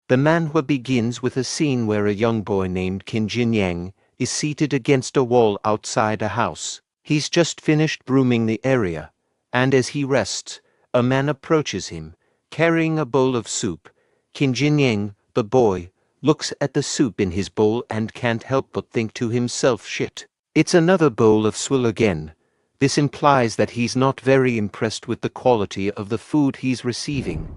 The manhwa begins with a scene where a young boy named Qin Jinyang is seated against a wall outside a house. He's just finished brooming the area, and as he rests, a man approaches him, carrying a bowl of soup. Qin Jinyang, the boy, looks at the soup in his bowl and can't help but think to himself, shit, it's another bowl of swill again. This implies that he's not very impressed with the quality of the food he's receiving.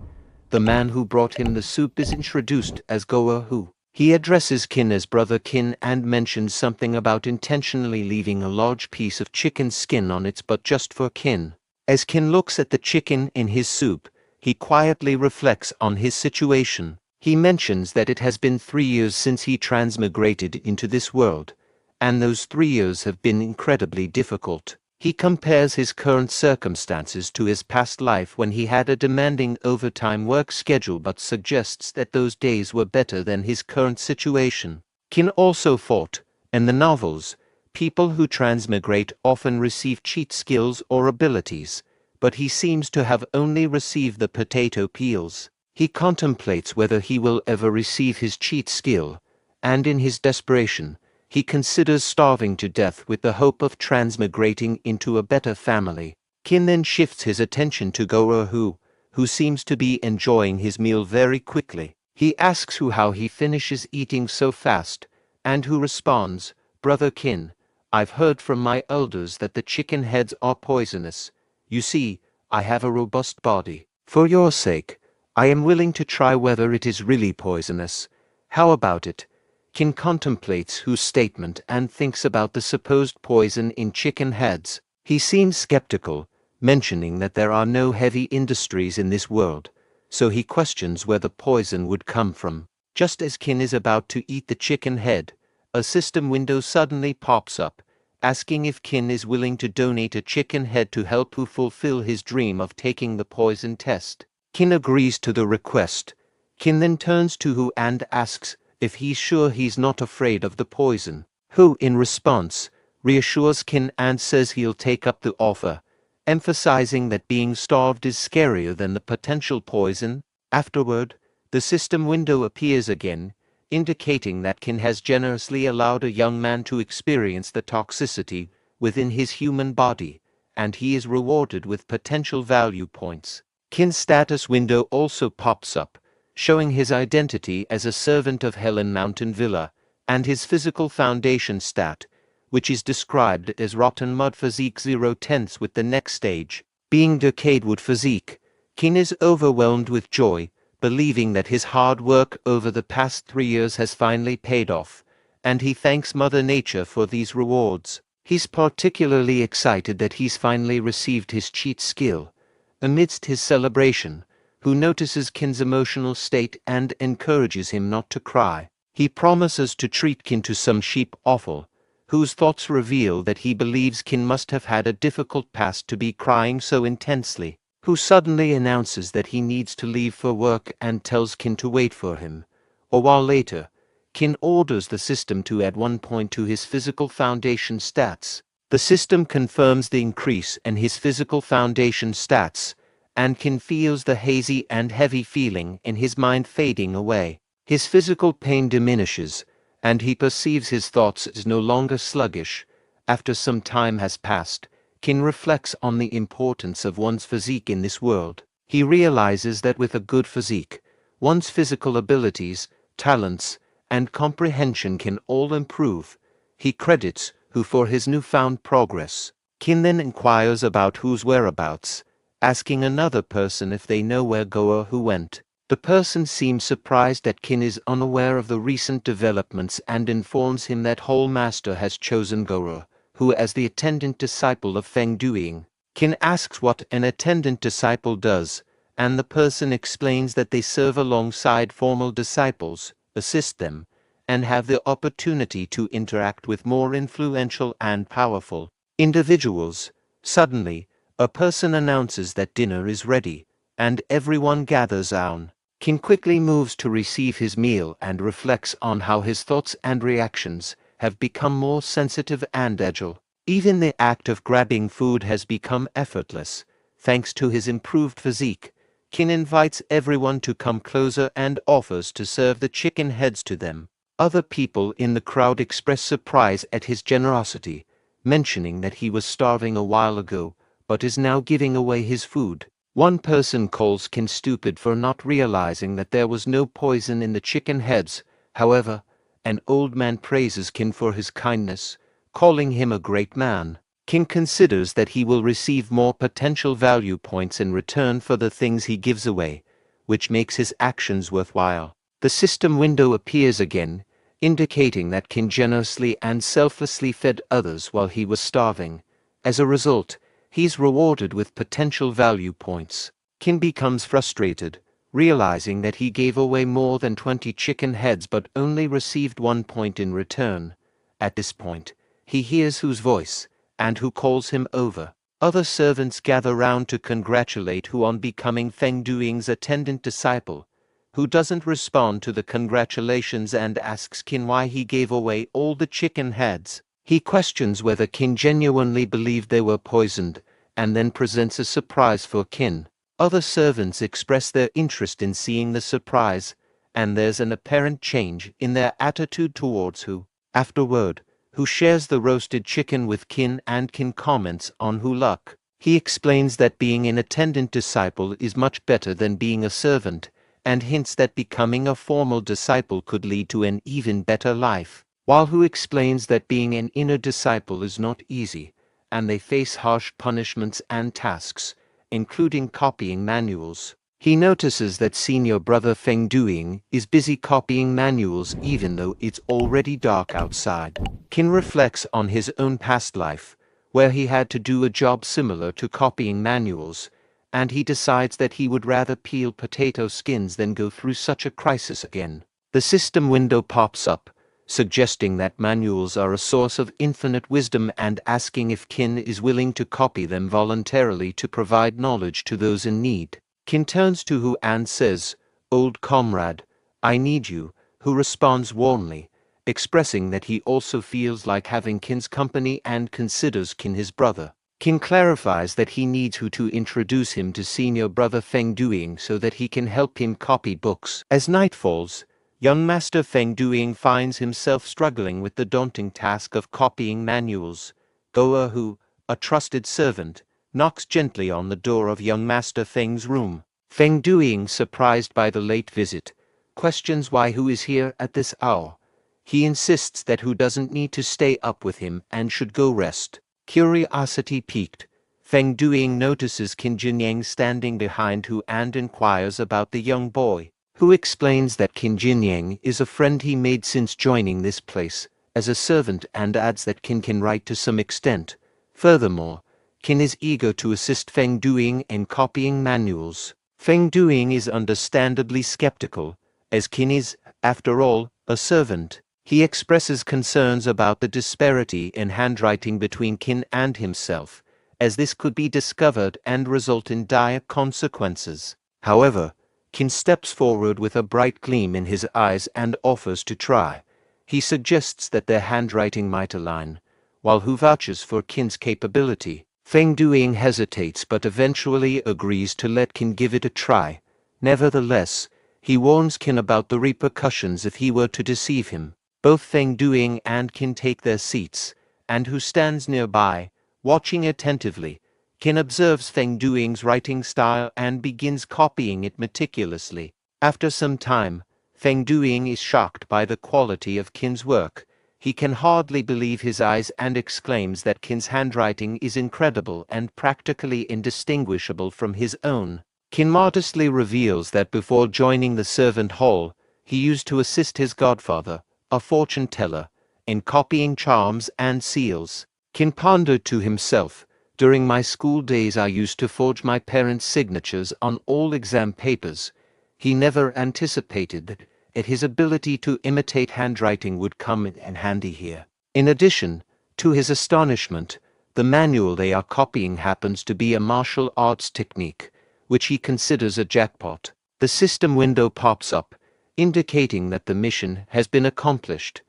The man who brought him the soup is introduced as Goa Hu. He addresses Qin as Brother Qin and mentions something about intentionally leaving a large piece of chicken skin on its butt just for Qin. As Qin looks at the chicken in his soup, he quietly reflects on his situation. He mentions that it has been 3 years since he transmigrated into this world, and those 3 years have been incredibly difficult. He compares his current circumstances to his past life when he had a demanding overtime work schedule, but suggests that those days were better than his current situation. Qin also thought, in the novels, people who transmigrate often receive cheat skills or abilities, but he seems to have only received the potato peels. He contemplates whether he will ever receive his cheat skill, and in his desperation, he considers starving to death with the hope of transmigrating into a better family. Qin then shifts his attention to Goa Hu, who seems to be enjoying his meal very quickly. He asks Hu how he finishes eating so fast, and Hu responds, Brother Qin, I've heard from my elders that the chicken heads are poisonous. You see, I have a robust body. For your sake, I am willing to try whether it is really poisonous. How about it? Qin contemplates Hu's statement and thinks about the supposed poison in chicken heads. He seems skeptical, mentioning that there are no heavy industries in this world, so he questions where the poison would come from. Just as Qin is about to eat the chicken head, a system window suddenly pops up, asking if Qin is willing to donate a chicken head to help Hu fulfill his dream of taking the poison test. Qin agrees to the request. Qin then turns to Hu and asks if he's sure he's not afraid of the poison. Hu, in response, reassures Qin and says he'll take up the offer, emphasizing that being starved is scarier than the potential poison. Afterward, the system window appears again, indicating that Qin has generously allowed a young man to experience the toxicity within his human body, and he is rewarded with potential value points. Qin's status window also pops up, showing his identity as a servant of Helan Mountain Villa, and his physical foundation stat, which is described as rotten mud physique 0/10 with the next stage being decayed wood physique. Qin is overwhelmed with joy, believing that his hard work over the past 3 years has finally paid off, and he thanks Mother Nature for these rewards. He's particularly excited that he's finally received his cheat skill. Amidst his celebration, Hu notices Qin's emotional state and encourages him not to cry. He promises to treat Qin to some sheep offal, whose thoughts reveal that he believes Qin must have had a difficult past to be crying so intensely. Hu suddenly announces that he needs to leave for work and tells Qin to wait for him. A while later, Qin orders the system to add 1 point to his physical foundation stats. The system confirms the increase in his physical foundation stats, and Qin feels the hazy and heavy feeling in his mind fading away. His physical pain diminishes, and he perceives his thoughts as no longer sluggish. After some time has passed, Qin reflects on the importance of one's physique in this world. He realizes that with a good physique, one's physical abilities, talents, and comprehension can all improve. He credits Hu for his newfound progress. Qin then inquires about Hu's whereabouts, asking another person if they know where Goa Hu went. The person seems surprised that Qin is unaware of the recent developments and informs him that Whole Master has chosen Goa Hu as the attendant disciple of Feng Duiying. Qin asks what an attendant disciple does, and the person explains that they serve alongside formal disciples, assist them, and have the opportunity to interact with more influential and powerful individuals. Suddenly, a person announces that dinner is ready, and everyone gathers round. Qin quickly moves to receive his meal and reflects on how his thoughts and reactions have become more sensitive and agile. Even the act of grabbing food has become effortless, thanks to his improved physique. Qin invites everyone to come closer and offers to serve the chicken heads to them. Other people in the crowd express surprise at his generosity, mentioning that he was starving a while ago, but is now giving away his food. One person calls Qin stupid for not realizing that there was no poison in the chicken heads. However, an old man praises Qin for his kindness, calling him a great man. Qin considers that he will receive more potential value points in return for the things he gives away, which makes his actions worthwhile. The system window appears again, indicating that Qin generously and selflessly fed others while he was starving. As a result, he's rewarded with potential value points. Qin becomes frustrated, realizing that he gave away more than 20 chicken heads but only received 1 point in return. At this point, he hears Hu's voice, and Hu calls him over. Other servants gather round to congratulate Hu on becoming Feng Duing's attendant disciple. Hu doesn't respond to the congratulations and asks Qin why he gave away all the chicken heads. He questions whether Qin genuinely believed they were poisoned, and then presents a surprise for Qin. Other servants express their interest in seeing the surprise, and there's an apparent change in their attitude towards Hu. Afterward, Hu shares the roasted chicken with Qin and Qin comments on Hu luck. He explains that being an attendant disciple is much better than being a servant, and hints that becoming a formal disciple could lead to an even better life. While Hu explains that being an inner disciple is not easy, and they face harsh punishments and tasks, including copying manuals. He notices that senior brother Feng Duing is busy copying manuals even though it's already dark outside. Qin reflects on his own past life, where he had to do a job similar to copying manuals, and he decides that he would rather peel potato skins than go through such a crisis again. The system window pops up, suggesting that manuals are a source of infinite wisdom and asking if Qin is willing to copy them voluntarily to provide knowledge to those in need. Qin turns to Hu and says, "Old comrade, I need you," Hu responds warmly, expressing that he also feels like having Qin's company and considers Qin his brother. Qin clarifies that he needs Hu to introduce him to senior brother Feng Duing so that he can help him copy books. As night falls, young Master Feng Duing finds himself struggling with the daunting task of copying manuals. Goa Hu, a trusted servant, knocks gently on the door of young Master Feng's room. Feng Duing, surprised by the late visit, questions why Hu is here at this hour. He insists that Hu doesn't need to stay up with him and should go rest. Curiosity piqued, Feng Duing notices Qin Jinyang standing behind Hu and inquires about the young boy. Hu explains that Qin Jinyang is a friend he made since joining this place as a servant and adds that Qin can write to some extent. Furthermore, Qin is eager to assist Feng Duing in copying manuals. Feng Duing is understandably skeptical, as Qin is, after all, a servant. He expresses concerns about the disparity in handwriting between Qin and himself, as this could be discovered and result in dire consequences. However, Qin steps forward with a bright gleam in his eyes and offers to try. He suggests that their handwriting might align, while Hu vouches for Qin's capability. Feng Duing hesitates but eventually agrees to let Qin give it a try. Nevertheless, he warns Qin about the repercussions if he were to deceive him. Both Feng Duing and Qin take their seats, and Hu stands nearby, watching attentively. Qin observes Feng Duing's writing style and begins copying it meticulously. After some time, Feng Duing is shocked by the quality of Qin's work. He can hardly believe his eyes and exclaims that Qin's handwriting is incredible and practically indistinguishable from his own. Qin modestly reveals that before joining the servant hall, he used to assist his godfather, a fortune teller, in copying charms and seals. Qin pondered to himself, "During my school days I used to forge my parents' signatures on all exam papers." He never anticipated that his ability to imitate handwriting would come in handy here. In addition, to his astonishment, the manual they are copying happens to be a martial arts technique, which he considers a jackpot. The system window pops up, indicating that the mission has been accomplished.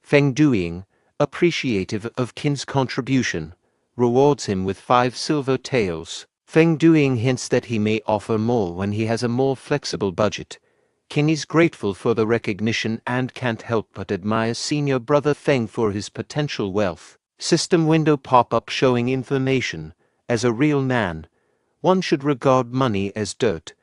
Feng Duing, appreciative of Qin's contribution, rewards him with 5 silver taels. Feng Duing hints that he may offer more when he has a more flexible budget. Qin is grateful for the recognition and can't help but admire senior brother Feng for his potential wealth. System window pop-up showing information. As a real man, one should regard money as dirt.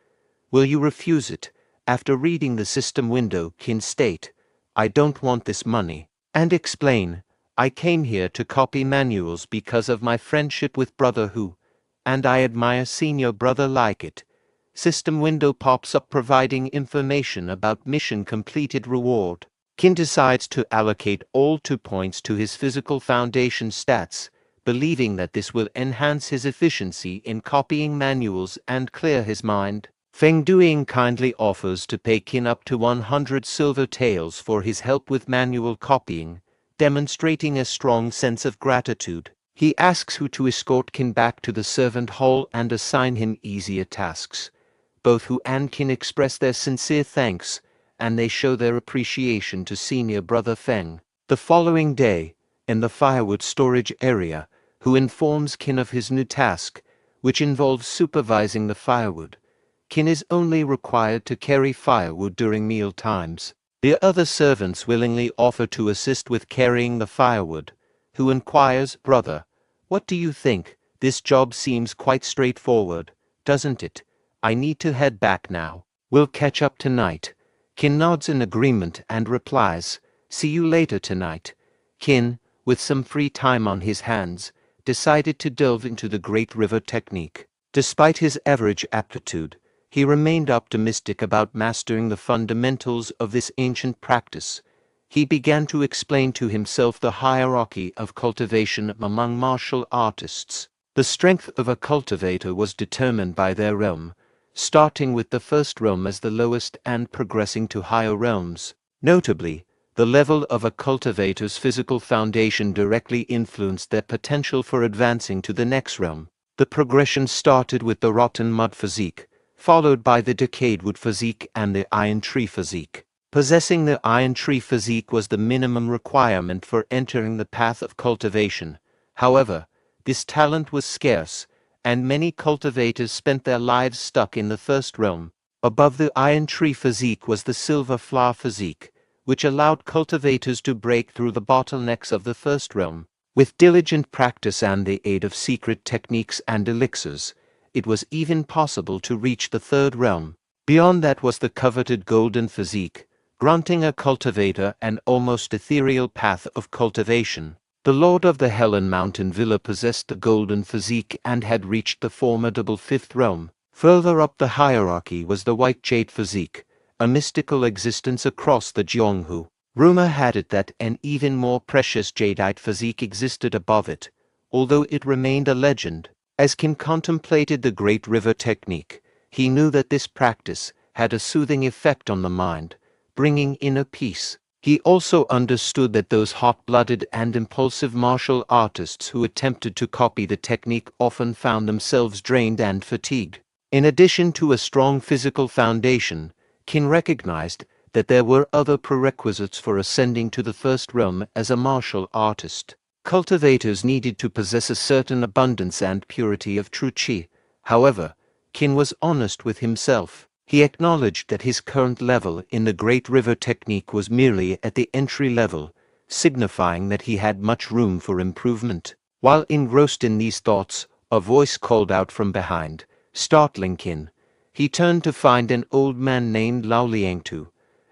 Will you refuse it? After reading the system window, Qin state, I don't want this money. And explain, I came here to copy manuals because of my friendship with brother Hu, and I admire senior brother like it. System window pops up providing information about mission completed reward. Qin decides to allocate all 2 points to his physical foundation stats, believing that this will enhance his efficiency in copying manuals and clear his mind. Feng Duing kindly offers to pay Qin up to 100 silver taels for his help with manual copying, demonstrating a strong sense of gratitude. He asks Hu to escort Qin back to the servant hall and assign him easier tasks. Both Hu and Qin express their sincere thanks, and they show their appreciation to senior brother Feng. The following day, in the firewood storage area, Hu informs Qin of his new task, which involves supervising the firewood. Qin is only required to carry firewood during meal times. The other servants willingly offer to assist with carrying the firewood. Hu inquires, brother, what do you think? This job seems quite straightforward, doesn't it? I need to head back now. We'll catch up tonight. Qin nods in agreement and replies, see you later tonight. Qin, with some free time on his hands, decided to delve into the Great River technique. Despite his average aptitude, he remained optimistic about mastering the fundamentals of this ancient practice. He began to explain to himself the hierarchy of cultivation among martial artists. The strength of a cultivator was determined by their realm, starting with the first realm as the lowest and progressing to higher realms. Notably, the level of a cultivator's physical foundation directly influenced their potential for advancing to the next realm. The progression started with the rotten mud physique, followed by the decayed wood physique and the iron tree physique. Possessing the iron tree physique was the minimum requirement for entering the path of cultivation. However, this talent was scarce, and many cultivators spent their lives stuck in the first realm. Above the iron tree physique was the silver flower physique, which allowed cultivators to break through the bottlenecks of the first realm. With diligent practice and the aid of secret techniques and elixirs, it was even possible to reach the third realm. Beyond that was the coveted golden physique, granting a cultivator an almost ethereal path of cultivation. The lord of the Helan Mountain Villa possessed the golden physique and had reached the formidable fifth realm. Further up the hierarchy was the white jade physique, a mystical existence across the Jianghu. Rumor had it that an even more precious jadeite physique existed above it, although it remained a legend. As Qin contemplated the Great River technique, he knew that this practice had a soothing effect on the mind, bringing inner peace. He also understood that those hot-blooded and impulsive martial artists who attempted to copy the technique often found themselves drained and fatigued. In addition to a strong physical foundation, Qin recognized that there were other prerequisites for ascending to the first realm as a martial artist. Cultivators needed to possess a certain abundance and purity of true qi. However, Qin was honest with himself. He acknowledged that his current level in the Great River technique was merely at the entry level, signifying that he had much room for improvement. While engrossed in these thoughts, a voice called out from behind, startling Qin. He turned to find an old man named Lao Liangtu.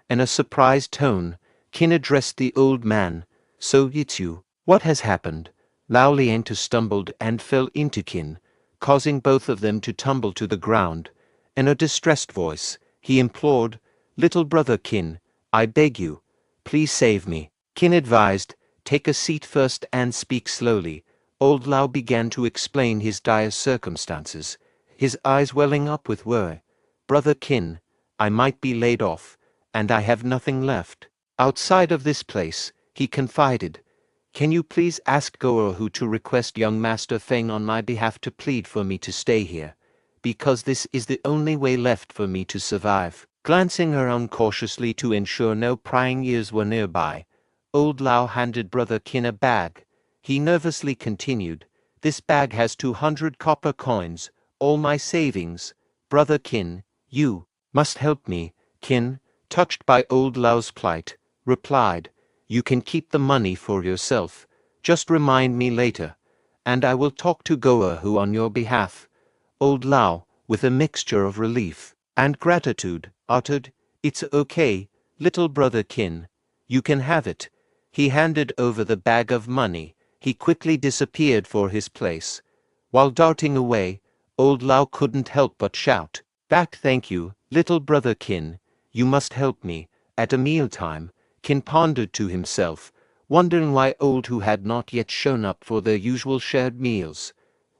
In a surprised tone, Qin addressed the old man, "So it's you. What has happened?" Lao Liangtu stumbled and fell into Qin, causing both of them to tumble to the ground. In a distressed voice, he implored, "Little brother Qin, I beg you, please save me." Qin advised, "Take a seat first and speak slowly." Old Lao began to explain his dire circumstances, his eyes welling up with worry. "Brother Qin, I might be laid off, and I have nothing left. Outside of this place," he confided. "Can you please ask Goerhu to request young Master Feng on my behalf to plead for me to stay here, because this is the only way left for me to survive." Glancing around cautiously to ensure no prying ears were nearby, old Lao handed brother Qin a bag. He nervously continued, "This bag has 200 copper coins, all my savings. Brother Qin, you must help me. Qin, touched by old Lao's plight, replied, you can keep the money for yourself. Just remind me later, and I will talk to Goahu on your behalf. Old Lao, with a mixture of relief and gratitude, uttered, it's okay, little brother Qin. You can have it. He handed over the bag of money. He quickly disappeared for his place. While darting away, old Lao couldn't help but shout, back, thank you, little brother Qin. You must help me. At a mealtime, Qin pondered to himself, wondering why old Hu had not yet shown up for their usual shared meals.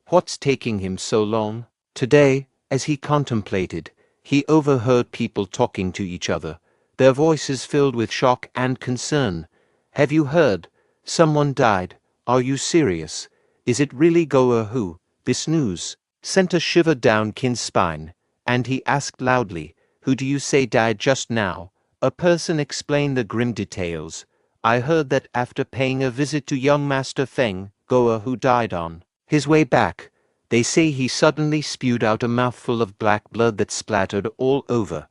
What's taking him so long? Today, as he contemplated, he overheard people talking to each other, their voices filled with shock and concern. Have you heard? Someone died. Are you serious? Is it really Goahu? This news sent a shiver down Qin's spine, and he asked loudly, who do you say died just now? A person explained the grim details. I heard that after paying a visit to young Master Feng, Goahu died on his way back. They say he suddenly spewed out a mouthful of black blood that splattered all over.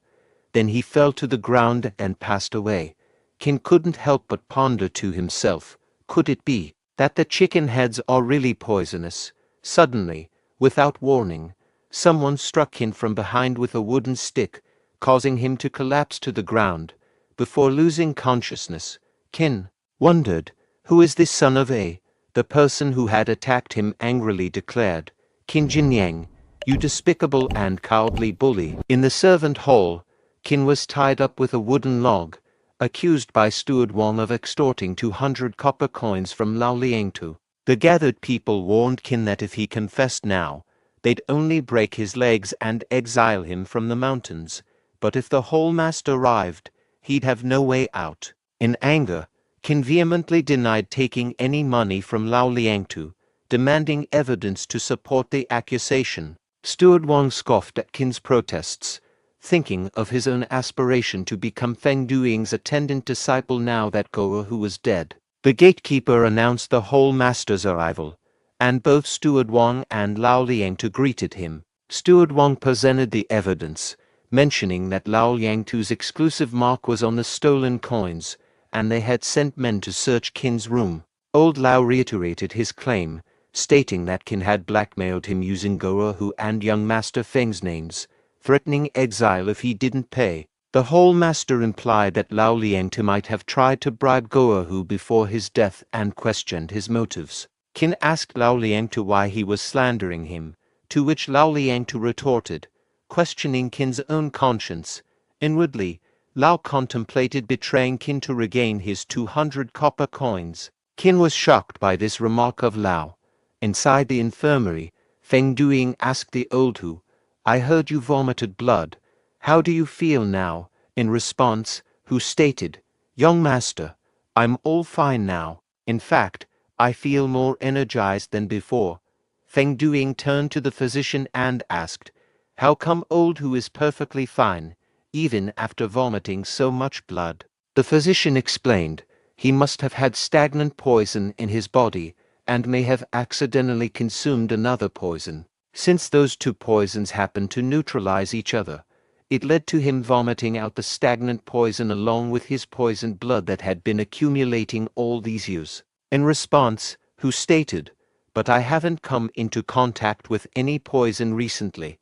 Then he fell to the ground and passed away. Qin couldn't help but ponder to himself, could it be that the chicken heads are really poisonous? Suddenly, without warning, someone struck Qin from behind with a wooden stick, causing him to collapse to the ground. Before losing consciousness, Qin wondered, who is this son of A? The person who had attacked him angrily declared, Qin Jinyang, you despicable and cowardly bully. In the servant hall, Qin was tied up with a wooden log, accused by Steward Wang of extorting 200 copper coins from Lao Liangtu. The gathered people warned Qin that if he confessed now, they'd only break his legs and exile him from the mountains. But if the whole master arrived, he'd have no way out. In anger, Qin vehemently denied taking any money from Lao Liangtu, demanding evidence to support the accusation. Steward Wang scoffed at Qin's protests, thinking of his own aspiration to become Feng Duing's attendant disciple now that Goahu was dead. The gatekeeper announced the whole master's arrival, and both Steward Wang and Lao Liangtu greeted him. Steward Wang presented the evidence, mentioning that Lao Liangtu's exclusive mark was on the stolen coins, and they had sent men to search Qin's room. Old Lao reiterated his claim, stating that Qin had blackmailed him using Goahu and young Master Feng's names, threatening exile if he didn't pay. The whole master implied that Lao Liangtu might have tried to bribe Goahu before his death and questioned his motives. Qin asked Lao Liangtu why he was slandering him, to which Lao Liangtu retorted, questioning Qin's own conscience. Inwardly, Lao contemplated betraying Qin to regain his 200 copper coins. Qin was shocked by this remark of Lao. Inside the infirmary, Feng Duing asked the old Hu, I heard you vomited blood. How do you feel now? In response, Hu stated, young master, I'm all fine now. In fact, I feel more energized than before. Feng Duing turned to the physician and asked, how come old Hu is perfectly fine, even after vomiting so much blood? The physician explained, he must have had stagnant poison in his body, and may have accidentally consumed another poison. Since those two poisons happened to neutralize each other, it led to him vomiting out the stagnant poison along with his poisoned blood that had been accumulating all these years. In response, Hu stated, but I haven't come into contact with any poison recently.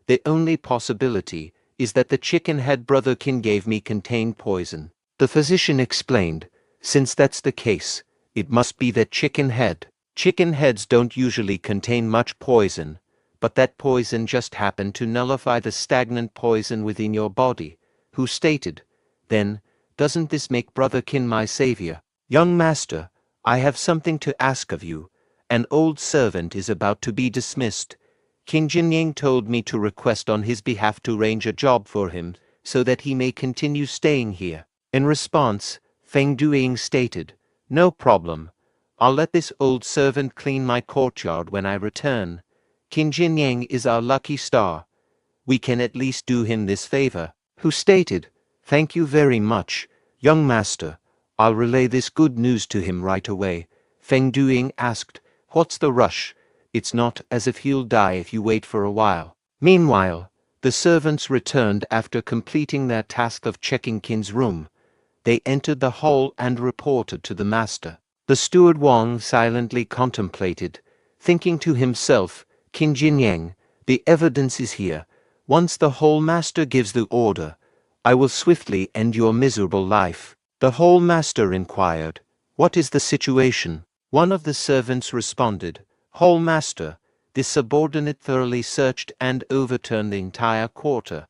The only possibility is that the chicken head brother Qin gave me contained poison. The physician explained, since that's the case, it must be that chicken head. Chicken heads don't usually contain much poison, but that poison just happened to nullify the stagnant poison within your body. Who stated, then, doesn't this make brother Qin my savior? Young master, I have something to ask of you. An old servant is about to be dismissed. Qin Jinyang told me to request on his behalf to arrange a job for him, so that he may continue staying here. In response, Feng Duing stated, no problem. I'll let this old servant clean my courtyard when I return. Qin Jinyang is our lucky star. We can at least do him this favor. Who stated, thank you very much, young master. I'll relay this good news to him right away. Feng Duing asked, what's the rush? It's not as if you'll die if you wait for a while. Meanwhile, the servants returned after completing their task of checking Qin's room. They entered the hall and reported to the master. The steward Wang silently contemplated, thinking to himself, Qin Jinyang, the evidence is here. Once the hall master gives the order, I will swiftly end your miserable life. The hall master inquired, what is the situation? One of the servants responded, Hall master, this subordinate thoroughly searched and overturned the entire quarter,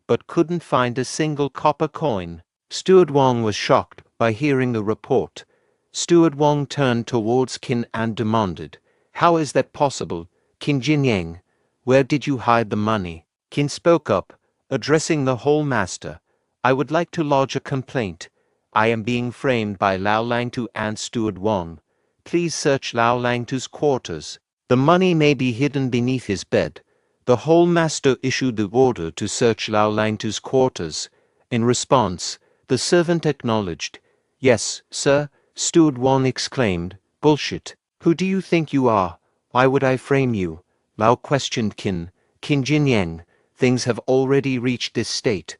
but couldn't find a single copper coin. Steward Wang was shocked by hearing the report. Steward Wang turned towards Qin and demanded, how is that possible, Qin Jinyang? Where did you hide the money? Qin spoke up, addressing the hall master. I would like to lodge a complaint. I am being framed by Lao Langtu and Steward Wang. Please search Lao Langtu's quarters. The money may be hidden beneath his bed. The hall master issued the order to search Lao Langtu's quarters. In response, the servant acknowledged. Yes, sir, Steward Wang exclaimed. Bullshit. Who do you think you are? Why would I frame you? Lao questioned Qin. Qin Jinyang, things have already reached this state.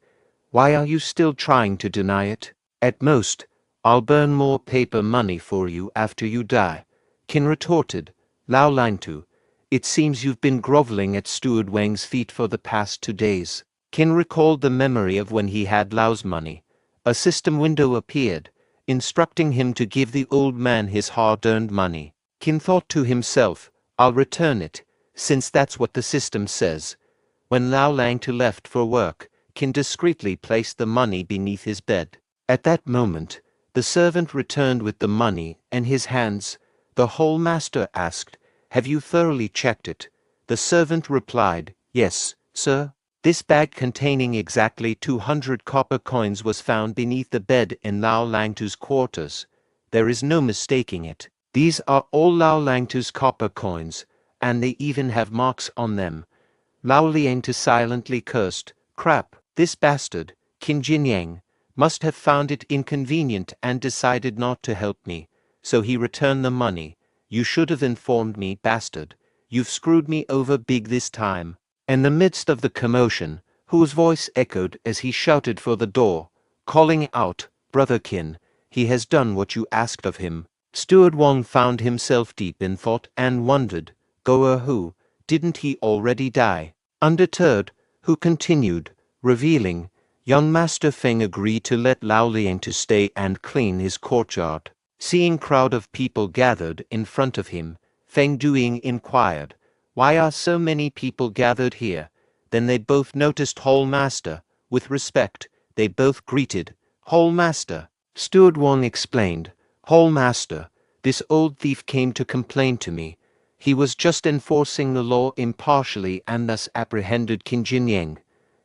Why are you still trying to deny it? At most, I'll burn more paper money for you after you die. Qin retorted. Lao Langtu, it seems you've been groveling at Steward Wang's feet for the past 2 days. Qin recalled the memory of when he had Lao's money. A system window appeared, instructing him to give the old man his hard-earned money. Qin thought to himself, I'll return it, since that's what the system says. When Lao Langtu left for work, Qin discreetly placed the money beneath his bed. At that moment, the servant returned with the money in his hands. The hall master asked, have you thoroughly checked it? The servant replied, yes, sir. This bag containing exactly 200 copper coins was found beneath the bed in Lao Langtu's quarters. There is no mistaking it. These are all Lao Langtu's copper coins, and they even have marks on them. Lao Langtu silently cursed, crap, this bastard, Qin Jinyang, must have found it inconvenient and decided not to help me, so he returned the money. You should have informed me, bastard. You've screwed me over big this time. In the midst of the commotion, whose voice echoed as he shouted for the door, calling out, Brother Qin, he has done what you asked of him. Steward Wang found himself deep in thought and wondered, Goer who, didn't he already die? Undeterred, Hu continued, revealing, young Master Feng agreed to let Lao Langtu stay and clean his courtyard. Seeing crowd of people gathered in front of him, Feng Duing inquired, why are so many people gathered here? Then they both noticed Hall Master. With respect, they both greeted, Hall Master. Steward Wang explained, Hall Master, this old thief came to complain to me. He was just enforcing the law impartially and thus apprehended Qin Jinyang.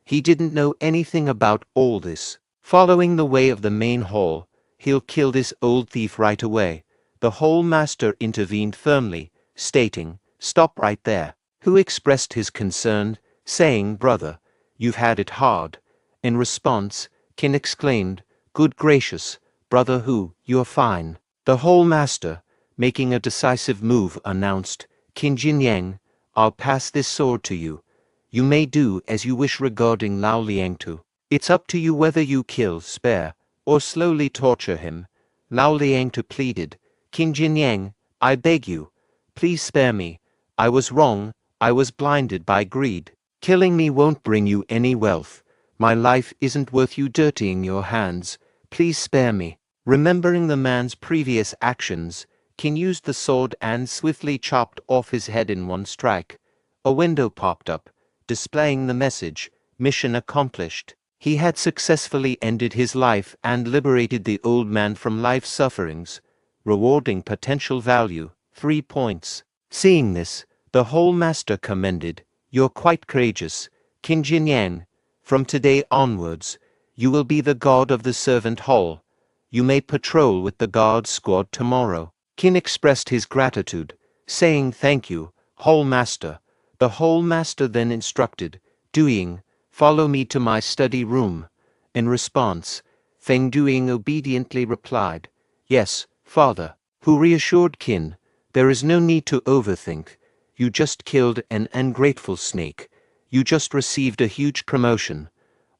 He didn't know anything about all this. Following the way of the main hall, he'll kill this old thief right away. The Hall Master intervened firmly, stating, stop right there. Hu expressed his concern, saying, brother, you've had it hard. In response, Qin exclaimed, good gracious, brother Hu, you're fine. The Hall Master, making a decisive move, announced, Qin Jinyang, I'll pass this sword to you. You may do as you wish regarding Lao Langtu. It's up to you whether you kill, spare, or slowly torture him. Lao Langtu pleaded, Qin Jinyang, I beg you, please spare me. I was wrong, I was blinded by greed. Killing me won't bring you any wealth. My life isn't worth you dirtying your hands. Please spare me. Remembering the man's previous actions, Qin used the sword and swiftly chopped off his head in one strike. A window popped up, displaying the message, mission accomplished. He had successfully ended his life and liberated the old man from life sufferings, rewarding potential value, 3 points. Seeing this, the Hall Master commended, you're quite courageous, Qin Jinyang. From today onwards, you will be the guard of the servant hall. You may patrol with the guard squad tomorrow. Qin expressed his gratitude, saying thank you, Hall Master. The Hall Master then instructed, Duing, follow me to my study room. In response, Feng Duing obediently replied, yes, father. Who reassured Qin, there is no need to overthink. You just killed an ungrateful snake. You just received a huge promotion.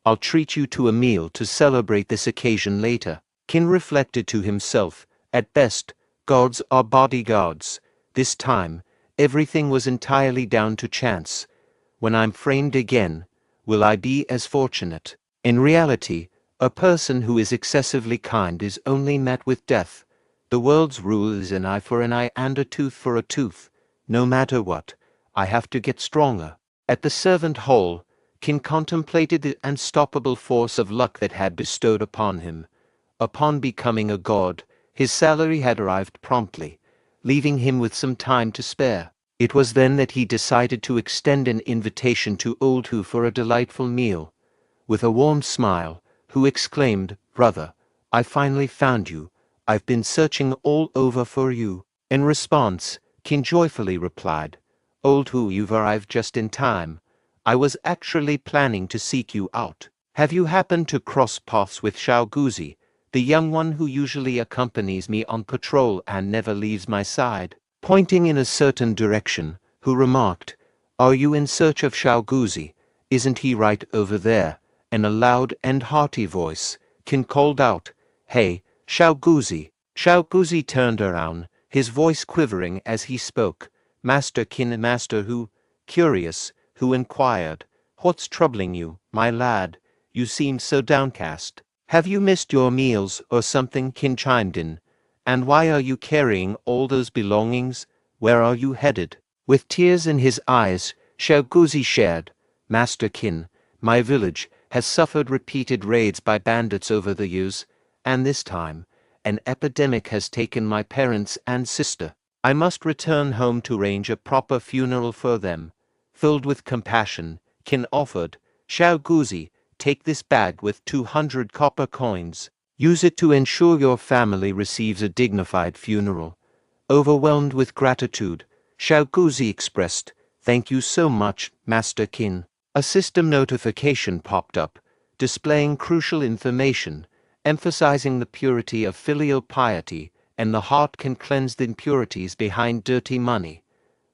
I'll treat you to a meal to celebrate this occasion later. Qin reflected to himself, at best, gods are bodyguards. This time, everything was entirely down to chance. When I'm framed again, will I be as fortunate? In reality, a person who is excessively kind is only met with death. The world's rule is an eye for an eye and a tooth for a tooth. No matter what, I have to get stronger. At the servant hall, Qin contemplated the unstoppable force of luck that had bestowed upon him. Upon becoming a god, his salary had arrived promptly, leaving him with some time to spare. It was then that he decided to extend an invitation to old Hu for a delightful meal. With a warm smile, Hu exclaimed, "Brother, I finally found you. I've been searching all over for you." In response, Qin joyfully replied, "Old Hu, you've arrived just in time. I was actually planning to seek you out. Have you happened to cross paths with Xiao Guzi, the young one who usually accompanies me on patrol and never leaves my side?" Pointing in a certain direction, Hu remarked, "Are you in search of Xiao Guzi? Isn't he right over there?" In a loud and hearty voice, Qin called out, "Hey, Xiao Guzi!" Xiao Guzi turned around, his voice quivering as he spoke. "Master Qin and Master Hu?" Curious, Hu inquired, "What's troubling you, my lad? You seem so downcast. Have you missed your meals or something?" Qin chimed in. "And why are you carrying all those belongings? Where are you headed?" With tears in his eyes, Xiao Guzi shared, "Master Qin, my village has suffered repeated raids by bandits over the years, and this time, an epidemic has taken my parents and sister. I must return home to arrange a proper funeral for them." Filled with compassion, Qin offered, "Xiao Guzi, take this bag with 200 copper coins. Use it to ensure your family receives a dignified funeral." Overwhelmed with gratitude, Xiao Guzi expressed, "Thank you so much, Master Qin." A system notification popped up, displaying crucial information, emphasizing the purity of filial piety and the heart can cleanse the impurities behind dirty money.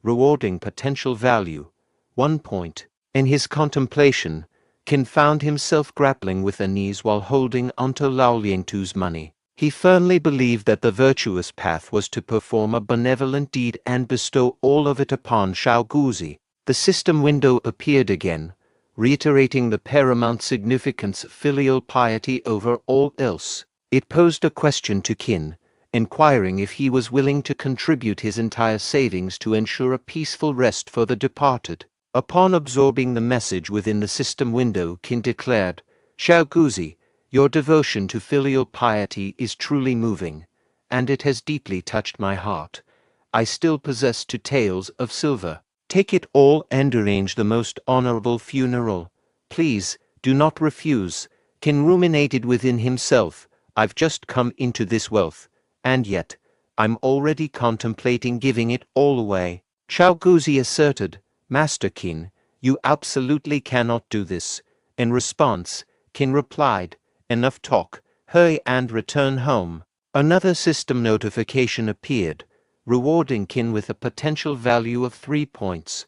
Rewarding potential value. 1 point. In his contemplation, Qin found himself grappling with unease while holding onto Lao Liangtu's money. He firmly believed that the virtuous path was to perform a benevolent deed and bestow all of it upon Xiao Guzi. The system window appeared again, reiterating the paramount significance of filial piety over all else. It posed a question to Qin, inquiring if he was willing to contribute his entire savings to ensure a peaceful rest for the departed. Upon absorbing the message within the system window, Qin declared, "Xiao Guzi, your devotion to filial piety is truly moving, and it has deeply touched my heart. I still possess 2 taels of silver. Take it all and arrange the most honorable funeral. Please, do not refuse." Qin ruminated within himself, "I've just come into this wealth, and yet, I'm already contemplating giving it all away." Xiao Guzi asserted, "Master Qin, you absolutely cannot do this." In response, Qin replied, "Enough talk, hurry and return home." Another system notification appeared, rewarding Qin with a potential value of 3 points.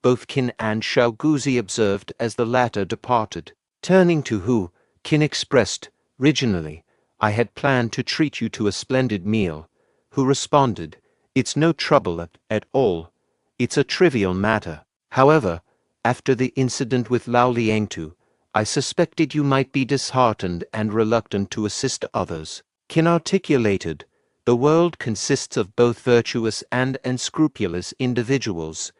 Both Qin and Xiao Guzi observed as the latter departed. Turning to Hu, Qin expressed, "Originally, I had planned to treat you to a splendid meal." Hu responded, "It's no trouble at all. It's a trivial matter. However, after the incident with Lao Liangtu, I suspected you might be disheartened and reluctant to assist others." Qin articulated, "The world consists of both virtuous and unscrupulous individuals.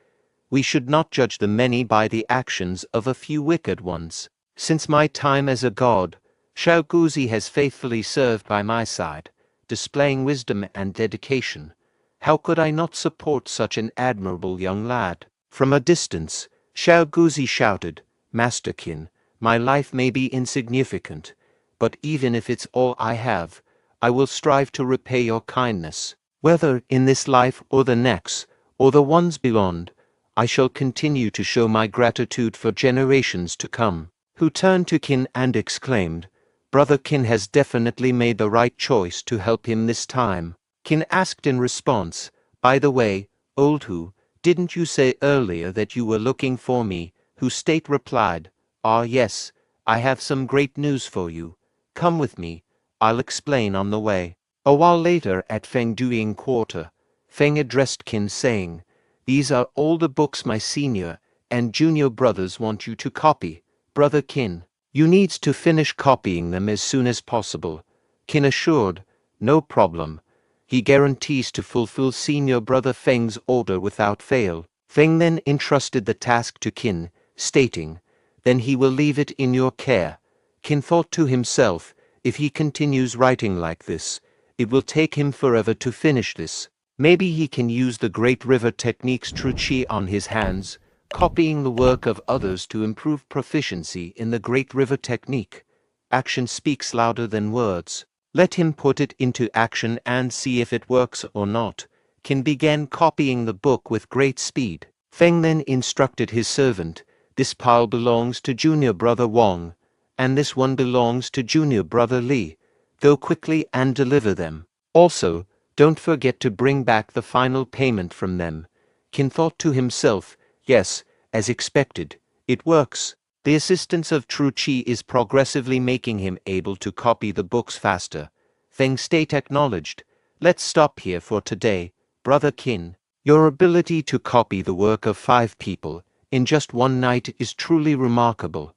We should not judge the many by the actions of a few wicked ones. Since my time as a god, Xiao Guzi has faithfully served by my side, displaying wisdom and dedication. How could I not support such an admirable young lad?" From a distance, Xiao Guzi shouted, "Master Qin, my life may be insignificant, but even if it's all I have, I will strive to repay your kindness. Whether in this life or the next, or the ones beyond, I shall continue to show my gratitude for generations to come." Hu turned to Qin and exclaimed, "Brother Qin has definitely made the right choice to help him this time." Qin asked in response, "By the way, old Hu, Didn't you say earlier that you were looking for me? Hu State replied, Ah yes, I have some great news for you. Come with me, I'll explain on the way. A while later at Feng Duing Quarter, Feng addressed Qin saying, These are all the books my senior and junior brothers want you to copy. Brother Qin, you needs to finish copying them as soon as possible. Qin assured, No problem. He guarantees to fulfill senior brother Feng's order without fail. Feng then entrusted the task to Qin, stating, Then he will leave it in your care. Qin thought to himself, if he continues writing like this, it will take him forever to finish this. Maybe he can use the Great River techniques True Qi on his hands, copying the work of others to improve proficiency in the Great River technique. Action speaks louder than words. Let him put it into action and see if it works or not. Qin began copying the book with great speed. Feng then instructed his servant, This pile belongs to junior brother Wang, and this one belongs to junior brother Li. Go quickly and deliver them. Also, don't forget to bring back the final payment from them. Qin thought to himself, Yes, as expected, it works. The assistance of True Qi is progressively making him able to copy the books faster. Feng State acknowledged, Let's stop here for today, Brother Qin. Your ability to copy the work of 5 people in just one night is truly remarkable.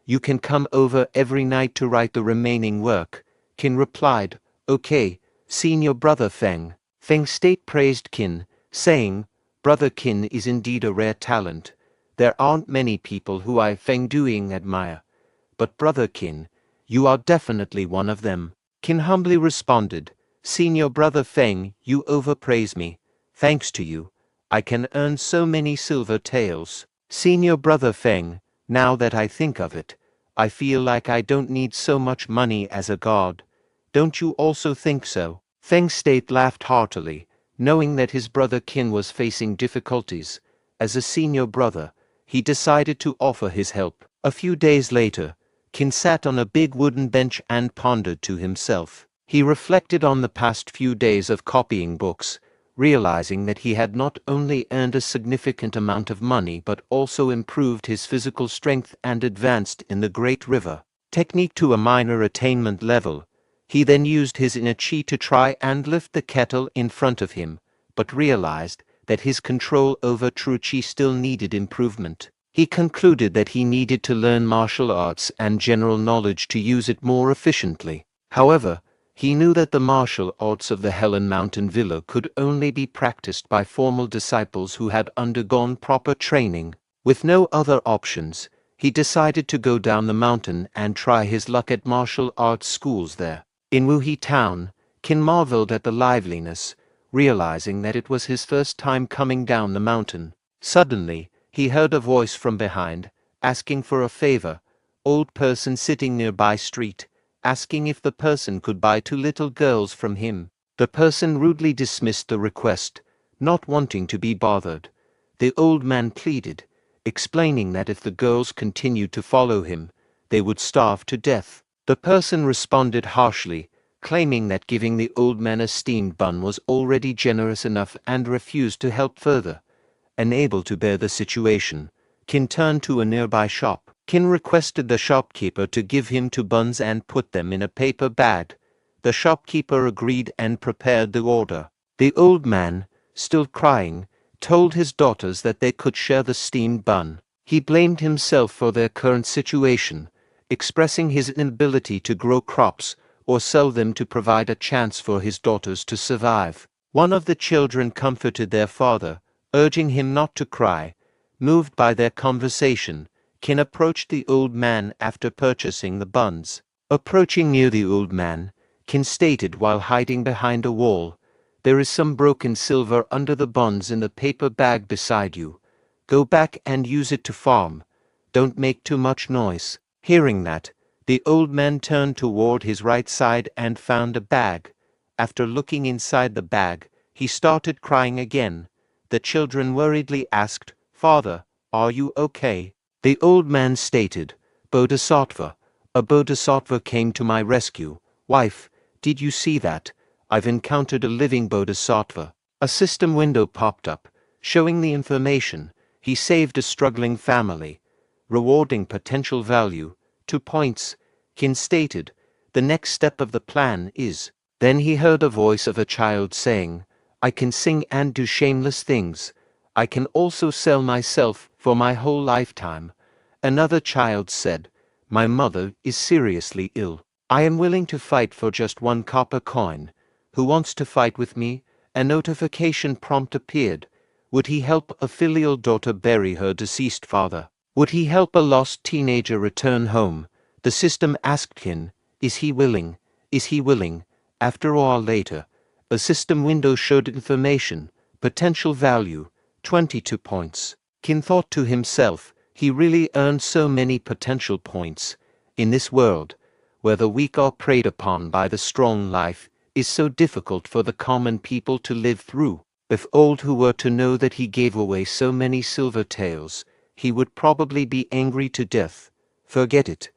You can come over every night to write the remaining work. Qin replied, Okay, senior brother Feng. Feng State praised Qin, saying, Brother Qin is indeed a rare talent. There aren't many people who I Feng Duing admire. But Brother Qin, you are definitely one of them. Qin humbly responded, Senior Brother Feng, you overpraise me. Thanks to you, I can earn so many silver taels. Senior Brother Feng, now that I think of it, I feel like I don't need so much money as a god. Don't you also think so? Feng State laughed heartily, knowing that his brother Qin was facing difficulties. As a senior brother, he decided to offer his help. A few days later, Qin sat on a big wooden bench and pondered to himself. He reflected on the past few days of copying books, realizing that he had not only earned a significant amount of money but also improved his physical strength and advanced in the Great River technique to a minor attainment level. He then used his inner chi to try and lift the kettle in front of him, but realized that his control over True Qi still needed improvement. He concluded that he needed to learn martial arts and general knowledge to use it more efficiently. However, he knew that the martial arts of the Helan Mountain Villa could only be practiced by formal disciples who had undergone proper training. With no other options, he decided to go down the mountain and try his luck at martial arts schools there. In Wuhe town, Qin marveled at the liveliness, realizing that it was his first time coming down the mountain. Suddenly, he heard a voice from behind, asking for a favor. Old person sitting nearby street, asking if the person could buy 2 little girls from him. The person rudely dismissed the request, not wanting to be bothered. The old man pleaded, explaining that if the girls continued to follow him, they would starve to death. The person responded harshly, claiming that giving the old man a steamed bun was already generous enough and refused to help further. Unable to bear the situation, Qin turned to a nearby shop. Qin requested the shopkeeper to give him 2 buns and put them in a paper bag. The shopkeeper agreed and prepared the order. The old man, still crying, told his daughters that they could share the steamed bun. He blamed himself for their current situation, expressing his inability to grow crops or sell them to provide a chance for his daughters to survive. One of the children comforted their father, urging him not to cry. Moved by their conversation, Qin approached the old man after purchasing the buns. Approaching near the old man, Qin stated while hiding behind a wall, There is some broken silver under the buns in the paper bag beside you. Go back and use it to farm. Don't make too much noise. Hearing that, the old man turned toward his right side and found a bag. After looking inside the bag, he started crying again. The children worriedly asked, Father, are you okay? The old man stated, Bodhisattva, a bodhisattva came to my rescue. Wife, did you see that? I've encountered a living bodhisattva. A system window popped up, showing the information. He saved a struggling family, rewarding potential value. 2 points. Qin stated, the next step of the plan is. Then he heard a voice of a child saying, I can sing and do shameless things. I can also sell myself for my whole lifetime. Another child said, my mother is seriously ill. I am willing to fight for just 1 copper coin. Who wants to fight with me? A notification prompt appeared. Would he help a filial daughter bury her deceased father? Would he help a lost teenager return home? The system asked Qin, is he willing? Is he willing? After all, later, a system window showed information, potential value, 22 points. Qin thought to himself, he really earned so many potential points. In this world, where the weak are preyed upon by the strong, life is so difficult for the common people to live through. If old who were to know that he gave away so many silver taels, he would probably be angry to death. Forget it.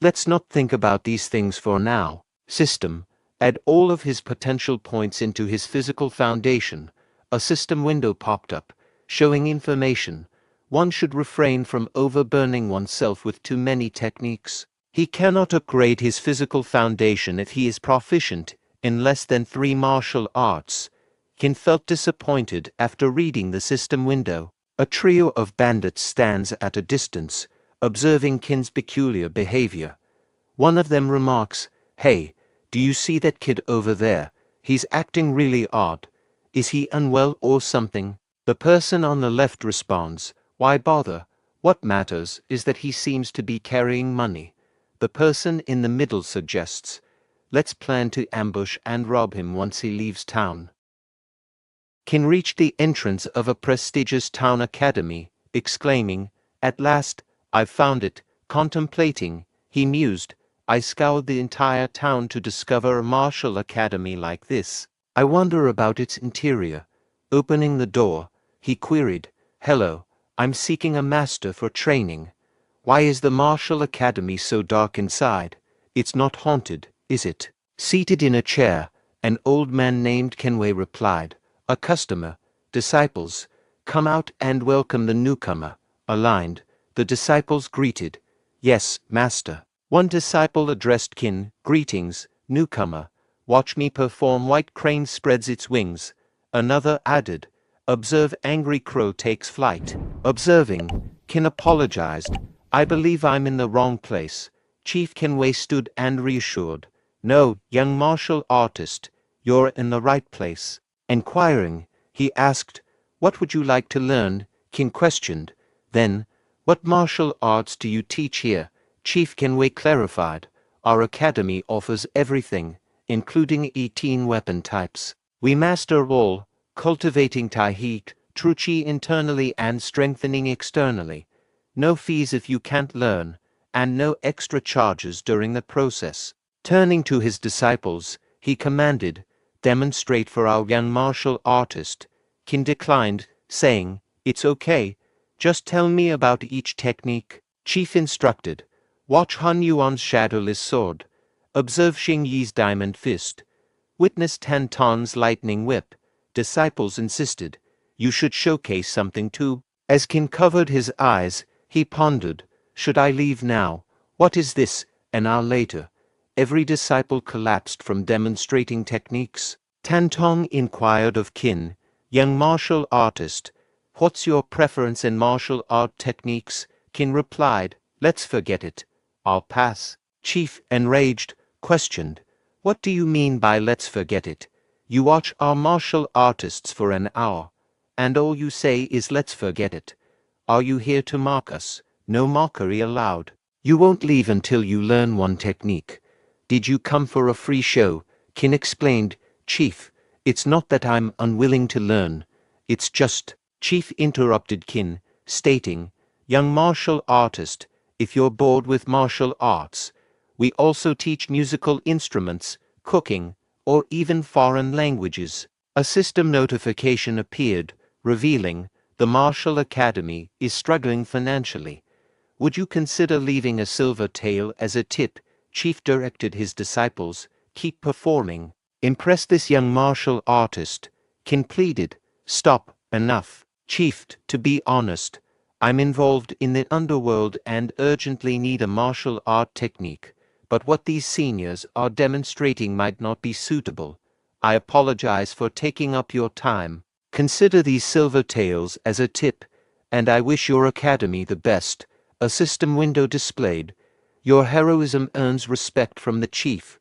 Let's not think about these things for now. System, add all of his potential points into his physical foundation. A system window popped up, showing information. One should refrain from overburning oneself with too many techniques. He cannot upgrade his physical foundation if he is proficient in less than 3 martial arts. Qin felt disappointed after reading the system window. A trio of bandits stands at a distance, observing Qin's peculiar behavior. One of them remarks, hey, do you see that kid over there? He's acting really odd. Is he unwell or something? The person on the left responds, why bother? What matters is that he seems to be carrying money. The person in the middle suggests, let's plan to ambush and rob him once he leaves town. Qin reached the entrance of a prestigious town academy, exclaiming, at last, I've found it. Contemplating, he mused, I scoured the entire town to discover a martial academy like this. I wonder about its interior. Opening the door, he queried, hello, I'm seeking a master for training. Why is the martial academy so dark inside? It's not haunted, is it? Seated in a chair, an old man named Kenway replied, a customer, disciples, come out and welcome the newcomer. Aligned, the disciples greeted, yes, master. One disciple addressed Qin, greetings, newcomer. Watch me perform. White crane spreads its wings. Another added, observe angry crow takes flight. Observing, Qin apologized, I believe I'm in the wrong place. Chief Kenway stood and reassured, no, young martial artist, you're in the right place. Enquiring, he asked, what would you like to learn? Qin questioned. Then, what martial arts do you teach here? Chief Kenway clarified, our academy offers everything, including 18 weapon types. We master all, cultivating Taihi, true Qi internally and strengthening externally. No fees if you can't learn, and no extra charges during the process. Turning to his disciples, he commanded, demonstrate for our young martial artist. Qin declined, saying, it's okay, just tell me about each technique. Chief instructed, watch Han Yuan's shadowless sword, observe Xing Yi's diamond fist, witness Tan Ton's lightning whip. Disciples insisted, you should showcase something too. As Qin covered his eyes, he pondered, should I leave now? What is this? An hour later, every disciple collapsed from demonstrating techniques. Tan Tong inquired of Qin, young martial artist, what's your preference in martial art techniques? Qin replied, let's forget it. I'll pass. Chief, enraged, questioned, what do you mean by let's forget it? You watch our martial artists for an hour, and all you say is let's forget it. Are you here to mock us? No mockery allowed. You won't leave until you learn one technique. Did you come for a free show? Qin explained, Chief, it's not that I'm unwilling to learn. It's just, Chief interrupted Qin, stating, young martial artist, if you're bored with martial arts, we also teach musical instruments, cooking, or even foreign languages. A system notification appeared, revealing, the Martial Academy is struggling financially. Would you consider leaving a silver tael as a tip? Chief directed his disciples, keep performing. Impress this young martial artist. Qin pleaded, stop, enough. Chief, to be honest, I'm involved in the underworld and urgently need a martial art technique, but what these seniors are demonstrating might not be suitable. I apologize for taking up your time. Consider these silver tails as a tip, and I wish your academy the best. A system window displayed. Your heroism earns respect from the chief,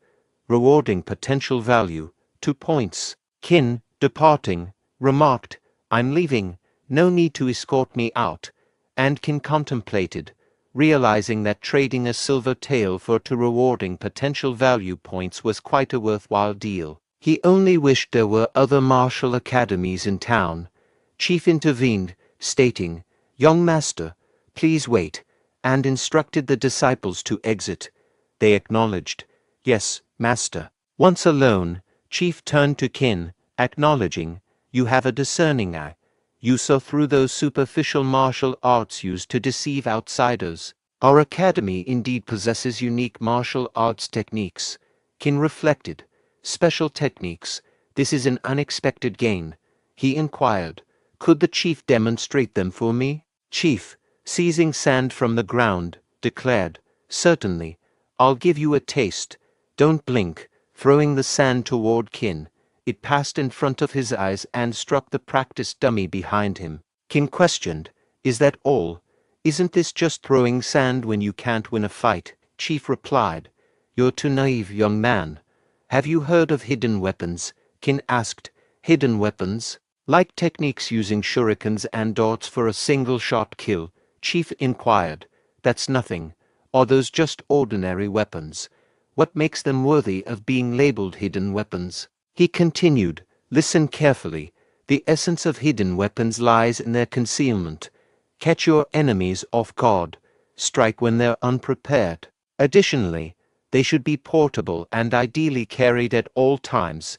rewarding potential value. 2 points. Qin, departing, remarked, I'm leaving, no need to escort me out. And Qin contemplated, realizing that trading a silver tail for 2 rewarding potential value points was quite a worthwhile deal. He only wished there were other martial academies in town. Chief intervened, stating, Young master, please wait, and instructed the disciples to exit. They acknowledged, Yes, master. Once alone, Chief turned to Qin, acknowledging, You have a discerning eye. You saw through those superficial martial arts used to deceive outsiders. Our academy indeed possesses unique martial arts techniques. Qin reflected. Special techniques. This is an unexpected gain. He inquired, Could the chief demonstrate them for me? Chief, seizing sand from the ground, declared, Certainly. I'll give you a taste. Don't blink, throwing the sand toward Qin. It passed in front of his eyes and struck the practiced dummy behind him. Qin questioned, Is that all? Isn't this just throwing sand when you can't win a fight? Chief replied, You're too naive, young man. Have you heard of hidden weapons? Qin asked. Hidden weapons? Like techniques using shurikens and darts for a single-shot kill, Chief inquired. That's nothing. Are those just ordinary weapons? What makes them worthy of being labeled hidden weapons? He continued, Listen carefully. The essence of hidden weapons lies in their concealment. Catch your enemies off guard. Strike when they're unprepared. Additionally, they should be portable and ideally carried at all times.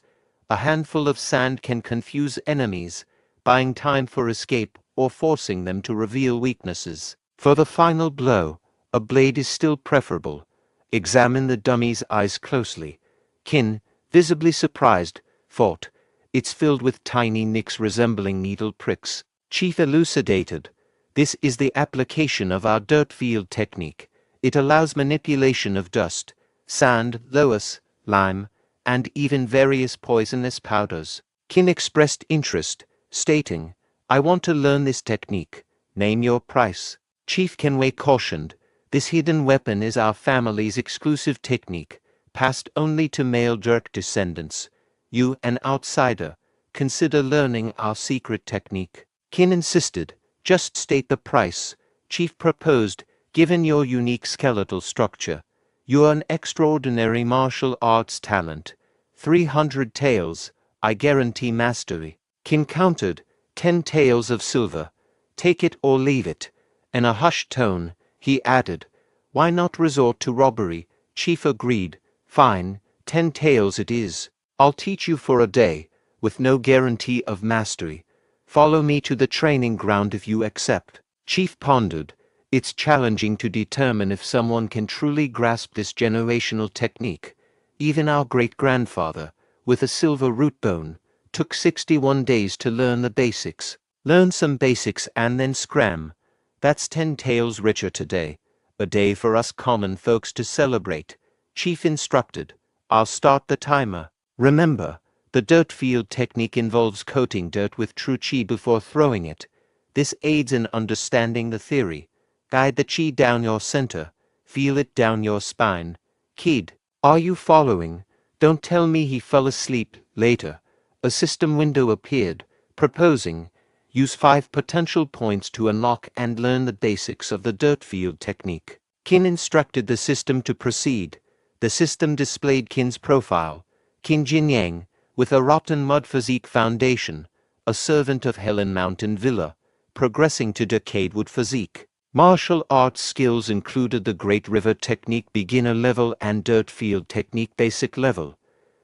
A handful of sand can confuse enemies, buying time for escape or forcing them to reveal weaknesses. For the final blow, a blade is still preferable. Examine the dummy's eyes closely. Qin, visibly surprised, thought, It's filled with tiny nicks resembling needle pricks. Chief elucidated. This is the application of our dirt field technique. It allows manipulation of dust, sand, loess, lime, and even various poisonous powders. Qin expressed interest, stating, I want to learn this technique. Name your price. Chief Kenway cautioned, This hidden weapon is our family's exclusive technique, passed only to male Dirk descendants. You, an outsider, consider learning our secret technique. Qin insisted, Just state the price. Chief proposed, Given your unique skeletal structure, you are an extraordinary martial arts talent. 300 taels, I guarantee mastery. Qin countered, 10 taels of silver. Take it or leave it. In a hushed tone, he added, Why not resort to robbery? Chief agreed, Fine, 10 taels it is. I'll teach you for a day, with no guarantee of mastery. Follow me to the training ground if you accept. Chief pondered. It's challenging to determine if someone can truly grasp this generational technique. Even our great-grandfather, with a silver root bone, took 61 days to learn the basics. Learn some basics and then scram. That's 10 taels richer today. A day for us common folks to celebrate. Chief instructed. I'll start the timer. Remember, the dirt field technique involves coating dirt with true qi before throwing it. This aids in understanding the theory. Guide the qi down your center. Feel it down your spine. Kid, are you following? Don't tell me he fell asleep. Later, a system window appeared, proposing, use 5 potential points to unlock and learn the basics of the dirt field technique. Qin instructed the system to proceed. The system displayed Qin's profile. Qin Jinyang, with a rotten mud physique foundation, a servant of Helan Mountain Villa, progressing to decayed wood physique. Martial arts skills included the Great River Technique beginner level and Dirt Field Technique basic level.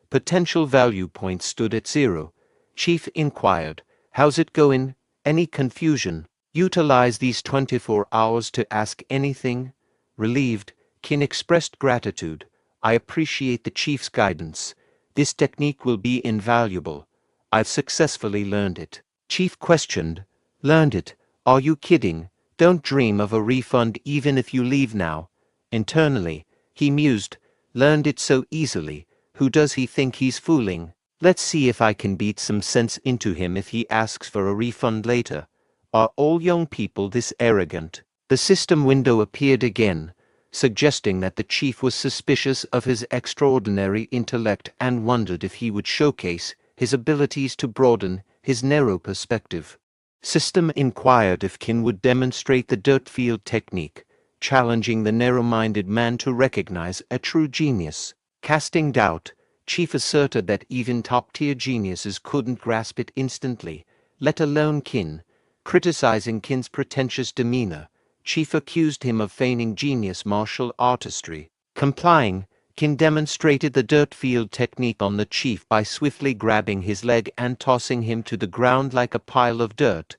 Potential value points stood at 0. Chief inquired, How's it going? Any confusion? Utilize these 24 hours to ask anything? Relieved, Qin expressed gratitude. I appreciate the chief's guidance. This technique will be invaluable. I've successfully learned it. Chief questioned, Learned it. Are you kidding? Don't dream of a refund even if you leave now. Internally, he mused. Learned it so easily. Who does he think he's fooling? Let's see if I can beat some sense into him if he asks for a refund later. Are all young people this arrogant? The system window appeared again, suggesting that the chief was suspicious of his extraordinary intellect and wondered if he would showcase his abilities to broaden his narrow perspective. System inquired if Qin would demonstrate the dirt field technique, challenging the narrow-minded man to recognize a true genius. Casting doubt, Chief asserted that even top-tier geniuses couldn't grasp it instantly, let alone Qin. Criticizing Qin's pretentious demeanor, Chief accused him of feigning genius martial artistry. Complying, Qin demonstrated the dirt field technique on the chief by swiftly grabbing his leg and tossing him to the ground like a pile of dirt,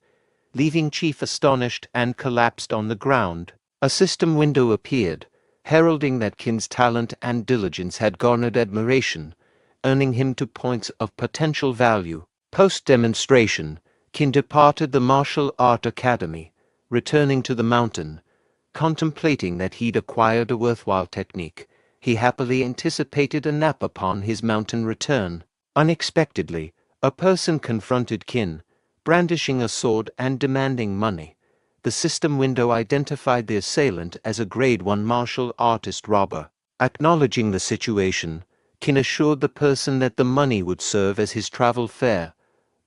leaving Chief astonished and collapsed on the ground. A system window appeared, heralding that Qin's talent and diligence had garnered admiration, earning him 2 points of potential value. Post-demonstration, Qin departed the martial art academy, returning to the mountain. Contemplating that he'd acquired a worthwhile technique, he happily anticipated a nap upon his mountain return. Unexpectedly, a person confronted Qin, brandishing a sword and demanding money. The system window identified the assailant as a Grade 1 martial artist robber. Acknowledging the situation, Qin assured the person that the money would serve as his travel fare.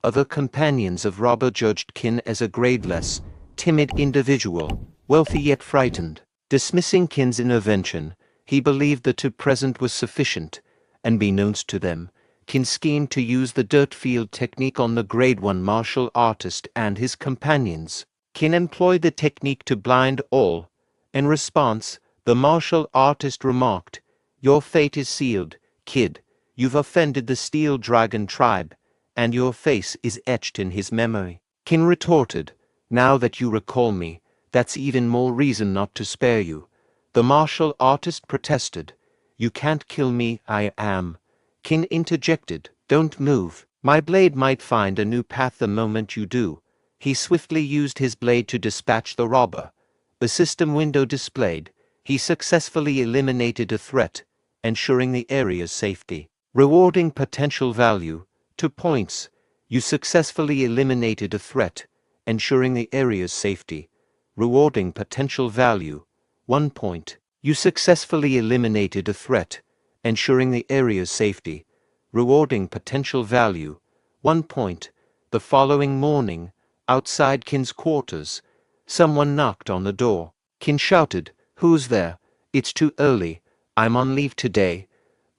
Other companions of robber judged Qin as a gradeless, timid individual, wealthy yet frightened. Dismissing Qin's intervention, he believed the 2 present was sufficient, and beknownst to them, Qin schemed to use the dirt field technique on the Grade 1 martial artist and his companions. Qin employed the technique to blind all. In response, the martial artist remarked, "Your fate is sealed, kid. You've offended the Steel Dragon tribe, and your face is etched in his memory." Qin retorted, "Now that you recall me, that's even more reason not to spare you." The martial artist protested, "You can't kill me, I am." Qin interjected, "Don't move. My blade might find a new path the moment you do." He swiftly used his blade to dispatch the robber. The system window displayed, he successfully eliminated a threat, ensuring the area's safety. Rewarding potential value, 2 points. You successfully eliminated a threat, ensuring the area's safety. Rewarding potential value, 1 point. You successfully eliminated a threat, ensuring the area's safety. Rewarding potential value, 1 point. The following morning, outside Qin's quarters, someone knocked on the door. Qin shouted, "Who's there? It's too early. I'm on leave today."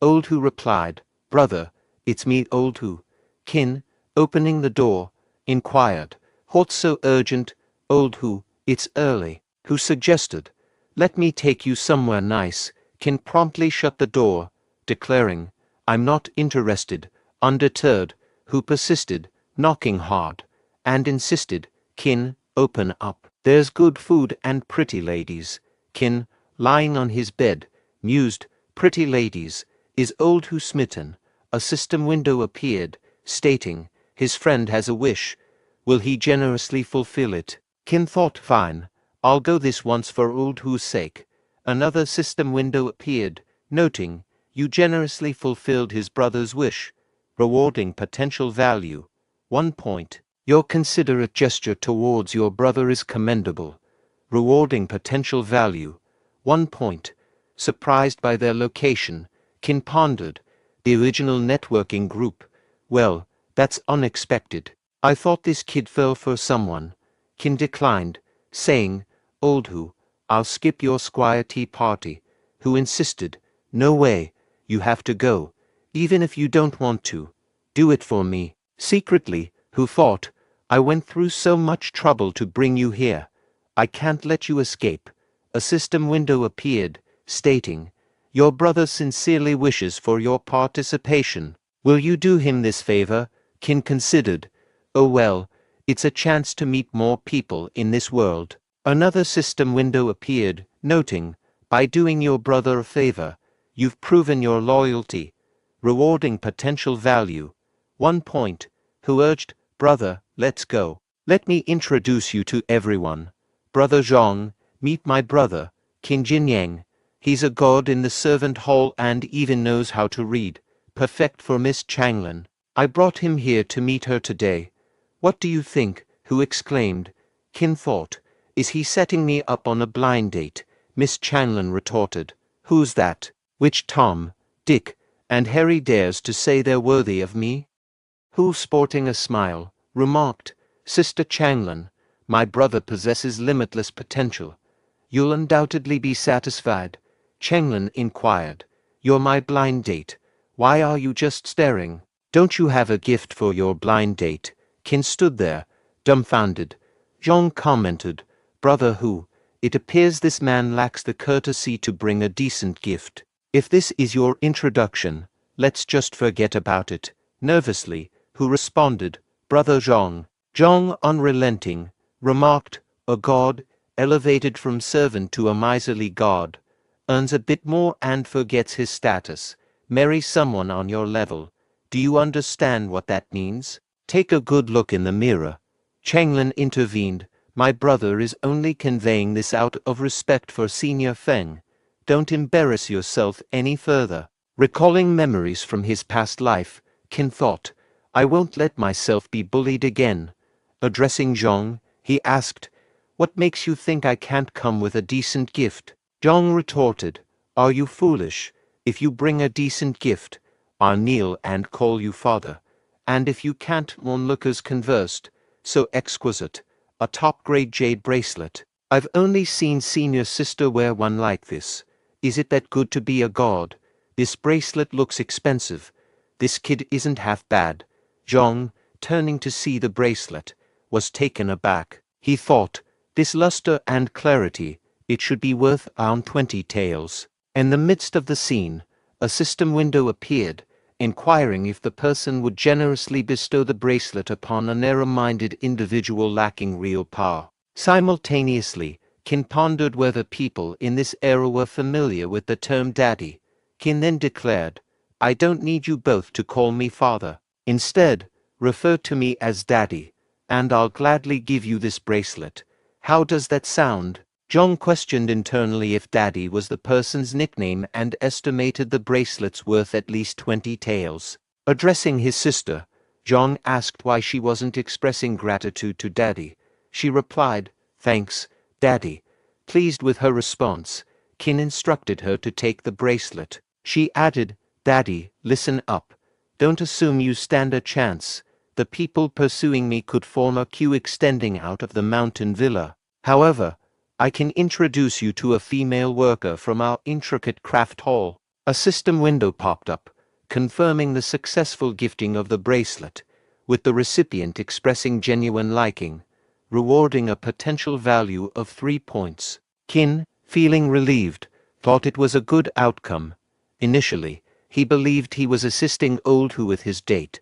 Old Hu replied, "Brother, it's me, Old Hu." Qin, opening the door, inquired, "What's so urgent?" Old Hu, "It's early." Hu suggested, "Let me take you somewhere nice." Qin promptly shut the door, declaring, "I'm not interested." Undeterred, Hu persisted, knocking hard, and insisted, "Qin, open up. There's good food and pretty ladies." Qin, lying on his bed, mused, "Pretty ladies, is Old Hu smitten?" A system window appeared, stating, "His friend has a wish. Will he generously fulfill it?" Qin thought, "Fine, I'll go this once for Old Hu's sake." Another system window appeared, noting, "You generously fulfilled his brother's wish, rewarding potential value, 1 point. Your considerate gesture towards your brother is commendable, rewarding potential value, 1 point." Surprised by their location, Qin pondered, "The original networking group. Well, that's unexpected. I thought this kid fell for someone." Qin declined, saying, "Old Hu, I'll skip your Squire Tea party." Hu insisted, "No way, you have to go, even if you don't want to. Do it for me." Secretly, Hu thought, "I went through so much trouble to bring you here. I can't let you escape." A system window appeared, stating, "Your brother sincerely wishes for your participation. Will you do him this favor?" Qin considered, "Oh well, it's a chance to meet more people in this world." Another system window appeared, noting, "By doing your brother a favor, you've proven your loyalty, rewarding potential value, 1 point." Who urged, "Brother, let's go." Let me introduce you to everyone. Brother Zhang, meet my brother, Qin Jinyang. He's a god in the servant hall and even knows how to read. Perfect for Miss Changlin. I brought him here to meet her today. What do you think? Who exclaimed. Qin thought. Is he setting me up on a blind date? Miss Changlin retorted. Who's that? Which Tom, Dick, and Harry dares to say they're worthy of me? Who, sporting a smile, remarked, Sister Changlin, my brother possesses limitless potential. You'll undoubtedly be satisfied. Changlin inquired. You're my blind date. Why are you just staring? Don't you have a gift for your blind date? Qin stood there, dumbfounded. Zhang commented, Brother who? It appears this man lacks the courtesy to bring a decent gift. If this is your introduction, let's just forget about it. Nervously, who responded, Brother Zhang. Zhang, unrelenting, remarked, a god, elevated from servant to a miserly god, earns a bit more and forgets his status. Marry someone on your level. Do you understand what that means? Take a good look in the mirror. Changlin intervened. My brother is only conveying this out of respect for Senior Feng. Don't embarrass yourself any further. Recalling memories from his past life, Qin thought, I won't let myself be bullied again. Addressing Zhang, he asked, What makes you think I can't come with a decent gift? Zhang retorted, Are you foolish? If you bring a decent gift, I'll kneel and call you father. And if you can't, onlookers conversed. So exquisite, a top-grade jade bracelet. I've only seen Senior Sister wear one like this. Is it that good to be a god? This bracelet looks expensive. This kid isn't half bad. Zhang, turning to see the bracelet, was taken aback. He thought, this luster and clarity, it should be worth around 20 taels. In the midst of the scene, a system window appeared, inquiring if the person would generously bestow the bracelet upon a narrow-minded individual lacking real power. Simultaneously, Qin pondered whether people in this era were familiar with the term daddy. Qin then declared, I don't need you both to call me father. Instead, refer to me as daddy, and I'll gladly give you this bracelet. How does that sound? Zhang questioned internally if daddy was the person's nickname and estimated the bracelet's worth at least 20 taels. Addressing his sister, Zhang asked why she wasn't expressing gratitude to daddy. She replied, Thanks, daddy. Pleased with her response, Qin instructed her to take the bracelet. She added, Daddy, listen up. Don't assume you stand a chance. The people pursuing me could form a queue extending out of the mountain villa. However, I can introduce you to a female worker from our intricate craft hall. A system window popped up, confirming the successful gifting of the bracelet, with the recipient expressing genuine liking, rewarding a potential value of 3 points. Qin, feeling relieved, thought it was a good outcome. Initially, he believed he was assisting old Hu with his date,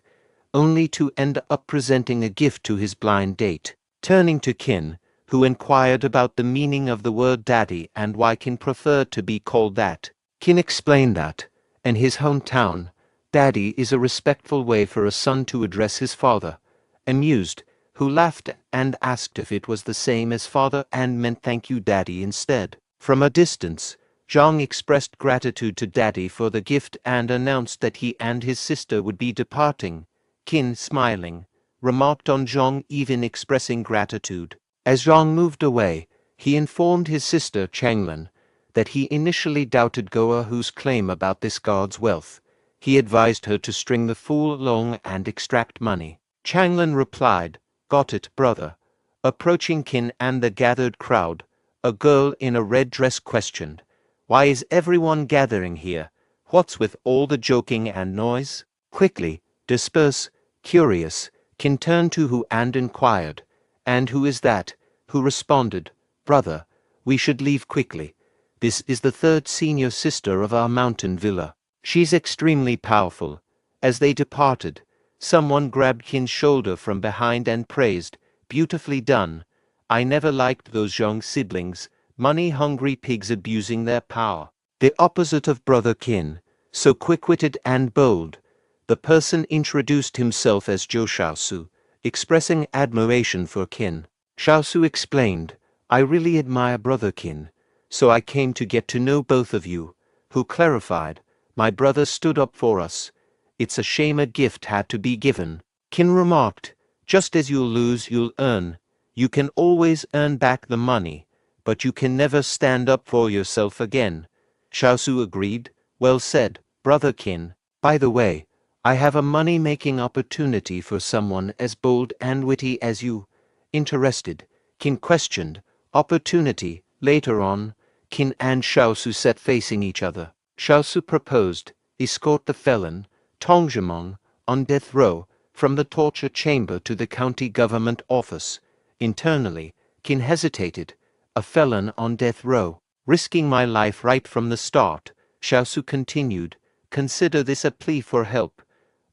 only to end up presenting a gift to his blind date. Turning to Qin, who inquired about the meaning of the word daddy and why Qin preferred to be called that. Qin explained that, in his hometown, daddy is a respectful way for a son to address his father. Amused, Hu laughed and asked if it was the same as father and meant thank you daddy instead. From a distance, Zhang expressed gratitude to daddy for the gift and announced that he and his sister would be departing. Qin, smiling, remarked on Zhang even expressing gratitude. As Zhang moved away, he informed his sister Changlin that he initially doubted Goa Hu's claim about this god's wealth. He advised her to string the fool along and extract money. Changlin replied, Got it, brother. Approaching Qin and the gathered crowd, a girl in a red dress questioned, Why is everyone gathering here? What's with all the joking and noise? Quickly, disperse. Curious, Qin turned to Hu and inquired, And who is that? Hu responded, Brother, we should leave quickly. This is the third senior sister of our mountain villa. She's extremely powerful. As they departed, someone grabbed Qin's shoulder from behind and praised, Beautifully done. I never liked those young siblings, money-hungry pigs abusing their power. The opposite of Brother Qin, so quick-witted and bold. The person introduced himself as Zhou Shaosu, expressing admiration for Qin. Xiaosu explained, I really admire brother Qin, so I came to get to know both of you, who clarified, my brother stood up for us. It's a shame a gift had to be given. Qin remarked, just as you'll lose you'll earn. You can always earn back the money, but you can never stand up for yourself again. Xiaosu agreed, well said, brother Qin. By the way, I have a money-making opportunity for someone as bold and witty as you. Interested? Qin questioned. Opportunity. Later on, Qin and Xiaosu sat facing each other. Xiaosu proposed, escort the felon, Tongzhimong, on death row, from the torture chamber to the county government office. Internally, Qin hesitated. A felon on death row, risking my life right from the start. Xiaosu continued, consider this a plea for help.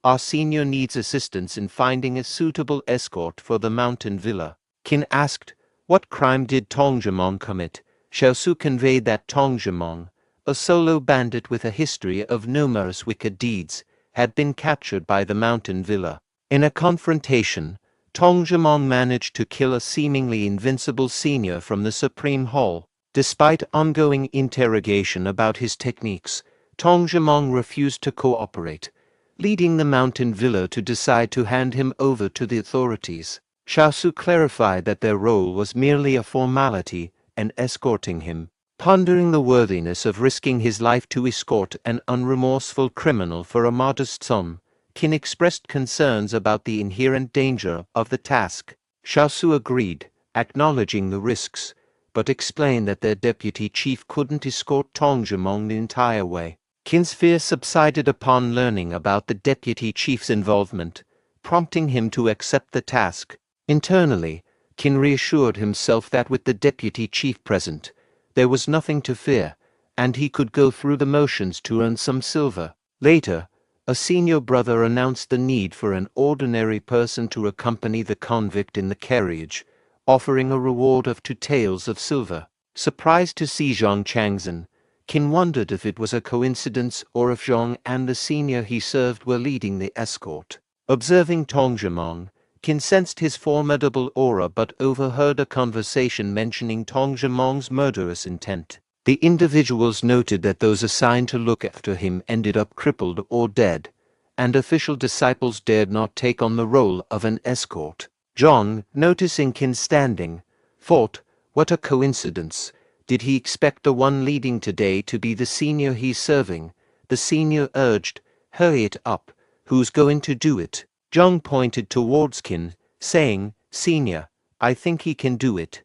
Our senior needs assistance in finding a suitable escort for the mountain villa. Qin asked, what crime did Tongzhimong commit? Xiaosu conveyed that Tongzhimong, a solo bandit with a history of numerous wicked deeds, had been captured by the mountain villa. In a confrontation, Tongzhimong managed to kill a seemingly invincible senior from the Supreme Hall. Despite ongoing interrogation about his techniques, Tongzhimong refused to cooperate, leading the mountain villa to decide to hand him over to the authorities. Xiaosu clarified that their role was merely a formality and escorting him. Pondering the worthiness of risking his life to escort an unremorseful criminal for a modest sum, Qin expressed concerns about the inherent danger of the task. Xiaosu agreed, acknowledging the risks, but explained that their deputy chief couldn't escort Tongzhimong the entire way. Qin's fear subsided upon learning about the deputy chief's involvement, prompting him to accept the task. Internally, Qin reassured himself that with the deputy chief present, there was nothing to fear, and he could go through the motions to earn some silver. Later, a senior brother announced the need for an ordinary person to accompany the convict in the carriage, offering a reward of 2 taels of silver. Surprised to see Zhang Changzhen, Qin wondered if it was a coincidence or if Zhang and the senior he served were leading the escort. Observing Tongzhimong, Qin sensed his formidable aura but overheard a conversation mentioning Tongzhimong's murderous intent. The individuals noted that those assigned to look after him ended up crippled or dead, and official disciples dared not take on the role of an escort. Zhang, noticing Qin standing, thought, what a coincidence. Did he expect the one leading today to be the senior he's serving? The senior urged, hurry it up, who's going to do it? Zhang pointed towards Qin, saying, senior, I think he can do it.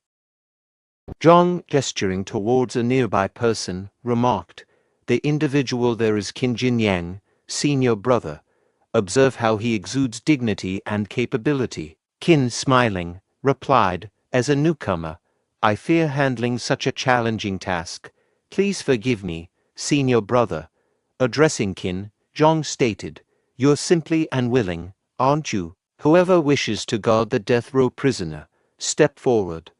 Zhang, gesturing towards a nearby person, remarked, the individual there is Qin Jinyang, senior brother. Observe how he exudes dignity and capability. Qin, smiling, replied, as a newcomer, I fear handling such a challenging task. Please forgive me, senior brother. Addressing Qin, Zhang stated, you're simply unwilling, aren't you? Whoever wishes to guard the death row prisoner, step forward.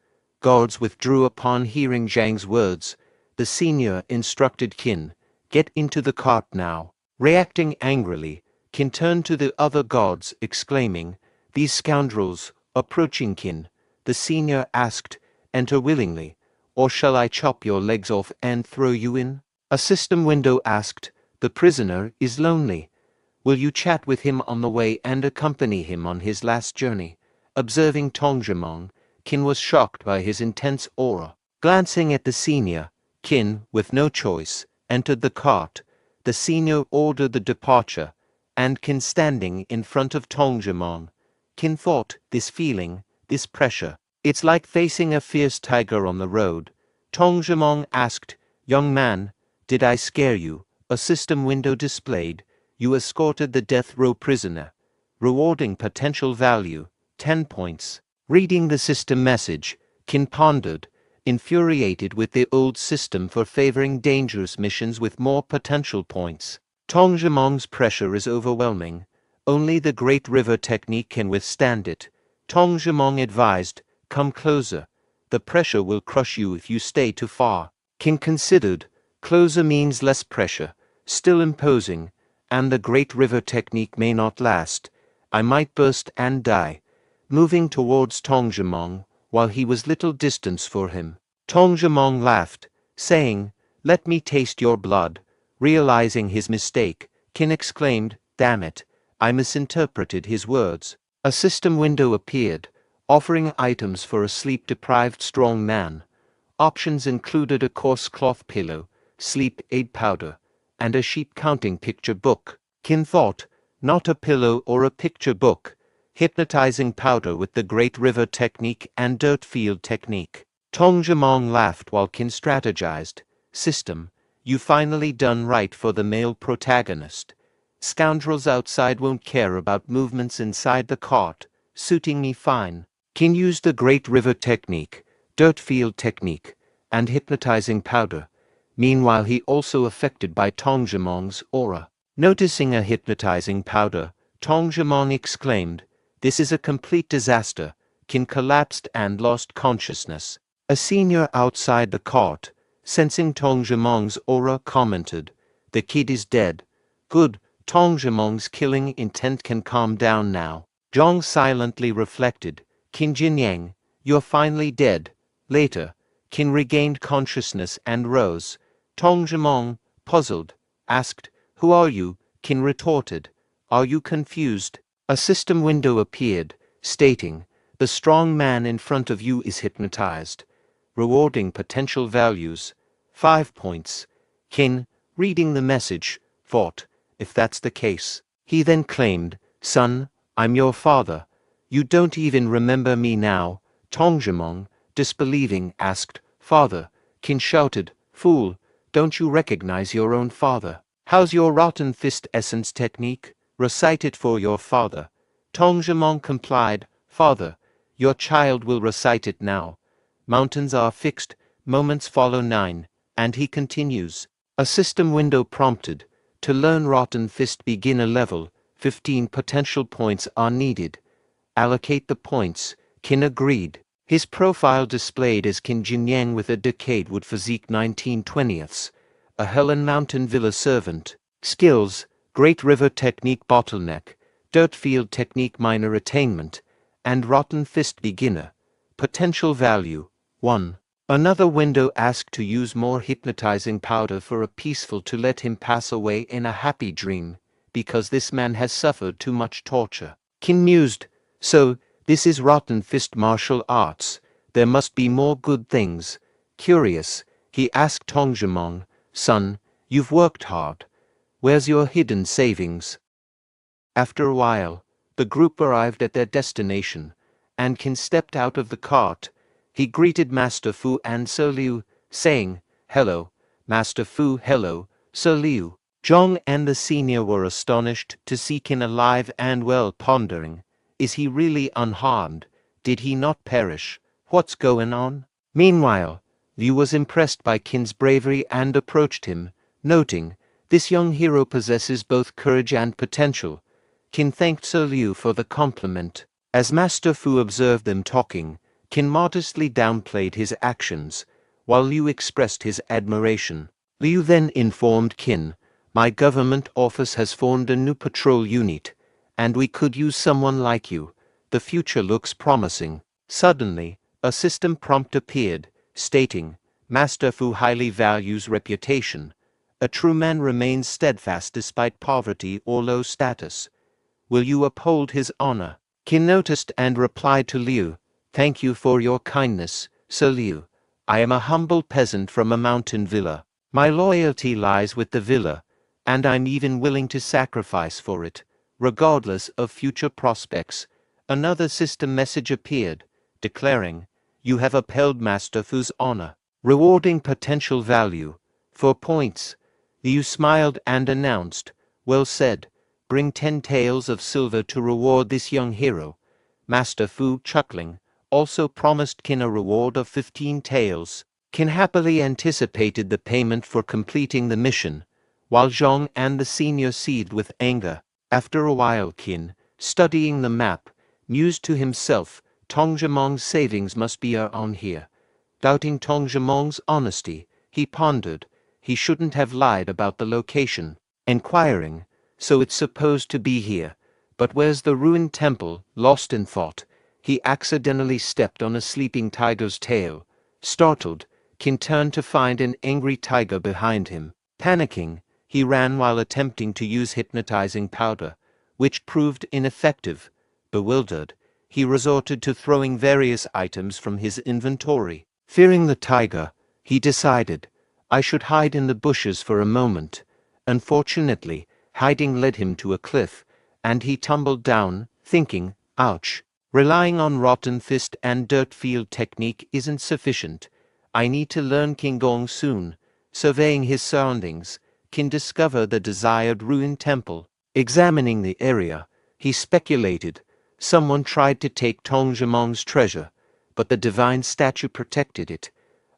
Guards withdrew upon hearing Zhang's words. The senior instructed Qin, get into the cart now. Reacting angrily, Qin turned to the other guards, exclaiming, these scoundrels. Approaching Qin, the senior asked, enter willingly, or shall I chop your legs off and throw you in? A system window asked, the prisoner is lonely. Will you chat with him on the way and accompany him on his last journey? Observing Tongzhimong, Qin was shocked by his intense aura. Glancing at the senior, Qin, with no choice, entered the cart. The senior ordered the departure, and Qin standing in front of Tongzhimong. Qin thought, this feeling, this pressure, it's like facing a fierce tiger on the road. Tongzhimong asked, young man, did I scare you? A system window displayed, you escorted the death row prisoner, rewarding potential value, 10 points. Reading the system message, Qin pondered, infuriated with the old system for favoring dangerous missions with more potential points. Tongzhimong's pressure is overwhelming. Only the Great River technique can withstand it. Tongzhimong advised, come closer. The pressure will crush you if you stay too far. Qin considered, closer means less pressure, still imposing, and the Great River technique may not last. I might burst and die. moving towards Tong Jimong, while he was little distance for him. Tong Jimong laughed, saying, "Let me taste your blood." Realizing his mistake, Qin exclaimed, "Damn it, I misinterpreted his words." A system window appeared, offering items for a sleep-deprived strong man. Options included a coarse cloth pillow, sleep aid powder, and a sheep counting picture book. Qin thought, not a pillow or a picture book, hypnotizing powder with the Great River technique and dirt field technique. Tong Jimong laughed while Qin strategized, "System, you finally done right for the male protagonist. Scoundrels outside won't care about movements inside the cart, suiting me fine." Qin used the Great River technique, dirt field technique, and hypnotizing powder. Meanwhile he also affected by Tong Jimong's aura. Noticing a hypnotizing powder, Tong Jimong exclaimed, "This is a complete disaster." Qin collapsed and lost consciousness. A senior outside the cart, sensing Tong Jimong's aura, commented, "The kid is dead. Good, Tong Jimong's killing intent can calm down now." Zhang silently reflected, "Qin Jinyang, you're finally dead." Later, Qin regained consciousness and rose. Tong Jimong, puzzled, asked, "Who are you?" Qin retorted, "Are you confused?" A system window appeared, stating, "The strong man in front of you is hypnotized. Rewarding potential values, 5 points." Qin, reading the message, thought, if that's the case. He then claimed, "Son, I'm your father. You don't even remember me now." Tong Jimong, disbelieving, asked, "Father?" Qin shouted, "Fool, don't you recognize your own father? How's your rotten fist essence technique? Recite it for your father." Tong Jimong complied, "Father, your child will recite it now. Mountains are fixed, moments follow 9, and he continues." A system window prompted, "To learn Rotten Fist beginner level, 15 potential points are needed. Allocate the points." Qin agreed. His profile displayed as Qin Jinyang with a decade-wood physique 19/20ths, a Helan Mountain Villa servant. Skills, Great River Technique Bottleneck, Dirt Field Technique Minor Attainment, and Rotten Fist Beginner. Potential value, 1. Another window asked to use more hypnotizing powder for a peaceful to let him pass away in a happy dream, because this man has suffered too much torture. Qin mused, "So, this is Rotten Fist martial arts. There must be more good things." Curious, he asked Tong Jimong, "Son, you've worked hard. Where's your hidden savings?" After a while, the group arrived at their destination, and Qin stepped out of the cart. He greeted Master Fu and Sir Liu, saying, "Hello, Master Fu, hello, Sir Liu." Zhang and the senior were astonished to see Qin alive and well, pondering, "Is he really unharmed? Did he not perish? What's going on?" Meanwhile, Liu was impressed by Qin's bravery and approached him, noting, "This young hero possesses both courage and potential." Qin thanked Sir Liu for the compliment. As Master Fu observed them talking, Qin modestly downplayed his actions, while Liu expressed his admiration. Liu then informed Qin, "My government office has formed a new patrol unit, and we could use someone like you. The future looks promising." Suddenly, a system prompt appeared, stating, "Master Fu highly values reputation. A true man remains steadfast despite poverty or low status. Will you uphold his honor?" Qin noticed and replied to Liu, "Thank you for your kindness, Sir Liu. I am a humble peasant from a mountain villa. My loyalty lies with the villa, and I'm even willing to sacrifice for it, regardless of future prospects." Another system message appeared, declaring, "You have upheld Master Fu's honor, rewarding potential value, 4 points." Liu smiled and announced, "Well said. Bring 10 taels of silver to reward this young hero." Master Fu, chuckling, also promised Qin a reward of 15 taels. Qin happily anticipated the payment for completing the mission, while Zhang and the senior seethed with anger. After a while Qin, studying the map, mused to himself, "Tong Jimong's savings must be on here." Doubting Tong Jimong's honesty, he pondered, he shouldn't have lied about the location. Inquiring, "So it's supposed to be here, but where's the ruined temple?" Lost in thought, he accidentally stepped on a sleeping tiger's tail. Startled, Qin turned to find an angry tiger behind him. Panicking, he ran while attempting to use hypnotizing powder, which proved ineffective. Bewildered, he resorted to throwing various items from his inventory. Fearing the tiger, he decided, I should hide in the bushes for a moment. Unfortunately, hiding led him to a cliff, and he tumbled down, thinking, ouch. Relying on rotten fist and dirt field technique isn't sufficient. I need to learn Qigong soon. Surveying his surroundings, Qin discovered the desired ruined temple. Examining the area, he speculated, someone tried to take Tongjiang's treasure, but the divine statue protected it.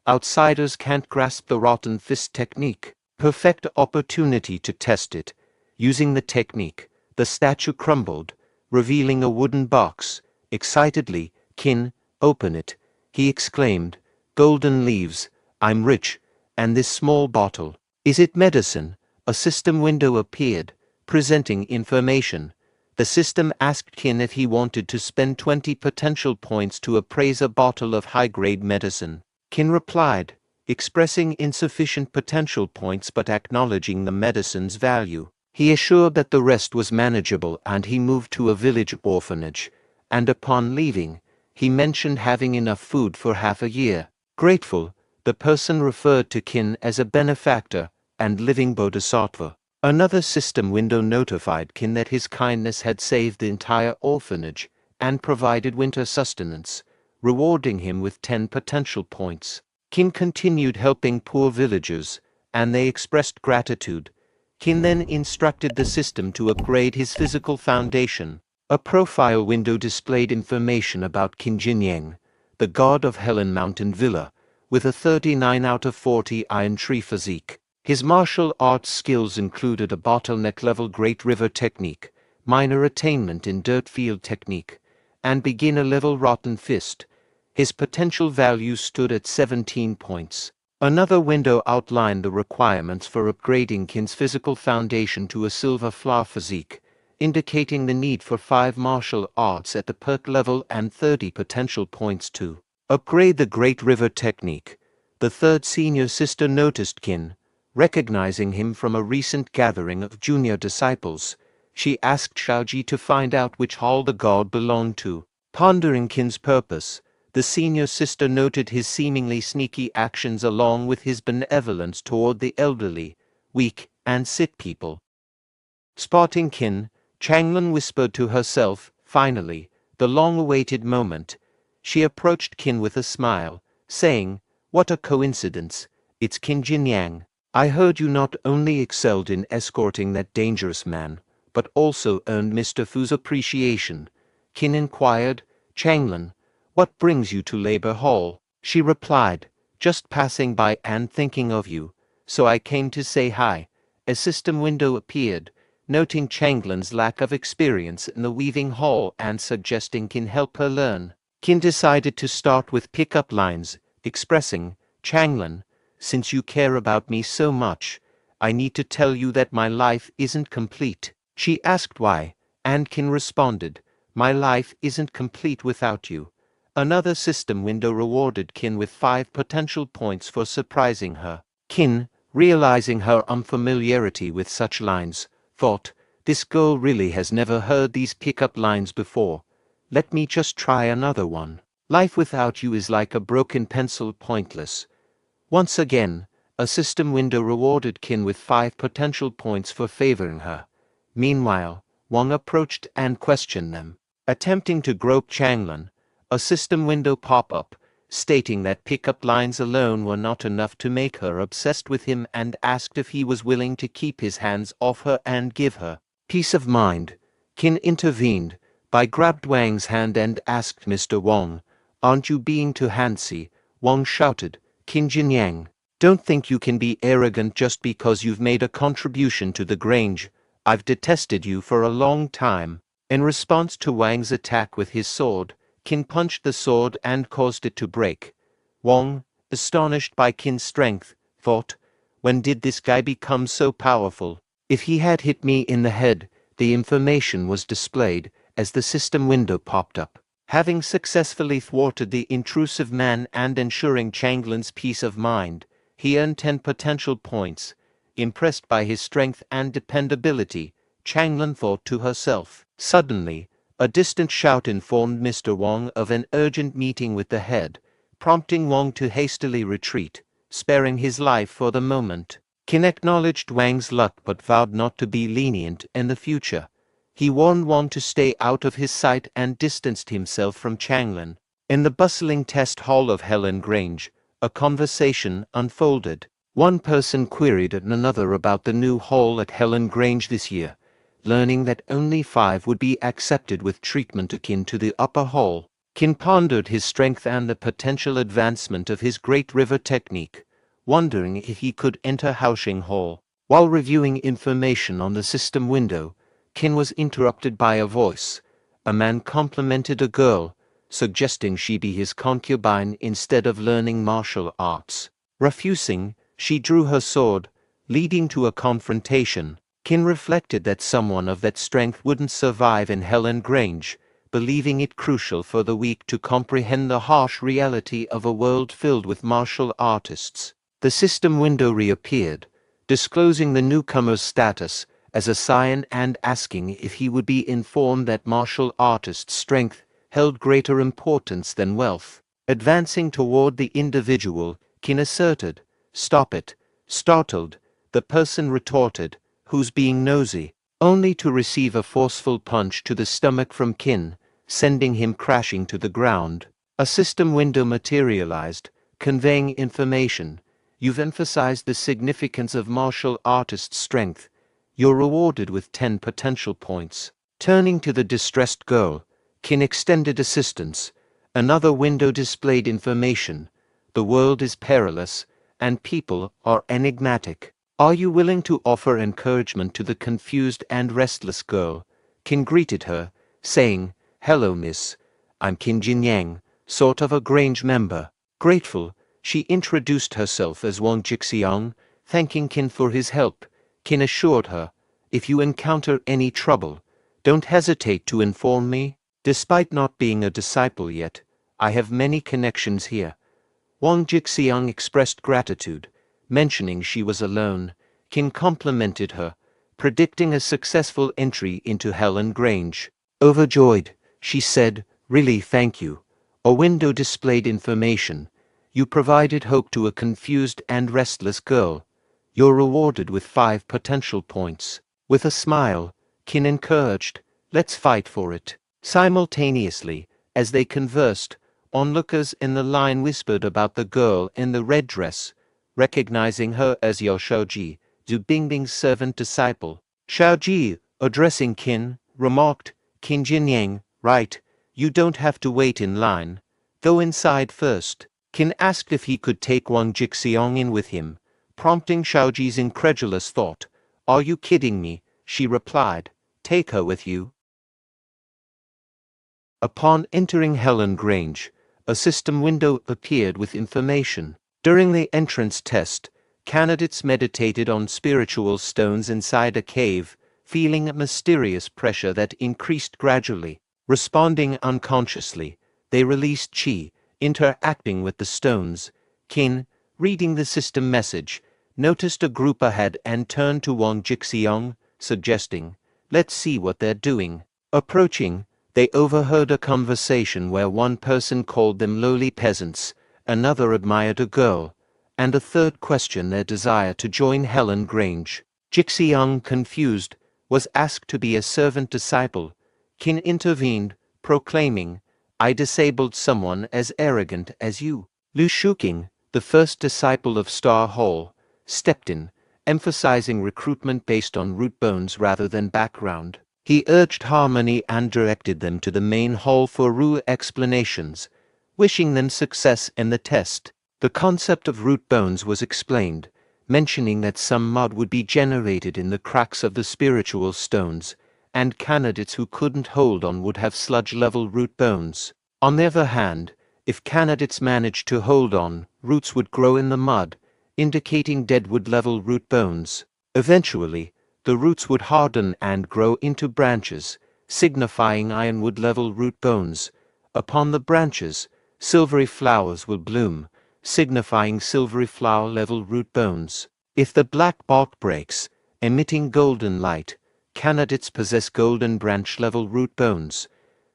Outsiders can't grasp the rotten fist technique. Perfect opportunity to test it. Using the technique, the statue crumbled, revealing a wooden box. Excitedly, Qin, open it, he exclaimed. Golden leaves, I'm rich, and this small bottle. Is it medicine? A system window appeared, presenting information. The system asked Qin if he wanted to spend 20 potential points to appraise a bottle of high-grade medicine. Qin replied, expressing insufficient potential points but acknowledging the medicine's value. He assured that the rest was manageable and he moved to a village orphanage, and upon leaving, he mentioned having enough food for half a year. Grateful, the person referred to Qin as a benefactor and living bodhisattva. Another system window notified Qin that his kindness had saved the entire orphanage and provided winter sustenance, rewarding him with 10 potential points. Qin continued helping poor villagers, and they expressed gratitude. Qin then instructed the system to upgrade his physical foundation. A profile window displayed information about Qin Jinyang, the god of Helan Mountain Villa, with a 39 out of 40 iron tree physique. His martial arts skills included a bottleneck-level Great River technique, minor attainment in dirt field technique, and beginner-level rotten fist. His potential value stood at 17 points. Another window outlined the requirements for upgrading Qin's physical foundation to a silver flower physique, indicating the need for 5 martial arts at the perk level and 30 potential points to upgrade the Great River technique. The third senior sister noticed Qin. Recognizing him from a recent gathering of junior disciples, she asked Shaoji to find out which hall the god belonged to. Pondering Qin's purpose, the senior sister noted his seemingly sneaky actions along with his benevolence toward the elderly, weak, and sick people. Spotting Qin, Changlin whispered to herself, finally, the long-awaited moment. She approached Qin with a smile, saying, what a coincidence, it's Qin Jinyang. I heard you not only excelled in escorting that dangerous man, but also earned Mr. Fu's appreciation. Qin inquired, Changlin, what brings you to Labor Hall? She replied, just passing by and thinking of you, so I came to say hi. A system window appeared, noting Changlin's lack of experience in the weaving hall and suggesting Qin help her learn. Qin decided to start with pickup lines, expressing, Changlin, since you care about me so much, I need to tell you that my life isn't complete. She asked why, and Qin responded, my life isn't complete without you. Another system window rewarded Qin with 5 potential points for surprising her. Qin, realizing her unfamiliarity with such lines, thought, this girl really has never heard these pickup lines before. Let me just try another one. Life without you is like a broken pencil, pointless. Once again, a system window rewarded Qin with 5 potential points for favoring her. Meanwhile, Wang approached and questioned them. Attempting to grope Changlin, a system window pop-up, stating that pickup lines alone were not enough to make her obsessed with him and asked if he was willing to keep his hands off her and give her peace of mind. Qin intervened, grabbed Wang's hand and asked Mr. Wang, aren't you being too handsy? Wang shouted, Qin Jinyang, don't think you can be arrogant just because you've made a contribution to the Grange. I've detested you for a long time. In response to Wang's attack with his sword, Qin punched the sword and caused it to break. Wang, astonished by Qin's strength, thought, when did this guy become so powerful? If he had hit me in the head, the information was displayed as the system window popped up. Having successfully thwarted the intrusive man and ensuring Changlin's peace of mind, he earned 10 potential points. Impressed by his strength and dependability, Changlin thought to herself. Suddenly, a distant shout informed Mr. Wang of an urgent meeting with the head, prompting Wang to hastily retreat, sparing his life for the moment. Qin acknowledged Wang's luck but vowed not to be lenient in the future. He warned Wang to stay out of his sight and distanced himself from Changlin. In the bustling test hall of Helan Grange, a conversation unfolded. One person queried another about the new hall at Helan Grange this year, learning that only 5 would be accepted with treatment akin to the upper hall. Qin pondered his strength and the potential advancement of his Great River technique, wondering if he could enter Haoxing Hall. While reviewing information on the system window, Qin was interrupted by a voice. A man complimented a girl, suggesting she be his concubine instead of learning martial arts. Refusing, she drew her sword, leading to a confrontation. Qin reflected that someone of that strength wouldn't survive in Helan Grange, believing it crucial for the weak to comprehend the harsh reality of a world filled with martial artists. The system window reappeared, disclosing the newcomer's status as a scion and asking if he would be informed that martial artists' strength held greater importance than wealth. Advancing toward the individual, Qin asserted, "Stop it." Startled, the person retorted, "Who's being nosy?" only to receive a forceful punch to the stomach from Qin, sending him crashing to the ground. A system window materialized, conveying information. "You've emphasized the significance of martial artist strength. You're rewarded with 10 potential points." Turning to the distressed girl, Qin extended assistance. Another window displayed information. "The world is perilous, and people are enigmatic. Are you willing to offer encouragement to the confused and restless girl?" Qin greeted her, saying, "Hello, miss. I'm Qin Jinyang, sort of a Grange member." Grateful, she introduced herself as Wang Jixiang, thanking Qin for his help. Qin assured her, "If you encounter any trouble, don't hesitate to inform me. Despite not being a disciple yet, I have many connections here." Wang Jixiang expressed gratitude, mentioning she was alone. Qin complimented her, predicting a successful entry into Helan Grange. Overjoyed, she said, "Really thank you." A window displayed information. "You provided hope to a confused and restless girl. You're rewarded with 5 potential points." With a smile, Qin encouraged, "Let's fight for it." Simultaneously, as they conversed, onlookers in the line whispered about the girl in the red dress, recognizing her as Yao Shaoji, Zhu Bingbing's servant disciple. Shaoji, addressing Qin, remarked, "Qin Jinyang, right, you don't have to wait in line. Go inside first." Qin asked if he could take Wang Jixiang in with him, prompting Shaoji's incredulous thought. "Are you kidding me?" she replied. "Take her with you." Upon entering Helan Grange, a system window appeared with information. During the entrance test, candidates meditated on spiritual stones inside a cave, feeling a mysterious pressure that increased gradually. Responding unconsciously, they released qi, interacting with the stones. Qin, reading the system message, noticed a group ahead and turned to Wang Jixiang, suggesting, "Let's see what they're doing." Approaching, they overheard a conversation where one person called them lowly peasants, another admired a girl, and a third questioned their desire to join Helan Grange. Jixiang, confused, was asked to be a servant disciple. Qin intervened, proclaiming, "I disabled someone as arrogant as you." Lu Shuqing, the first disciple of Star Hall, stepped in, emphasizing recruitment based on root bones rather than background. He urged harmony and directed them to the main hall for Ru explanations, wishing them success in the test. The concept of root bones was explained, mentioning that some mud would be generated in the cracks of the spiritual stones, and candidates who couldn't hold on would have sludge-level root bones. On the other hand, if candidates managed to hold on, roots would grow in the mud, indicating deadwood-level root bones. Eventually, the roots would harden and grow into branches, signifying ironwood-level root bones. Upon the branches, silvery flowers will bloom, signifying silvery flower-level root bones. If the black bark breaks, emitting golden light, candidates possess golden branch-level root bones.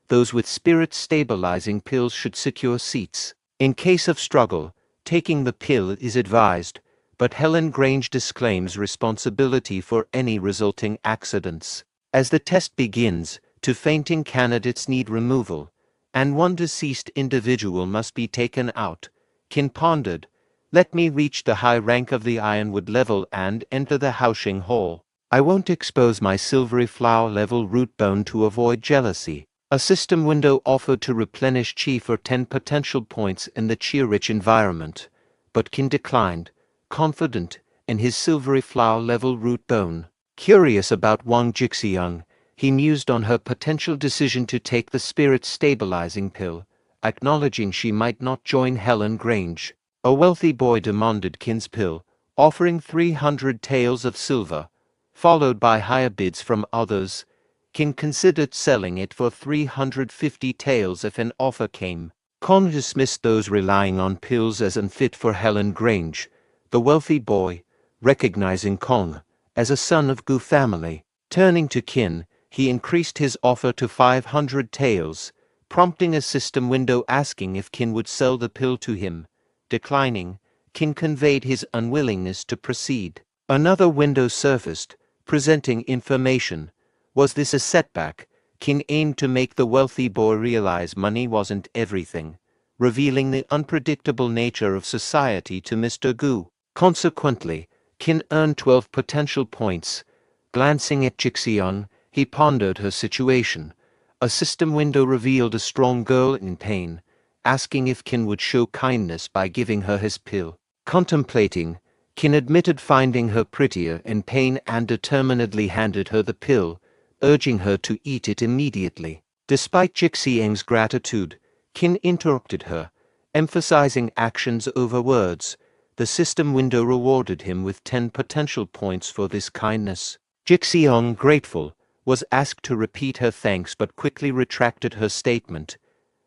Those with spirit-stabilizing pills should secure seats. In case of struggle, taking the pill is advised, but Helan Grange disclaims responsibility for any resulting accidents. As the test begins, 2 fainting candidates need removal, and 1 deceased individual must be taken out. Qin pondered, "Let me reach the high rank of the ironwood level and enter the housing hall. I won't expose my silvery flower-level root bone to avoid jealousy." A system window offered to replenish chi for 10 potential points in the chi-rich environment, but Qin declined, confident in his silvery flower-level root bone. Curious about Wang Jixiang, he mused on her potential decision to take the spirit-stabilizing pill, acknowledging she might not join Helan Grange. A wealthy boy demanded Qin's pill, offering 300 taels of silver, followed by higher bids from others. Qin considered selling it for 350 taels if an offer came. Kong dismissed those relying on pills as unfit for Helan Grange. The wealthy boy, recognizing Kong as a son of Gu family, turning to Qin, he increased his offer to 500 taels, prompting a system window asking if Qin would sell the pill to him. Declining, Qin conveyed his unwillingness to proceed. Another window surfaced, presenting information. Was this a setback? Qin aimed to make the wealthy boy realize money wasn't everything, revealing the unpredictable nature of society to Mr. Gu. Consequently, Qin earned 12 potential points. Glancing at Jixiang, he pondered her situation. A system window revealed a strong girl in pain, asking if Qin would show kindness by giving her his pill. Contemplating, Qin admitted finding her prettier in pain and determinedly handed her the pill, urging her to eat it immediately. Despite Jixiang's gratitude, Qin interrupted her, emphasizing actions over words. The system window rewarded him with 10 potential points for this kindness. Jixiang, grateful, was asked to repeat her thanks but quickly retracted her statement.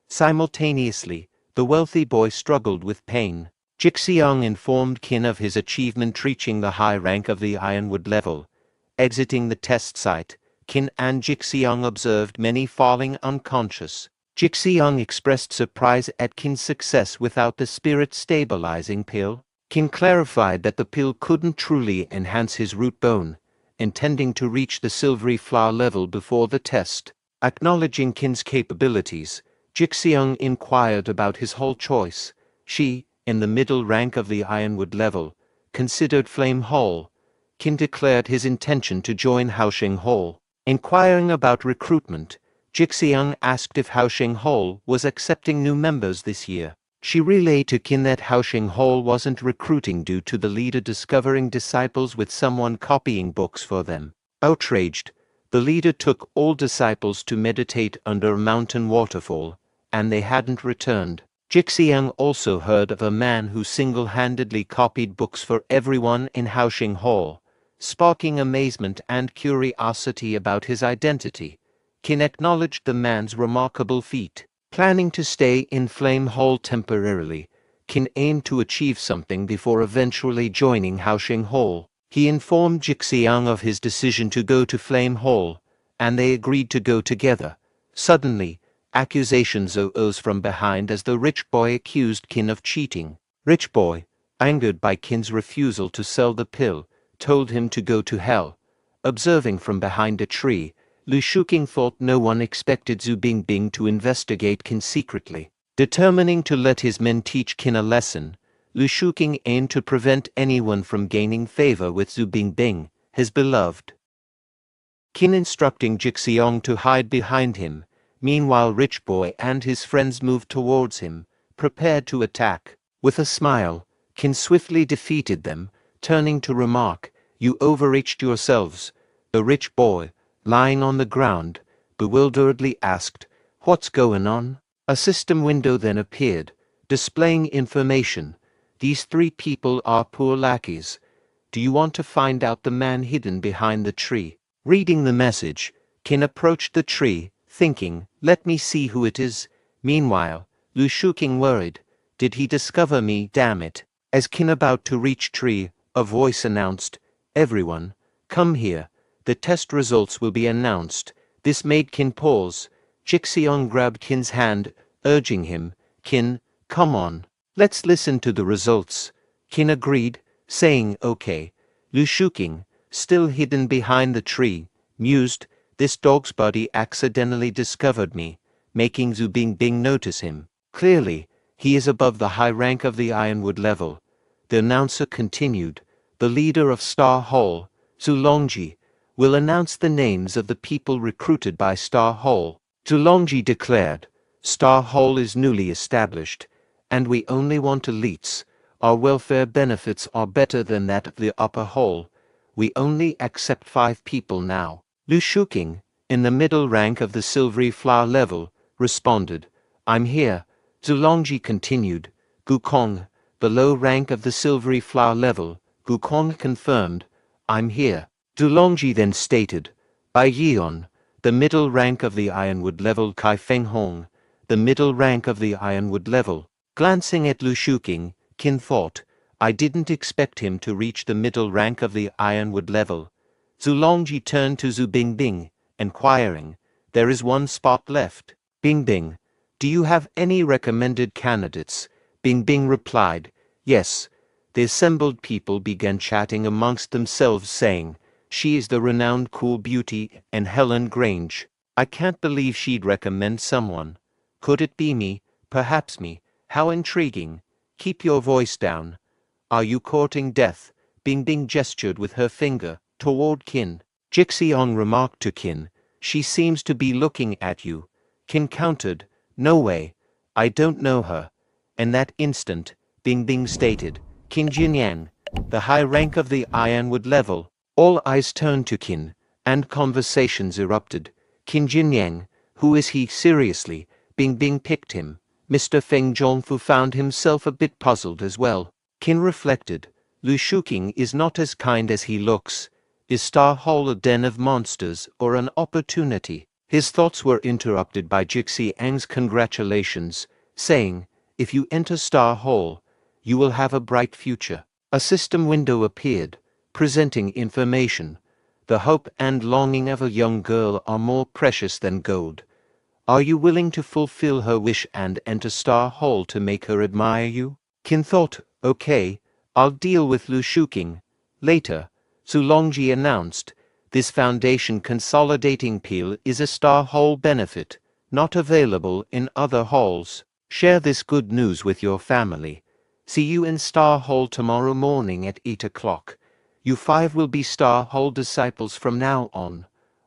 Simultaneously, the wealthy boy struggled with pain. Jixiang informed Qin of his achievement reaching the high rank of the ironwood level. Exiting the test site, Qin and Jixiang observed many falling unconscious. Jixiang expressed surprise at Qin's success without the spirit-stabilizing pill. Qin clarified that the pill couldn't truly enhance his root bone, intending to reach the silvery flower level before the test. Acknowledging Qin's capabilities, Jixiang inquired about his whole choice. She, in the middle rank of the ironwood level, considered Flame Hall. Qin declared his intention to join Haosheng Hall. Inquiring about recruitment, Jixiang asked if Haosheng Hall was accepting new members this year. She relayed to Qin that Haosheng Hall wasn't recruiting due to the leader discovering disciples with someone copying books for them. Outraged, the leader took all disciples to meditate under a mountain waterfall, and they hadn't returned. Jixiang also heard of a man who single-handedly copied books for everyone in Haosheng Hall, sparking amazement and curiosity about his identity. Qin acknowledged the man's remarkable feat. Planning to stay in Flame Hall temporarily, Qin aimed to achieve something before eventually joining Haosheng Hall. He informed Jixiang of his decision to go to Flame Hall, and they agreed to go together. Suddenly, accusations arose from behind as the rich boy accused Qin of cheating. Rich boy, angered by Qin's refusal to sell the pill, told him to go to hell. Observing from behind a tree, Lu Shuqing thought no one expected Zhu Bingbing to investigate Qin secretly. Determining to let his men teach Qin a lesson, Lu Shuqing aimed to prevent anyone from gaining favor with Zhu Bingbing, his beloved. Qin instructing Jixiang to hide behind him. Meanwhile, Rich Boy and his friends moved towards him, prepared to attack. With a smile, Qin swiftly defeated them, turning to remark, "You overreached yourselves." The Rich Boy, lying on the ground, bewilderedly asked, "What's going on?" A system window then appeared, displaying information. "These 3 people are poor lackeys. Do you want to find out the man hidden behind the tree?" Reading the message, Qin approached the tree, thinking, "Let me see who it is." Meanwhile, Lu Shuking worried. Did he discover me, damn it? As Qin about to reach tree, a voice announced, "Everyone, come here. The test results will be announced." This made Qin pause. Jixiong grabbed Qin's hand, urging him, "Qin, come on. Let's listen to the results." Qin agreed, saying okay. Lu Shuking, still hidden behind the tree, mused, "This dog's buddy accidentally discovered me, making Zhu Bingbing notice him. Clearly, he is above the high rank of the Ironwood level." The announcer continued, "The leader of Star Hall, Zulongji, will announce the names of the people recruited by Star Hall." Zulongji declared, "Star Hall is newly established, and we only want elites. Our welfare benefits are better than that of the upper hall. We only accept 5 people now." Lu Shuking, in the middle rank of the silvery flower level, responded, "I'm here." Zulongji continued, "Gukong, the low rank of the silvery flower level." Gukong confirmed, "I'm here." Zulongji then stated, "Bai Yeon, the middle rank of the Ironwood level." Kai Feng Hong, the middle rank of the Ironwood level. Glancing at Lu Shuking, Qin thought, "I didn't expect him to reach the middle rank of the Ironwood level." Zulongji turned to Zhu Bingbing, inquiring, "There is one spot left. Bingbing, do you have any recommended candidates?" Bingbing replied, "Yes." The assembled people began chatting amongst themselves, saying, "She is the renowned cool beauty and Helen Grange. I can't believe she'd recommend someone. Could it be me? Perhaps me. How intriguing. Keep your voice down. Are you courting death?" Bingbing gestured with her finger toward Qin. Jixiong remarked to Qin, "She seems to be looking at you." Qin countered, "No way. I don't know her." In that instant, Bingbing stated, "Qin Jinyang, the high rank of the Ironwood level." All eyes turned to Qin, and conversations erupted. "Qin Jinyang, who is he seriously?" Bingbing picked him. Mr. Feng Zhongfu found himself a bit puzzled as well. Qin reflected, "Lu Shuking is not as kind as he looks. Is Star Hall a den of monsters or an opportunity?" His thoughts were interrupted by Jixiang's congratulations, saying, "If you enter Star Hall, you will have a bright future." A system window appeared, presenting information. "The hope and longing of a young girl are more precious than gold. Are you willing to fulfill her wish and enter Star Hall to make her admire you?" Qin thought, "Okay, I'll deal with Lu Shuking later." Zulongji announced, "This foundation consolidating peel is a Star Hall benefit, not available in other halls. Share this good news with your family. See you in Star Hall tomorrow morning at 8 o'clock. You 5 will be Star Hall disciples from now on."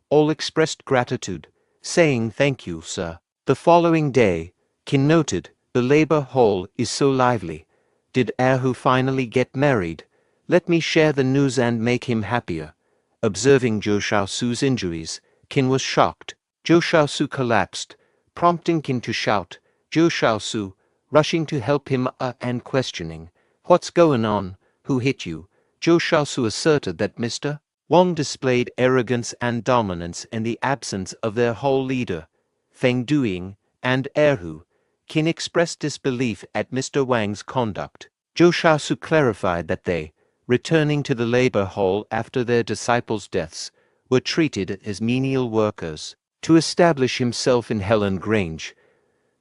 All expressed gratitude, saying, "Thank you, sir." The following day, Qin noted, "The labor hall is so lively. Did Erhu finally get married? Let me share the news and make him happier." Observing Zhou Shaosu's injuries, Qin was shocked. Zhou Shaosu collapsed, prompting Qin to shout, "Zhou Shaosu," rushing to help him and questioning, "What's going on? Who hit you?" Zhou Shaosu asserted that Mr. Wang displayed arrogance and dominance in the absence of their whole leader, Feng Duing, and Erhu. Qin expressed disbelief at Mr. Wang's conduct. Zhou Shaosu clarified that they, returning to the labor hall after their disciples' deaths, were treated as menial workers. To establish himself in Helen Grange,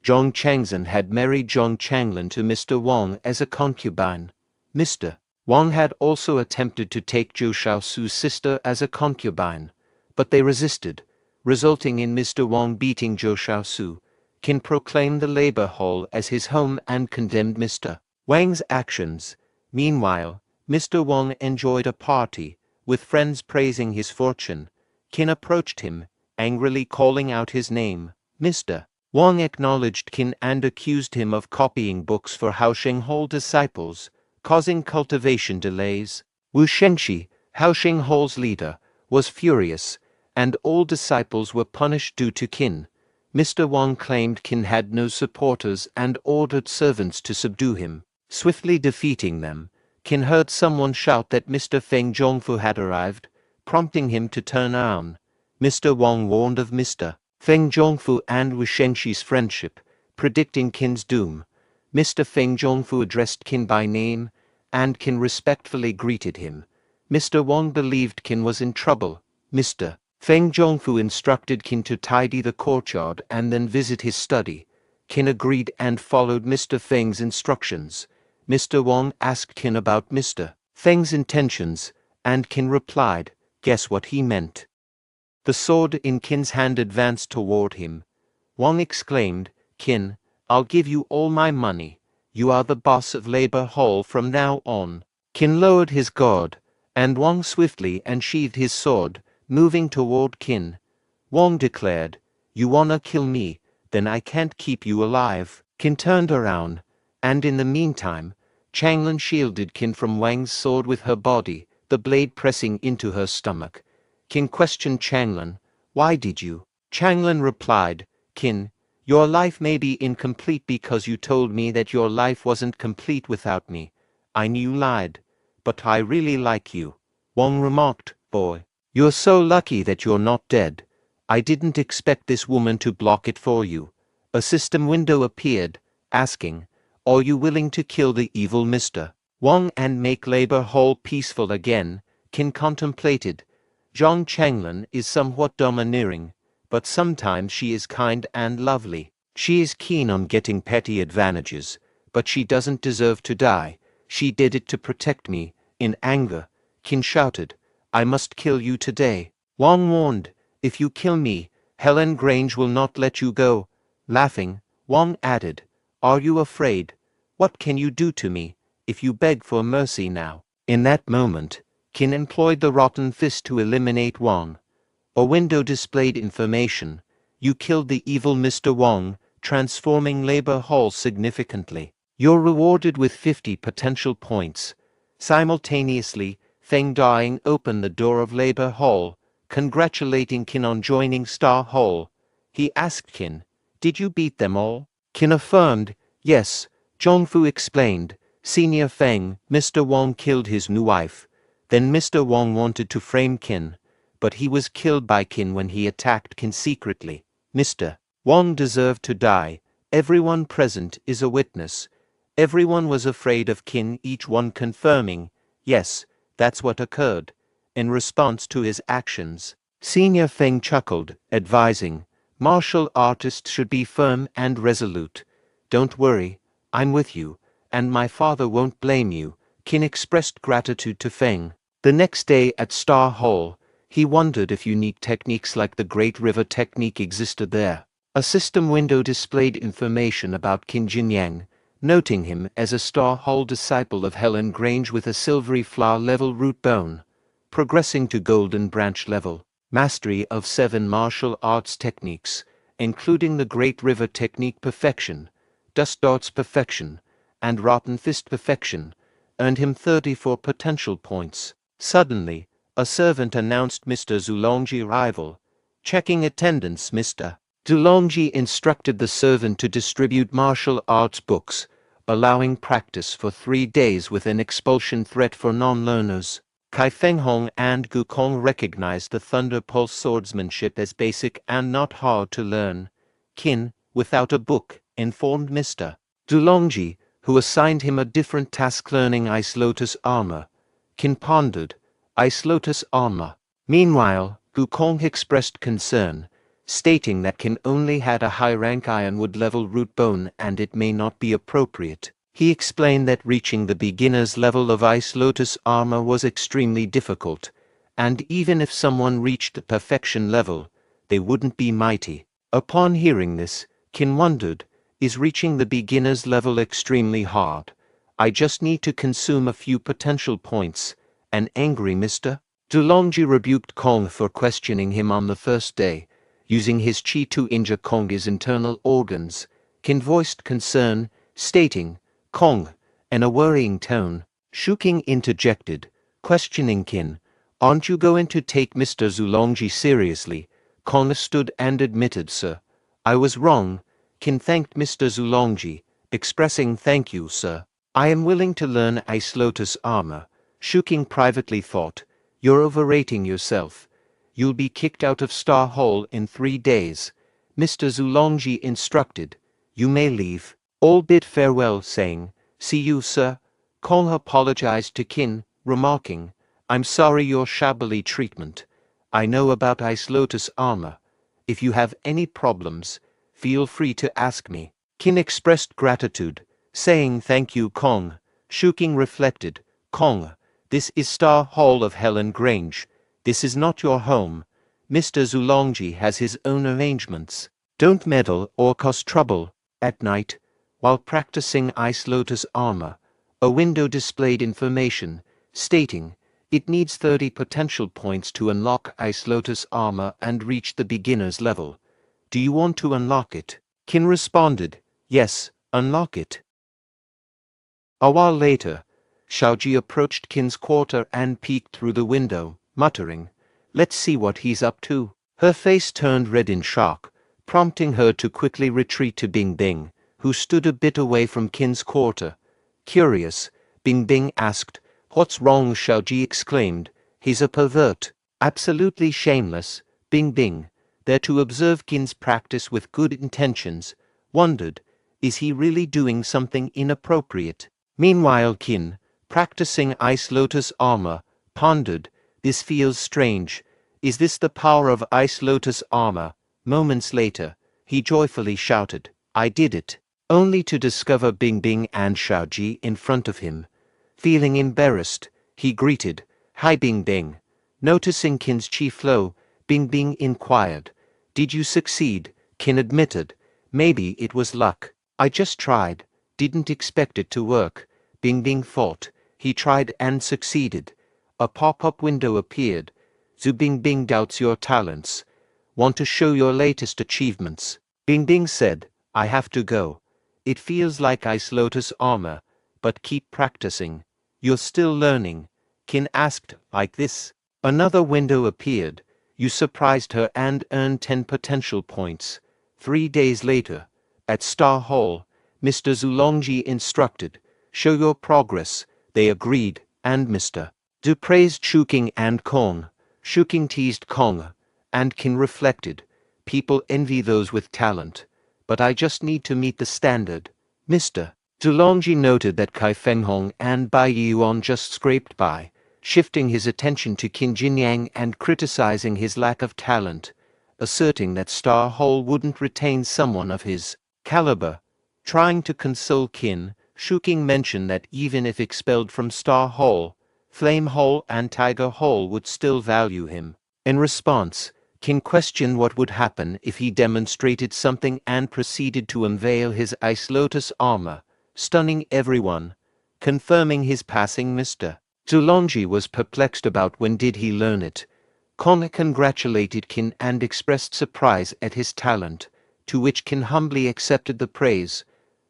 Zhong Changzhen had married Zhong Changlin to Mr. Wang as a concubine. Mr. Wang had also attempted to take Zhou Shaosu's sister as a concubine, but they resisted, resulting in Mr. Wang beating Zhou Shaosu. Qin proclaimed the labor hall as his home and condemned Mr. Wang's actions. Meanwhile, Mr. Wang enjoyed a party, with friends praising his fortune. Qin approached him, angrily calling out his name. Mr. Wang acknowledged Qin and accused him of copying books for Haosheng Hall disciples, causing cultivation delays. Wu Shengxi, Haosheng Hall's leader, was furious, and all disciples were punished due to Qin. Mr. Wang claimed Qin had no supporters and ordered servants to subdue him. Swiftly defeating them, Qin heard someone shout that Mr. Feng Zhongfu had arrived, prompting him to turn around. Mr. Wang warned of Mr. Feng Zhongfu and Wu Shengxi's friendship, predicting Qin's doom. Mr. Feng Zhongfu addressed Qin by name, and Qin respectfully greeted him. Mr. Wang believed Qin was in trouble. Mr. Feng Zhongfu instructed Qin to tidy the courtyard and then visit his study. Qin agreed and followed Mr. Feng's instructions. Mr. Wang asked Qin about Mr. Feng's intentions, and Qin replied, "Guess what he meant." The sword in Qin's hand advanced toward him. Wang exclaimed, "Qin, I'll give you all my money. You are the boss of Labor Hall from now on." Qin lowered his guard, and Wang swiftly unsheathed his sword, moving toward Qin. Wang declared, "You wanna kill me, then I can't keep you alive." Qin turned around, and in the meantime, Changlin shielded Qin from Wang's sword with her body, the blade pressing into her stomach. Qin questioned Changlin, "Why did you?" Changlin replied, "Qin, your life may be incomplete because you told me that your life wasn't complete without me. I knew you lied, but I really like you." Wang remarked, "Boy, you're so lucky that you're not dead. I didn't expect this woman to block it for you." A system window appeared, asking, "Are you willing to kill the evil Mr. Wang and make Labor Hall peaceful again?" Qin contemplated. Zhang Changlin is somewhat domineering, but sometimes she is kind and lovely. She is keen on getting petty advantages, but she doesn't deserve to die. She did it to protect me. In anger, Qin shouted, "I must kill you today." Wang warned, "If you kill me, Helen Grange will not let you go." Laughing, Wang added, "Are you afraid? What can you do to me, if you beg for mercy now?" In that moment, Qin employed the rotten fist to eliminate Wang. A window displayed information. You killed the evil Mr. Wang, transforming Labor Hall significantly. You're rewarded with 50 potential points. Simultaneously, Feng Daying opened the door of Labor Hall, congratulating Qin on joining Star Hall. He asked Qin, "Did you beat them all?" Qin affirmed, "Yes." Zhongfu explained, "Senior Feng, Mr. Wang killed his new wife. Then Mr. Wang wanted to frame Qin, but he was killed by Qin when he attacked Qin secretly. Mr. Wang deserved to die. Everyone present is a witness. Everyone was afraid of Qin, each one confirming, yes, that's what occurred." In response to his actions, Senior Feng chuckled, advising, "Martial artists should be firm and resolute. Don't worry, I'm with you, and my father won't blame you." Qin expressed gratitude to Feng. The next day at Star Hall, he wondered if unique techniques like the Great River technique existed there. A system window displayed information about Qin Jinyang, noting him as a Star Hall disciple of Helen Grange with a silvery flower level root bone. Progressing to Golden Branch level, mastery of 7 martial arts techniques, including the Great River technique perfection, Dust Darts perfection, and Rotten Fist perfection, earned him 34 potential points. Suddenly, a servant announced Mr. Zulongji's arrival. Checking attendance, Mr. Zulongji instructed the servant to distribute martial arts books, allowing practice for 3 days with an expulsion threat for non-learners. Kai Fenghong and Gu Kong recognized the Thunder Pulse swordsmanship as basic and not hard to learn. Qin, without a book, informed Mr. Zulongji, who assigned him a different task learning Ice Lotus armor. Qin pondered, Ice Lotus armor. Meanwhile, Gu Kong expressed concern, stating that Qin only had a high-rank Ironwood level root bone and it may not be appropriate. He explained that reaching the beginner's level of Ice Lotus armor was extremely difficult, and even if someone reached the perfection level, they wouldn't be mighty. Upon hearing this, Qin wondered, is reaching the beginner's level extremely hard? I just need to consume a few potential points. An angry Mr. Zulongji rebuked Kong for questioning him on the first day, using his chi to injure Kong's internal organs. Qin voiced concern, stating, "Kong," in a worrying tone. Shuking interjected, questioning Qin, "Aren't you going to take Mr. Zulongji seriously?" Kong stood and admitted, "Sir, I was wrong." Qin thanked Mr. Zulongji, expressing, "Thank you, sir. I am willing to learn Ice Lotus armor." Shuking privately thought, "You're overrating yourself. You'll be kicked out of Star Hall in 3 days." Mr. Zulongji instructed, You may leave. All bid farewell, saying, "See you, sir." Kong apologized to Qin, remarking, "I'm sorry your shabbily treatment. I know about Ice Lotus armor. If you have any problems, feel free to ask me." Qin expressed gratitude, saying thank you. Kong. Shuking reflected, "Kong, this is Star Hall of Helan Grange. This is not your home. Mr. Zulongji has his own arrangements. Don't meddle or cause trouble." At night, while practicing Ice Lotus armor, a window displayed information, stating, it needs 30 potential points to unlock Ice Lotus armor and reach the beginner's level. Do you want to unlock it? Qin responded, "Yes, unlock it." A while later, Xiaoji approached Qin's quarter and peeked through the window, muttering, "Let's see what he's up to." Her face turned red in shock, prompting her to quickly retreat to Bing Bing, who stood a bit away from Qin's quarter. Curious, Bing Bing asked, "What's wrong?" Xiaoji exclaimed, "He's a pervert." Absolutely shameless, Bing Bing, there to observe Qin's practice with good intentions, wondered, is he really doing something inappropriate? Meanwhile Qin, practicing Ice Lotus armor, pondered, this feels strange. Is this the power of Ice Lotus armor? Moments later, he joyfully shouted, "I did it," only to discover Bing Bing and Xiaoji in front of him. Feeling embarrassed, he greeted, "Hi Bing Bing." Noticing Qin's chi flow, Bing Bing inquired, "Did you succeed?" Qin admitted, "Maybe it was luck. I just tried, didn't expect it to work." Bing Bing thought, he tried and succeeded. A pop-up window appeared. "Zhu Bing Bing doubts your talents. Want to show your latest achievements?" Bing Bing said, "I have to go. It feels like Ice Lotus armor, but keep practicing. You're still learning." Qin asked, "Like this?" Another window appeared. You surprised her and earned 10 potential points. 3 days later, at Star Hall, Mr. Zulongji instructed, "Show your progress." They agreed, and Mr. Du praised Shuking and Kong. Shuking teased Kong, and Qin reflected, "People envy those with talent, but I just need to meet the standard." Mr. Zulongji noted that Kai Fenghong and Bai Yuan just scraped by, shifting his attention to Qin Jinyang and criticizing his lack of talent, asserting that Star Hall wouldn't retain someone of his caliber. Trying to console Qin, Shuking mentioned that even if expelled from Star Hall, Flame Hall and Tiger Hall would still value him. In response, Qin questioned what would happen if he demonstrated something and proceeded to unveil his Ice Lotus armor, stunning everyone, confirming his passing. Mr. Zulongji was perplexed about when did he learn it. Kong congratulated Qin and expressed surprise at his talent, to which Qin humbly accepted the praise.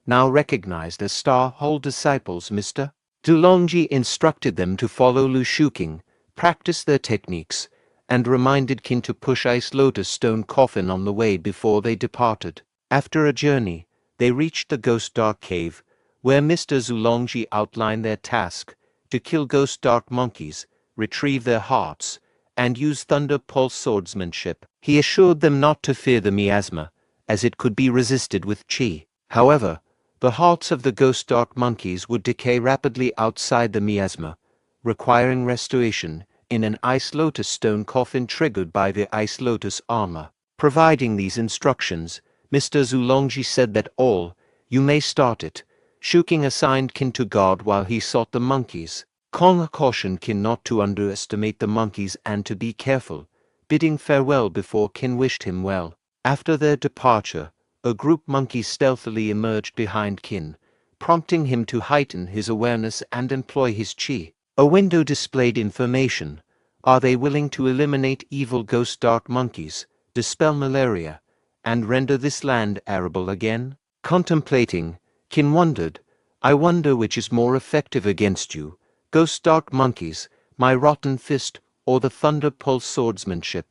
Now recognized as Star Hall disciples, Mr. Zulongji instructed them to follow Lu Shuking, practice their techniques, and reminded Qin to push Ice Lotus stone coffin on the way before they departed. After a journey, they reached the Ghost Dark Cave, where Mr. Zulongji outlined their task, to kill Ghost Dark monkeys, retrieve their hearts, and use Thunder Pulse swordsmanship. He assured them not to fear the miasma, as it could be resisted with chi. However, the hearts of the Ghost Dark monkeys would decay rapidly outside the miasma, requiring restoration in an Ice Lotus stone coffin triggered by the Ice Lotus armor. Providing these instructions, Mr. Zulongji said that you may start it. Shuking assigned Qin to guard while he sought the monkeys. Kong cautioned Qin not to underestimate the monkeys and to be careful, bidding farewell before Qin wished him well. After their departure, a group monkey stealthily emerged behind Qin, prompting him to heighten his awareness and employ his chi. A window displayed information. Are they willing to eliminate evil Ghost Dark monkeys, dispel malaria, and render this land arable again? Contemplating, Qin wondered, I wonder which is more effective against you, Ghost Dark monkeys, my rotten fist, or the Thunder Pulse swordsmanship.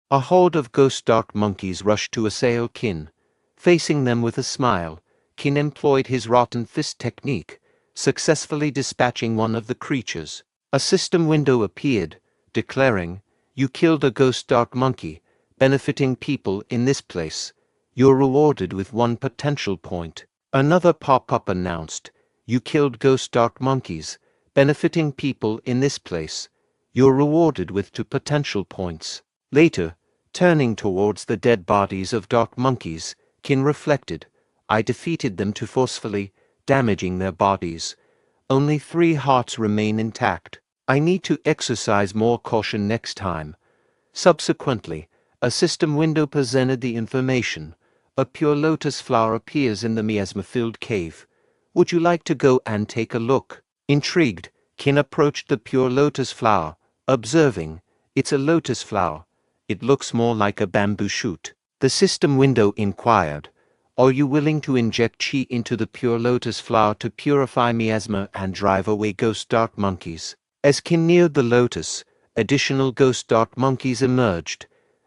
A horde of Ghost Dark monkeys rushed to assail Qin. Facing them with a smile, Qin employed his rotten fist technique, successfully dispatching one of the creatures. A system window appeared, declaring, "You killed a Ghost Dark monkey, benefiting people in this place. You're rewarded with 1 potential point. Another pop-up announced, you killed ghost dark monkeys, benefiting people in this place. You're rewarded with 2 potential points. Later, turning towards the dead bodies of dark monkeys, Qin reflected, I defeated them too forcefully, damaging their bodies. Only 3 hearts remain intact. I need to exercise more caution next time. Subsequently, a system window presented the information. A pure lotus flower appears in the miasma-filled cave. Would you like to go and take a look? Intrigued, Qin approached the pure lotus flower, observing, it's a lotus flower. It looks more like a bamboo shoot. The system window inquired, are you willing to inject chi into the pure lotus flower to purify miasma and drive away ghost dark monkeys? As Qin neared the lotus, additional ghost dark monkeys emerged.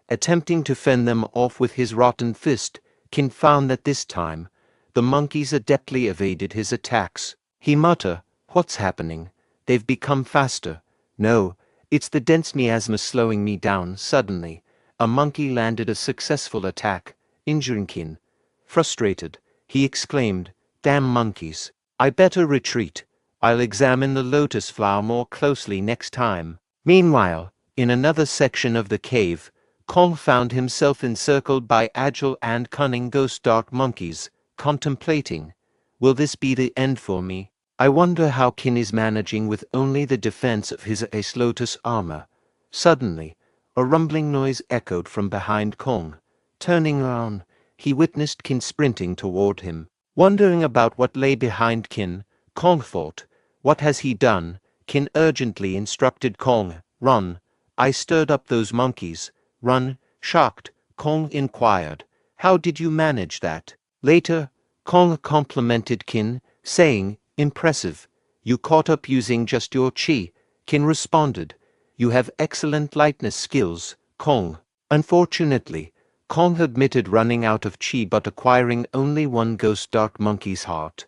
Attempting to fend them off with his rotten fist, Qin found that this time, the monkeys adeptly evaded his attacks. He muttered, what's happening? They've become faster. No, it's the dense miasma slowing me down. Suddenly, a monkey landed a successful attack, injuring Qin. Frustrated, he exclaimed, damn monkeys. I better retreat. I'll examine the lotus flower more closely next time. Meanwhile, in another section of the cave, Kong found himself encircled by agile and cunning ghost dark monkeys, contemplating, will this be the end for me? I wonder how Qin is managing with only the defense of his ace lotus armor. Suddenly, a rumbling noise echoed from behind Kong. Turning around, he witnessed Qin sprinting toward him. Wondering about what lay behind Qin, Kong thought, what has he done? Qin urgently instructed Kong, run. I stirred up those monkeys. Run. Shocked, Kong inquired, how did you manage that? Later, Kong complimented Qin, saying, impressive. You caught up using just your chi. Qin responded, you have excellent lightness skills, Kong. Unfortunately, Kong admitted running out of chi but acquiring only 1 ghost dark monkey's heart.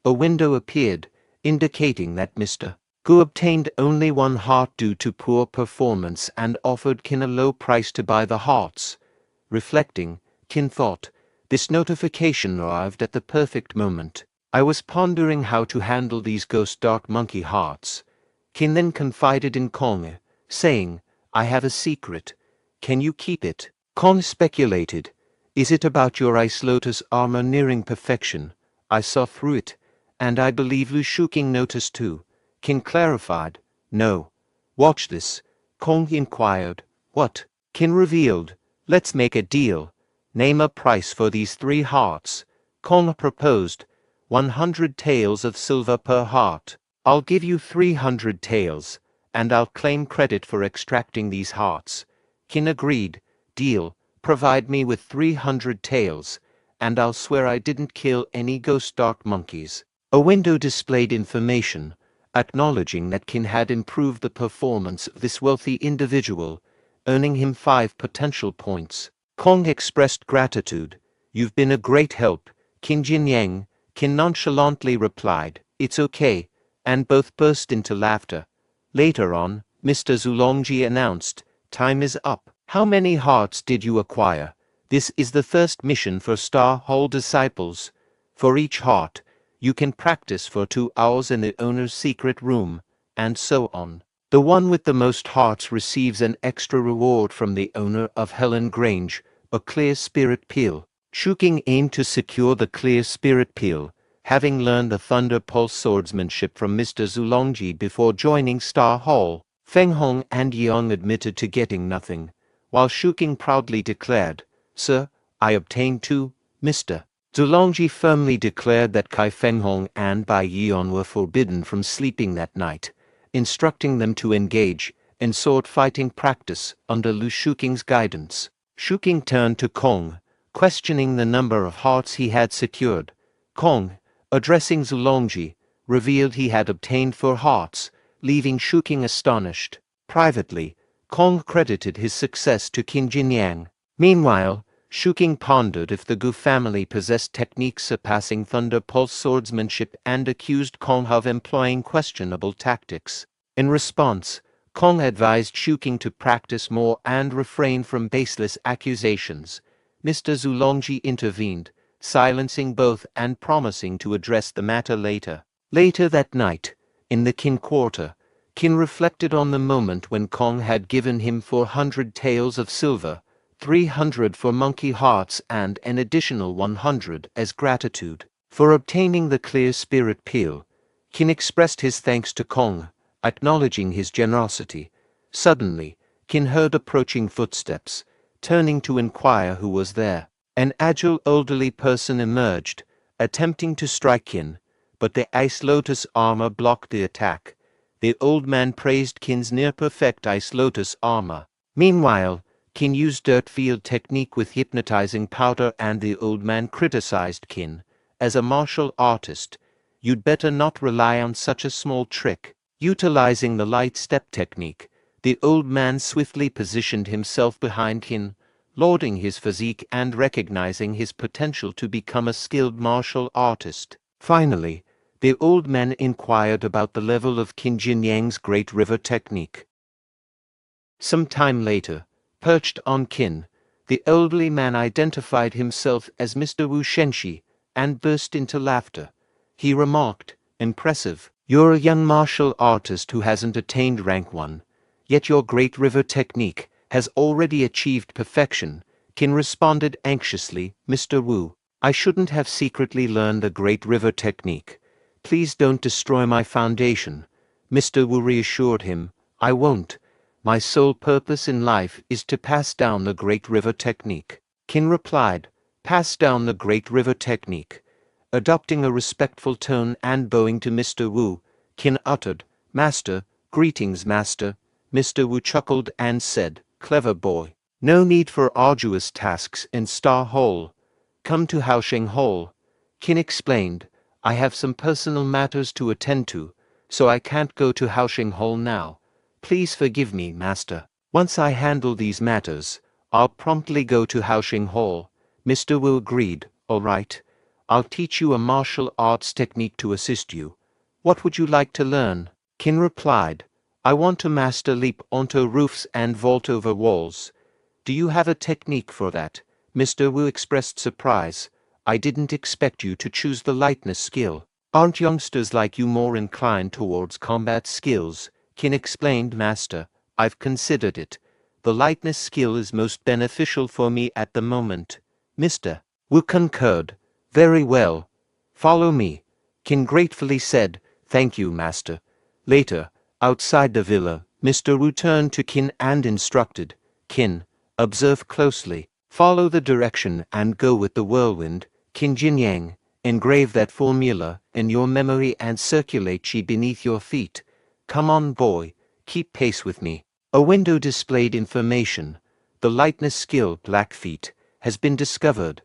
A window appeared, indicating that Mr. Gu obtained only 1 heart due to poor performance and offered Qin a low price to buy the hearts. Reflecting, Qin thought, this notification arrived at the perfect moment. I was pondering how to handle these ghost dark monkey hearts. Qin then confided in Kong, saying, I have a secret. Can you keep it? Kong speculated, is it about your ice lotus armor nearing perfection? I saw through it, and I believe Lu Shuking noticed too. Qin clarified, no. Watch this. Kong inquired, what? Qin revealed, let's make a deal. Name a price for these 3 hearts. Kong proposed, 100 taels of silver per heart. I'll give you 300 taels, and I'll claim credit for extracting these hearts. Qin agreed, deal, provide me with 300 taels, and I'll swear I didn't kill any ghost dark monkeys. A window displayed information, acknowledging that Qin had improved the performance of this wealthy individual, earning him 5 potential points. Kong expressed gratitude. You've been a great help, Qin Jinyang. Qin nonchalantly replied, it's okay, and both burst into laughter. Later on, Mr. Zulongji announced, time is up. How many hearts did you acquire? This is the first mission for Star Hall disciples. For each heart, you can practice for 2 hours in the owner's secret room, and so on. The one with the most hearts receives an extra reward from the owner of Helan Grange, a clear spirit peel. Shuking aimed to secure the clear spirit peel, having learned the Thunder Pulse swordsmanship from Mr. Zulongji before joining Star Hall. Feng Hong and Yeong admitted to getting nothing, while Shuking proudly declared, Sir, I obtained 2, Mr. Zulongji firmly declared that Kai Feng Hong and Bai Yeon were forbidden from sleeping that night, instructing them to engage in sword-fighting practice under Lu Shuking's guidance. Shuking turned to Kong, questioning the number of hearts he had secured. Kong, addressing Zulongji, revealed he had obtained 4 hearts, leaving Shuking astonished. Privately, Kong credited his success to Qin Jinyang. Meanwhile, Shuking pondered if the Gu family possessed techniques surpassing Thunder Pulse swordsmanship and accused Kong of employing questionable tactics. In response, Kong advised Shuking to practice more and refrain from baseless accusations. Mr. Zulongji intervened, silencing both and promising to address the matter later. Later that night, in the Qin quarter, Qin reflected on the moment when Kong had given him 400 taels of silver, 300 for monkey hearts and an additional 100 as gratitude for obtaining the clear spirit peel. Qin expressed his thanks to Kong, acknowledging his generosity. Suddenly, Qin heard approaching footsteps. Turning to inquire who was there, an agile elderly person emerged, attempting to strike Qin, but the Ice Lotus armor blocked the attack. The old man praised Qin's near-perfect Ice Lotus armor. Meanwhile, Qin used dirt field technique with hypnotizing powder, and the old man criticized Qin. As a martial artist, you'd better not rely on such a small trick. Utilizing the light step technique, the old man swiftly positioned himself behind Qin, lauding his physique and recognizing his potential to become a skilled martial artist. Finally, the old man inquired about the level of Qin Jinyang's Great River technique. Some time later, perched on Qin, the elderly man identified himself as Mr. Wu Shenxi and burst into laughter. He remarked, "Impressive. You're a young martial artist who hasn't attained rank 1, yet your Great River technique has already achieved perfection." Qin responded anxiously, "Mr. Wu, I shouldn't have secretly learned the Great River technique. Please don't destroy my foundation." Mr. Wu reassured him, "I won't. My sole purpose in life is to pass down the Great River technique." Qin replied, "Pass down the Great River technique." Adopting a respectful tone and bowing to Mr. Wu, Qin uttered, "Master, greetings, Master." Mr. Wu chuckled and said, "Clever boy. No need for arduous tasks in Star Hall. Come to Haosheng Hall." Qin explained, "I have some personal matters to attend to, so I can't go to Haosheng Hall now. Please forgive me, Master. Once I handle these matters, I'll promptly go to Haosheng Hall." Mr. Wu agreed, "All right. I'll teach you a martial arts technique to assist you. What would you like to learn?" Qin replied, "I want to master leap onto roofs and vault over walls. Do you have a technique for that?" Mr. Wu expressed surprise. "I didn't expect you to choose the lightness skill. Aren't youngsters like you more inclined towards combat skills?" Qin explained, "Master, I've considered it. The lightness skill is most beneficial for me at the moment." Mr. Wu concurred. "Very well. Follow me." Qin gratefully said, "Thank you, Master." Later, outside the villa, Mr. Wu turned to Qin and instructed, "Qin, observe closely. Follow the direction and go with the whirlwind. Qin Jinyang, engrave that formula in your memory and circulate Qi beneath your feet. Come on, boy, keep pace with me." A window displayed information. The lightness skill, Blackfeet, has been discovered.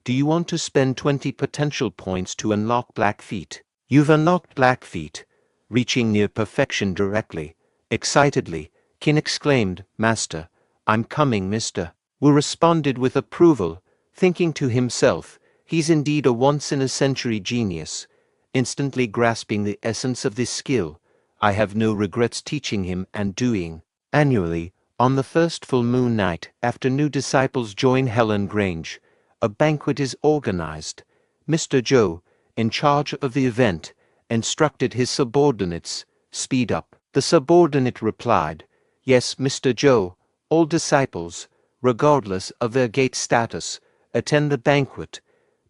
Do you want to spend 20 potential points to unlock Blackfeet? You've unlocked Blackfeet, reaching near perfection directly. Excitedly, Qin exclaimed, "Master, I'm coming, Mr. Wu responded with approval, thinking to himself, he's indeed a once-in-a-century genius. Instantly grasping the essence of this skill, I have no regrets teaching him and doing. Annually, on the first full moon night after new disciples join Helan Grange, a banquet is organized. Mr. Zhou, in charge of the event, instructed his subordinates, "Speed up." The subordinate replied, "Yes, Mr. Zhou, all disciples, regardless of their gate status, attend the banquet."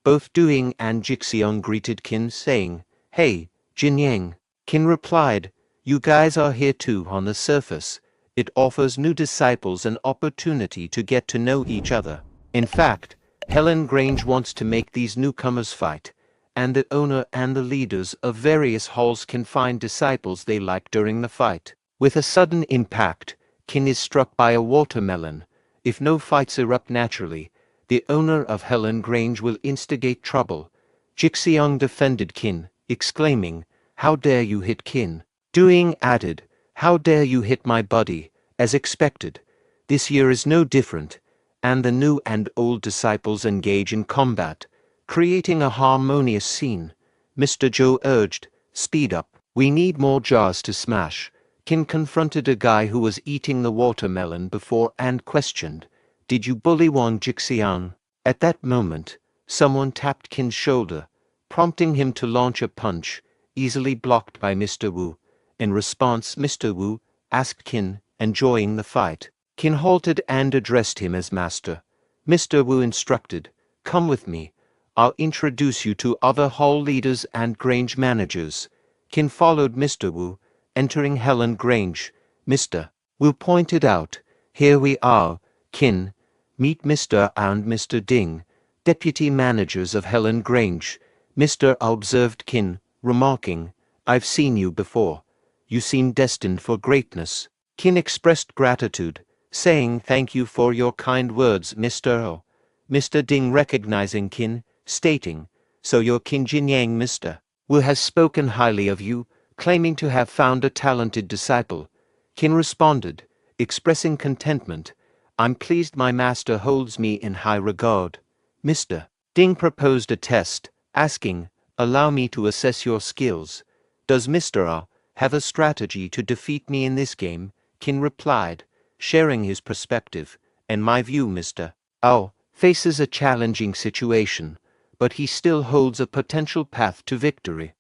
Both Duing and Jixiong greeted Qin, saying, "Hey, Jinyang." Qin replied, "You guys are here too on the surface. It offers new disciples an opportunity to get to know each other. In fact, Helan Grange wants to make these newcomers fight, and the owner and the leaders of various halls can find disciples they like during the fight." With a sudden impact, Qin is struck by a watermelon. If no fights erupt naturally, the owner of Helan Grange will instigate trouble. Jixiong defended Qin, exclaiming, "How dare you hit Qin?" Duing added, "How dare you hit my buddy?" As expected, this year is no different, and the new and old disciples engage in combat, creating a harmonious scene. Mr. Zhou urged, "Speed up. We need more jars to smash." Qin confronted a guy who was eating the watermelon before and questioned, "Did you bully Wang Jixiang?" At that moment, someone tapped Qin's shoulder, prompting him to launch a punch, easily blocked by Mr. Wu. In response, Mr. Wu asked Qin, enjoying the fight. Qin halted and addressed him as master. Mr. Wu instructed, "Come with me. I'll introduce you to other hall leaders and Grange managers." Qin followed Mr. Wu, entering Helan Grange. Mr. Wu pointed out, "Here we are, Qin. Meet Mr. and Mr. Ding, deputy managers of Helan Grange." Mr. observed Qin, remarking, "I've seen you before. You seem destined for greatness." Qin expressed gratitude, saying, "Thank you for your kind words, Mr. O." Mr. Ding recognizing Qin, stating, "So you're Qin Jinyang. Mr. Wu has spoken highly of you, claiming to have found a talented disciple." Qin responded, expressing contentment, "I'm pleased my master holds me in high regard." Mr. Ding proposed a test, asking, "Allow me to assess your skills. Does Mr. A have a strategy to defeat me in this game?" Qin replied, sharing his perspective. "In my view, Mr. A faces a challenging situation, but he still holds a potential path to victory."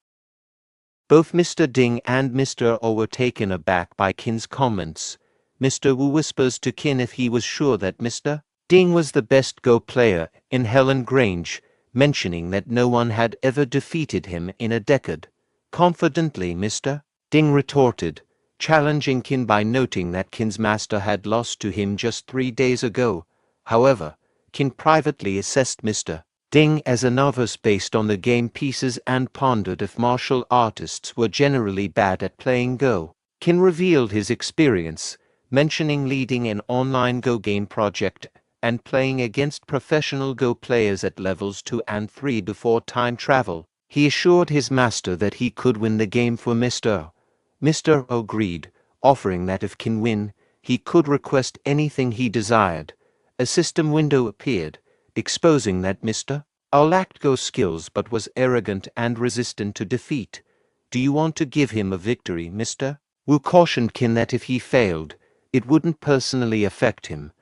Both Mr. Ding and Mr. O were taken aback by Qin's comments. Mr. Wu whispers to Qin if he was sure that Mr. Ding was the best Go player in Helan Grange, mentioning that no one had ever defeated him in a decade. Confidently, Mr. Ding retorted, challenging Qin by noting that Qin's master had lost to him just 3 days ago. However, Qin privately assessed Mr. Ding as a novice based on the game pieces and pondered if martial artists were generally bad at playing Go. Qin revealed his experience, mentioning leading an online Go game project and playing against professional Go players at levels 2 and 3 before time travel. He assured his master that he could win the game for Mr. Mr. agreed, offering that if Qin win, he could request anything he desired. A system window appeared, exposing that Mr. lacked Go skills but was arrogant and resistant to defeat. "Do you want to give him a victory, Mr. Wu?" cautioned Qin that if he failed, it wouldn't personally affect him,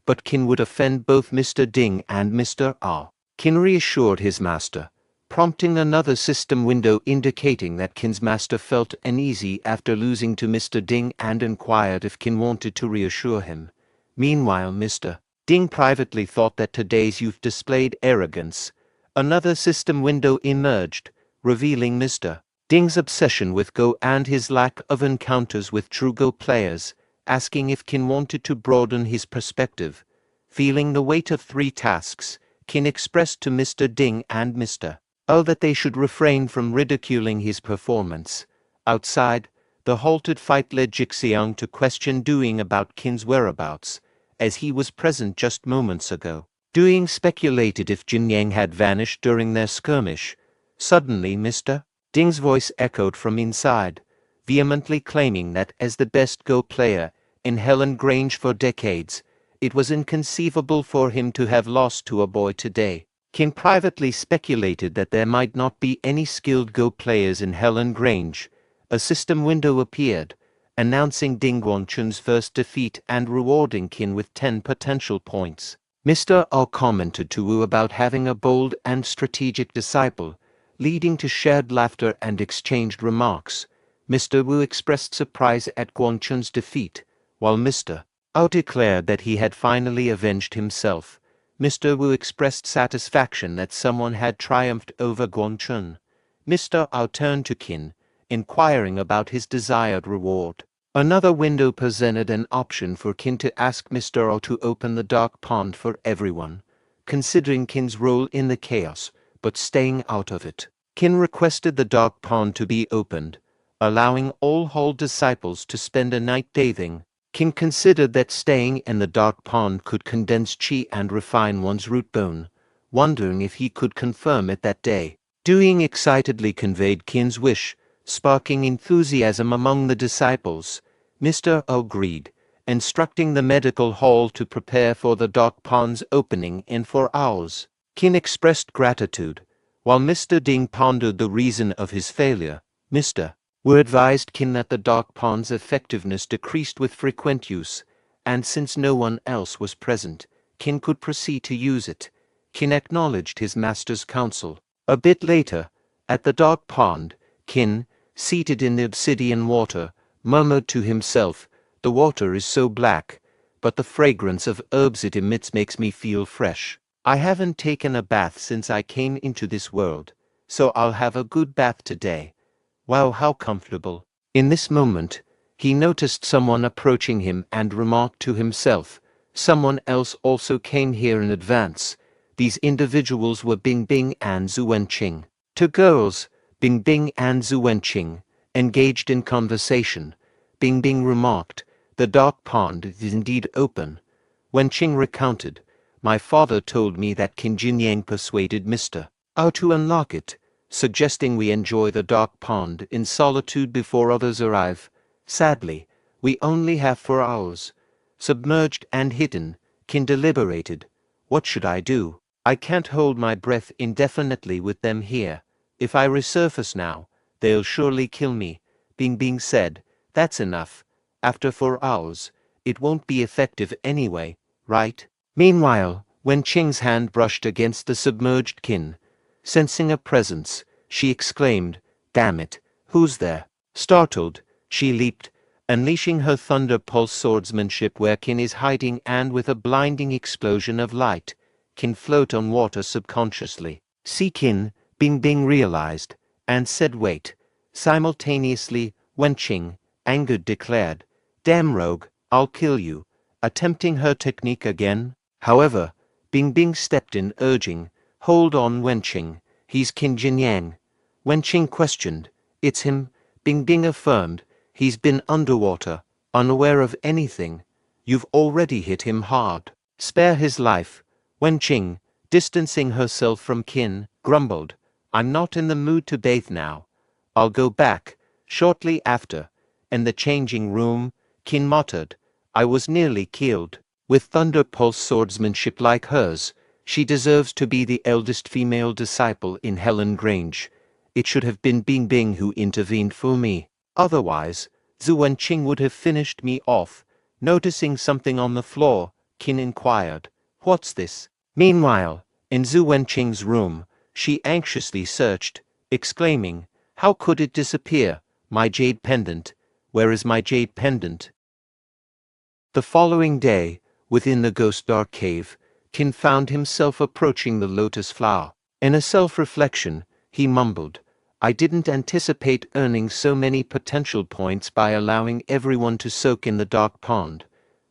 but Qin would offend both Mr. Ding and Mr. A. Qin reassured his master, prompting another system window indicating that Qin's master felt uneasy after losing to Mr. Ding and inquired if Qin wanted to reassure him. Meanwhile, Mr. Ding privately thought that today's youth displayed arrogance. Another system window emerged, revealing Mr. Ding's obsession with Go and his lack of encounters with true Go players, asking if Qin wanted to broaden his perspective. Feeling the weight of 3 tasks, Qin expressed to Mr. Ding and Mr. O that they should refrain from ridiculing his performance. Outside, the halted fight led Jixiang to question Doing about Qin's whereabouts, as he was present just moments ago. Doing speculated if Jinyang had vanished during their skirmish. Suddenly, Mr. Ding's voice echoed from inside, vehemently claiming that as the best Go player in Helan Grange for decades, it was inconceivable for him to have lost to a boy today. Qin privately speculated that there might not be any skilled Go players in Helan Grange. A system window appeared, announcing Ding Guanchun's first defeat and rewarding Qin with 10 potential points. Mr. O commented to Wu about having a bold and strategic disciple, leading to shared laughter and exchanged remarks. Mr. Wu expressed surprise at Guanchun's defeat, while Mr. O declared that he had finally avenged himself. Mr. Wu expressed satisfaction that someone had triumphed over Guanchun. Mr. O turned to Qin, inquiring about his desired reward. Another window presented an option for Qin to ask Mr. O to open the dark pond for everyone, considering Qin's role in the chaos, but staying out of it. Qin requested the dark pond to be opened, allowing all Hall disciples to spend a night bathing. Qin considered that staying in the dark pond could condense qi and refine one's root bone, wondering if he could confirm it that day. Doing excitedly conveyed Qin's wish, sparking enthusiasm among the disciples. Mr. O agreed, instructing the medical hall to prepare for the dark pond's opening in 4 hours. Qin expressed gratitude, while Mr. Ding pondered the reason of his failure. Mr. Wu advised Qin that the dark pond's effectiveness decreased with frequent use, and since no one else was present, Qin could proceed to use it. Qin acknowledged his master's counsel. A bit later, at the dark pond, Qin, seated in the obsidian water, murmured to himself, "The water is so black, but the fragrance of herbs it emits makes me feel fresh. I haven't taken a bath since I came into this world, so I'll have a good bath today. Wow, how comfortable." In this moment, he noticed someone approaching him and remarked to himself, "Someone else also came here in advance." These individuals were Bing Bing and Zhu Wenqing. Two girls, Bing Bing and Zhu Wenqing, engaged in conversation. Bing Bing remarked, "The dark pond is indeed open." Wenqing recounted, "My father told me that Qin Jinyang persuaded Mr. Ao to unlock it, suggesting we enjoy the dark pond in solitude before others arrive. Sadly, we only have 4 hours. Submerged and hidden, Qin deliberated. What should I do? I can't hold my breath indefinitely with them here. If I resurface now, they'll surely kill me." Bing Bing said, "That's enough. After 4 hours, it won't be effective anyway, right?" Meanwhile, when Qing's hand brushed against the submerged Qin, sensing a presence, she exclaimed, "Damn it, who's there?" Startled, she leaped, unleashing her thunder pulse swordsmanship where Qin is hiding, and with a blinding explosion of light, Qin float on water subconsciously. "See Qin," Bing Bing realized, and said, "Wait." Simultaneously, Wenqing, angered, declared, "Damn rogue, I'll kill you," attempting her technique again. However, Bing Bing stepped in, urging, "Hold on, Wenqing, he's Qin Jinyang." Wenqing questioned, "It's him," Bing Bing affirmed. "He's been underwater, unaware of anything. You've already hit him hard. Spare his life." Wenqing, distancing herself from Qin, grumbled, "I'm not in the mood to bathe now. I'll go back." Shortly after, in the changing room, Qin muttered, "I was nearly killed." With thunder pulse swordsmanship like hers, she deserves to be the eldest female disciple in Helan Grange. It should have been Bing Bing who intervened for me. Otherwise, Zhu Wenqing would have finished me off. Noticing something on the floor, Qin inquired, "What's this?" Meanwhile, in Zhu Wenqing's room, she anxiously searched, exclaiming, "How could it disappear? My jade pendant. Where is my jade pendant?" The following day, within the ghost dark cave, Qin found himself approaching the lotus flower. In a self-reflection, he mumbled, "I didn't anticipate earning so many potential points by allowing everyone to soak in the dark pond.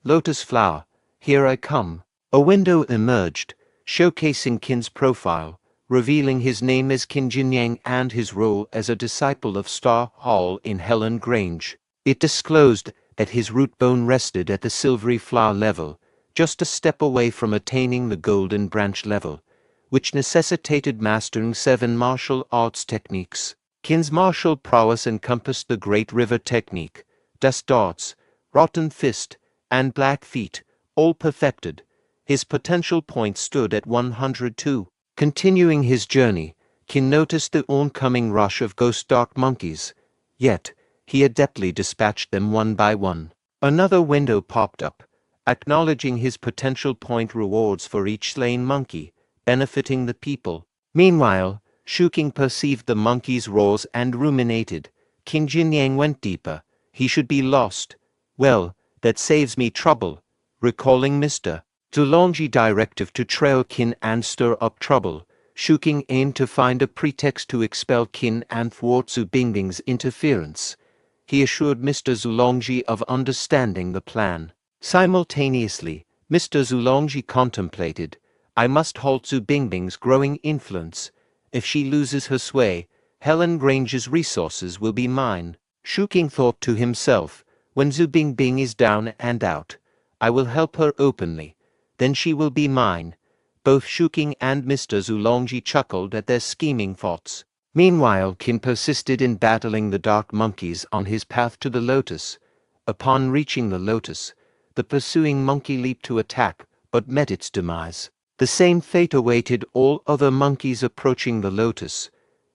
Lotus flower, here I come." A window emerged, showcasing Qin's profile, revealing his name as Qin Jinyang and his role as a disciple of Star Hall in Helan Grange. It disclosed that his root bone rested at the silvery flower level, just a step away from attaining the golden branch level, which necessitated mastering 7 martial arts techniques. Qin's martial prowess encompassed the Great River technique, Dust Darts, Rotten Fist, and Black Feet, all perfected. His potential points stood at 102. Continuing his journey, Qin noticed the oncoming rush of ghost dark monkeys, yet he adeptly dispatched them one by one. Another window popped up, acknowledging his potential point rewards for each slain monkey, benefiting the people. Meanwhile, Shuking perceived the monkey's roars and ruminated. Qin Jinyang went deeper. He should be lost. Well, that saves me trouble. Recalling Mr. Zulongji's directive to trail Qin and stir up trouble, Shuking aimed to find a pretext to expel Qin and thwart Zhu Bingbing's interference. He assured Mr. Zulongji of understanding the plan. Simultaneously, Mr. Zulongji contemplated, "I must halt Zhu Bingbing's growing influence. If she loses her sway, Helan Grange's resources will be mine." Shuking thought to himself, "When Zhu Bingbing is down and out, I will help her openly. Then she will be mine." Both Shuking and Mr. Zulongji chuckled at their scheming thoughts. Meanwhile, Qin persisted in battling the dark monkeys on his path to the lotus. Upon reaching the lotus, the pursuing monkey leaped to attack, but met its demise. The same fate awaited all other monkeys approaching the lotus.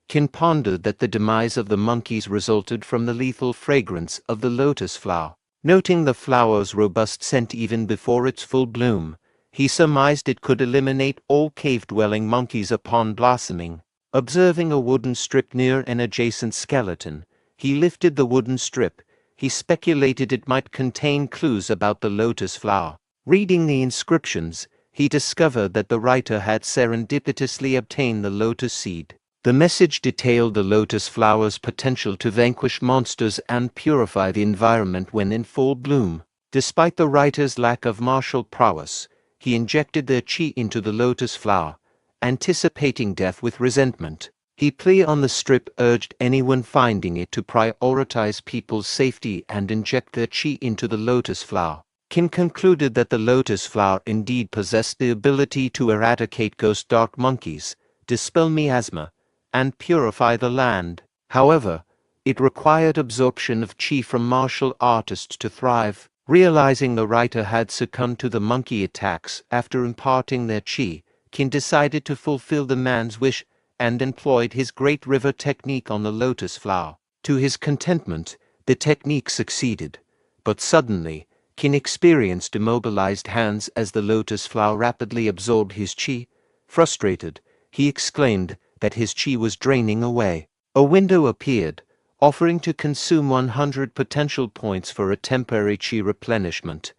Qin pondered that the demise of the monkeys resulted from the lethal fragrance of the lotus flower. Noting the flower's robust scent even before its full bloom, He surmised it could eliminate all cave-dwelling monkeys upon blossoming. Observing a wooden strip near an adjacent skeleton, he lifted the wooden strip. He speculated it might contain clues about the lotus flower. Reading the inscriptions, he discovered that the writer had serendipitously obtained the lotus seed. The message detailed the lotus flower's potential to vanquish monsters and purify the environment when in full bloom. Despite the writer's lack of martial prowess, he injected their chi into the lotus flower, anticipating death with resentment. He plea on the strip urged anyone finding it to prioritize people's safety and inject their chi into the lotus flower. Qin concluded that the lotus flower indeed possessed the ability to eradicate ghost dark monkeys, dispel miasma, and purify the land. However, it required absorption of chi from martial artists to thrive. Realizing the writer had succumbed to the monkey attacks after imparting their chi, Qin decided to fulfill the man's wish and employed his Great River technique on the lotus flower. To his contentment, the technique succeeded, but suddenly, Qin experienced immobilized hands as the lotus flower rapidly absorbed his chi. Frustrated, he exclaimed that his chi was draining away. A window appeared, offering to consume 100 potential points for a temporary chi replenishment.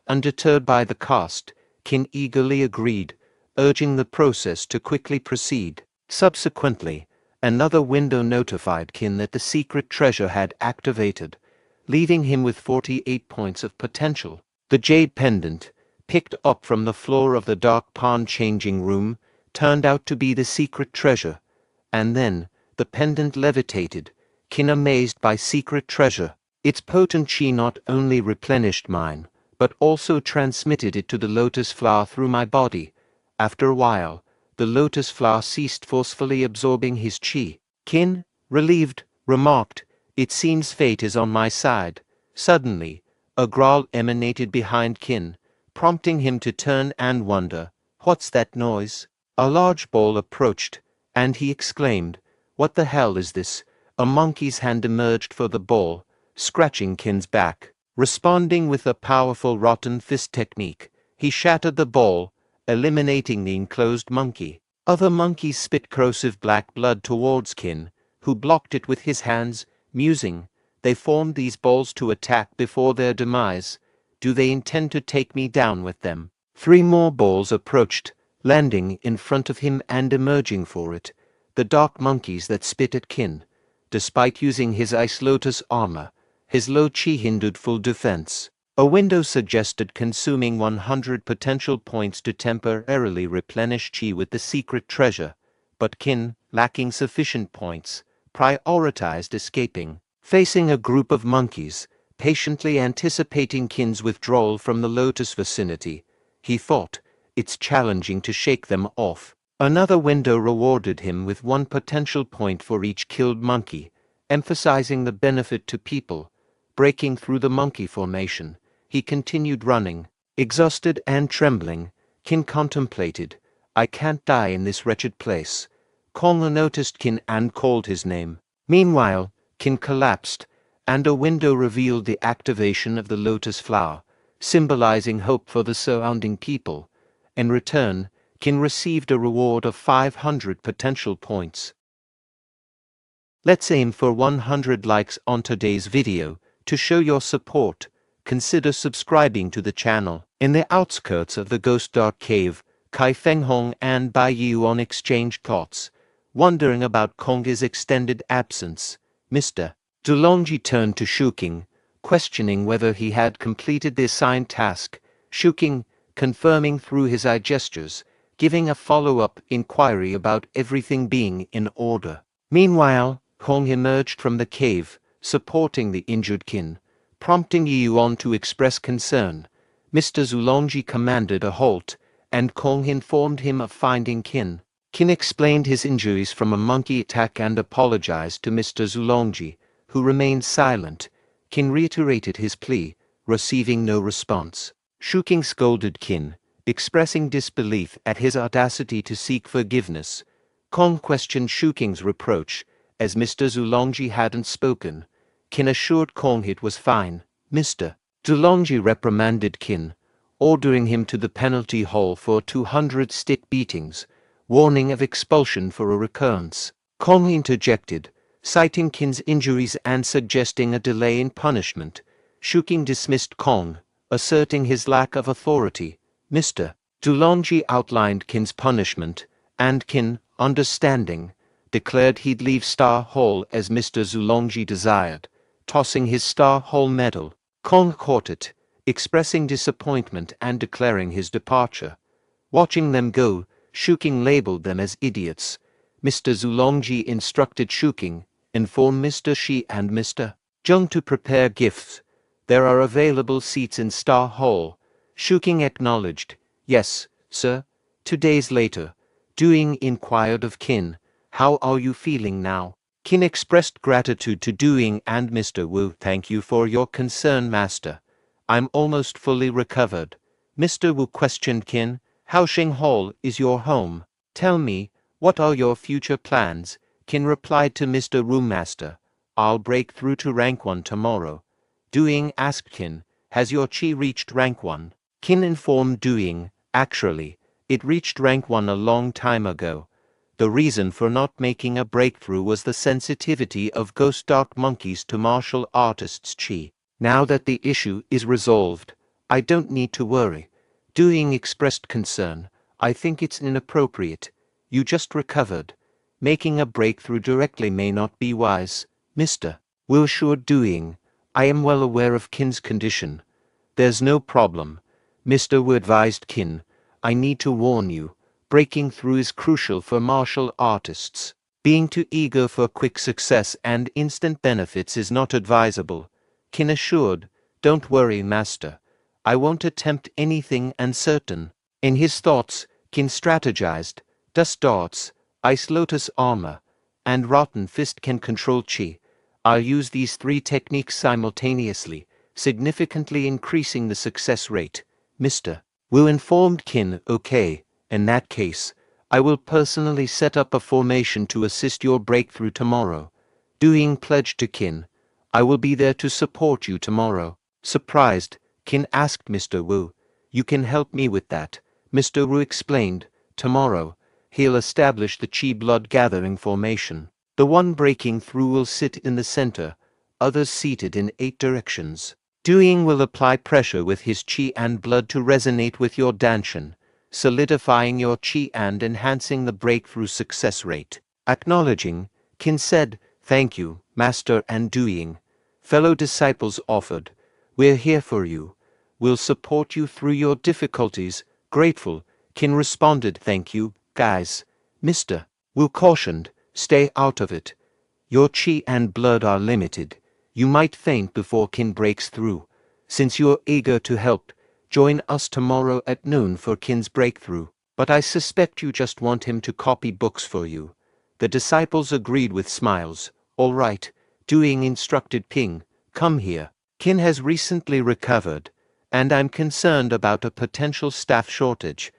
Undeterred by the cost, Qin eagerly agreed, urging the process to quickly proceed. Subsequently, another window notified Qin that the secret treasure had activated, leaving him with 48 points of potential. The jade pendant, picked up from the floor of the dark pond changing room, turned out to be the secret treasure, and then the pendant levitated, Qin amazed by secret treasure. Its potent chi not only replenished mine, but also transmitted it to the lotus flower through my body. After a while, the lotus flower ceased forcefully absorbing his chi. Qin, relieved, remarked, "It seems fate is on my side." Suddenly, a growl emanated behind Qin, prompting him to turn and wonder, "What's that noise?" A large ball approached, and he exclaimed, "What the hell is this?" A monkey's hand emerged for the ball, scratching Qin's back. Responding with a powerful rotten fist technique, he shattered the ball, eliminating the enclosed monkey. Other monkeys spit corrosive black blood towards Qin, who blocked it with his hands, musing, "They formed these balls to attack before their demise. Do they intend to take me down with them?" 3 more balls approached, landing in front of him and emerging for it, the dark monkeys that spit at Qin. Despite using his ice lotus armor, his low chi hindered full defense. A window suggested consuming 100 potential points to temporarily replenish chi with the secret treasure, but Qin, lacking sufficient points, prioritized escaping. Facing a group of monkeys, patiently anticipating Qin's withdrawal from the lotus vicinity, he thought, "It's challenging to shake them off." Another window rewarded him with 1 potential point for each killed monkey, emphasizing the benefit to people. Breaking through the monkey formation, he continued running. Exhausted and trembling, Qin contemplated, "I can't die in this wretched place." Konga noticed Qin and called his name. Meanwhile, Qin collapsed, and a window revealed the activation of the lotus flower, symbolizing hope for the surrounding people. In return, Qin received a reward of 500 potential points. Let's aim for 100 likes on today's video. To show your support, consider subscribing to the channel. In the outskirts of the Ghost Dark Cave, Kai Fenghong and Bai Yuan exchanged thoughts, wondering about Konga's extended absence. Mr. Zulongji turned to Shuking, questioning whether he had completed the assigned task. Shuking, confirming through his eye gestures, giving a follow-up inquiry about everything being in order. Meanwhile, Kong emerged from the cave, supporting the injured Qin, prompting Yuan to express concern. Mr. Zulongji commanded a halt, and Kong informed him of finding Qin. Qin explained his injuries from a monkey attack and apologized to Mr. Zulongji, who remained silent. Qin reiterated his plea, receiving no response. Shuking scolded Qin, expressing disbelief at his audacity to seek forgiveness. Kong questioned Shuking's reproach, as Mr. Zulongji hadn't spoken. Qin assured Kong it was fine. Mr. Zulongji reprimanded Qin, ordering him to the penalty hall for 200 stick beatings, warning of expulsion for a recurrence. Kong interjected, citing Qin's injuries and suggesting a delay in punishment. Shuking dismissed Kong, asserting his lack of authority. Mr. Zulongji outlined Qin's punishment, and Qin, understanding, declared he'd leave Star Hall as Mr. Zulongji desired, tossing his Star Hall medal. Kong caught it, expressing disappointment and declaring his departure. Watching them go, Shuking labeled them as idiots. Mr. Zulongji instructed Shuking, inform Mr. Shi and Mr. Zheng to prepare gifts. There are available seats in Star Hall. Shuking acknowledged, yes, sir. 2 days later, Duing inquired of Qin, how are you feeling now? Qin expressed gratitude to Duing and Mr. Wu. Thank you for your concern, master. I'm almost fully recovered. Mr. Wu questioned Qin, Haoxing Hall is your home. Tell me, what are your future plans? Qin replied to Mr. Wu, master. I'll break through to rank 1 tomorrow. Duing asked Qin, has your qi reached rank 1? Qin informed Duing, actually, it reached rank 1 a long time ago. The reason for not making a breakthrough was the sensitivity of ghost dark monkeys to martial artists' qi. Now that the issue is resolved, I don't need to worry. Duing expressed concern, I think it's inappropriate. You just recovered. Making a breakthrough directly may not be wise. Mr. Wu assured Duing, I am well aware of Qin's condition. There's no problem. Mr. Wu advised Qin, I need to warn you, breaking through is crucial for martial artists. Being too eager for quick success and instant benefits is not advisable. Qin assured, don't worry, master. I won't attempt anything uncertain. In his thoughts, Qin strategized, dust darts, ice lotus armor, and rotten fist can control qi. I'll use these 3 techniques simultaneously, significantly increasing the success rate. Mr. Wu informed Qin, okay, in that case, I will personally set up a formation to assist your breakthrough tomorrow. Duing pledged to Qin, I will be there to support you tomorrow. Surprised, Qin asked Mr. Wu, you can help me with that. Mr. Wu explained, tomorrow, he'll establish the qi blood gathering formation. The one breaking through will sit in the center, others seated in 8 directions. Duing will apply pressure with his qi and blood to resonate with your danshan, solidifying your qi and enhancing the breakthrough success rate. Acknowledging, Qin said, thank you, master, and Duing. Fellow disciples offered, we're here for you. We'll support you through your difficulties. Grateful, Qin responded, thank you, guys. Mr. Wu cautioned, stay out of it. Your qi and blood are limited. You might faint before Qin breaks through. Since you're eager to help, join us tomorrow at noon for Qin's breakthrough. But I suspect you just want him to copy books for you. The disciples agreed with smiles. All right, Duing instructed Ping, come here. Qin has recently recovered, and I'm concerned about a potential staff shortage.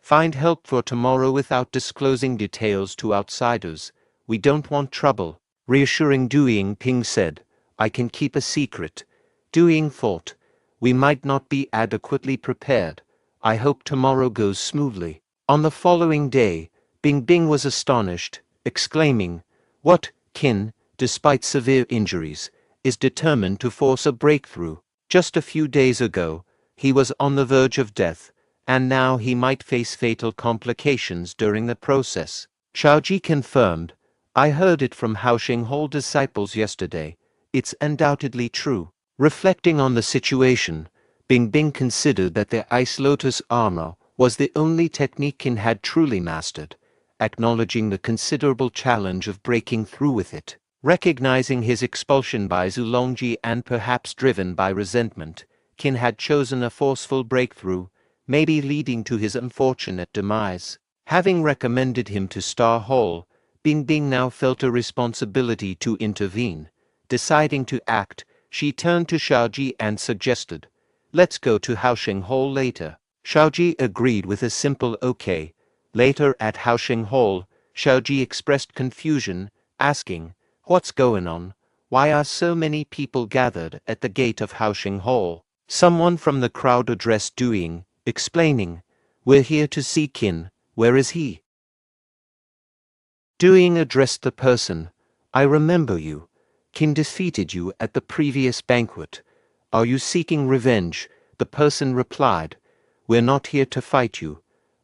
Find help for tomorrow without disclosing details to outsiders. We don't want trouble. Reassuring Duing, Ping said, I can keep a secret. Duing thought, we might not be adequately prepared. I hope tomorrow goes smoothly. On the following day, Bing was astonished, exclaiming, what, Qin, despite severe injuries, is determined to force a breakthrough. Just a few days ago, he was on the verge of death, and now he might face fatal complications during the process. Xiaoji confirmed, I heard it from Haoxing Hall disciples yesterday. It's undoubtedly true. Reflecting on the situation, Bing considered that the Ice Lotus armor was the only technique Qin had truly mastered, acknowledging the considerable challenge of breaking through with it. Recognizing his expulsion by Zulongji and perhaps driven by resentment, Qin had chosen a forceful breakthrough, maybe leading to his unfortunate demise. Having recommended him to Star Hall, Bing now felt a responsibility to intervene. Deciding to act, she turned to Xiaoji and suggested, let's go to Haoxing Hall later. Xiaoji agreed with a simple okay. Later at Haoxing Hall, Xiaoji expressed confusion, asking, what's going on? Why are so many people gathered at the gate of Haoxing Hall? Someone from the crowd addressed Duing, explaining, "We're here to see Qin, where is he?" Doing addressed the person, "I remember you. Qin defeated you at the previous banquet. Are you seeking revenge?" The person replied, "We're not here to fight you.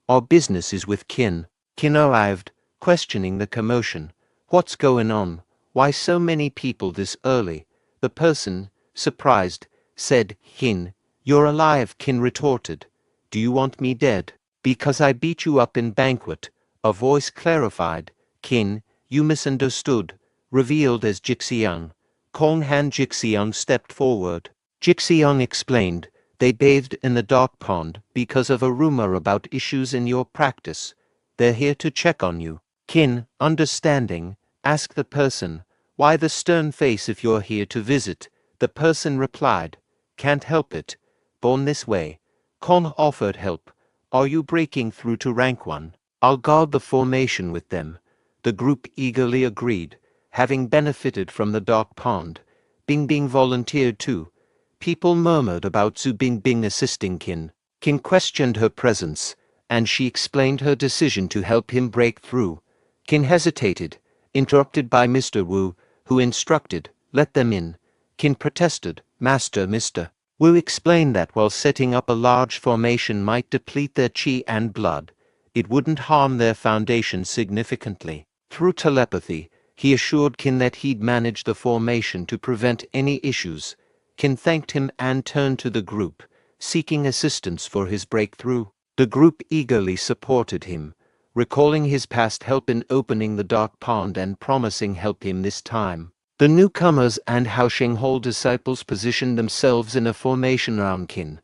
Our business is with Qin." Qin arrived, questioning the commotion. "What's going on? Why so many people this early?" The person, surprised, said, "Qin, you're alive," Qin retorted. "Do you want me dead?" "Because I beat you up in banquet." A voice clarified, "Qin, you misunderstood," revealed as Jixiang. Kong Han Jixiang stepped forward. Jixiang explained, "They bathed in the dark pond because of a rumor about issues in your practice. They're here to check on you." Qin, understanding, asked the person, "Why the stern face if you're here to visit?" The person replied, "Can't help it. Born this way." Kong offered help. "Are you breaking through to rank 1? I'll guard the formation with them." The group eagerly agreed, having benefited from the dark pond. Bingbing volunteered too. People murmured about Zhu Bingbing assisting Qin. Qin questioned her presence, and she explained her decision to help him break through. Qin hesitated, interrupted by Mr. Wu, who instructed, "Let them in." Qin protested, "Master, Mr. Wu explained that while setting up a large formation might deplete their qi and blood, it wouldn't harm their foundation significantly." Through telepathy, he assured Qin that he'd manage the formation to prevent any issues. Qin thanked him and turned to the group, seeking assistance for his breakthrough. The group eagerly supported him, recalling his past help in opening the dark pond and promising help him this time. The newcomers and Haosheng Hall disciples positioned themselves in a formation around Qin.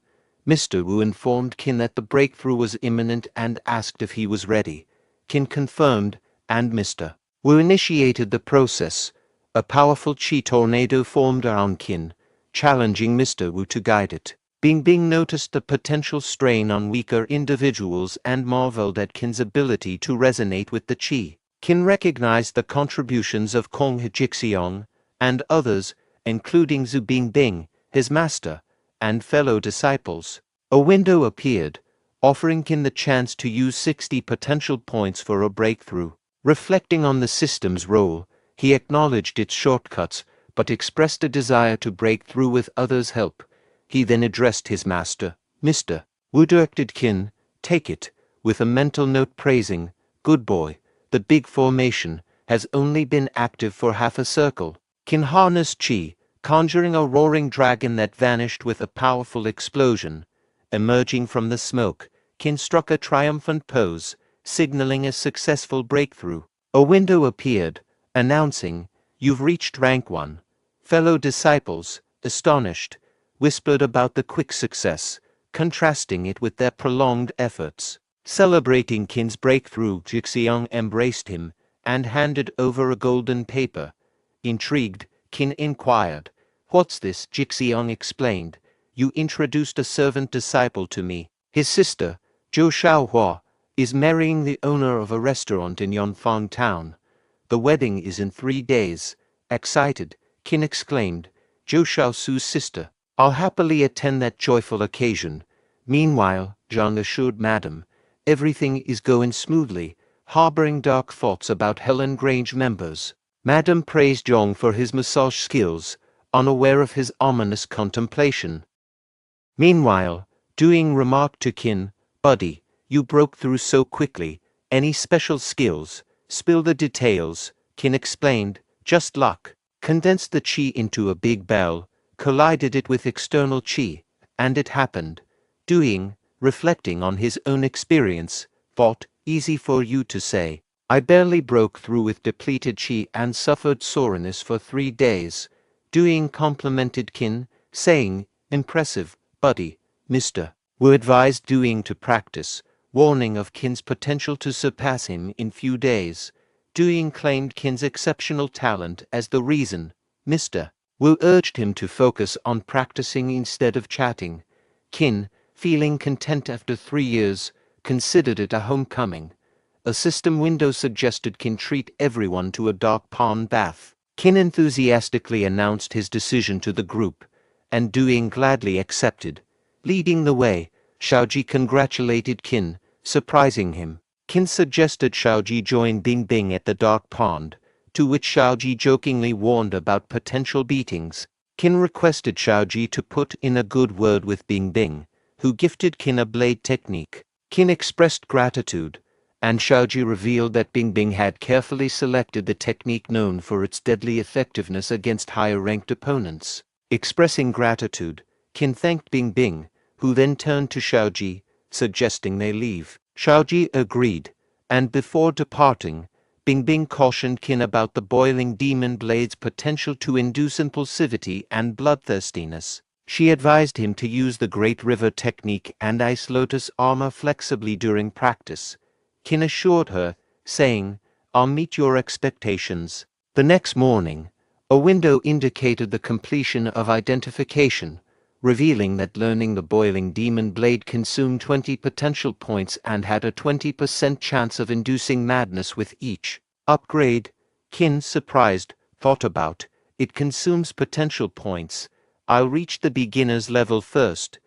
Mr. Wu informed Qin that the breakthrough was imminent and asked if he was ready. Qin confirmed, and Mr. Wu initiated the process. A powerful qi tornado formed around Qin, challenging Mr. Wu to guide it. Bingbing noticed the potential strain on weaker individuals and marveled at Qin's ability to resonate with the qi. Qin recognized the contributions of Kong Jixiang and others, including Zhu Bingbing, his master, and fellow disciples. A window appeared, offering Qin the chance to use 60 potential points for a breakthrough. Reflecting on the system's role, he acknowledged its shortcuts, but expressed a desire to break through with others' help. He then addressed his master, "Mr. Wu," directed Qin, "Take it," with a mental note praising, "Good boy. The big formation has only been active for half a circle." Qin harnessed qi, conjuring a roaring dragon that vanished with a powerful explosion. Emerging from the smoke, Qin struck a triumphant pose, signaling a successful breakthrough. A window appeared, announcing, "You've reached rank 1. Fellow disciples, astonished, whispered about the quick success, contrasting it with their prolonged efforts. Celebrating Qin's breakthrough, Jixiang embraced him and handed over a golden paper. Intrigued, Qin inquired, "What's this?" Jixiang explained, "You introduced a servant disciple to me. His sister, Zhou Shaohua, is marrying the owner of a restaurant in Yonfang town. The wedding is in 3 days." Excited, Qin exclaimed, "Zhou Shaosu's sister. I'll happily attend that joyful occasion." Meanwhile, Zhang assured Madam, "Everything is going smoothly," harboring dark thoughts about Helan Grange members. Madam praised Zhang for his massage skills, unaware of his ominous contemplation. Meanwhile, Doing remarked to Qin, "Buddy, you broke through so quickly. Any special skills? Spill the details." Qin explained, "Just luck. Condensed the qi into a big bell, collided it with external qi, and it happened." Doing, reflecting on his own experience, thought, "Easy for you to say. I barely broke through with depleted qi and suffered soreness for 3 days." Doing complimented Qin, saying, "Impressive, buddy." Mr. Wu advised Doing to practice, warning of Qin's potential to surpass him in few days. Doing claimed Qin's exceptional talent as the reason. Mr. Wu urged him to focus on practicing instead of chatting. Qin, feeling content after 3 years, considered it a homecoming. A system window suggested Qin treat everyone to a dark pond bath. Qin enthusiastically announced his decision to the group, and Doing gladly accepted. Leading the way, Xiaoji congratulated Qin, surprising him. Qin suggested Xiaoji join Bing Bing at the dark pond, to which Xiaoji jokingly warned about potential beatings. Qin requested Xiaoji to put in a good word with Bing Bing, who gifted Qin a blade technique. Qin expressed gratitude, and Xiaoji revealed that Bing Bing had carefully selected the technique known for its deadly effectiveness against higher-ranked opponents. Expressing gratitude, Qin thanked Bing Bing, who then turned to Xiaoji, suggesting they leave. Xiaoji agreed, and before departing, Bing Bing cautioned Qin about the boiling demon blade's potential to induce impulsivity and bloodthirstiness. She advised him to use the Great River technique and Ice Lotus armor flexibly during practice. Qin assured her, saying, "I'll meet your expectations." The next morning, a window indicated the completion of identification, revealing that learning the boiling demon blade consumed 20 potential points and had a 20% chance of inducing madness with each upgrade. Qin, surprised, thought about, "It consumes potential points. I'll reach the beginner's level first.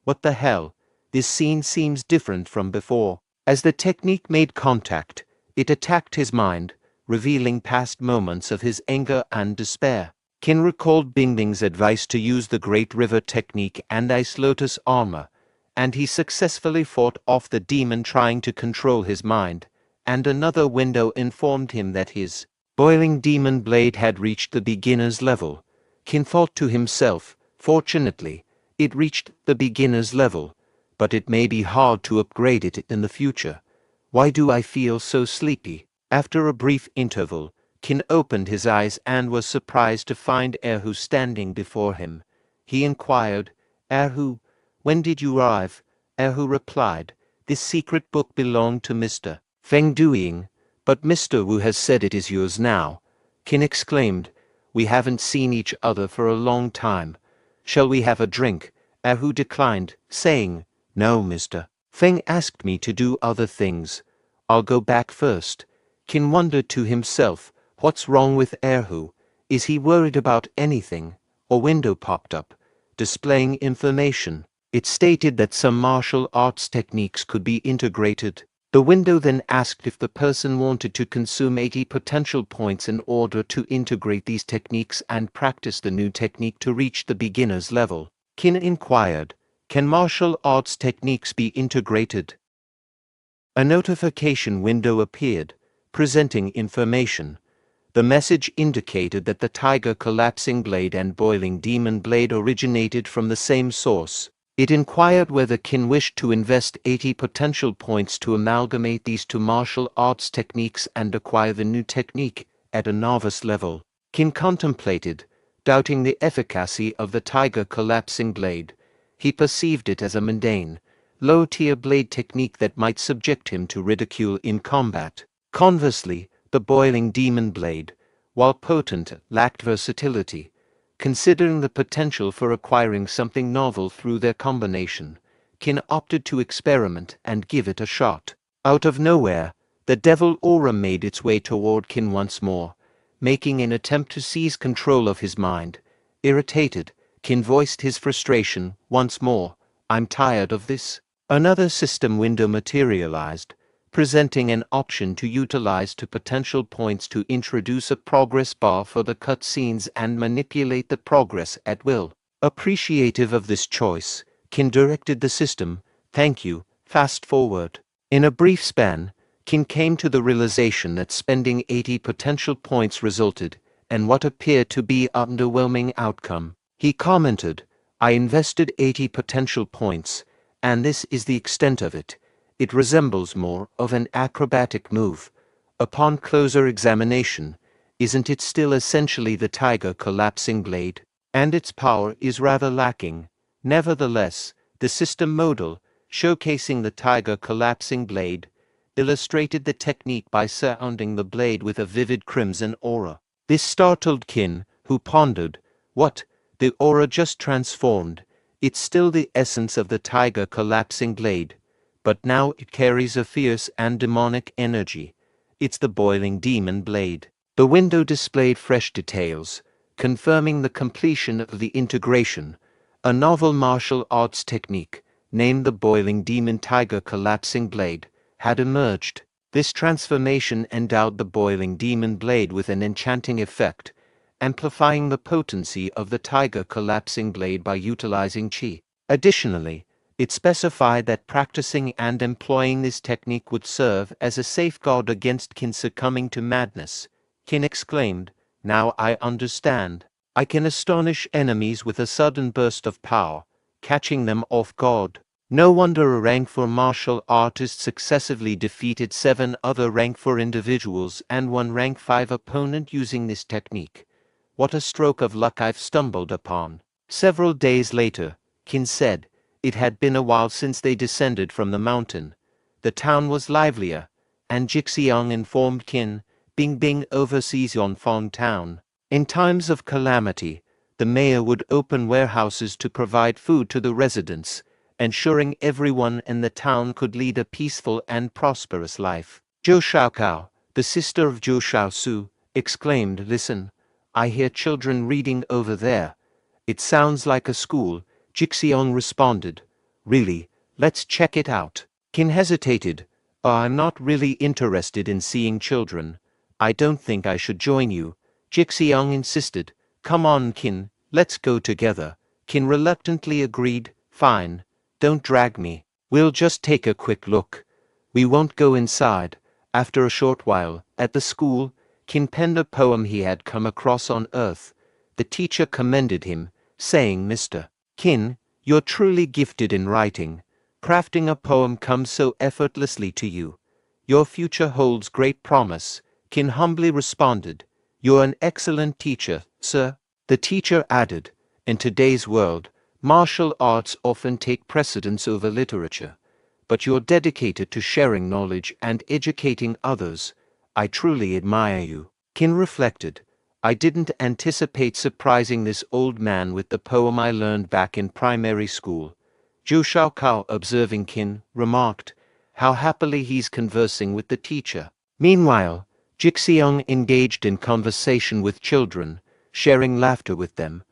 What the hell? This scene seems different from before." As the technique made contact, it attacked his mind, revealing past moments of his anger and despair. Qin recalled Bing Bing's advice to use the Great River technique and Ice Lotus armor, and he successfully fought off the demon trying to control his mind, and another window informed him that his boiling demon blade had reached the beginner's level. Qin thought to himself, "Fortunately, it reached the beginner's level, but it may be hard to upgrade it in the future. Why do I feel so sleepy?" After a brief interval, Qin opened his eyes and was surprised to find Erhu standing before him. He inquired, "Erhu, when did you arrive?" Erhu replied, "This secret book belonged to Mr. Feng Duiying, but Mr. Wu has said it is yours now." Qin exclaimed, "We haven't seen each other for a long time. Shall we have a drink?" Erhu declined, saying, "No, Mr. Feng asked me to do other things. I'll go back first." Qin wondered to himself, what's wrong with Erhu? Is he worried about anything? A window popped up, displaying information. It stated that some martial arts techniques could be integrated. The window then asked if the person wanted to consume 80 potential points in order to integrate these techniques and practice the new technique to reach the beginner's level. Qin inquired, "Can martial arts techniques be integrated?" A notification window appeared, presenting information. The message indicated that the tiger collapsing blade and boiling demon blade originated from the same source. It inquired whether Qin wished to invest 80 potential points to amalgamate these two martial arts techniques and acquire the new technique at a novice level. Qin contemplated, doubting the efficacy of the tiger collapsing blade. He perceived it as a mundane, low-tier blade technique that might subject him to ridicule in combat. Conversely, the boiling demon blade, while potent, lacked versatility. Considering the potential for acquiring something novel through their combination, Qin opted to experiment and give it a shot. Out of nowhere, the devil aura made its way toward Qin once more, making an attempt to seize control of his mind. Irritated, Qin voiced his frustration once more. "I'm tired of this." Another system window materialized, presenting an option to utilize two potential points to introduce a progress bar for the cutscenes and manipulate the progress at will. Appreciative of this choice, Qin directed the system, "Thank you, fast forward." In a brief span, Qin came to the realization that spending 80 potential points resulted in what appeared to be an underwhelming outcome. He commented, "I invested 80 potential points, and this is the extent of it. It resembles more of an acrobatic move. Upon closer examination, isn't it still essentially the tiger collapsing blade? And its power is rather lacking." Nevertheless, the system model, showcasing the tiger collapsing blade, illustrated the technique by surrounding the blade with a vivid crimson aura. This startled Qin, who pondered, "What? The aura just transformed. It's still the essence of the tiger collapsing blade, but now it carries a fierce and demonic energy. It's the boiling demon blade." The window displayed fresh details, confirming the completion of the integration, a novel martial arts technique named the Boiling Demon Tiger Collapsing Blade, had emerged. This transformation endowed the Boiling Demon Blade with an enchanting effect, amplifying the potency of the Tiger Collapsing Blade by utilizing Qi. Additionally, it specified that practicing and employing this technique would serve as a safeguard against Qin succumbing to madness. Qin exclaimed, "Now I understand. I can astonish enemies with a sudden burst of power, catching them off guard." No wonder a rank 4 martial artist successively defeated 7 other rank 4 individuals and 1 rank 5 opponent using this technique. What a stroke of luck I've stumbled upon. Several days later, Qin said, it had been a while since they descended from the mountain. The town was livelier, and Jixiang informed Qin, Bing oversees Yonfang town. In times of calamity, the mayor would open warehouses to provide food to the residents, ensuring everyone in the town could lead a peaceful and prosperous life. Zhou Shaokao, the sister of Zhou Shaosu, exclaimed, "Listen, I hear children reading over there. It sounds like a school." Jixiang responded, "Really, let's check it out." Qin hesitated. "I'm not really interested in seeing children. I don't think I should join you." Jixiang insisted, "Come on, Qin, let's go together." Qin reluctantly agreed, "Fine, don't drag me. We'll just take a quick look. We won't go inside." After a short while, at the school, Qin penned a poem he had come across on Earth. The teacher commended him, saying, "Mr. Qin, you're truly gifted in writing. Crafting a poem comes so effortlessly to you. Your future holds great promise." Qin humbly responded, "You're an excellent teacher, sir." The teacher added, "In today's world, martial arts often take precedence over literature, but you're dedicated to sharing knowledge and educating others. I truly admire you." Qin reflected, "I didn't anticipate surprising this old man with the poem I learned back in primary school." Zhou Shaokao, observing Qin, remarked, "How happily he's conversing with the teacher." Meanwhile, Jixiang engaged in conversation with children, sharing laughter with them.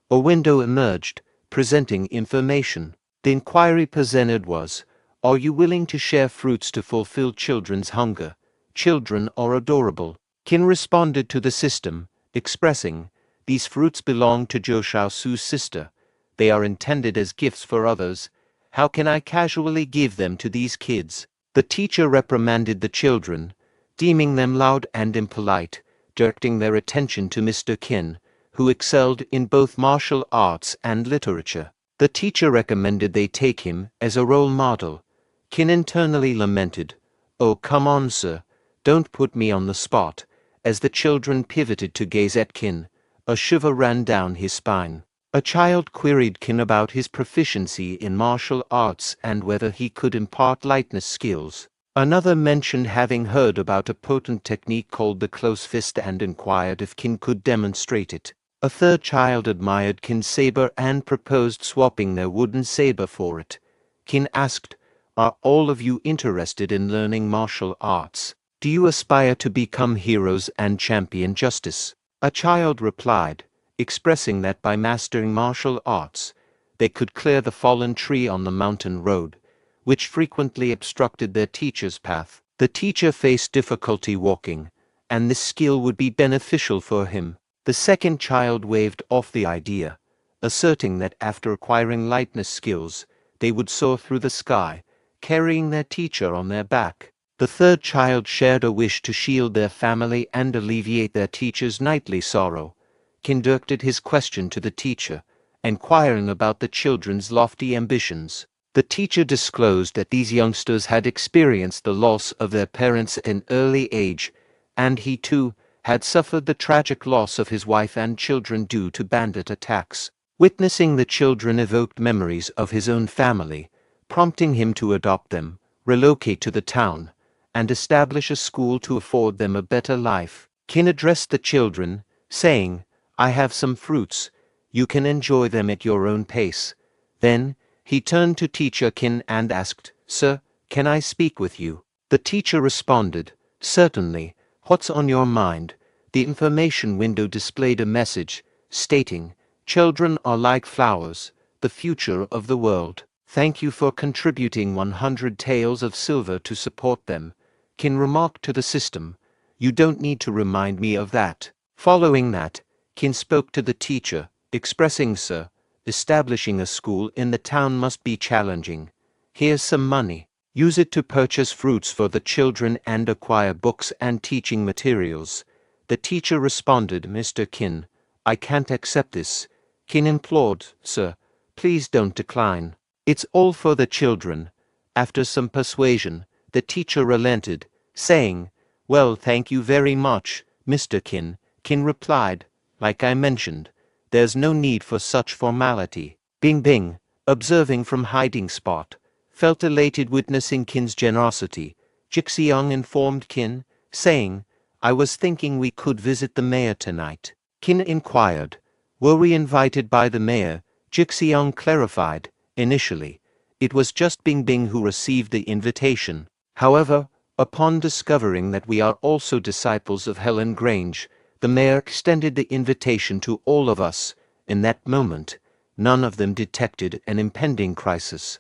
A window emerged, presenting information. The inquiry presented was, "Are you willing to share fruits to fulfill children's hunger? Children are adorable." Qin responded to the system, expressing, "These fruits belong to Zhou Shaosu's sister. They are intended as gifts for others. How can I casually give them to these kids?" The teacher reprimanded the children, deeming them loud and impolite, directing their attention to Mr. Qin, who excelled in both martial arts and literature. The teacher recommended they take him as a role model. Qin internally lamented, "Oh, come on, sir, don't put me on the spot." As the children pivoted to gaze at Qin, a shiver ran down his spine. A child queried Qin about his proficiency in martial arts and whether he could impart lightness skills. Another mentioned having heard about a potent technique called the close fist and inquired if Qin could demonstrate it. A third child admired Qin's saber and proposed swapping their wooden saber for it. Qin asked, "Are all of you interested in learning martial arts? Do you aspire to become heroes and champion justice?" A child replied, expressing that by mastering martial arts, they could clear the fallen tree on the mountain road, which frequently obstructed their teacher's path. The teacher faced difficulty walking, and this skill would be beneficial for him. The second child waved off the idea, asserting that after acquiring lightness skills, they would soar through the sky, carrying their teacher on their back. The third child shared a wish to shield their family and alleviate their teacher's nightly sorrow. Qin directed his question to the teacher, inquiring about the children's lofty ambitions. The teacher disclosed that these youngsters had experienced the loss of their parents at an early age, and he too had suffered the tragic loss of his wife and children due to bandit attacks. Witnessing the children evoked memories of his own family, prompting him to adopt them, relocate to the town, and establish a school to afford them a better life. Qin addressed the children, saying, "I have some fruits. You can enjoy them at your own pace." Then, he turned to teacher Qin and asked, "Sir, can I speak with you?" The teacher responded, "Certainly. What's on your mind?" The information window displayed a message, stating, "Children are like flowers, the future of the world. Thank you for contributing 100 taels of silver to support them, Qin remarked to the system. You don't need to remind me of that. Following that, Qin spoke to the teacher, expressing, Sir, establishing a school in the town must be challenging. Here's some money. Use it to purchase fruits for the children and acquire books and teaching materials. The teacher responded, Mr. Qin, I can't accept this. Qin implored, Sir, please don't decline. It's all for the children. After some persuasion, the teacher relented, saying, Well, thank you very much, Mr. Qin. Qin replied, Like I mentioned, there's no need for such formality. Bing Bing, observing from hiding spot, felt elated witnessing Qin's generosity. Jixiang informed Qin, saying, I was thinking we could visit the mayor tonight. Qin inquired, Were we invited by the mayor? Jixiang clarified, Initially, it was just Bing Bing who received the invitation. However, upon discovering that we are also disciples of Helan Grange, the mayor extended the invitation to all of us. In that moment, none of them detected an impending crisis.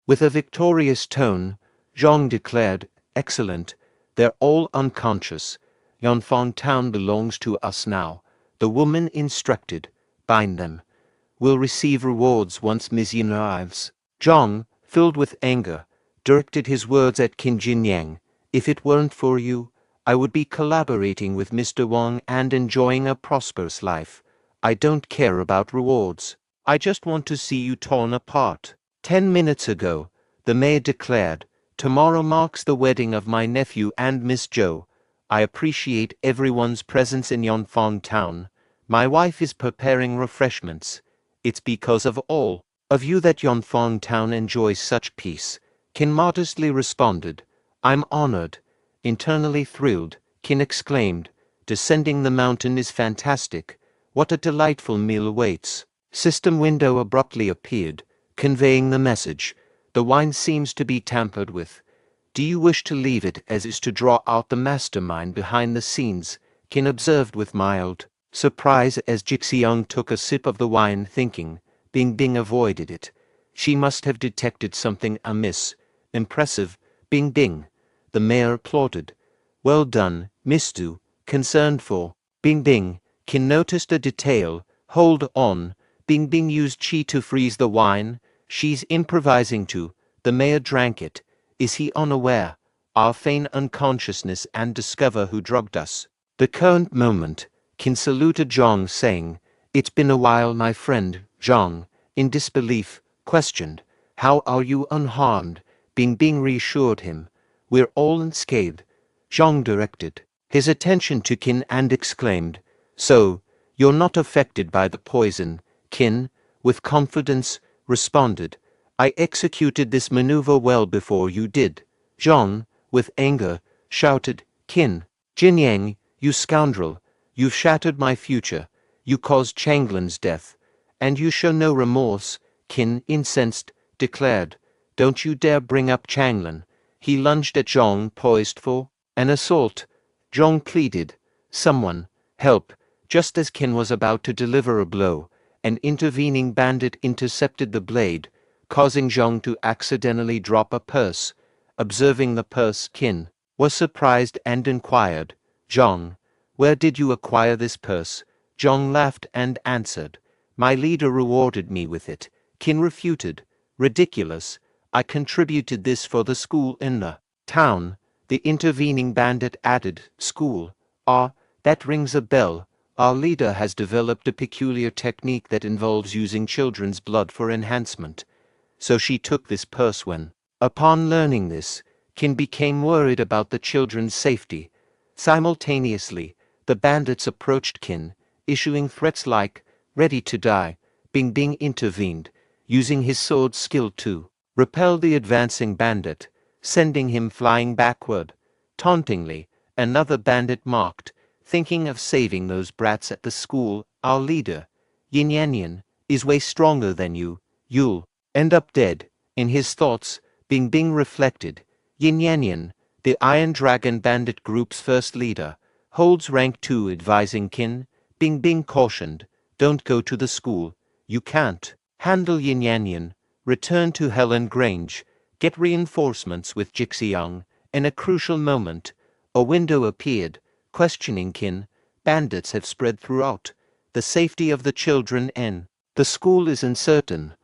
With a victorious tone, Zhang declared, Excellent, they're all unconscious. Yonfang Town belongs to us now. The woman instructed, Bind them. We'll receive rewards once Miss Yin arrives. Zhang, filled with anger, directed his words at Qin Jinyang. If it weren't for you, I would be collaborating with Mr. Wang and enjoying a prosperous life. I don't care about rewards. I just want to see you torn apart. 10 minutes ago, the mayor declared, Tomorrow marks the wedding of my nephew and Miss Zhou. I appreciate everyone's presence in Yonfang Town. My wife is preparing refreshments. It's because of all of you that Yonfang Town enjoys such peace. Qin modestly responded, I'm honored. Internally thrilled, Qin exclaimed, Descending the mountain is fantastic. What a delightful meal awaits. System window abruptly appeared, conveying the message. The wine seems to be tampered with. Do you wish to leave it as is to draw out the mastermind behind the scenes? Qin observed with mild surprise as Jixiang took a sip of the wine, thinking, Bing Bing avoided it. She must have detected something amiss. Impressive, Bing Bing. The mayor applauded. Well done, Miss Du. Concerned for Bing Bing. Qin noticed a detail. Hold on. Bing Bing used qi to freeze the wine. She's improvising too. The mayor drank it. Is he unaware? I'll feign unconsciousness and discover who drugged us. The current moment, Qin saluted Zhang, saying, It's been a while, my friend. Zhang, in disbelief, questioned, How are you unharmed? Bing Bing reassured him, We're all unscathed. Zhang directed his attention to Qin and exclaimed, So, you're not affected by the poison? Qin, with confidence, responded, I executed this maneuver well before you did. Zhang, with anger, shouted, Qin Jinyang, you scoundrel, you've shattered my future, you caused Changlan's death, and you show no remorse. Qin, incensed, declared, Don't you dare bring up Changlan. He lunged at Zhang, poised for an assault. Zhang pleaded, Someone, help. Just as Qin was about to deliver a blow, an intervening bandit intercepted the blade, causing Zhang to accidentally drop a purse. Observing the purse, Qin was surprised and inquired, Zhang, where did you acquire this purse? Zhang laughed and answered, My leader rewarded me with it. Qin refuted, Ridiculous. I contributed this for the school in the town. The intervening bandit added, School. Ah, that rings a bell. Our leader has developed a peculiar technique that involves using children's blood for enhancement. So she took this purse when, upon learning this, Qin became worried about the children's safety. Simultaneously, the bandits approached Qin, issuing threats like, Ready to die. Bing Bing intervened, using his sword skill to repel the advancing bandit, sending him flying backward. Tauntingly, another bandit mocked, Thinking of saving those brats at the school, our leader, Yin Yanyan, is way stronger than you. You'll end up dead. In his thoughts, Bing Bing reflected, Yin Yanyan, the Iron Dragon bandit group's first leader, holds rank 2, advising Qin. Bing Bing cautioned, Don't go to the school. You can't handle Yin Yanyan, return to Helan Grange, get reinforcements with Jixiang. In a crucial moment, a window appeared, questioning Qin. Bandits have spread throughout. The safety of the children and the school is uncertain.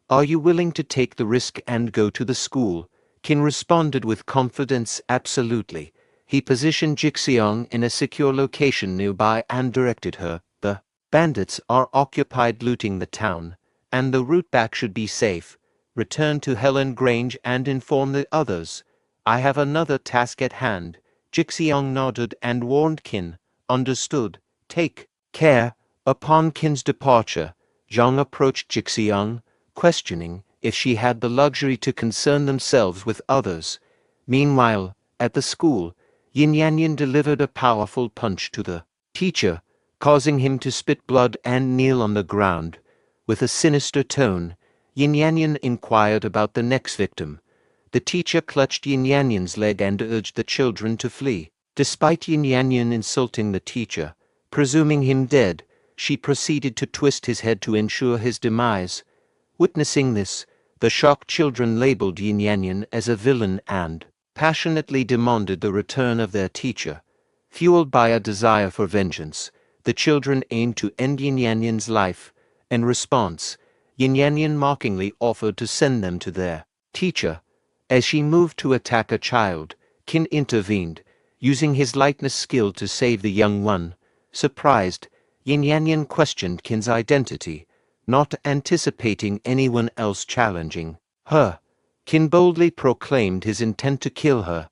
Are you willing to take the risk and go to the school? Qin responded with confidence, absolutely. He positioned Jixiang in a secure location nearby and directed her. The bandits are occupied looting the town, and the route back should be safe. Return to Helan Grange and inform the others. I have another task at hand. Jixiang nodded and warned Qin. Understood. Take care. Upon Qin's departure, Zhang approached Jixiang, questioning if she had the luxury to concern themselves with others. Meanwhile, at the school, Yin Yanyan delivered a powerful punch to the teacher, causing him to spit blood and kneel on the ground. With a sinister tone, Yin Yanyan inquired about the next victim. The teacher clutched Yin Yanyan's leg and urged the children to flee. Despite Yin Yanyan insulting the teacher, presuming him dead, she proceeded to twist his head to ensure his demise. Witnessing this, the shocked children labeled Yin Yanyan as a villain and passionately demanded the return of their teacher. Fueled by a desire for vengeance, the children aimed to end Yin Yanyan's life. In response, Yin Yanyan mockingly offered to send them to their teacher. As she moved to attack a child, Qin intervened, using his lightness skill to save the young one. Surprised, Yin Yanyan questioned Qin's identity, not anticipating anyone else challenging her. Qin boldly proclaimed his intent to kill her.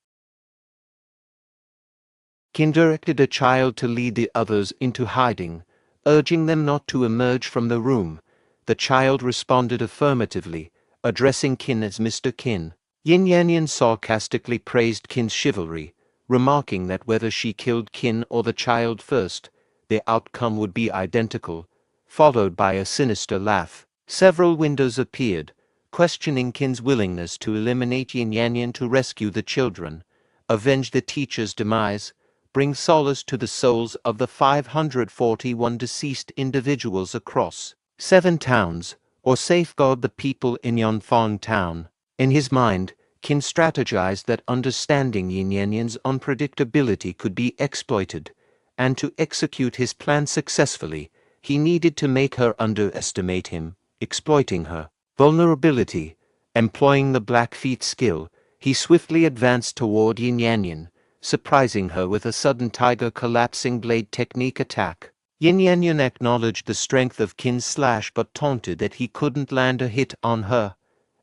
Qin directed a child to lead the others into hiding, urging them not to emerge from the room. The child responded affirmatively, addressing Qin as Mr. Qin. Yin Yanyan sarcastically praised Qin's chivalry, remarking that whether she killed Qin or the child first, the outcome would be identical, followed by a sinister laugh. Several windows appeared, questioning Qin's willingness to eliminate Yin Yanyan to rescue the children, avenge the teacher's demise, bring solace to the souls of the 541 deceased individuals across 7 towns, or safeguard the people in Yanfang town. In his mind, Qin strategized that understanding Yin Yanyan's unpredictability could be exploited, and to execute his plan successfully, he needed to make her underestimate him, exploiting her vulnerability. Employing the Blackfeet skill, he swiftly advanced toward Yin Yanyan, surprising her with a sudden tiger collapsing blade technique attack. Yin Yanyan acknowledged the strength of Qin's slash but taunted that he couldn't land a hit on her.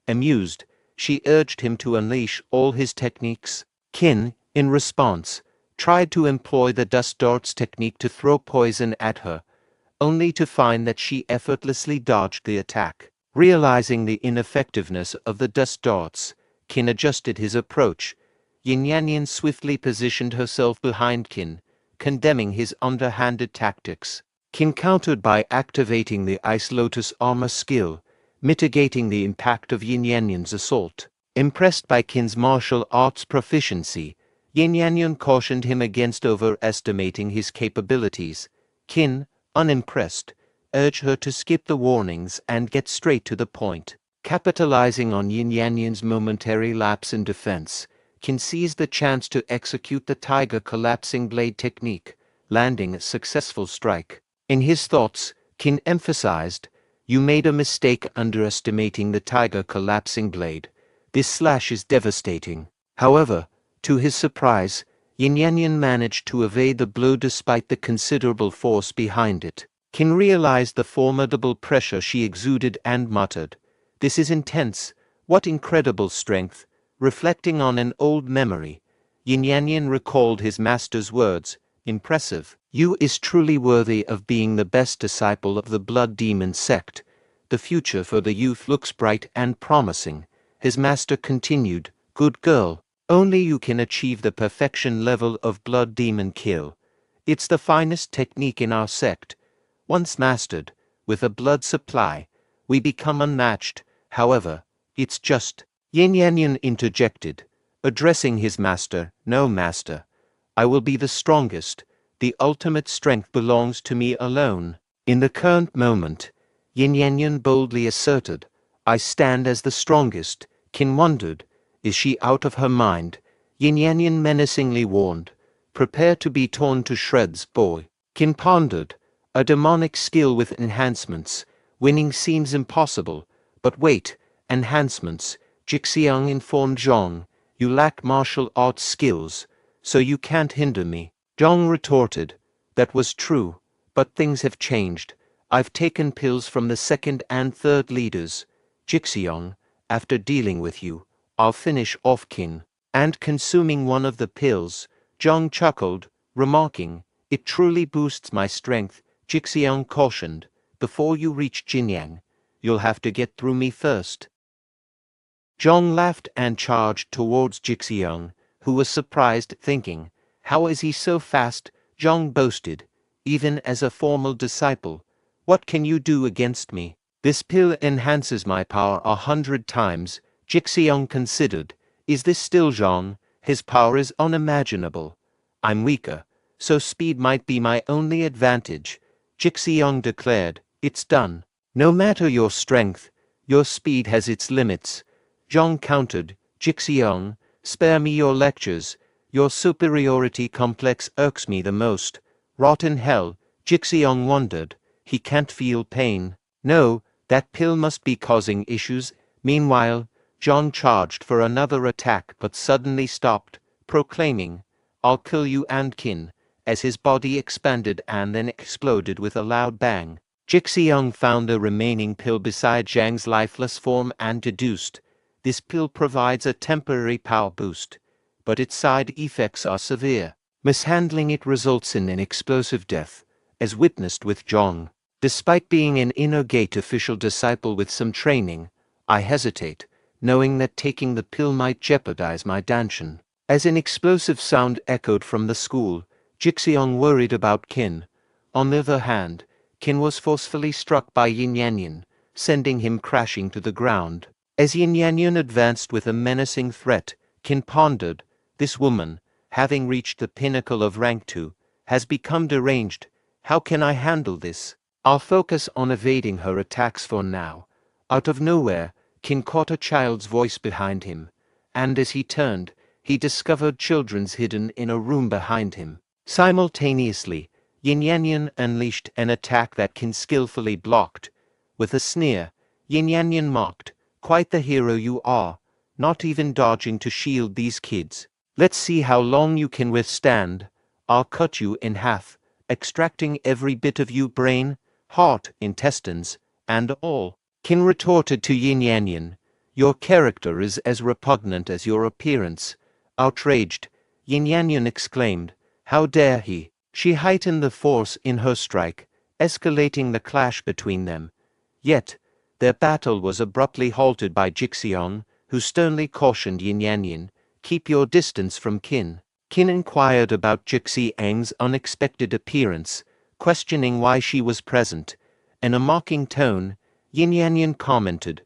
Amused, she urged him to unleash all his techniques. Qin, in response, tried to employ the dust darts technique to throw poison at her, only to find that she effortlessly dodged the attack. Realizing the ineffectiveness of the dust darts, Qin adjusted his approach. Yin Yanyan swiftly positioned herself behind Qin, condemning his underhanded tactics. Qin countered by activating the Ice Lotus armor skill, mitigating the impact of Yin Yanyan's assault. Impressed by Qin's martial arts proficiency, Yin Yanyan cautioned him against overestimating his capabilities. Qin, unimpressed, urged her to skip the warnings and get straight to the point. Capitalizing on Yin Yanyan's momentary lapse in defense, Qin seized the chance to execute the tiger collapsing blade technique, landing a successful strike. In his thoughts, Qin emphasized, "You made a mistake underestimating the tiger collapsing blade. This slash is devastating." However, to his surprise, Yin Yanyan managed to evade the blow despite the considerable force behind it. Qin realized the formidable pressure she exuded and muttered, "This is intense. What incredible strength." Reflecting on an old memory, Yin Yanyan recalled his master's words, "Impressive. You is truly worthy of being the best disciple of the Blood Demon sect. The future for the youth looks bright and promising." His master continued, "Good girl. Only you can achieve the perfection level of Blood Demon kill. It's the finest technique in our sect. Once mastered, with a blood supply, we become unmatched. However, it's just..." Yin Yanyan interjected, addressing his master, "No, master. I will be the strongest. The ultimate strength belongs to me alone." In the current moment, Yin Yanyan boldly asserted. I stand as the strongest. Qin wondered. Is she out of her mind? Yin Yanyan menacingly warned. Prepare to be torn to shreds, boy. Qin pondered. A demonic skill with enhancements. Winning seems impossible. But wait, enhancements. Jixiang informed Zhong. You lack martial arts skills, so you can't hinder me. Zhong retorted. That was true, but things have changed. I've taken pills from the second and third leaders. Jixiang, after dealing with you, I'll finish off Qin. And consuming one of the pills, Zhong chuckled, remarking, it truly boosts my strength. Jixiang cautioned, before you reach Jinyang, you'll have to get through me first. Zhong laughed and charged towards Jixiang, who was surprised, thinking, how is he so fast? Zhong boasted, even as a formal disciple. What can you do against me? This pill enhances my power 100 times. Jixiang considered. Is this still Zhong? His power is unimaginable. I'm weaker, so speed might be my only advantage. Jixiang declared. It's done. No matter your strength, your speed has its limits. Zhong countered. Jixiang, spare me your lectures. Your superiority complex irks me the most. Rot in hell. Jixiang wondered. He can't feel pain. No, that pill must be causing issues. Meanwhile, Zhong charged for another attack but suddenly stopped, proclaiming, I'll kill you and Qin, as his body expanded and then exploded with a loud bang. Jixiang found a remaining pill beside Zhang's lifeless form and deduced, this pill provides a temporary power boost, but its side effects are severe. Mishandling it results in an explosive death, as witnessed with Zhong. Despite being an inner gate official disciple with some training, I hesitate, knowing that taking the pill might jeopardize my danshan. As an explosive sound echoed from the school, Jixiang worried about Qin. On the other hand, Qin was forcefully struck by Yin Yanyan, sending him crashing to the ground. As Yin Yanyan advanced with a menacing threat, Qin pondered, this woman, having reached the pinnacle of rank 2, has become deranged. How can I handle this? I'll focus on evading her attacks for now. Out of nowhere, Qin caught a child's voice behind him, and as he turned, he discovered children's hidden in a room behind him. Simultaneously, Yin Yanyan unleashed an attack that Qin skillfully blocked. With a sneer, Yin Yanyan mocked, quite the hero you are, not even dodging to shield these kids. Let's see how long you can withstand. I'll cut you in half, extracting every bit of you, brain, heart, intestines, and all. Qin retorted to Yin Yanyan, your character is as repugnant as your appearance. Outraged, Yin Yanyan exclaimed, how dare he? She heightened the force in her strike, escalating the clash between them. Yet, their battle was abruptly halted by Jixiang, who sternly cautioned Yin Yanyan, keep your distance from Qin. Qin inquired about Jixiang's unexpected appearance, questioning why she was present. In a mocking tone, Yin Yanyan commented,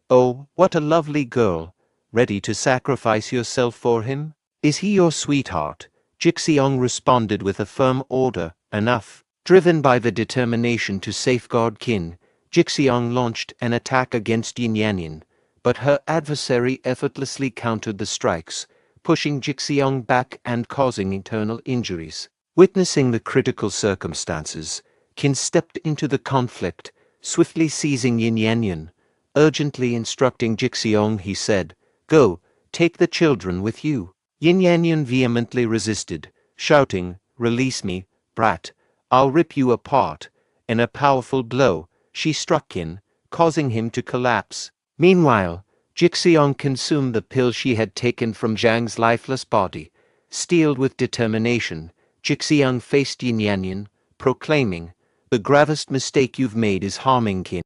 oh, what a lovely girl, ready to sacrifice yourself for him? Is he your sweetheart? Jixiang responded with a firm order, enough. Driven by the determination to safeguard Qin, Jixiang launched an attack against Yin Yanyan, but her adversary effortlessly countered the strikes, pushing Jixiang back and causing internal injuries. Witnessing the critical circumstances, Qin stepped into the conflict, swiftly seizing Yin Yanyan. Urgently instructing Jixiang, he said, go, take the children with you. Yin Yanyan vehemently resisted, shouting, release me, brat, I'll rip you apart. In a powerful blow, she struck Qin, causing him to collapse. Meanwhile, Jixiang consumed the pill she had taken from Zhang's lifeless body. Steeled with determination, Jixiang faced Yin Yanyan, proclaiming, the gravest mistake you've made is harming Qin.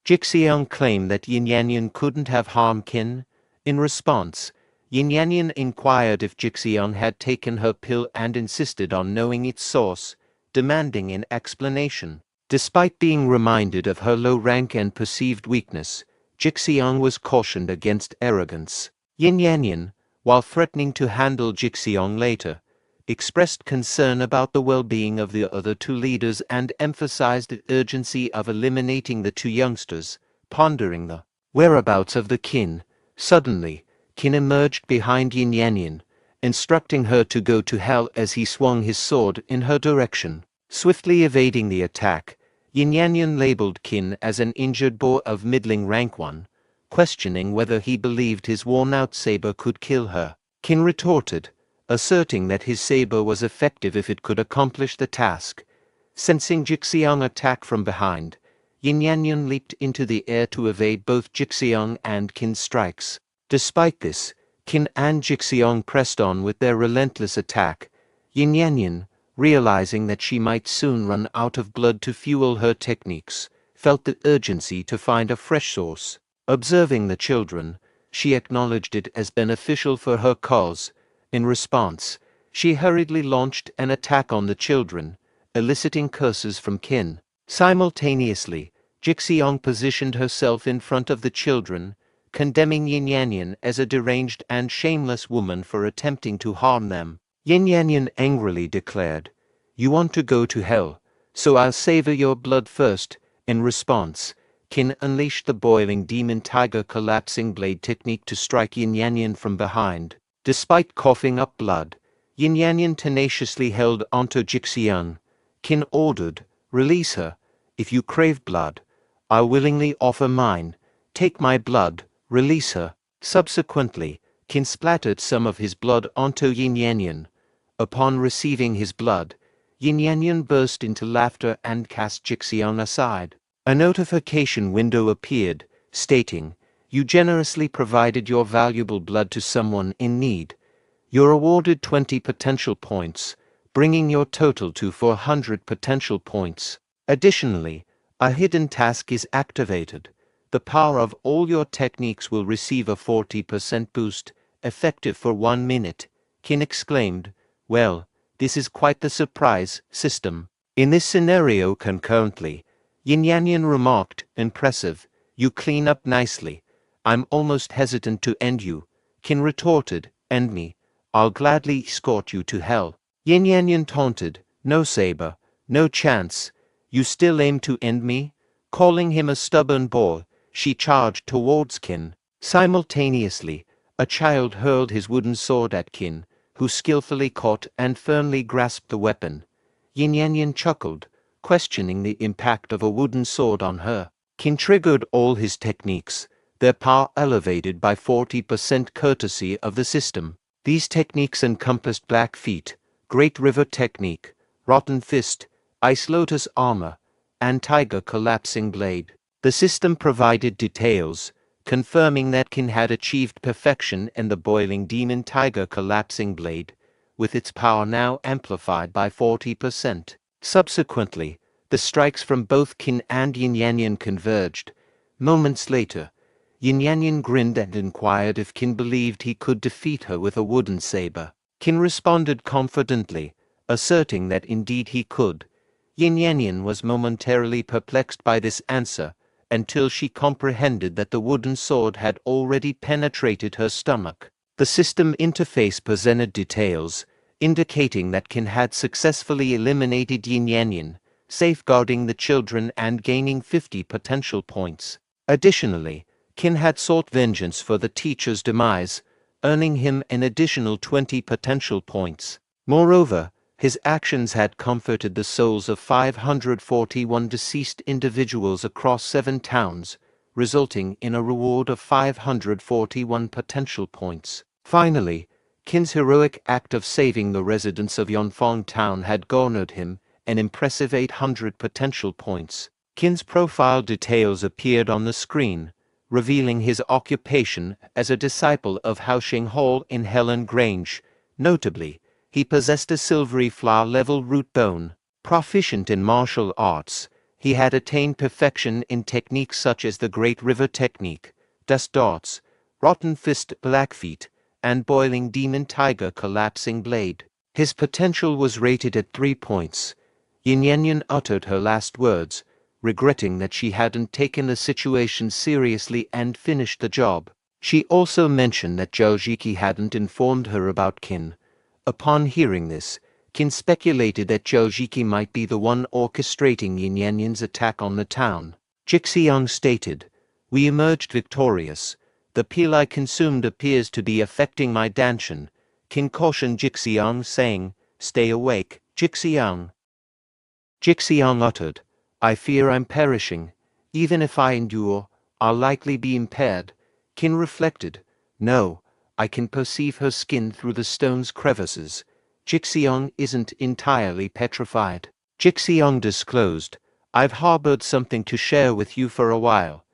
Jixiang claimed that Yin Yanyan couldn't have harmed Qin. In response, Yin Yanyan inquired if Jixiang had taken her pill and insisted on knowing its source, demanding an explanation. Despite being reminded of her low rank and perceived weakness, Jixiang was cautioned against arrogance. Yin Yanyan, while threatening to handle Jixiang later, expressed concern about the well-being of the other two leaders and emphasized the urgency of eliminating the two youngsters, pondering the whereabouts of the Qin. Suddenly, Qin emerged behind Yin Yanyan, instructing her to go to hell as he swung his sword in her direction. Swiftly evading the attack, Yin Yanyan labeled Qin as an injured boy of middling rank 1, questioning whether he believed his worn-out saber could kill her. Qin retorted, asserting that his saber was effective if it could accomplish the task. Sensing Jixiang attack from behind, Yin Yanyan leaped into the air to evade both Jixiang and Qin's strikes. Despite this, Qin and Jixiang pressed on with their relentless attack. Yin Yanyan, realizing that she might soon run out of blood to fuel her techniques, felt the urgency to find a fresh source. Observing the children, she acknowledged it as beneficial for her cause. In response, she hurriedly launched an attack on the children, eliciting curses from Qin. Simultaneously, Jixiang positioned herself in front of the children, condemning Yin Yanyan as a deranged and shameless woman for attempting to harm them. Yin Yanyan angrily declared, "You want to go to hell, so I'll savor your blood first." In response, Qin unleashed the boiling demon tiger collapsing blade technique to strike Yin Yanyan from behind. Despite coughing up blood, Yin Yanyan tenaciously held onto Jixiang. Qin ordered, "Release her. If you crave blood, I'll willingly offer mine. Take my blood, release her." Subsequently, Qin splattered some of his blood onto Yin Yanyan. Upon receiving his blood, Yin Yanyan burst into laughter and cast Jixiang aside. A notification window appeared, stating, "You generously provided your valuable blood to someone in need. You're awarded 20 potential points, bringing your total to 400 potential points. Additionally, a hidden task is activated. The power of all your techniques will receive a 40% boost, effective for 1 minute." Qin exclaimed, "Well, this is quite the surprise system." In this scenario concurrently, Yin Yanyan remarked, "Impressive. You clean up nicely. I'm almost hesitant to end you." Qin retorted, "End me. I'll gladly escort you to hell." Yin Yanyan taunted, "No saber, no chance. You still aim to end me?" Calling him a stubborn boy, she charged towards Qin. Simultaneously, a child hurled his wooden sword at Qin, who skillfully caught and firmly grasped the weapon. Yin Yanyan chuckled, questioning the impact of a wooden sword on her. Qin triggered all his techniques, their power elevated by 40% courtesy of the system. These techniques encompassed Black Feet, Great River Technique, Rotten Fist, Ice Lotus Armor, and Tiger Collapsing Blade. The system provided details, confirming that Qin had achieved perfection in the Boiling Demon Tiger Collapsing Blade, with its power now amplified by 40%. Subsequently, the strikes from both Qin and Yin Yanyan converged. Moments later, Yin Yanyan grinned and inquired if Qin believed he could defeat her with a wooden saber. Qin responded confidently, asserting that indeed he could. Yin Yanyan was momentarily perplexed by this answer, until she comprehended that the wooden sword had already penetrated her stomach. The system interface presented details, indicating that Qin had successfully eliminated Yin Yanyan, safeguarding the children and gaining 50 potential points. Additionally, Qin had sought vengeance for the teacher's demise, earning him an additional 20 potential points. Moreover, his actions had comforted the souls of 541 deceased individuals across 7 towns, resulting in a reward of 541 potential points. Finally, Qin's heroic act of saving the residents of Yonfang Town had garnered him an impressive 800 potential points. Qin's profile details appeared on the screen, revealing his occupation as a disciple of Haoxing Hall in Helan Grange. Notably, he possessed a silvery flower-level root bone. Proficient in martial arts, he had attained perfection in techniques such as the Great River Technique, Dust Darts, Rotten Fist Blackfeet, and Boiling Demon Tiger Collapsing Blade. His potential was rated at 3 points. Yin Yanyan uttered her last words, regretting that she hadn't taken the situation seriously and finished the job. She also mentioned that Zhao Jiki hadn't informed her about Qin, Upon hearing this, Qin speculated that Zhou might be the one orchestrating Yin Yanyan's attack on the town. Jixiang stated, "We emerged victorious. The pill I consumed appears to be affecting my danshan." Qin cautioned Jixiang, saying, "Stay awake, Jixiang." Jixiang uttered, "I fear I'm perishing. Even if I endure, I'll likely be impaired." Qin reflected, "No, I can perceive her skin through the stone's crevices. Jixiang isn't entirely petrified." Jixiang disclosed, "I've harbored something to share with you for a while.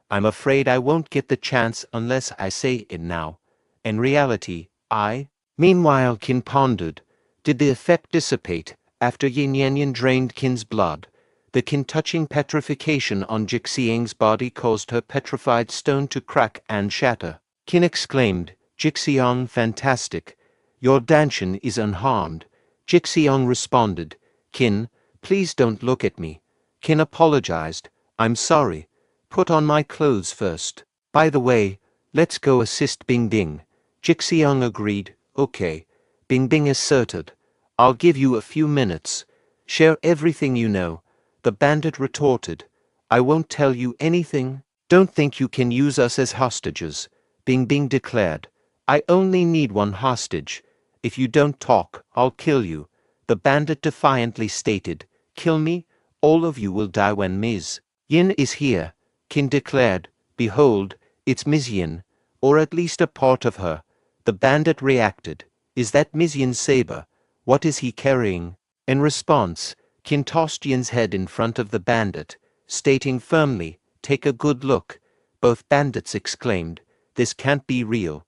I'm afraid I won't get the chance unless I say it now. In reality, I—" Meanwhile Qin pondered, did the effect dissipate after Yin Yanyan drained Qin's blood? The Qin-touching petrification on Jixiang's body caused her petrified stone to crack and shatter. Qin exclaimed, "Jixiang, fantastic. Your danshan is unharmed." Jixiang responded, "Qin, please don't look at me." Qin apologized, "I'm sorry. Put on my clothes first. By the way, let's go assist Bing Bing." Jixiang agreed, "Okay." Bing Bing asserted, "I'll give you a few minutes. Share everything you know." The bandit retorted, "I won't tell you anything." "Don't think you can use us as hostages," Bing Bing declared. "I only need one hostage. If you don't talk, I'll kill you." The bandit defiantly stated, "Kill me? All of you will die when Ms. Yin is here." Qin declared, "Behold, it's Ms. Yin, or at least a part of her." The bandit reacted, "Is that Ms. Yin's saber? What is he carrying?" In response, Qin tossed Yin's head in front of the bandit, stating firmly, "Take a good look." Both bandits exclaimed, "This can't be real."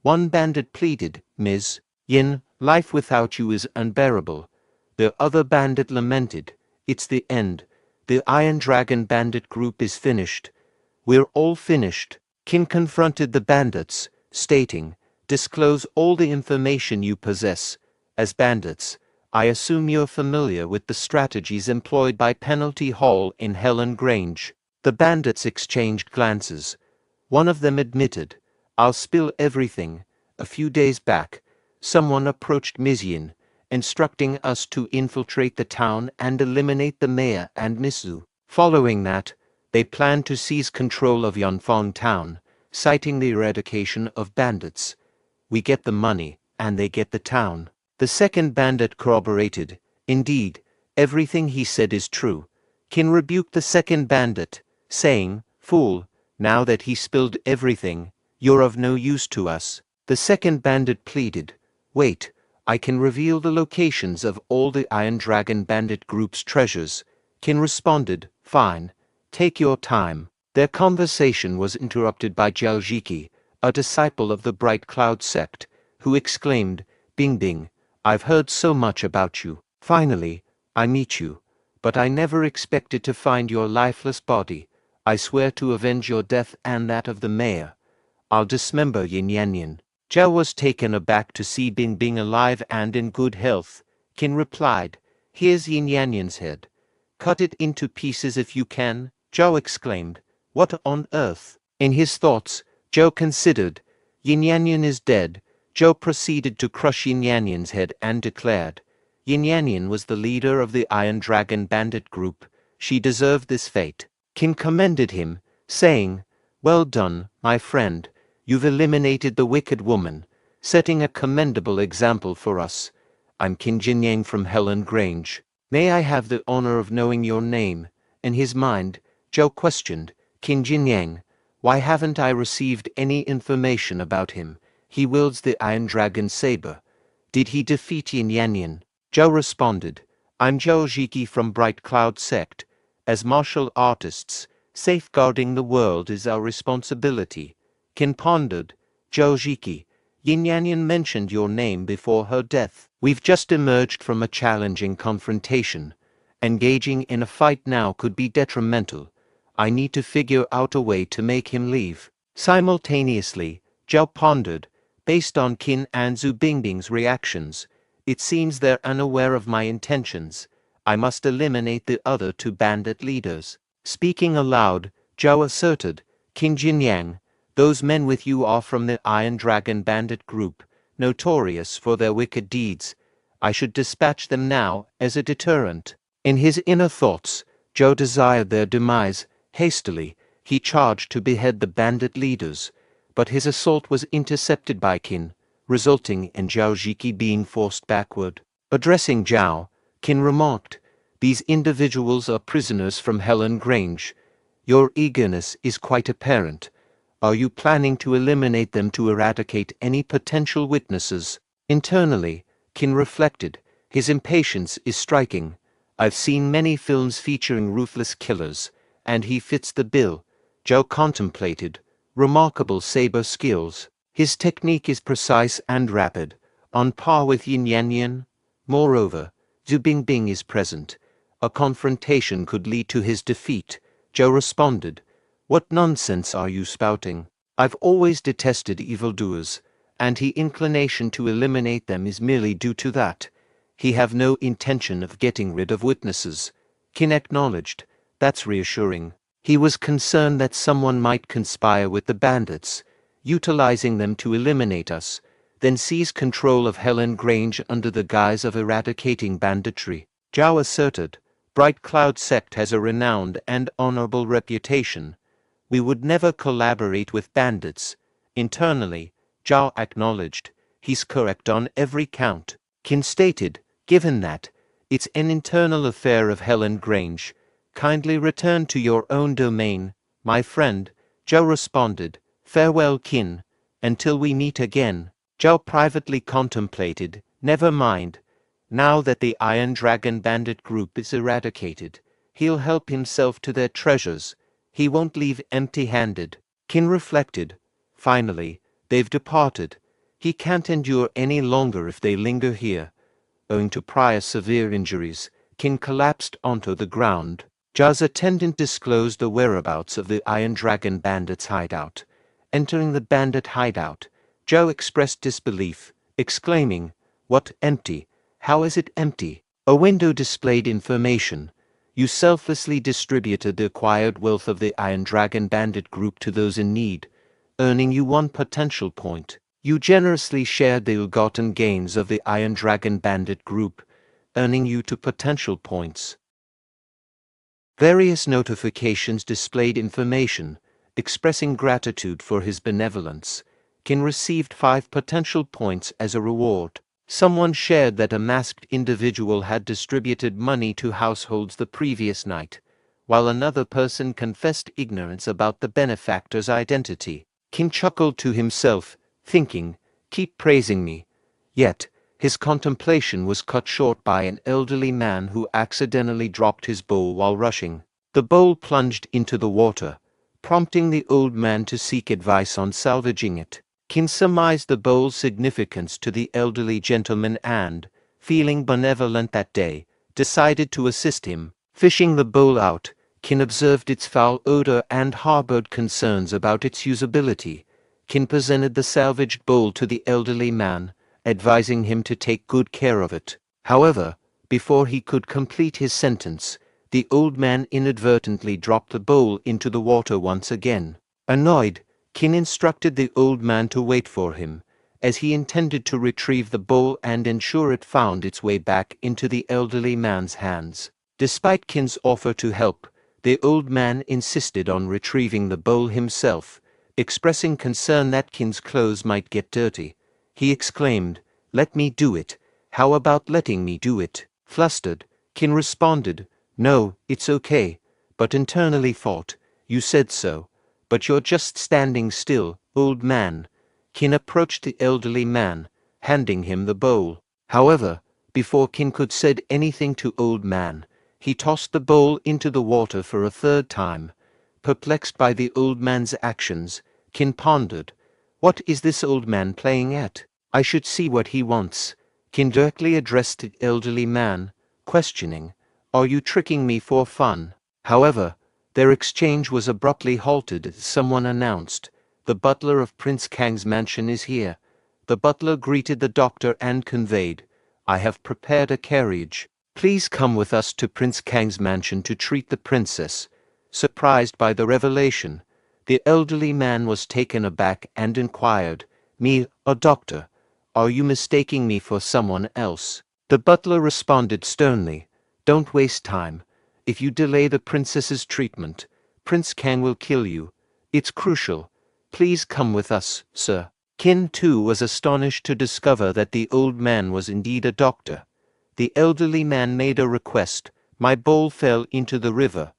One bandit pleaded, "Ms. Yin, life without you is unbearable." The other bandit lamented, "It's the end. The Iron Dragon bandit group is finished. We're all finished." Qin confronted the bandits, stating, "Disclose all the information you possess. As bandits, I assume you're familiar with the strategies employed by Penalty Hall in Helan Grange." The bandits exchanged glances. One of them admitted, "I'll spill everything. A few days back, someone approached Mizyin, instructing us to infiltrate the town and eliminate the mayor and Misu. Following that, they planned to seize control of Yanfang town, citing the eradication of bandits. We get the money, and they get the town." The second bandit corroborated, "Indeed, everything he said is true." Qin rebuked the second bandit, saying, "Fool, now that he spilled everything, you're of no use to us." The second bandit pleaded, "Wait, I can reveal the locations of all the Iron Dragon bandit group's treasures." Qin responded, "Fine, take your time." Their conversation was interrupted by Jiaojiki, a disciple of the Bright Cloud sect, who exclaimed, "Bing Bing, I've heard so much about you. Finally, I meet you. But I never expected to find your lifeless body. I swear to avenge your death and that of the mayor. I'll dismember Yin Yanyan." Zhao was taken aback to see Bing Bing alive and in good health. Qin replied, "Here's Yin Yanyan's head. Cut it into pieces if you can." Zhao exclaimed, "What on earth?" In his thoughts, Zhao considered, "Yin Yanyan is dead." Zhao proceeded to crush Yin Yanyan's head and declared, "Yin Yanyan was the leader of the Iron Dragon bandit group. She deserved this fate." Qin commended him, saying, "Well done, my friend. You've eliminated the wicked woman, setting a commendable example for us. I'm Qin Jinyang from Helan Grange. May I have the honor of knowing your name?" In his mind, Zhao questioned, "Qin Jinyang, why haven't I received any information about him? He wields the Iron Dragon saber. Did he defeat Yin Yanyan?" Zhao responded, "I'm Jiaojiki from Bright Cloud sect. As martial artists, safeguarding the world is our responsibility." Qin pondered, "Jiaojiki, Yin Yanyan mentioned your name before her death. We've just emerged from a challenging confrontation. Engaging in a fight now could be detrimental. I need to figure out a way to make him leave." Simultaneously, Zhao pondered, based on Qin and Zhu Bingbing's reactions, it seems they're unaware of my intentions. I must eliminate the other two bandit leaders. Speaking aloud, Zhao asserted, "Qin Jinyang, those men with you are from the Iron Dragon bandit group. notorious for their wicked deeds. I should dispatch them now as a deterrent. In his inner thoughts, Zhou desired their demise. Hastily, he charged to behead the bandit leaders, but his assault was intercepted by Qin, resulting in Zhao Jiki being forced backward. Addressing Zhao, Qin remarked, "These individuals are prisoners from Helan Grange. Your eagerness is quite apparent. Are you planning to eliminate them to eradicate any potential witnesses?" Internally, Qin reflected, his impatience is striking. I've seen many films featuring ruthless killers, and he fits the bill. Zhao contemplated, remarkable saber skills. His technique is precise and rapid, on par with Yin Yanyan. Moreover, Zhu Bingbing is present. A confrontation could lead to his defeat. Zhou responded, "What nonsense are you spouting? I've always detested evildoers, and his inclination to eliminate them is merely due to that. He have no intention of getting rid of witnesses." Qin acknowledged, "That's reassuring." He was concerned that someone might conspire with the bandits, utilizing them to eliminate us, then seize control of Helan Grange under the guise of eradicating banditry. Zhao asserted, "Bright Cloud Sect has a renowned and honorable reputation. We would never collaborate with bandits." Internally, Zhao acknowledged, "He's correct on every count." Qin stated, "Given that, it's an internal affair of Helan Grange. Kindly return to your own domain, my friend." Zhao responded, "Farewell, Qin. Until we meet again." Zhao privately contemplated, "Never mind. Now that the Iron Dragon bandit group is eradicated, he'll help himself to their treasures. He won't leave empty-handed." Qin reflected, "Finally, they've departed. He can't endure any longer if they linger here." Owing to prior severe injuries, Qin collapsed onto the ground. Zhao's attendant disclosed the whereabouts of the Iron Dragon bandits' hideout. Entering the bandit hideout, Zhao expressed disbelief, exclaiming, "What, empty? How is it empty?" A window displayed information. "You selflessly distributed the acquired wealth of the Iron Dragon bandit group to those in need, earning you 1 potential point. You generously shared the ill-gotten gains of the Iron Dragon bandit group, earning you 2 potential points." Various notifications displayed information, expressing gratitude for his benevolence. Qin received 5 potential points as a reward. Someone shared that a masked individual had distributed money to households the previous night, while another person confessed ignorance about the benefactor's identity. Qin chuckled to himself, thinking, "Keep praising me." Yet, his contemplation was cut short by an elderly man who accidentally dropped his bowl while rushing. The bowl plunged into the water, prompting the old man to seek advice on salvaging it. Qin surmised the bowl's significance to the elderly gentleman and, feeling benevolent that day, decided to assist him. Fishing the bowl out, Qin observed its foul odor and harbored concerns about its usability. Qin presented the salvaged bowl to the elderly man, advising him to take good care of it. However, before he could complete his sentence, the old man inadvertently dropped the bowl into the water once again. Annoyed, Qin instructed the old man to wait for him, as he intended to retrieve the bowl and ensure it found its way back into the elderly man's hands. Despite Qin's offer to help, the old man insisted on retrieving the bowl himself, expressing concern that Qin's clothes might get dirty. He exclaimed, "Let me do it. How about letting me do it?" Flustered, Qin responded, "No, it's okay," but internally thought, "You said so. But you're just standing still, old man." Qin approached the elderly man, handing him the bowl. However, before Qin could say anything to old man, he tossed the bowl into the water for a 3rd time. Perplexed by the old man's actions, Qin pondered, "What is this old man playing at? I should see what he wants." Qin directly addressed the elderly man, questioning, "Are you tricking me for fun?" However, their exchange was abruptly halted as someone announced, "The butler of Prince Kang's mansion is here." The butler greeted the doctor and conveyed, "I have prepared a carriage. Please come with us to Prince Kang's mansion to treat the princess." Surprised by the revelation, the elderly man was taken aback and inquired, "Me, a doctor? Are you mistaking me for someone else? The butler responded sternly, Don't waste time. If you delay the princess's treatment, Prince Kang will kill you. It's crucial. Please come with us, sir. Qin too was astonished to discover that the old man was indeed a doctor. The elderly man made a request. My bowl fell into the river.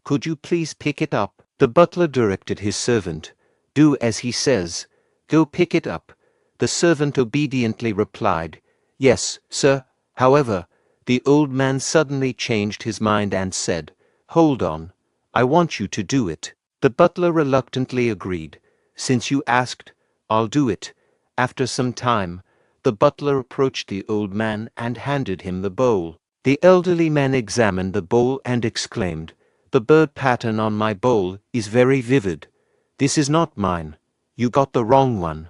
Could you please pick it up? The butler directed his servant. Do as he says. Go pick it up. The servant obediently replied, Yes, sir. However, the old man suddenly changed his mind and said, Hold on. I want you to do it. The butler reluctantly agreed. Since you asked, I'll do it. After some time, the butler approached the old man and handed him the bowl. The elderly man examined the bowl and exclaimed, The bird pattern on my bowl is very vivid. This is not mine. You got the wrong one.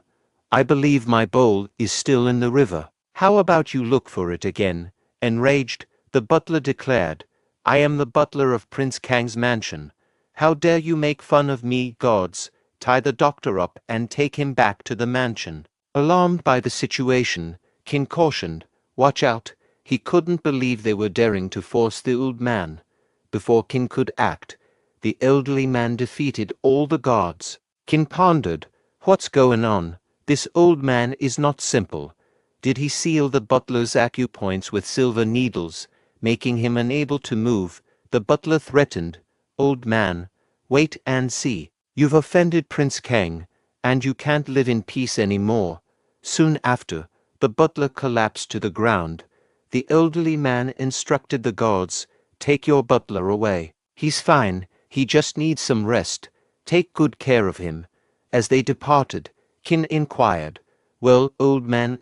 I believe my bowl is still in the river. How about you look for it again? Enraged, the butler declared, I am the butler of Prince Kang's mansion. How dare you make fun of me, gods? Tie the doctor up and take him back to the mansion. Alarmed by the situation, Qin cautioned, Watch out. He couldn't believe they were daring to force the old man. Before Qin could act, the elderly man defeated all the guards. Qin pondered, What's going on? This old man is not simple. Did he seal the butler's acupoints with silver needles, making him unable to move? The butler threatened, Old man, wait and see. You've offended Prince Kang, and you can't live in peace anymore. Soon after, the butler collapsed to the ground. The elderly man instructed the guards, Take your butler away. He's fine, he just needs some rest. Take good care of him. As they departed, Qin inquired, Well, old man,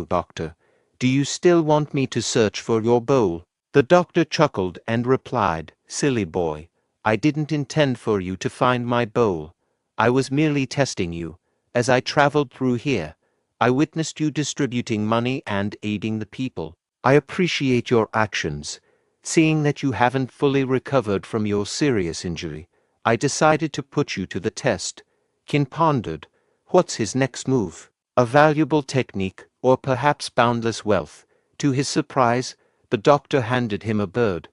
doctor, do you still want me to search for your bowl? The doctor chuckled and replied, Silly boy, I didn't intend for you to find my bowl. I was merely testing you. As I traveled through here, I witnessed you distributing money and aiding the people. I appreciate your actions. Seeing that you haven't fully recovered from your serious injury, I decided to put you to the test. Qin pondered, What's his next move? A valuable technique, or perhaps boundless wealth? To his surprise, the doctor handed him a bird.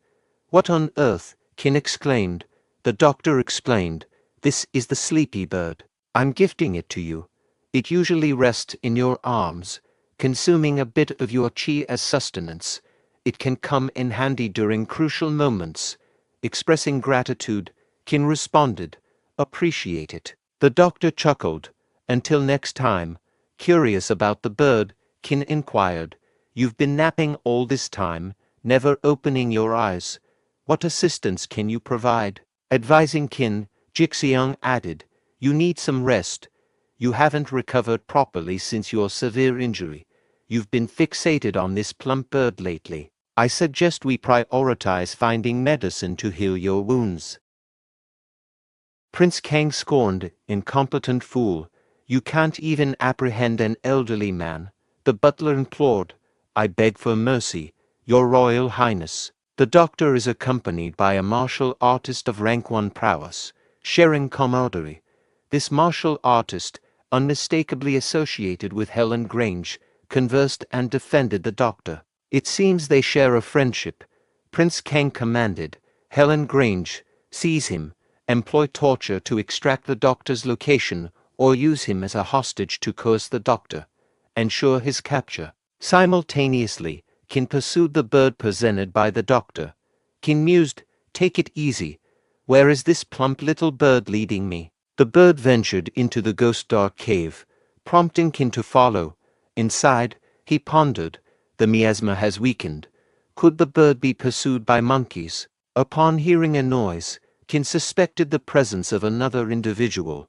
What on earth? Qin exclaimed. The doctor explained, This is the sleepy bird. I'm gifting it to you. It usually rests in your arms, consuming a bit of your qi as sustenance. It can come in handy during crucial moments. Expressing gratitude, Qin responded, Appreciate it. The doctor chuckled. Until next time. Curious about the bird, Qin inquired, You've been napping all this time, never opening your eyes. What assistance can you provide? Advising Qin, Jixiang added, You need some rest. You haven't recovered properly since your severe injury. You've been fixated on this plump bird lately. I suggest we prioritize finding medicine to heal your wounds. Prince Kang scorned, Incompetent fool. You can't even apprehend an elderly man. The butler implored, I beg for mercy, Your Royal Highness. The doctor is accompanied by a martial artist of rank 1 prowess, sharing camaraderie. This martial artist, unmistakably associated with Helan Grange, conversed and defended the doctor. It seems they share a friendship. Prince Kang commanded, Helan Grange, seize him, employ torture to extract the doctor's location, or use him as a hostage to coerce the doctor. Ensure his capture. Simultaneously, Qin pursued the bird presented by the doctor. Qin mused, Take it easy. Where is this plump little bird leading me? The bird ventured into the ghost dark cave, prompting Qin to follow. Inside, he pondered, The miasma has weakened. Could the bird be pursued by monkeys? Upon hearing a noise, Qin suspected the presence of another individual.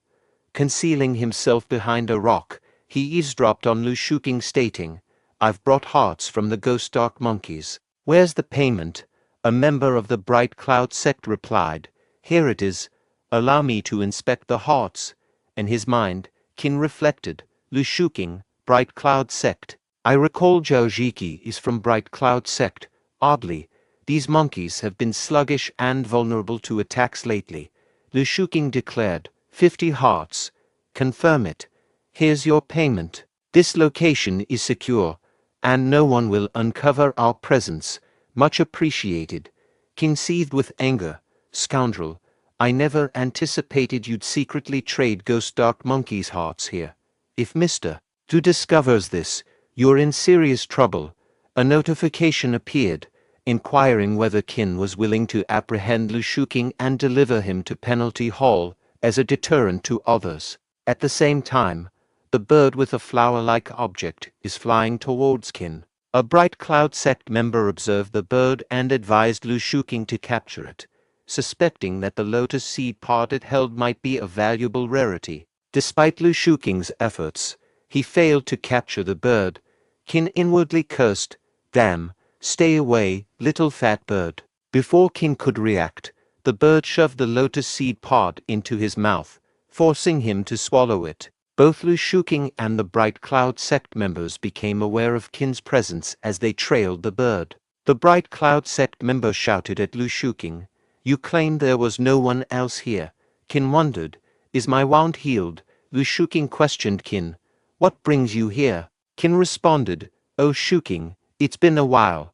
Concealing himself behind a rock, he eavesdropped on Lu Shuking stating, I've brought hearts from the ghost dark monkeys. Where's the payment? A member of the Bright Cloud sect replied, Here it is. Allow me to inspect the hearts. In his mind, Qin reflected, Lu Shuking, Bright Cloud sect. I recall Zhao Jiki is from Bright Cloud sect. Oddly, these monkeys have been sluggish and vulnerable to attacks lately. Lu Shuking declared, 50 hearts. Confirm it. Here's your payment. This location is secure, and no one will uncover our presence. Much appreciated. Qin seethed with anger. Scoundrel, I never anticipated you'd secretly trade Ghost Dark Monkey's hearts here. If Mr. Du discovers this, you're in serious trouble. A notification appeared, inquiring whether Qin was willing to apprehend Lu Shuqing and deliver him to Penalty Hall as a deterrent to others. At the same time, the bird with a flower-like object is flying towards Qin. A Bright Cloud sect member observed the bird and advised Lu Shuqing to capture it, suspecting that the lotus seed pod it held might be a valuable rarity. Despite Lu Shuqing's efforts, he failed to capture the bird. Qin inwardly cursed, "Damn, stay away, little fat bird." Before Qin could react, the bird shoved the lotus seed pod into his mouth, forcing him to swallow it. Both Lu Shuqing and the Bright Cloud sect members became aware of Qin's presence as they trailed the bird. The Bright Cloud sect member shouted at Lu Shuqing, "You claimed there was no one else here." Qin wondered, "Is my wound healed?" Lu Shuqing questioned Qin, "What brings you here?" Qin responded, "Oh Shuqing, it's been a while.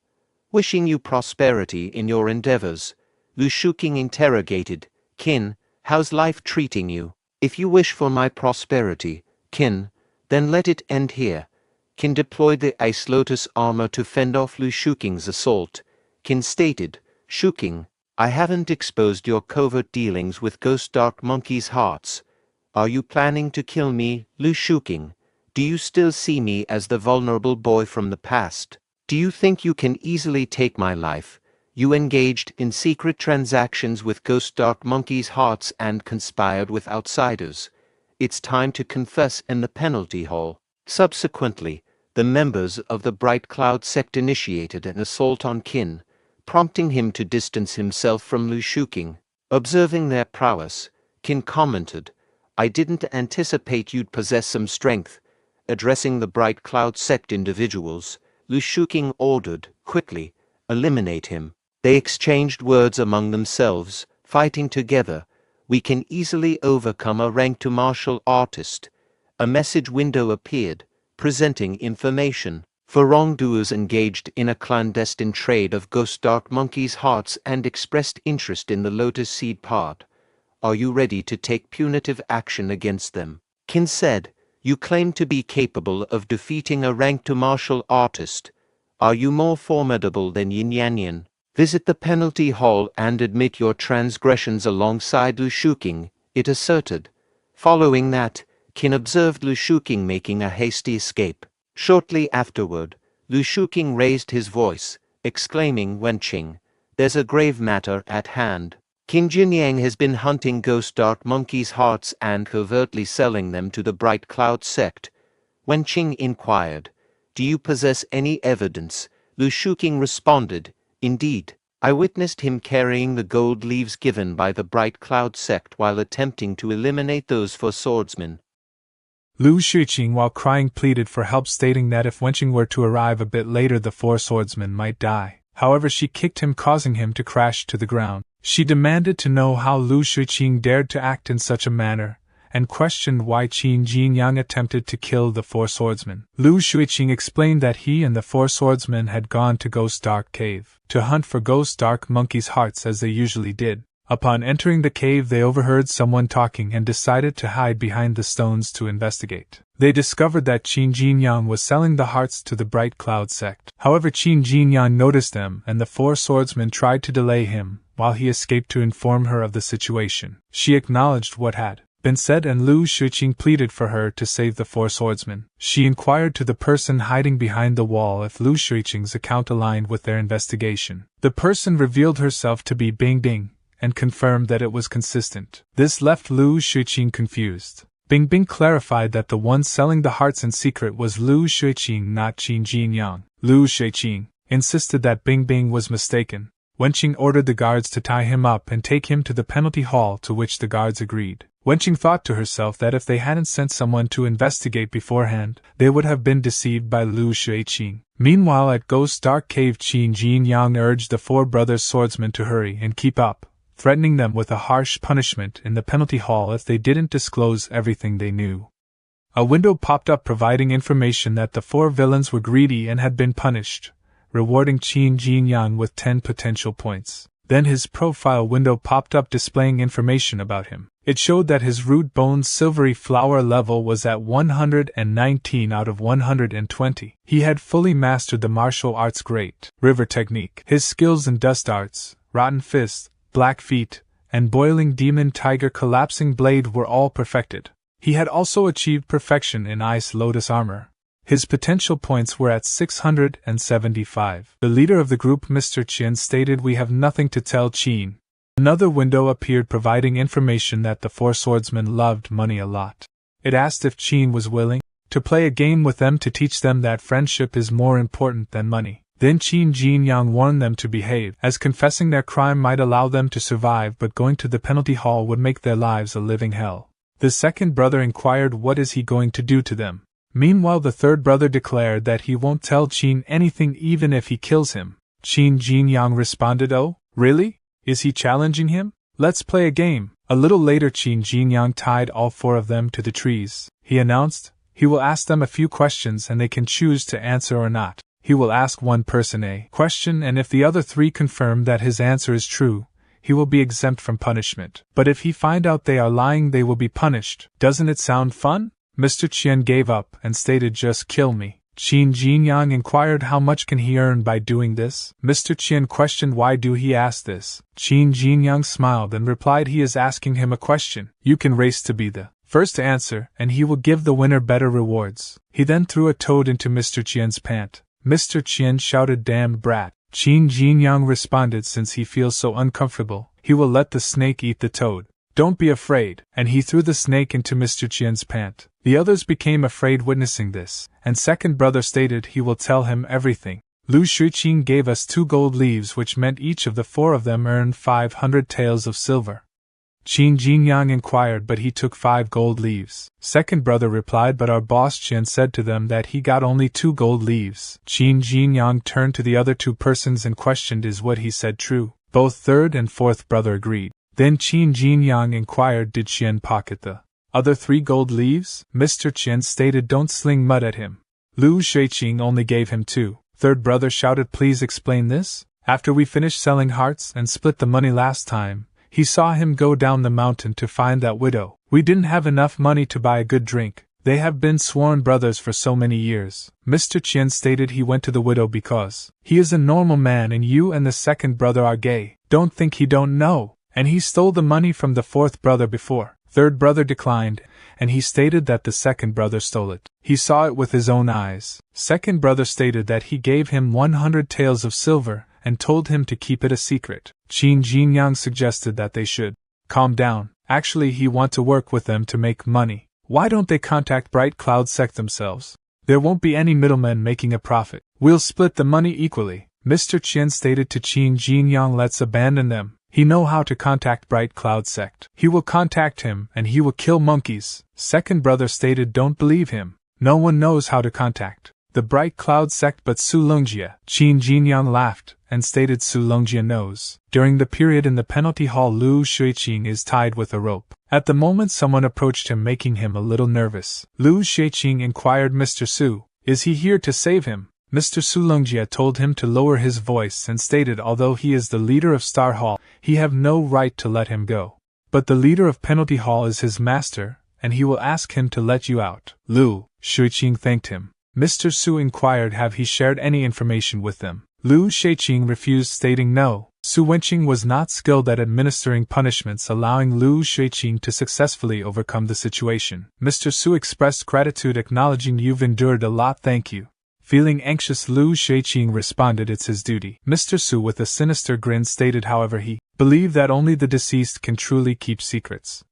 Wishing you prosperity in your endeavors." Lu Shuqing interrogated, "Qin, how's life treating you?" "If you wish for my prosperity, Qin, then let it end here." Qin deployed the Ice Lotus armor to fend off Lu Shuqing's assault. Qin stated, "Shuqing, I haven't exposed your covert dealings with Ghost Dark Monkey's hearts. Are you planning to kill me, Lu Shuqing? Do you still see me as the vulnerable boy from the past? Do you think you can easily take my life? You engaged in secret transactions with Ghost Dark Monkey's hearts and conspired with outsiders. It's time to confess in the penalty hall." Subsequently, the members of the Bright Cloud sect initiated an assault on Qin, prompting him to distance himself from Lu Shuqing. Observing their prowess, Qin commented, "I didn't anticipate you'd possess some strength." Addressing the Bright Cloud sect individuals, Lu Shuqing ordered, "Quickly, eliminate him." They exchanged words among themselves, fighting together. "We can easily overcome a rank to martial artist." A message window appeared, presenting information. For wrongdoers engaged in a clandestine trade of Ghost Dark Monkey's hearts and expressed interest in the Lotus Seed pod. Are you ready to take punitive action against them? Qin said, "You claim to be capable of defeating a rank to martial artist. Are you more formidable than Yin Yanyan? Visit the penalty hall and admit your transgressions alongside Lu Shuqing," it asserted. Following that, Qin observed Lu Shuqing making a hasty escape. Shortly afterward, Lu Shuqing raised his voice, exclaiming, "Wenqing, there's a grave matter at hand. Qin Jinyang has been hunting Ghost Dark Monkey's hearts and covertly selling them to the Bright Cloud sect." Wenqing inquired, "Do you possess any evidence?" Lu Shuqing responded, "Indeed, I witnessed him carrying the gold leaves given by the Bright Cloud sect while attempting to eliminate those four swordsmen." Lu Shuqing, while crying, pleaded for help, stating that if Wenqing were to arrive a bit later the four swordsmen might die. However, she kicked him, causing him to crash to the ground. She demanded to know how Lu Shuqing dared to act in such a manner, and questioned why Qin Jinyang attempted to kill the four swordsmen. Lu Shuqing explained that he and the four swordsmen had gone to Ghost Dark Cave to hunt for Ghost Dark Monkey's hearts as they usually did. Upon entering the cave, they overheard someone talking and decided to hide behind the stones to investigate. They discovered that Qin Jinyang was selling the hearts to the Bright Cloud sect. However, Qin Jinyang noticed them and the four swordsmen tried to delay him, while he escaped to inform her of the situation. She acknowledged what had been said, and Lu Shuqing pleaded for her to save the four swordsmen. She inquired to the person hiding behind the wall if Lu Shuqing's account aligned with their investigation. The person revealed herself to be Bing Bing, and confirmed that it was consistent. This left Lu Shuqing confused. Bing Bing clarified that the one selling the hearts in secret was Lu Shuqing, not Qin Jinyang. Lu Shuqing insisted that Bing Bing was mistaken. Wenqing ordered the guards to tie him up and take him to the penalty hall, to which the guards agreed. Wenqing thought to herself that if they hadn't sent someone to investigate beforehand, they would have been deceived by Lu Shuqing. Meanwhile, at Ghost Dark Cave, Qin Jinyang urged the four brothers swordsmen to hurry and keep up, threatening them with a harsh punishment in the penalty hall if they didn't disclose everything they knew. A window popped up providing information that the 4 villains were greedy and had been punished, rewarding Qin Jinyang with 10 potential points. Then his profile window popped up displaying information about him. It showed that his root bone's silvery flower level was at 119 out of 120. He had fully mastered the martial arts Great River technique. His skills in dust arts, rotten fist, black feet, and boiling demon tiger collapsing blade were all perfected. He had also achieved perfection in ice lotus armor. His potential points were at 675. The leader of the group, Mr. Qin, stated, "We have nothing to tell Qin." Another window appeared providing information that the 4 swordsmen loved money a lot. It asked if Qin was willing to play a game with them to teach them that friendship is more important than money. Then Qin Jinyang warned them to behave, as confessing their crime might allow them to survive, but going to the penalty hall would make their lives a living hell. The second brother inquired what is he going to do to them. Meanwhile, the third brother declared that he won't tell Qin anything even if he kills him. Qin Jinyang responded, "Oh, really? Is he challenging him? Let's play a game." A little later, Qin Jinyang tied all 4 of them to the trees. He announced, he will ask them a few questions and they can choose to answer or not. He will ask one person a question, and if the other 3 confirm that his answer is true, he will be exempt from punishment. But if he find out they are lying, they will be punished. Doesn't it sound fun? Mr. Qin gave up and stated, "Just kill me." Qin Jinyang inquired how much can he earn by doing this. Mr. Qin questioned why do he ask this. Qin Jinyang smiled and replied he is asking him a question. You can race to be the first to answer, and he will give the winner better rewards. He then threw a toad into Mr. Qian's pant. Mr. Qin shouted, "Damned brat." Qin Jinyang responded, since he feels so uncomfortable, he will let the snake eat the toad. Don't be afraid, and he threw the snake into Mr. Qian's pant. The others became afraid witnessing this, and second brother stated he will tell him everything. Lu Shuqing gave us 2 gold leaves, which meant each of the 4 of them earned 500 taels of silver. Qin Jinyang inquired, but he took 5 gold leaves. Second brother replied, but our boss Qin said to them that he got only 2 gold leaves. Qin Jinyang turned to the other 2 persons and questioned, is what he said true? Both third and fourth brother agreed. Then Qin Jinyang inquired, did Qian pocket the other 3 gold leaves? Mr. Qian stated, don't sling mud at him. Lu Shuqing only gave him 2. Third brother shouted, please explain this. After we finished selling hearts and split the money last time, he saw him go down the mountain to find that widow. We didn't have enough money to buy a good drink. They have been sworn brothers for so many years. Mr. Qian stated he went to the widow because he is a normal man and you and the second brother are gay. Don't think he don't know. And he stole the money from the fourth brother before. Third brother declined, and he stated that the second brother stole it. He saw it with his own eyes. Second brother stated that he gave him 100 taels of silver and told him to keep it a secret. Qin Jinyang suggested that they should calm down. Actually, he wants to work with them to make money. Why don't they contact Bright Cloud Sect themselves? There won't be any middlemen making a profit. We'll split the money equally. Mr. Qian stated to Qin Jinyang, let's abandon them. He know how to contact Bright Cloud Sect. He will contact him and he will kill monkeys. Second brother stated, don't believe him. No one knows how to contact the Bright Cloud Sect but Su Longjia. Qin Jinyang laughed and stated Su Longjia knows. During the period in the penalty hall, Lu Shuqing is tied with a rope. At the moment someone approached him, making him a little nervous. Lu Shuqing inquired, Mr. Su, is he here to save him? Mr. Su Longjia told him to lower his voice and stated although he is the leader of Star Hall, he have no right to let him go. But the leader of Penalty Hall is his master, and he will ask him to let you out. Lu Shuqing thanked him. Mr. Su inquired have he shared any information with them. Lu Shuqing refused, stating no. Su Wenqing was not skilled at administering punishments, allowing Lu Shuqing to successfully overcome the situation. Mr. Su expressed gratitude, acknowledging you've endured a lot, thank you. Feeling anxious, Lu Shuqing responded it's his duty. Mr. Su with a sinister grin stated however he believed that only the deceased can truly keep secrets.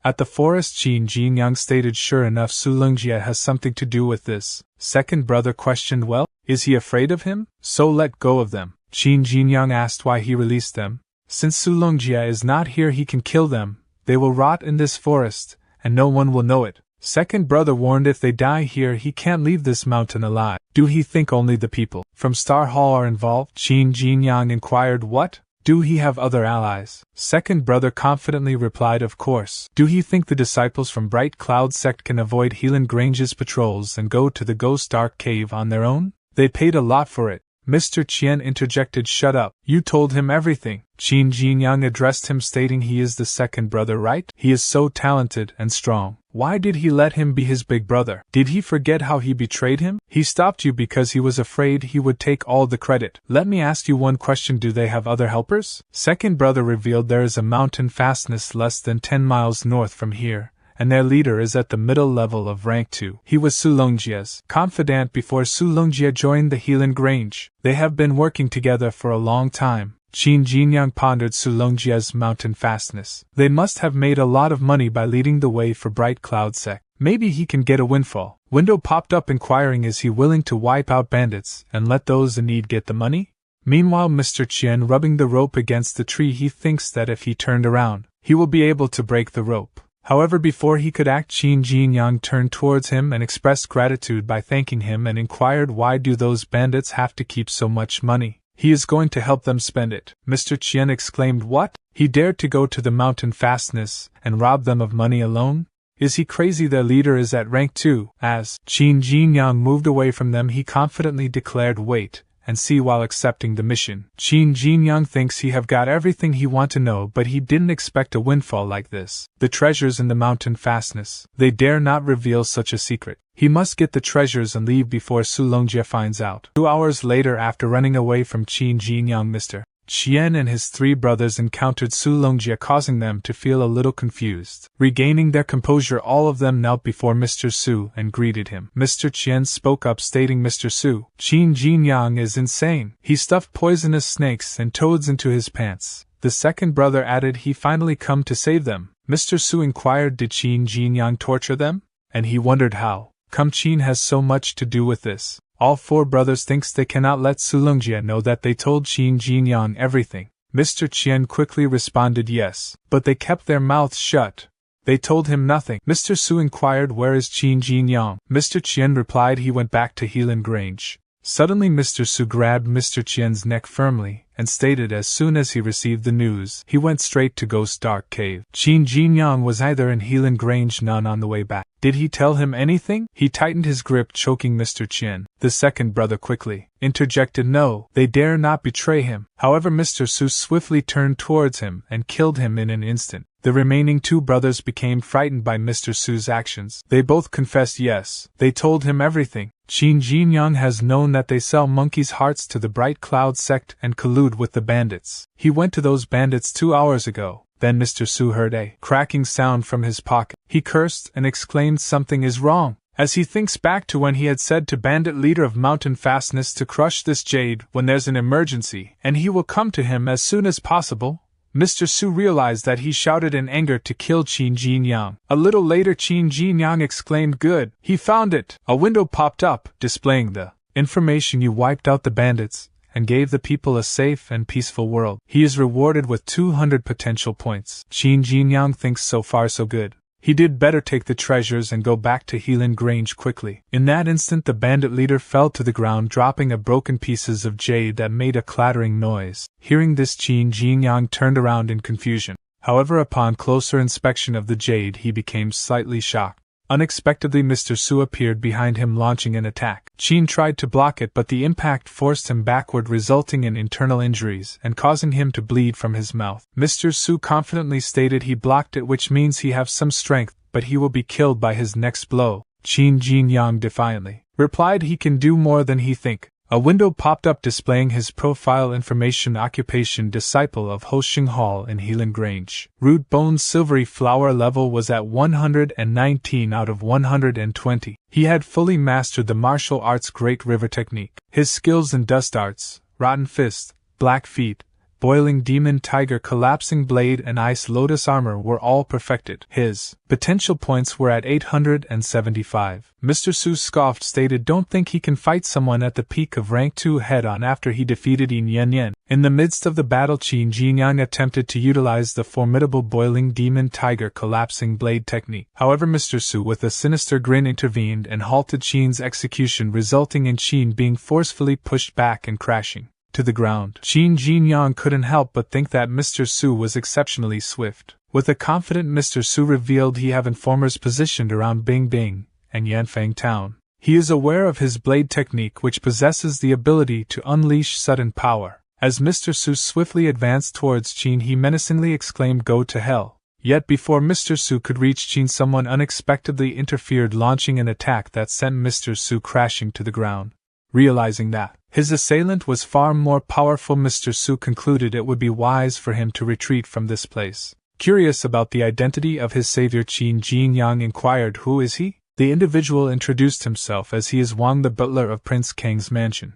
At the forest, Qin Jinyang stated sure enough Su Longjia has something to do with this. Second brother questioned, well, is he afraid of him? So let go of them. Qin Jinyang asked why he released them. Since Su Longjia is not here he can kill them. They will rot in this forest, and no one will know it. Second brother warned if they die here he can't leave this mountain alive. Do he think only the people from Star Hall are involved? Qin Jinyang inquired, what? Do he have other allies? Second brother confidently replied, of course. Do he think the disciples from Bright Cloud sect can avoid Helan Grange's patrols and go to the Ghost Dark Cave on their own? They paid a lot for it. Mr. Qian interjected, shut up. You told him everything. Qin Jinyang addressed him, stating he is the second brother, right? He is so talented and strong. Why did he let him be his big brother? Did he forget how he betrayed him? He stopped you because he was afraid he would take all the credit. Let me ask you one question, do they have other helpers? Second brother revealed there is a mountain fastness less than 10 miles north from here, and their leader is at the middle level of rank 2. He was Su Longjia's confidant before Su Longjia joined the Helan Grange. They have been working together for a long time. Qin Jinyang pondered Su Longjia's mountain fastness. They must have made a lot of money by leading the way for Bright Cloud sect. Maybe he can get a windfall. Window popped up inquiring, is he willing to wipe out bandits and let those in need get the money? Meanwhile, Mr. Qian rubbing the rope against the tree, he thinks that if he turned around, he will be able to break the rope. However, before he could act, Qin Jinyang turned towards him and expressed gratitude by thanking him and inquired, why do those bandits have to keep so much money? He is going to help them spend it. Mr. Qian exclaimed, what? He dared to go to the mountain fastness and rob them of money alone? Is he crazy? Their leader is at rank 2. As Qin Jinyang moved away from them, he confidently declared, wait and see while accepting the mission. Qin Jinyang thinks he have got everything he want to know, but he didn't expect a windfall like this. The treasures in the mountain fastness. They dare not reveal such a secret. He must get the treasures and leave before Su Longjia finds out. 2 hours later, after running away from Qin Jinyang, Mr. Qian and his 3 brothers encountered Su Longjia, causing them to feel a little confused. Regaining their composure, all of them knelt before Mr. Su and greeted him. Mr. Qian spoke up, stating, Mr. Su, Qin Jinyang is insane. He stuffed poisonous snakes and toads into his pants. The second brother added he finally come to save them. Mr. Su inquired, did Qin Jinyang torture them? And he wondered how come Qin has so much to do with this. All 4 brothers thinks they cannot let Su Longjia know that they told Qin Jinyang everything. Mr. Qian quickly responded, yes, but they kept their mouths shut. They told him nothing. Mr. Su inquired, where is Qin Jinyang? Mr. Qian replied he went back to Helan Grange. Suddenly Mr. Su grabbed Mr. Qian's neck firmly and stated as soon as he received the news, he went straight to Ghost Dark Cave. Qin Jinyang was either in Helan Grange, none on the way back. Did he tell him anything? He tightened his grip, choking Mr. Qian. The second brother quickly interjected, no, they dare not betray him. However, Mr. Su swiftly turned towards him and killed him in an instant. The remaining 2 brothers became frightened by Mr. Su's actions. They both confessed yes, they told him everything. Qin Jinyang has known that they sell monkeys' hearts to the Bright Cloud sect and collude with the bandits. He went to those bandits 2 hours ago. Then Mr. Su heard a cracking sound from his pocket. He cursed and exclaimed, something is wrong. As he thinks back to when he had said to bandit leader of mountain fastness to crush this jade when there's an emergency, and he will come to him as soon as possible. Mr. Su realized that he shouted in anger to kill Qin Jinyang. A little later, Qin Jinyang exclaimed, good, he found it. A window popped up, displaying the information, you wiped out the bandits and gave the people a safe and peaceful world. He is rewarded with 200 potential points. Qin Jinyang thinks so far so good. He did better take the treasures and go back to Helan Grange quickly. In that instant, the bandit leader fell to the ground, dropping a broken pieces of jade that made a clattering noise. Hearing this, Qin Jinyang turned around in confusion. However, upon closer inspection of the jade, he became slightly shocked. Unexpectedly, Mr. Su appeared behind him, launching an attack. Qin tried to block it, but the impact forced him backward, resulting in internal injuries and causing him to bleed from his mouth. Mr. Su confidently stated he blocked it, which means he have some strength, but he will be killed by his next blow. Qin Jinyang defiantly replied he can do more than he think. A window popped up displaying his profile information, occupation disciple of Hoshing Hall in Helan Grange. Root Bone's silvery flower level was at 119 out of 120. He had fully mastered the martial arts Great River technique. His skills in dust arts, rotten fist, black feet, boiling demon tiger, collapsing blade and ice lotus armor were all perfected. His potential points were at 875. Mr. Su scoffed, stated don't think he can fight someone at the peak of rank 2 head-on after he defeated Yin Yen. In the midst of the battle, Qin Jinyang attempted to utilize the formidable boiling demon tiger collapsing blade technique. However, Mr. Su with a sinister grin intervened and halted Qin's execution, resulting in Qin being forcefully pushed back and crashing. to the ground. Qin Jinyang couldn't help but think that Mr. Su was exceptionally swift. With a confident Mr. Su revealed he have informers positioned around Bingbing and Yanfang Town. He is aware of his blade technique, which possesses the ability to unleash sudden power. As Mr. Su swiftly advanced towards Qin, he menacingly exclaimed, "Go to hell." Yet before Mr. Su could reach Qin, someone unexpectedly interfered, launching an attack that sent Mr. Su crashing to the ground. Realizing that his assailant was far more powerful, Mr. Su concluded it would be wise for him to retreat from this place. Curious about the identity of his savior, Qin Jinyang inquired, "Who is he?" The individual introduced himself as he is Wang, the butler of Prince Kang's mansion.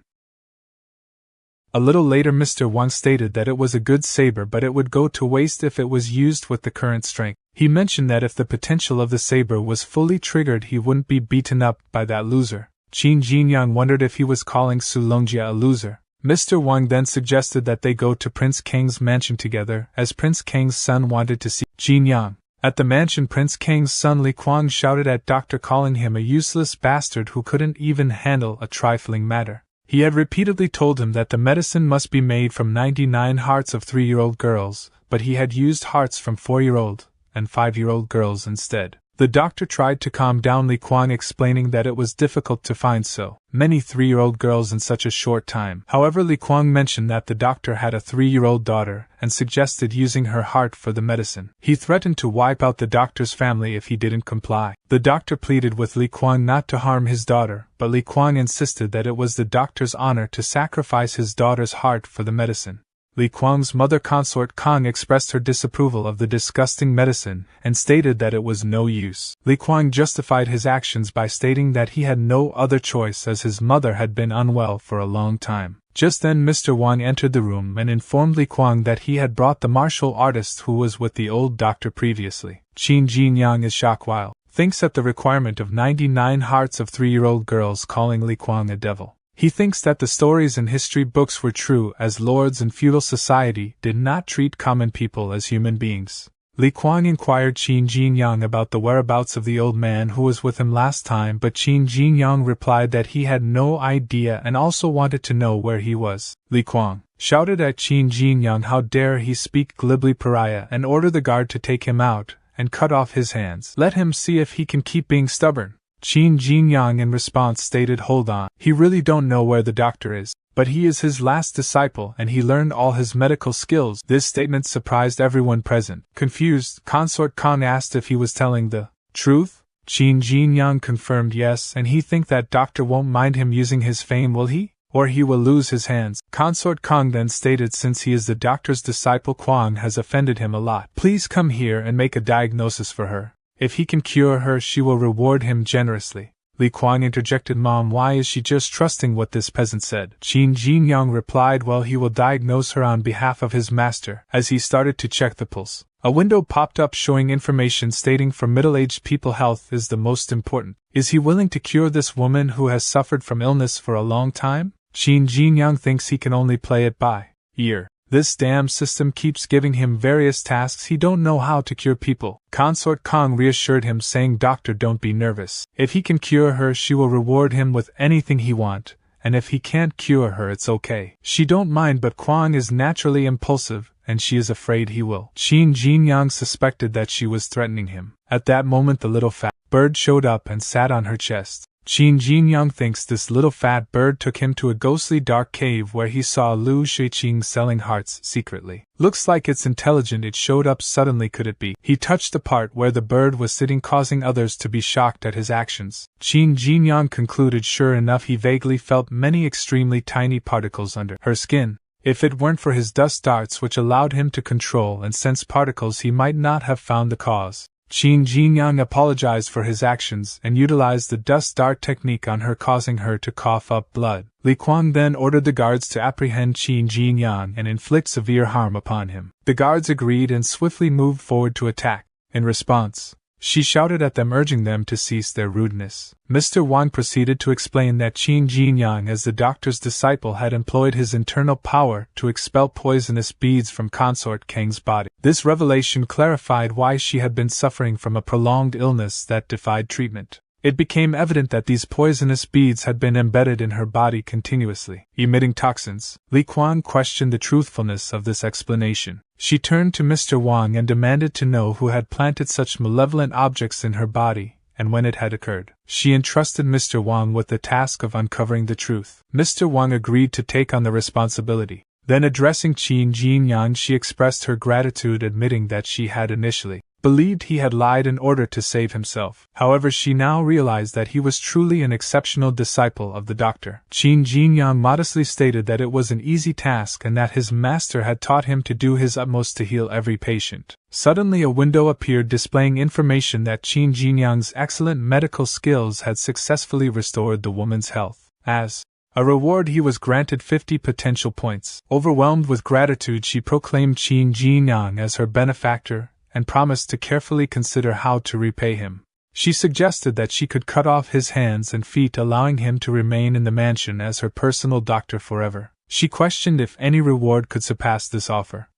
A little later, Mr. Wang stated that it was a good saber, but it would go to waste if it was used with the current strength. He mentioned that if the potential of the saber was fully triggered, he wouldn't be beaten up by that loser. Qin Jinyang wondered if he was calling Su Longjia a loser. Mr. Wang then suggested that they go to Prince Kang's mansion together, as Prince Kang's son wanted to see Jinyang. At the mansion, Prince Kang's son Li Kuang shouted at Doctor, calling him a useless bastard who couldn't even handle a trifling matter. He had repeatedly told him that the medicine must be made from 99 hearts of 3-year-old girls, but he had used hearts from 4-year-old and 5-year-old girls instead. The doctor tried to calm down Li Kuang, explaining that it was difficult to find so many 3-year-old girls in such a short time. However, Li Kuang mentioned that the doctor had a 3-year-old daughter and suggested using her heart for the medicine. He threatened to wipe out the doctor's family if he didn't comply. The doctor pleaded with Li Kuang not to harm his daughter, but Li Kuang insisted that it was the doctor's honor to sacrifice his daughter's heart for the medicine. Li Kuang's mother consort Kang expressed her disapproval of the disgusting medicine and stated that it was no use. Li Kuang justified his actions by stating that he had no other choice as his mother had been unwell for a long time. Just then Mr. Wang entered the room and informed Li Kuang that he had brought the martial artist who was with the old doctor previously. Qin Jinyang is shocked while thinks at the requirement of 99 hearts of 3-year-old girls, calling Li Kuang a devil. He thinks that the stories in history books were true, as lords in feudal society did not treat common people as human beings. Li Kuang inquired Qin Jinyang about the whereabouts of the old man who was with him last time, but Qin Jinyang replied that he had no idea and also wanted to know where he was. Li Kuang shouted at Qin Jinyang, "How dare he speak glibly, pariah," and ordered the guard to take him out and cut off his hands. Let him see if he can keep being stubborn. Qin Jinyang in response stated, "Hold on, he really don't know where the doctor is, but he is his last disciple and he learned all his medical skills." This statement surprised everyone present. Confused, Consort Kang asked if he was telling the truth. Qin Jinyang confirmed yes, and he think that doctor won't mind him using his fame, will he? Or he will lose his hands. Consort Kang then stated since he is the doctor's disciple, Kuang has offended him a lot. Please come here and make a diagnosis for her. If he can cure her, she will reward him generously. Li Kuang interjected, "Mom, why is she just trusting what this peasant said?" Qin Jinyang replied, "Well, he will diagnose her on behalf of his master." As he started to check the pulse, a window popped up showing information stating for middle-aged people health is the most important. Is he willing to cure this woman who has suffered from illness for a long time? Qin Jinyang thinks he can only play it by ear. This damn system keeps giving him various tasks he don't know how to cure people. Consort Kang reassured him, saying, "Doctor, don't be nervous. If he can cure her, she will reward him with anything he want, and if he can't cure her, it's okay. She don't mind, but Kuang is naturally impulsive, and she is afraid he will." Qin Jinyang suspected that she was threatening him. At that moment the little fat bird showed up and sat on her chest. Qin Jinyang thinks this little fat bird took him to a ghostly dark cave where he saw Lu Shiqing selling hearts secretly. Looks like it's intelligent, it showed up suddenly, could it be? He touched the part where the bird was sitting, causing others to be shocked at his actions. Qin Jinyang concluded sure enough he vaguely felt many extremely tiny particles under her skin. If it weren't for his dust darts which allowed him to control and sense particles, he might not have found the cause. Qin Jinyang apologized for his actions and utilized the dust dart technique on her, causing her to cough up blood. Li Kuang then ordered the guards to apprehend Qin Jinyang and inflict severe harm upon him. The guards agreed and swiftly moved forward to attack. In response, she shouted at them, urging them to cease their rudeness. Mr. Wang proceeded to explain that Qin Jinyang, as the doctor's disciple, had employed his internal power to expel poisonous beads from Consort Kang's body. This revelation clarified why she had been suffering from a prolonged illness that defied treatment. It became evident that these poisonous beads had been embedded in her body continuously, emitting toxins. Li Kuan questioned the truthfulness of this explanation. She turned to Mr. Wang and demanded to know who had planted such malevolent objects in her body, and when it had occurred. She entrusted Mr. Wang with the task of uncovering the truth. Mr. Wang agreed to take on the responsibility. Then addressing Qin Jinyang, she expressed her gratitude, admitting that she had initially believed he had lied in order to save himself. However, she now realized that he was truly an exceptional disciple of the doctor. Qin Jinyang modestly stated that it was an easy task and that his master had taught him to do his utmost to heal every patient. Suddenly a window appeared displaying information that Qin Jinyang's excellent medical skills had successfully restored the woman's health. As a reward, he was granted 50 potential points. Overwhelmed with gratitude, she proclaimed Qin Jinyang as her benefactor and promised to carefully consider how to repay him. She suggested that she could cut off his hands and feet, allowing him to remain in the mansion as her personal doctor forever. She questioned if any reward could surpass this offer.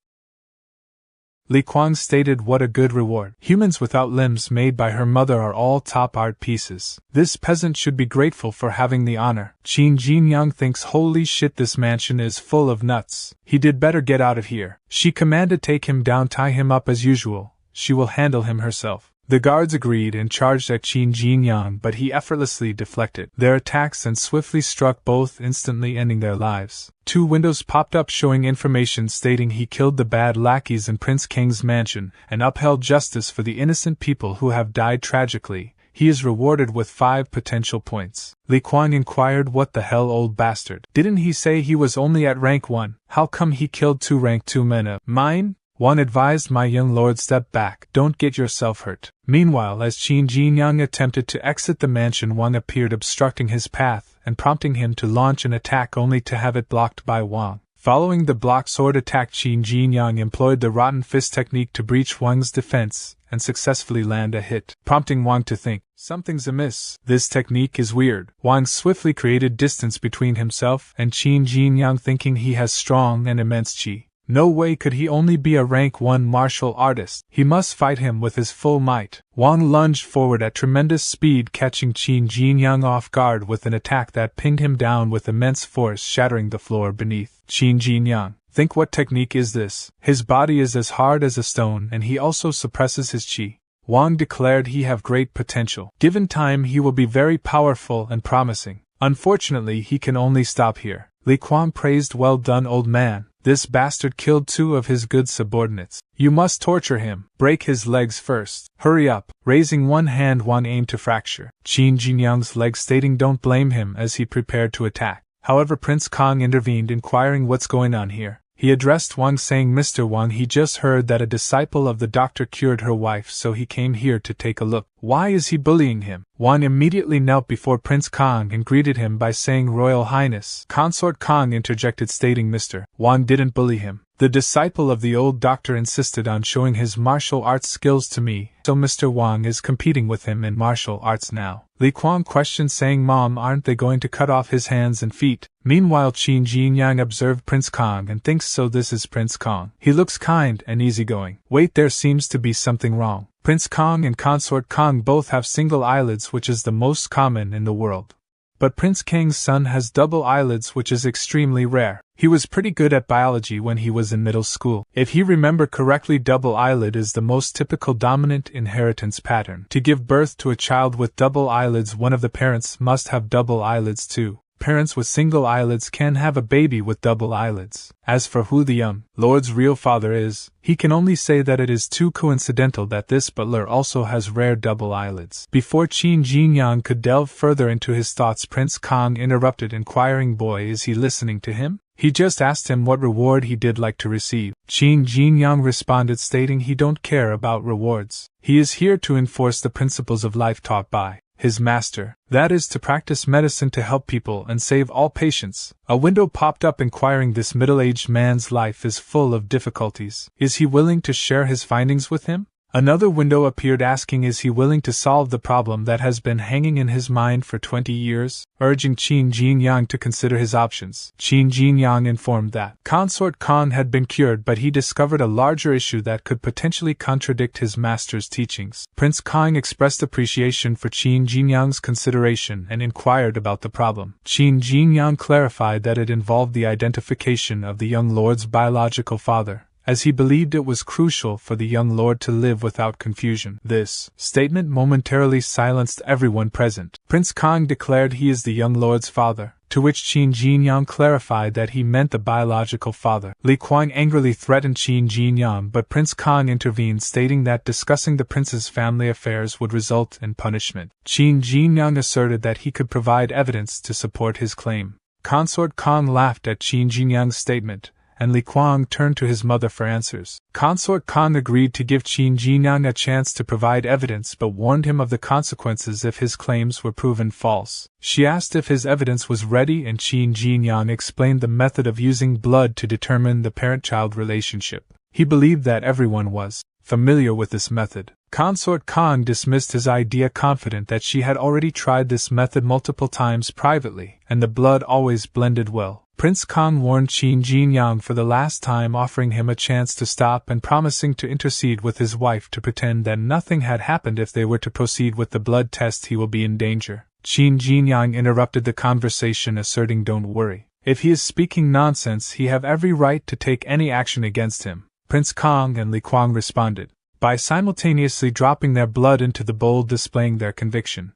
Li Kuan stated what a good reward. Humans without limbs made by her mother are all top art pieces. This peasant should be grateful for having the honor. Qin Jinyang thinks, holy shit, this mansion is full of nuts. He did better get out of here. She commanded, take him down, tie him up as usual. She will handle him herself. The guards agreed and charged at Qin Jinyang, but he effortlessly deflected their attacks and swiftly struck both, instantly ending their lives. 2 windows popped up showing information stating he killed the bad lackeys in Prince Kang's mansion and upheld justice for the innocent people who have died tragically. He is rewarded with 5 potential points. Li Kuan inquired, what the hell, old bastard? Didn't he say he was only at rank 1? How come he killed 2 rank 2 men of mine? One advised, my young lord, step back, don't get yourself hurt. Meanwhile, as Qin Jinyang attempted to exit the mansion, Wang appeared, obstructing his path and prompting him to launch an attack, only to have it blocked by Wang. Following the block sword attack, Qin Jinyang employed the rotten fist technique to breach Wang's defense and successfully land a hit, prompting Wang to think, something's amiss. This technique is weird. Wang swiftly created distance between himself and Qin Jinyang, thinking he has strong and immense qi. No way could he only be a rank 1 martial artist. He must fight him with his full might. Wang lunged forward at tremendous speed, catching Qin Jinyang off guard with an attack that pinged him down with immense force, shattering the floor beneath. Qin Jinyang, think, what technique is this? His body is as hard as a stone and he also suppresses his qi. Wang declared he have great potential. Given time, he will be very powerful and promising. Unfortunately, he can only stop here. Li Kuan praised, well done, old man. This bastard killed 2 of his good subordinates. You must torture him. Break his legs first. Hurry up. Raising one hand, Wang aimed to fracture Qin Jinyang's leg, stating don't blame him as he prepared to attack. However, Prince Kong intervened, inquiring what's going on here. He addressed Wang, saying, Mr. Wang, he just heard that a disciple of the doctor cured her wife, so he came here to take a look. Why is he bullying him? Wang immediately knelt before Prince Kong and greeted him by saying, Royal Highness. Consort Kong interjected, stating Mr. Wang didn't bully him. The disciple of the old doctor insisted on showing his martial arts skills to me, so Mr. Wang is competing with him in martial arts now. Li Kuan questioned, saying, Mom, aren't they going to cut off his hands and feet? Meanwhile, Qin Jinyang observed Prince Kong and thinks, so this is Prince Kong. He looks kind and easygoing. Wait, there seems to be something wrong. Prince Kong and Consort Kong both have single eyelids, which is the most common in the world. But Prince Kang's son has double eyelids, which is extremely rare. He was pretty good at biology when he was in middle school. If he remember correctly, double eyelid is the most typical dominant inheritance pattern. To give birth to a child with double eyelids, one of the parents must have double eyelids too. Parents with single eyelids can have a baby with double eyelids. As for who the young lord's real father is, he can only say that it is too coincidental that this butler also has rare double eyelids. Before Qin Jinyang could delve further into his thoughts, Prince Kong interrupted, inquiring, boy, is he listening to him? He just asked him what reward he did like to receive. Qin Jinyang responded, stating he don't care about rewards. He is here to enforce the principles of life taught by his master, that is, to practice medicine to help people and save all patients. A window popped up, inquiring, this middle-aged man's life is full of difficulties. Is he willing to share his findings with him? Another window appeared asking is he willing to solve the problem that has been hanging in his mind for 20 years, urging Qin Jinyang to consider his options. Qin Jinyang informed that Consort Khan had been cured, but he discovered a larger issue that could potentially contradict his master's teachings. Prince Kong expressed appreciation for Qin Jinyang's consideration and inquired about the problem. Qin Jinyang clarified that it involved the identification of the young lord's biological father, as he believed it was crucial for the young lord to live without confusion. This statement momentarily silenced everyone present. Prince Kong declared he is the young lord's father, to which Qin Jinyang clarified that he meant the biological father. Li Kuang angrily threatened Qin Jinyang, but Prince Kong intervened, stating that discussing the prince's family affairs would result in punishment. Qin Jinyang asserted that he could provide evidence to support his claim. Consort Kong laughed at Qin Jinyang's statement, and Li Kuang turned to his mother for answers. Consort Kong agreed to give Qin Jinyang a chance to provide evidence, but warned him of the consequences if his claims were proven false. She asked if his evidence was ready, and Qin Jinyang explained the method of using blood to determine the parent-child relationship. He believed that everyone was familiar with this method. Consort Kong dismissed his idea, confident that she had already tried this method multiple times privately, and the blood always blended well. Prince Kong warned Qin Jinyang for the last time, offering him a chance to stop and promising to intercede with his wife to pretend that nothing had happened. If they were to proceed with the blood test, he will be in danger. Qin Jinyang interrupted the conversation, asserting, "Don't worry. If he is speaking nonsense, he have every right to take any action against him." Prince Kong and Li Kuang responded by simultaneously dropping their blood into the bowl, displaying their conviction.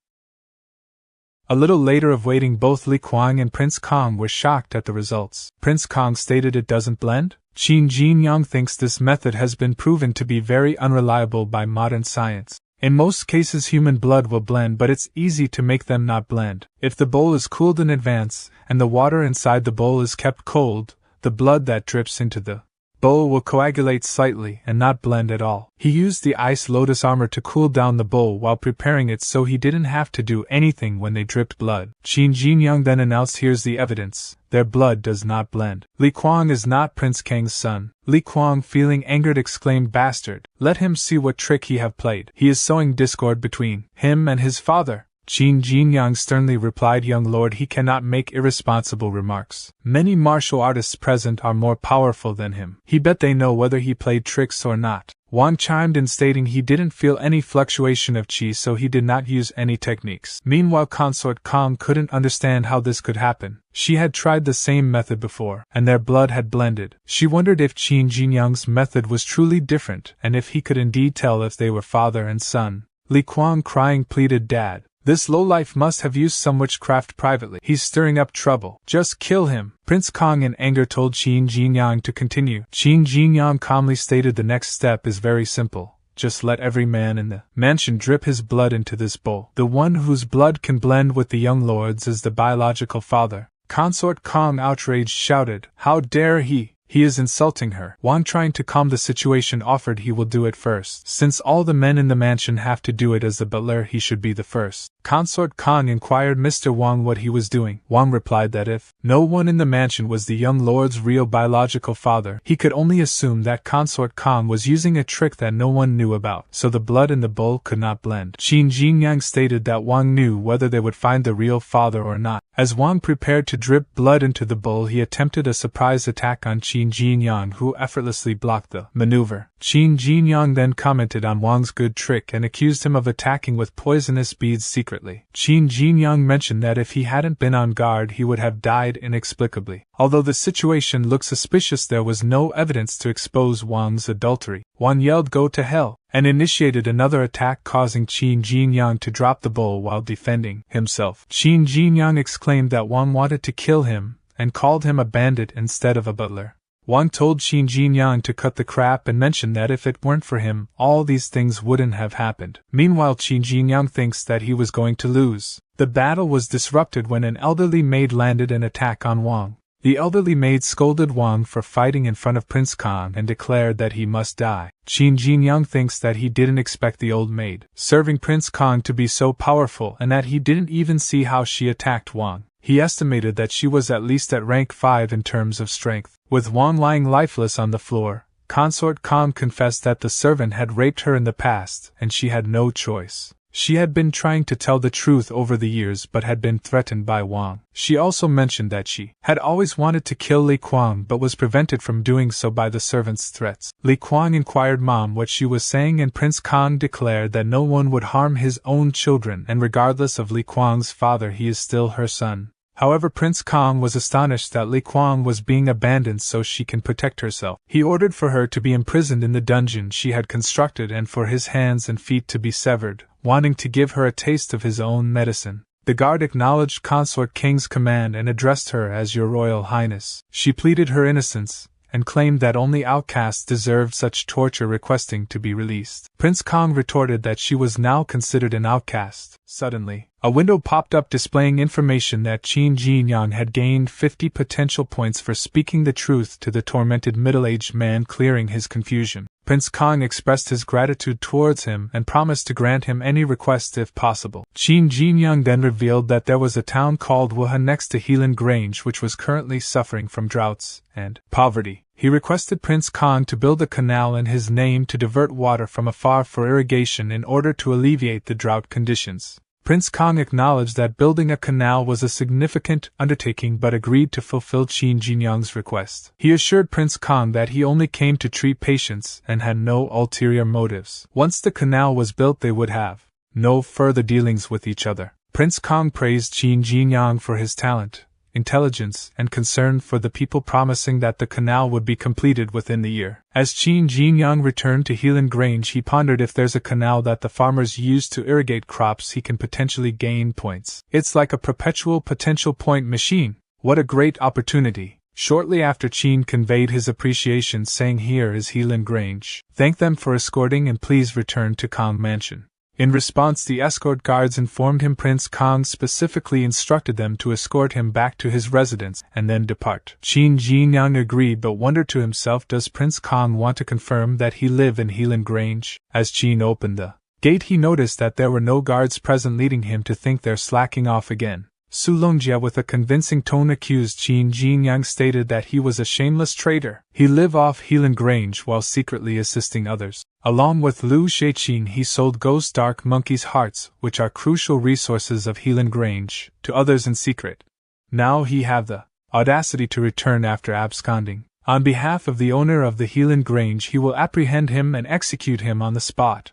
A little later of waiting, both Li Kuang and Prince Kong were shocked at the results. Prince Kong stated it doesn't blend. Qin Jinyang thinks this method has been proven to be very unreliable by modern science. In most cases human blood will blend, but it's easy to make them not blend. If the bowl is cooled in advance, and the water inside the bowl is kept cold, the blood that drips into the bowl will coagulate slightly and not blend at all. He used the ice lotus armor to cool down the bowl while preparing it, so he didn't have to do anything when they dripped blood. Qin Jinyang then announced, "Here's the evidence. Their blood does not blend." Li Kuang is not Prince Kang's son. Li Kuang, feeling angered, exclaimed, "Bastard, let him see what trick he have played. He is sowing discord between him and his father." Qin Jinyang sternly replied, "Young lord, he cannot make irresponsible remarks. Many martial artists present are more powerful than him. He bet they know whether he played tricks or not." Wang chimed in, stating he didn't feel any fluctuation of qi, so he did not use any techniques. Meanwhile, Consort Kong couldn't understand how this could happen. She had tried the same method before, and their blood had blended. She wondered if Qin Jinyang's method was truly different, and if he could indeed tell if they were father and son. Li Kuang, crying, pleaded, "Dad, this lowlife must have used some witchcraft privately. He's stirring up trouble. Just kill him." Prince Kong in anger told Qin Jinyang to continue. Qin Jinyang calmly stated, "The next step is very simple. Just let every man in the mansion drip his blood into this bowl. The one whose blood can blend with the young lord's is the biological father." Consort Kong, outraged, shouted, "How dare he! He is insulting her." Wang, trying to calm the situation, offered he will do it first. Since all the men in the mansion have to do it as the butler, he should be the first. Consort Kong inquired Mr. Wang what he was doing. Wang replied that if no one in the mansion was the young lord's real biological father, he could only assume that Consort Kong was using a trick that no one knew about, so the blood in the bowl could not blend. Qin Jinyang stated that Wang knew whether they would find the real father or not. As Wang prepared to drip blood into the bowl, he attempted a surprise attack on Qin Jinyang, who effortlessly blocked the maneuver. Qin Jinyang then commented on Wang's good trick and accused him of attacking with poisonous beads secretly. Qin Jinyang mentioned that if he hadn't been on guard, he would have died inexplicably. Although the situation looked suspicious, there was no evidence to expose Wang's adultery. Wang yelled, "Go to hell!" and initiated another attack, causing Qin Jinyang to drop the bowl while defending himself. Qin Jinyang exclaimed that Wang wanted to kill him, and called him a bandit instead of a butler. Wang told Qin Jinyang to cut the crap and mentioned that if it weren't for him, all these things wouldn't have happened. Meanwhile, Qin Jinyang thinks that he was going to lose. The battle was disrupted when an elderly maid landed an attack on Wang. The elderly maid scolded Wang for fighting in front of Prince Kong and declared that he must die. Qin Jinyang thinks that he didn't expect the old maid serving Prince Kong to be so powerful, and that he didn't even see how she attacked Wang. He estimated that she was at least at rank 5 in terms of strength. With Wang lying lifeless on the floor, Consort Kong confessed that the servant had raped her in the past, and she had no choice. She had been trying to tell the truth over the years but had been threatened by Wang. She also mentioned that she had always wanted to kill Li Kuang but was prevented from doing so by the servant's threats. Li Kuang inquired Mom what she was saying, and Prince Kong declared that no one would harm his own children, and regardless of Li Kuang's father, he is still her son. However, Prince Kong was astonished that Li Kuang was being abandoned so she can protect herself. He ordered for her to be imprisoned in the dungeon she had constructed and for his hands and feet to be severed, wanting to give her a taste of his own medicine. The guard acknowledged Consort King's command and addressed her as Your Royal Highness. She pleaded her innocence, and claimed that only outcasts deserved such torture, requesting to be released. Prince Kong retorted that she was now considered an outcast. Suddenly, a window popped up displaying information that Qin Jinyang had gained 50 potential points for speaking the truth to the tormented middle-aged man, clearing his confusion. Prince Kong expressed his gratitude towards him and promised to grant him any request if possible. Qin Jinyang then revealed that there was a town called Wuhan next to Helan Grange which was currently suffering from droughts and poverty. He requested Prince Kong to build a canal in his name to divert water from afar for irrigation in order to alleviate the drought conditions. Prince Kong acknowledged that building a canal was a significant undertaking but agreed to fulfill Qin Jinyang's request. He assured Prince Kong that he only came to treat patients and had no ulterior motives. Once the canal was built, they would have no further dealings with each other. Prince Kong praised Qin Jinyang for his talent, intelligence, and concern for the people, promising that the canal would be completed within the year. As Qin Jinyang returned to Helan Grange, he pondered, if there's a canal that the farmers use to irrigate crops, he can potentially gain points. It's like a perpetual potential point machine. What a great opportunity. Shortly after, Qin conveyed his appreciation, saying, "Here is Helan Grange. Thank them for escorting and please return to Kong Mansion." In response, the escort guards informed him Prince Kong specifically instructed them to escort him back to his residence and then depart. Qin Jinyang agreed but wondered to himself, does Prince Kong want to confirm that he lived in Helan Grange? As Qin opened the gate, he noticed that there were no guards present, leading him to think they're slacking off again. Su Longjia, with a convincing tone, accused Qin Jinyang, stated that he was a shameless traitor. He lived off Helan Grange while secretly assisting others. Along with Lu Shaqin, he sold ghost dark monkeys' hearts, which are crucial resources of Helan Grange, to others in secret. Now he have the audacity to return after absconding. On behalf of the owner of the Helan Grange, he will apprehend him and execute him on the spot.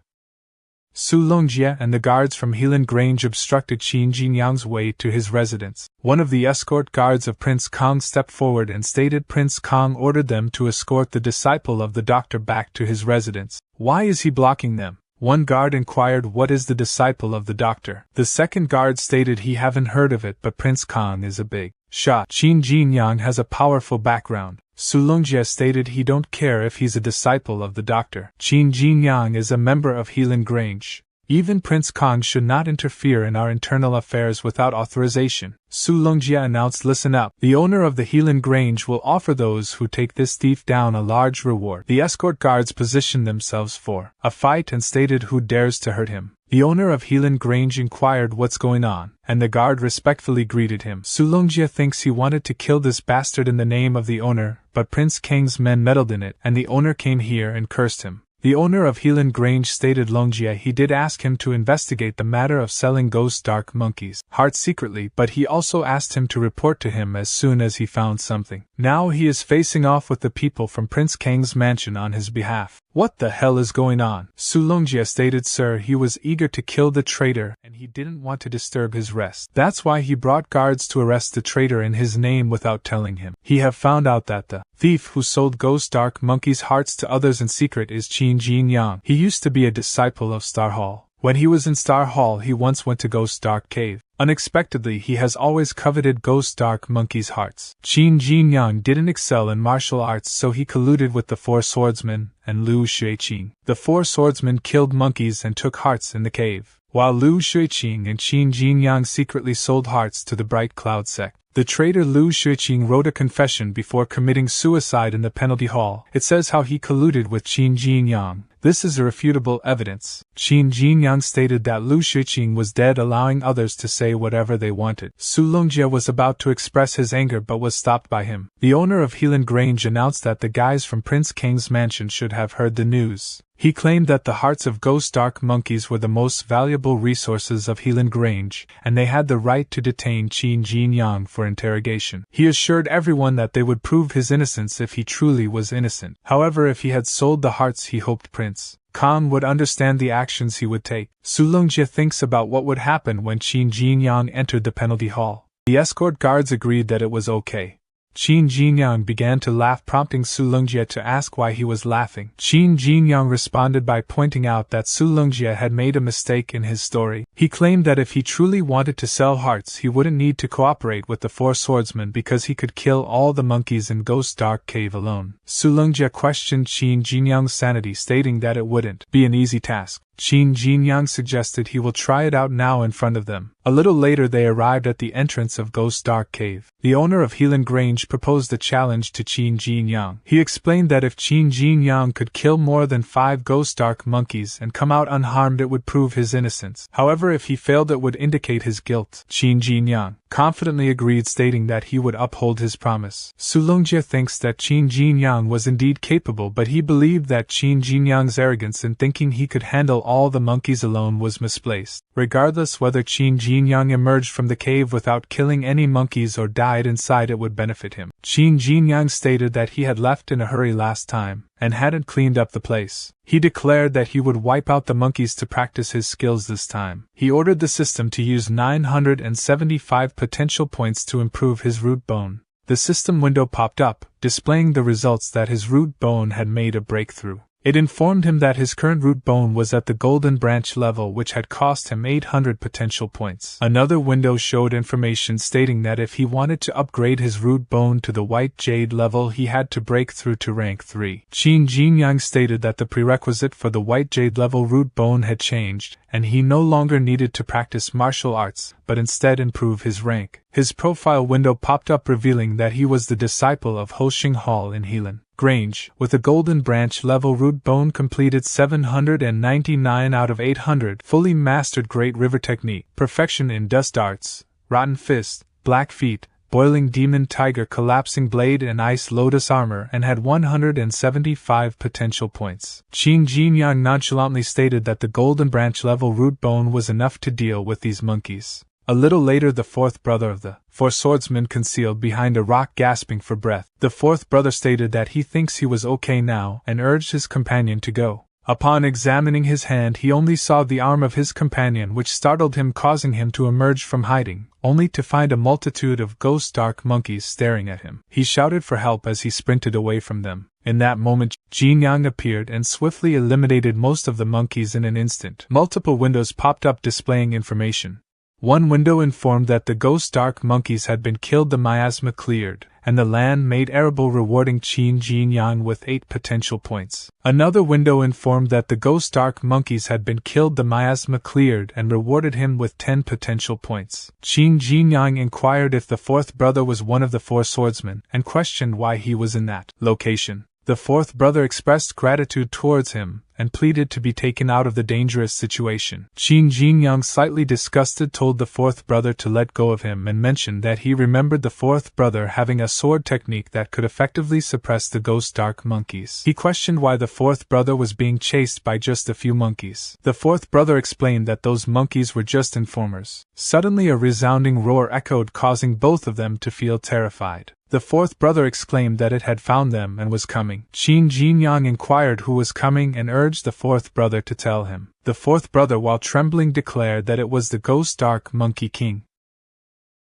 Su Longjia and the guards from Helan Grange obstructed Qin Jinyang's way to his residence. One of the escort guards of Prince Kong stepped forward and stated Prince Kong ordered them to escort the disciple of the doctor back to his residence. Why is he blocking them? One guard inquired, what is the disciple of the doctor? The second guard stated he haven't heard of it, but Prince Kong is a big shot. Qin Jinyang has a powerful background. Su Longjia stated he don't care if he's a disciple of the doctor. Qin Jinyang is a member of Helan Grange. Even Prince Kong should not interfere in our internal affairs without authorization. Su Longjia announced, listen up. The owner of the Helan Grange will offer those who take this thief down a large reward. The escort guards positioned themselves for a fight and stated who dares to hurt him. The owner of Helan Grange inquired what's going on, and the guard respectfully greeted him. Su Longjia thinks he wanted to kill this bastard in the name of the owner, but Prince Kang's men meddled in it, and the owner came here and cursed him. The owner of Helan Grange stated Longjia he did ask him to investigate the matter of selling ghost dark monkeys' hearts secretly, but he also asked him to report to him as soon as he found something. Now he is facing off with the people from Prince Kang's mansion on his behalf. What the hell is going on? Su Longjia stated, sir, he was eager to kill the traitor and he didn't want to disturb his rest. That's why he brought guards to arrest the traitor in his name without telling him. He have found out that the thief who sold ghost dark monkeys' hearts to others in secret is Qin Jinyang. He used to be a disciple of Star Hall. When he was in Star Hall, he once went to Ghost Dark Cave. Unexpectedly, he has always coveted Ghost Dark monkeys' hearts. Qin Jinyang didn't excel in martial arts, so he colluded with the four swordsmen and Lu Xueqing. The four swordsmen killed monkeys and took hearts in the cave, while Lu Xueqing and Qin Jinyang secretly sold hearts to the Bright Cloud sect. The traitor Lu Xueqing wrote a confession before committing suicide in the penalty hall. It says how he colluded with Qin Jinyang. This is irrefutable evidence. Qin Jinyang stated that Lu Xueqing was dead, allowing others to say whatever they wanted. Su Longjie was about to express his anger but was stopped by him. The owner of Helan Grange announced that the guys from Prince King's mansion should have heard the news. He claimed that the hearts of ghost dark monkeys were the most valuable resources of Helan Grange, and they had the right to detain Qin Jinyang for interrogation. He assured everyone that they would prove his innocence if he truly was innocent. However, if he had sold the hearts, he hoped Prince Khan would understand the actions he would take. Su Longjie thinks about what would happen when Qin Jinyang entered the penalty hall. The escort guards agreed that it was okay. Qin Jinyang began to laugh, prompting Su Longjie to ask why he was laughing. Qin Jinyang responded by pointing out that Su Longjie had made a mistake in his story. He claimed that if he truly wanted to sell hearts, he wouldn't need to cooperate with the four swordsmen because he could kill all the monkeys in Ghost Dark Cave alone. Su Longjie questioned Qin Jinyang's sanity, stating that it wouldn't be an easy task. Qin Jinyang suggested he will try it out now in front of them. A little later they arrived at the entrance of Ghost Dark Cave. The owner of Helan Grange proposed a challenge to Qin Jinyang. He explained that if Qin Jinyang could kill more than 5 Ghost Dark monkeys and come out unharmed, it would prove his innocence. However, if he failed, it would indicate his guilt. Qin Jinyang confidently agreed, stating that he would uphold his promise. Su Longjie thinks that Qin Jinyang was indeed capable, but he believed that Qin Jinyang's arrogance in thinking he could handle all the monkeys alone was misplaced. Regardless whether Qin Jinyang emerged from the cave without killing any monkeys or died inside, it would benefit him. Qin Jinyang stated that he had left in a hurry last time and hadn't cleaned up the place. He declared that he would wipe out the monkeys to practice his skills this time. He ordered the system to use 975 potential points to improve his root bone. The system window popped up, displaying the results that his root bone had made a breakthrough. It informed him that his current root bone was at the golden branch level, which had cost him 800 potential points. Another window showed information stating that if he wanted to upgrade his root bone to the white jade level, he had to break through to rank 3. Qin Jinyang stated that the prerequisite for the white jade level root bone had changed, and he no longer needed to practice martial arts, but instead improve his rank. His profile window popped up, revealing that he was the disciple of Hoshing Hall in Helan Grange. With a golden branch level root bone completed 799 out of 800, fully mastered Great River Technique, perfection in Dust Arts, Rotten Fist, Black Feet, Boiling Demon Tiger, Collapsing Blade and Ice Lotus Armor, and had 175 potential points. Qin Jinyang nonchalantly stated that the golden branch level root bone was enough to deal with these monkeys. A little later, the fourth brother of the four swordsmen concealed behind a rock, gasping for breath. The fourth brother stated that he thinks he was okay now and urged his companion to go. Upon examining his hand, he only saw the arm of his companion, which startled him, causing him to emerge from hiding, only to find a multitude of ghost dark monkeys staring at him. He shouted for help as he sprinted away from them. In that moment, Jinyang appeared and swiftly eliminated most of the monkeys in an instant. Multiple windows popped up displaying information. One window informed that the ghost dark monkeys had been killed, the miasma cleared, and the land made arable, rewarding Qin Jinyang with 8 potential points. Another window informed that the ghost dark monkeys had been killed, the miasma cleared, and rewarded him with 10 potential points. Qin Jinyang inquired if the fourth brother was one of the four swordsmen, and questioned why he was in that location. The fourth brother expressed gratitude towards him, and pleaded to be taken out of the dangerous situation. Qin Jinyang, slightly disgusted, told the fourth brother to let go of him and mentioned that he remembered the fourth brother having a sword technique that could effectively suppress the ghost dark monkeys. He questioned why the fourth brother was being chased by just a few monkeys. The fourth brother explained that those monkeys were just informers. Suddenly a resounding roar echoed, causing both of them to feel terrified. The fourth brother exclaimed that it had found them and was coming. Qin Jinyang inquired who was coming and urged the fourth brother to tell him. The fourth brother, while trembling, declared that it was the Ghost Dark Monkey King.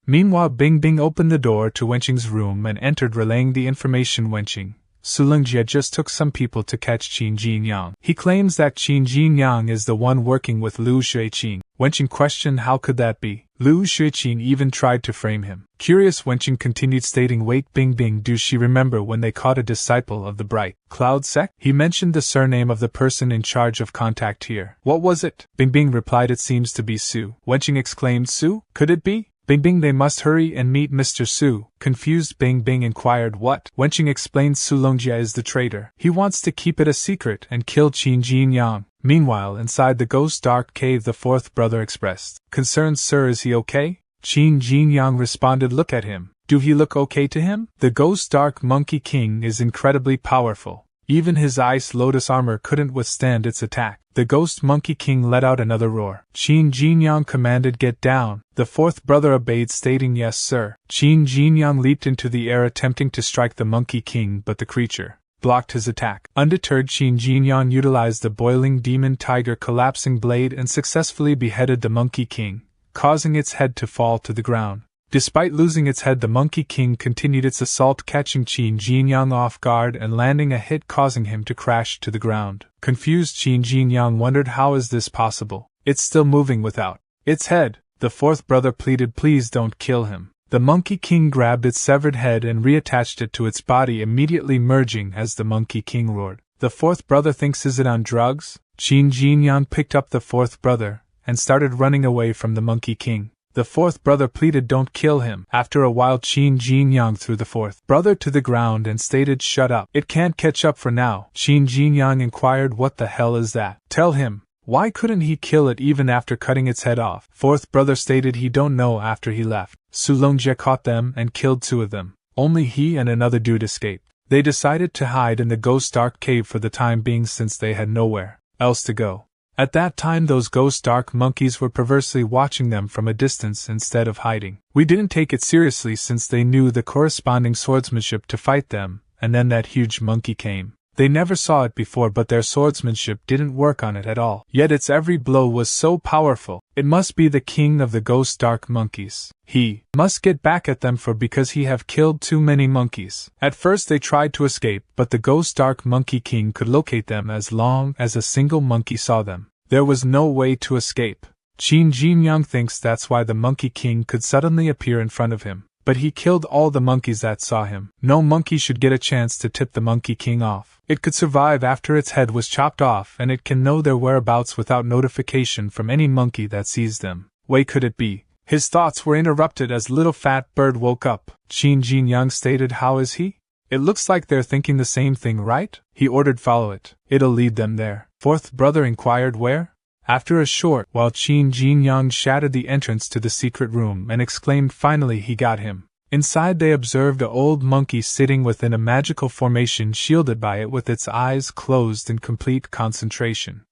Meanwhile, Bing Bing opened the door to Wenqing's room and entered, relaying the information. Wenqing, Sulungjie just took some people to catch Qin Jinyang. He claims that Qin Jinyang is the one working with Lu Xueqing. Wenqing questioned how could that be. Lu Xueqing even tried to frame him. Curious, Wenqing continued stating, wait, Bing Bing, do she remember when they caught a disciple of the Bright Cloud sect? He mentioned the surname of the person in charge of contact here. What was it? Bing Bing replied, it seems to be Su. Wenqing exclaimed, Su? Could it be? Bing Bing, they must hurry and meet Mr. Su. Confused, Bing Bing inquired, what? Wenqing explained, Sulungjie is the traitor. He wants to keep it a secret and kill Qin Jinyang. Meanwhile, inside the ghost dark cave, the fourth brother expressed concern. Sir, is he okay? Qin Jinyang responded, look at him. Do he look okay to him? The ghost dark monkey king is incredibly powerful. Even his ice lotus armor couldn't withstand its attack. The ghost monkey king let out another roar. Qin Jinyang commanded, get down. The fourth brother obeyed, stating, yes sir. Qin Jinyang leaped into the air attempting to strike the monkey king, but the creature blocked his attack. Undeterred, Qin Jinyang utilized the boiling demon tiger collapsing blade and successfully beheaded the monkey king, causing its head to fall to the ground. Despite losing its head, the monkey king continued its assault, catching Qin Jinyang off guard and landing a hit, causing him to crash to the ground. Confused, Qin Jinyang wondered, how is this possible? It's still moving without its head. The fourth brother pleaded, please don't kill him. The monkey king grabbed its severed head and reattached it to its body, immediately merging as the monkey king roared. The fourth brother thinks, is it on drugs? Qin Jinyang picked up the fourth brother and started running away from the monkey king. The fourth brother pleaded, don't kill him. After a while, Qin Jinyang threw the fourth brother to the ground and stated, shut up. It can't catch up for now. Qin Jinyang inquired, what the hell is that? Tell him. Why couldn't he kill it even after cutting its head off? Fourth brother stated he don't know after he left. Sulungjie caught them and killed two of them. Only he and another dude escaped. They decided to hide in the ghost dark cave for the time being since they had nowhere else to go. At that time, those ghost dark monkeys were perversely watching them from a distance instead of hiding. We didn't take it seriously since they knew the corresponding swordsmanship to fight them, and then that huge monkey came. They never saw it before, but their swordsmanship didn't work on it at all. Yet its every blow was so powerful. It must be the king of the ghost dark monkeys. He must get back at them because he have killed too many monkeys. At first they tried to escape, but the ghost dark monkey king could locate them as long as a single monkey saw them. There was no way to escape. Qin Jinyang thinks that's why the monkey king could suddenly appear in front of him. But he killed all the monkeys that saw him. No monkey should get a chance to tip the monkey king off. It could survive after its head was chopped off, and it can know their whereabouts without notification from any monkey that sees them. Way could it be? His thoughts were interrupted as little fat bird woke up. Qin Jinyang stated, how is he? It looks like they're thinking the same thing, right? He ordered, follow it. It'll lead them there. Fourth brother inquired, where? After a short while, Qin Jinyang shattered the entrance to the secret room and exclaimed, finally he got him. Inside they observed an old monkey sitting within a magical formation shielded by it with its eyes closed in complete concentration.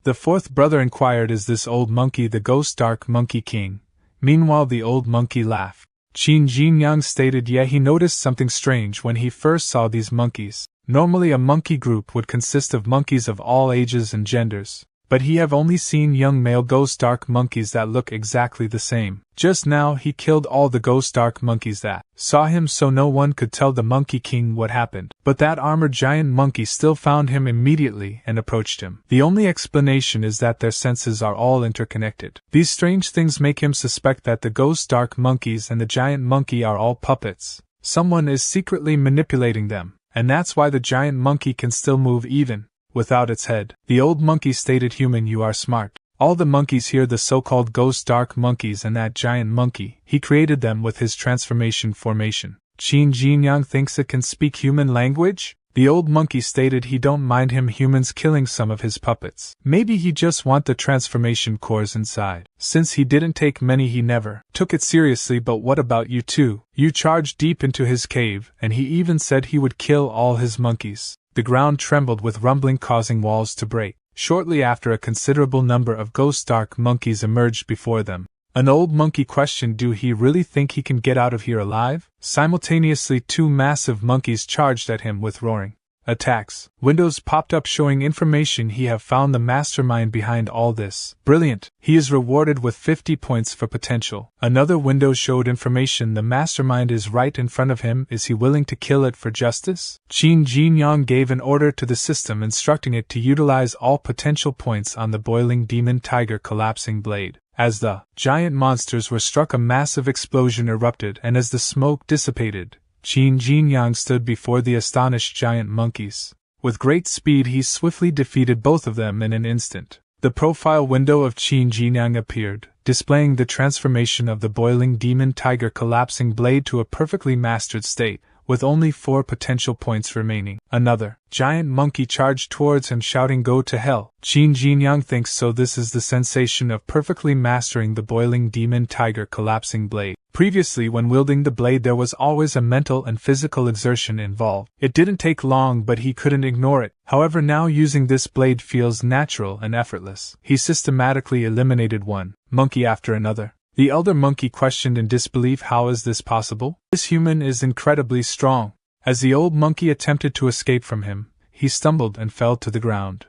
The fourth brother inquired, is this old monkey the ghost dark monkey king? Meanwhile the old monkey laughed. Qin Jinyang stated, yeah, he noticed something strange when he first saw these monkeys. Normally a monkey group would consist of monkeys of all ages and genders, but he have only seen young male ghost dark monkeys that look exactly the same. Just now he killed all the ghost dark monkeys that saw him, so no one could tell the monkey king what happened. But that armored giant monkey still found him immediately and approached him. The only explanation is that their senses are all interconnected. These strange things make him suspect that the ghost dark monkeys and the giant monkey are all puppets. Someone is secretly manipulating them. And that's why the giant monkey can still move even without its head. The old monkey stated, human, you are smart. All the monkeys here, the so-called ghost dark monkeys and that giant monkey, he created them with his transformation formation. Qin Jinyang thinks it can speak human language? The old monkey stated he don't mind him humans killing some of his puppets. Maybe he just want the transformation cores inside. Since he didn't take many, he never took it seriously. But what about you two? You charged deep into his cave, and he even said he would kill all his monkeys. The ground trembled with rumbling, causing walls to break. Shortly after, a considerable number of ghost dark monkeys emerged before them. An old monkey questioned, do he really think he can get out of here alive? Simultaneously, two massive monkeys charged at him with roaring Attacks. Windows popped up showing information he have found the mastermind behind all this. Brilliant. He is rewarded with 50 points for potential. Another window showed information the mastermind is right in front of him. Is he willing to kill it for justice? Qin Jinyang gave an order to the system instructing it to utilize all potential points on the boiling demon tiger collapsing blade. As the giant monsters were struck, a massive explosion erupted, and as the smoke dissipated, Qin Jinyang stood before the astonished giant monkeys. With great speed he swiftly defeated both of them in an instant. The profile window of Qin Jinyang appeared, displaying the transformation of the boiling demon tiger collapsing blade to a perfectly mastered state, with only 4 potential points remaining. Another giant monkey charged towards him shouting, "Go to hell!" Qin Jinyang thinks so. This is the sensation of perfectly mastering the boiling demon tiger collapsing blade. Previously, when wielding the blade, there was always a mental and physical exertion involved. It didn't take long, but he couldn't ignore it. However, now using this blade feels natural and effortless. He systematically eliminated one monkey after another. The elder monkey questioned in disbelief, "How is this possible? This human is incredibly strong." As the old monkey attempted to escape from him, he stumbled and fell to the ground.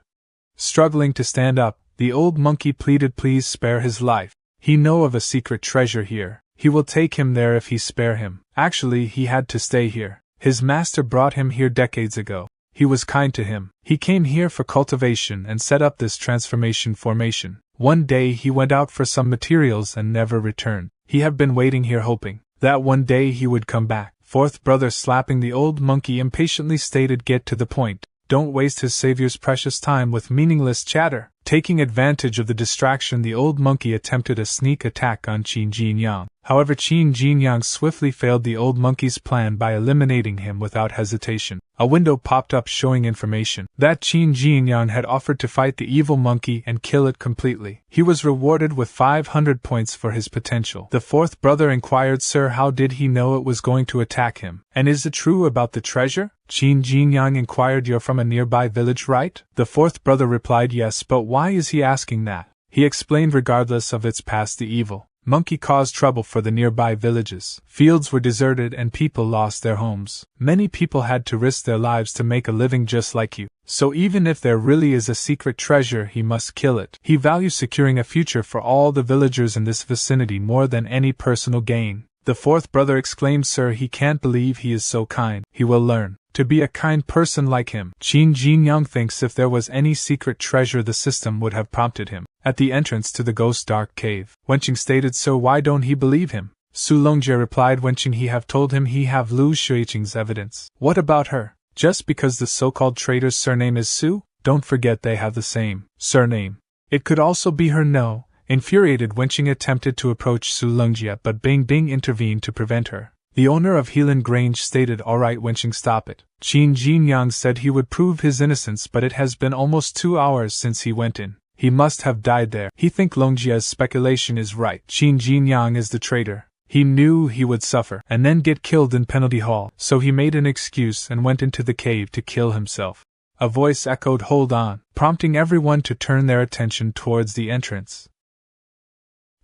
Struggling to stand up, the old monkey pleaded, "Please spare his life. He know of a secret treasure here. He will take him there if he spare him." Actually, he had to stay here. His master brought him here decades ago. He was kind to him. He came here for cultivation and set up this transformation formation. One day he went out for some materials and never returned. He had been waiting here hoping that one day he would come back. Fourth brother, slapping the old monkey, impatiently stated, "Get to the point. Don't waste his savior's precious time with meaningless chatter." Taking advantage of the distraction, the old monkey attempted a sneak attack on Qin Jinyang. However, Qin Jinyang swiftly failed the old monkey's plan by eliminating him without hesitation. A window popped up showing information that Qin Jinyang had offered to fight the evil monkey and kill it completely. He was rewarded with 500 points for his potential. The fourth brother inquired, "Sir, how did he know it was going to attack him? And is it true about the treasure?" Qin Jinyang inquired, "You're from a nearby village, right?" The fourth brother replied, "Yes, but why is he asking that?" He explained, regardless of its past, the evil monkey caused trouble for the nearby villages. Fields were deserted and people lost their homes. Many people had to risk their lives to make a living just like you. So even if there really is a secret treasure, he must kill it. He values securing a future for all the villagers in this vicinity more than any personal gain. The fourth brother exclaimed, "Sir, he can't believe he is so kind. He will learn to be a kind person like him." Qin Jinyang thinks if there was any secret treasure, the system would have prompted him. At the entrance to the ghost dark cave, Wenqing stated, "So why don't he believe him?" Su Longjie replied, "Wenqing, he have told him he have Lu Shuiqing's evidence." "What about her? Just because the so-called traitor's surname is Su? Don't forget they have the same surname. It could also be her." "No." Infuriated, Wenqing attempted to approach Su Longjie, but Bing Bing intervened to prevent her. The owner of Helan Grange stated, "All right, Wenqing, stop it." Qin Jinyang said he would prove his innocence, but it has been almost 2 hours since he went in. He must have died there. He think Longjie's speculation is right. Qin Jinyang is the traitor. He knew he would suffer and then get killed in penalty hall, so he made an excuse and went into the cave to kill himself. A voice echoed, "Hold on," prompting everyone to turn their attention towards the entrance.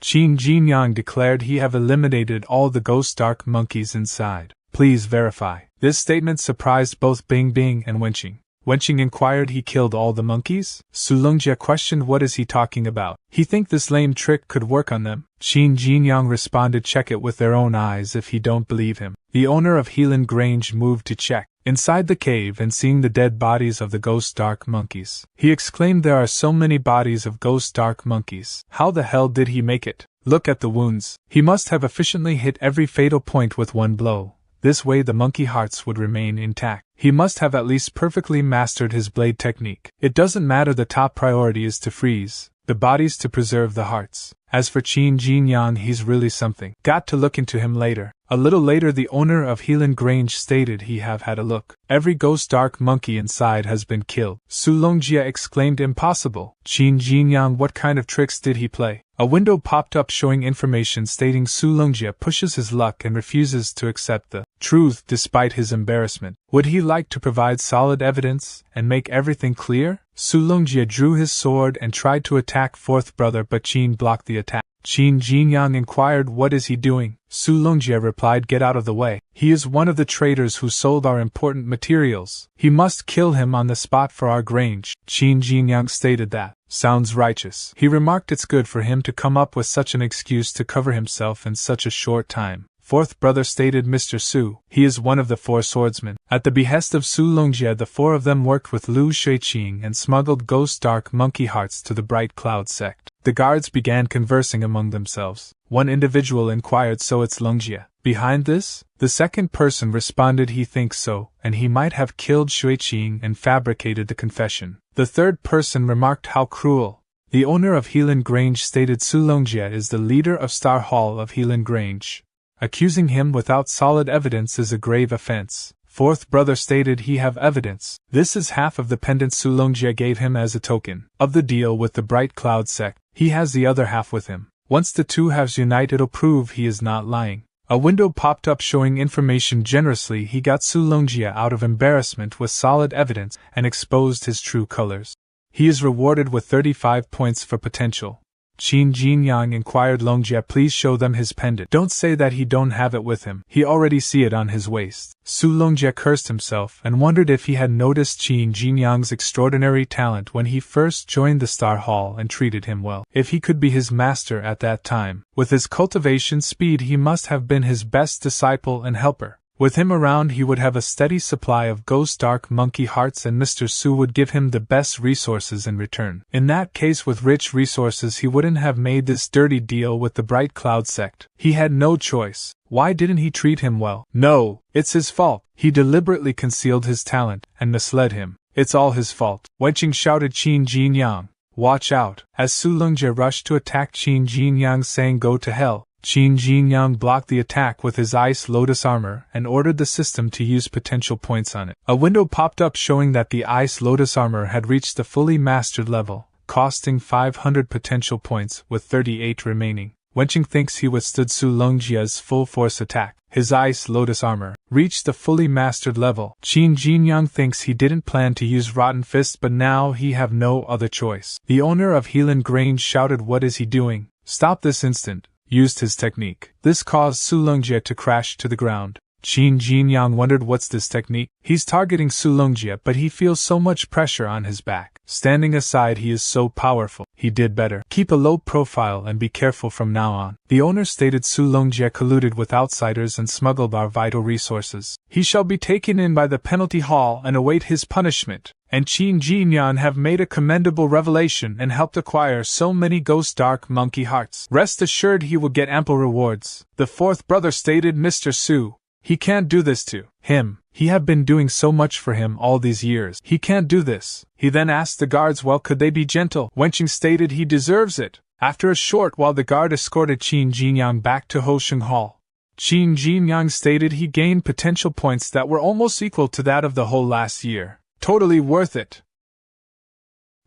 Qin Jinyang declared he have eliminated all the ghost dark monkeys inside. "Please verify." This statement surprised both Bing Bing and Wenqing. Wenqing inquired, "He killed all the monkeys?" Su Longjie questioned, "What is he talking about? He think this lame trick could work on them?" Qin Jinyang responded, "Check it with their own eyes if you don't believe him." The owner of Helan Grange moved to check inside the cave and seeing the dead bodies of the ghost dark monkeys, he exclaimed, "There are so many bodies of ghost dark monkeys. How the hell did he make it? Look at the wounds. He must have efficiently hit every fatal point with one blow. This way the monkey hearts would remain intact. He must have at least perfectly mastered his blade technique. It doesn't matter, the top priority is to freeze the bodies to preserve the hearts. As for Qin Jinyang, he's really something. Got to look into him later." A little later, the owner of Helan Grange stated he have had a look. Every ghost dark monkey inside has been killed. Su Longjie exclaimed, "Impossible." Qin Jinyang, what kind of tricks did he play? A window popped up showing information stating Su Longjie pushes his luck and refuses to accept the truth despite his embarrassment. Would he like to provide solid evidence and make everything clear? Su Longjie drew his sword and tried to attack fourth brother, but Qin blocked the attack. Qin Jinyang inquired, "What is he doing?" Su Longjie replied, "Get out of the way. He is one of the traders who sold our important materials. He must kill him on the spot for our grange. Qin Jinyang stated that. Sounds righteous. He remarked it's good for him to come up with such an excuse to cover himself in such a short time. Fourth brother stated Mr. Su. He is one of the four swordsmen. At the behest of Su Longjie, the four of them worked with Lu Shuiqing and smuggled ghost dark monkey hearts to the Bright Cloud sect. The guards began conversing among themselves. One individual inquired, so it's Longjie behind this? The second person responded he thinks so, and he might have killed Shuiqing and fabricated the confession. The third person remarked how cruel. The owner of Helan Grange stated Su Longjie is the leader of Star Hall of Helan Grange. Accusing him without solid evidence is a grave offense. Fourth brother stated he have evidence. This is half of the pendant Su Longjie gave him as a token of the deal with the Bright Cloud sect. He has the other half with him. Once the two halves unite, it'll prove he is not lying. A window popped up showing information generously. He got Su Longjie out of embarrassment with solid evidence and exposed his true colors. He is rewarded with 35 points for potential. Qin Jinyang inquired Longjie, please show them his pendant. Don't say that he don't have it with him. He already see it on his waist. Su Longjie cursed himself and wondered if he had noticed Qin Jinyang's extraordinary talent when he first joined the Star Hall and treated him well. If he could be his master at that time, with his cultivation speed, he must have been his best disciple and helper. With him around, he would have a steady supply of ghost dark monkey hearts, and Mr. Su would give him the best resources in return. In that case, with rich resources, he wouldn't have made this dirty deal with the Bright Cloud sect. He had no choice. Why didn't he treat him well? No, it's his fault. He deliberately concealed his talent and misled him. It's all his fault. Wenqing shouted Qin Jinyang, watch out, as Su Longjie rushed to attack Qin Jinyang, saying go to hell. Qin Jinyang blocked the attack with his Ice Lotus armor and ordered the system to use potential points on it. A window popped up showing that the Ice Lotus armor had reached the fully mastered level, costing 500 potential points with 38 remaining. Wenqing thinks he withstood Su Longjie's full force attack. His Ice Lotus armor reached the fully mastered level. Qin Jinyang thinks he didn't plan to use Rotten Fist, but now he have no other choice. The owner of Helan Grange shouted, what is he doing? Stop this instant. Used his technique. This caused Su Longjie to crash to the ground. Qin Jinyang wondered, what's this technique? He's targeting Su Longjie, but he feels so much pressure on his back. Standing aside, he is so powerful. He did better. Keep a low profile and be careful from now on. The owner stated Su Longjie colluded with outsiders and smuggled our vital resources. He shall be taken in by the penalty hall and await his punishment. And Qin Jinyang have made a commendable revelation and helped acquire so many ghost dark monkey hearts. Rest assured he will get ample rewards. The fourth brother stated Mr. Su. He can't do this to him. He have been doing so much for him all these years. He can't do this. He then asked the guards, well, could they be gentle? Wenqing stated he deserves it. After a short while, the guard escorted Qin Jinyang back to Hosheng Hall. Qin Jinyang stated he gained potential points that were almost equal to that of the whole last year. Totally worth it.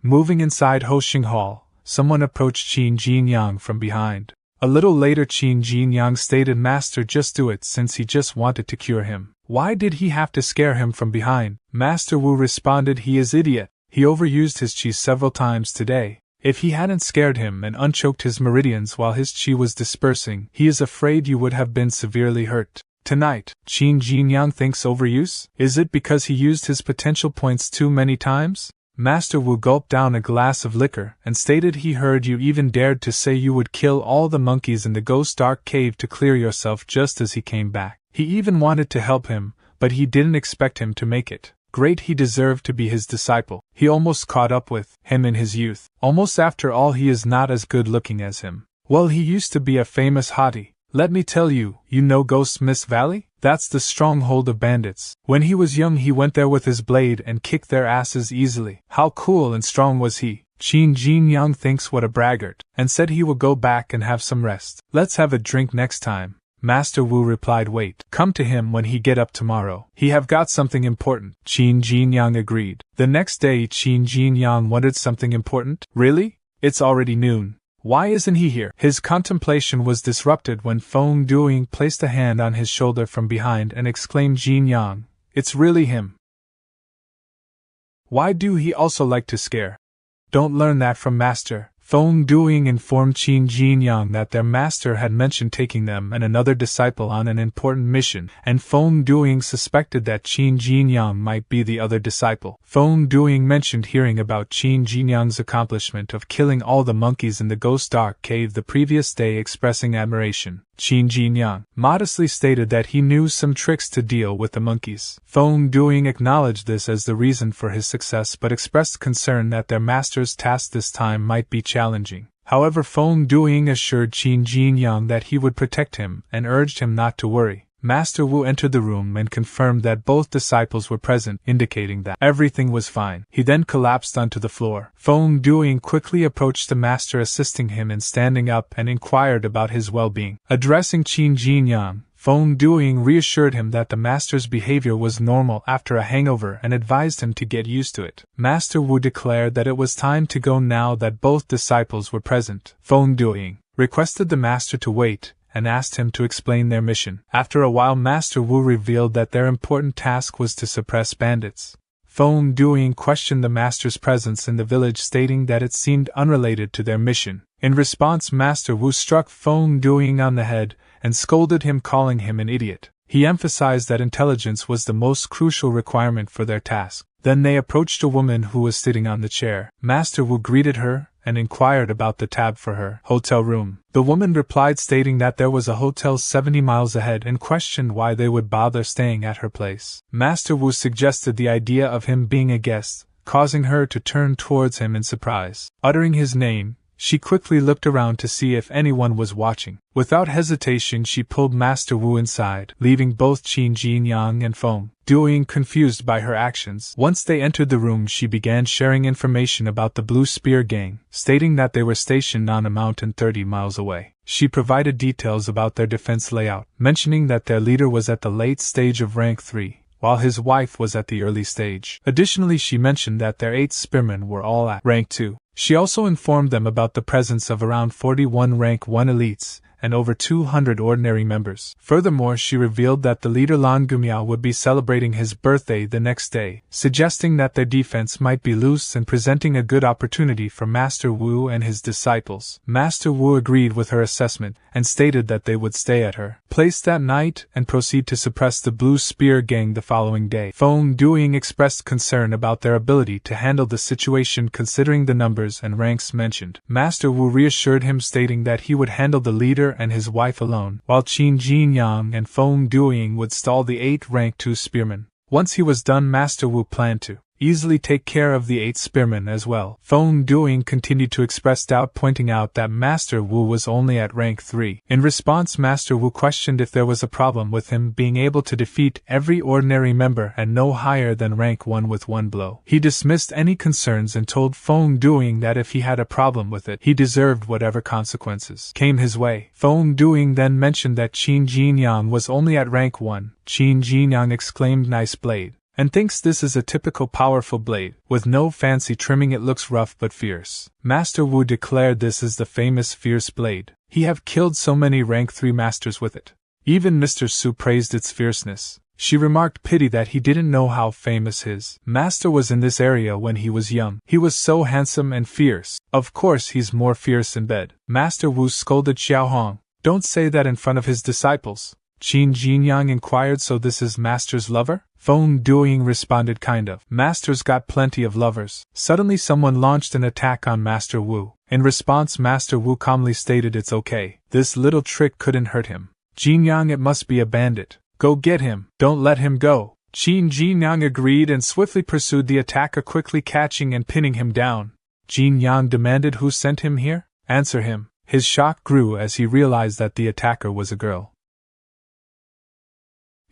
Moving inside Hosheng Hall, someone approached Qin Jinyang from behind. A little later, Qin Jinyang stated, Master, just do it, since he just wanted to cure him. Why did he have to scare him from behind? Master Wu responded, he is idiot. He overused his qi several times today. If he hadn't scared him and unchoked his meridians while his qi was dispersing, he is afraid you would have been severely hurt. Tonight, Qin Jinyang thinks overuse? Is it because he used his potential points too many times? Master Wu gulped down a glass of liquor and stated he heard you even dared to say you would kill all the monkeys in the ghost dark cave to clear yourself just as he came back. He even wanted to help him, but he didn't expect him to make it. Great, he deserved to be his disciple. He almost caught up with him in his youth. Almost, after all, he is not as good looking as him. Well, he used to be a famous hottie. Let me tell you, you know Ghost Mist Valley? That's the stronghold of bandits. When he was young, he went there with his blade and kicked their asses easily. How cool and strong was he? Qin Jinyang thinks what a braggart, and said he will go back and have some rest. Let's have a drink next time. Master Wu replied, wait, come to him when he get up tomorrow. He have got something important. Qin Jinyang agreed. The next day, Qin Jinyang wanted something important. Really? It's already noon. Why isn't he here? His contemplation was disrupted when Feng Duing placed a hand on his shoulder from behind and exclaimed, Jinyang, it's really him. Why do he also like to scare? Don't learn that from Master. Feng Duing informed Qin Jinyang that their master had mentioned taking them and another disciple on an important mission, and Feng Duing suspected that Qin Jinyang might be the other disciple. Feng Duing mentioned hearing about Qin Jinyang's accomplishment of killing all the monkeys in the Ghost Dark Cave the previous day, expressing admiration. Qin Jinyang modestly stated that he knew some tricks to deal with the monkeys. Feng Duing acknowledged this as the reason for his success but expressed concern that their master's task this time might be challenging. However, Feng Duing assured Qin Jinyang that he would protect him and urged him not to worry. Master Wu entered the room and confirmed that both disciples were present, indicating that everything was fine. He then collapsed onto the floor. Feng Duing quickly approached the master, assisting him in standing up, and inquired about his well-being. Addressing Qin Jinyang, Feng Duing reassured him that the master's behavior was normal after a hangover and advised him to get used to it. Master Wu declared that it was time to go now that both disciples were present. Feng Duing requested the master to wait and asked him to explain their mission. After a while, Master Wu revealed that their important task was to suppress bandits. Feng Duing questioned the master's presence in the village, stating that it seemed unrelated to their mission. In response, Master Wu struck Feng Duing on the head and scolded him, calling him an idiot. He emphasized that intelligence was the most crucial requirement for their task. Then they approached a woman who was sitting on the chair. Master Wu greeted her and inquired about the tab for her hotel room. The woman replied, stating that there was a hotel 70 miles ahead, and questioned why they would bother staying at her place. Master Wu suggested the idea of him being a guest, causing her to turn towards him in surprise. Uttering his name, she quickly looked around to see if anyone was watching. Without hesitation, she pulled Master Wu inside, leaving both Qin Jinyang and Feng Duing confused by her actions. Once they entered the room, she began sharing information about the Blue Spear Gang, stating that they were stationed on a mountain 30 miles away. She provided details about their defense layout, mentioning that their leader was at the late stage of rank 3. While his wife was at the early stage. Additionally, she mentioned that their 8 spearmen were all at rank 2. She also informed them about the presence of around 41 rank 1 elites, and over 200 ordinary members. Furthermore, she revealed that the leader Lan Gumiao would be celebrating his birthday the next day, suggesting that their defense might be loose and presenting a good opportunity for Master Wu and his disciples. Master Wu agreed with her assessment, and stated that they would stay at her place that night and proceed to suppress the Blue Spear Gang the following day. Feng Duing expressed concern about their ability to handle the situation considering the numbers and ranks mentioned. Master Wu reassured him, stating that he would handle the leader and his wife alone, while Qin Jinyang and Feng Duing would stall the 8 rank 2 spearmen. Once he was done, Master Wu planned to easily take care of the 8 spearmen as well. Feng Duing continued to express doubt, pointing out that Master Wu was only at rank 3. In response, Master Wu questioned if there was a problem with him being able to defeat every ordinary member and no higher than rank 1 with one blow. He dismissed any concerns and told Feng Duing that if he had a problem with it, he deserved whatever consequences came his way. Feng Duing then mentioned that Qin Jinyang was only at rank 1. Qin Jinyang exclaimed, "Nice blade," and thinks this is a typical powerful blade. With no fancy trimming, it looks rough but fierce. Master Wu declared this is the famous fierce blade. He have killed so many rank 3 masters with it. Even Mr. Su praised its fierceness. She remarked pity that he didn't know how famous his master was in this area when he was young. He was so handsome and fierce. Of course he's more fierce in bed. Master Wu scolded Xiao Hong. Don't say that in front of his disciples. Qin Jinyang inquired, so this is Master's lover? Feng Duing responded, kind of. Master's got plenty of lovers. Suddenly someone launched an attack on Master Wu. In response, Master Wu calmly stated it's okay. This little trick couldn't hurt him. Jinyang, it must be a bandit. Go get him. Don't let him go. Qin Jinyang agreed and swiftly pursued the attacker, quickly catching and pinning him down. Jinyang demanded, who sent him here? Answer him. His shock grew as he realized that the attacker was a girl.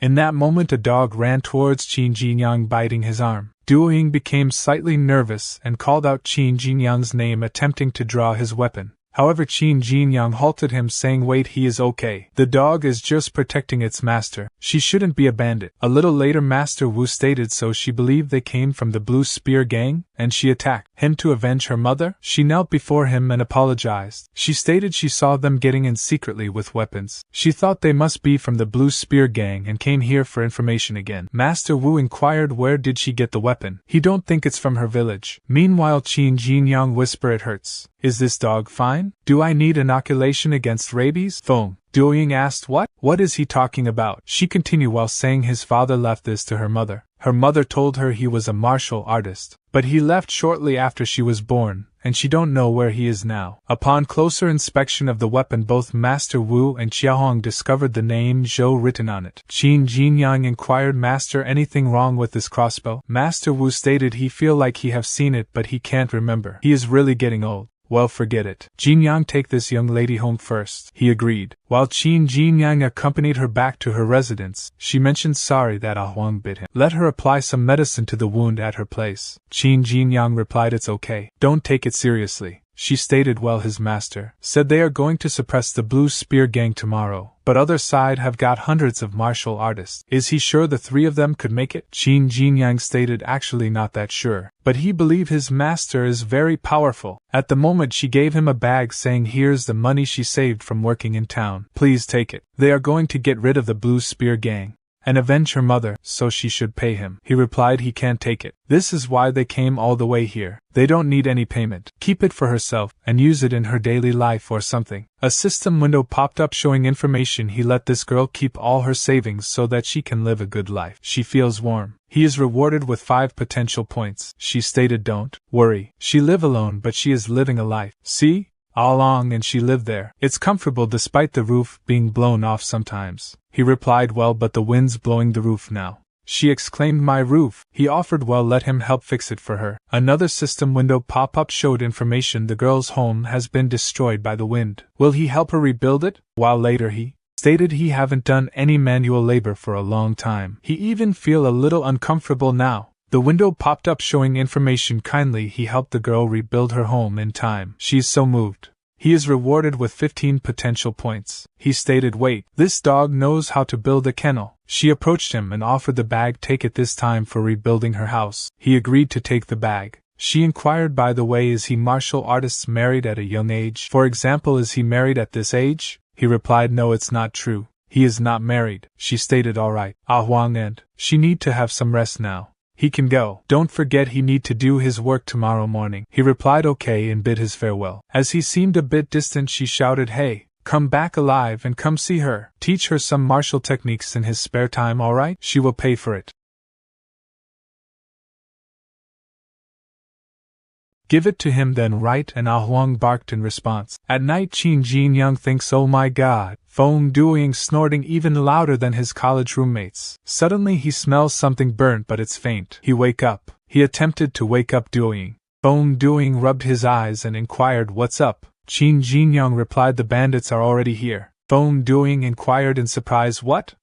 In that moment, a dog ran towards Qin Jinyang, biting his arm. Duing became slightly nervous and called out Qin Jinyang's name, attempting to draw his weapon. However, Qin Jinyang halted him, saying, "Wait, he is okay. The dog is just protecting its master. She shouldn't be a bandit." A little later, Master Wu stated so she believed they came from the Blue Spear Gang, and she attacked him to avenge her mother. She knelt before him and apologized. She stated she saw them getting in secretly with weapons. She thought they must be from the Blue Spear Gang and came here for information again. Master Wu inquired where did she get the weapon. He don't think it's from her village. Meanwhile, Qin Jinyang whispered, "It hurts." Is this dog fine? Do I need inoculation against rabies? Feng Duoying asked. What is he talking about? She continued while saying his father left this to her mother. Her mother told her he was a martial artist, but he left shortly after she was born, and she don't know where he is now. Upon closer inspection of the weapon, both Master Wu and Xiaohong discovered the name Zhou written on it. Qin Jinyang inquired, Master, anything wrong with this crossbow? Master Wu stated he feel like he have seen it but he can't remember. He is really getting old. Well, forget it. Jinyang, take this young lady home first. He agreed. While Qin Jinyang accompanied her back to her residence, she mentioned sorry that Ah Huang bit him. Let her apply some medicine to the wound at her place. Qin Jinyang replied, it's okay. Don't take it seriously. She stated, well, his master said they are going to suppress the Blue Spear gang tomorrow, but other side have got hundreds of martial artists. Is he sure the three of them could make it? Qin Jinyang stated, actually not that sure, but he believe his master is very powerful. At the moment she gave him a bag saying, here's the money she saved from working in town. Please take it. They are going to get rid of the Blue Spear gang and avenge her mother, so she should pay him. He replied he can't take it. This is why they came all the way here. They don't need any payment. Keep it for herself, and use it in her daily life or something. A system window popped up showing information. He let this girl keep all her savings so that she can live a good life. She feels warm. He is rewarded with 5 potential points. She stated, don't worry. She live alone, but she is living a life. See? All along, and she lived there. It's comfortable despite the roof being blown off sometimes. He replied, well, but the wind's blowing the roof now. She exclaimed, my roof. He offered, well, let him help fix it for her. Another system window pop-up showed information. The girl's home has been destroyed by the wind. Will he help her rebuild it? While later he stated he haven't done any manual labor for a long time. He even feel a little uncomfortable now. The window popped up showing information. Kindly he helped the girl rebuild her home in time. She's so moved. He is rewarded with 15 potential points. He stated, wait, this dog knows how to build a kennel. She approached him and offered the bag. Take it this time for rebuilding her house. He agreed to take the bag. She inquired, by the way, is he martial artists married at a young age? For example, is he married at this age? He replied, no, it's not true. He is not married. She stated, all right. Ah Huang and she need to have some rest now. He can go. Don't forget he need to do his work tomorrow morning. He replied okay and bid his farewell. As he seemed a bit distant, she shouted, hey, come back alive and come see her. Teach her some martial techniques in his spare time, alright? She will pay for it. Give it to him then, right? And Ah Huang barked in response. At night, Qin Jinyang thinks, oh my god, Feng Duoying snorting even louder than his college roommates. Suddenly he smells something burnt, but it's faint. He wake up. He attempted to wake up Duoying. Feng Duoying rubbed his eyes and inquired, what's up? Qin Jinyang replied, the bandits are already here. Feng Duoying inquired in surprise, what?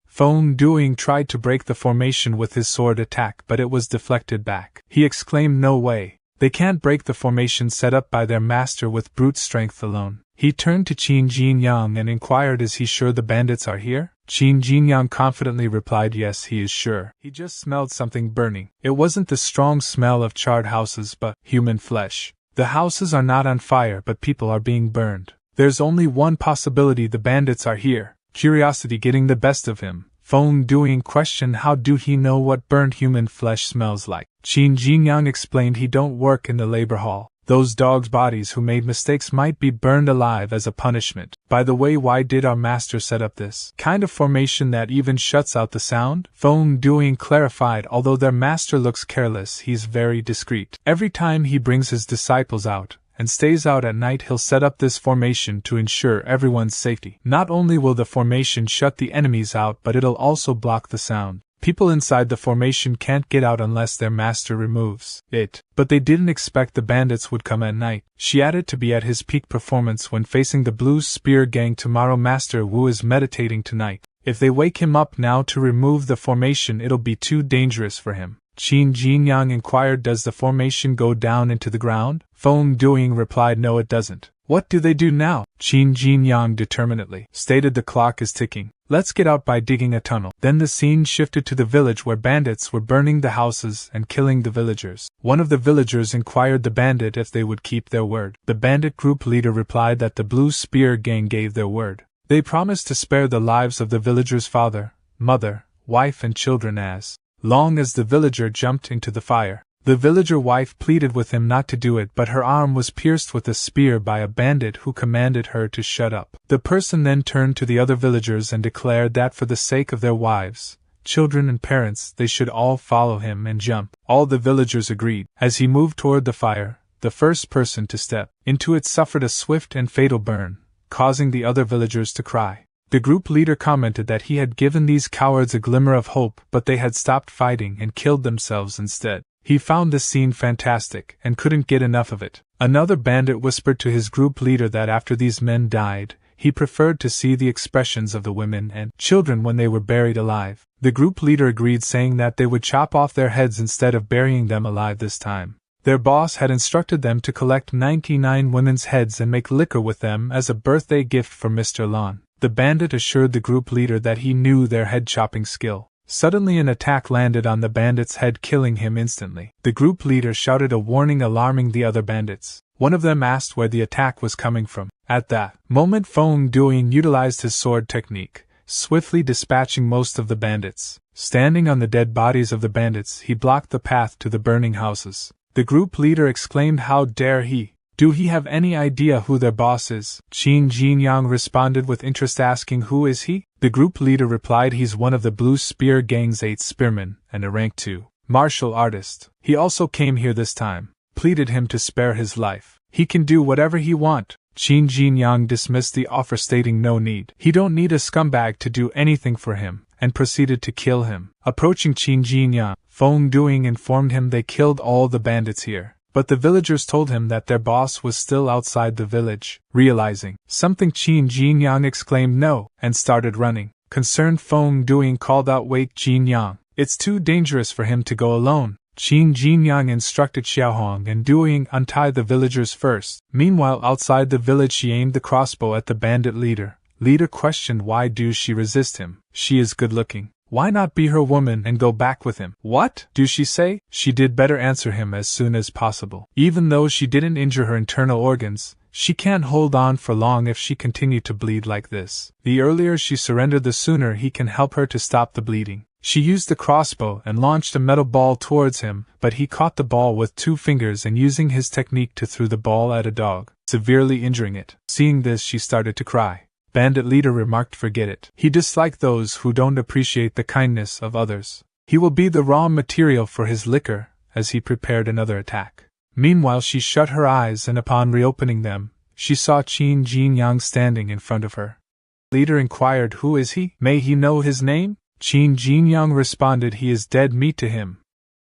Feng Duoying tried to break the formation with his sword attack, but it was deflected back. He exclaimed, no way. They can't break the formation set up by their master with brute strength alone. He turned to Qin Jinyang and inquired, is he sure the bandits are here? Qin Jinyang confidently replied, yes, he is sure. He just smelled something burning. It wasn't the strong smell of charred houses but human flesh. The houses are not on fire but people are being burned. There's only one possibility, the bandits are here. Curiosity getting the best of him, Feng Duoying questioned, how do he know what burned human flesh smells like? Qin Jinyang explained, he don't work in the labor hall. Those dogs' bodies who made mistakes might be burned alive as a punishment. By the way, why did our master set up this kind of formation that even shuts out the sound? Feng Duoying clarified, although their master looks careless, he's very discreet. Every time he brings his disciples out and stays out at night, he'll set up this formation to ensure everyone's safety. Not only will the formation shut the enemies out, but it'll also block the sound. People inside the formation can't get out unless their master removes it. But they didn't expect the bandits would come at night. She added, to be at his peak performance when facing the Blue Spear gang tomorrow. Master Wu is meditating tonight. If they wake him up now to remove the formation, it'll be too dangerous for him. Qin Jinyang inquired, does the formation go down into the ground? Feng Duoying replied, no, it doesn't. What do they do now? Qin Jinyang determinedly stated, the clock is ticking. Let's get out by digging a tunnel. Then the scene shifted to the village where bandits were burning the houses and killing the villagers. One of the villagers inquired the bandit if they would keep their word. The bandit group leader replied that the Blue Spear gang gave their word. They promised to spare the lives of the villagers' father, mother, wife and children as long as the villager jumped into the fire. The villager wife pleaded with him not to do it, but her arm was pierced with a spear by a bandit who commanded her to shut up. The person then turned to the other villagers and declared that for the sake of their wives, children and parents, they should all follow him and jump. All the villagers agreed. As he moved toward the fire, the first person to step into it suffered a swift and fatal burn, causing the other villagers to cry. The group leader commented that he had given these cowards a glimmer of hope, but they had stopped fighting and killed themselves instead. He found this scene fantastic and couldn't get enough of it. Another bandit whispered to his group leader that after these men died, he preferred to see the expressions of the women and children when they were buried alive. The group leader agreed, saying that they would chop off their heads instead of burying them alive this time. Their boss had instructed them to collect 99 women's heads and make liquor with them as a birthday gift for Mr. Lon. The bandit assured the group leader that he knew their head-chopping skill. Suddenly an attack landed on the bandit's head, killing him instantly. The group leader shouted a warning, alarming the other bandits. One of them asked where the attack was coming from. At that moment, Feng Duing utilized his sword technique, swiftly dispatching most of the bandits. Standing on the dead bodies of the bandits, he blocked the path to the burning houses. The group leader exclaimed, "How dare he! Do he have any idea who their boss is?" Qin Jinyang responded with interest, asking, "Who is he?" The group leader replied, "He's one of the Blue Spear Gang's 8 spearmen, and a rank 2 martial artist. He also came here this time. Pleaded him to spare his life. He can do whatever he want." Qin Jinyang dismissed the offer, stating no need. He don't need a scumbag to do anything for him, and proceeded to kill him. Approaching Qin Jinyang, Feng Duing informed him they killed all the bandits here. But the villagers told him that their boss was still outside the village. Realizing something, Qin Jinyang exclaimed no, and started running. Concerned, Feng Duing called out, "Wait, Jinyang. It's too dangerous for him to go alone." Qin Jinyang instructed Xiaohong and Duing untie the villagers first. Meanwhile, outside the village, she aimed the crossbow at the bandit leader. Leader questioned why do she resist him. She is good looking. Why not be her woman and go back with him? What do she say? She did better answer him as soon as possible. Even though she didn't injure her internal organs, she can't hold on for long if she continued to bleed like this. The earlier she surrendered, the sooner he can help her to stop the bleeding. She used the crossbow and launched a metal ball towards him, but he caught the ball with 2 fingers and using his technique to throw the ball at a dog, severely injuring it. Seeing this, she started to cry. Bandit leader remarked, "Forget it. He disliked those who don't appreciate the kindness of others. He will be the raw material for his liquor," as he prepared another attack. Meanwhile, she shut her eyes, and upon reopening them, she saw Qin Jinyang standing in front of her. Leader inquired, "Who is he? May he know his name?" Qin Jinyang responded, "He is dead meat to him."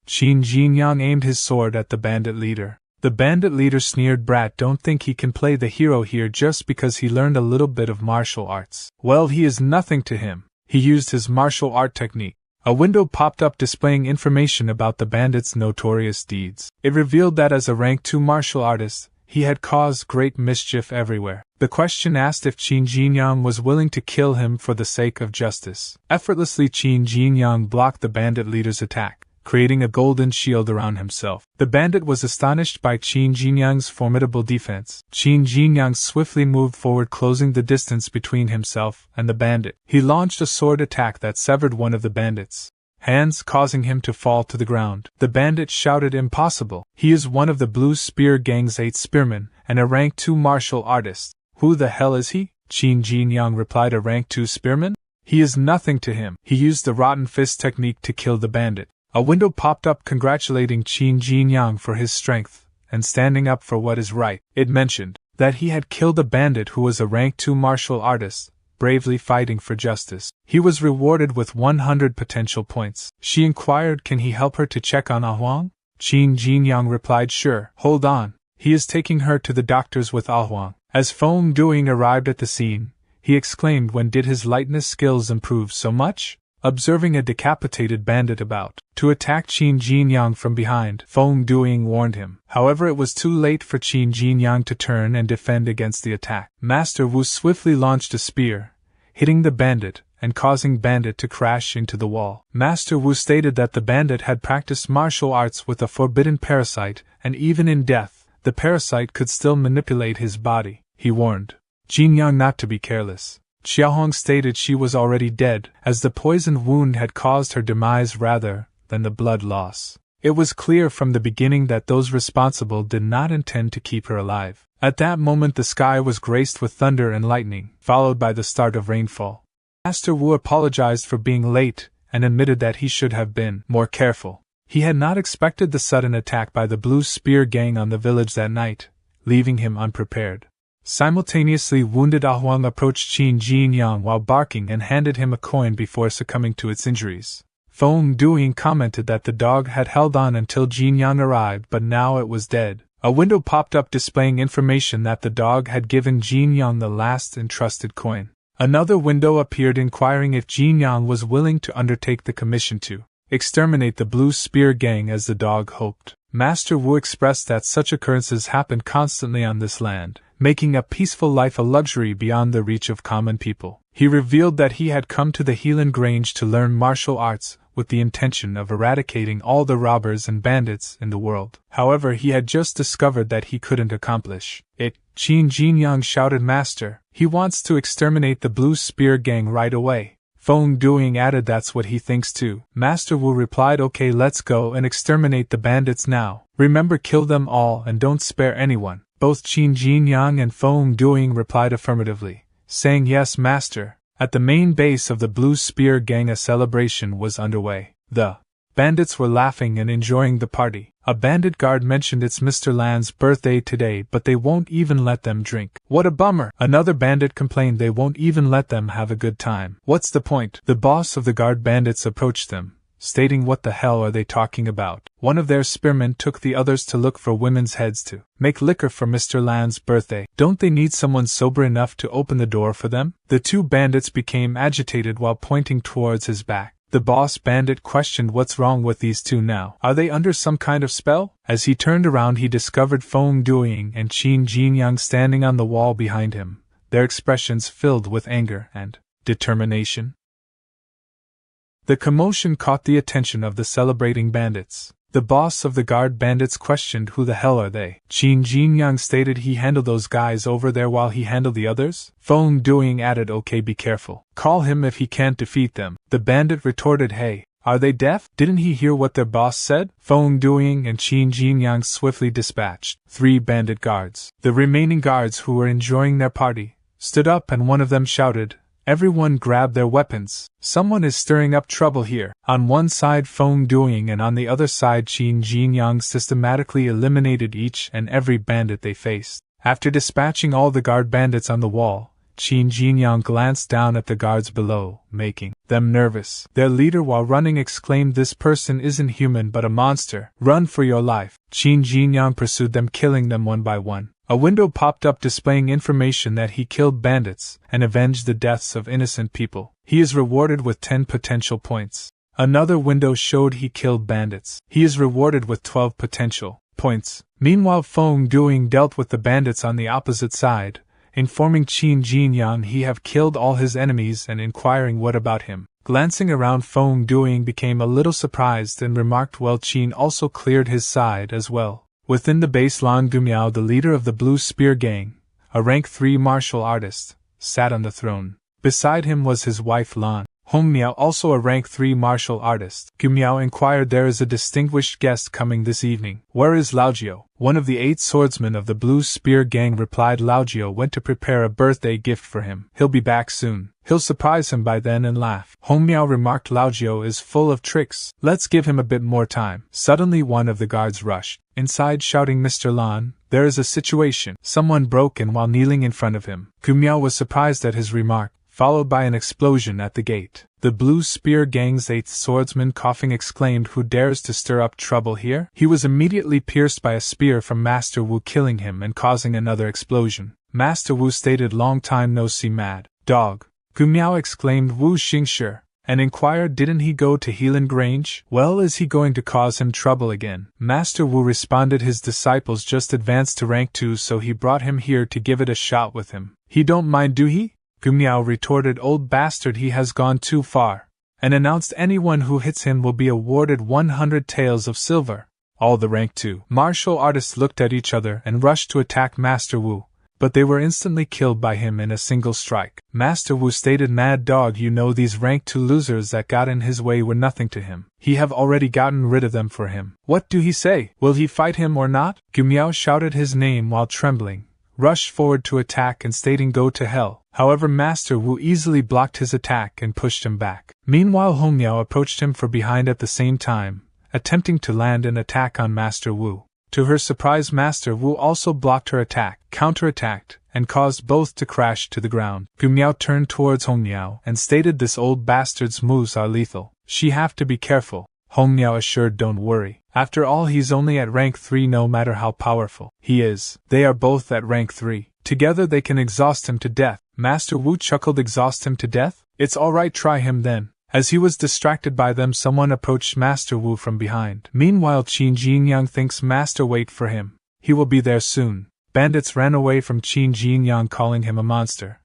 Qin Jinyang aimed his sword at the bandit leader. The bandit leader sneered, "Brat, don't think he can play the hero here just because he learned a little bit of martial arts. Well, he is nothing to him." He used his martial art technique. A window popped up displaying information about the bandit's notorious deeds. It revealed that as a rank 2 martial artist, he had caused great mischief everywhere. The question asked if Qin Jinyang was willing to kill him for the sake of justice. Effortlessly, Qin Jinyang blocked the bandit leader's attack, creating a golden shield around himself. The bandit was astonished by Qin Jinyang's formidable defense. Qin Jinyang swiftly moved forward, closing the distance between himself and the bandit. He launched a sword attack that severed one of the bandit's hands, causing him to fall to the ground. The bandit shouted, "Impossible! He is one of the Blue Spear Gang's 8 spearmen, and a rank 2 martial artist." "Who the hell is he?" Qin Jinyang replied, "A rank 2 spearman? He is nothing to him." He used the rotten fist technique to kill the bandit. A window popped up congratulating Qin Jinyang for his strength and standing up for what is right. It mentioned that he had killed a bandit who was a rank 2 martial artist, bravely fighting for justice. He was rewarded with 100 potential points. She inquired, can he help her to check on Ahuang? Qin Jinyang replied, "Sure. Hold on. He is taking her to the doctors with Ahuang." As Feng Duing arrived at the scene, he exclaimed, "When did his lightness skills improve so much?" Observing a decapitated bandit about to attack Qin Jinyang from behind, Feng Duing warned him. However, it was too late for Qin Jinyang to turn and defend against the attack. Master Wu swiftly launched a spear, hitting the bandit and causing bandit to crash into the wall. Master Wu stated that the bandit had practiced martial arts with a forbidden parasite, and even in death, the parasite could still manipulate his body. He warned Jinyang not to be careless. Xiaohong stated she was already dead, as the poisoned wound had caused her demise rather than the blood loss. It was clear from the beginning that those responsible did not intend to keep her alive. At that moment the sky was graced with thunder and lightning, followed by the start of rainfall. Master Wu apologized for being late and admitted that he should have been more careful. He had not expected the sudden attack by the Blue Spear gang on the village that night, leaving him unprepared. Simultaneously wounded Ah Huang approached Qin Jinyang while barking and handed him a coin before succumbing to its injuries. Feng Duing commented that the dog had held on until Jinyang arrived, but now it was dead. A window popped up displaying information that the dog had given Jinyang the last entrusted coin. Another window appeared inquiring if Jinyang was willing to undertake the commission to exterminate the Blue Spear gang as the dog hoped. Master Wu expressed that such occurrences happened constantly on this land, making a peaceful life a luxury beyond the reach of common people. He revealed that he had come to the Helan Grange to learn martial arts, with the intention of eradicating all the robbers and bandits in the world. However, he had just discovered that he couldn't accomplish it. Qin Jinyang shouted, "Master, he wants to exterminate the Blue Spear gang right away." Feng Duing added that's what he thinks too. Master Wu replied, "Okay, let's go and exterminate the bandits now. Remember, kill them all and don't spare anyone." Both Qin Jinyang and Feng Duing replied affirmatively, saying, "Yes, master." At the main base of the Blue Spear gang a celebration was underway. The bandits were laughing and enjoying the party. A bandit guard mentioned it's Mr. Lan's birthday today, but they won't even let them drink. "What a bummer!" Another bandit complained they won't even let them have a good time. "What's the point?" The boss of the guard bandits approached them, stating, "What the hell are they talking about?" One of their spearmen took the others to look for women's heads to make liquor for Mr. Lan's birthday. Don't they need someone sober enough to open the door for them? The two bandits became agitated while pointing towards his back. The boss bandit questioned what's wrong with these two now. Are they under some kind of spell? As he turned around he discovered Feng Duing and Qin Jinyang standing on the wall behind him, their expressions filled with anger and determination. The commotion caught the attention of the celebrating bandits. The boss of the guard bandits questioned, "Who the hell are they?" Qin Jinyang stated he handled those guys over there while he handled the others. Feng Duing added, "Okay, be careful. Call him if he can't defeat them." The bandit retorted, "Hey, are they deaf? Didn't he hear what their boss said?" Feng Duing and Qin Jinyang swiftly dispatched 3 bandit guards. The remaining guards, who were enjoying their party, stood up and one of them shouted, "Everyone grab their weapons. Someone is stirring up trouble here." On one side Feng Duing and on the other side Qin Jinyang systematically eliminated each and every bandit they faced. After dispatching all the guard bandits on the wall, Qin Jinyang glanced down at the guards below, making them nervous. Their leader, while running, exclaimed, "This person isn't human but a monster. Run for your life." Qin Jinyang pursued them, killing them one by one. A window popped up displaying information that he killed bandits and avenged the deaths of innocent people. He is rewarded with 10 potential points. Another window showed he killed bandits. He is rewarded with 12 potential points. Meanwhile, Feng Duing dealt with the bandits on the opposite side, informing Qin Jinyang he have killed all his enemies and inquiring what about him. Glancing around, Feng Duing became a little surprised and remarked, "Well, Qin also cleared his side as well." Within the base, Lan Gumiao, the leader of the Blue Spear gang, a rank 3 martial artist, sat on the throne. Beside him was his wife Lan Hongmiao, also a rank 3 martial artist. Gumiao inquired, "There is a distinguished guest coming this evening. Where is Laojiao?" One of the 8 swordsmen of the Blue Spear gang replied, "Laojiao went to prepare a birthday gift for him. He'll be back soon. He'll surprise him by then and laugh." Hongmiao remarked, "Laojiao is full of tricks. Let's give him a bit more time." Suddenly one of the guards rushed inside shouting, "Mr. Lan, there is a situation." Someone broke in while kneeling in front of him. Gumiao was surprised at his remark, followed by an explosion at the gate. The Blue Spear gang's 8th swordsman, coughing, exclaimed, "Who dares to stir up trouble here?" He was immediately pierced by a spear from Master Wu, killing him and causing another explosion. Master Wu stated, "Long time no see, mad dog." Gumiao exclaimed, "Wu Xingshi," and inquired, "Didn't he go to Helan Grange? Well, is he going to cause him trouble again?" Master Wu responded, "His disciples just advanced to rank 2, so he brought him here to give it a shot with him. He don't mind, do he?" Gumiao retorted, "Old bastard, he has gone too far," and announced anyone who hits him will be awarded 100 taels of silver. All the rank 2 martial artists looked at each other and rushed to attack Master Wu, but they were instantly killed by him in a single strike. Master Wu stated, "Mad dog, you know these rank 2 losers that got in his way were nothing to him. He have already gotten rid of them for him. What do he say? Will he fight him or not?" Gumiao shouted his name while trembling, rushed forward to attack and stating, "Go to hell." However, Master Wu easily blocked his attack and pushed him back. Meanwhile, Hong Miao approached him from behind at the same time, attempting to land an attack on Master Wu. To her surprise, Master Wu also blocked her attack, counterattacked, and caused both to crash to the ground. Gumiao turned towards Hong Miao and stated, "This old bastard's moves are lethal. She have to be careful." Hong Miao assured, "Don't worry. After all, he's only at rank 3 no matter how powerful he is. They are both at rank 3. Together they can exhaust him to death." Master Wu chuckled, "Exhaust him to death? It's alright, try him then." As he was distracted by them, someone approached Master Wu from behind. Meanwhile, Qin Jinyang thinks, "Master, wait for him. He will be there soon." Bandits ran away from Qin Jinyang, calling him a monster.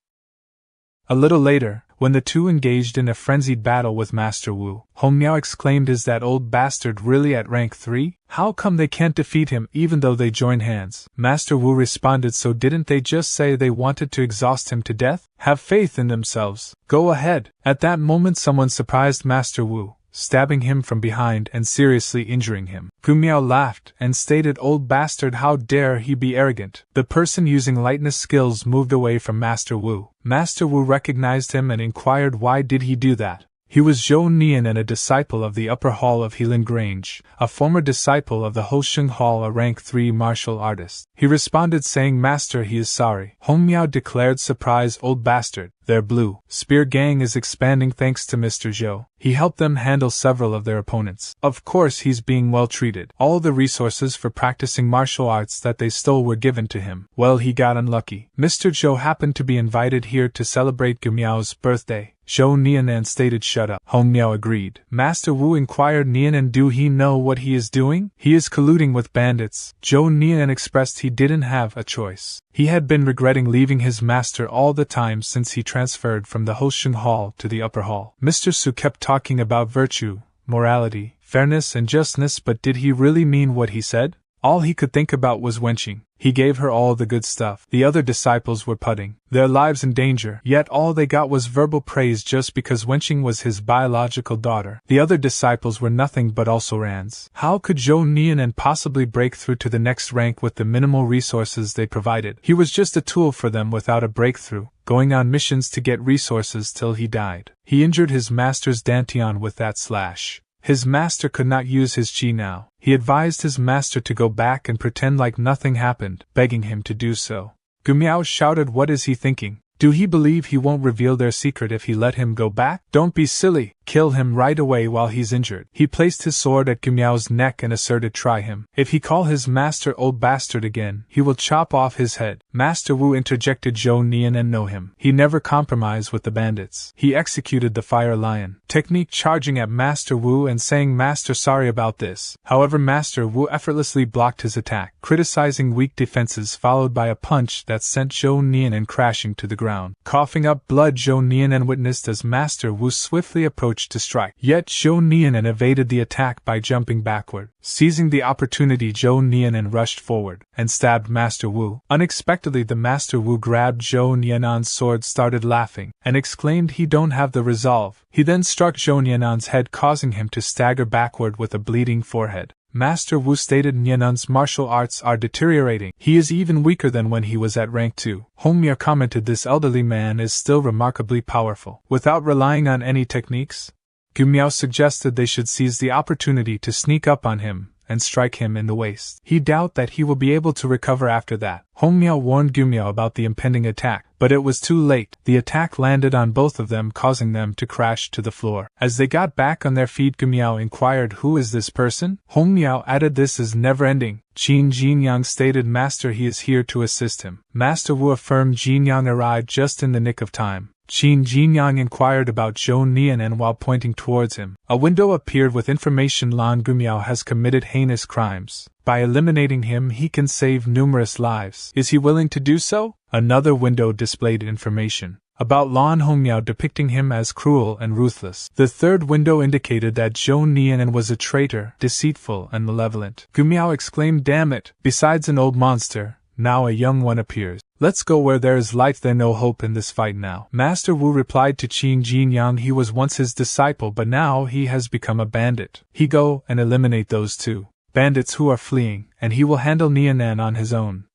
A little later, when the two engaged in a frenzied battle with Master Wu, Hong Miao exclaimed, "Is that old bastard really at rank 3? How come they can't defeat him even though they join hands?" Master Wu responded, "So didn't they just say they wanted to exhaust him to death? Have faith in themselves. Go ahead." At that moment, someone surprised Master Wu, stabbing him from behind and seriously injuring him. Gumiao laughed and stated, "Old bastard, how dare he be arrogant." The person using lightness skills moved away from Master Wu. Master Wu recognized him and inquired why did he do that. He was Zhou Nian and a disciple of the upper hall of Helan Grange, a former disciple of the Hosheng Hall, a rank 3 martial artist. He responded saying, "Master, he is sorry." Hong Miao declared, "Surprise, old bastard. Their blue spear gang is expanding thanks to Mr. Zhou. He helped them handle several of their opponents. Of course he's being well treated. All the resources for practicing martial arts that they stole were given to him. Well, he got unlucky. Mr. Zhou happened to be invited here to celebrate Gumiao's birthday." Zhou Nianan stated, "Shut up." Hong Miao agreed. Master Wu inquired, "Nianan, do he know what he is doing?" "He is colluding with bandits." Zhou Nianan expressed he didn't have a choice. He had been regretting leaving his master all the time since he transferred from the Hosheng Hall to the upper hall. Mr. Su kept talking about virtue, morality, fairness and justness, but did he really mean what he said? All he could think about was wenching. He gave her all the good stuff. The other disciples were putting their lives in danger, yet all they got was verbal praise just because wenching was his biological daughter. The other disciples were nothing but also rans. How could Zhou Nianan possibly break through to the next rank with the minimal resources they provided? He was just a tool for them without a breakthrough, going on missions to get resources till he died. He injured his master's dantian with that slash. His master could not use his chi now. He advised his master to go back and pretend like nothing happened, begging him to do so. Gumiao shouted, "What is he thinking? Do he believe he won't reveal their secret if he let him go back? Don't be silly. Kill him right away while he's injured." He placed his sword at Gumiao's neck and asserted, "Try him. If he call his master old bastard again, he will chop off his head." Master Wu interjected, "Zhou Nianan know him. He never compromised with the bandits." He executed the fire lion technique, charging at Master Wu and saying, "Master, sorry about this." However, Master Wu effortlessly blocked his attack, criticizing weak defenses, followed by a punch that sent Zhou Nianan crashing to the ground. Coughing up blood, Zhou Nianan witnessed as Master Wu swiftly approached to strike. Yet Zhou Nianan evaded the attack by jumping backward. Seizing the opportunity, Zhou Nianan rushed forward and stabbed Master Wu. Unexpectedly, the Master Wu grabbed Zhou Nianan's sword, started laughing, and exclaimed he don't have the resolve. He then struck Zhou Nianan's head, causing him to stagger backward with a bleeding forehead. Master Wu stated, "Nianan's martial arts are deteriorating. He is even weaker than when he was at rank 2. Hong Miao commented, "This elderly man is still remarkably powerful." Without relying on any techniques, Gumiao suggested they should seize the opportunity to sneak up on him and strike him in the waist. He doubted that he will be able to recover after that. Hong Miao warned Gumiao about the impending attack, but it was too late. The attack landed on both of them, causing them to crash to the floor. As they got back on their feet, Gumiao inquired, "Who is this person?" Hong Miao added, "This is never-ending." Qin Jinyang stated, "Master, he is here to assist him." Master Wu affirmed Jinyang arrived just in the nick of time. Qin Jinyang inquired about Zhou Nianan while pointing towards him. A window appeared with information: Lan Gumiao has committed heinous crimes. By eliminating him, he can save numerous lives. Is he willing to do so? Another window displayed information about Lan Hongmiao, depicting him as cruel and ruthless. The third window indicated that Zhou Nianan was a traitor, deceitful and malevolent. Gumiao exclaimed, "Damn it! Besides an old monster, Now a young one appears. Let's go where there is light, then no hope in this fight now. Master Wu replied to Qin Jinyang he was once his disciple but now he has become a bandit. He go and eliminate those two bandits who are fleeing, and he will handle Nianan on his own.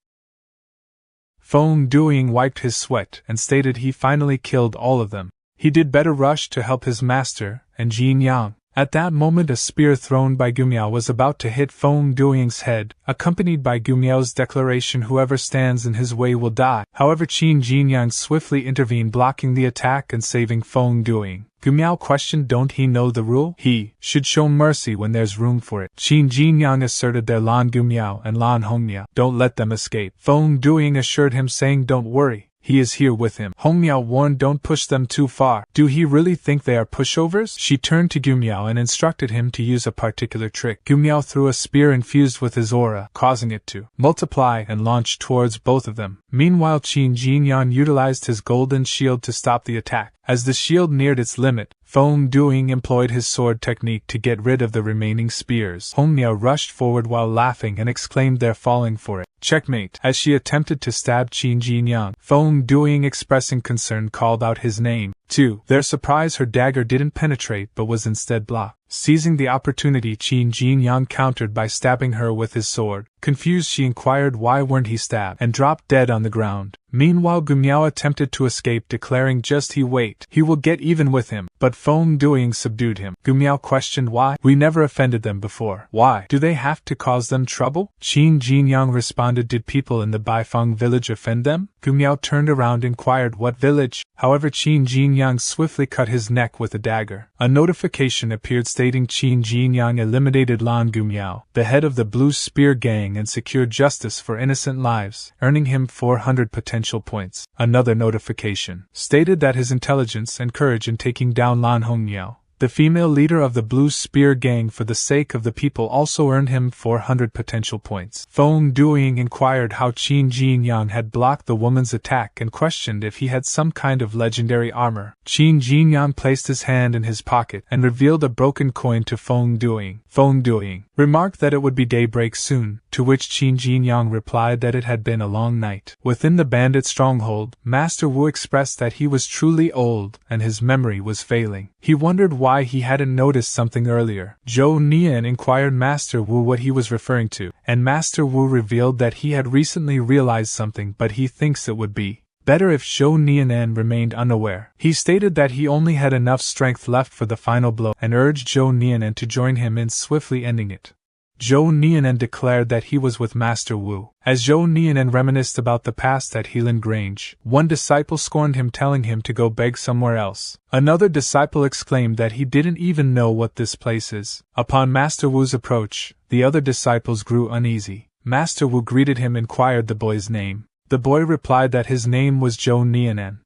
Feng Duing wiped his sweat and stated he finally killed all of them. He did better rush to help his master, and Jinyang. At that moment a spear thrown by Gumiao was about to hit Feng Duing's head, accompanied by Gumiao's declaration whoever stands in his way will die. However, Qin Jinyang swiftly intervened, blocking the attack and saving Feng Duing. Gumiao questioned, don't he know the rule? He should show mercy when there's room for it. Qin Jinyang asserted their Lan Gumiao and Lan Hongmiao. Don't let them escape. Feng Duing assured him, saying don't worry. He is here with him. Hongmiao warned, don't push them too far. Do he really think they are pushovers? She turned to Gumiao and instructed him to use a particular trick. Gumiao threw a spear infused with his aura, causing it to multiply and launch towards both of them. Meanwhile, Qin Jinyang utilized his golden shield to stop the attack. As the shield neared its limit, Feng Duing employed his sword technique to get rid of the remaining spears. Hongmiao rushed forward while laughing and exclaimed, they're falling for it. Checkmate. As she attempted to stab Qin Jinyang, Feng Duing, expressing concern, called out his name. To their surprise, her dagger didn't penetrate but was instead blocked. Seizing the opportunity, Qin Jinyang countered by stabbing her with his sword. Confused, she inquired why weren't he stabbed, and dropped dead on the ground. Meanwhile, Gumiao attempted to escape, declaring just he wait, he will get even with him, but Feng Duing subdued him. Gumiao questioned why. We never offended them before. Why do they have to cause them trouble? Qin Jinyang responded, did people in the Baifeng village offend them? Gumiao turned around and inquired what village. However, Qin Jinyang swiftly cut his neck with a dagger. A notification appeared stating Qin Jinyang eliminated Lan Gumiao, the head of the Blue Spear Gang, and secured justice for innocent lives, earning him 400 potential points. Another notification stated that his intelligence and courage in taking down Lan Hongmiao, the female leader of the Blue Spear Gang for the sake of the people, also earned him 400 potential points. Feng Duing inquired how Qin Jinyang had blocked the woman's attack and questioned if he had some kind of legendary armor. Qin Jinyang placed his hand in his pocket and revealed a broken coin to Feng Duing. Feng Duing remarked that it would be daybreak soon, to which Qin Jinyang replied that it had been a long night. Within the bandit stronghold, Master Wu expressed that he was truly old and his memory was failing. He wondered why he hadn't noticed something earlier. Zhou Nian inquired Master Wu what he was referring to, and Master Wu revealed that he had recently realized something, but he thinks it would be better if Zhou Nianan remained unaware. He stated that he only had enough strength left for the final blow and urged Zhou Nianan to join him in swiftly ending it. Zhou Nianan declared that he was with Master Wu. As Zhou Nianan reminisced about the past at Helan Grange, one disciple scorned him, telling him to go beg somewhere else. Another disciple exclaimed that he didn't even know what this place is. Upon Master Wu's approach, the other disciples grew uneasy. Master Wu greeted him and inquired the boy's name. The boy replied that his name was Zhou Nianan.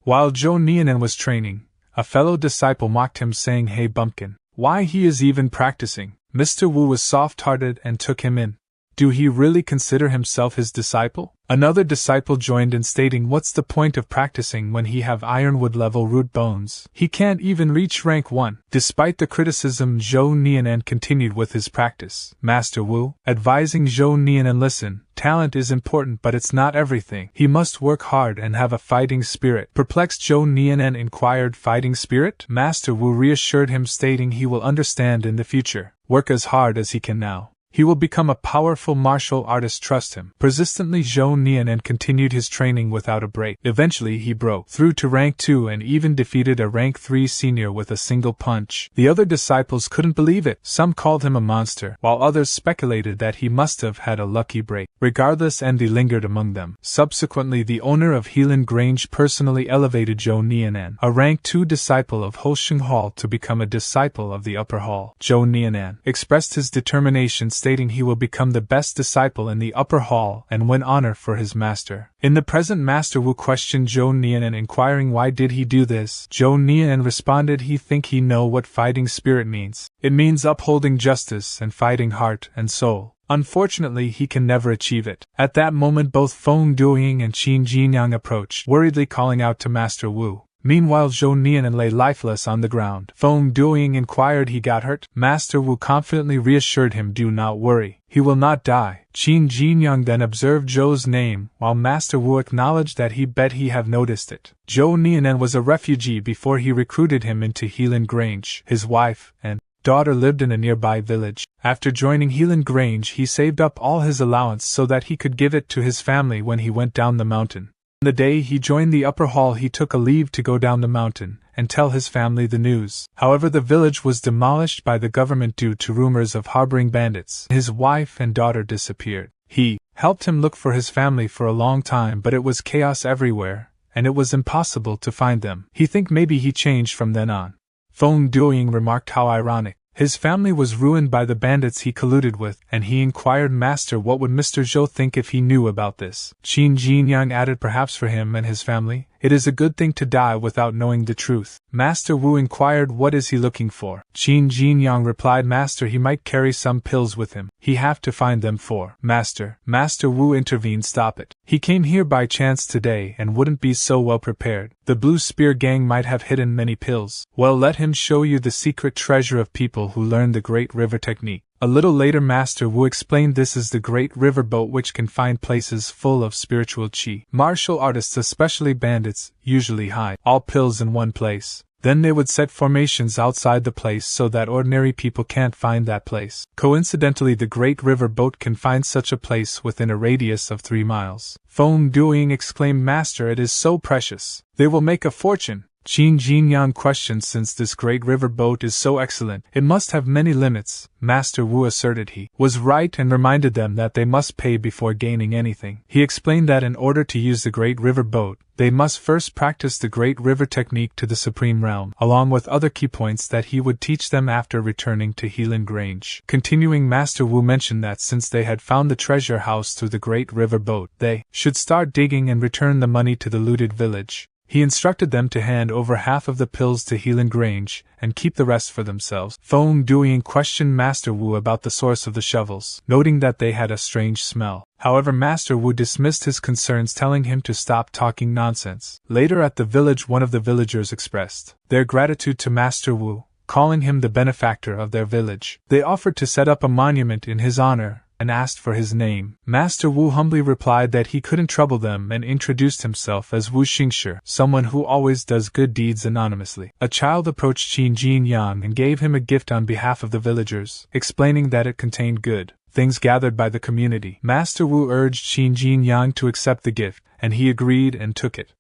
While Zhou Nianan was training, a fellow disciple mocked him, saying, "Hey bumpkin, why he is even practicing?" Mr. Wu was soft-hearted and took him in. Do he really consider himself his disciple? Another disciple joined in, stating, what's the point of practicing when he have ironwood level root bones? He can't even reach rank 1. Despite the criticism, Zhou Nianan continued with his practice. Master Wu, advising Zhou Nianan, listen, talent is important but it's not everything. He must work hard and have a fighting spirit. Perplexed, Zhou Nianan inquired, fighting spirit? Master Wu reassured him, stating he will understand in the future. Work as hard as he can now. He will become a powerful martial artist, trust him. Persistently, Zhou Nianan continued his training without a break. Eventually he broke through to rank 2 and even defeated a rank 3 senior with a single punch. The other disciples couldn't believe it. Some called him a monster, while others speculated that he must have had a lucky break. Regardless, envy lingered among them. Subsequently, the owner of Helan Grange personally elevated Zhou Nianan, a rank 2 disciple of Hosheng Hall, to become a disciple of the upper hall. Zhou Nianan expressed his determination, stating he will become the best disciple in the upper hall and win honor for his master. In the present, Master Wu questioned Zhou Nianan, inquiring why did he do this. Zhou Nianan responded he think he know what fighting spirit means. It means upholding justice and fighting heart and soul. Unfortunately, he can never achieve it. At that moment, both Feng Duing and Qin Jinyang approached, worriedly calling out to Master Wu. Meanwhile Zhou Nian lay lifeless on the ground. Feng Duoying inquired he got hurt. Master Wu confidently reassured him, do not worry, he will not die. Qin Jinyang then observed Zhou's name, while Master Wu acknowledged that he bet he have noticed it. Zhou Nian was a refugee before he recruited him into Helan Grange. His wife and daughter lived in a nearby village. After joining Helan Grange, he saved up all his allowance so that he could give it to his family when he went down the mountain. The day he joined the upper hall, he took a leave to go down the mountain and tell his family the news. However, the village was demolished by the government due to rumors of harboring bandits. His wife and daughter disappeared. He helped him look for his family for a long time, but it was chaos everywhere, and it was impossible to find them. He think maybe he changed from then on. Feng Duoying remarked how ironic. His family was ruined by the bandits he colluded with, and he inquired Master what would Mr. Zhou think if he knew about this. Qin Jinyang added, perhaps for him and his family, it is a good thing to die without knowing the truth. Master Wu inquired what is he looking for. Qin Jinyang replied, Master, he might carry some pills with him. He have to find them for Master. Master Wu intervened, stop it. He came here by chance today and wouldn't be so well prepared. The Blue Spear gang might have hidden many pills. Well, let him show you the secret treasure of people who learned the Great River technique. A little later Master Wu explained this is the Great River boat which can find places full of spiritual qi. Martial artists, especially bandits, usually hide all pills in one place. Then they would set formations outside the place so that ordinary people can't find that place. Coincidentally, the Great River boat can find such a place within a radius of 3 miles. Feng Duoying exclaimed, Master, it is so precious. They will make a fortune. Qin Jinyang questioned, since this Great River boat is so excellent, it must have many limits. Master Wu asserted he was right and reminded them that they must pay before gaining anything. He explained that in order to use the Great River boat, they must first practice the Great River technique to the Supreme Realm, along with other key points that he would teach them after returning to Helan Grange. Continuing, Master Wu mentioned that since they had found the treasure house through the Great River boat, they should start digging and return the money to the looted village. He instructed them to hand over half of the pills to Helan Grange and keep the rest for themselves. Feng Duoying questioned Master Wu about the source of the shovels, noting that they had a strange smell. However, Master Wu dismissed his concerns, telling him to stop talking nonsense. Later at the village, one of the villagers expressed their gratitude to Master Wu, calling him the benefactor of their village. They offered to set up a monument in his honor and asked for his name. Master Wu humbly replied that he couldn't trouble them and introduced himself as Wu Xingshi, someone who always does good deeds anonymously. A child approached Qin Jinyang and gave him a gift on behalf of the villagers, explaining that it contained good things gathered by the community. Master Wu urged Qin Jinyang to accept the gift, and he agreed and took it.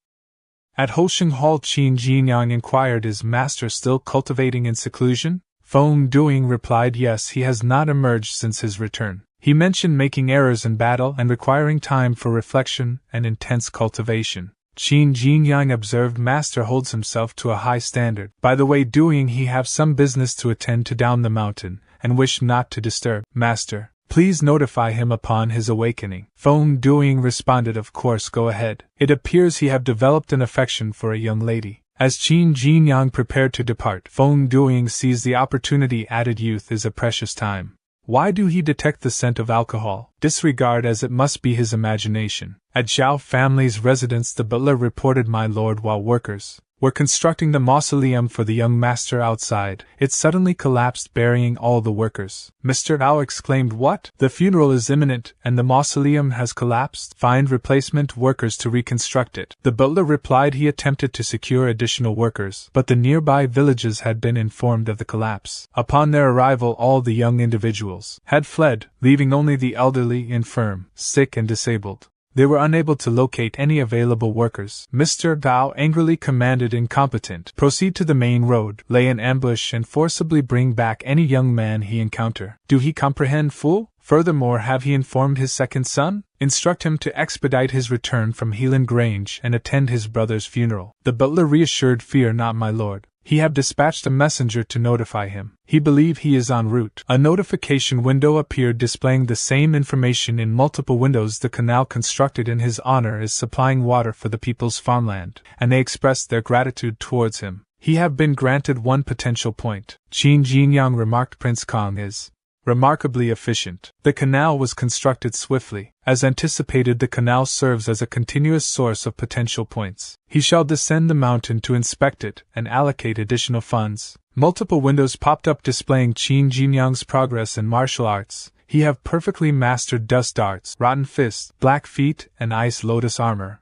At Hosheng Hall, Qin Jinyang inquired, is Master still cultivating in seclusion? Feng Duoying replied, yes, he has not emerged since his return. He mentioned making errors in battle and requiring time for reflection and intense cultivation. Qin Jinyang observed, Master holds himself to a high standard. By the way, Duoying, he have some business to attend to down the mountain, and wish not to disturb. Master, please notify him upon his awakening. Feng Duoying responded, of course, go ahead. It appears he have developed an affection for a young lady. As Qin Jinyang prepared to depart, Feng Duoying seized the opportunity. Added youth is a precious time. Why do he detect the scent of alcohol? Disregard, as it must be his imagination. At Zhao family's residence, the butler reported, my lord, while workers were constructing the mausoleum for the young master outside, it suddenly collapsed, burying all the workers. Mr. Ao exclaimed, what? The funeral is imminent, and the mausoleum has collapsed? Find replacement workers to reconstruct it. The butler replied he attempted to secure additional workers, but the nearby villages had been informed of the collapse. Upon their arrival, all the young individuals had fled, leaving only the elderly, infirm, sick and disabled. They were unable to locate any available workers. Mr. Gao angrily commanded, incompetent, proceed to the main road, lay an ambush and forcibly bring back any young man he encounter. Do he comprehend, fool? Furthermore, have he informed his second son? Instruct him to expedite his return from Helan Grange and attend his brother's funeral. The butler reassured, fear not, my lord. He have dispatched a messenger to notify him. He believe he is en route. A notification window appeared displaying the same information in multiple windows. The canal constructed in his honor is supplying water for the people's farmland, and they expressed their gratitude towards him. He have been granted one potential point. Qin Jinyang remarked, Prince Kong is remarkably efficient. The canal was constructed swiftly. As anticipated, the canal serves as a continuous source of potential points. He shall descend the mountain to inspect it and allocate additional funds. Multiple windows popped up displaying Qin Jinyang's progress in martial arts. He have perfectly mastered dust darts, rotten fists, black feet, and ice lotus armor.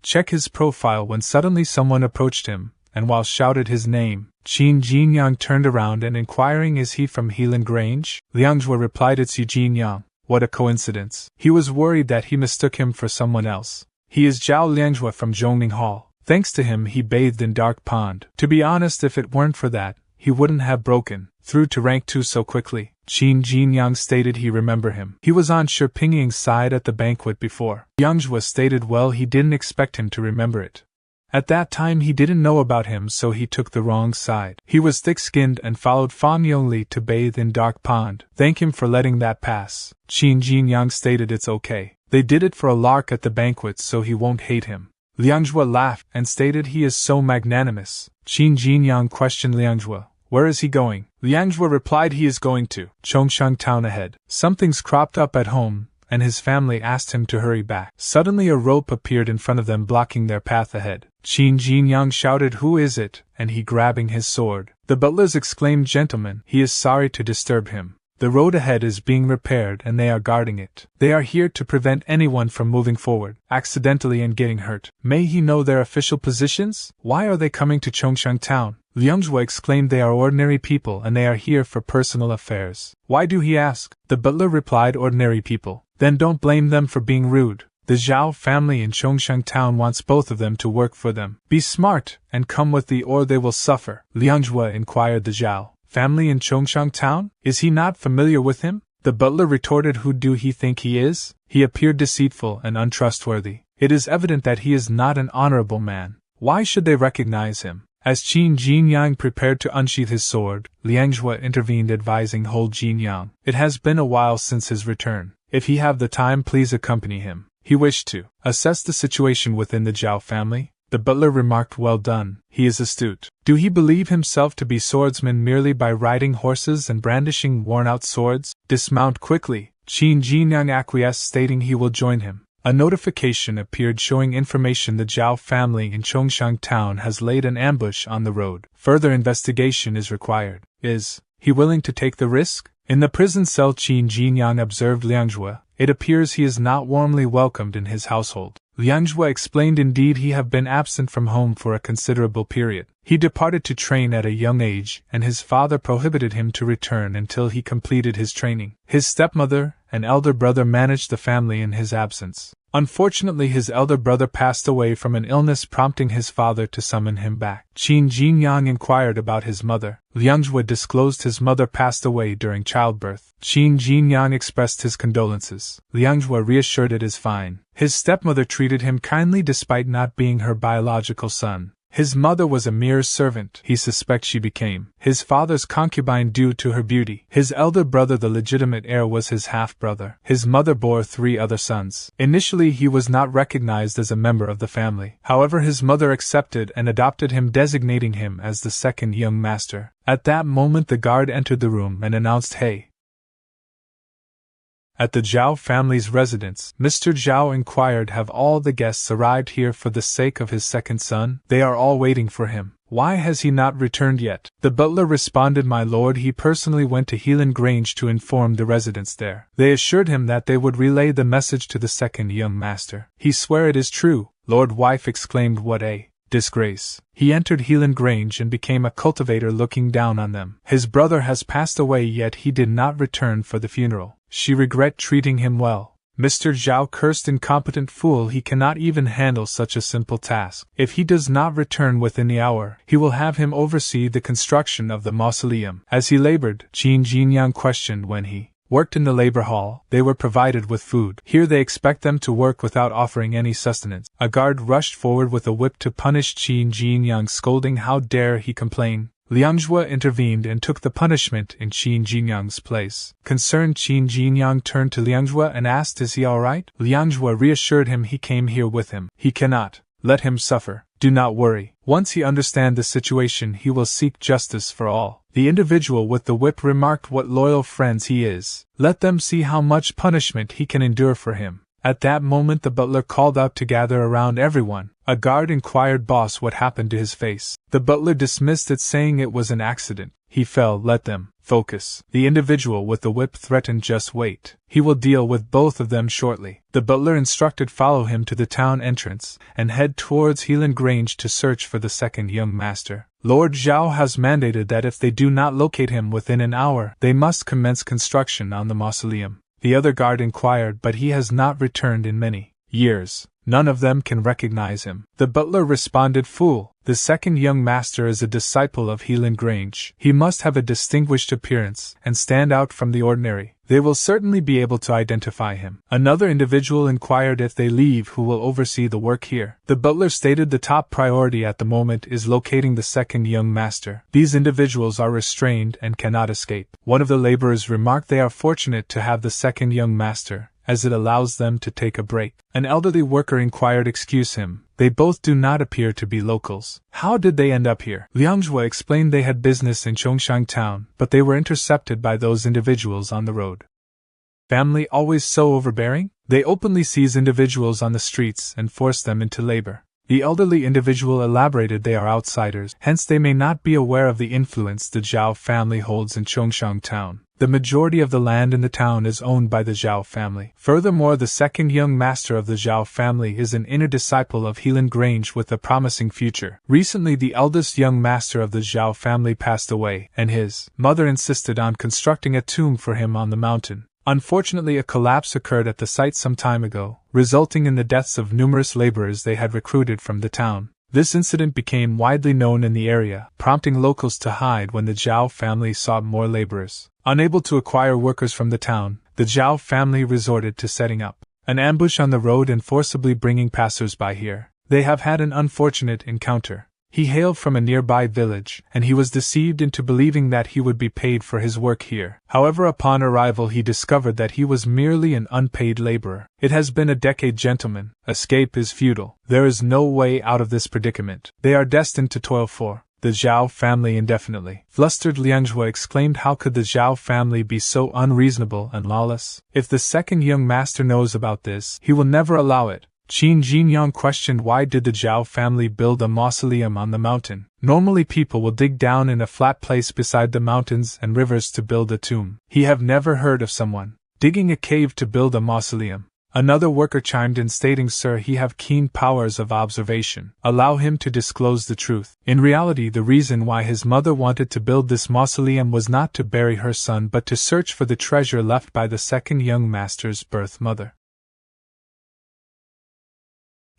Check his profile when suddenly someone approached him, and while shouted his name, Qin Jinyang turned around and inquiring, "Is he from Helan Grange?" Liangjue replied, "It's Yu Jinyang." What a coincidence. He was worried that he mistook him for someone else. He is Zhao Liangjue from Zhongning Hall. Thanks to him he bathed in dark pond. To be honest, if it weren't for that, he wouldn't have broken through to rank 2 so quickly. Qin Jinyang stated he remember him. He was on Shi Pingying's side at the banquet before. Liangjue stated well he didn't expect him to remember it. At that time he didn't know about him, so he took the wrong side. He was thick-skinned and followed Fan Yongli to bathe in dark pond. Thank him for letting that pass. Qin Jinyang stated it's okay. They did it for a lark at the banquet, so he won't hate him. Liangjue laughed and stated he is so magnanimous. Qin Jinyang questioned Liangjue, "Where is he going?" Liangjue replied he is going to Chongshan town ahead. Something's cropped up at home, and his family asked him to hurry back. Suddenly a rope appeared in front of them, blocking their path ahead. Qin Jinyang shouted, "Who is it?" and he grabbing his sword. The butlers exclaimed, "Gentlemen, he is sorry to disturb him. The road ahead is being repaired and they are guarding it. They are here to prevent anyone from moving forward, accidentally and getting hurt. May he know their official positions? Why are they coming to Chongshan town?" Liangjue exclaimed, "They are ordinary people and they are here for personal affairs." "Why do he ask?" The butler replied, "Ordinary people." "Then don't blame them for being rude. The Zhao family in Chongshan town wants both of them to work for them. Be smart and come with thee or they will suffer." Liangjue inquired, "The Zhao family in Chongshan town? Is he not familiar with him?" The butler retorted, "Who do he think he is?" He appeared deceitful and untrustworthy. It is evident that he is not an honorable man. Why should they recognize him? As Qin Jinyang prepared to unsheath his sword, Liangjue intervened, advising, "Hold Jinyang. It has been a while since his return. If he have the time, please accompany him." He wished to assess the situation within the Zhao family. The butler remarked, "Well done, he is astute. Do he believe himself to be swordsman merely by riding horses and brandishing worn-out swords? Dismount quickly." Qin Jinyang acquiesced, stating he will join him. A notification appeared showing information: the Zhao family in Chongshan town has laid an ambush on the road. Further investigation is required. Is he willing to take the risk? In the prison cell, Qin Jinyang observed Liangjue. It appears he is not warmly welcomed in his household. Liangjue explained, "Indeed, he have been absent from home for a considerable period. He departed to train at a young age, and his father prohibited him to return until he completed his training. His stepmother and elder brother managed the family in his absence. Unfortunately, his elder brother passed away from an illness, prompting his father to summon him back." Qin Jinyang inquired about his mother. Liangjue disclosed his mother passed away during childbirth. Qin Jinyang expressed his condolences. Liangjue reassured it is fine. His stepmother treated him kindly despite not being her biological son. His mother was a mere servant. He suspects she became his father's concubine due to her beauty. His elder brother, the legitimate heir, was his half-brother. His mother bore 3 other sons. Initially he was not recognized as a member of the family. However, his mother accepted and adopted him, designating him as the second young master. At that moment the guard entered the room and announced, "Hey." At the Zhao family's residence, Mr. Zhao inquired, "Have all the guests arrived here for the sake of his second son?" "They are all waiting for him. Why has he not returned yet?" The butler responded, "My lord, he personally went to Helan Grange to inform the residents there. They assured him that they would relay the message to the second young master." "He swear it is true?" Lord Wife exclaimed, "What a disgrace. He entered Helan Grange and became a cultivator, looking down on them. His brother has passed away, yet he did not return for the funeral. She regret treating him well." Mr. Zhao cursed, "Incompetent fool, he cannot even handle such a simple task. If he does not return within the hour, he will have him oversee the construction of the mausoleum." As he labored, Qin Jinyang questioned, "When he worked in the labor hall, they were provided with food. Here they expect them to work without offering any sustenance." A guard rushed forward with a whip to punish Qin Jinyang, scolding, "How dare he complain?" Liangjue intervened and took the punishment in Qin Jinyang's place. Concerned, Qin Jinyang turned to Liangjue and asked, "Is he alright?" Liangjue reassured him he came here with him. He cannot let him suffer. Do not worry. Once he understands the situation, he will seek justice for all. The individual with the whip remarked what loyal friends he is. Let them see how much punishment he can endure for him. At that moment the butler called out to gather around everyone. A guard inquired boss what happened to his face. The butler dismissed it, saying it was an accident. He fell. Let them focus. The individual with the whip threatened, just wait. He will deal with both of them shortly. The butler instructed follow him to the town entrance and head towards Helan Grange to search for the second young master. Lord Zhao has mandated that if they do not locate him within an hour, they must commence construction on the mausoleum. The other guard inquired, but he has not returned in many years. None of them can recognize him. The butler responded, fool, the second young master is a disciple of Helan Grange. He must have a distinguished appearance and stand out from the ordinary. They will certainly be able to identify him. Another individual inquired if they leave, who will oversee the work here. The butler stated the top priority at the moment is locating the second young master. These individuals are restrained and cannot escape. One of the laborers remarked they are fortunate to have the second young master, as it allows them to take a break. An elderly worker inquired, excuse him, they both do not appear to be locals. How did they end up here? Liang Zhuo explained they had business in Chongshan town, but they were intercepted by those individuals on the road. Family always so overbearing? They openly seize individuals on the streets and force them into labor. The elderly individual elaborated they are outsiders, hence they may not be aware of the influence the Zhao family holds in Chongshan town. The majority of the land in the town is owned by the Zhao family. Furthermore, the second young master of the Zhao family is an inner disciple of Helan Grange with a promising future. Recently, the eldest young master of the Zhao family passed away, and his mother insisted on constructing a tomb for him on the mountain. Unfortunately, a collapse occurred at the site some time ago, resulting in the deaths of numerous laborers they had recruited from the town. This incident became widely known in the area, prompting locals to hide when the Zhao family sought more laborers. Unable to acquire workers from the town, the Zhao family resorted to setting up an ambush on the road and forcibly bringing passers-by here. They have had an unfortunate encounter. He hailed from a nearby village, and he was deceived into believing that he would be paid for his work here. However, upon arrival he discovered that he was merely an unpaid laborer. It has been a decade, gentlemen. Escape is futile. There is no way out of this predicament. They are destined to toil for the Zhao family indefinitely. Flustered, Liang Zhuo exclaimed, how could the Zhao family be so unreasonable and lawless? If the second young master knows about this, he will never allow it. Qin Jinyang questioned, why did the Zhao family build a mausoleum on the mountain? Normally people will dig down in a flat place beside the mountains and rivers to build a tomb. He have never heard of someone digging a cave to build a mausoleum. Another worker chimed in, stating, sir, he have keen powers of observation. Allow him to disclose the truth. In reality, the reason why his mother wanted to build this mausoleum was not to bury her son but to search for the treasure left by the second young master's birth mother.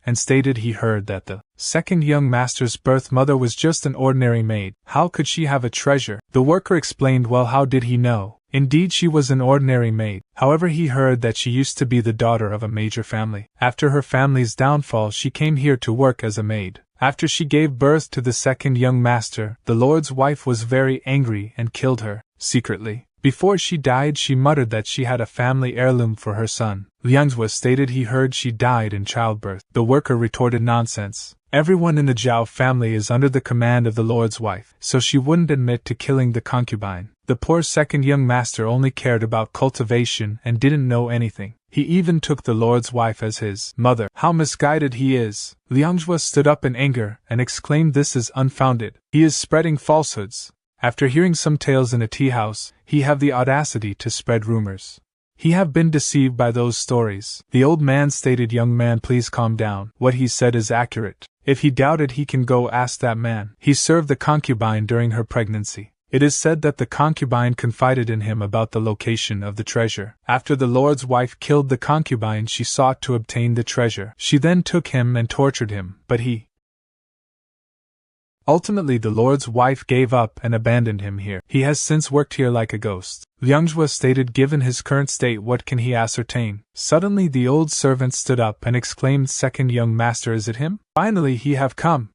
And stated he heard that the second young master's birth mother was just an ordinary maid. How could she have a treasure? The worker explained, well, how did he know? Indeed, she was an ordinary maid. However, he heard that she used to be the daughter of a major family. After her family's downfall, she came here to work as a maid. After she gave birth to the second young master, the lord's wife was very angry and killed her, secretly. Before she died, she muttered that she had a family heirloom for her son. Liang Zhuo stated he heard she died in childbirth. The worker retorted, nonsense. Everyone in the Zhao family is under the command of the lord's wife, so she wouldn't admit to killing the concubine. The poor second young master only cared about cultivation and didn't know anything. He even took the lord's wife as his mother. How misguided he is! Liang Zhuo stood up in anger and exclaimed, this is unfounded. He is spreading falsehoods. After hearing some tales in a tea house, he have the audacity to spread rumors. He have been deceived by those stories. The old man stated, young man, please calm down. What he said is accurate. If he doubted, he can go ask that man. He served the concubine during her pregnancy. It is said that the concubine confided in him about the location of the treasure. After the lord's wife killed the concubine, she sought to obtain the treasure. She then took him and tortured him, but he ultimately, the lord's wife gave up and abandoned him here. He has since worked here like a ghost. Liang Zhuo stated, given his current state, what can he ascertain? Suddenly the old servant stood up and exclaimed, second young master, is it him? Finally he have come.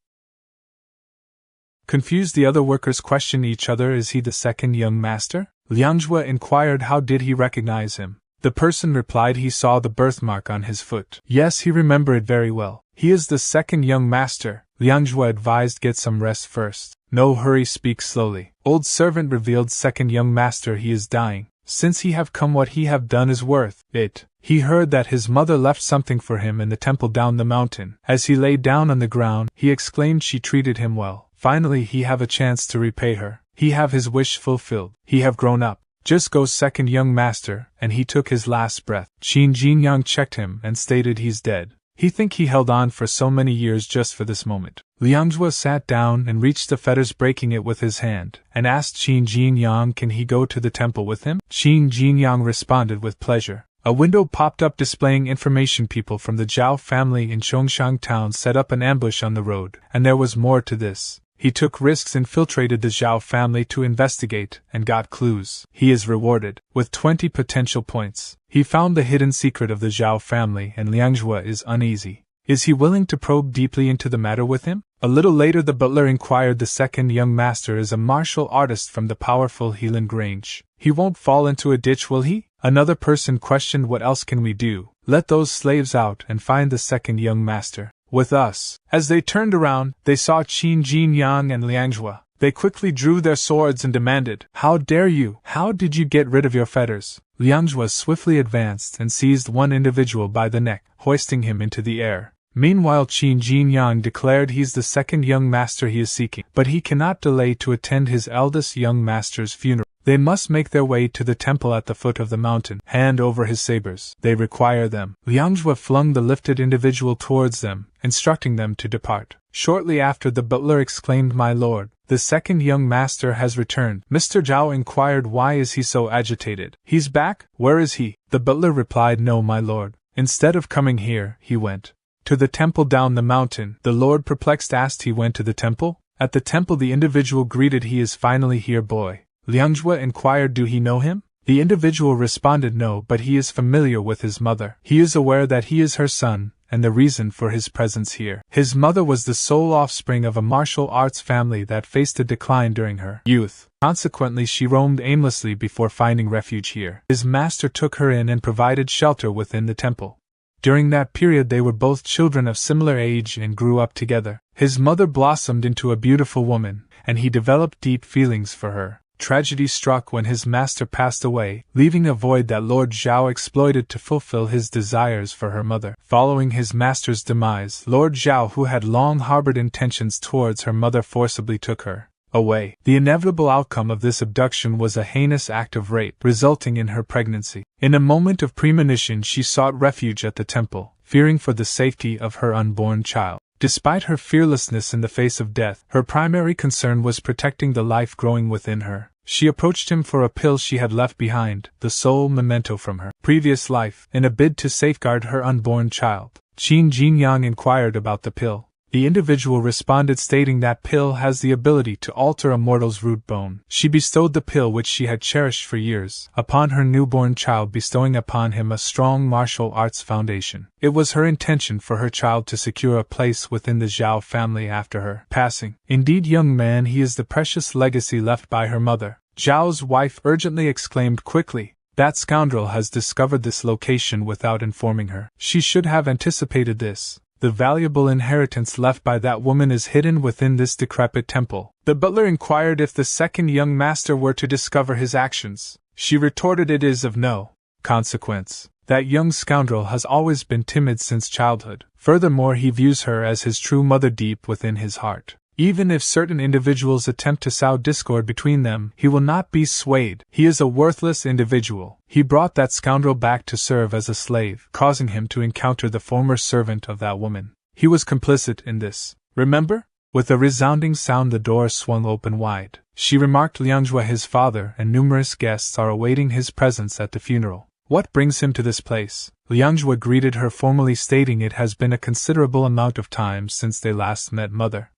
Confused, the other workers questioned each other, is he the second young master? Liang Zhuo inquired, how did he recognize him? The person replied he saw the birthmark on his foot. Yes, he remembered it very well. He is the second young master. Liang Zhuo advised, get some rest first. No hurry, speak slowly. Old servant revealed, second young master, he is dying. Since he have come, what he have done is worth it. He heard that his mother left something for him in the temple down the mountain. As he lay down on the ground, he exclaimed she treated him well. Finally he have a chance to repay her. He have his wish fulfilled. He have grown up. Just go, second young master, and he took his last breath. Qin Jinyang checked him and stated he's dead. He think he held on for so many years just for this moment. Liangzhua sat down and reached the fetters, breaking it with his hand, and asked Qin Jinyang can he go to the temple with him. Qin Jinyang responded with pleasure. A window popped up displaying information. People from the Zhao family in Zhongshan town set up an ambush on the road, and there was more to this. He took risks, infiltrated the Zhao family to investigate, and got clues. He is rewarded with 20 potential points. He found the hidden secret of the Zhao family, and Liangzhua is uneasy. Is he willing to probe deeply into the matter with him? A little later the butler inquired, the second young master is a martial artist from the powerful Helan Grange. He won't fall into a ditch, will he? Another person questioned, what else can we do? Let those slaves out and find the second young master. With us. As they turned around, they saw Qin Jinyang and Liangzhua. They quickly drew their swords and demanded, how dare you? How did you get rid of your fetters? Liangzhua swiftly advanced and seized one individual by the neck, hoisting him into the air. Meanwhile Qin Jinyang declared he's the second young master he is seeking, but he cannot delay to attend his eldest young master's funeral. They must make their way to the temple at the foot of the mountain, hand over his sabers. They require them. Liangzhua flung the lifted individual towards them, instructing them to depart. Shortly after the butler exclaimed, my lord, the second young master has returned. Mr. Zhao inquired, why is he so agitated? He's back? Where is he? The butler replied, no, my lord. Instead of coming here, he went to the temple down the mountain. The lord, perplexed, asked, he went to the temple? At the temple the individual greeted, he is finally here, boy. Liangzhua inquired, do he know him? The individual responded, no, but he is familiar with his mother. He is aware that he is her son, and the reason for his presence here. His mother was the sole offspring of a martial arts family that faced a decline during her youth. Consequently, she roamed aimlessly before finding refuge here. His master took her in and provided shelter within the temple. During that period they were both children of similar age and grew up together. His mother blossomed into a beautiful woman, and he developed deep feelings for her. Tragedy struck when his master passed away, leaving a void that Lord Zhao exploited to fulfill his desires for her mother. Following his master's demise, Lord Zhao, who had long harbored intentions towards her mother, forcibly took her away. The inevitable outcome of this abduction was a heinous act of rape, resulting in her pregnancy. In a moment of premonition, she sought refuge at the temple, fearing for the safety of her unborn child. Despite her fearlessness in the face of death, her primary concern was protecting the life growing within her. She approached him for a pill she had left behind, the sole memento from her previous life, in a bid to safeguard her unborn child. Qin Jinyang inquired about the pill. The individual responded, stating that pill has the ability to alter a mortal's root bone. She bestowed the pill, which she had cherished for years, upon her newborn child, bestowing upon him a strong martial arts foundation. It was her intention for her child to secure a place within the Zhao family after her passing. Indeed, young man, he is the precious legacy left by her mother. Zhao's wife urgently exclaimed quickly, that scoundrel has discovered this location without informing her. She should have anticipated this. The valuable inheritance left by that woman is hidden within this decrepit temple. The butler inquired if the second young master were to discover his actions. She retorted, it is of no consequence. That young scoundrel has always been timid since childhood. Furthermore, he views her as his true mother deep within his heart. Even if certain individuals attempt to sow discord between them, he will not be swayed. He is a worthless individual. He brought that scoundrel back to serve as a slave, causing him to encounter the former servant of that woman. He was complicit in this. Remember? With a resounding sound the door swung open wide. She remarked, Liangzhua, his father and numerous guests are awaiting his presence at the funeral. What brings him to this place? Liangzhua greeted her formally, stating it has been a considerable amount of time since they last met, mother.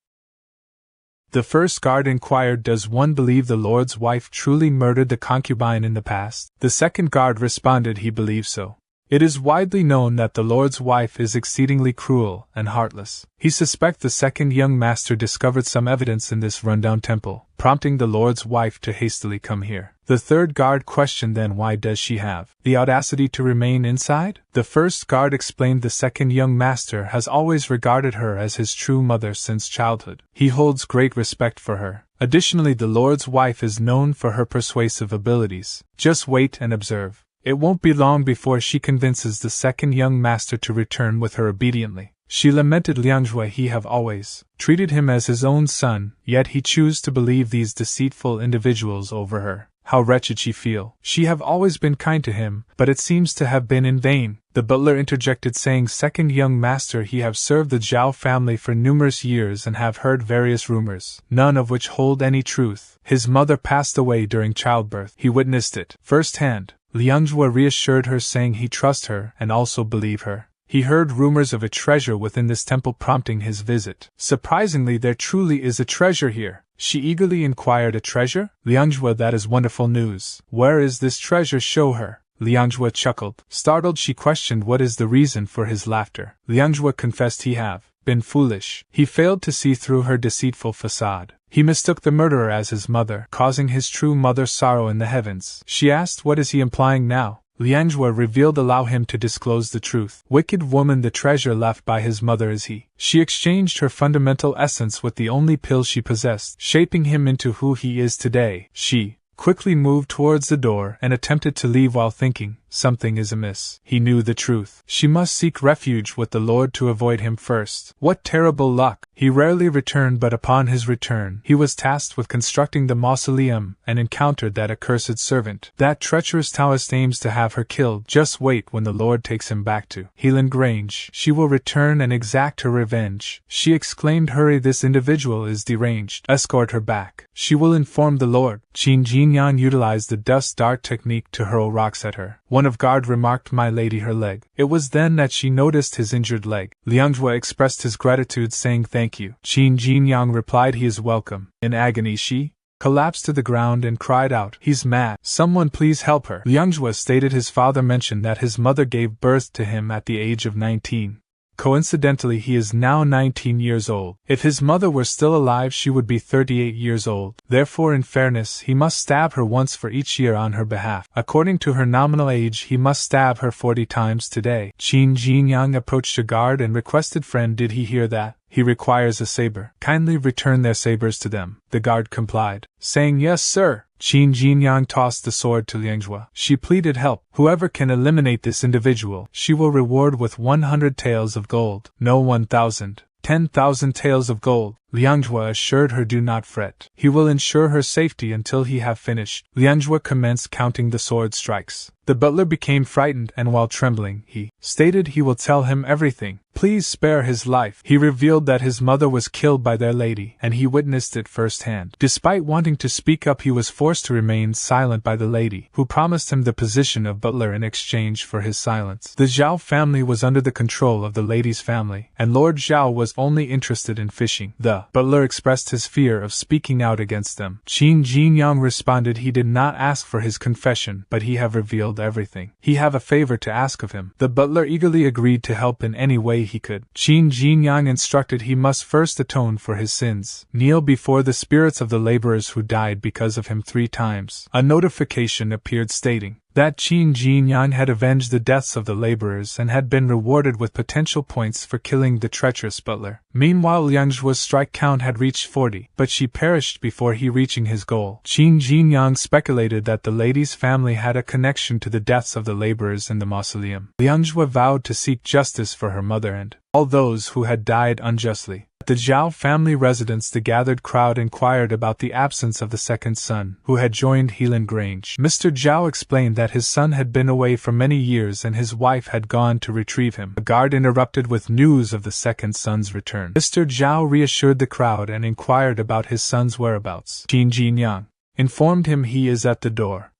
The first guard inquired, does one believe the lord's wife truly murdered the concubine in the past? The second guard responded he believed so. It is widely known that the Lord's wife is exceedingly cruel and heartless. He suspects the second young master discovered some evidence in this rundown temple, prompting the Lord's wife to hastily come here. The third guard questioned then why does she have the audacity to remain inside? The first guard explained the second young master has always regarded her as his true mother since childhood. He holds great respect for her. Additionally, the Lord's wife is known for her persuasive abilities. Just wait and observe. It won't be long before she convinces the second young master to return with her obediently. She lamented Liangjue he have always treated him as his own son, yet he choose to believe these deceitful individuals over her. How wretched she feel. She have always been kind to him, but it seems to have been in vain. The butler interjected saying second young master he have served the Zhao family for numerous years and have heard various rumors, none of which hold any truth. His mother passed away during childbirth. He witnessed it firsthand. Liangjue reassured her saying he trusts her and also believe her. He heard rumors of a treasure within this temple prompting his visit. Surprisingly, there truly is a treasure here. She eagerly inquired, a treasure? Liangjue, that is wonderful news. Where is this treasure? Show her. Liangjue chuckled. Startled, she questioned what is the reason for his laughter. Liangjue confessed he have been foolish. He failed to see through her deceitful facade. He mistook the murderer as his mother, causing his true mother sorrow in the heavens. She asked, what is he implying now? Liangjue revealed, allow him to disclose the truth. Wicked woman, the treasure left by his mother is he. She exchanged her fundamental essence with the only pill she possessed, shaping him into who he is today. She quickly moved towards the door and attempted to leave while thinking, something is amiss. He knew the truth. She must seek refuge with the Lord to avoid him first. What terrible luck! He rarely returned, but upon his return, he was tasked with constructing the mausoleum and encountered that accursed servant. That treacherous Taoist aims to have her killed. Just wait when the Lord takes him back to Helan Grange. She will return and exact her revenge. She exclaimed, hurry, this individual is deranged. Escort her back. She will inform the Lord. Qin Jinyang utilized the dust dart technique to hurl rocks at her. One of guard remarked, my lady, her leg. It was then that she noticed his injured leg. Liangjue expressed his gratitude saying thank you. Qin Jinyang replied he is welcome. In agony she collapsed to the ground and cried out, he's mad. Someone please help her. Liangjue stated his father mentioned that his mother gave birth to him at the age of 19. Coincidentally, he is now 19 years old. If his mother were still alive, she would be 38 years old. Therefore, in fairness, he must stab her once for each year on her behalf. According to her nominal age, he must stab her 40 times today. Qin Jinyang approached a guard and requested, friend, did he hear that? He requires a saber. Kindly return their sabers to them. The guard complied, saying, yes, sir. Qin Jinyang tossed the sword to Liangjue. She pleaded help. Whoever can eliminate this individual, she will reward with 100 taels of gold. No, 1,000. 10,000 taels of gold. Liangjue assured her, do not fret. He will ensure her safety until he have finished. Liangjue commenced counting the sword strikes. The butler became frightened and while trembling, he stated he will tell him everything. Please spare his life. He revealed that his mother was killed by their lady, and he witnessed it firsthand. Despite wanting to speak up, he was forced to remain silent by the lady, who promised him the position of butler in exchange for his silence. The Zhao family was under the control of the lady's family, and Lord Zhao was only interested in fishing. The butler expressed his fear of speaking out against them. Qin Jinyang responded he did not ask for his confession, but he have revealed everything. He have a favor to ask of him. The butler eagerly agreed to help in any way he could. Qin Jinyang instructed he must first atone for his sins, kneel before the spirits of the laborers who died because of him 3 times. A notification appeared stating that Qin Jinyang had avenged the deaths of the laborers and had been rewarded with potential points for killing the treacherous butler. Meanwhile, Liangjue's strike count had reached 40, but she perished before he reaching his goal. Qin Jinyang speculated that the lady's family had a connection to the deaths of the laborers in the mausoleum. Liangjue vowed to seek justice for her mother and all those who had died unjustly. At the Zhao family residence, the gathered crowd inquired about the absence of the second son, who had joined Helan Grange. Mr. Zhao explained that his son had been away for many years and his wife had gone to retrieve him. A guard interrupted with news of the second son's return. Mr. Zhao reassured the crowd and inquired about his son's whereabouts. Qin Jinyang informed him he is at the door.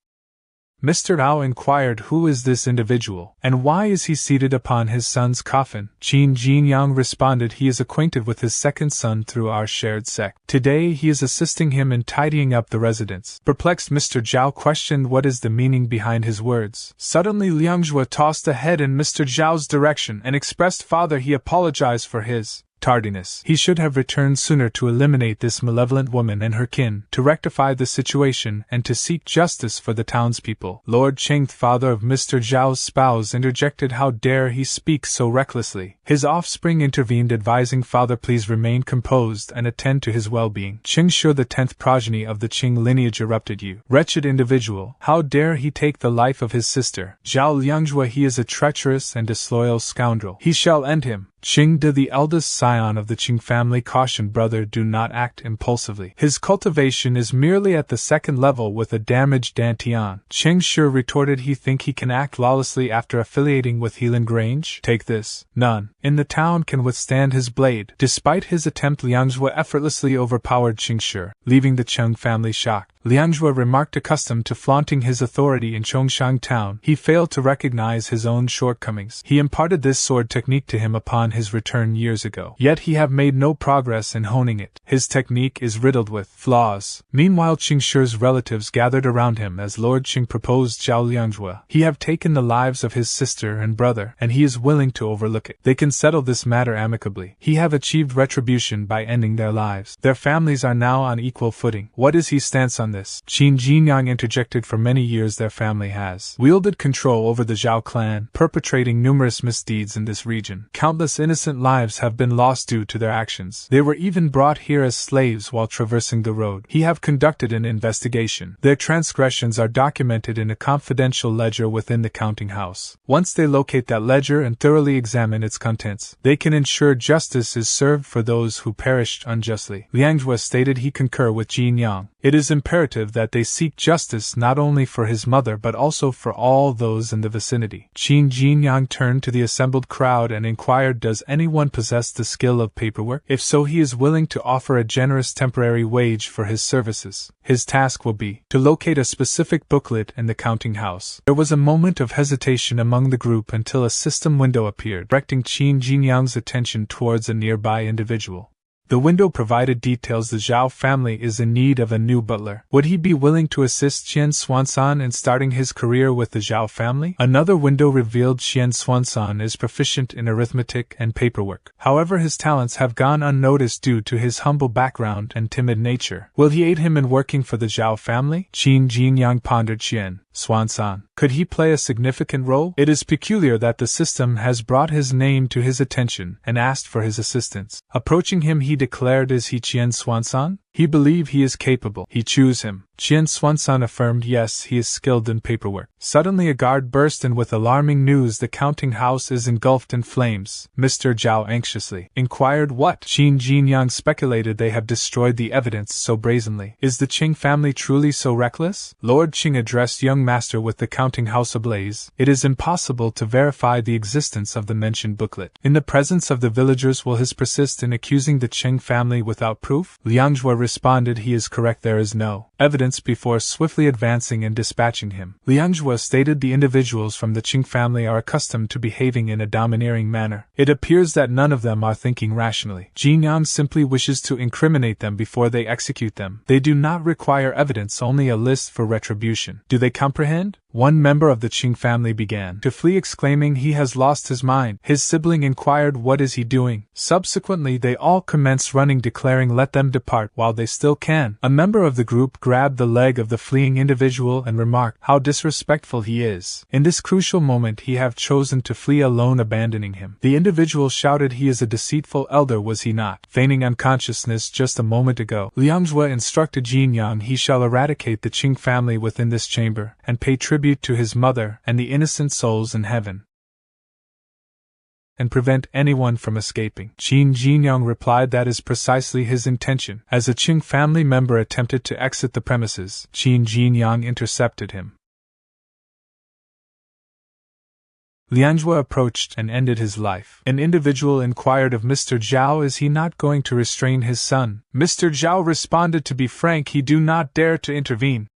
Mr. Ao inquired who is this individual, and why is he seated upon his son's coffin. Qin Jinyang responded he is acquainted with his second son through our shared sect. Today he is assisting him in tidying up the residence. Perplexed, Mr. Zhao questioned what is the meaning behind his words. Suddenly Liang Zhuo tossed a head in Mr. Zhao's direction and expressed father he apologized for his tardiness. He should have returned sooner to eliminate this malevolent woman and her kin, to rectify the situation and to seek justice for the townspeople. Lord Cheng, father of Mr. Zhao's spouse, interjected, how dare he speak so recklessly. His offspring intervened, advising father please remain composed and attend to his well-being. Qing Shi, the 10th progeny of the Qing lineage, erupted, you wretched individual, how dare he take the life of his sister? Zhao Liangzhua, he is a treacherous and disloyal scoundrel. He shall end him. Qing De, the eldest scion of the Qing family, cautioned, brother, do not act impulsively. His cultivation is merely at the second level with a damaged dantian. Qing Shi retorted, he think he can act lawlessly after affiliating with Helan Grange? Take this. None in the town can withstand his blade. Despite his attempt, Liangzhua effortlessly overpowered Qing Shi, leaving the Cheng family shocked. Liangzhua remarked, accustomed to flaunting his authority in Chongshan town, he failed to recognize his own shortcomings. He imparted this sword technique to him upon his return years ago, yet he have made no progress in honing it. His technique is riddled with flaws. Meanwhile, Qing Shi's relatives gathered around him as Lord Qing proposed Zhao Liangzhua. He have taken the lives of his sister and brother, and he is willing to overlook it. They can settle this matter amicably. He have achieved retribution by ending their lives. Their families are now on equal footing. What is his stance on this? Qin Jinyang interjected, for many years their family has wielded control over the Zhao clan, perpetrating numerous misdeeds in this region. Countless innocent lives have been lost due to their actions. They were even brought here as slaves while traversing the road. He have conducted an investigation. Their transgressions are documented in a confidential ledger within the counting house. Once they locate that ledger and thoroughly examine its contents, they can ensure justice is served for those who perished unjustly. Liangzhua stated he concur with Jinyang. It is imperative that they seek justice not only for his mother but also for all those in the vicinity. Qin Jinyang turned to the assembled crowd and inquired, does anyone possess the skill of paperwork? If so, he is willing to offer a generous temporary wage for his services. His task will be to locate a specific booklet in the counting house. There was a moment of hesitation among the group until a system window appeared, directing Qin Jinyang's attention towards a nearby individual. The window provided details the Zhao family is in need of a new butler. Would he be willing to assist Qian Xuansan in starting his career with the Zhao family? Another window revealed Qian Xuansan is proficient in arithmetic and paperwork. However, his talents have gone unnoticed due to his humble background and timid nature. Will he aid him in working for the Zhao family? Qin Jinyang pondered. Qian Xuansan, could he play a significant role? It is peculiar that the system has brought his name to his attention and asked for his assistance. Approaching him, he declared, is he Qian Xuansan? He believe he is capable. He choose him. Qian Xuansan affirmed, yes, he is skilled in paperwork. Suddenly a guard burst in with alarming news, the counting house is engulfed in flames. Mr. Zhao anxiously inquired, what? Qin Jinyang speculated, they have destroyed the evidence so brazenly. Is the Qing family truly so reckless? Lord Qing addressed young master, with the counting house ablaze, it is impossible to verify the existence of the mentioned booklet. In the presence of the villagers, will his persist in accusing the Qing family without proof? Liangzhua responded, he is correct, there is no evidence, before swiftly advancing and dispatching him. Liangzhua stated the individuals from the Qing family are accustomed to behaving in a domineering manner. It appears that none of them are thinking rationally. Jinyang simply wishes to incriminate them before they execute them. They do not require evidence, only a list for retribution. Do they comprehend? One member of the Qing family began to flee, exclaiming he has lost his mind. His sibling inquired, what is he doing? Subsequently they all commenced running, declaring let them depart while they still can. A member of the group grabbed the leg of the fleeing individual and remarked, how disrespectful he is. In this crucial moment he have chosen to flee alone, abandoning him. The individual shouted, he is a deceitful elder, was he not feigning unconsciousness just a moment ago? Liangzhua instructed Jinyang he shall eradicate the Qing family within this chamber and pay tribute to his mother and the innocent souls in heaven, and prevent anyone from escaping. Qin Jinyang replied that is precisely his intention. As a Qing family member attempted to exit the premises, Qin Jinyang intercepted him. Liangzhua approached and ended his life. An individual inquired of Mr. Zhao, is he not going to restrain his son? Mr. Zhao responded, to be frank, he do not dare to intervene.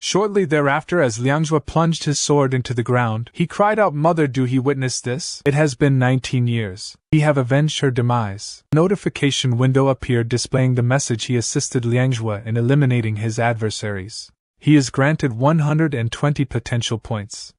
Shortly thereafter, as Liangjue plunged his sword into the ground, he cried out, "Mother, do he witness this? It has been 19 years. He have avenged her demise." A notification window appeared displaying the message: he assisted Liangjue in eliminating his adversaries. He is granted 120 potential points.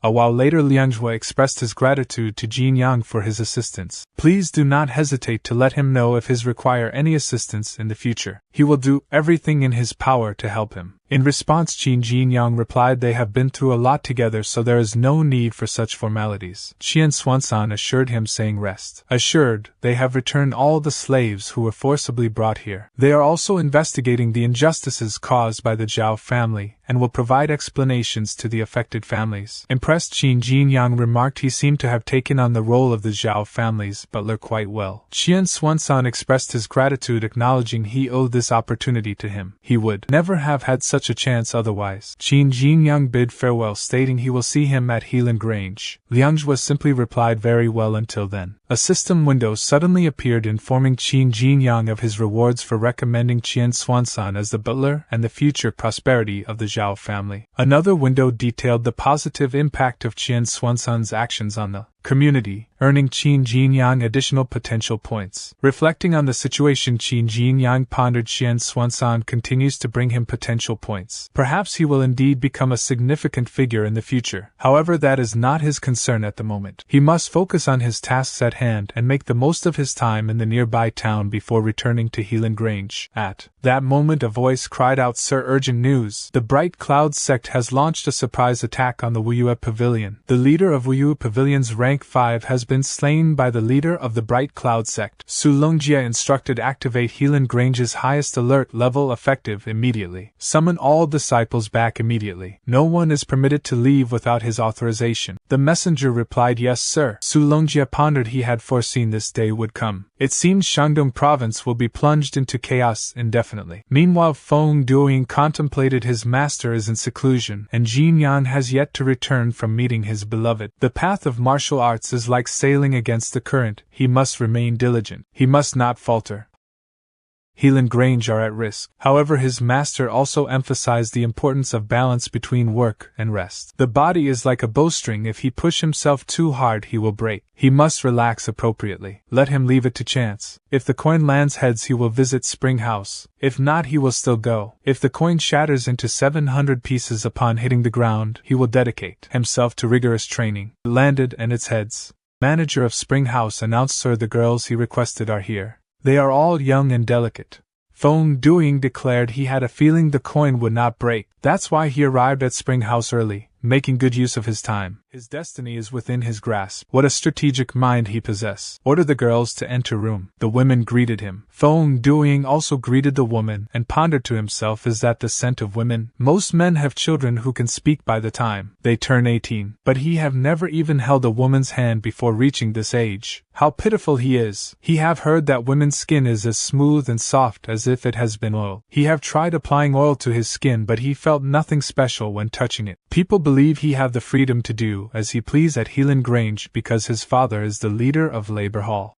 A while later, Liangjue expressed his gratitude to Jinyang for his assistance. Please do not hesitate to let him know if he require any assistance in the future. He will do everything in his power to help him. In response, Qin Jinyang replied, they have been through a lot together, so there is no need for such formalities. Qian Xuansan assured him, saying, rest assured, they have returned all the slaves who were forcibly brought here. They are also investigating the injustices caused by the Zhao family, and will provide explanations to the affected families. Impressed, Qin Jinyang remarked he seemed to have taken on the role of the Zhao family's butler quite well. Qian Xuansan expressed his gratitude, acknowledging he owed this opportunity to him. He would never have had such a chance otherwise. Qin Jinyang bid farewell, stating he will see him at Helan Grange. Liangjue simply replied, very well until then. A system window suddenly appeared informing Qin Jinyang of his rewards for recommending Qian Xuansan as the butler and the future prosperity of the Zhao family. Another window detailed the positive impact of Qian Xuansan's actions on the community, earning Qin Jinyang additional potential points. Reflecting on the situation, Qin Jinyang pondered, Qian Xuansan continues to bring him potential points. Perhaps he will indeed become a significant figure in the future. However, that is not his concern at the moment. He must focus on his tasks at hand and make the most of his time in the nearby town before returning to Helan Grange. At that moment, a voice cried out, Sir, urgent news. The Bright Cloud sect has launched a surprise attack on the Wuyue Pavilion. The leader of Wuyue Pavilion's rank 5 has been slain by the leader of the Bright Cloud sect. Su Longjie instructed activate Helan Grange's highest alert level effective immediately. Summon all disciples back immediately. No one is permitted to leave without his authorization. The messenger replied, yes, sir. Su Longjie pondered. He had foreseen this day would come. It seems Shandong province will be plunged into chaos indefinitely. Meanwhile, Feng Duoying contemplated his master is in seclusion, and Jinyang has yet to return from meeting his beloved. The path of martial arts is like sailing against the current. He must remain diligent. He must not falter. Helan Grange are at risk. However, his master also emphasized the importance of balance between work and rest. The body is like a bowstring. If he push himself too hard, he will break. He must relax appropriately. Let him leave it to chance. If the coin lands heads, he will visit Spring House. If not, he will still go. If the coin shatters into 700 pieces upon hitting the ground, he will dedicate himself to rigorous training. It landed and its heads. Manager of Spring House announced, sir, the girls he requested are here. They are all young and delicate. Feng Duoying declared he had a feeling the coin would not break. That's why he arrived at Spring House early, making good use of his time. His destiny is within his grasp. What a strategic mind he possesses. Order the girls to enter room. The women greeted him. Feng Duoying also greeted the woman and pondered to himself, is that the scent of women? Most men have children who can speak by the time they turn 18, but he have never even held a woman's hand before reaching this age. How pitiful he is. He have heard that women's skin is as smooth and soft as if it has been oiled. He have tried applying oil to his skin, but he felt nothing special when touching it. People believe he have the freedom to do as he please at Helan Grange because his father is the leader of Labor Hall.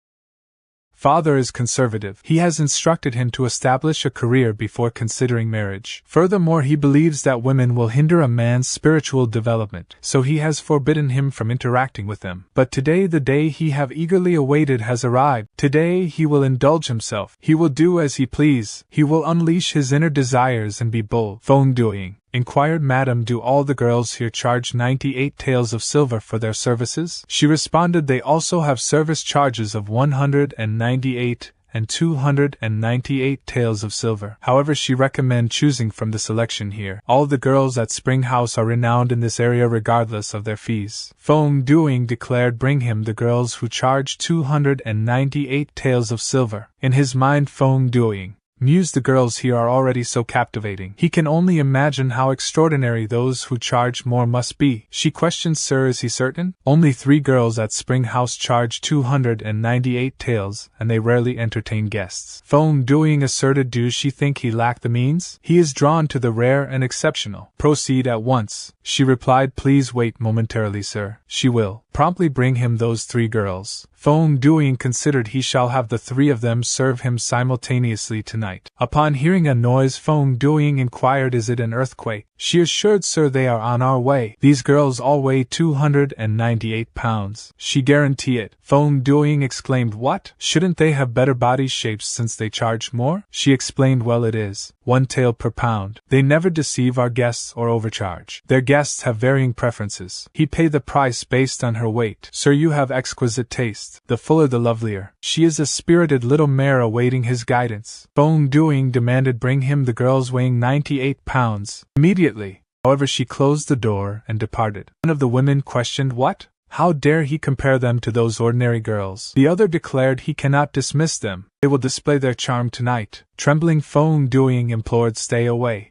Father is conservative. He has instructed him to establish a career before considering marriage. Furthermore, he believes that women will hinder a man's spiritual development, so he has forbidden him from interacting with them. But today, the day he have eagerly awaited has arrived. Today he will indulge himself. He will do as he please. He will unleash his inner desires and be bold. Feng Duoying inquired, Madam, do all the girls here charge 98 taels of silver for their services? She responded, they also have service charges of 198 and 298 taels of silver. However, she recommend choosing from the selection here. All the girls at Spring House are renowned in this area regardless of their fees. Feng Duoying declared, bring him the girls who charge 298 taels of silver. In his mind, Feng Duoying mused, the girls here are already so captivating. He can only imagine how extraordinary those who charge more must be. She questioned, sir, is he certain? Only 3 girls at Spring House charge 298 taels, and they rarely entertain guests. Feng Duoying asserted, does she think he lacked the means? He is drawn to the rare and exceptional. Proceed at once. She replied, please wait momentarily, sir. She will Promptly bring him those 3 girls. Feng Duing considered he shall have the 3 of them serve him simultaneously tonight. Upon hearing a noise, Feng Duing inquired, "Is it an earthquake?" She assured Sir they are on our way. These girls all weigh 298 pounds. She guarantee it. Feng Duing exclaimed, "What? Shouldn't they have better body shapes since they charge more?" She explained, "Well, it is 1 tael per pound. They never deceive our guests or overcharge. Their guests have varying preferences. He pay the price based on her weight. Sir, you have exquisite taste. The fuller the lovelier. She is a spirited little mare awaiting his guidance." Feng Duing demanded bring him the girls weighing 98 pounds. Immediately. However, she closed the door and departed. One of the women questioned, "What? How dare he compare them to those ordinary girls?" The other declared he cannot dismiss them. They will display their charm tonight. Trembling, Feng Duing implored, "Stay away."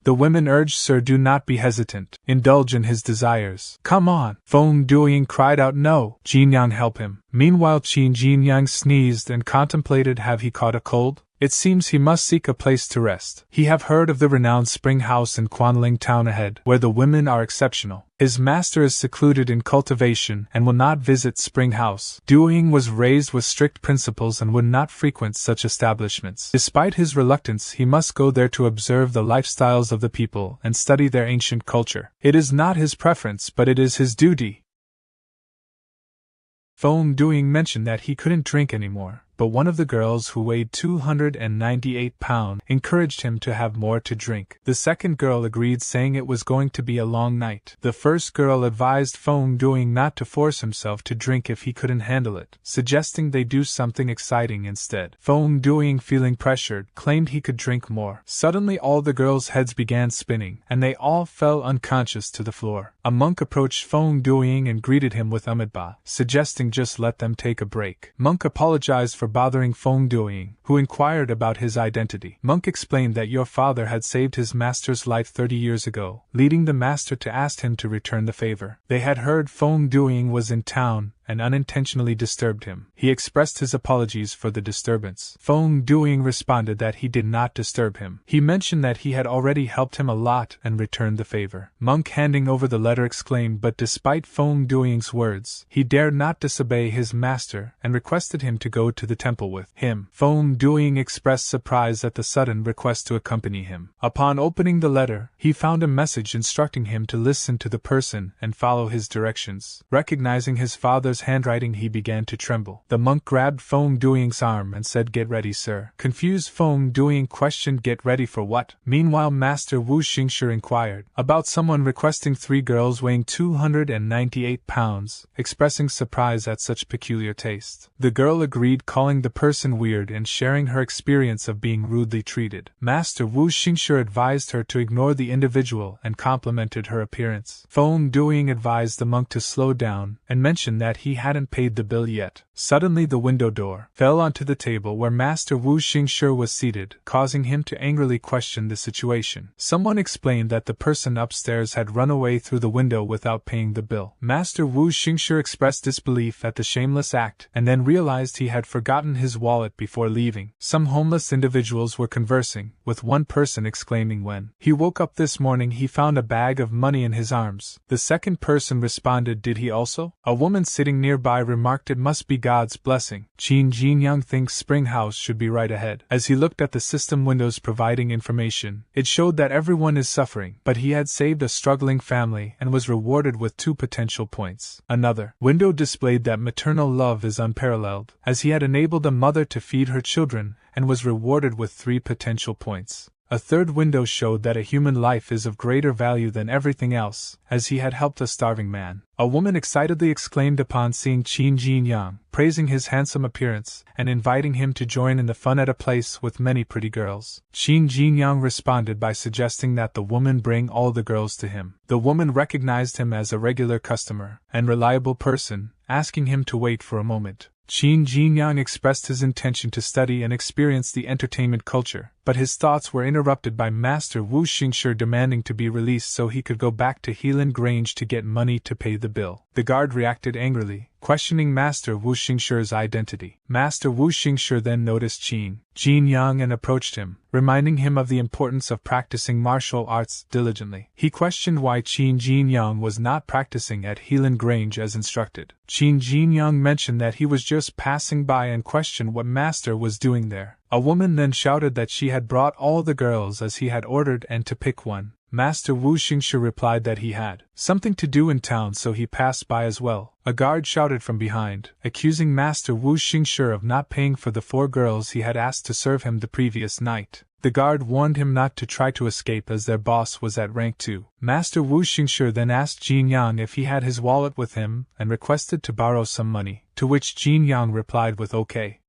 The women urged, "Sir, do not be hesitant. Indulge in his desires. Come on." Feng Duing cried out, "No, Jinyang, help him." Meanwhile, Qin Jinyang sneezed and contemplated, have he caught a cold? It seems he must seek a place to rest. He have heard of the renowned spring house in Quanling town ahead, where the women are exceptional. His master is secluded in cultivation and will not visit spring house. Duing was raised with strict principles and would not frequent such establishments. Despite his reluctance, he must go there to observe the lifestyles of the people and study their ancient culture. It is not his preference, but it is his duty. Feng Duing mentioned that he couldn't drink anymore, but one of the girls, who weighed 298 pounds, encouraged him to have more to drink. The second girl agreed, saying it was going to be a long night. The first girl advised Feng Duing not to force himself to drink if he couldn't handle it, suggesting they do something exciting instead. Feng Duing, feeling pressured, claimed he could drink more. Suddenly all the girls' heads began spinning, and they all fell unconscious to the floor. A monk approached Feng Duing and greeted him with Amitabha, suggesting just let them take a break. Monk apologized for bothering Feng Duing, who inquired about his identity. Monk explained that your father had saved his master's life 30 years ago, leading the master to ask him to return the favor. They had heard Feng Duing was in town and unintentionally disturbed him. He expressed his apologies for the disturbance. Feng Duing responded that he did not disturb him. He mentioned that he had already helped him a lot and returned the favor. Monk, handing over the letter, exclaimed, but despite Feng Duing's words, he dared not disobey his master and requested him to go to the temple with him. Feng Duing expressed surprise at the sudden request to accompany him. Upon opening the letter, he found a message instructing him to listen to the person and follow his directions. Recognizing his father's handwriting, he began to tremble. The monk grabbed Feng Duing's arm and said, "Get ready, sir." Confused, Feng Duing questioned, "Get ready for what?" Meanwhile, Master Wu Xingshi inquired about someone requesting 3 girls weighing 298 pounds, expressing surprise at such peculiar taste. The girl agreed, calling the person weird and sharing her experience of being rudely treated. Master Wu Xingshi advised her to ignore the individual and complimented her appearance. Feng Duing advised the monk to slow down and mentioned that he hadn't paid the bill yet. Suddenly the window door fell onto the table where Master Wu Xingshi was seated, causing him to angrily question the situation. Someone explained that the person upstairs had run away through the window without paying the bill. Master Wu Xingshi expressed disbelief at the shameless act and then realized he had forgotten his wallet before leaving. Some homeless individuals were conversing, with one person exclaiming when he woke up this morning he found a bag of money in his arms. The second person responded, "Did he also?" A woman sitting nearby remarked, "It must be God's blessing. Qin Jinyang thinks Spring House should be right ahead." As he looked at the system windows providing information, it showed that everyone is suffering, but he had saved a struggling family and was rewarded with 2 potential points. Another window displayed that maternal love is unparalleled, as he had enabled a mother to feed her children and was rewarded with 3 potential points. A third window showed that a human life is of greater value than everything else, as he had helped a starving man. A woman excitedly exclaimed upon seeing Qin Jinyang, praising his handsome appearance and inviting him to join in the fun at a place with many pretty girls. Qin Jinyang responded by suggesting that the woman bring all the girls to him. The woman recognized him as a regular customer and reliable person, asking him to wait for a moment. Qin Jinyang expressed his intention to study and experience the entertainment culture, but his thoughts were interrupted by Master Wu Xingshi demanding to be released so he could go back to Helan Grange to get money to pay the bill. The guard reacted angrily, questioning Master Wu Xingshi's identity. Master Wu Xingshi then noticed Qin Jinyang and approached him, reminding him of the importance of practicing martial arts diligently. He questioned why Qin Jinyang was not practicing at Helan Grange as instructed. Qin Jinyang mentioned that he was just passing by and questioned what Master was doing there. A woman then shouted that she had brought all the girls as he had ordered and to pick one. Master Wu Xingshi replied that he had something to do in town, so he passed by as well. A guard shouted from behind, accusing Master Wu Xingshi of not paying for the 4 girls he had asked to serve him the previous night. The guard warned him not to try to escape as their boss was at rank 2. Master Wu Xingshi then asked Jinyang if he had his wallet with him and requested to borrow some money, to which Jinyang replied with okay.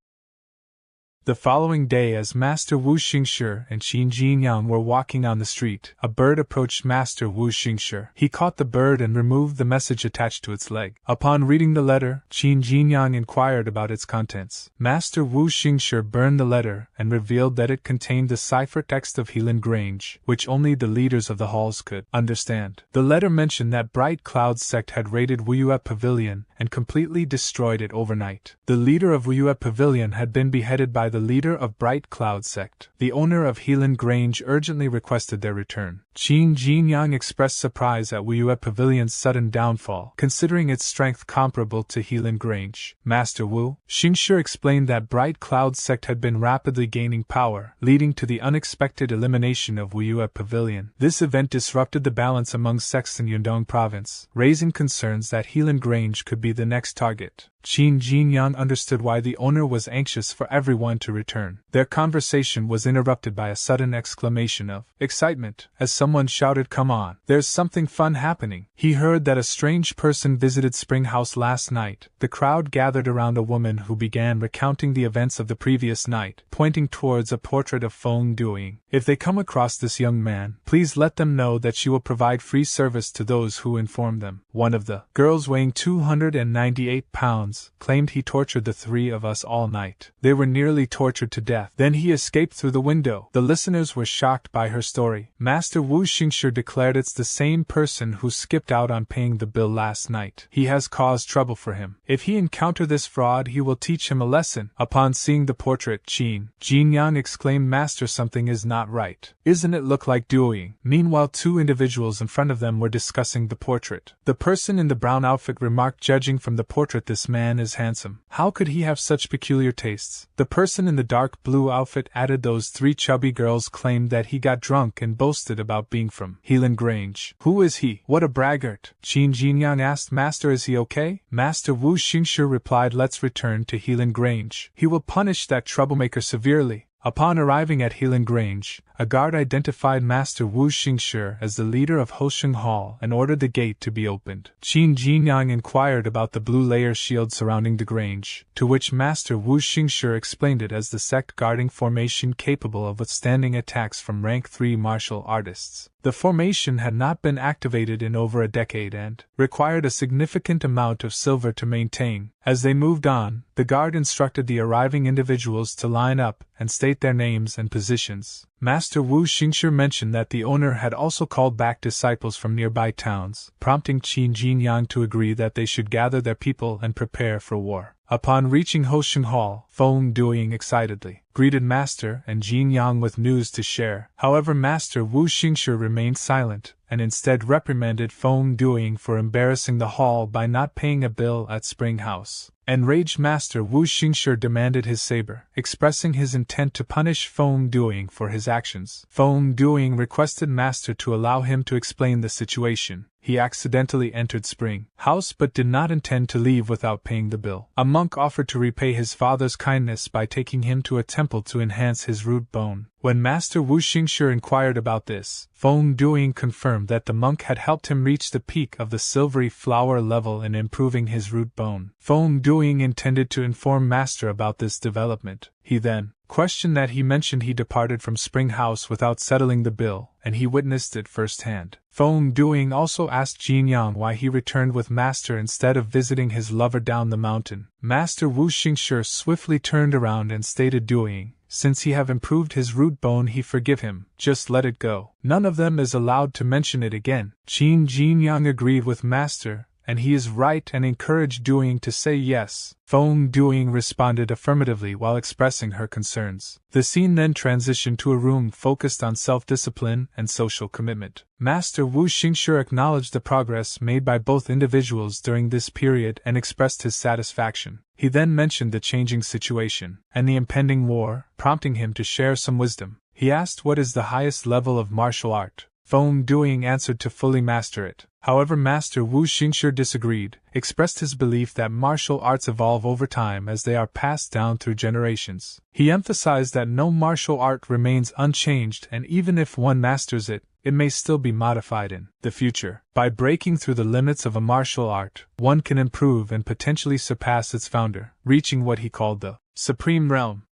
The following day, as Master Wu Xingshi and Qin Jinyang were walking on the street, a bird approached Master Wu Xingshi. He caught the bird and removed the message attached to its leg. Upon reading the letter, Qin Jinyang inquired about its contents. Master Wu Xingshi burned the letter and revealed that it contained the ciphertext of Helan Grange, which only the leaders of the halls could understand. The letter mentioned that Bright Cloud's sect had raided Wuyue Pavilion and completely destroyed it overnight. The leader of Wuyue Pavilion had been beheaded by the leader of Bright Cloud sect. The owner of Helan Grange urgently requested their return. Qin Jinyang expressed surprise at Wuyue Pavilion's sudden downfall, considering its strength comparable to Helan Grange. Master Wu Xingshi explained that Bright Cloud sect had been rapidly gaining power, leading to the unexpected elimination of Wuyue Pavilion. This event disrupted the balance among sects in Yundong province, raising concerns that Helan Grange could be the next target. Qin Jinyang understood why the owner was anxious for everyone to return. Their conversation was interrupted by a sudden exclamation of excitement, as someone shouted, "Come on, there's something fun happening." He heard that a strange person visited Spring House last night. The crowd gathered around a woman who began recounting the events of the previous night, pointing towards a portrait of Feng Duing. If they come across this young man, please let them know that she will provide free service to those who inform them. One of the girls, weighing 298 pounds, claimed he tortured the 3 of us all night. They were nearly tortured to death. Then he escaped through the window. The listeners were shocked by her story. Master Wu Xingshi declared it's the same person who skipped out on paying the bill last night. He has caused trouble for him. If he encounter this fraud, he will teach him a lesson. Upon seeing the portrait, Qin Jinyang exclaimed, "Master, something is not right. Isn't it look like Duing?" Meanwhile, 2 individuals in front of them were discussing the portrait. The person in the brown outfit remarked, "Judging from the portrait, this man is handsome. How could he have such peculiar tastes?" The person in the dark blue outfit added, "Those 3 chubby girls claimed that he got drunk and boasted about being from Helan Grange. Who is he? What a braggart." Qin Jinyang asked, "Master, is he okay?" Master Wu Xingshi replied, "Let's return to Helan Grange. He will punish that troublemaker severely." Upon arriving at Helan Grange, a guard identified Master Wu Xingshi as the leader of Hosheng Hall and ordered the gate to be opened. Qin Jinyang inquired about the blue layer shield surrounding the Grange, to which Master Wu Xingshi explained it as the sect guarding formation capable of withstanding attacks from rank 3 martial artists. The formation had not been activated in over a decade and required a significant amount of silver to maintain. As they moved on, the guard instructed the arriving individuals to line up and state their names and positions. Master Wu Xingshi mentioned that the owner had also called back disciples from nearby towns, prompting Qin Jinyang to agree that they should gather their people and prepare for war. Upon reaching Hosheng Hall, Feng Duing excitedly greeted Master and Jinyang with news to share. However, Master Wu Xingshi remained silent, and instead reprimanded Feng Duing for embarrassing the hall by not paying a bill at Spring House. Enraged Master Wu Xingshi demanded his saber, expressing his intent to punish Feng Duing for his actions. Feng Duing requested Master to allow him to explain the situation. He accidentally entered Spring House but did not intend to leave without paying the bill. A monk offered to repay his father's kindness by taking him to a temple to enhance his root bone. When Master Wu Xingshi inquired about this, Feng Duing confirmed that the monk had helped him reach the peak of the silvery flower level in improving his root bone. Feng Duing intended to inform Master about this development. He then questioned that he mentioned he departed from Spring House without settling the bill, and he witnessed it firsthand. Feng Duing also asked Jinyang why he returned with Master instead of visiting his lover down the mountain. Master Wu Xingshi swiftly turned around and stated, "Duing, since he have improved his root bone he forgive him, just let it go. None of them is allowed to mention it again. Qin Jinyang agreed with master, and he is right, and encouraged Duing to say yes. Feng Duing responded affirmatively while expressing her concerns. The scene then transitioned to a room focused on self-discipline and social commitment. Master Wu Xingshi acknowledged the progress made by both individuals during this period and expressed his satisfaction. He then mentioned the changing situation and the impending war, prompting him to share some wisdom. He asked what is the highest level of martial art. Feng Duing answered to fully master it. However, Master Wu Xingshi disagreed, expressed his belief that martial arts evolve over time as they are passed down through generations. He emphasized that no martial art remains unchanged, and even if one masters it, it may still be modified in the future. By breaking through the limits of a martial art, one can improve and potentially surpass its founder, reaching what he called the Supreme Realm.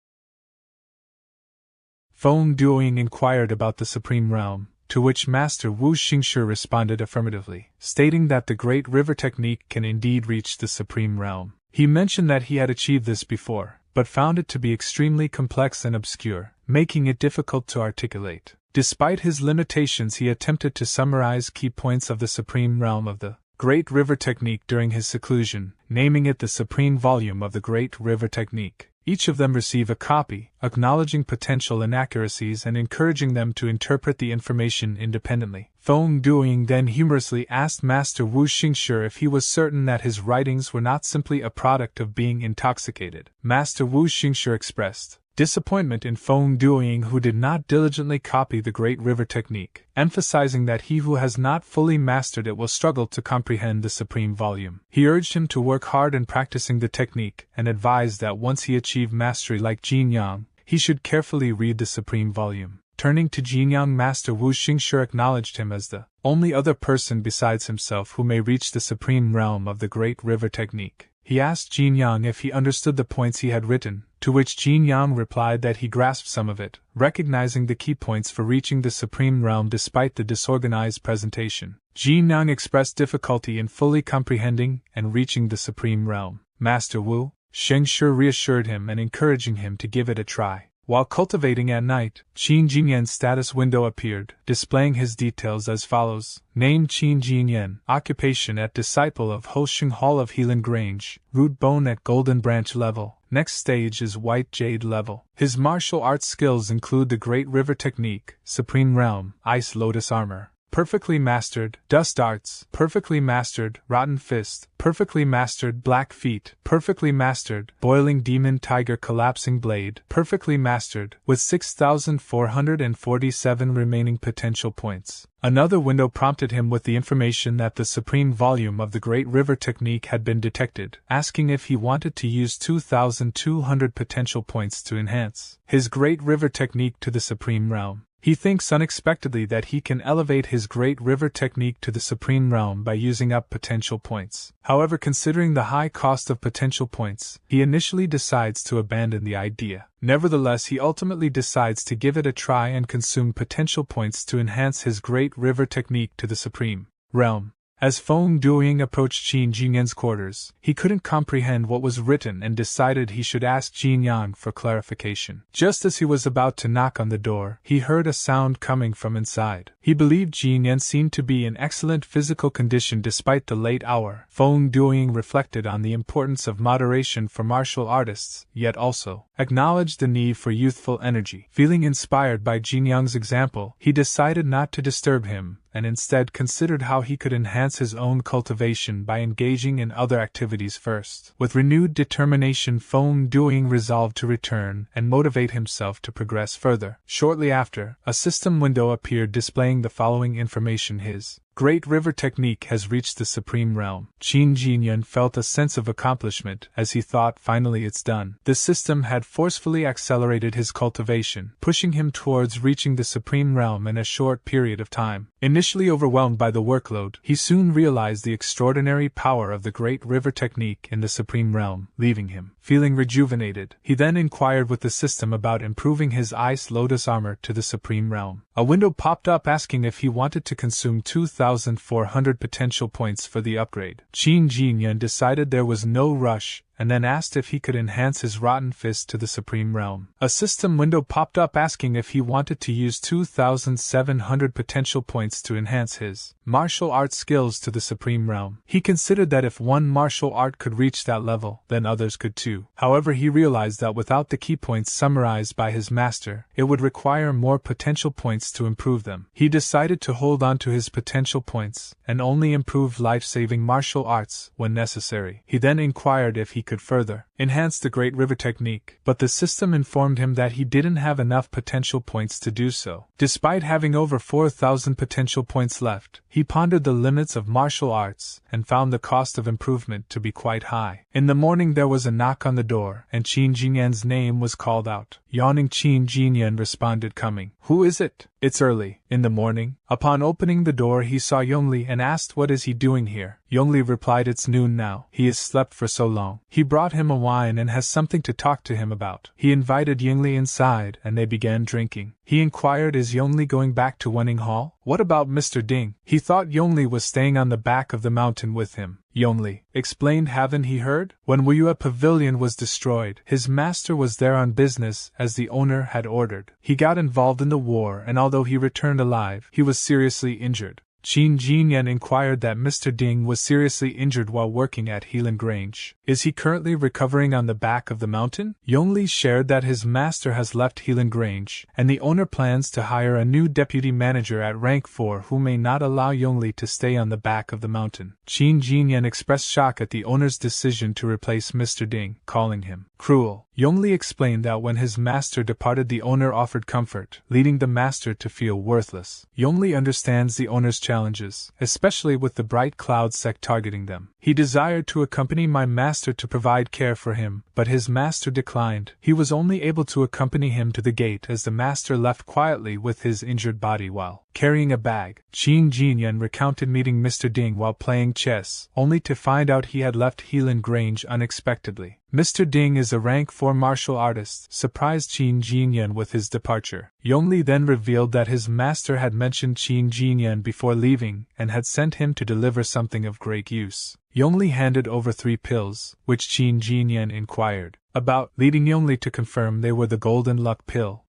Feng Duing inquired about the Supreme Realm, to which Master Wu Xingshi responded affirmatively, stating that the Great River Technique can indeed reach the Supreme Realm. He mentioned that he had achieved this before, but found it to be extremely complex and obscure, making it difficult to articulate. Despite his limitations, he attempted to summarize key points of the Supreme Realm of the Great River Technique during his seclusion, naming it the Supreme Volume of the Great River Technique. Each of them receive a copy, acknowledging potential inaccuracies and encouraging them to interpret the information independently. Feng Duing then humorously asked Master Wu Xingshi if he was certain that his writings were not simply a product of being intoxicated. Master Wu Xingshi expressed disappointment in Feng Duing, who did not diligently copy the Great River Technique, emphasizing that he who has not fully mastered it will struggle to comprehend the Supreme Volume. He urged him to work hard in practicing the technique, and advised that once he achieved mastery like Jinyang, he should carefully read the Supreme Volume. Turning to Jinyang, Master Wu Xingshi acknowledged him as the only other person besides himself who may reach the Supreme Realm of the Great River Technique. He asked Jinyang if he understood the points he had written, to which Jinyang replied that he grasped some of it, recognizing the key points for reaching the Supreme Realm despite the disorganized presentation. Jinyang expressed difficulty in fully comprehending and reaching the Supreme Realm. Master Wu Xingshi reassured him and encouraging him to give it a try. While cultivating at night, Qin Jinyang's status window appeared, displaying his details as follows. Name Qin Jinyang, occupation at disciple of Hosheng Hall of Helan Grange, root bone at Golden Branch level, next stage is White Jade level. His martial arts skills include the Great River Technique, Supreme Realm, Ice Lotus Armor, perfectly mastered Dust Arts, perfectly mastered Rotten Fist, perfectly mastered Black Feet, perfectly mastered Boiling Demon Tiger Collapsing Blade, perfectly mastered, with 6,447 remaining potential points. Another window prompted him with the information that the Supreme Volume of the Great River Technique had been detected, asking if he wanted to use 2,200 potential points to enhance his Great River Technique to the Supreme Realm. He thinks unexpectedly that he can elevate his Great River Technique to the Supreme Realm by using up potential points. However, considering the high cost of potential points, he initially decides to abandon the idea. Nevertheless, he ultimately decides to give it a try and consume potential points to enhance his Great River Technique to the Supreme Realm. As Feng Duing approached Qin Jinyang's quarters, he couldn't comprehend what was written and decided he should ask Jinyang for clarification. Just as he was about to knock on the door, he heard a sound coming from inside. He believed Jinyang seemed to be in excellent physical condition despite the late hour. Feng Duing reflected on the importance of moderation for martial artists, yet also acknowledged the need for youthful energy. Feeling inspired by Jinyang's example, he decided not to disturb him, and instead considered how he could enhance his own cultivation by engaging in other activities first. With renewed determination, Feng Duing resolved to return and motivate himself to progress further. Shortly after, a system window appeared displaying the following information: his Great River Technique has reached the Supreme Realm. Qin Jinyang felt a sense of accomplishment as he thought, finally it's done. The system had forcefully accelerated his cultivation, pushing him towards reaching the Supreme Realm in a short period of time. Initially overwhelmed by the workload, he soon realized the extraordinary power of the Great River Technique in the Supreme Realm, leaving him feeling rejuvenated. He then inquired with the system about improving his Ice Lotus Armor to the Supreme Realm. A window popped up asking if he wanted to consume 2,400 potential points for the upgrade. Qin Jinyang decided there was no rush and then asked if he could enhance his rotten fist to the supreme realm. A system window popped up asking if he wanted to use 2,700 potential points to enhance his martial arts skills to the supreme realm. He considered that if one martial art could reach that level, then others could too. However, he realized that without the key points summarized by his master, it would require more potential points to improve them. He decided to hold on to his potential points and only improve life-saving martial arts when necessary. He then inquired if he could further enhance the Great River technique, but the system informed him that he didn't have enough potential points to do so. Despite having over 4,000 potential points left, he pondered the limits of martial arts and found the cost of improvement to be quite high. In the morning there was a knock on the door, and Qin Jinyang's name was called out. Yawning, Qin Jinyang responded, "Coming." "Who is it?" "It's early in the morning." Upon opening the door he saw Yongli and asked what is he doing here. Yongli replied, "It's noon now. He has slept for so long." He brought him a wine and has something to talk to him about. He invited Yongli inside and they began drinking. He inquired, "Is Yongli going back to Wenning Hall? What about Mr. Ding?" He thought Yongli was staying on the back of the mountain with him. Yongli explained, "Haven't he heard? When Wuyue Pavilion was destroyed, his master was there on business as the owner had ordered. He got involved in the war and although he returned alive, he was seriously injured." Qin Jinyang inquired that Mr. Ding was seriously injured while working at Helan Grange. "Is he currently recovering on the back of the mountain?" Yongli shared that his master has left Helan Grange, and the owner plans to hire a new deputy manager at rank 4 who may not allow Yongli to stay on the back of the mountain. Qin Jinyang expressed shock at the owner's decision to replace Mr. Ding, calling him cruel. Yongli explained that when his master departed the owner offered comfort, leading the master to feel worthless. Yongli understands the owner's challenges, especially with the bright cloud sect targeting them. He desired to accompany my master to provide care for him, but his master declined. He was only able to accompany him to the gate as the master left quietly with his injured body while carrying a bag. Qin Jinyang recounted meeting Mr. Ding while playing chess, only to find out he had left Helan Grange unexpectedly. Mr. Ding is a rank 4 martial artist, surprised Qin Jinyang with his departure. Yongli then revealed that his master had mentioned Qin Jinyang before leaving and had sent him to deliver something of great use. Yongli handed over 3 pills, which Qin Jinyang inquired about, leading Yongli to confirm they were the Golden Luck pill.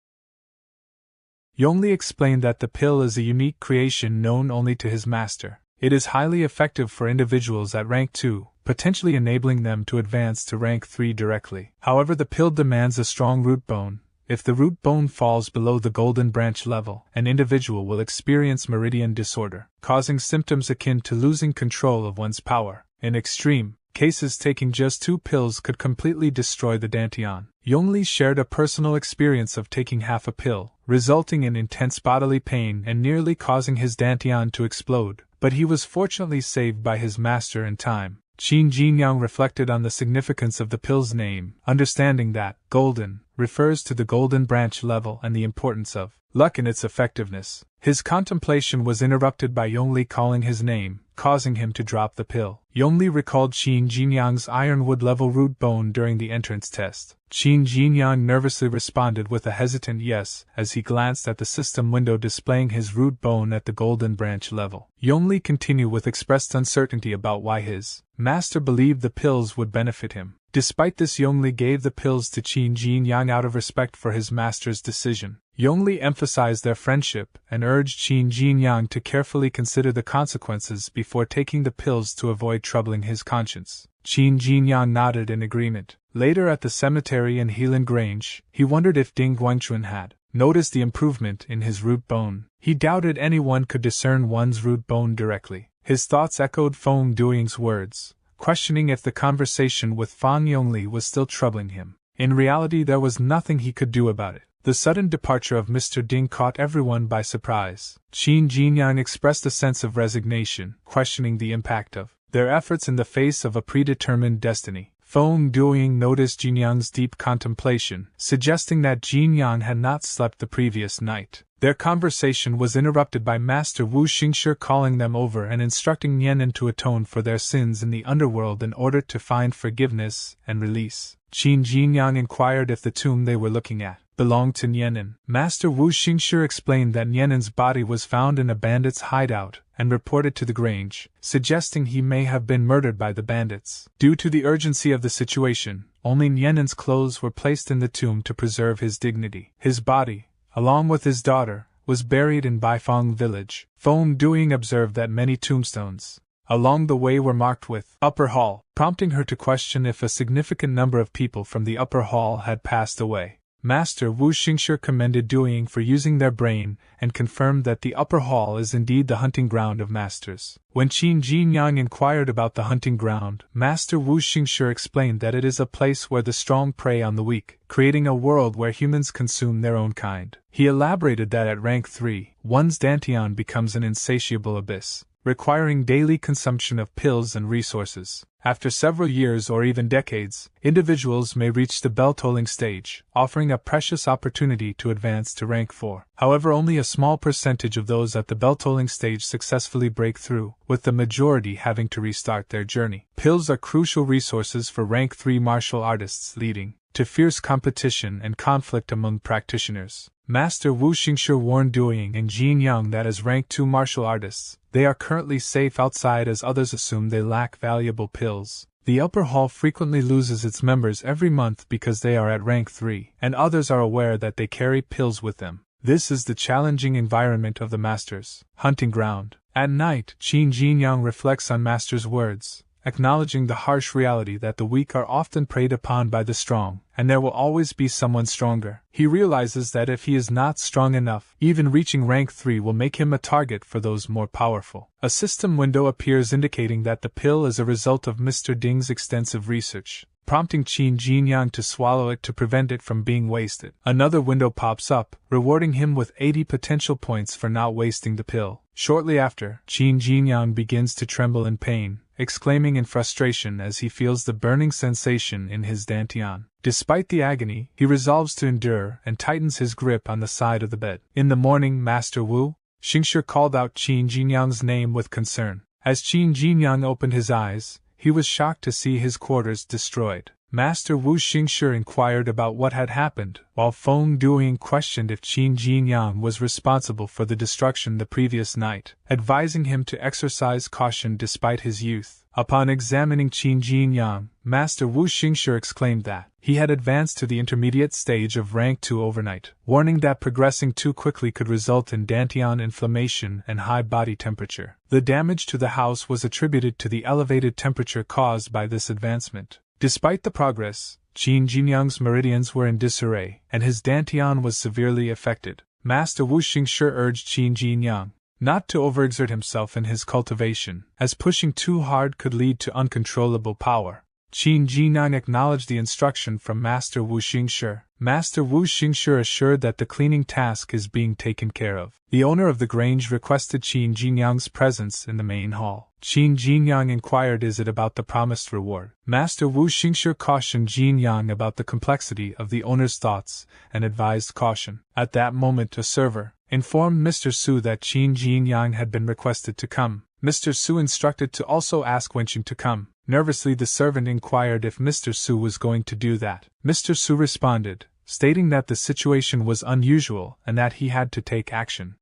Yongli explained that the pill is a unique creation known only to his master. It is highly effective for individuals at rank 2, potentially enabling them to advance to rank 3 directly. However, the pill demands a strong root bone. If the root bone falls below the golden branch level, an individual will experience meridian disorder, causing symptoms akin to losing control of one's power. In extreme cases, taking just 2 pills could completely destroy the dantian. Yongli shared a personal experience of taking half a pill, resulting in intense bodily pain and nearly causing his dantian to explode, but he was fortunately saved by his master in time. Qin Jinyang reflected on the significance of the pill's name, understanding that golden refers to the golden branch level and the importance of luck in its effectiveness. His contemplation was interrupted by Yongli calling his name, causing him to drop the pill. Yongli recalled Qin Jinyang's ironwood level root bone during the entrance test. Qin Jinyang nervously responded with a hesitant yes as he glanced at the system window displaying his root bone at the golden branch level. Yongli continued with expressed uncertainty about why his master believed the pills would benefit him. Despite this, Yongli gave the pills to Qin Jinyang out of respect for his master's decision. Yongli emphasized their friendship and urged Qin Jinyang to carefully consider the consequences before taking the pills to avoid troubling his conscience. Qin Jinyang nodded in agreement. Later at the cemetery in Helan Grange, he wondered if Ding Guangchun had noticed the improvement in his root bone. He doubted anyone could discern one's root bone directly. His thoughts echoed Feng Duing's words, questioning if the conversation with Fang Yongli was still troubling him. In reality, there was nothing he could do about it. The sudden departure of Mr. Ding caught everyone by surprise. Qin Jinyang expressed a sense of resignation, questioning the impact of their efforts in the face of a predetermined destiny. Feng Duing noticed Jinyang's deep contemplation, suggesting that Jinyang had not slept the previous night. Their conversation was interrupted by Master Wu Xingshi calling them over and instructing Nian to atone for their sins in the underworld in order to find forgiveness and release. Qin Jinyang inquired if the tomb they were looking at belonged to Nyenin. Master Wu Xingshi explained that Nyenin's body was found in a bandit's hideout and reported to the Grange, suggesting he may have been murdered by the bandits. Due to the urgency of the situation, only Nyenin's clothes were placed in the tomb to preserve his dignity. His body, along with his daughter, was buried in Baifeng village. Feng Duing observed that many tombstones along the way were marked with Upper Hall, prompting her to question if a significant number of people from the Upper Hall had passed away. Master Wu Xingshi commended Duing for using their brain and confirmed that the Upper Hall is indeed the hunting ground of masters. When Qin Jinyang inquired about the hunting ground, Master Wu Xingshi explained that it is a place where the strong prey on the weak, creating a world where humans consume their own kind. He elaborated that at rank 3, one's dantian becomes an insatiable abyss, requiring daily consumption of pills and resources. After several years or even decades, individuals may reach the bell-tolling stage, offering a precious opportunity to advance to rank 4. However, only a small percentage of those at the bell-tolling stage successfully break through, with the majority having to restart their journey. Pills are crucial resources for rank 3 martial artists, leading to fierce competition and conflict among practitioners. Master Wu Xingshi warned Duing and Jinyang that as rank 2 martial artists, they are currently safe outside as others assume they lack valuable pills. The upper hall frequently loses its members every month because they are at rank 3, and others are aware that they carry pills with them. This is the challenging environment of the Master's hunting ground. At night, Qin Jinyang reflects on Master's words, acknowledging the harsh reality that the weak are often preyed upon by the strong, and there will always be someone stronger. He realizes that if he is not strong enough, even reaching rank 3 will make him a target for those more powerful. A system window appears indicating that the pill is a result of Mr. Ding's extensive research, prompting Qin Jinyang to swallow it to prevent it from being wasted. Another window pops up, rewarding him with 80 potential points for not wasting the pill. Shortly after, Qin Jinyang begins to tremble in pain, exclaiming in frustration as he feels the burning sensation in his dantian. Despite the agony, he resolves to endure and tightens his grip on the side of the bed. In the morning, Master Wu Xingshi called out Qin Jinyang's name with concern. As Qin Jinyang opened his eyes, he was shocked to see his quarters destroyed. Master Wu Xingshi inquired about what had happened, while Feng Duing questioned if Qin Jinyang was responsible for the destruction the previous night, advising him to exercise caution despite his youth. Upon examining Qin Jinyang, Master Wu Xingshi exclaimed that he had advanced to the intermediate stage of rank 2 overnight, warning that progressing too quickly could result in dantian inflammation and high body temperature. The damage to the house was attributed to the elevated temperature caused by this advancement. Despite the progress, Qin Jinyang's meridians were in disarray, and his dantian was severely affected. Master Wu Xingshi urged Qin Jinyang not to overexert himself in his cultivation, as pushing too hard could lead to uncontrollable power. Qin Jinyang acknowledged the instruction from Master Wu Xingshi. Master Wu Xingshi assured that the cleaning task is being taken care of. The owner of the Grange requested Qin Jinyang's presence in the main hall. Qin Jinyang inquired, "Is it about the promised reward?" Master Wu Xingshi cautioned Jinyang about the complexity of the owner's thoughts and advised caution. At that moment, a server informed Mr. Su that Qin Jinyang had been requested to come. Mr. Su instructed to also ask Wenqing to come. Nervously, the servant inquired if Mr. Su was going to do that. Mr. Su responded, stating that the situation was unusual and that he had to take action.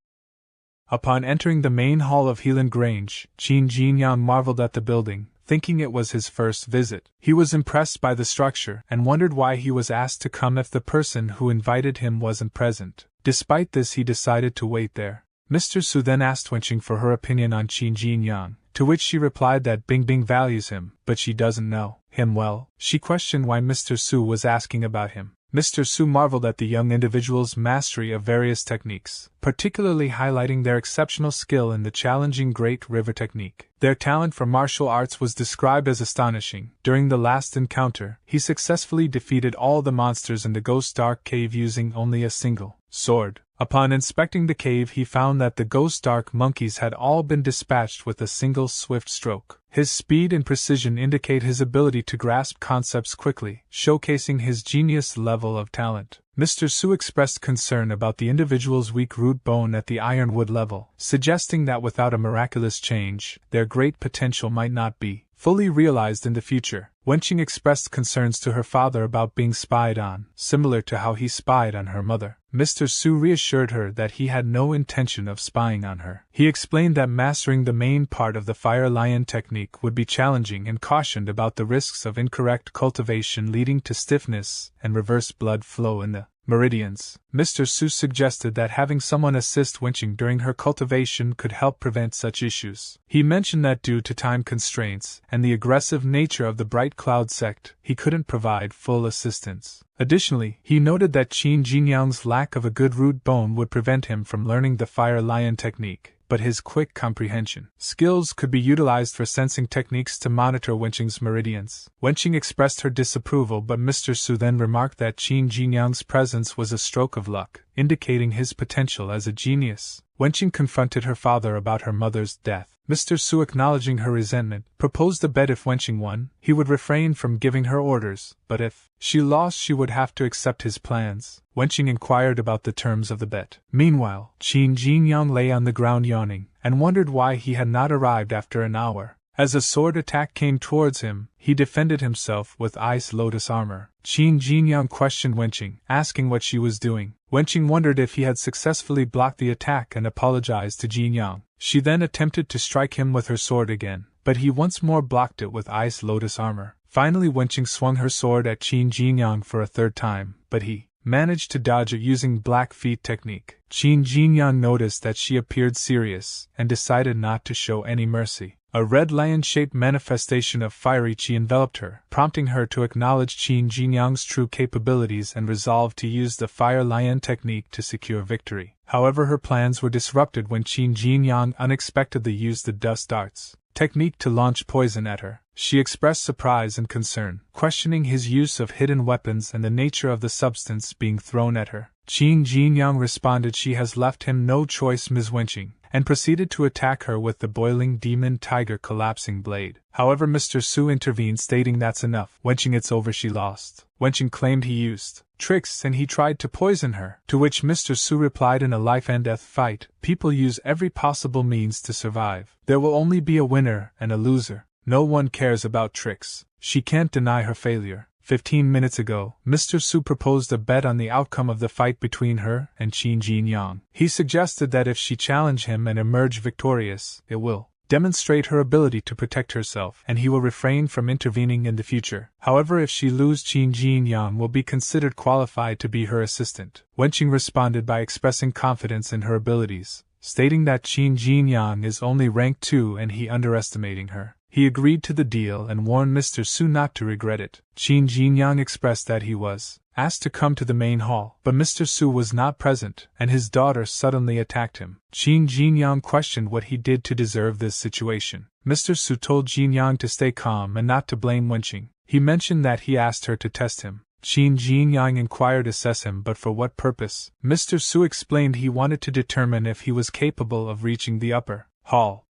Upon entering the main hall of Helan Grange, Qin Jinyang marveled at the building, thinking it was his first visit. He was impressed by the structure and wondered why he was asked to come if the person who invited him wasn't present. Despite this, he decided to wait there. Mr. Su then asked Wenqing for her opinion on Qin Jinyang, to which she replied that Bing values him, but she doesn't know him well. She questioned why Mr. Su was asking about him. Mr. Su marveled at the young individual's mastery of various techniques, particularly highlighting their exceptional skill in the challenging Great River technique. Their talent for martial arts was described as astonishing. During the last encounter, he successfully defeated all the monsters in the Ghost Dark Cave using only a single sword. Upon inspecting the cave, he found that the Ghost Dark monkeys had all been dispatched with a single swift stroke. His speed and precision indicate his ability to grasp concepts quickly, showcasing his genius level of talent. Mr. Su expressed concern about the individual's weak root bone at the ironwood level, suggesting that without a miraculous change, their great potential might not be fully realized in the future. Wenqing expressed concerns to her father about being spied on, similar to how he spied on her mother. Mr. Su reassured her that he had no intention of spying on her. He explained that mastering the main part of the fire lion technique would be challenging and cautioned about the risks of incorrect cultivation leading to stiffness and reverse blood flow in the meridians. Mr. Su suggested that having someone assist Wenqing during her cultivation could help prevent such issues. He mentioned that due to time constraints and the aggressive nature of the Bright Cloud sect, he couldn't provide full assistance. Additionally, he noted that Qin Jinyang's lack of a good root bone would prevent him from learning the fire lion technique, but his quick comprehension skills could be utilized for sensing techniques to monitor Wenqing's meridians. Wenqing expressed her disapproval, but Mr. Su then remarked that Qin Jinyang's presence was a stroke of luck, indicating his potential as a genius. Wenqing confronted her father about her mother's death. Mr. Su, acknowledging her resentment, proposed a bet. If Wenqing won, he would refrain from giving her orders, but if she lost, she would have to accept his plans. Wenqing inquired about the terms of the bet. Meanwhile, Qin Jinyang lay on the ground yawning, and wondered why he had not arrived after an hour. As a sword attack came towards him, he defended himself with ice lotus armor. Qin Jinyang questioned Wenqing, asking what she was doing. Wenqing wondered if he had successfully blocked the attack and apologized to Jinyang. She then attempted to strike him with her sword again, but he once more blocked it with ice lotus armor. Finally, Wenqing swung her sword at Qin Jinyang for a third time, but he managed to dodge it using Black Feet technique. Qin Jinyang noticed that she appeared serious and decided not to show any mercy. A red lion-shaped manifestation of fiery qi enveloped her, prompting her to acknowledge Qin Jinyang's true capabilities and resolve to use the fire lion technique to secure victory. However, her plans were disrupted when Qin Jinyang unexpectedly used the dust darts technique to launch poison at her. She expressed surprise and concern, questioning his use of hidden weapons and the nature of the substance being thrown at her. Qin Jinyang responded she has left him no choice, Ms. Wenqing, and proceeded to attack her with the boiling demon tiger collapsing blade. However, Mr. Su intervened, stating that's enough. Wenqing, it's over, she lost. Wenqing claimed he used tricks and he tried to poison her, to which Mr. Su replied, in a life and death fight, people use every possible means to survive. There will only be a winner and a loser. No one cares about tricks. She can't deny her failure. 15 minutes ago, Mr. Su proposed a bet on the outcome of the fight between her and Qin Jinyang. He suggested that if she challenge him and emerge victorious, it will demonstrate her ability to protect herself, and he will refrain from intervening in the future. However, if she loses, Qin Jinyang will be considered qualified to be her assistant. Wenqing responded by expressing confidence in her abilities, stating that Qin Jinyang is only rank 2 and he underestimating her. He agreed to the deal and warned Mr. Su not to regret it. Qin Jinyang expressed that he was asked to come to the main hall, but Mr. Su was not present, and his daughter suddenly attacked him. Qin Jinyang questioned what he did to deserve this situation. Mr. Su told Jinyang to stay calm and not to blame Wenqing. He mentioned that he asked her to test him. Qin Jinyang inquired assess him, but for what purpose? Mr. Su explained he wanted to determine if he was capable of reaching the upper hall.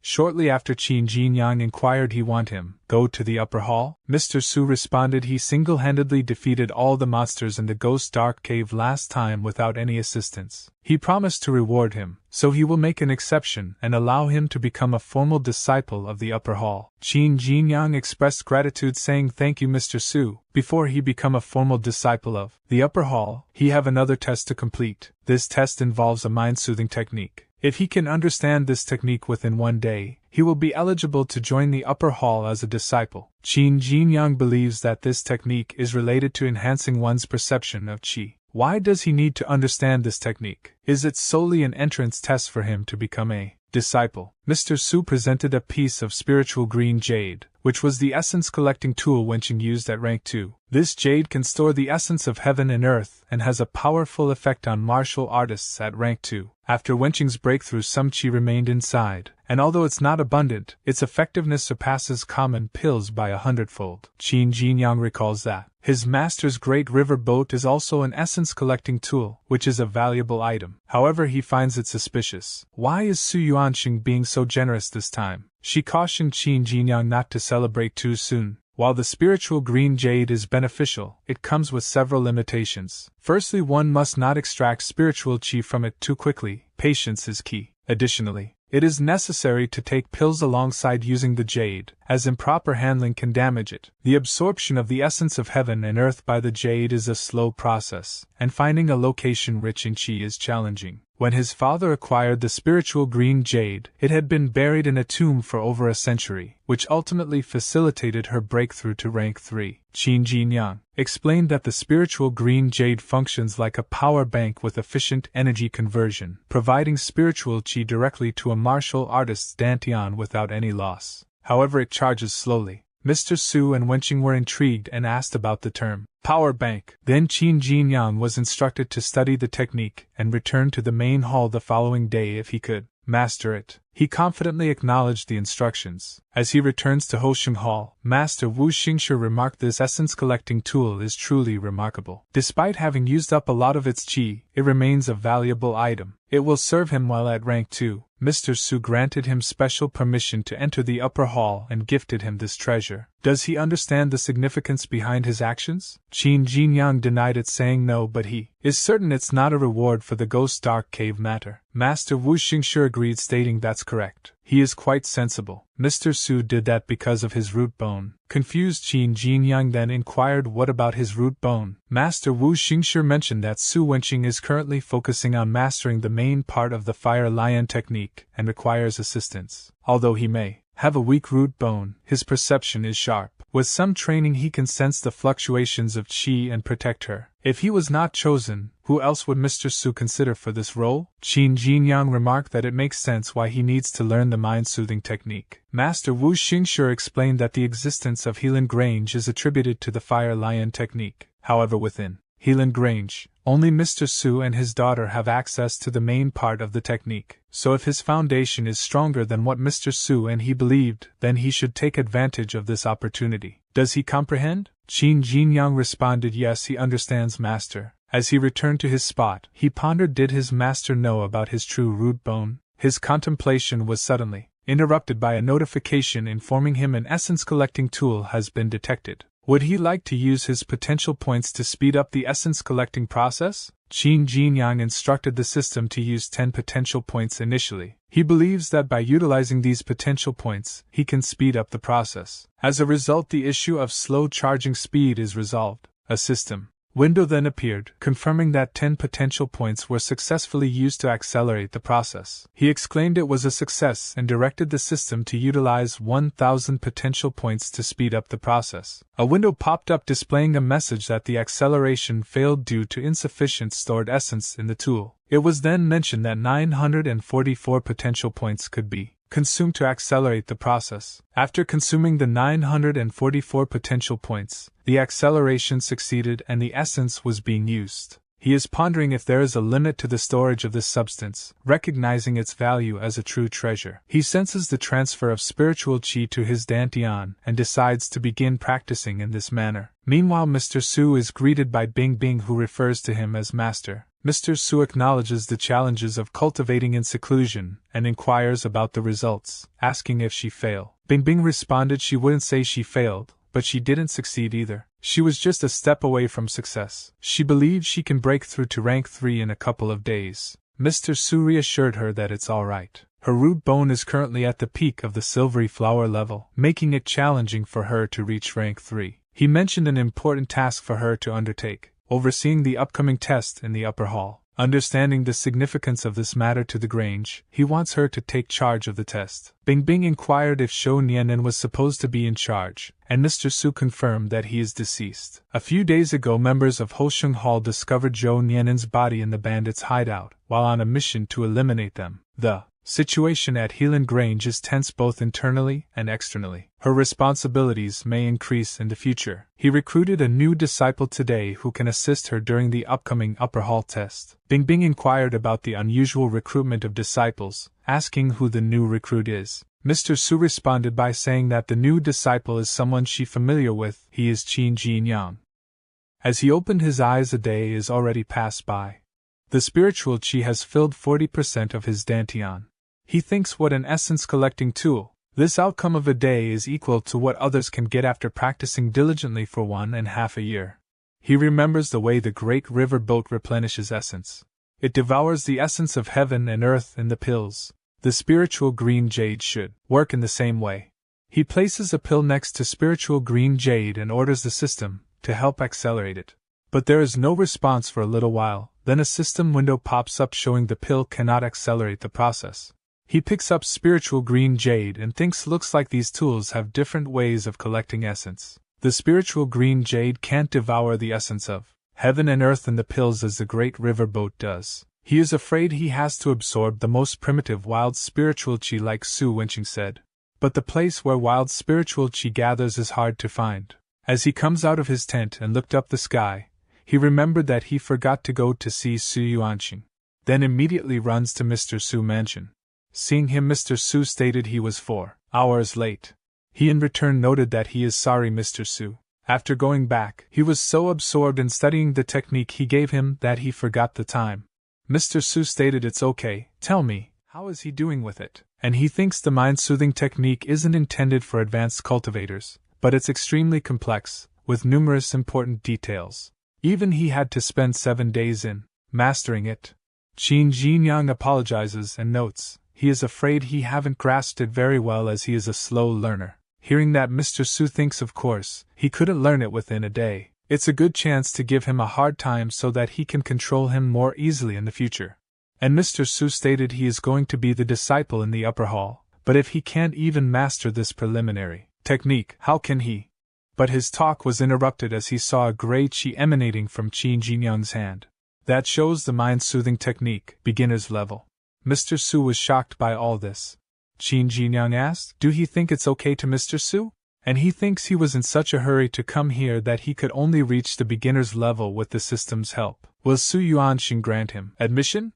Shortly after, Qin Jinyang inquired he want him go to the upper hall. Mr. Su responded he single-handedly defeated all the monsters in the Ghost Dark Cave last time without any assistance. He promised to reward him, so he will make an exception and allow him to become a formal disciple of the upper hall. Qin Jinyang expressed gratitude, saying thank you, Mr. Su. Before he become a formal disciple of the upper hall, he have another test to complete. This test involves a mind-soothing technique. If he can understand this technique within 1 day, he will be eligible to join the upper hall as a disciple. Qin Jinyang believes that this technique is related to enhancing one's perception of qi. Why does he need to understand this technique? Is it solely an entrance test for him to become a disciple? Mr. Su presented a piece of spiritual green jade, which was the essence collecting tool Wenqing used at rank 2. This jade can store the essence of heaven and earth and has a powerful effect on martial artists at rank 2. After Wenqing's breakthrough, some qi remained inside, and although it's not abundant, its effectiveness surpasses common pills by 100-fold. Qin Jinyang recalls that his master's great river boat is also an essence collecting tool, which is a valuable item. However, he finds it suspicious. Why is Su Yuanxing being so generous this time? She cautioned Qin Jinyang not to celebrate too soon. While the spiritual green jade is beneficial, it comes with several limitations. Firstly, one must not extract spiritual qi from it too quickly. Patience is key. Additionally, It is necessary to take pills alongside using the jade, as improper handling can damage it. The absorption of the essence of heaven and earth by the jade is a slow process, and finding a location rich in qi is challenging. When his father acquired the spiritual green jade, it had been buried in a tomb for over a century, which ultimately facilitated her breakthrough to rank 3. Qin Jinyang explained that the spiritual green jade functions like a power bank with efficient energy conversion, providing spiritual qi directly to a martial artist's dantian without any loss. However, it charges slowly. Mr. Su and Wenqing were intrigued and asked about the term power bank. Then Qin Jinyang was instructed to study the technique and return to the main hall the following day if he could master it. He confidently acknowledged the instructions. As he returns to Hosheng Hall, Master Wu Xingshi remarked this essence-collecting tool is truly remarkable. Despite having used up a lot of its qi, it remains a valuable item. It will serve him while at rank 2. Mr. Su granted him special permission to enter the upper hall and gifted him this treasure. Does he understand the significance behind his actions? Qin Jinyang denied it, saying no, but he is certain it's not a reward for the ghost dark cave matter. Master Wu Xingshi agreed, stating that's correct. He is quite sensible. Mr. Su did that because of his root bone. Confused, Qin Jinyang then inquired what about his root bone. Master Wu Xingshi mentioned that Su Wenqing is currently focusing on mastering the main part of the fire lion technique and requires assistance. Although he may have a weak root bone, his perception is sharp. With some training he can sense the fluctuations of qi and protect her. If he was not chosen, who else would Mr. Su consider for this role? Qin Jinyang remarked that it makes sense why he needs to learn the mind-soothing technique. Master Wu Xingshi explained that the existence of Helan Grange is attributed to the fire lion technique. However, within Helan Grange, only Mr. Su and his daughter have access to the main part of the technique. So if his foundation is stronger than what Mr. Su and he believed, then he should take advantage of this opportunity. Does he comprehend? Qin Jinyang responded, yes, he understands, master. As he returned to his spot, he pondered, did his master know about his true root bone? His contemplation was suddenly interrupted by a notification informing him an essence-collecting tool has been detected. Would he like to use his potential points to speed up the essence-collecting process? Qin Jinyang instructed the system to use 10 potential points initially. He believes that by utilizing these potential points, he can speed up the process. As a result, the issue of slow charging speed is resolved. A system window then appeared, confirming that 10 potential points were successfully used to accelerate the process. He exclaimed it was a success and directed the system to utilize 1,000 potential points to speed up the process. A window popped up displaying a message that the acceleration failed due to insufficient stored essence in the tool. It was then mentioned that 944 potential points could be consumed to accelerate the process. After consuming the 944 potential points, the acceleration succeeded and the essence was being used. He is pondering if there is a limit to the storage of this substance, recognizing its value as a true treasure. He senses the transfer of spiritual qi to his dantian and decides to begin practicing in this manner. Meanwhile, Mr. Su is greeted by Bing Bing, who refers to him as master. Mr. Su acknowledges the challenges of cultivating in seclusion and inquires about the results, asking if she failed. Bing Bing responded she wouldn't say she failed, but she didn't succeed either. She was just a step away from success. She believes she can break through to rank 3 in a couple of days. Mr. Su reassured her that it's alright. Her root bone is currently at the peak of the silvery flower level, making it challenging for her to reach rank 3. He mentioned an important task for her to undertake, overseeing the upcoming test in the upper hall. Understanding the significance of this matter to the Grange, he wants her to take charge of the test. Bing Bing inquired if Zhou Nianen was supposed to be in charge, and Mr. Su confirmed that he is deceased. A few days ago, members of Hosheng Hall discovered Zhou Nianen's body in the bandits' hideout, while on a mission to eliminate them. The situation at Helan Grange is tense both internally and externally. Her responsibilities may increase in the future. He recruited a new disciple today who can assist her during the upcoming upper hall test. Bing Bing inquired about the unusual recruitment of disciples, asking who the new recruit is. Mr. Su responded by saying that the new disciple is someone she's familiar with. He is Qin Jinyang. As he opened his eyes, a day is already passed by. The spiritual qi has filled 40% of his dantian. He thinks, what an essence-collecting tool. This outcome of a day is equal to what others can get after practicing diligently for 1.5 a year. He remembers the way the great river boat replenishes essence. It devours the essence of heaven and earth in the pills. The spiritual green jade should work in the same way. He places a pill next to spiritual green jade and orders the system to help accelerate it. But there is no response for a little while, then a system window pops up showing the pill cannot accelerate the process. He picks up spiritual green jade and thinks looks like these tools have different ways of collecting essence. The spiritual green jade can't devour the essence of heaven and earth in the pills as the great river boat does. He is afraid he has to absorb the most primitive wild spiritual chi like Su Wenqing said. But the place where wild spiritual chi gathers is hard to find. As he comes out of his tent and looked up the sky, he remembered that he forgot to go to see Su Yuanqing. Then immediately runs to Mr. Su mansion. Seeing him, Mr. Su stated he was 4 hours late. He in return noted that he is sorry, Mr. Su. After going back, he was so absorbed in studying the technique he gave him that he forgot the time. Mr. Su stated it's okay, tell me, how is he doing with it? And he thinks the mind-soothing technique isn't intended for advanced cultivators, but it's extremely complex, with numerous important details. Even he had to spend 7 days in mastering it. Qin Jinyang apologizes and notes, he is afraid he haven't grasped it very well as he is a slow learner. Hearing that, Mr. Su thinks of course, he couldn't learn it within a day. It's a good chance to give him a hard time so that he can control him more easily in the future. And Mr. Su stated he is going to be the disciple in the upper hall, but if he can't even master this preliminary technique, how can he? But his talk was interrupted as he saw a gray chi emanating from Qin Jinyang's hand. That shows the mind-soothing technique, beginner's level. Mr. Su was shocked by all this. Qin Jinyang asked, do he think it's okay to Mr. Su? And he thinks he was in such a hurry to come here that he could only reach the beginner's level with the system's help. Will Su Yuanqing grant him admission?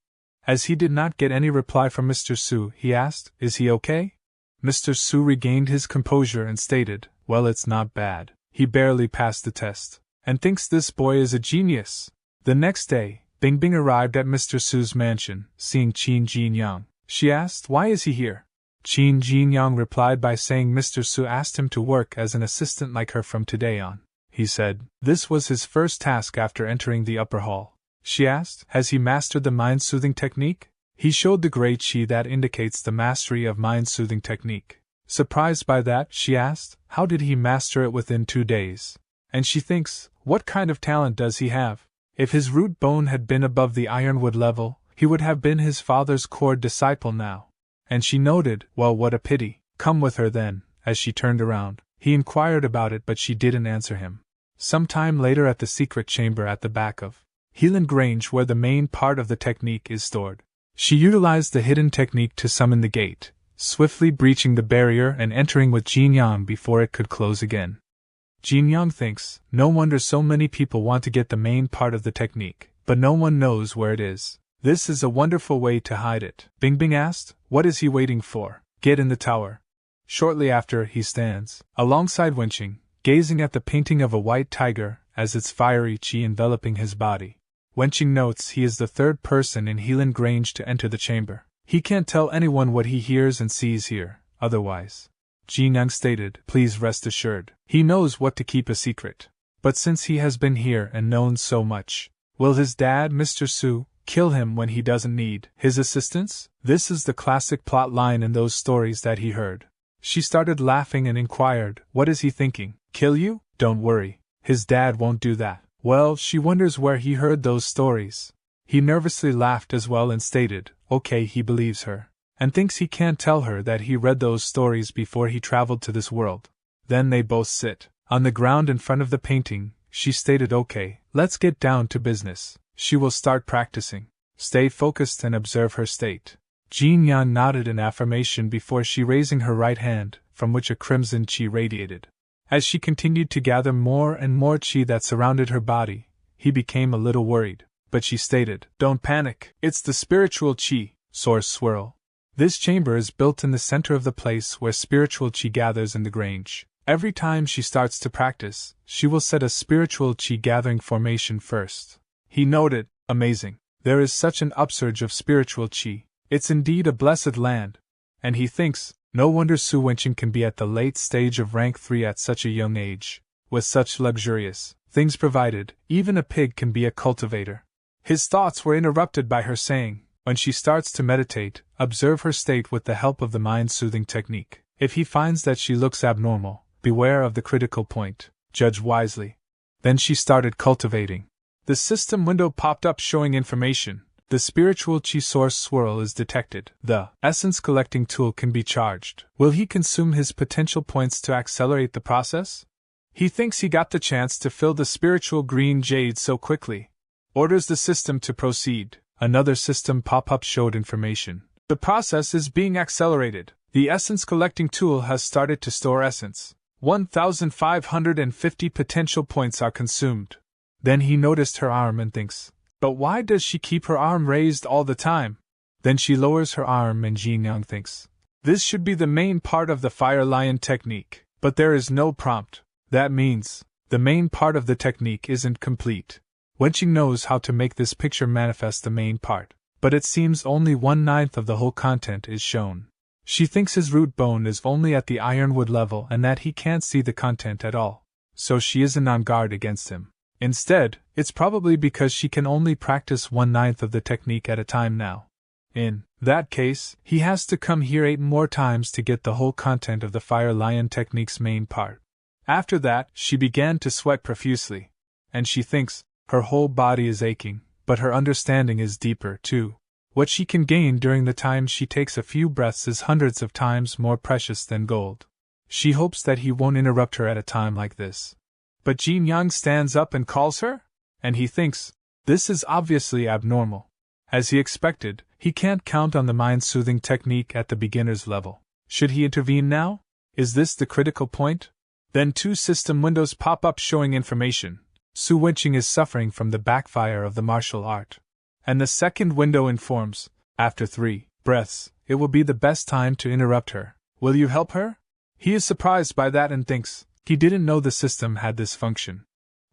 As he did not get any reply from Mr. Su, he asked, is he okay? Mr. Su regained his composure and stated, well, it's not bad. He barely passed the test, and thinks this boy is a genius. The next day, Bingbing arrived at Mr. Su's mansion, seeing Qin Jinyang. She asked, why is he here? Qin Jinyang replied by saying Mr. Su asked him to work as an assistant like her from today on. He said, this was his first task after entering the upper hall. She asked, has he mastered the mind-soothing technique? He showed the gray chi that indicates the mastery of mind-soothing technique. Surprised by that, she asked, how did he master it within 2 days? And she thinks, what kind of talent does he have? If his root bone had been above the ironwood level, he would have been his father's core disciple now. And she noted, well, what a pity. Come with her then. As she turned around, he inquired about it, but she didn't answer him. Some time later, at the secret chamber at the back of Helan Grange, where the main part of the technique is stored, she utilized the hidden technique to summon the gate, swiftly breaching the barrier and entering with Jinyang before it could close again. Jinyang thinks, no wonder so many people want to get the main part of the technique, but no one knows where it is. This is a wonderful way to hide it. Bingbing asked, what is he waiting for? Get in the tower. Shortly after, he stands alongside Wenqing, gazing at the painting of a white tiger as its fiery chi enveloping his body. Wenqing notes he is the third person in Helan Grange to enter the chamber. He can't tell anyone what he hears and sees here, otherwise. Jinyang stated, please rest assured, he knows what to keep a secret. But since he has been here and known so much, will his dad, Mr. Su, kill him when he doesn't need his assistance? This is the classic plot line in those stories that he heard. She started laughing and inquired, what is he thinking? Kill you? Don't worry, his dad won't do that. Well, she wonders where he heard those stories. He nervously laughed as well and stated, okay, he believes her, and thinks he can't tell her that he read those stories before he traveled to this world. Then they both sit on the ground in front of the painting. She stated, okay, let's get down to business. She will start practicing. Stay focused and observe her state. Jinyang nodded in affirmation before she raising her right hand, from which a crimson chi radiated. As she continued to gather more and more chi that surrounded her body, he became a little worried, but she stated, don't panic, it's the spiritual chi, source swirl. This chamber is built in the center of the place where spiritual chi gathers in the Grange. Every time she starts to practice, she will set a spiritual chi gathering formation first. He noted, amazing. There is such an upsurge of spiritual chi. It's indeed a blessed land. And he thinks, no wonder Su Wenqing can be at the late stage of rank 3 at such a young age. With such luxurious things provided, even a pig can be a cultivator. His thoughts were interrupted by her saying, When she starts to meditate, observe her state with the help of the mind-soothing technique. If he finds that she looks abnormal, beware of the critical point. Judge wisely. Then she started cultivating. The system window popped up showing information. The spiritual chi source swirl is detected. The essence collecting tool can be charged. Will he consume his potential points to accelerate the process? He thinks he got the chance to fill the spiritual green jade so quickly. Orders the system to proceed. Another system pop-up showed information. The process is being accelerated. The essence collecting tool has started to store essence. 1,550 potential points are consumed. Then he noticed her arm and thinks, but why does she keep her arm raised all the time? Then she lowers her arm and Jinyang thinks, this should be the main part of the fire lion technique, but there is no prompt. That means, the main part of the technique isn't complete. Wenqing knows how to make this picture manifest the main part, but it seems only 1/9 of the whole content is shown. She thinks his root bone is only at the ironwood level and that he can't see the content at all, so she isn't on guard against him. Instead, it's probably because she can only practice 1/9 of the technique at a time now. In that case, he has to come here 8 more times to get the whole content of the Fire Lion technique's main part. After that, she began to sweat profusely. And she thinks, her whole body is aching, but her understanding is deeper, too. What she can gain during the time she takes a few breaths is hundreds of times more precious than gold. She hopes that he won't interrupt her at a time like this. But Jinyang stands up and calls her? And he thinks, this is obviously abnormal. As he expected, he can't count on the mind-soothing technique at the beginner's level. Should he intervene now? Is this the critical point? Then 2 system windows pop up showing information. Su Wenqing is suffering from the backfire of the martial art. And the second window informs, after 3 breaths, it will be the best time to interrupt her. Will you help her? He is surprised by that and thinks, he didn't know the system had this function.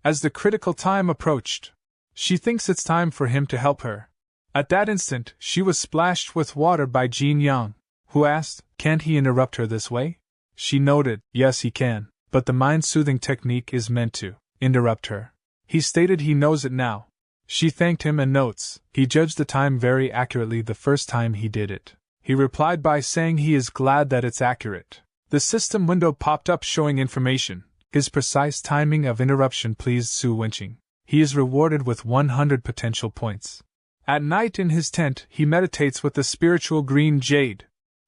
As the critical time approached, she thinks it's time for him to help her. At that instant, she was splashed with water by Jinyang, who asked, can't he interrupt her this way? She noted, yes he can, but the mind-soothing technique is meant to interrupt her. He stated he knows it now. She thanked him and notes, he judged the time very accurately the first time he did it. He replied by saying he is glad that it's accurate. The system window popped up showing information. His precise timing of interruption pleased Su Wenqing. He is rewarded with 100 potential points. At night in his tent, he meditates with the spiritual green jade.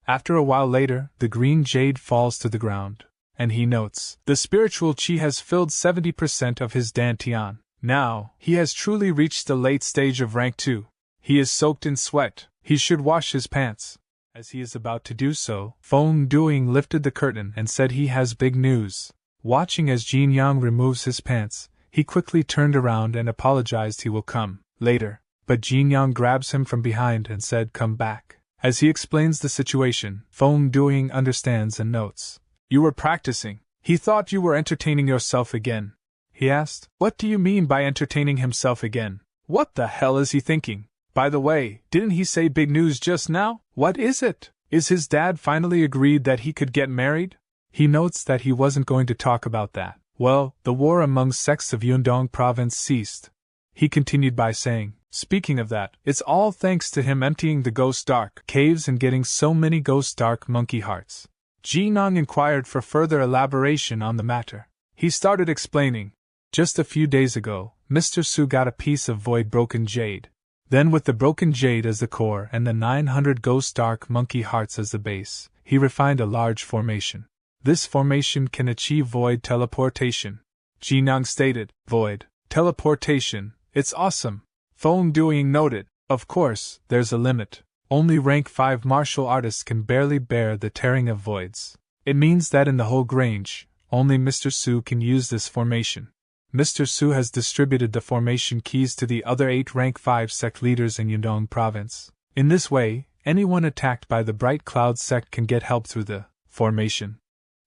After a while later, the green jade falls to the ground, and he notes, the spiritual chi has filled 70% of his dantian. Now, he has truly reached the late stage of rank 2. He is soaked in sweat. He should wash his pants. As he is about to do so, Feng Duing lifted the curtain and said he has big news. Watching as Jinyang removes his pants, he quickly turned around and apologized he will come later, but Jinyang grabs him from behind and said come back. As he explains the situation, Feng Duing understands and notes. You were practicing. He thought you were entertaining yourself again. He asked, what do you mean by entertaining himself again? What the hell is he thinking? By the way, didn't he say big news just now? What is it? Is his dad finally agreed that he could get married? He notes that he wasn't going to talk about that. Well, the war among sects of Yundong province ceased. He continued by saying, speaking of that, it's all thanks to him emptying the ghost dark caves and getting so many ghost dark monkey hearts. Jinyang inquired for further elaboration on the matter. He started explaining. Just a few days ago, Mr. Su got a piece of void broken jade. Then with the broken jade as the core and the 900 ghost dark monkey hearts as the base, he refined a large formation. This formation can achieve void teleportation. Jinyang stated, void teleportation, it's awesome. Feng Duing noted, of course, there's a limit. Only rank 5 martial artists can barely bear the tearing of voids. It means that in the whole Grange, only Mr. Su can use this formation. Mr. Su has distributed the formation keys to the other 8 rank 5 sect leaders in Yundong province. In this way, anyone attacked by the Bright Cloud sect can get help through the formation.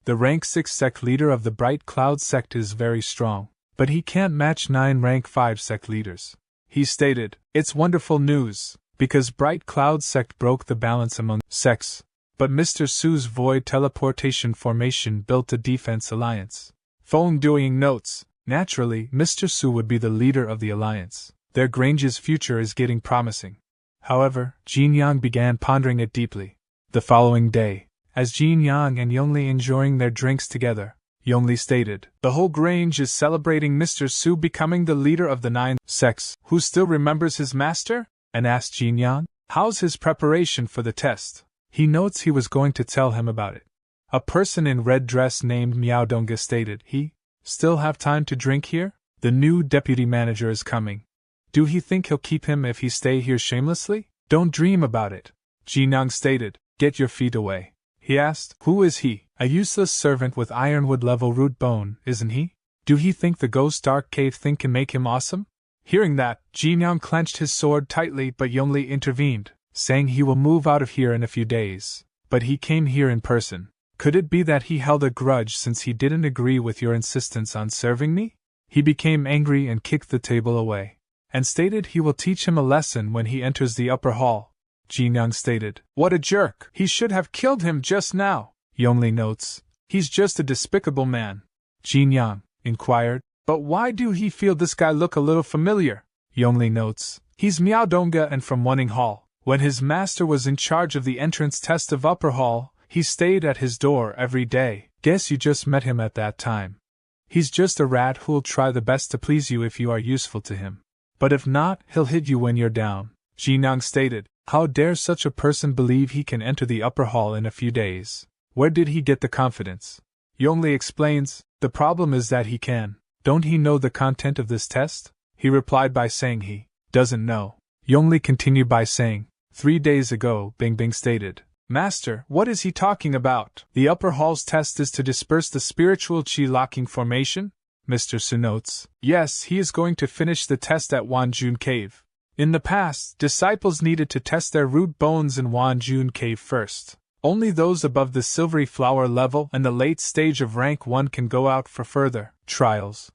The rank 6 sect leader of the Bright Cloud sect is very strong, but he can't match 9 rank 5 sect leaders. He stated, it's wonderful news, because Bright Cloud sect broke the balance among sects, but Mr. Su's void teleportation formation built a defense alliance. Feng Duing notes, naturally, Mr. Su would be the leader of the alliance. Their Grange's future is getting promising. However, Jinyang began pondering it deeply. The following day, as Jinyang and Yonli enjoying their drinks together, Yonli stated, "The whole Grange is celebrating Mr. Su becoming the leader of the 9 sects. Who still remembers his master?" and asked Jinyang, "How's his preparation for the test?" He notes he was going to tell him about it. A person in red dress named Miaodonga stated, "He still have time to drink here? The new deputy manager is coming. Do he think he'll keep him if he stay here shamelessly? Don't dream about it." Jinyang stated, "Get your feet away." He asked, "Who is he? A useless servant with ironwood level root bone, isn't he? Do he think the ghost dark cave thing can make him awesome?" Hearing that, Jinyang clenched his sword tightly, but Yonli intervened, saying he will move out of here in a few days. "But he came here in person. Could it be that he held a grudge since he didn't agree with your insistence on serving me?" He became angry and kicked the table away, and stated he will teach him a lesson when he enters the upper hall. Jinyang stated, "What a jerk! He should have killed him just now." Yonli notes, "He's just a despicable man." Jinyang inquired, "But why do he feel this guy look a little familiar?" Yonli notes, "He's Miaodonga and from Wuning Hall. When his master was in charge of the entrance test of Upper Hall, he stayed at his door every day. Guess you just met him at that time. He's just a rat who'll try the best to please you if you are useful to him. But if not, he'll hit you when you're down." Jinyang stated, "How dare such a person believe he can enter the upper hall in a few days? Where did he get the confidence?" Yonli explains, "The problem is that he can. Don't he know the content of this test?" He replied by saying he doesn't know. Yonli continued by saying, 3 days ago, Bing Bing stated, "Master, what is he talking about? The upper hall's test is to disperse the spiritual chi locking formation?" Mr. Su notes, "Yes, he is going to finish the test at Wanjun Cave. In the past, disciples needed to test their root bones in Wanjun Cave first. Only those above the silvery flower level and the late stage of rank 1 can go out for further trials.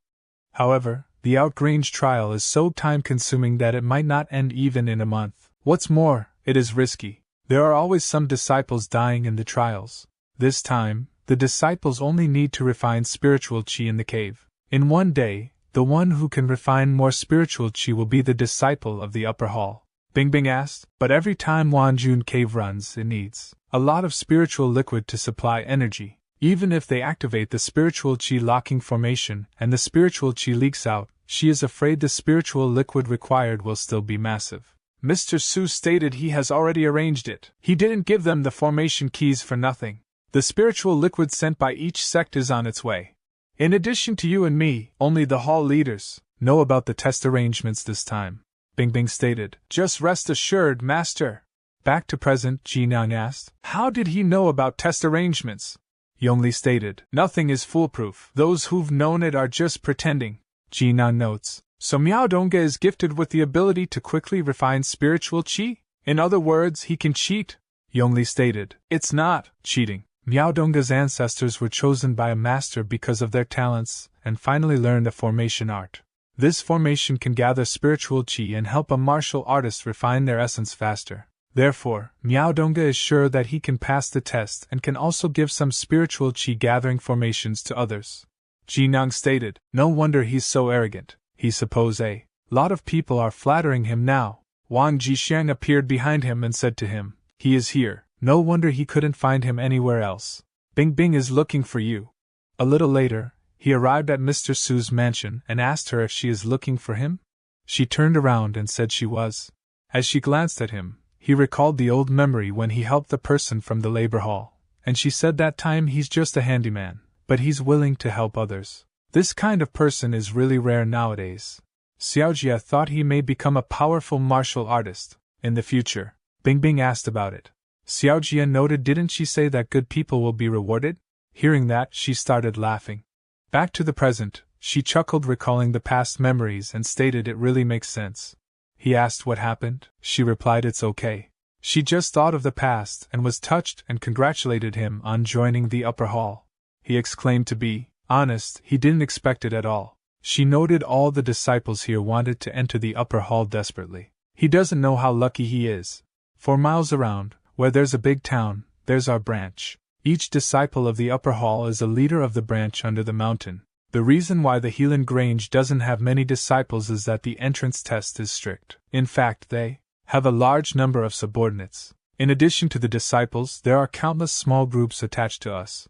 However, the Outgrange trial is so time-consuming that it might not end even in a month. What's more, it is risky. There are always some disciples dying in the trials. This time, the disciples only need to refine spiritual chi in the cave. In one day, the one who can refine more spiritual chi will be the disciple of the upper hall." Bing Bing asked, "But every time Wanjun Cave runs, it needs a lot of spiritual liquid to supply energy. Even if they activate the spiritual chi locking formation and the spiritual chi leaks out, she is afraid the spiritual liquid required will still be massive." Mr. Su stated he has already arranged it. He didn't give them the formation keys for nothing. The spiritual liquid sent by each sect is on its way. In addition to you and me, only the hall leaders know about the test arrangements this time. Bing Bing stated, "Just rest assured, Master." Back to present, Jinyang asked, "How did he know about test arrangements?" Yonli stated, "Nothing is foolproof. Those who've known it are just pretending." Jinyang notes, "So Miaodonga is gifted with the ability to quickly refine spiritual chi? In other words, he can cheat?" Yonli stated, "It's not cheating. Miaodonga's ancestors were chosen by a master because of their talents and finally learned a formation art. This formation can gather spiritual chi and help a martial artist refine their essence faster. Therefore, Miaodonga is sure that he can pass the test and can also give some spiritual chi gathering formations to others." Jinyang stated, "No wonder he's so arrogant. He suppose a lot of people are flattering him now." Wang Jixiang appeared behind him and said to him, "He is here. No wonder he couldn't find him anywhere else. Bing Bing is looking for you." A little later, he arrived at Mr. Su's mansion and asked her if she is looking for him. She turned around and said she was. As she glanced at him, he recalled the old memory when he helped the person from the labor hall, and she said that time he's just a handyman, but he's willing to help others. This kind of person is really rare nowadays. Xiaojia thought he may become a powerful martial artist in the future. Bing Bing asked about it. Xiaojia noted, "Didn't she say that good people will be rewarded?" Hearing that, she started laughing. Back to the present, she chuckled recalling the past memories and stated it really makes sense. He asked what happened. She replied it's okay. She just thought of the past and was touched and congratulated him on joining the upper hall. He exclaimed, to be honest, he didn't expect it at all. She noted all the disciples here wanted to enter the upper hall desperately. He doesn't know how lucky he is. For miles around, where there's a big town, there's our branch. Each disciple of the upper hall is a leader of the branch under the mountain. The reason why the Helan Grange doesn't have many disciples is that the entrance test is strict. In fact, they have a large number of subordinates. In addition to the disciples, there are countless small groups attached to us.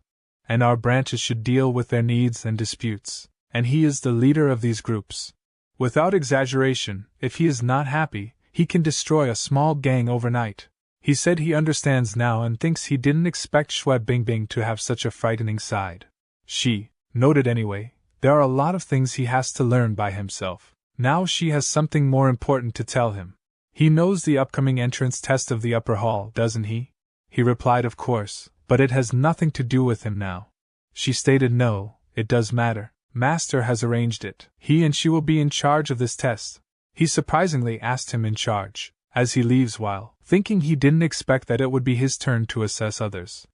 And our branches should deal with their needs and disputes. And he is the leader of these groups. Without exaggeration, if he is not happy, he can destroy a small gang overnight. He said he understands now and thinks he didn't expect Xue Bingbing to have such a frightening side. She noted anyway, there are a lot of things he has to learn by himself. Now she has something more important to tell him. He knows the upcoming entrance test of the upper hall, doesn't he? He replied, of course, but it has nothing to do with him now. She stated, no, it does matter. Master has arranged it. He and she will be in charge of this test. He surprisingly asked him in charge, as he leaves while thinking he didn't expect that it would be his turn to assess others.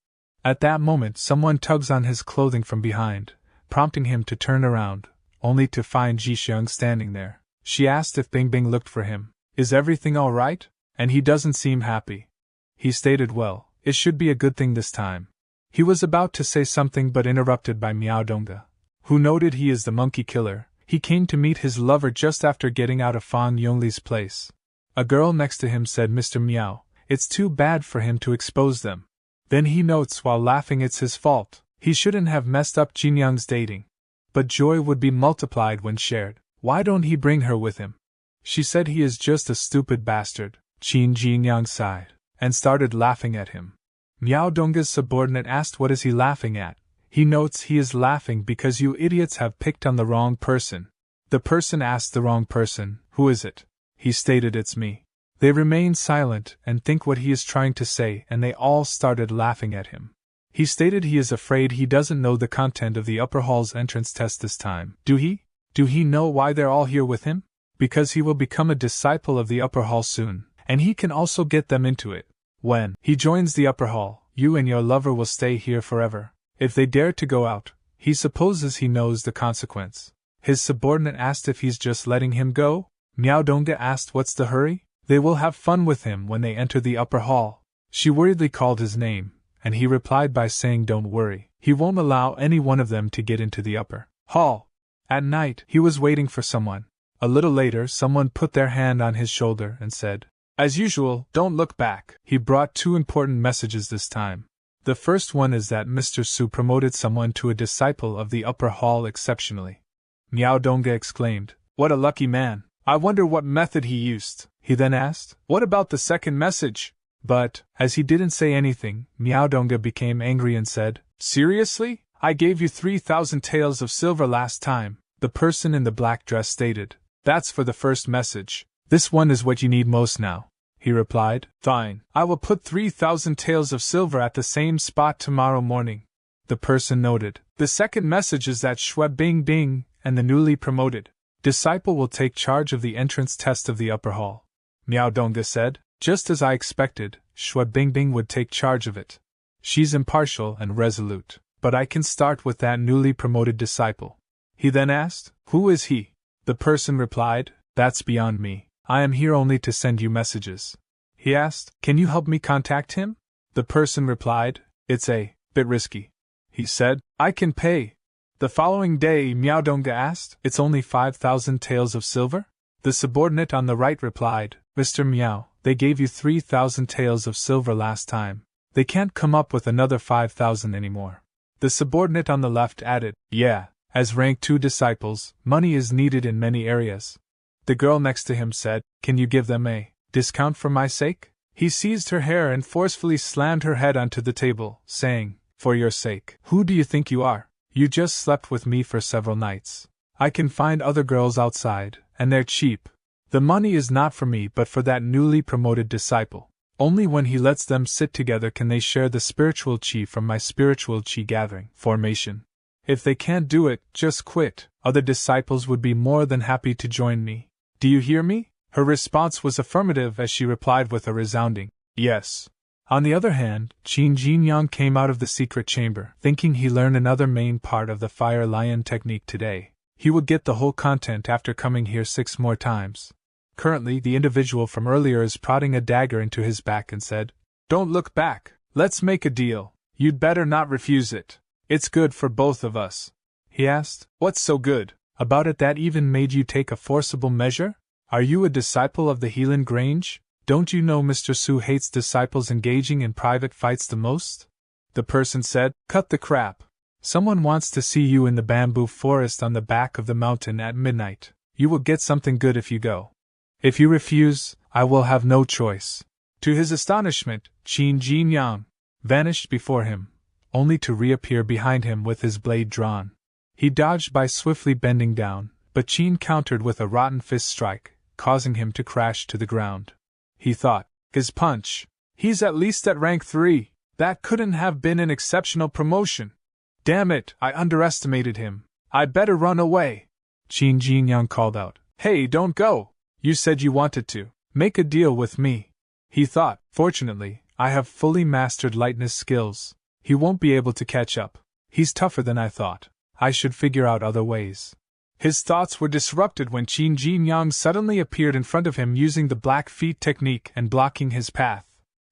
At that moment someone tugs on his clothing from behind, prompting him to turn around, only to find Ji Xiang standing there. She asked if Bingbing looked for him. Is everything all right? And he doesn't seem happy. He stated, well, it should be a good thing this time. He was about to say something but interrupted by Miao Dongge, who noted he is the monkey killer. He came to meet his lover just after getting out of Fang Yongli's place. A girl next to him said, Mr. Miao, it's too bad for him to expose them. Then he notes while laughing it's his fault. He shouldn't have messed up Jinyang's dating. But joy would be multiplied when shared. Why don't he bring her with him? She said he is just a stupid bastard. Qin Jinyang sighed, and started laughing at him. Miao Dongge's subordinate asked what is he laughing at. He notes he is laughing because you idiots have picked on the wrong person. The person asked the wrong person, who is it? He stated, it's me. They remain silent and think what he is trying to say, and they all started laughing at him. He stated he is afraid he doesn't know the content of the upper hall's entrance test this time. Do he? Do he know why they're all here with him? Because he will become a disciple of the upper hall soon, and he can also get them into it. When he joins the upper hall, you and your lover will stay here forever. If they dare to go out, he supposes he knows the consequence. His subordinate asked if he's just letting him go. Miao Dongge asked what's the hurry? They will have fun with him when they enter the upper hall. She worriedly called his name, and he replied by saying don't worry, he won't allow any one of them to get into the upper hall. At night, he was waiting for someone. A little later, someone put their hand on his shoulder and said, as usual, don't look back. He brought two important messages this time. The first one is that Mr. Su promoted someone to a disciple of the upper hall exceptionally. Miao Dongge exclaimed, what a lucky man. I wonder what method he used. He then asked, what about the second message? But, as he didn't say anything, Miao Dongge became angry and said, seriously? I gave you 3,000 taels of silver last time. The person in the black dress stated, that's for the first message. This one is what you need most now. He replied, fine, I will put 3,000 taels of silver at the same spot tomorrow morning. The person noted, the second message is that Xue Bingbing and the newly promoted disciple will take charge of the entrance test of the upper hall. Miao Dongge said, just as I expected, Xue Bingbing would take charge of it. She's impartial and resolute, but I can start with that newly promoted disciple. He then asked, who is he? The person replied, that's beyond me. I am here only to send you messages. He asked, can you help me contact him? The person replied, it's a bit risky. He said, I can pay. The following day, Miao Dongge asked, it's only 5,000 taels of silver? The subordinate on the right replied, Mr. Miao, they gave you 3,000 taels of silver last time. They can't come up with another 5,000 anymore. The subordinate on the left added, yeah, as rank 2 disciples, money is needed in many areas. The girl next to him said, can you give them a discount for my sake? He seized her hair and forcefully slammed her head onto the table, saying, for your sake. Who do you think you are? You just slept with me for several nights. I can find other girls outside, and they're cheap. The money is not for me but for that newly promoted disciple. Only when he lets them sit together can they share the spiritual chi from my spiritual chi gathering formation. If they can't do it, just quit. Other disciples would be more than happy to join me. Do you hear me? Her response was affirmative as she replied with a resounding yes. On the other hand, Qin Jinyang came out of the secret chamber, thinking he learned another main part of the fire lion technique today. He would get the whole content after coming here 6 more times. Currently, the individual from earlier is prodding a dagger into his back and said, don't look back. Let's make a deal. You'd better not refuse it. It's good for both of us. He asked, what's so good about it that even made you take a forcible measure? Are you a disciple of the Helan Grange? Don't you know Mr. Su hates disciples engaging in private fights the most? The person said, Cut the crap. Someone wants to see you in the bamboo forest on the back of the mountain at midnight. You will get something good if you go. If you refuse, I will have no choice. To his astonishment, Qin Jinyang vanished before him, only to reappear behind him with his blade drawn. He dodged by swiftly bending down, but Qin countered with a rotten fist strike, causing him to crash to the ground. He thought, his punch. He's at least at rank 3. That couldn't have been an exceptional promotion. Damn it, I underestimated him. I'd better run away. Qin Jinyang called out. Hey, don't go. You said you wanted to make a deal with me. He thought, fortunately, I have fully mastered lightness skills. He won't be able to catch up. He's tougher than I thought. I should figure out other ways. His thoughts were disrupted when Qin Jinyang suddenly appeared in front of him using the black feet technique and blocking his path.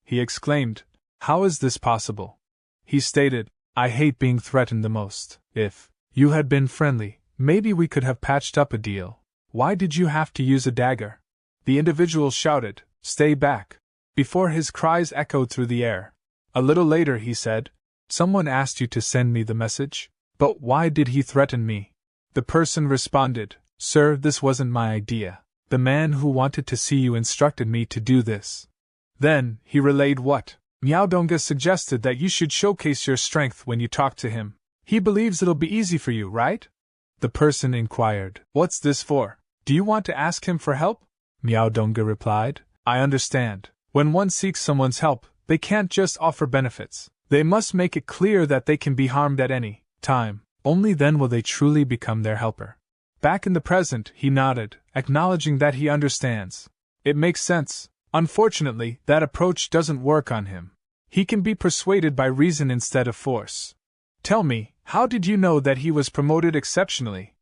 He exclaimed, How is this possible? He stated, I hate being threatened the most. If you had been friendly, maybe we could have patched up a deal. Why did you have to use a dagger? The individual shouted, Stay back, before his cries echoed through the air. A little later he said, Someone asked you to send me the message? But why did he threaten me? The person responded, Sir, this wasn't my idea. The man who wanted to see you instructed me to do this. Then, he relayed what Miao Donga suggested, that you should showcase your strength when you talk to him. He believes it'll be easy for you, right? The person inquired, What's this for? Do you want to ask him for help? Miao Donga replied, I understand. When one seeks someone's help, they can't just offer benefits. They must make it clear that they can be harmed at any time. Only then will they truly become their helper. Back in the present, he nodded, acknowledging that he understands. It makes sense. Unfortunately, that approach doesn't work on him. He can be persuaded by reason instead of force. Tell me, how did you know that he was promoted exceptionally?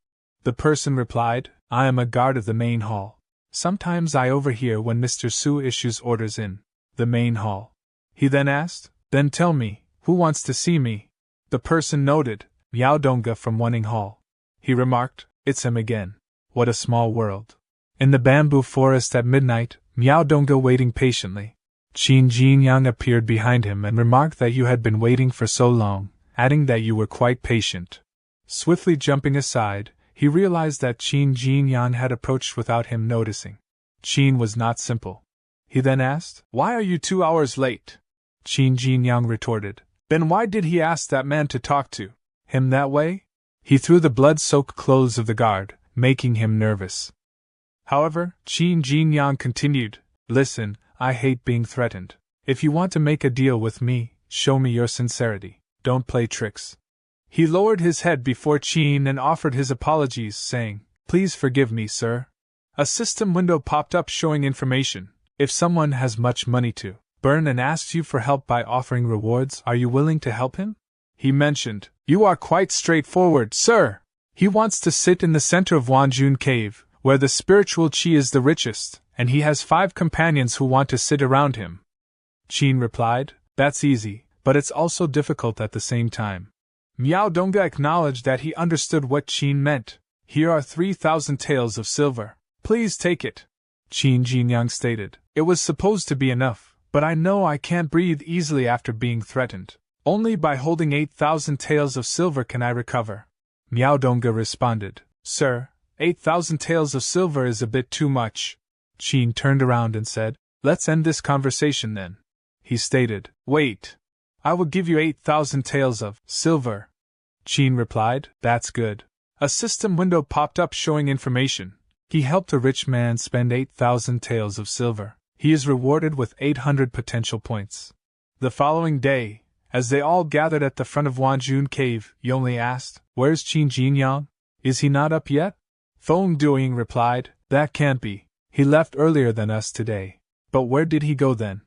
The person replied, I am a guard of the main hall. Sometimes I overhear when Mr. Su issues orders in the main hall. He then asked, Then tell me, who wants to see me? The person noted, Miao Donga from Wanning Hall. He remarked, It's him again. What a small world. In the bamboo forest at midnight, Miao Donga waiting patiently. Qin Jinyang appeared behind him and remarked that you had been waiting for so long, adding that you were quite patient. Swiftly jumping aside, he realized that Qin Jinyang had approached without him noticing. Qin was not simple. He then asked, Why are you 2 hours late? Qin Jinyang retorted, Then why did he ask that man to talk to him that way? He threw the blood-soaked clothes of the guard, making him nervous. However, Qin Jinyang continued, Listen, I hate being threatened. If you want to make a deal with me, show me your sincerity. Don't play tricks. He lowered his head before Qin and offered his apologies, saying, Please forgive me, sir. A system window popped up showing information. If someone has much money to burn and asks you for help by offering rewards, are you willing to help him? He mentioned, You are quite straightforward, sir. He wants to sit in the center of Wanjun Cave, where the spiritual qi is the richest, and he has 5 companions who want to sit around him. Qin replied, That's easy, but it's also difficult at the same time. Miao Donga acknowledged that he understood what Qin meant. Here are 3,000 taels of silver. Please take it. Qin Jinyang stated, It was supposed to be enough, but I know I can't breathe easily after being threatened. Only by holding 8,000 taels of silver can I recover. Miao Donga responded, Sir, 8,000 taels of silver is a bit too much. Qin turned around and said, Let's end this conversation then. He stated, Wait. I will give you 8,000 taels of silver. Qin replied, That's good. A system window popped up showing information. He helped a rich man spend 8,000 taels of silver. He is rewarded with 800 potential points. The following day, as they all gathered at the front of Wanjun Cave, Yonli asked, Where's Qin Jinyang? Is he not up yet? Feng Duoying replied, That can't be. He left earlier than us today. But where did he go then?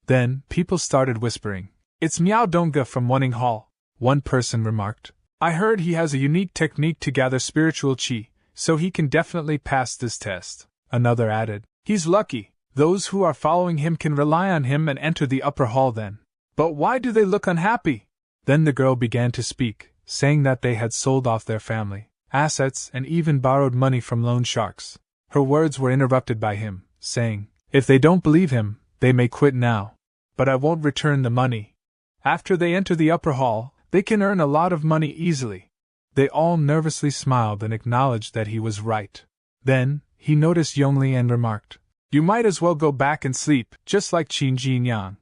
Then, people started whispering, It's Miao Donga from Wanning Hall. One person remarked, I heard he has a unique technique to gather spiritual qi, so he can definitely pass this test. Another added, He's lucky. Those who are following him can rely on him and enter the upper hall then. But why do they look unhappy? Then the girl began to speak, saying that they had sold off their family, assets, and even borrowed money from loan sharks. Her words were interrupted by him, saying, If they don't believe him, they may quit now. But I won't return the money. After they enter the upper hall, they can earn a lot of money easily. They all nervously smiled and acknowledged that he was right. Then, he noticed Yongli and remarked, "You might as well go back and sleep, just like Qin Jinyang."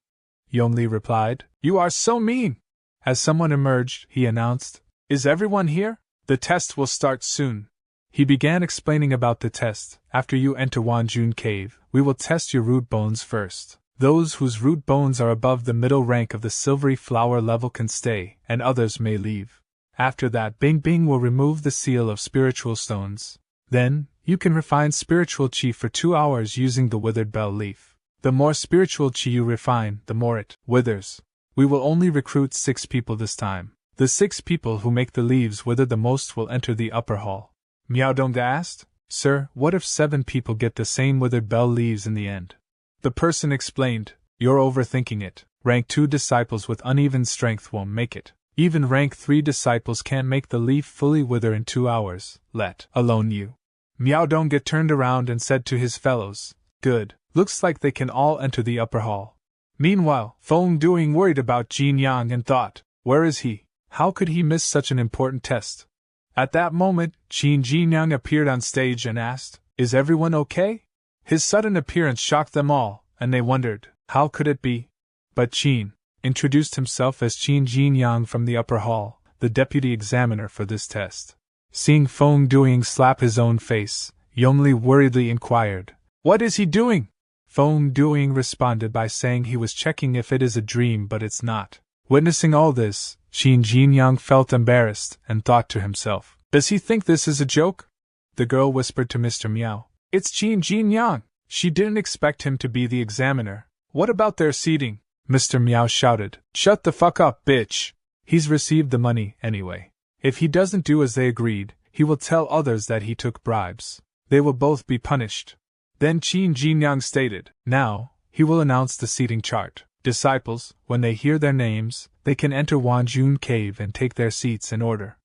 Yongli replied, "You are so mean." As someone emerged, he announced, "Is everyone here? The test will start soon." He began explaining about the test. After you enter Wanjun Cave, we will test your root bones first. Those whose root bones are above the middle rank of the silvery flower level can stay, and others may leave. After that, Bing Bing will remove the seal of spiritual stones. Then, you can refine spiritual qi for 2 hours using the withered bell leaf. The more spiritual qi you refine, the more it withers. We will only recruit 6 people this time. The 6 people who make the leaves wither the most will enter the upper hall. Miaodong asked, "Sir, what if 7 people get the same withered bell leaves in the end?" The person explained, "You're overthinking it. Rank 2 disciples with uneven strength won't make it. Even rank 3 disciples can't make the leaf fully wither in 2 hours, let alone you." Miaodong turned around and said to his fellows, "Good, looks like they can all enter the upper hall." Meanwhile, Feng Duing worried about Jinyang and thought, "Where is he? How could he miss such an important test?" At that moment, Qin Jinyang appeared on stage and asked, "Is everyone okay?" His sudden appearance shocked them all, and they wondered, how could it be? But Qin introduced himself as Qin Jinyang from the upper hall, the deputy examiner for this test. Seeing Feng Duing slap his own face, Yongli worriedly inquired, "What is he doing?" Feng Duing responded by saying he was checking if it is a dream, but it's not. Witnessing all this, Qin Jinyang felt embarrassed and thought to himself, "Does he think this is a joke?" The girl whispered to Mr. Miao, "It's Qin Jinyang." She didn't expect him to be the examiner. "What about their seating?" Mr. Miao shouted, "Shut the fuck up, bitch! He's received the money anyway. If he doesn't do as they agreed, he will tell others that he took bribes. They will both be punished." Then Qin Jinyang stated, "Now, he will announce the seating chart. Disciples, when they hear their names, they can enter Wanjun Cave and take their seats in order."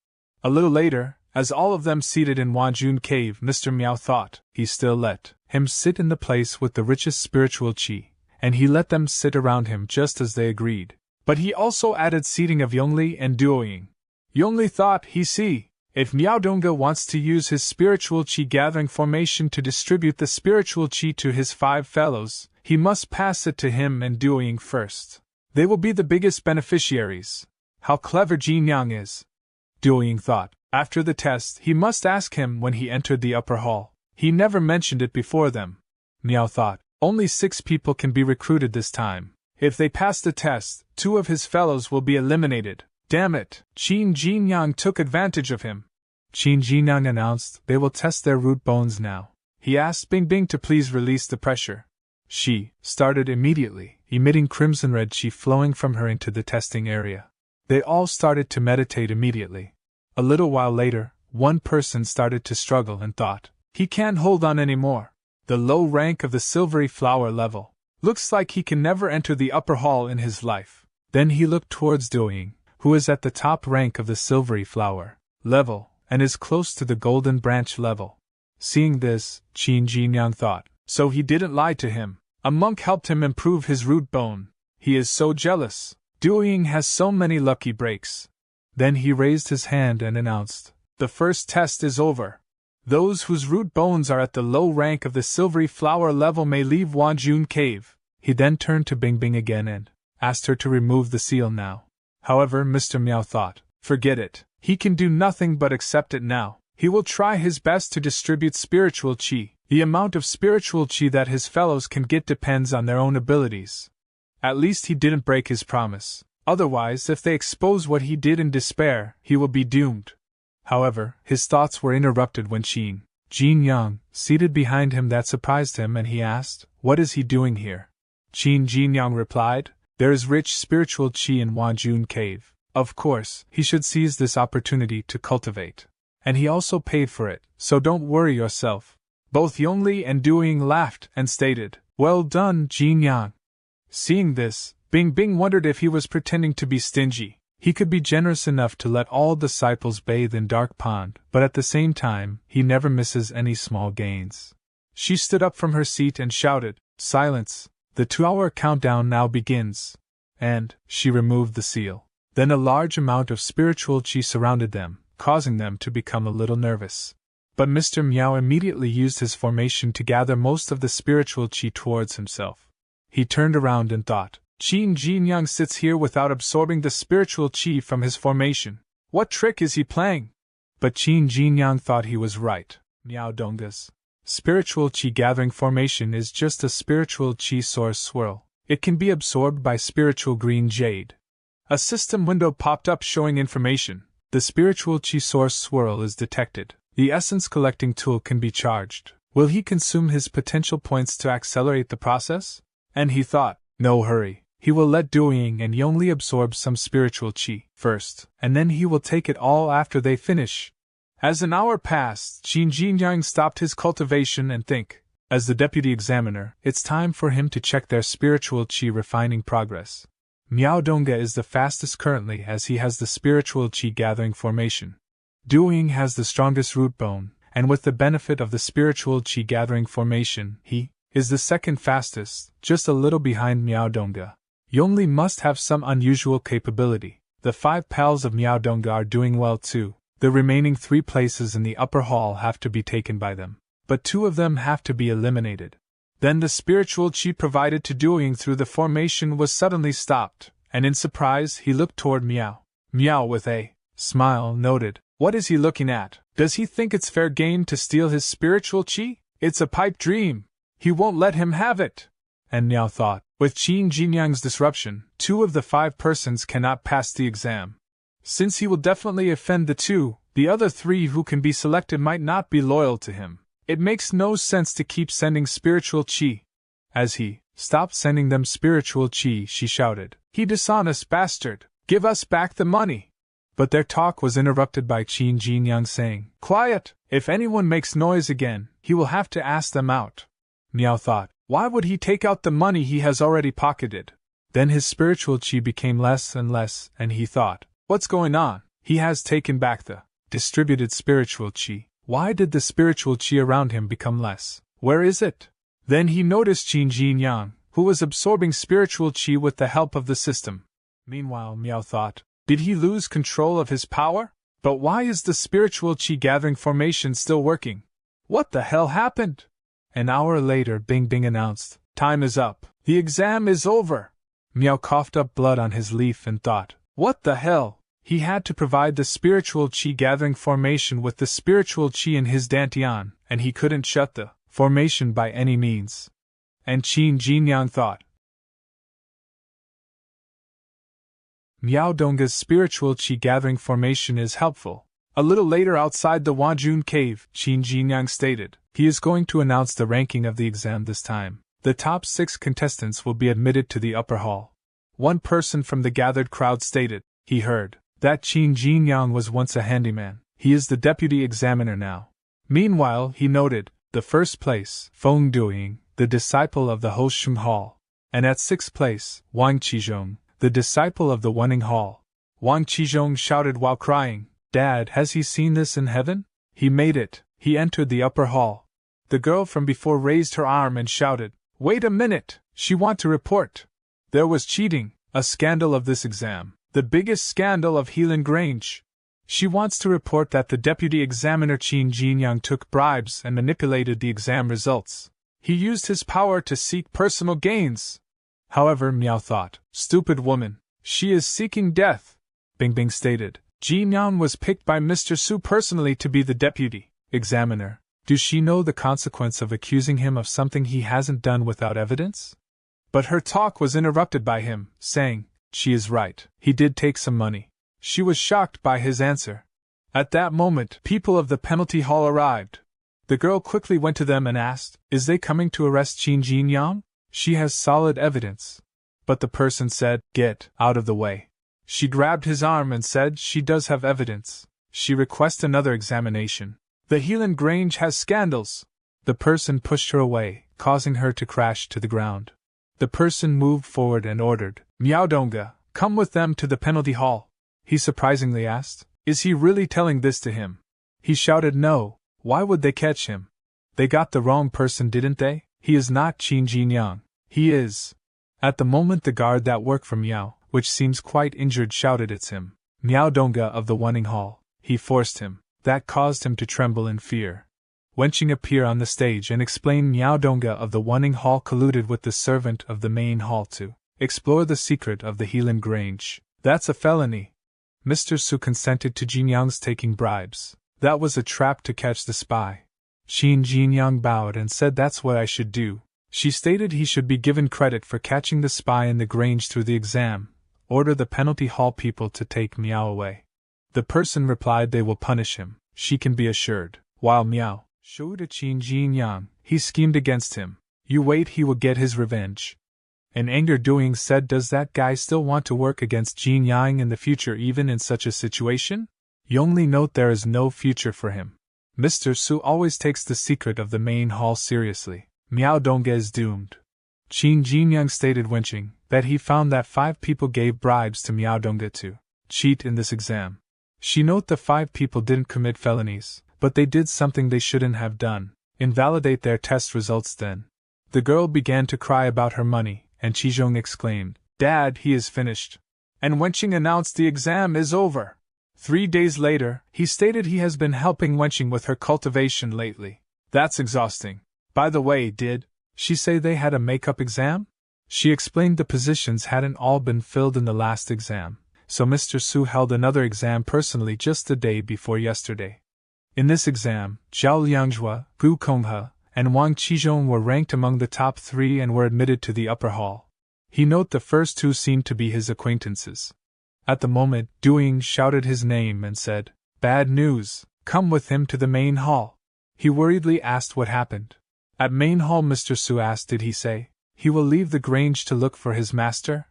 A little later, as all of them seated in Wanjun Cave, Mr. Miao thought, he still let him sit in the place with the richest spiritual qi, and he let them sit around him just as they agreed. But he also added seating of Yongli and Duoying. Yongli thought, if Miaodong wants to use his spiritual qi gathering formation to distribute the spiritual qi to his 5 fellows, he must pass it to him and Duoying first. They will be the biggest beneficiaries. How clever Jinyang is! Duoying thought. After the test, he must ask him when he entered the upper hall. He never mentioned it before them. Miao thought, only 6 people can be recruited this time. If they pass the test, 2 of his fellows will be eliminated. Damn it! Qin Jinyang took advantage of him. Qin Jinyang announced they will test their root bones now. He asked Bing Bing to please release the pressure. She started immediately, emitting crimson red qi flowing from her into the testing area. They all started to meditate immediately. A little while later, one person started to struggle and thought, he can't hold on anymore. The low rank of the silvery flower level. Looks like he can never enter the upper hall in his life. Then he looked towards Duoying, who is at the top rank of the silvery flower level, and is close to the golden branch level. Seeing this, Qin Jinyang thought, so he didn't lie to him. A monk helped him improve his root bone. He is so jealous. Duoying has so many lucky breaks. Then he raised his hand and announced, the first test is over. Those whose root bones are at the low rank of the silvery flower level may leave Wanjun Cave. He then turned to Bing Bing again and asked her to remove the seal now. However, Mr. Miao thought, forget it. He can do nothing but accept it now. He will try his best to distribute spiritual qi. The amount of spiritual qi that his fellows can get depends on their own abilities. At least he didn't break his promise. Otherwise, if they expose what he did in despair, he will be doomed. However, his thoughts were interrupted when Qin Jinyang, seated behind him, that surprised him, and he asked, what is he doing here? Qin Jinyang replied, there is rich spiritual qi in Wanjun Cave. Of course, he should seize this opportunity to cultivate. And he also paid for it, so don't worry yourself. Both Yongli and Duoying laughed and stated, well done, Jinyang. Seeing this, Bing Bing wondered if he was pretending to be stingy. He could be generous enough to let all disciples bathe in dark pond, but at the same time, he never misses any small gains. She stood up from her seat and shouted, Silence. The 2-hour countdown now begins. And she removed the seal. Then a large amount of spiritual qi surrounded them, causing them to become a little nervous. But Mr. Meow immediately used his formation to gather most of the spiritual qi towards himself. He turned around and thought, Qin Jinyang sits here without absorbing the spiritual qi from his formation. What trick is he playing? But Qin Jinyang thought he was right. Miao Donga's spiritual qi gathering formation is just a spiritual qi source swirl. It can be absorbed by spiritual green jade. A system window popped up showing information. The spiritual qi source swirl is detected. The essence collecting tool can be charged. Will he consume his potential points to accelerate the process? And he thought, no hurry. He will let Doing and Yongli absorb some spiritual qi first, and then he will take it all after they finish. As an hour passed, Qin Jinyang stopped his cultivation and think. As the deputy examiner, it's time for him to check their spiritual qi refining progress. Miao Donga is the fastest currently as he has the spiritual qi gathering formation. Doing has the strongest root bone, and with the benefit of the spiritual qi gathering formation, he is the second fastest, just a little behind Miao Donga. Yongli must have some unusual capability. The 5 pals of Miao Donga are doing well too. The remaining 3 places in the upper hall have to be taken by them, but 2 of them have to be eliminated. Then the spiritual qi provided to Doing through the formation was suddenly stopped, and in surprise he looked toward Miao. Miao with a smile noted, what is he looking at? Does he think it's fair game to steal his spiritual qi? It's a pipe dream. He won't let him have it. And Miao thought, with Qin Jinyang's disruption, 2 of the 5 persons cannot pass the exam. Since he will definitely offend the 2, the other 3 who can be selected might not be loyal to him. It makes no sense to keep sending spiritual qi. As he stopped sending them spiritual qi, she shouted, "He dishonest bastard! Give us back the money!" But their talk was interrupted by Qin Jinyang saying, "Quiet! If anyone makes noise again, he will have to ask them out." Miao thought, why would he take out the money he has already pocketed? Then his spiritual qi became less and less, and he thought, what's going on? He has taken back the distributed spiritual qi. Why did the spiritual qi around him become less? Where is it? Then he noticed Qin Jinyang, who was absorbing spiritual qi with the help of the system. Meanwhile, Miao thought, did he lose control of his power? But why is the spiritual qi gathering formation still working? What the hell happened? An hour later, Bing Bing announced, time is up. The exam is over. Miao coughed up blood on his leaf and thought, what the hell? He had to provide the spiritual qi gathering formation with the spiritual qi in his dantian, and he couldn't shut the formation by any means. And Qin Jinyang thought, Miao Donga's spiritual qi gathering formation is helpful. A little later outside the Wajun cave, Qin Jinyang stated, he is going to announce the ranking of the exam this time. The top 6 contestants will be admitted to the upper hall. One person from the gathered crowd stated, he heard that Qin Jinyang was once a handyman. He is the deputy examiner now. Meanwhile, he noted, the first place, Feng Duiying, the disciple of the Hosheng Hall. And at 6th place, Wang Qizhong, the disciple of the Wenning Hall. Wang Qizhong shouted while crying, Dad, has he seen this in heaven? He made it. He entered the upper hall. The girl from before raised her arm and shouted, wait a minute, she want to report. There was cheating, a scandal of this exam. The biggest scandal of Helan Grange. She wants to report that the deputy examiner Qin Jinyang took bribes and manipulated the exam results. He used his power to seek personal gains. However, Miao thought, stupid woman, she is seeking death. Bing Bing stated, Jinyang was picked by Mr. Su personally to be the deputy examiner. Does she know the consequence of accusing him of something he hasn't done without evidence? But her talk was interrupted by him, saying, she is right, he did take some money. She was shocked by his answer. At that moment, people of the penalty hall arrived. The girl quickly went to them and asked, is they coming to arrest Qin Jinyang? She has solid evidence. But the person said, get out of the way. She grabbed his arm and said she does have evidence. She requests another examination. The Helan Grange has scandals. The person pushed her away, causing her to crash to the ground. The person moved forward and ordered, Miao Donga, come with them to the penalty hall. He surprisingly asked, is he really telling this to him? He shouted no, why would they catch him? They got the wrong person, didn't they? He is not Qin Jinyang. He is. At the moment the guard that worked for Miao, which seems quite injured, shouted it's him. Miao Donga of the Wanning Hall. He forced him. That caused him to tremble in fear. Wenqing appear on the stage and explain Miao Donga of the Wanning Hall colluded with the servant of the main hall to explore the secret of the Helan Grange. That's a felony. Mr. Su consented to Jinyang's taking bribes. That was a trap to catch the spy. Qin Jinyang bowed and said that's what I should do. She stated he should be given credit for catching the spy in the Grange through the exam. Order the penalty hall people to take Miao away. The person replied they will punish him, she can be assured. While Miao showed to Qin Jinyang, he schemed against him. You wait, he will get his revenge. In anger, Doing said, does that guy still want to work against Jinyang in the future even in such a situation? You only note there is no future for him. Mr. Su always takes the secret of the main hall seriously. Miao Donga is doomed. Qin Jinyang stated, Wenqing, that he found that 5 people gave bribes to Miao Donga to cheat in this exam. She note the 5 people didn't commit felonies, but they did something they shouldn't have done. Invalidate their test results then. The girl began to cry about her money, and Qizhong exclaimed, Dad, he is finished. And Wenqing announced the exam is over. 3 days later, he stated he has been helping Wenqing with her cultivation lately. That's exhausting. By the way, did she say they had a makeup exam? She explained the positions hadn't all been filled in the last exam, so Mr. Su held another exam personally just the day before yesterday. In this exam, Zhao Liangjue, Gu Konghe, and Wang Qizhong were ranked among the top 3 and were admitted to the upper hall. He noted the first 2 seemed to be his acquaintances. At the moment, Doing shouted his name and said, Bad news, come with him to the main hall. He worriedly asked what happened. At main hall, Mr. Su asked, did he say he will leave the Grange to look for his master?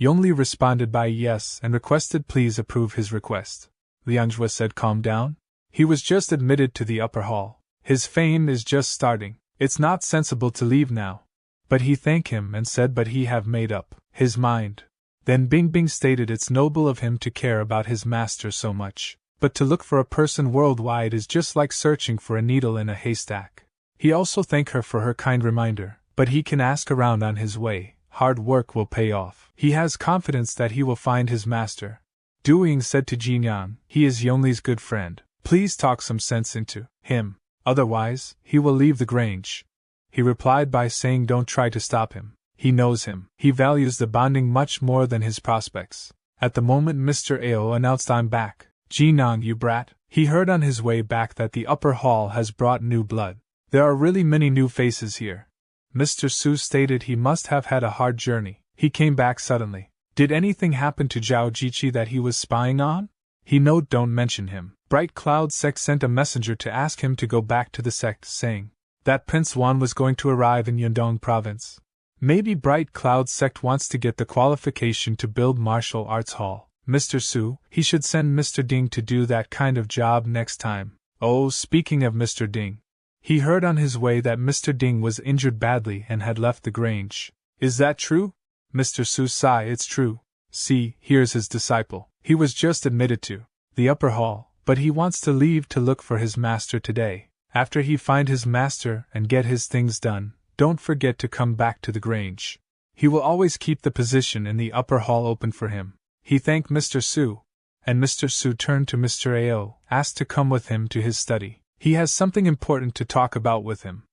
Yongli responded by yes and requested please approve his request. Liangjue said, calm down. He was just admitted to the upper hall. His fame is just starting. It's not sensible to leave now. But he thanked him and said but he have made up his mind. Then Bingbing stated it's noble of him to care about his master so much. But to look for a person worldwide is just like searching for a needle in a haystack. He also thanked her for her kind reminder, but he can ask around on his way. Hard work will pay off. He has confidence that he will find his master. Doing said to Jinyang, he is Yongli's good friend. Please talk some sense into him. Otherwise, he will leave the Grange. He replied by saying don't try to stop him. He knows him. He values the bonding much more than his prospects. At the moment Mr. Ao announced I'm back. Jinyang, you brat. He heard on his way back that the upper hall has brought new blood. There are really many new faces here. Mr. Su stated he must have had a hard journey. He came back suddenly. Did anything happen to Zhao Jiqi that he was spying on? He note don't mention him. Bright Cloud Sect sent a messenger to ask him to go back to the sect, saying that Prince Wan was going to arrive in Yundong province. Maybe Bright Cloud Sect wants to get the qualification to build martial arts hall. Mr. Su, he should send Mr. Ding to do that kind of job next time. Oh, speaking of Mr. Ding. He heard on his way that Mr. Ding was injured badly and had left the Grange. Is that true? Mr. Su sighed, it's true. See, here's his disciple. He was just admitted to the upper hall, but he wants to leave to look for his master today. After he find his master and get his things done, don't forget to come back to the Grange. He will always keep the position in the upper hall open for him. He thanked Mr. Su, and Mr. Su turned to Mr. Ao, asked to come with him to his study. He has something important to talk about with him.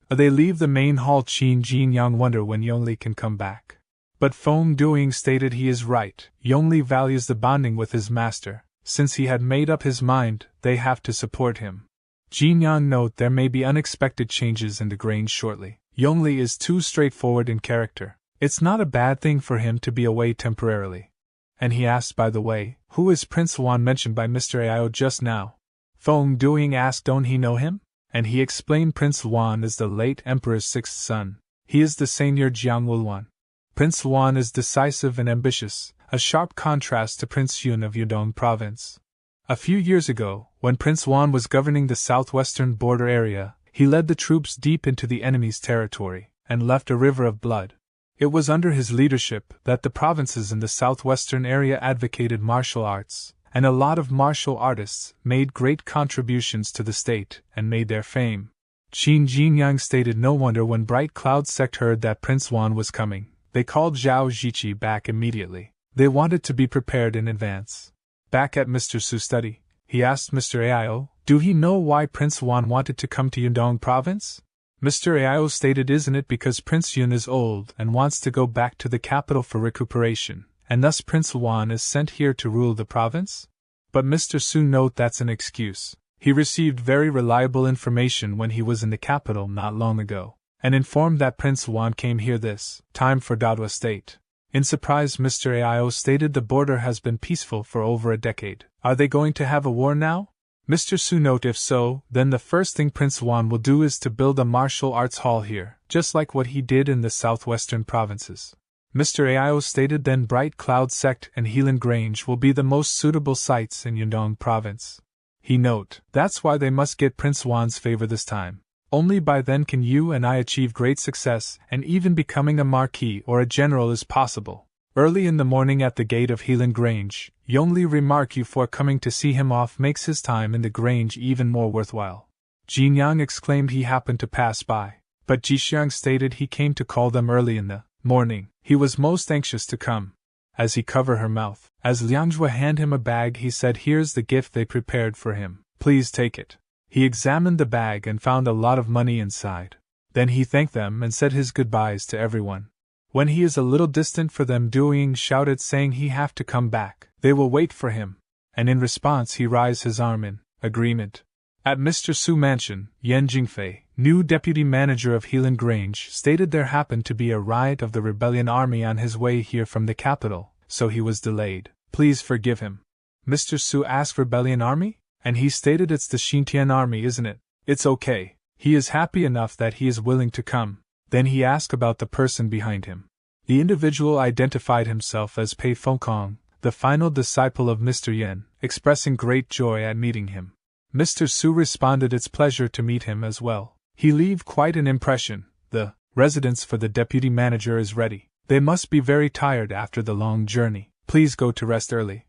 They leave the main hall. Qin Jinyang wonder when Yongli can come back. But Feng Duing stated he is right. Yongli values the bonding with his master. Since he had made up his mind, they have to support him. Jinyang note there may be unexpected changes in the Grange shortly. Yongli is too straightforward in character. It's not a bad thing for him to be away temporarily. And he asked, by the way, who is Prince Wan mentioned by Mr. Ao just now? Feng Duing asked, don't he know him? And he explained Prince Wan is the late Emperor's 6th son. He is the senior Jiangwulan. Prince Wan is decisive and ambitious, a sharp contrast to Prince Yun of Yudong province. A few years ago, when Prince Wan was governing the southwestern border area, he led the troops deep into the enemy's territory, and left a river of blood. It was under his leadership that the provinces in the southwestern area advocated martial arts, and a lot of martial artists made great contributions to the state and made their fame. Qin Jinyang stated no wonder when Bright Cloud sect heard that Prince Wan was coming. They called Zhao Ziqi back immediately. They wanted to be prepared in advance. Back at Mr. Su's study, he asked Mr. Aio, do he know why Prince Wan wanted to come to Yundong province? Mr. Aio stated isn't it because Prince Yun is old and wants to go back to the capital for recuperation, and thus Prince Wan is sent here to rule the province? But Mr. Su note that's an excuse. He received very reliable information when he was in the capital not long ago, and informed that Prince Wan came here this time for Dadwa State. In surprise, Mr. Aio stated the border has been peaceful for over a decade. Are they going to have a war now? Mr. Su note if so, then the first thing Prince Wan will do is to build a martial arts hall here, just like what he did in the southwestern provinces. Mr. Aio stated then Bright Cloud Sect and Helan Grange will be the most suitable sites in Yundong province. He note, that's why they must get Prince Wan's favor this time. Only by then can you and I achieve great success, and even becoming a marquis or a general is possible. Early in the morning at the gate of Helan Grange, Yongli remark you for coming to see him off makes his time in the Grange even more worthwhile. Jinyang exclaimed he happened to pass by, but Jixiang stated he came to call them early in the morning. He was most anxious to come. As he covered her mouth, as Liangjue handed him a bag he said here's the gift they prepared for him, please take it. He examined the bag and found a lot of money inside. Then he thanked them and said his goodbyes to everyone. When he is a little distant for them Duiying shouted saying he have to come back, they will wait for him. And in response he raised his arm in agreement. At Mr. Su mansion, Yan Jingfei, new deputy manager of Helan Grange, stated there happened to be a riot of the rebellion army on his way here from the capital, so he was delayed. Please forgive him. Mr. Su asked rebellion army? And he stated it's the Xintian army, isn't it? It's okay. He is happy enough that he is willing to come. Then he asked about the person behind him. The individual identified himself as Pei Fengkong, the final disciple of Mr. Yen, expressing great joy at meeting him. Mr. Su responded it's pleasure to meet him as well. He leave quite an impression. The residence for the deputy manager is ready. They must be very tired after the long journey. Please go to rest early.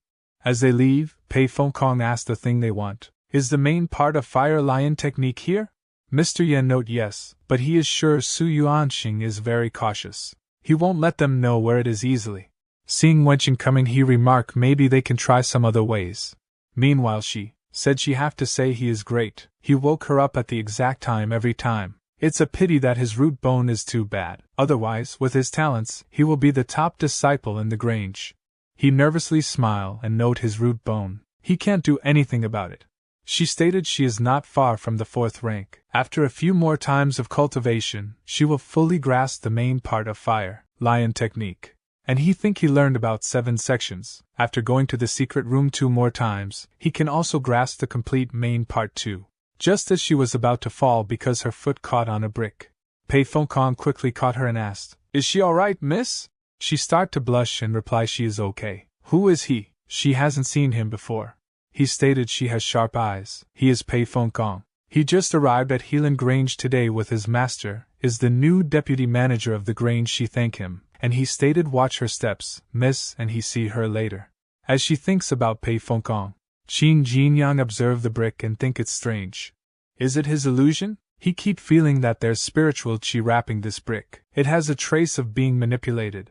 As they leave, Pei Fengkong asked the thing they want. Is the main part of Fire Lion technique here? Mr. Yen note yes, but he is sure Su Yuanxing is very cautious. He won't let them know where it is easily. Seeing Wenqing coming he remarked maybe they can try some other ways. Meanwhile she said she have to say he is great. He woke her up at the exact time every time. It's a pity that his root bone is too bad. Otherwise, with his talents, he will be the top disciple in the Grange. He nervously smiled and note his root bone. He can't do anything about it. She stated she is not far from the 4th rank. After a few more times of cultivation, she will fully grasp the main part of Fire Lion technique. And he think he learned about 7 sections. After going to the secret room 2 more times, he can also grasp the complete main part too. Just as she was about to fall because her foot caught on a brick, Pei Fengkong quickly caught her and asked, "Is she alright, miss?" She started to blush and reply she is okay. Who is he? She hasn't seen him before. He stated she has sharp eyes. He is Pei Fengkong. He just arrived at Helan Grange today with his master, is the new deputy manager of the Grange. She thanked him, and he stated watch her steps, miss, and he see her later. As she thinks about Pei Fengkong, Qin Jinyang observe the brick and think it's strange. Is it his illusion? He keep feeling that there's spiritual qi wrapping this brick. It has a trace of being manipulated.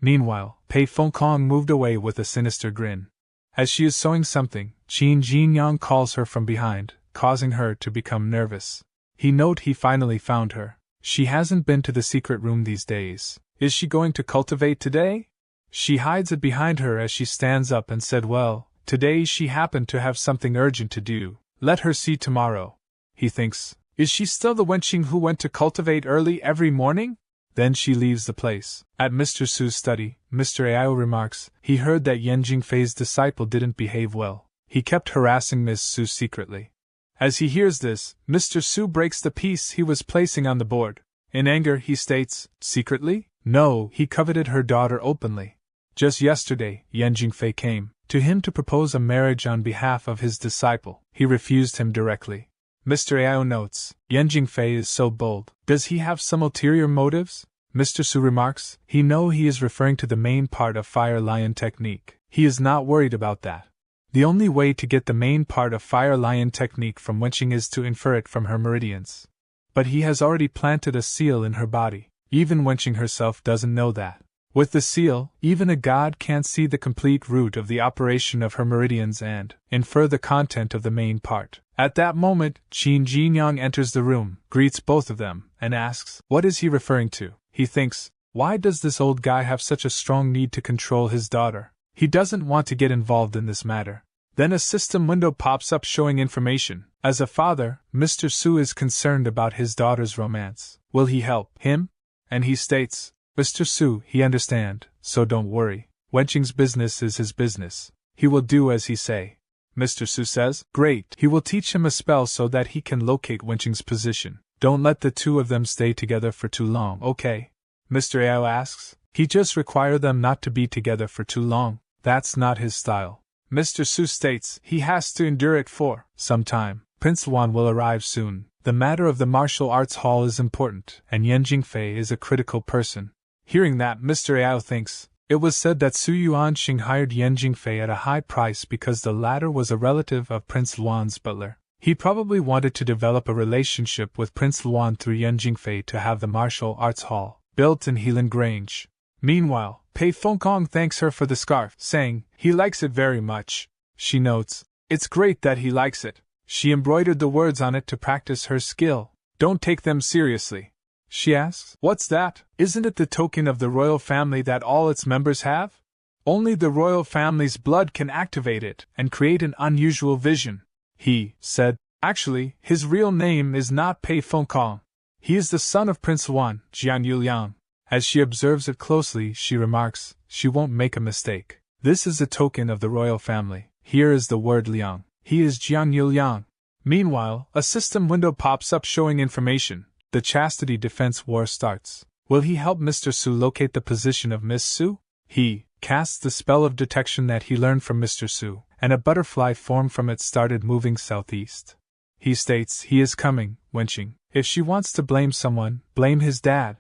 Meanwhile, Pei Fengkong moved away with a sinister grin. As she is sewing something, Qin Jinyang calls her from behind, causing her to become nervous. He note he finally found her. She hasn't been to the secret room these days. Is she going to cultivate today? She hides it behind her as she stands up and said well, today she happened to have something urgent to do. Let her see tomorrow. He thinks, is she still the wenching who went to cultivate early every morning? Then she leaves the place. At Mr. Su's study, Mr. Aio remarks, he heard that Yan Jingfei's disciple didn't behave well. He kept harassing Miss Su secretly. As he hears this, Mr. Su breaks the piece he was placing on the board. In anger, he states, secretly? No, he coveted her daughter openly. Just yesterday, Yan Jingfei came to him to propose a marriage on behalf of his disciple. He refused him directly. Mr. Aio notes, Yan Jingfei is so bold. Does he have some ulterior motives? Mr. Su remarks, he is referring to the main part of Fire Lion technique. He is not worried about that. The only way to get the main part of Fire Lion technique from Wenqing is to infer it from her meridians. but he has already planted a seal in her body. Even Wenqing herself doesn't know that. With the seal, even a god can't see the complete route of the operation of her meridians and infer the content of the main part. At that moment, Qin Jinyang enters the room, greets both of them, and asks, what is he referring to? He thinks, why does this old guy have such a strong need to control his daughter? He doesn't want to get involved in this matter. Then a system window pops up showing information. As a father, Mr. Su is concerned about his daughter's romance. Will he help him? And he states, Mr. Su, he understand, so don't worry. Wenqing's business is his business. He will do as he say. Mr. Su says, great. He will teach him a spell so that he can locate Wenqing's position. Don't let the two of them stay together for too long, okay? Mr. Ao asks, he just require them not to be together for too long. That's not his style. Mr. Su states he has to endure it for some time. Prince Wan will arrive soon. The matter of the martial arts hall is important, and Yan Jingfei is a critical person. Hearing that, Mr. Ao thinks, it was said that Su Yuanxing hired Yan Jingfei at a high price because the latter was a relative of Prince Luan's butler. He probably wanted to develop a relationship with Prince Luan through Yan Jingfei to have the martial arts hall built in Helan Grange. Meanwhile, Pei Fengkong thanks her for the scarf, saying, he likes it very much. She notes, it's great that he likes it. She embroidered the words on it to practice her skill. Don't take them seriously. She asks, what's that? Isn't it the token of the royal family that all its members have? Only the royal family's blood can activate it and create an unusual vision. He said, actually, his real name is not Pei Fengkong. He is the son of Prince Wan, Jian Yuliang. As she observes it closely, she remarks, she won't make a mistake. This is a token of the royal family. Here is the word Liang. He is Jian Yuliang. Meanwhile, a system window pops up showing information. The chastity defense war starts. Will he help Mr. Su locate the position of Miss Su? He casts the spell of detection that he learned from Mr. Su, and a butterfly formed from it started moving southeast. He states he is coming, Wenqing. If she wants to blame someone, blame his dad.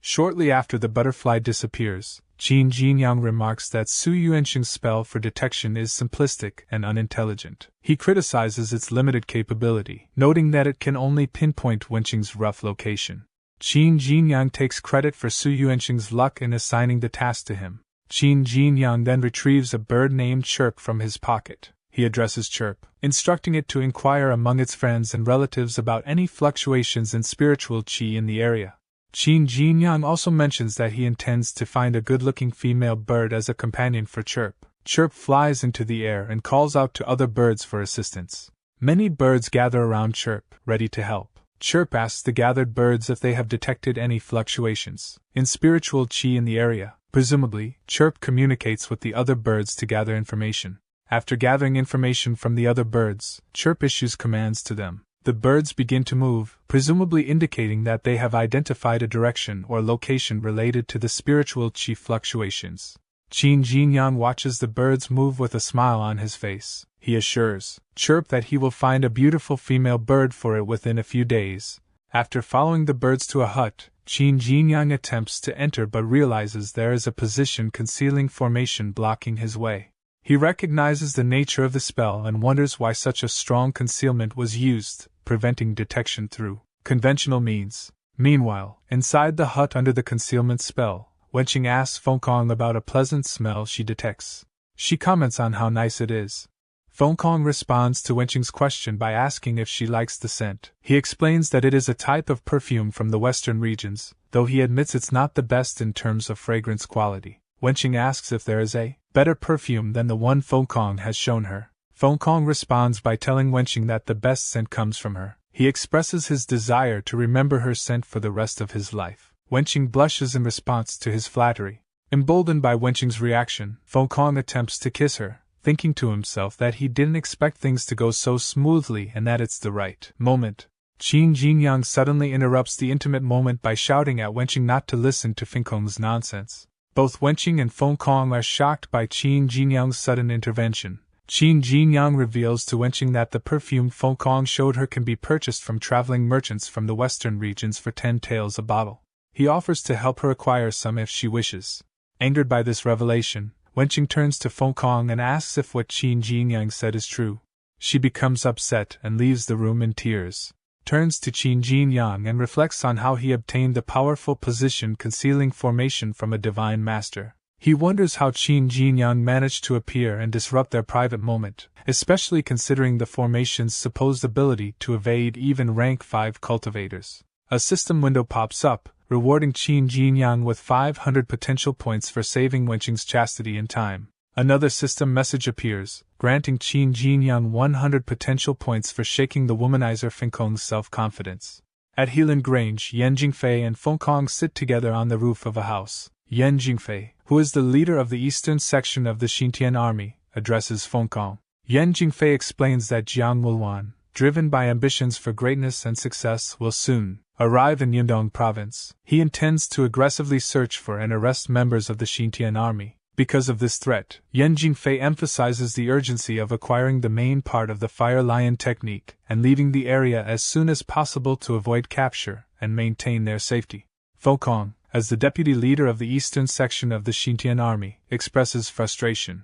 Shortly after the butterfly disappears, Qin Jinyang remarks that Su Yuanxing's spell for detection is simplistic and unintelligent. He criticizes its limited capability, noting that it can only pinpoint Wenqing's rough location. Qin Jinyang takes credit for Su Yuanxing's luck in assigning the task to him. Qin Jinyang then retrieves a bird named Chirp from his pocket. He addresses Chirp, instructing it to inquire among its friends and relatives about any fluctuations in spiritual qi in the area. Qin Jinyang also mentions that he intends to find a good-looking female bird as a companion for Chirp. Chirp flies into the air and calls out to other birds for assistance. Many birds gather around Chirp, ready to help. Chirp asks the gathered birds if they have detected any fluctuations in spiritual qi in the area. Presumably, Chirp communicates with the other birds to gather information. After gathering information from the other birds, Chirp issues commands to them. The birds begin to move, presumably indicating that they have identified a direction or location related to the spiritual qi fluctuations. Qin Jinyang watches the birds move with a smile on his face. He assures Chirp that he will find a beautiful female bird for it within a few days. After following the birds to a hut, Qin Jinyang attempts to enter but realizes there is a position concealing formation blocking his way. He recognizes the nature of the spell and wonders why such a strong concealment was used, preventing detection through conventional means. Meanwhile, inside the hut under the concealment spell, Wenqing asks Fengkong about a pleasant smell she detects. She comments on how nice it is. Fengkong responds to Wenqing's question by asking if she likes the scent. He explains that it is a type of perfume from the western regions, though he admits it's not the best in terms of fragrance quality. Wenqing asks if there is a better perfume than the one Fengkong has shown her. Fengkong responds by telling Wenqing that the best scent comes from her. He expresses his desire to remember her scent for the rest of his life. Wenqing blushes in response to his flattery. Emboldened by Wenqing's reaction, Fengkong attempts to kiss her, thinking to himself that he didn't expect things to go so smoothly and that it's the right moment. Qin Jinyang suddenly interrupts the intimate moment by shouting at Wenqing not to listen to Fengkong's nonsense. Both Wenqing and Fengkong are shocked by Qin Jinyang's sudden intervention. Qin Jinyang reveals to Wenqing that the perfume Fengkong showed her can be purchased from traveling merchants from the western regions for 10 taels a bottle. He offers to help her acquire some if she wishes. Angered by this revelation, Wenqing turns to Fengkong and asks if what Qin Jinyang said is true. She becomes upset and leaves the room in tears. turns to Qin Jinyang and reflects on how he obtained the powerful position concealing formation from a divine master. He wonders how Qin Jinyang managed to appear and disrupt their private moment, especially considering the formation's supposed ability to evade even rank 5 cultivators. A system window pops up, rewarding Qin Jinyang with 500 potential points for saving Wenqing's chastity in time. Another system message appears, granting Qin Jinyang 100 potential points for shaking the womanizer Fenkong's self-confidence. At Helan Grange, Yan Jingfei and Fenkong sit together on the roof of a house. Yan Jingfei, who is the leader of the eastern section of the Xintian army, addresses Fenkong. Yan Jingfei explains that Jiang Wulwan, driven by ambitions for greatness and success, will soon arrive in Yundong province. He intends to aggressively search for and arrest members of the Xintian army. Because of this threat, Yan Jingfei emphasizes the urgency of acquiring the main part of the Fire Lion technique and leaving the area as soon as possible to avoid capture and maintain their safety. Fenkong, as the deputy leader of the eastern section of the Xintian army, expresses frustration.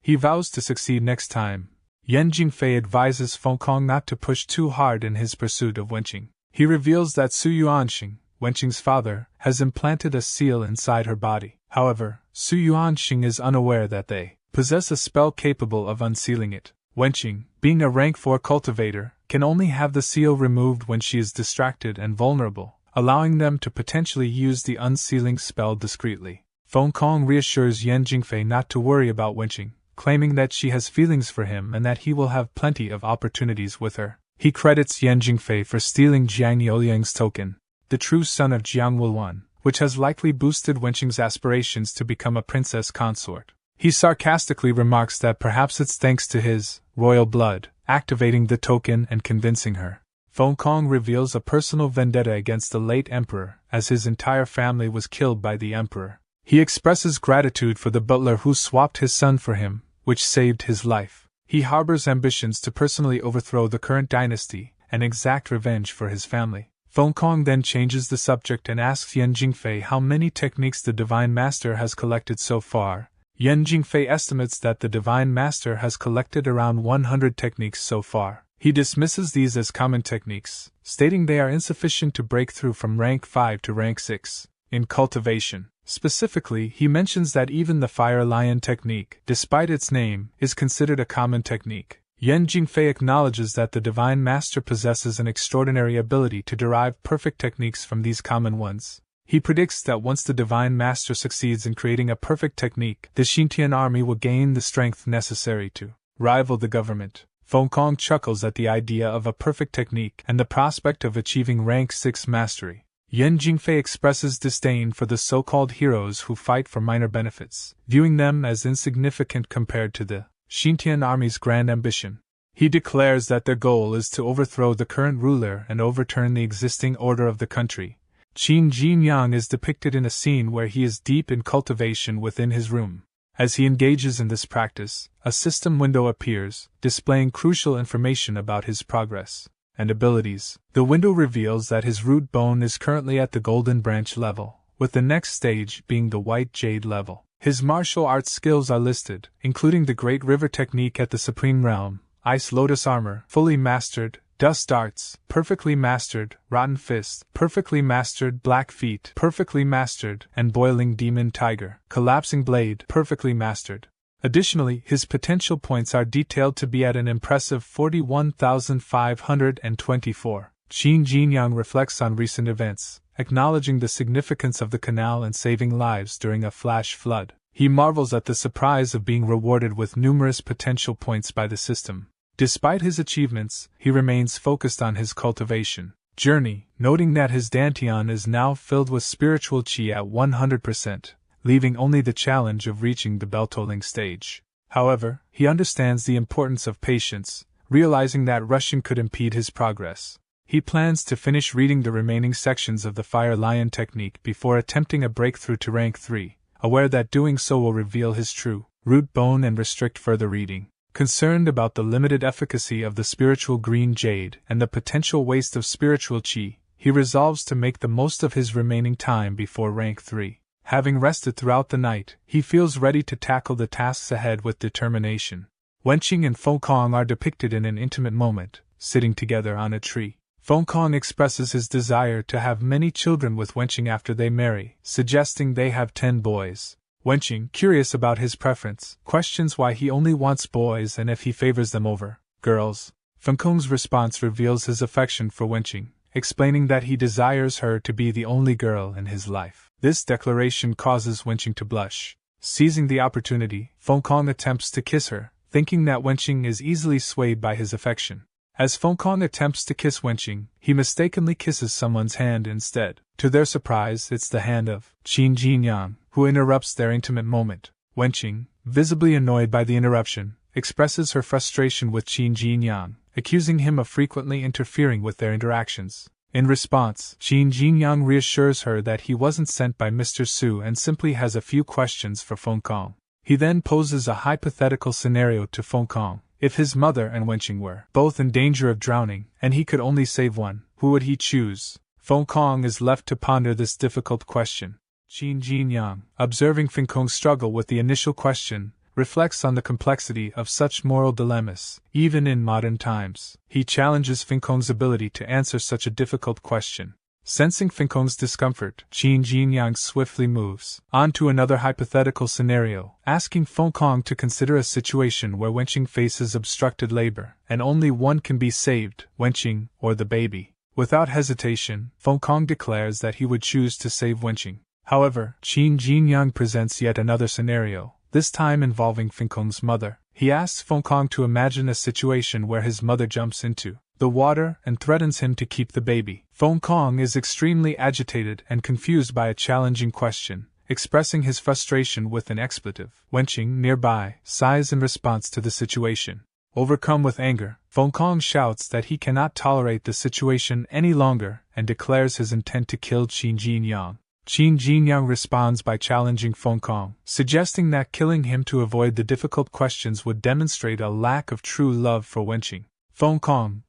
He vows to succeed next time. Yan Jingfei advises Fenkong not to push too hard in his pursuit of Wenqing. He reveals that Su Yuanxing, Wenqing's father, has implanted a seal inside her body. However, Su Yuanxing is unaware that they possess a spell capable of unsealing it. Wenqing, being a rank 4 cultivator, can only have the seal removed when she is distracted and vulnerable, allowing them to potentially use the unsealing spell discreetly. Fenkong reassures Yan Jingfei not to worry about Wenqing, claiming that she has feelings for him and that he will have plenty of opportunities with her. He credits Yan Jingfei for stealing Jiang Youliang's token, the true son of Jiang Wulwan, which has likely boosted Wenqing's aspirations to become a princess consort. He sarcastically remarks that perhaps it's thanks to his royal blood activating the token and convincing her. Fenkong reveals a personal vendetta against the late emperor, as his entire family was killed by the emperor. He expresses gratitude for the butler who swapped his son for him, which saved his life. He harbors ambitions to personally overthrow the current dynasty and exact revenge for his family. Fenkong then changes the subject and asks Yan Jingfei how many techniques the Divine Master has collected so far. Yan Jingfei estimates that the Divine Master has collected around 100 techniques so far. He dismisses these as common techniques, stating they are insufficient to break through from rank 5 to rank 6 in cultivation. Specifically, he mentions that even the Fire Lion technique, despite its name, is considered a common technique. Yan Jingfei acknowledges that the Divine Master possesses an extraordinary ability to derive perfect techniques from these common ones. He predicts that once the Divine Master succeeds in creating a perfect technique, the Xintian army will gain the strength necessary to rival the government. Fenkong chuckles at the idea of a perfect technique and the prospect of achieving rank 6 mastery. Yan Jingfei expresses disdain for the so-called heroes who fight for minor benefits, viewing them as insignificant compared to the Xintian army's grand ambition. He declares that their goal is to overthrow the current ruler and overturn the existing order of the country. Qin Jinyang is depicted in a scene where he is deep in cultivation within his room. As he engages in this practice, a system window appears, displaying crucial information about his progress and abilities. The window reveals that his root bone is currently at the Golden Branch level, with the next stage being the White Jade level. His martial arts skills are listed, including the Great River Technique at the Supreme Realm, Ice Lotus Armor, fully mastered, Dust Arts, perfectly mastered, Rotten Fist, perfectly mastered, Black Feet, perfectly mastered, and Boiling Demon Tiger, Collapsing Blade, perfectly mastered. Additionally, his potential points are detailed to be at an impressive 41,524. Qin Jinyang reflects on recent events, acknowledging the significance of the canal and saving lives during a flash flood. He marvels at the surprise of being rewarded with numerous potential points by the system. Despite his achievements, he remains focused on his cultivation journey, noting that his dantian is now filled with spiritual qi at 100%, leaving only the challenge of reaching the bell-tolling stage. However, he understands the importance of patience, realizing that rushing could impede his progress. He plans to finish reading the remaining sections of the Fire Lion technique before attempting a breakthrough to rank 3, aware that doing so will reveal his true root bone and restrict further reading. Concerned about the limited efficacy of the spiritual green jade and the potential waste of spiritual qi, he resolves to make the most of his remaining time before rank 3. Having rested throughout the night, he feels ready to tackle the tasks ahead with determination. Wenqing and Fengkong are depicted in an intimate moment, sitting together on a tree. Fengkong expresses his desire to have many children with Wenqing after they marry, suggesting they have 10 boys. Wenqing, curious about his preference, questions why he only wants boys and if he favors them over girls. Fengkong's response reveals his affection for Wenqing, explaining that he desires her to be the only girl in his life. This declaration causes Wenqing to blush. Seizing the opportunity, Fengkong attempts to kiss her, thinking that Wenqing is easily swayed by his affection. As Fengkong attempts to kiss Wenqing, he mistakenly kisses someone's hand instead. To their surprise, it's the hand of Qin Jinyang, who interrupts their intimate moment. Wenqing, visibly annoyed by the interruption, expresses her frustration with Qin Jinyang, accusing him of frequently interfering with their interactions. In response, Qin Jingyang reassures her that he wasn't sent by Mr. Su and simply has a few questions for Fengkong. He then poses a hypothetical scenario to Fengkong. If his mother and Wenqing were both in danger of drowning, and he could only save one, who would he choose? Fengkong is left to ponder this difficult question. Qin Jinyang, observing Fengkong's struggle with the initial question, reflects on the complexity of such moral dilemmas, even in modern times. He challenges Fengkong's ability to answer such a difficult question. Sensing Fengkong's discomfort, Qin Jinyang swiftly moves on to another hypothetical scenario, asking Fengkong to consider a situation where Wenqing faces obstructed labor, and only one can be saved, Wenqing or the baby. Without hesitation, Fengkong declares that he would choose to save Wenqing. However, Qin Jinyang presents yet another scenario, this time involving Fengkong's mother. He asks Fengkong to imagine a situation where his mother jumps into the water and threatens him to keep the baby. Fengkong is extremely agitated and confused by a challenging question, expressing his frustration with an expletive. Wenqing, nearby, sighs in response to the situation. Overcome with anger, Fengkong shouts that he cannot tolerate the situation any longer and declares his intent to kill Qin Jinyang. Qin Jinyang responds by challenging Fengkong, suggesting that killing him to avoid the difficult questions would demonstrate a lack of true love for Wenqing. Fengkong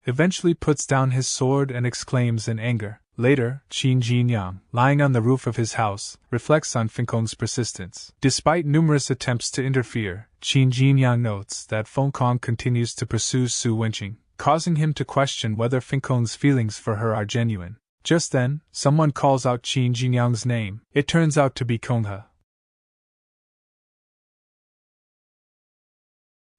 eventually puts down his sword and exclaims in anger. Later, Qin Jinyang, lying on the roof of his house, reflects on Fengkong's persistence. Despite numerous attempts to interfere, Qin Jinyang notes that Fengkong continues to pursue Su Wenqing, causing him to question whether Fengkong's feelings for her are genuine. Just then, someone calls out Qin Jinyang's name. It turns out to be Konghe.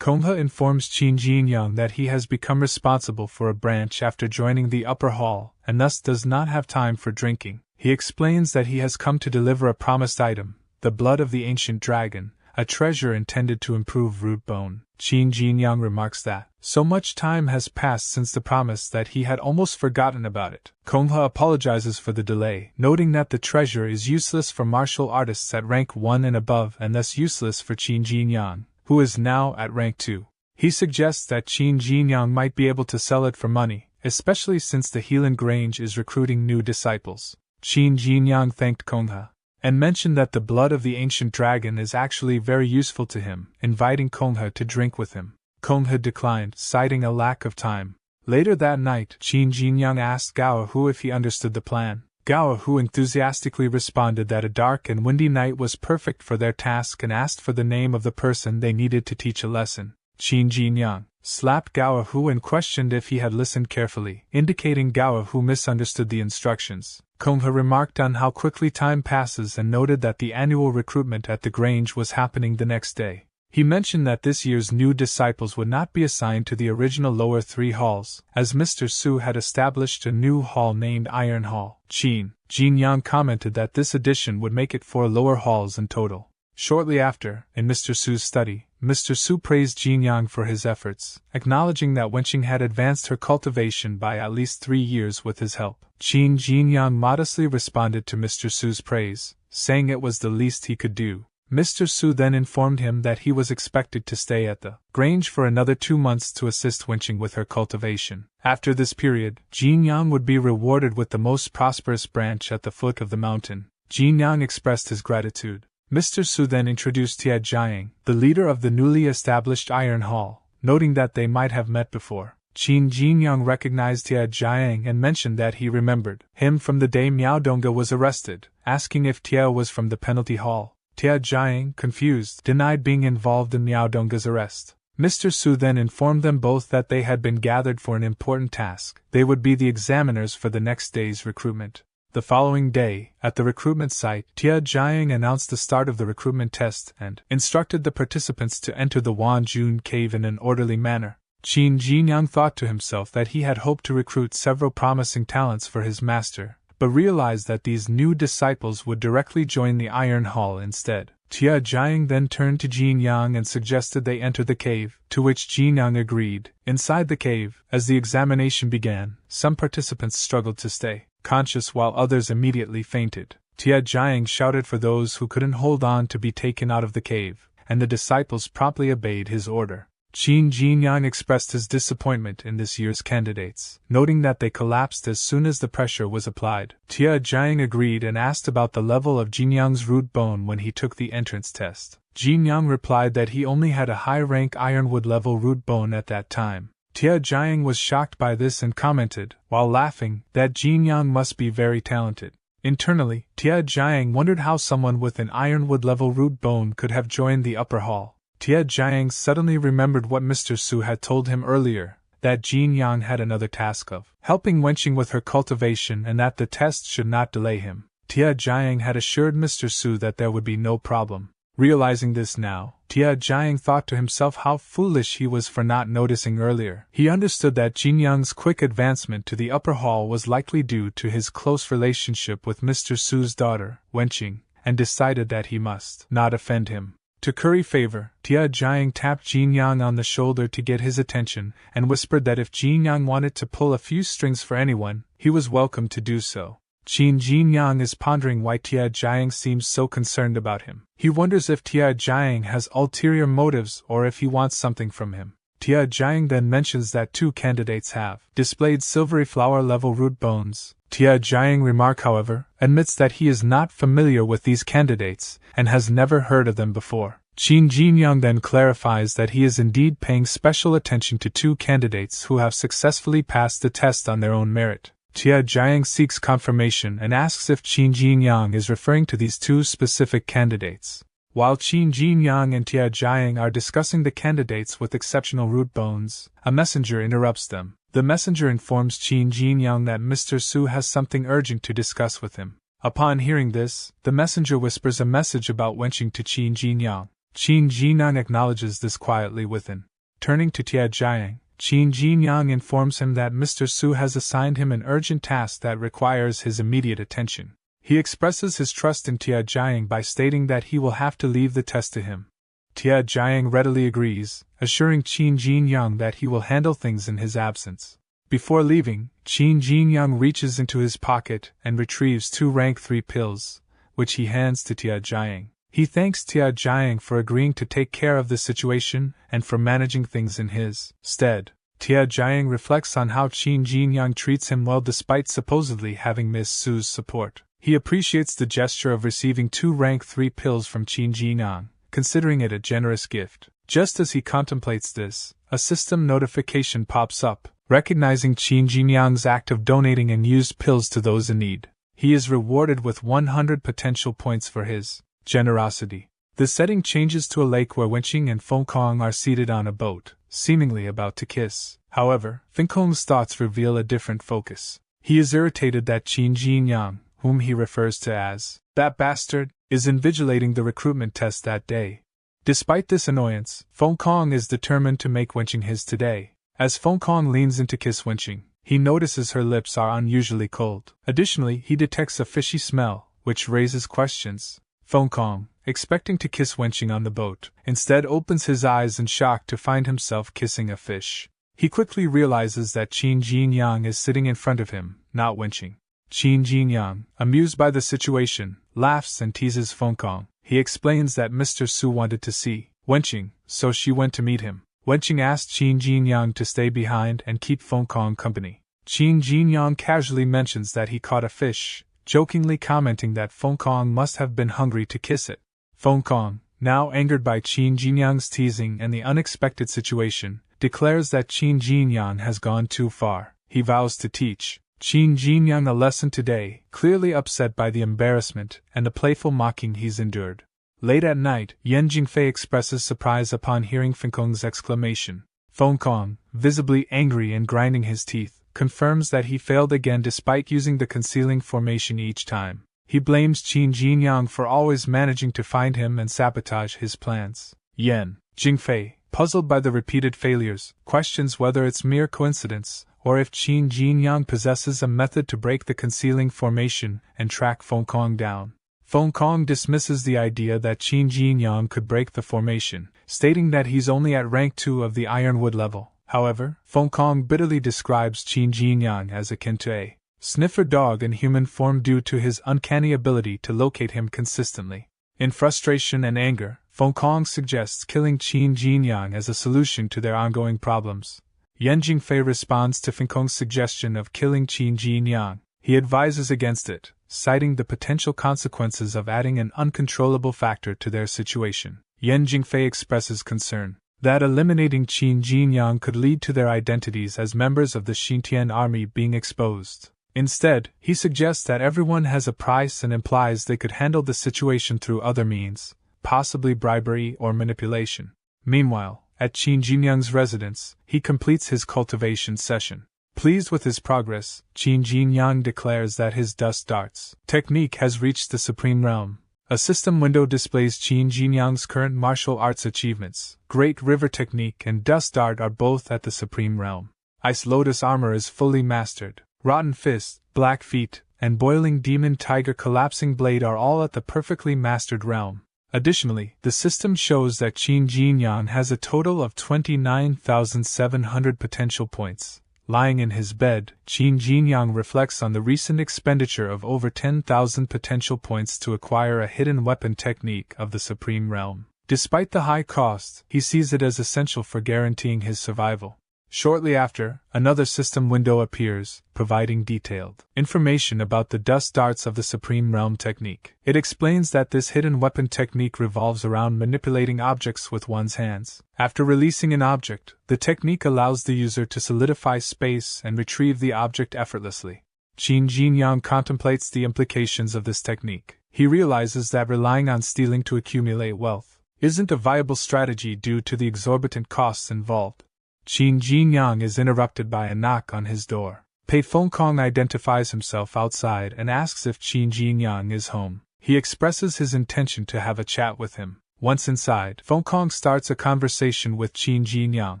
Konghe informs Qin Jinyang that he has become responsible for a branch after joining the upper hall, and thus does not have time for drinking. He explains that he has come to deliver a promised item, the blood of the ancient dragon, a treasure intended to improve root bone. Qin Jinyang remarks that so much time has passed since the promise that he had almost forgotten about it. Konghe apologizes for the delay, noting that the treasure is useless for martial artists at rank 1 and above and thus useless for Qin Jinyang, who is now at rank 2. He suggests that Qin Jinyang might be able to sell it for money, especially since the Helan Grange is recruiting new disciples. Qin Jinyang thanked Konghe and mentioned that the blood of the ancient dragon is actually very useful to him, inviting Konghe to drink with him. Konghe declined, citing a lack of time. Later that night, Qin Jinyang asked Gao Hu if he understood the plan. Gao Hu enthusiastically responded that a dark and windy night was perfect for their task and asked for the name of the person they needed to teach a lesson. Qin Jinyang slapped Gao Hu and questioned if he had listened carefully, indicating Gao Hu misunderstood the instructions. Konghe remarked on how quickly time passes and noted that the annual recruitment at the Grange was happening the next day. He mentioned that this year's new disciples would not be assigned to the original lower 3 halls, as Mr. Su had established a new hall named Iron Hall. Qin Jinyang commented that this addition would make it 4 lower halls in total. Shortly after, in Mr. Su's study, Mr. Su praised Jinyang for his efforts, acknowledging that Wenqing had advanced her cultivation by at least 3 years with his help. Qin Jinyang modestly responded to Mr. Su's praise, saying it was the least he could do. Mr. Su then informed him that he was expected to stay at the Grange for another 2 months to assist Wenqing with her cultivation. After this period, Jinyang would be rewarded with the most prosperous branch at the foot of the mountain. Jinyang expressed his gratitude. Mr. Su then introduced Tia Jiang, the leader of the newly established Iron Hall, noting that they might have met before. Qin Jinyang recognized Tia Jiang and mentioned that he remembered him from the day Miao Dongge was arrested, asking if Tia was from the penalty hall. Tia Jiang, confused, denied being involved in Miao Dong's arrest. Mr. Su then informed them both that they had been gathered for an important task. They would be the examiners for the next day's recruitment. The following day, at the recruitment site, Tia Jiang announced the start of the recruitment test and instructed the participants to enter the Wanjun cave in an orderly manner. Qin Jinyang thought to himself that he had hoped to recruit several promising talents for his master, but realized that these new disciples would directly join the Iron Hall instead. Tia Jiang then turned to Jinyang and suggested they enter the cave, to which Jinyang agreed. Inside the cave, as the examination began, some participants struggled to stay conscious while others immediately fainted. Tia Jiang shouted for those who couldn't hold on to be taken out of the cave, and the disciples promptly obeyed his order. Qin Jinyang expressed his disappointment in this year's candidates, noting that they collapsed as soon as the pressure was applied. Tia Jiang agreed and asked about the level of Jinyang's root bone when he took the entrance test. Jinyang replied that he only had a high-rank ironwood level root bone at that time. Tia Jiang was shocked by this and commented, while laughing, that Jinyang must be very talented. Internally, Tia Jiang wondered how someone with an ironwood level root bone could have joined the upper hall. Tia Jiang suddenly remembered what Mr. Su had told him earlier, that Jinyang had another task of helping Wenqing with her cultivation and that the test should not delay him. Tia Jiang had assured Mr. Su that there would be no problem. Realizing this now, Tia Jiang thought to himself how foolish he was for not noticing earlier. He understood that Jinyang's quick advancement to the upper hall was likely due to his close relationship with Mr. Su's daughter, Wenqing, and decided that he must not offend him. To curry favor, Tia Jiang tapped Jinyang on the shoulder to get his attention and whispered that if Jinyang wanted to pull a few strings for anyone, he was welcome to do so. Qin Jinyang is pondering why Tia Jiang seems so concerned about him. He wonders if Tia Jiang has ulterior motives or if he wants something from him. Tia Jiang then mentions that 2 candidates have displayed silvery flower-level root bones. Tia Jiang remark, however, admits that he is not familiar with these candidates and has never heard of them before. Qin Jinyang then clarifies that he is indeed paying special attention to 2 candidates who have successfully passed the test on their own merit. Tia Jiang seeks confirmation and asks if Qin Jinyang is referring to these 2 specific candidates. While Qin Jinyang and Tia Jiang are discussing the candidates with exceptional root bones, a messenger interrupts them. The messenger informs Qin Jinyang that Mr. Su has something urgent to discuss with him. Upon hearing this, the messenger whispers a message about Wenqing to Qin Jinyang. Qin Jinyang acknowledges this quietly within. Turning to Tia Jiang, Qin Jinyang informs him that Mr. Su has assigned him an urgent task that requires his immediate attention. He expresses his trust in Tia Jiang by stating that he will have to leave the test to him. Tia Jiang readily agrees, assuring Qin Jinyang that he will handle things in his absence. Before leaving, Qin Jinyang reaches into his pocket and retrieves 2 rank 3 pills, which he hands to Tia Jiang. He thanks Tia Jiang for agreeing to take care of the situation and for managing things in his stead. Tia Jiang reflects on how Qin Jinyang treats him well despite supposedly having Miss Su's support. He appreciates the gesture of receiving 2 rank 3 pills from Qin Jinyang, considering it a generous gift. Just as he contemplates this, a system notification pops up, recognizing Qin Jinyang's act of donating unused pills to those in need. He is rewarded with 100 potential points for his generosity. The setting changes to a lake where Wenqing and Fenkong are seated on a boat, seemingly about to kiss. However, Fenkong's thoughts reveal a different focus. He is irritated that Qin Jinyang, whom he refers to as that bastard, is invigilating the recruitment test that day. Despite this annoyance, Fenkong is determined to make Wenqing his today. As Fenkong leans in to kiss Wenqing, he notices her lips are unusually cold. Additionally, he detects a fishy smell, which raises questions. Fenkong, expecting to kiss Wenqing on the boat, instead opens his eyes in shock to find himself kissing a fish. He quickly realizes that Qin Jinyang is sitting in front of him, not Wenqing. Qin Jinyang, amused by the situation, laughs and teases Fenkong. He explains that Mr. Su wanted to see Wenqing, so she went to meet him. Wenqing asked Qin Jinyang to stay behind and keep Fenkong company. Qin Jinyang casually mentions that he caught a fish, jokingly commenting that Fenkong must have been hungry to kiss it. Fenkong, now angered by Qin Jinyang's teasing and the unexpected situation, declares that Qin Jinyang has gone too far. He vows to teach Qin Jinyang a lesson today, clearly upset by the embarrassment and the playful mocking he's endured. Late at night, Yan Jingfei expresses surprise upon hearing Fenkong's exclamation. Fenkong, visibly angry and grinding his teeth, confirms that he failed again despite using the concealing formation each time. He blames Qin Jinyang for always managing to find him and sabotage his plans. Yan Jingfei, puzzled by the repeated failures, questions whether it's mere coincidence, or if Qin Jinyang possesses a method to break the concealing formation and track Fenkong down. Fenkong dismisses the idea that Qin Jinyang could break the formation, stating that he's only at rank 2 of the Ironwood level. However, Fenkong bitterly describes Qin Jinyang as akin to a sniffer dog in human form due to his uncanny ability to locate him consistently. In frustration and anger, Fenkong suggests killing Qin Jinyang as a solution to their ongoing problems. Yan Jingfei responds to Fenkong's suggestion of killing Qin Jinyang. He advises against it, citing the potential consequences of adding an uncontrollable factor to their situation. Yan Jingfei expresses concern that eliminating Qin Jinyang could lead to their identities as members of the Xintian army being exposed. Instead, he suggests that everyone has a price and implies they could handle the situation through other means, possibly bribery or manipulation. Meanwhile, at Qin Jinyang's residence, he completes his cultivation session. Pleased with his progress, Qin Jinyang declares that his dust darts technique has reached the supreme realm. A system window displays Qin Jinyang's current martial arts achievements. Great River Technique and Dust Dart are both at the supreme realm. Ice Lotus Armor is fully mastered. Rotten Fist, Black Feet, and Boiling Demon Tiger Collapsing Blade are all at the perfectly mastered realm. Additionally, the system shows that Qin Jinyang has a total of 29,700 potential points. Lying in his bed, Qin Jinyang reflects on the recent expenditure of over 10,000 potential points to acquire a hidden weapon technique of the Supreme Realm. Despite the high cost, he sees it as essential for guaranteeing his survival. Shortly after, another system window appears, providing detailed information about the dust darts of the Supreme Realm technique. It explains that this hidden weapon technique revolves around manipulating objects with one's hands. After releasing an object, the technique allows the user to solidify space and retrieve the object effortlessly. Qin Jinyang contemplates the implications of this technique. He realizes that relying on stealing to accumulate wealth isn't a viable strategy due to the exorbitant costs involved. Qin Jinyang is interrupted by a knock on his door. Pei Fenkong identifies himself outside and asks if Qin Jinyang is home. He expresses his intention to have a chat with him. Once inside, Fenkong starts a conversation with Qin Jinyang.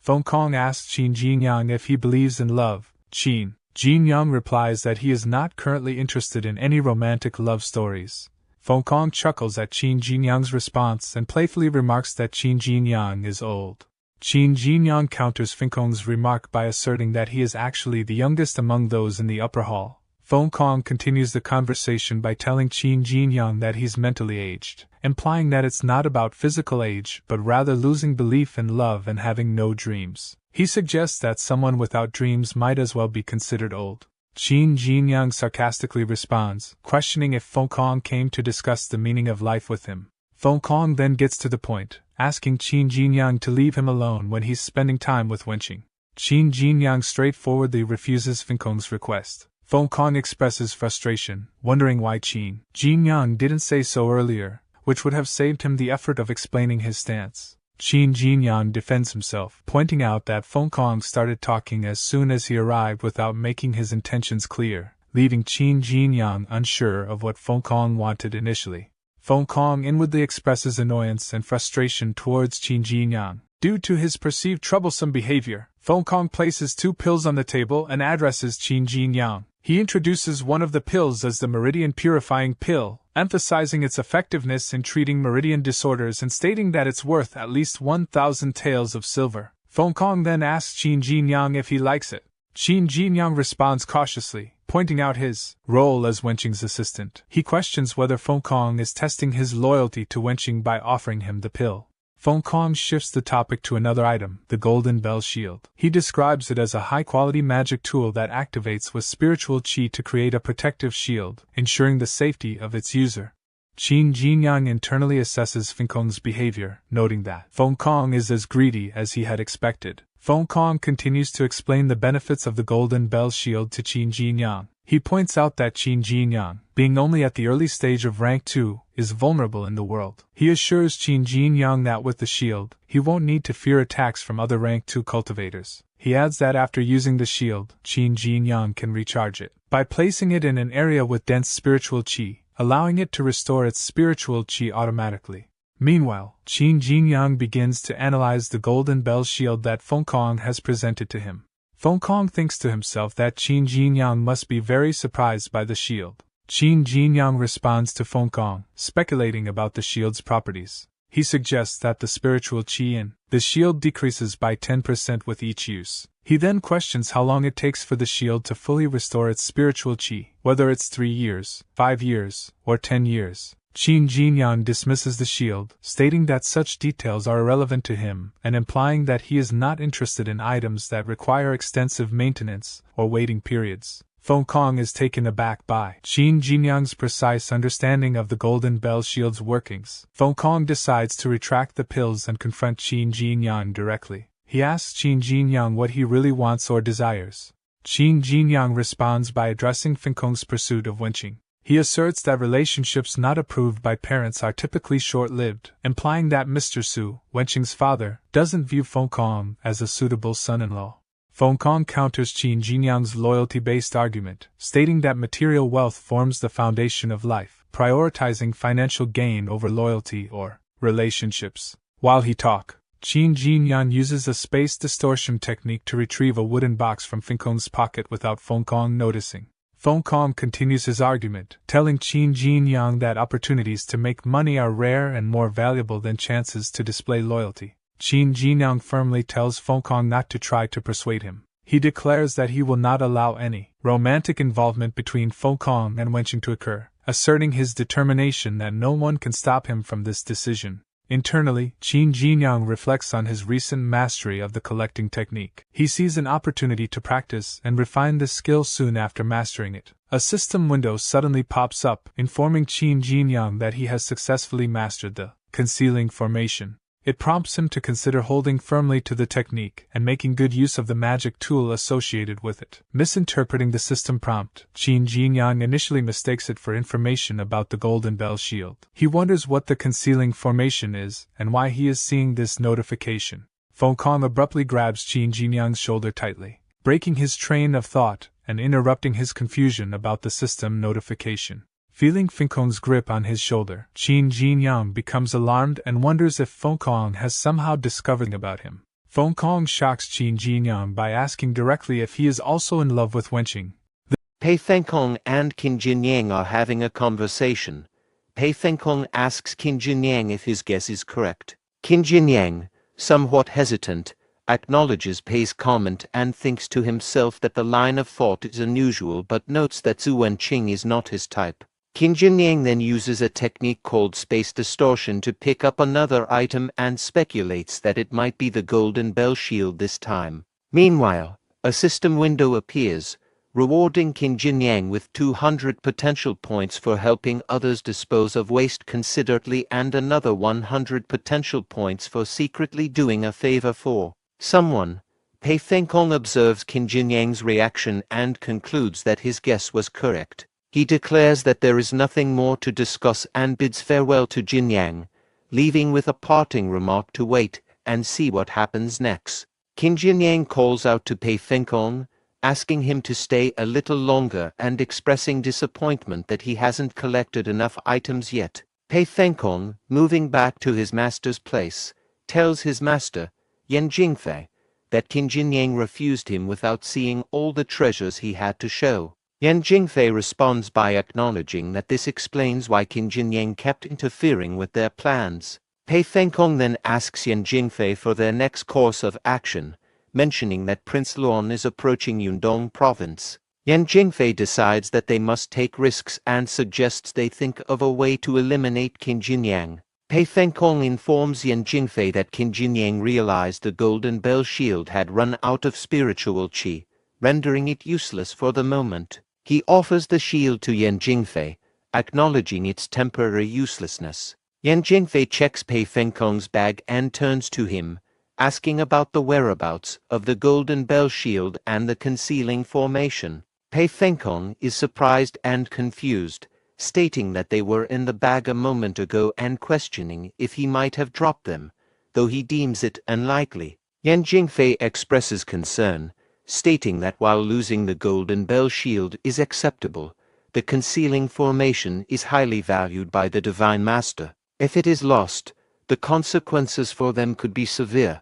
Fenkong asks Qin Jinyang if he believes in love. Qin Jinyang replies that he is not currently interested in any romantic love stories. Fenkong chuckles at Qin Jinyang's response and playfully remarks that Qin Jinyang is old. Qin Jinyang counters Fenkong's remark by asserting that he is actually the youngest among those in the upper hall. Fenkong continues the conversation by telling Qin Jinyang that he's mentally aged, implying that it's not about physical age but rather losing belief in love and having no dreams. He suggests that someone without dreams might as well be considered old. Qin Jinyang sarcastically responds, questioning if Fenkong came to discuss the meaning of life with him. Fenkong then gets to the point, asking Qin Jinyang to leave him alone when he's spending time with Wenqing. Qin Jinyang straightforwardly refuses Fenkong's request. Fenkong expresses frustration, wondering why Qin Jinyang didn't say so earlier, which would have saved him the effort of explaining his stance. Qin Jinyang defends himself, pointing out that Fenkong started talking as soon as he arrived without making his intentions clear, leaving Qin Jinyang unsure of what Fenkong wanted initially. Fenkong inwardly expresses annoyance and frustration towards Qin Jinyang. Due to his perceived troublesome behavior, Fenkong places 2 pills on the table and addresses Qin Jinyang. He introduces one of the pills as the Meridian Purifying Pill, emphasizing its effectiveness in treating meridian disorders and stating that it's worth at least 1,000 taels of silver. Fenkong then asks Qin Jinyang if he likes it. Qin Jinyang responds cautiously, pointing out his role as Wenqing's assistant. He questions whether Fenkong is testing his loyalty to Wenqing by offering him the pill. Fenkong shifts the topic to another item, the Golden Bell Shield. He describes it as a high-quality magic tool that activates with spiritual qi to create a protective shield, ensuring the safety of its user. Qin Jinyang internally assesses Fenkong's behavior, noting that Fenkong is as greedy as he had expected. Fenkong continues to explain the benefits of the Golden Bell Shield to Qin Jinyang. He points out that Qin Jinyang, being only at the early stage of rank 2, is vulnerable in the world. He assures Qin Jinyang that with the shield, he won't need to fear attacks from other rank 2 cultivators. He adds that after using the shield, Qin Jinyang can recharge it by placing it in an area with dense spiritual qi, allowing it to restore its spiritual qi automatically. Meanwhile, Qin Jinyang begins to analyze the golden bell shield that Fengkong has presented to him. Fengkong thinks to himself that Qin Jinyang must be very surprised by the shield. Qin Jinyang responds to Fengkong, speculating about the shield's properties. He suggests that the spiritual qi in the shield decreases by 10% with each use. He then questions how long it takes for the shield to fully restore its spiritual qi, whether it's 3 years, 5 years, or 10 years. Qin Jinyang dismisses the shield, stating that such details are irrelevant to him and implying that he is not interested in items that require extensive maintenance or waiting periods. Fengkong is taken aback by Qin Jinyang's precise understanding of the golden bell shield's workings. Fengkong decides to retract the pills and confront Qin Jinyang directly. He asks Qin Jinyang what he really wants or desires. Qin Jinyang responds by addressing Fengkong's pursuit of wenching. He asserts that relationships not approved by parents are typically short-lived, implying that Mr. Su, wenching's father, doesn't view Fengkong as a suitable son-in-law. Fengkong counters Qin Jinyang's loyalty-based argument, stating that material wealth forms the foundation of life, prioritizing financial gain over loyalty or relationships. While he talks, Qin Jinyang uses a space distortion technique to retrieve a wooden box from Fengkong's pocket without Fengkong noticing. Fengkong continues his argument, telling Qin Jinyang that opportunities to make money are rare and more valuable than chances to display loyalty. Qin Jinyang firmly tells Fengkong not to try to persuade him. He declares that he will not allow any romantic involvement between Fengkong and wenching to occur, asserting his determination that no one can stop him from this decision. Internally, Qin Jinyang reflects on his recent mastery of the collecting technique. He sees an opportunity to practice and refine the skill soon after mastering it. A system window suddenly pops up, informing Qin Jinyang that he has successfully mastered the concealing formation. It prompts him to consider holding firmly to the technique and making good use of the magic tool associated with it. Misinterpreting the system prompt, Qin Jinyang initially mistakes it for information about the golden bell shield. He wonders what the concealing formation is and why he is seeing this notification. Fengkong abruptly grabs Qin Jinyang's shoulder tightly, breaking his train of thought and interrupting his confusion about the system notification. Feeling Fengkong's grip on his shoulder, Qin Jinyang becomes alarmed and wonders if Fengkong has somehow discovered about him. Fengkong shocks Qin Jinyang by asking directly if he is also in love with wenching. Pei Fengkong and Qin Jinyang are having a conversation. Pei Fengkong asks Qin Jinyang if his guess is correct. Qin Jinyang, somewhat hesitant, acknowledges Pei's comment and thinks to himself that the line of thought is unusual but notes that Zhu Wenqing is not his type. Qin Jinyang then uses a technique called space distortion to pick up another item and speculates that it might be the golden bell shield this time. Meanwhile, a system window appears, rewarding Qin Jinyang with 200 potential points for helping others dispose of waste considerately and another 100 potential points for secretly doing a favor for someone. Pei Fengkong observes Qin Jinyang's reaction and concludes that his guess was correct. He declares that there is nothing more to discuss and bids farewell to Jinyang, leaving with a parting remark to wait and see what happens next. Qin Jinyang calls out to Pei Fengkong, asking him to stay a little longer and expressing disappointment that he hasn't collected enough items yet. Pei Fengkong, moving back to his master's place, tells his master, Yan Jingfei, that Qin Jinyang refused him without seeing all the treasures he had to show. Yan Jingfei responds by acknowledging that this explains why Qin Jinyang kept interfering with their plans. Pei Fengkong then asks Yan Jingfei for their next course of action, mentioning that Prince Luan is approaching Yundong province. Yan Jingfei decides that they must take risks and suggests they think of a way to eliminate Qin Jinyang. Pei Fengkong informs Yan Jingfei that Qin Jinyang realized the golden bell shield had run out of spiritual qi, rendering it useless for the moment. He offers the shield to Yan Jingfei, acknowledging its temporary uselessness. Yan Jingfei checks Pei Fengkong's bag and turns to him, asking about the whereabouts of the golden bell shield and the concealing formation. Pei Fengkong is surprised and confused, stating that they were in the bag a moment ago and questioning if he might have dropped them, though he deems it unlikely. Yan Jingfei expresses concern, stating that while losing the golden bell shield is acceptable, the concealing formation is highly valued by the Divine Master. If it is lost, the consequences for them could be severe.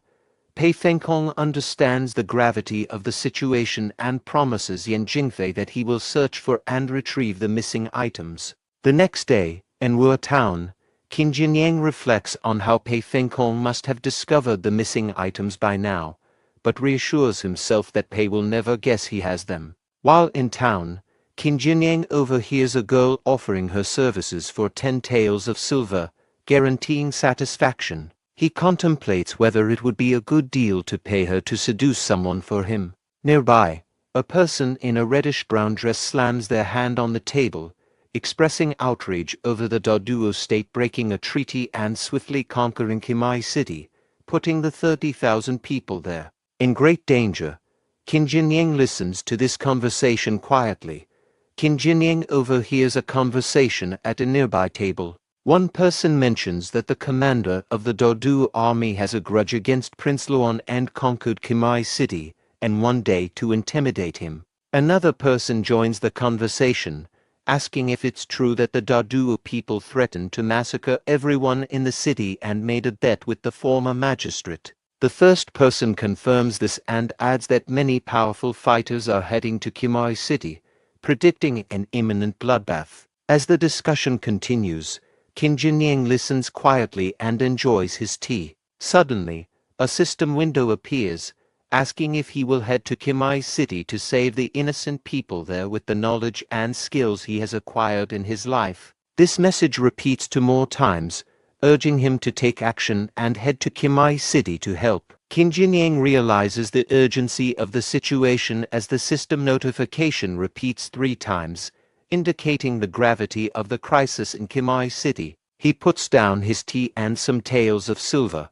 Pei Fengkong understands the gravity of the situation and promises Yan Jingfei that he will search for and retrieve the missing items. The next day, in Wu Town, Qin Jinyang reflects on how Pei Fengkong must have discovered the missing items by now, but reassures himself that Pei will never guess he has them. While in town, Qin Jinyang overhears a girl offering her services for 10 taels of silver, guaranteeing satisfaction. He contemplates whether it would be a good deal to pay her to seduce someone for him. Nearby, a person in a reddish-brown dress slams their hand on the table, expressing outrage over the Daduo state breaking a treaty and swiftly conquering Kimai City, putting the 30,000 people there in great danger. Qin Jinyang listens to this conversation quietly. Qin Jinyang overhears a conversation at a nearby table. One person mentions that the commander of the Daduo army has a grudge against Prince Luan and conquered Kimai City, and one day to intimidate him. Another person joins the conversation, asking if it's true that the Daduo people threatened to massacre everyone in the city and made a bet with the former magistrate. The first person confirms this and adds that many powerful fighters are heading to Kimai City, predicting an imminent bloodbath. As the discussion continues, Qin Jinyang listens quietly and enjoys his tea. Suddenly, a system window appears, asking if he will head to Kimai City to save the innocent people there with the knowledge and skills he has acquired in his life. This message repeats 2 more times, urging him to take action and head to Kimai City to help. Qin Jinyang realizes the urgency of the situation as the system notification repeats 3 times, indicating the gravity of the crisis in Kimai City. He puts down his tea and some taels of silver,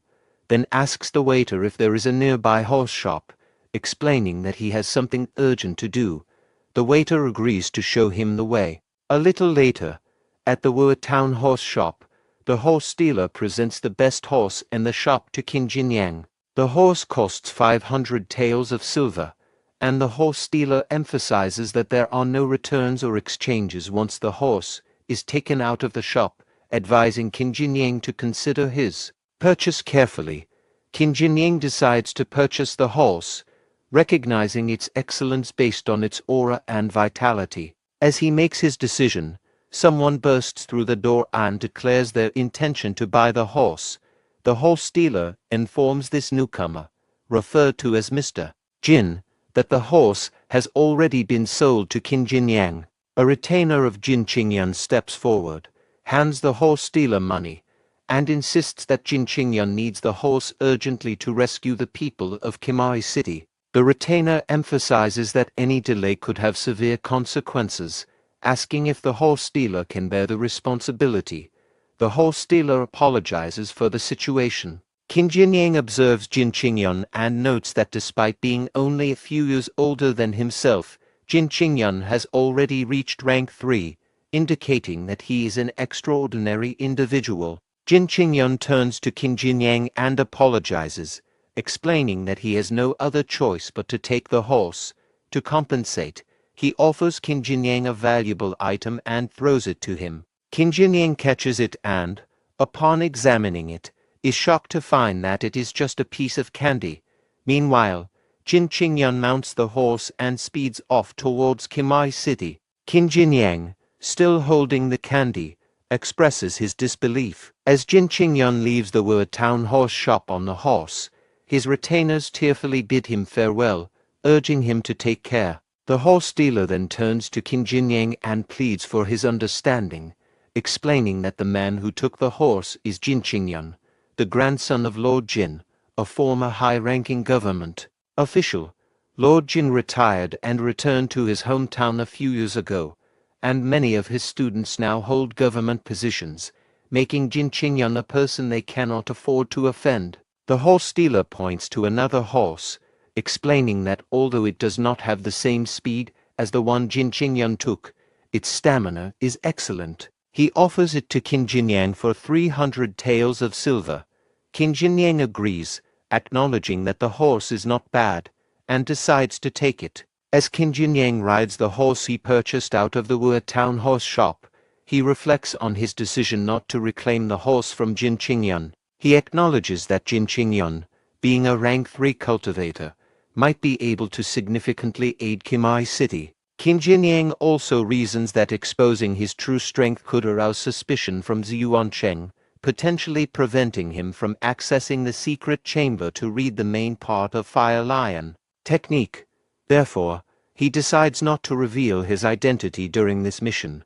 then asks the waiter if there is a nearby horse shop, explaining that he has something urgent to do. The waiter agrees to show him the way. A little later, at the Wu Town horse shop, the horse dealer presents the best horse in the shop to Qin Jinyang. The horse costs 500 taels of silver, and the horse dealer emphasizes that there are no returns or exchanges once the horse is taken out of the shop, advising Qin Jinyang to consider his purchase carefully. Qin Jinyang decides to purchase the horse, recognizing its excellence based on its aura and vitality. As he makes his decision, someone bursts through the door and declares their intention to buy the horse. The horse dealer informs this newcomer, referred to as Mr. Jin, that the horse has already been sold to Qin Jinyang. A retainer of Qin Jingyang steps forward, hands the horse dealer money, and insists that Qin Jingyang needs the horse urgently to rescue the people of Kimai City. The retainer emphasizes that any delay could have severe consequences, asking if the horse dealer can bear the responsibility. The horse dealer apologizes for the situation. Qin Jinyang observes Qin Jingyang and notes that despite being only a few years older than himself, Qin Jingyang has already reached rank 3, indicating that he is an extraordinary individual. Qin Jingyang turns to Qin Jinyang and apologizes, explaining that he has no other choice but to take the horse. To compensate, he offers Qin Jinyang a valuable item and throws it to him. Qin Jinyang catches it and, upon examining it, is shocked to find that it is just a piece of candy. Meanwhile, Qin Jingyang mounts the horse and speeds off towards Kimai City. Qin Jinyang, still holding the candy, expresses his disbelief. As Qin Jingyang leaves the Wu Town horse shop on the horse, his retainers tearfully bid him farewell, urging him to take care. The horse dealer then turns to Qin Jinyang and pleads for his understanding, explaining that the man who took the horse is Qin Jingyang, the grandson of Lord Jin, a former high-ranking government official. Lord Jin retired and returned to his hometown a few years ago, and many of his students now hold government positions, making Qin Jingyang a person they cannot afford to offend. The horse dealer points to another horse, explaining that although it does not have the same speed as the one Qin Jingyang took, Its stamina is excellent. He offers it to Qin Jinyang for 300 taels of silver. Qin Jinyang agrees, acknowledging that the horse is not bad, and decides to take it. As Qin Jinyang rides the horse he purchased out of the Wu town horse shop, he reflects on his decision not to reclaim the horse from Qin Jingyang. He acknowledges that Qin Jingyang, being a rank 3 cultivator, might be able to significantly aid Qimai City. Qin Jinyang also reasons that exposing his true strength could arouse suspicion from Ziyuancheng, potentially preventing him from accessing the secret chamber to read the main part of Fire Lion technique. Therefore, he decides not to reveal his identity during this mission.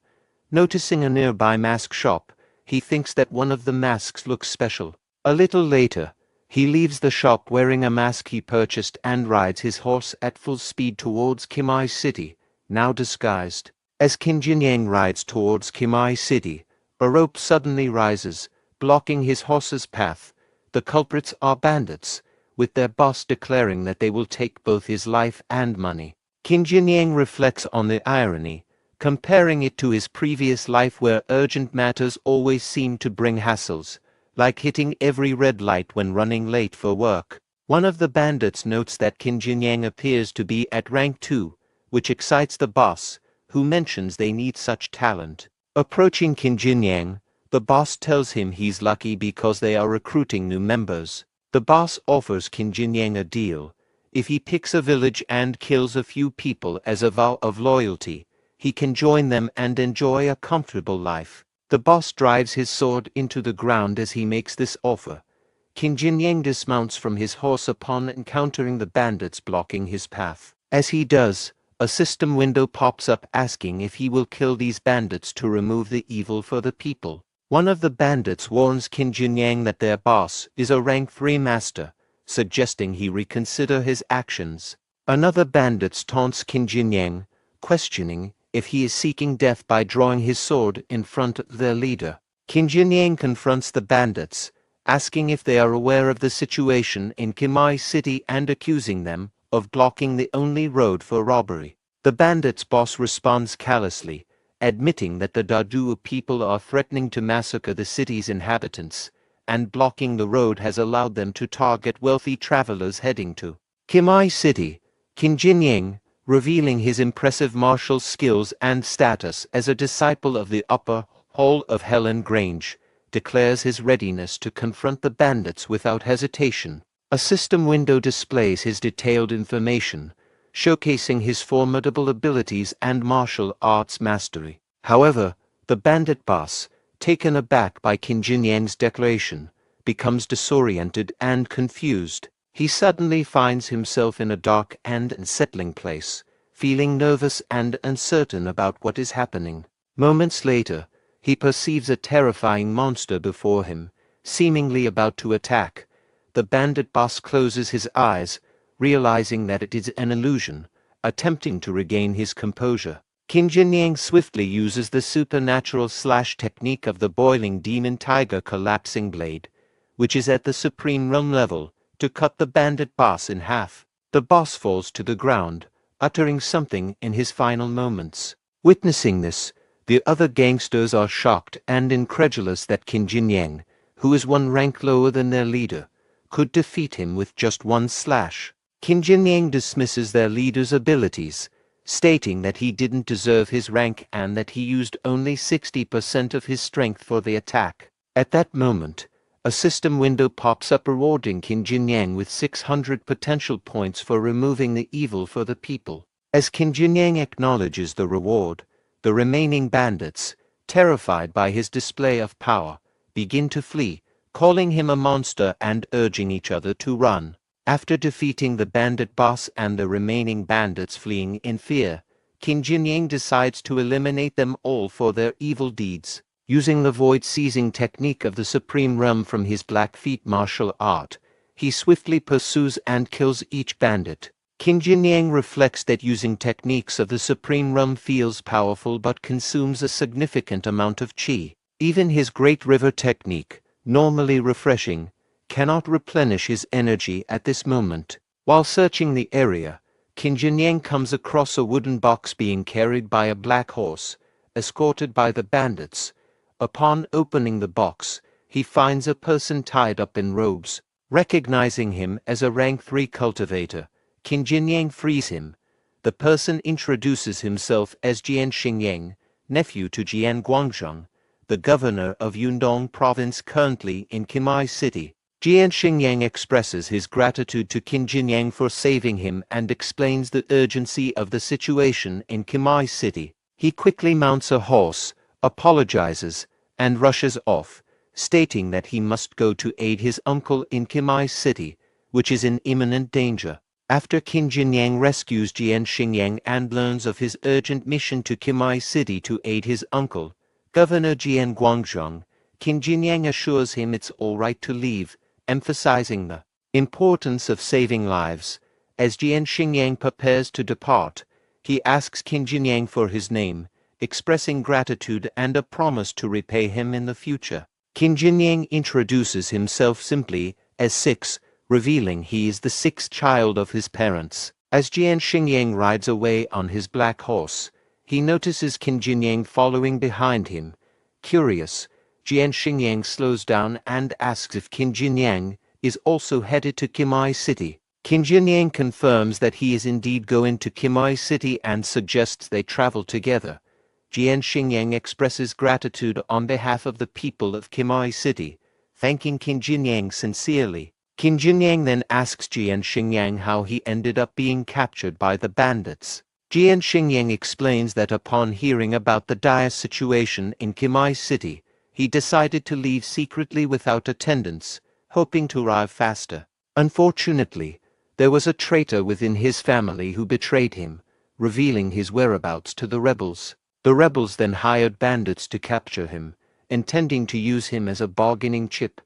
Noticing a nearby mask shop, he thinks that one of the masks looks special. A little later, he leaves the shop wearing a mask he purchased and rides his horse at full speed towards Qimai City, now disguised. As Qin Jinyang rides towards Qimai City, a rope suddenly rises, blocking his horse's path. The culprits are bandits, with their boss declaring that they will take both his life and money. Qin Jinyang reflects on the irony, comparing it to his previous life where urgent matters always seemed to bring hassles, like hitting every red light when running late for work. One of the bandits notes that Qin Jinyang appears to be at rank 2, which excites the boss, who mentions they need such talent. Approaching Qin Jinyang, the boss tells him he's lucky because they are recruiting new members. The boss offers Qin Jinyang a deal. If he picks a village and kills a few people as a vow of loyalty, he can join them and enjoy a comfortable life. The boss drives his sword into the ground as he makes this offer. Qin Jinyang dismounts from his horse upon encountering the bandits blocking his path. As he does, a system window pops up asking if he will kill these bandits to remove the evil for the people. One of the bandits warns Qin Jinyang that their boss is a rank 3 master, suggesting he reconsider his actions. Another bandit taunts Qin Jinyang, questioning if he is seeking death by drawing his sword in front of their leader. Qin Jinyang confronts the bandits, asking if they are aware of the situation in Qimai City and accusing them of blocking the only road for robbery. The bandits' boss responds callously, admitting that the Dadu people are threatening to massacre the city's inhabitants, and blocking the road has allowed them to target wealthy travelers heading to Qimai City. Qin Jinyang, revealing his impressive martial skills and status as a disciple of the upper hall of Helan Grange, declares his readiness to confront the bandits without hesitation. A system window displays his detailed information, showcasing his formidable abilities and martial arts mastery. However, the bandit boss, taken aback by Qin Jinyang's declaration, becomes disoriented and confused. He suddenly finds himself in a dark and unsettling place, feeling nervous and uncertain about what is happening. Moments later, he perceives a terrifying monster before him, seemingly about to attack. The bandit boss closes his eyes, realizing that it is an illusion, attempting to regain his composure. Qin Jinyang swiftly uses the supernatural slash technique of the boiling demon tiger collapsing blade, which is at the supreme realm level, to cut the bandit boss in half. The boss falls to the ground, uttering something in his final moments. Witnessing this, the other gangsters are shocked and incredulous that Qin Jinyang, who is one rank lower than their leader, could defeat him with just one slash. Qin Jinyang dismisses their leader's abilities, stating that he didn't deserve his rank and that he used only 60% of his strength for the attack. At that moment, a system window pops up rewarding Qin Jinyang with 600 potential points for removing the evil for the people. As Qin Jinyang acknowledges the reward, the remaining bandits, terrified by his display of power, begin to flee, calling him a monster and urging each other to run. After defeating the bandit boss and the remaining bandits fleeing in fear, Qin Jinyang decides to eliminate them all for their evil deeds. Using the void-seizing technique of the Supreme Realm from his Blackfeet martial art, he swiftly pursues and kills each bandit. Qin Jinyang reflects that using techniques of the Supreme Realm feels powerful but consumes a significant amount of chi. Even his Great River technique, normally refreshing, cannot replenish his energy at this moment. While searching the area, Qin Jinyang comes across a wooden box being carried by a black horse, escorted by the bandits. Upon opening the box, he finds a person tied up in robes. Recognizing him as a rank 3 cultivator, Qin Jinyang frees him. The person introduces himself as Jian Xingyang, nephew to Jian Guangzhong, the governor of Yundong province currently in Qimai City. Jian Xingyang expresses his gratitude to Qin Jinyang for saving him and explains the urgency of the situation in Qimai City. He quickly mounts a horse, apologizes, and rushes off, stating that he must go to aid his uncle in Qimai City, which is in imminent danger. After Qin Jinyang rescues Jian Xingyang and learns of his urgent mission to Qimai City to aid his uncle, Governor Jian Guangzhong, Qin Jinyang assures him it's all right to leave, emphasizing the importance of saving lives. As Jian Xingyang prepares to depart, he asks Qin Jinyang for his name, expressing gratitude and a promise to repay him in the future. Qin Jinyang introduces himself simply as 6, revealing he is the 6th child of his parents. As Jian Xingyang rides away on his black horse, he notices Qin Jinyang following behind him. Curious, Jian Xingyang slows down and asks if Qin Jinyang is also headed to Qimai City. Qin Jinyang confirms that he is indeed going to Qimai City and suggests they travel together. Jian Xingyang expresses gratitude on behalf of the people of Qimai City, thanking Qin Jinyang sincerely. Qin Jinyang then asks Jian Xingyang how he ended up being captured by the bandits. Jian Xingyang explains that upon hearing about the dire situation in Qimai City, he decided to leave secretly without attendants, hoping to arrive faster. Unfortunately, there was a traitor within his family who betrayed him, revealing his whereabouts to the rebels. The rebels then hired bandits to capture him, intending to use him as a bargaining chip.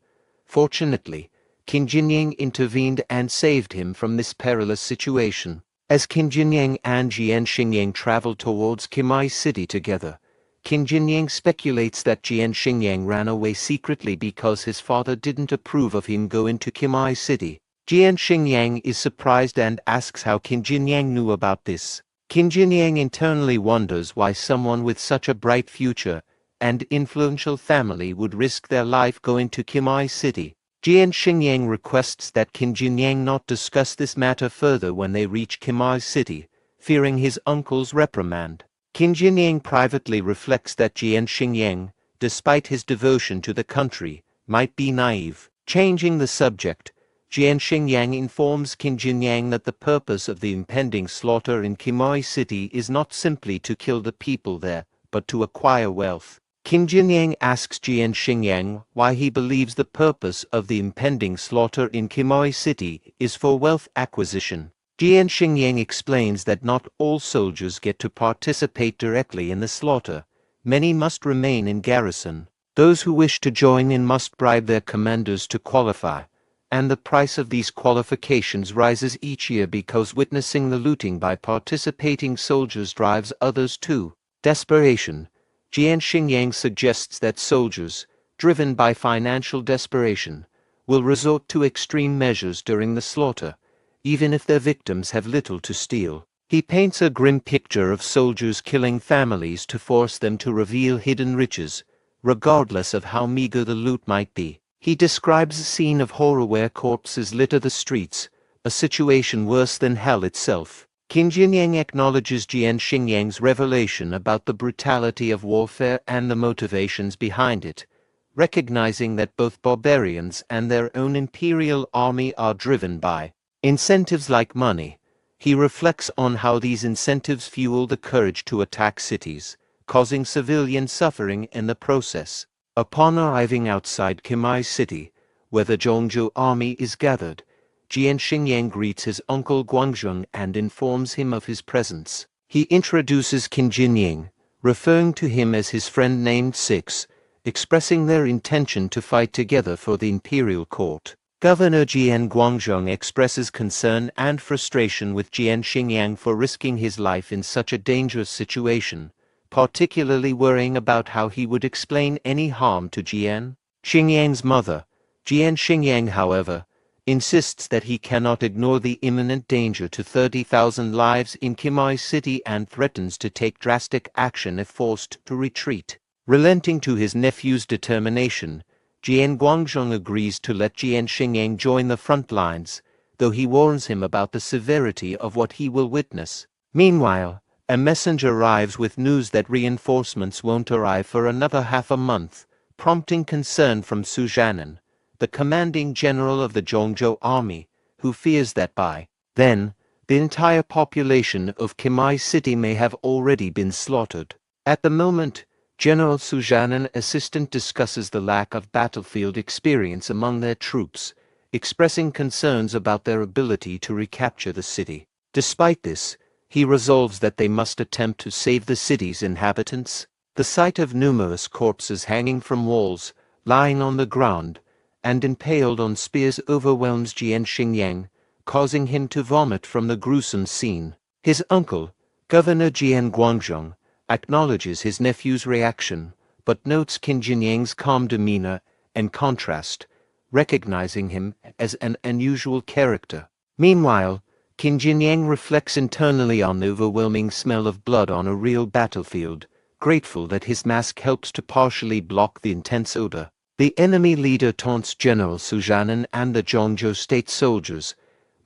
Fortunately, Qin Jinyang intervened and saved him from this perilous situation. As Qin Jinyang and Jian Xingyang travel towards Qimai City together, Qin Jinyang speculates that Jian Xingyang ran away secretly because his father didn't approve of him going to Qimai City. Jian Xingyang is surprised and asks how Qin Jinyang knew about this. Qin Jinyang internally wonders why someone with such a bright future and influential family would risk their life going to Qimai City. Jian Xingyang requests that Qin Jinyang not discuss this matter further when they reach Qimai City, fearing his uncle's reprimand. Qin Jinyang privately reflects that Jian Xingyang, despite his devotion to the country, might be naive. Changing the subject, Jian Xingyang informs Qin Jinyang that the purpose of the impending slaughter in Qimai City is not simply to kill the people there, but to acquire wealth. Qin Jinyang asks Jian Xingyang why he believes the purpose of the impending slaughter in Qimai City is for wealth acquisition. Jian Xingyang explains that not all soldiers get to participate directly in the slaughter. Many must remain in garrison. Those who wish to join in must bribe their commanders to qualify, and the price of these qualifications rises each year because witnessing the looting by participating soldiers drives others to desperation. Jian Xingyang suggests that soldiers, driven by financial desperation, will resort to extreme measures during the slaughter, even if their victims have little to steal. He paints a grim picture of soldiers killing families to force them to reveal hidden riches, regardless of how meager the loot might be. He describes a scene of horror where corpses litter the streets, a situation worse than hell itself. Qin Jinyang acknowledges Jian Xingyang's revelation about the brutality of warfare and the motivations behind it, recognizing that both barbarians and their own imperial army are driven by incentives like money. He reflects on how these incentives fuel the courage to attack cities, causing civilian suffering in the process. Upon arriving outside Qimai City, where the Zhongzhou army is gathered, Jian Xingyang greets his uncle Guangzhong and informs him of his presence. He introduces Qin Jinyang, referring to him as his friend named Six, expressing their intention to fight together for the imperial court. Governor Jian Guangzhong expresses concern and frustration with Jian Xingyang for risking his life in such a dangerous situation, particularly worrying about how he would explain any harm to Jian Xingyang's mother. Jian Xingyang, however, insists that he cannot ignore the imminent danger to 30,000 lives in Qimai City and threatens to take drastic action if forced to retreat. Relenting to his nephew's determination, Jian Guangzhong agrees to let Jian Xingyang join the front lines, though he warns him about the severity of what he will witness. Meanwhile, a messenger arrives with news that reinforcements won't arrive for another half a month, prompting concern from Su Zhanan, the commanding general of the Zhongzhou army, who fears that by then, the entire population of Qimai City may have already been slaughtered. At the moment, General Su Zhanan assistant discusses the lack of battlefield experience among their troops, expressing concerns about their ability to recapture the city. Despite this, he resolves that they must attempt to save the city's inhabitants. The sight of numerous corpses hanging from walls, lying on the ground, and impaled on spears overwhelms Jian Xingyang, causing him to vomit from the gruesome scene. His uncle, Governor Jian Guangzhong, acknowledges his nephew's reaction, but notes Qin Jinyang's calm demeanor and contrast, recognizing him as an unusual character. Meanwhile, Qin Jinyang reflects internally on the overwhelming smell of blood on a real battlefield, grateful that his mask helps to partially block the intense odor. The enemy leader taunts General Su Zhanan and the Zhongzhou state soldiers,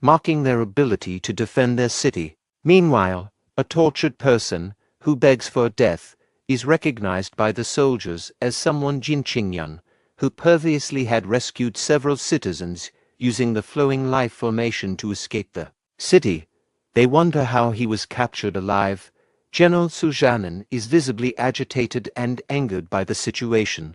mocking their ability to defend their city. Meanwhile, a tortured person, who begs for death, is recognized by the soldiers as someone Qin Jingyang, who previously had rescued several citizens using the flowing life formation to escape the city. They wonder how he was captured alive. General Su Zhanan is visibly agitated and angered by the situation,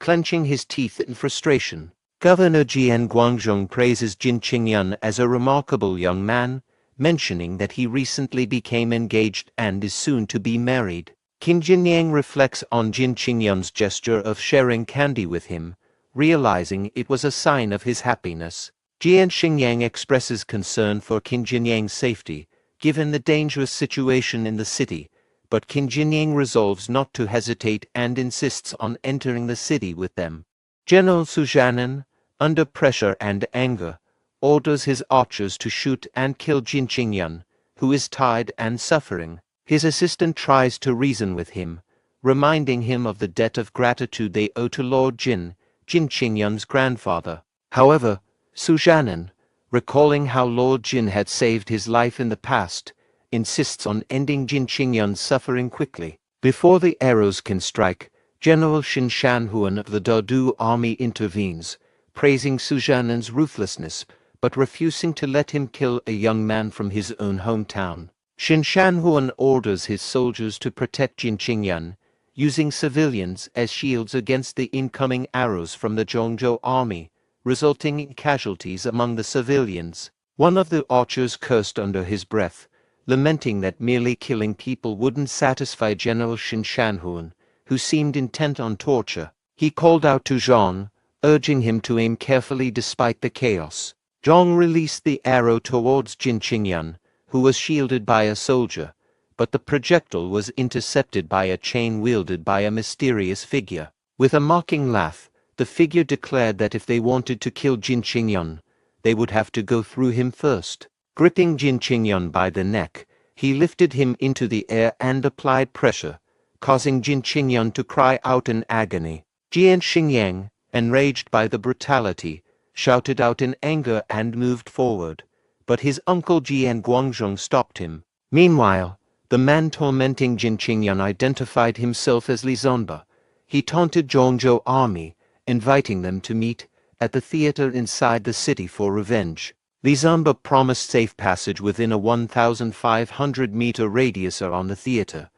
clenching his teeth in frustration. Governor Jian Guangzhong praises Qin Jingyang as a remarkable young man, mentioning that he recently became engaged and is soon to be married. Qin Jinyang reflects on Qin Jingyang's gesture of sharing candy with him, realizing it was a sign of his happiness. Jian Xingyang expresses concern for Qin Jinyang's safety, given the dangerous situation in the city, but Qin Jinyang resolves not to hesitate and insists on entering the city with them. General Su Zhanan, under pressure and anger, orders his archers to shoot and kill Qin Jingyang, who is tired and suffering. His assistant tries to reason with him, reminding him of the debt of gratitude they owe to Lord Qin Jingyang's grandfather. However, Su Zhanan, recalling how Lord Qin had saved his life in the past, insists on ending Qin Jingyang's suffering quickly. Before the arrows can strike, General Xin Shanhuan of the Dadu army intervenes, praising Su Zhanan's ruthlessness, but refusing to let him kill a young man from his own hometown. Xin Shanhuan orders his soldiers to protect Qin Jingyang, using civilians as shields against the incoming arrows from the Zhongzhou army, resulting in casualties among the civilians. One of the archers cursed under his breath, lamenting that merely killing people wouldn't satisfy General Xin Shanhuan, who seemed intent on torture. He called out to Zhang, urging him to aim carefully despite the chaos. Zhang released the arrow towards Qin Jingyang, who was shielded by a soldier, but the projectile was intercepted by a chain wielded by a mysterious figure. With a mocking laugh, the figure declared that if they wanted to kill Qin Jingyang, they would have to go through him first. Gripping Qin Jingyang by the neck, he lifted him into the air and applied pressure, causing Qin Jingyang to cry out in agony. Jian Xingyang, enraged by the brutality, shouted out in anger and moved forward, but his uncle Jian Guangzhong stopped him. Meanwhile, the man tormenting Qin Jingyang identified himself as Li Zonba. He taunted Zhongzhou army, inviting them to meet at the theater inside the city for revenge. Li Zonba promised safe passage within a 1,500-meter radius around the theater,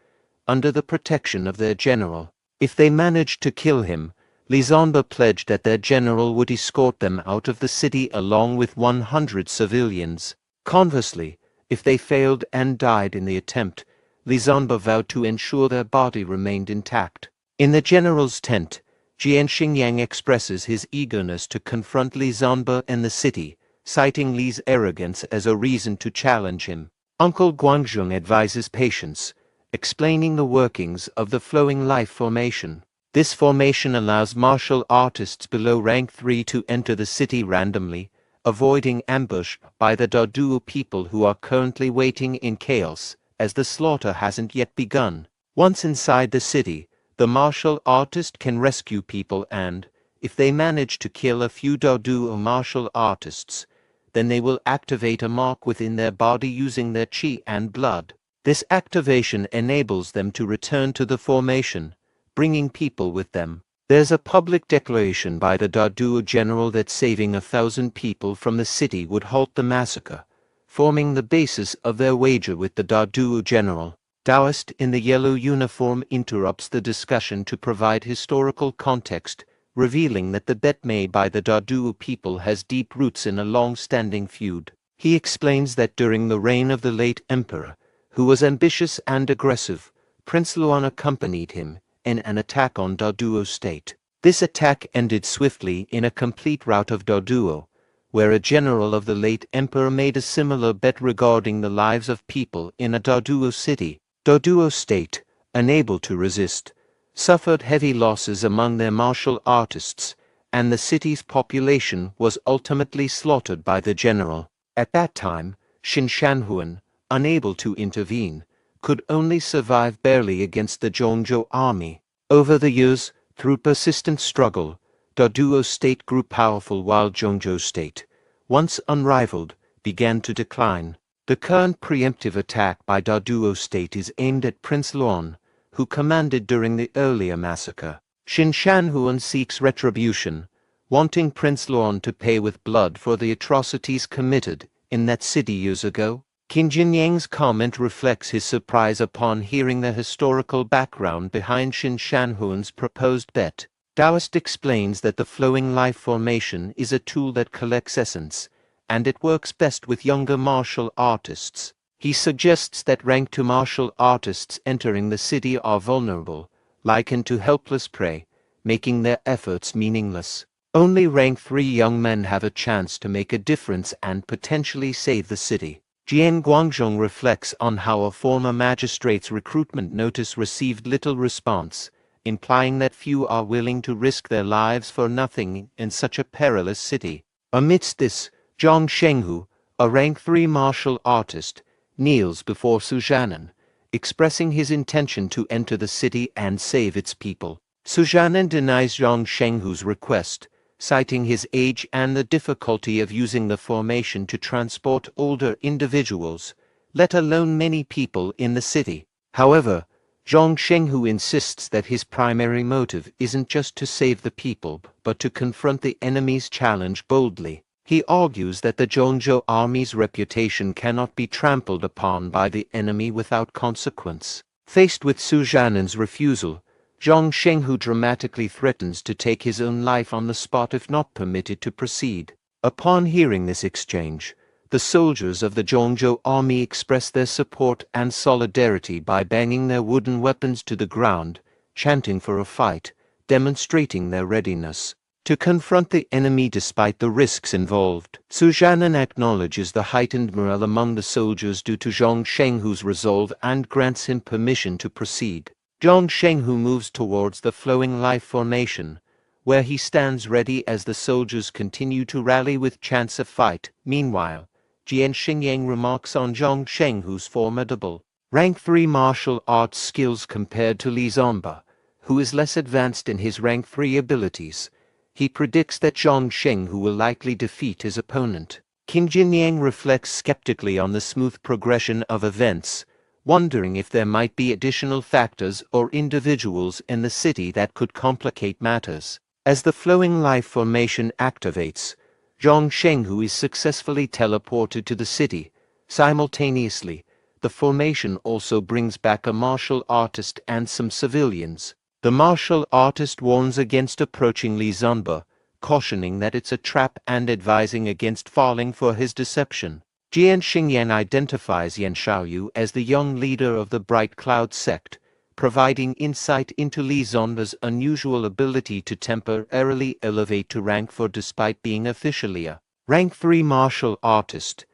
under the protection of their general. If they managed to kill him, Li Zonba pledged that their general would escort them out of the city along with 100 civilians. Conversely, if they failed and died in the attempt, Li Zonba vowed to ensure their body remained intact. In the general's tent, Jian Xingyang expresses his eagerness to confront Li Zonba in the city, citing Li's arrogance as a reason to challenge him. Uncle Guangzhong advises patience, explaining the workings of the flowing life formation. This formation allows martial artists below rank 3 to enter the city randomly, avoiding ambush by the Daduo people who are currently waiting in chaos, as the slaughter hasn't yet begun. Once inside the city, the martial artist can rescue people and, if they manage to kill a few Daduo martial artists, then they will activate a mark within their body using their chi and blood. This activation enables them to return to the formation, bringing people with them. There's a public declaration by the Daduo general that saving 1,000 people from the city would halt the massacre, forming the basis of their wager with the Daduo general. Taoist in the yellow uniform interrupts the discussion to provide historical context, revealing that the bet made by the Daduo people has deep roots in a long-standing feud. He explains that during the reign of the late emperor, who was ambitious and aggressive, Prince Luan accompanied him in an attack on Daduo state. This attack ended swiftly in a complete rout of Daduo, where a general of the late emperor made a similar bet regarding the lives of people in a Daduo city. Daduo state, unable to resist, suffered heavy losses among their martial artists, and the city's population was ultimately slaughtered by the general. At that time, Xin Shanhuan, unable to intervene, could only survive barely against the Zhongzhou army. Over the years, through persistent struggle, Daduo state grew powerful while Zhongzhou state, once unrivaled, began to decline. The current preemptive attack by Daduo state is aimed at Prince Luan, who commanded during the earlier massacre. Xin Shanhuan seeks retribution, wanting Prince Luan to pay with blood for the atrocities committed in that city years ago. Qin Jinyang's comment reflects his surprise upon hearing the historical background behind Xin Shanhuan's proposed bet. Taoist explains that the flowing life formation is a tool that collects essence, and it works best with younger martial artists. He suggests that rank 2 martial artists entering the city are vulnerable, likened to helpless prey, making their efforts meaningless. Only rank 3 young men have a chance to make a difference and potentially save the city. Jian Guangzhong reflects on how a former magistrate's recruitment notice received little response, implying that few are willing to risk their lives for nothing in such a perilous city. Amidst this, Zhang Shenghu, a rank 3 martial artist, kneels before Sujanan, expressing his intention to enter the city and save its people. Sujanan denies Zhang Shenghu's request, citing his age and the difficulty of using the formation to transport older individuals, let alone many people in the city. However, Zhang Shenghu insists that his primary motive isn't just to save the people, but to confront the enemy's challenge boldly. He argues that the Zhongzhou army's reputation cannot be trampled upon by the enemy without consequence. Faced with Sujanan's refusal, Zhang Shenghu dramatically threatens to take his own life on the spot if not permitted to proceed. Upon hearing this exchange, the soldiers of the Zhongzhou army express their support and solidarity by banging their wooden weapons to the ground, chanting for a fight, demonstrating their readiness to confront the enemy despite the risks involved. Sujanan acknowledges the heightened morale among the soldiers due to Zhang Shenghu's resolve and grants him permission to proceed. Zhang Shenghu moves towards the flowing life formation, where he stands ready as the soldiers continue to rally with chance of fight. Meanwhile, Jian Xingyang remarks on Zhang Shenghu's formidable rank 3 martial arts skills compared to Li Zonba, who is less advanced in his rank 3 abilities. He predicts that Zhang Shenghu will likely defeat his opponent. Qin Jinyang reflects skeptically on the smooth progression of events, wondering if there might be additional factors or individuals in the city that could complicate matters. As the flowing life formation activates, Zhang Shenghu is successfully teleported to the city. Simultaneously, the formation also brings back a martial artist and some civilians. The martial artist warns against approaching Li Zonba, cautioning that it's a trap and advising against falling for his deception. Jian Xingyan identifies Yan Xiaoyu as the young leader of the Bright Cloud sect, providing insight into Li Zonba's unusual ability to temporarily elevate to rank 4 despite being officially a rank 3 martial artist.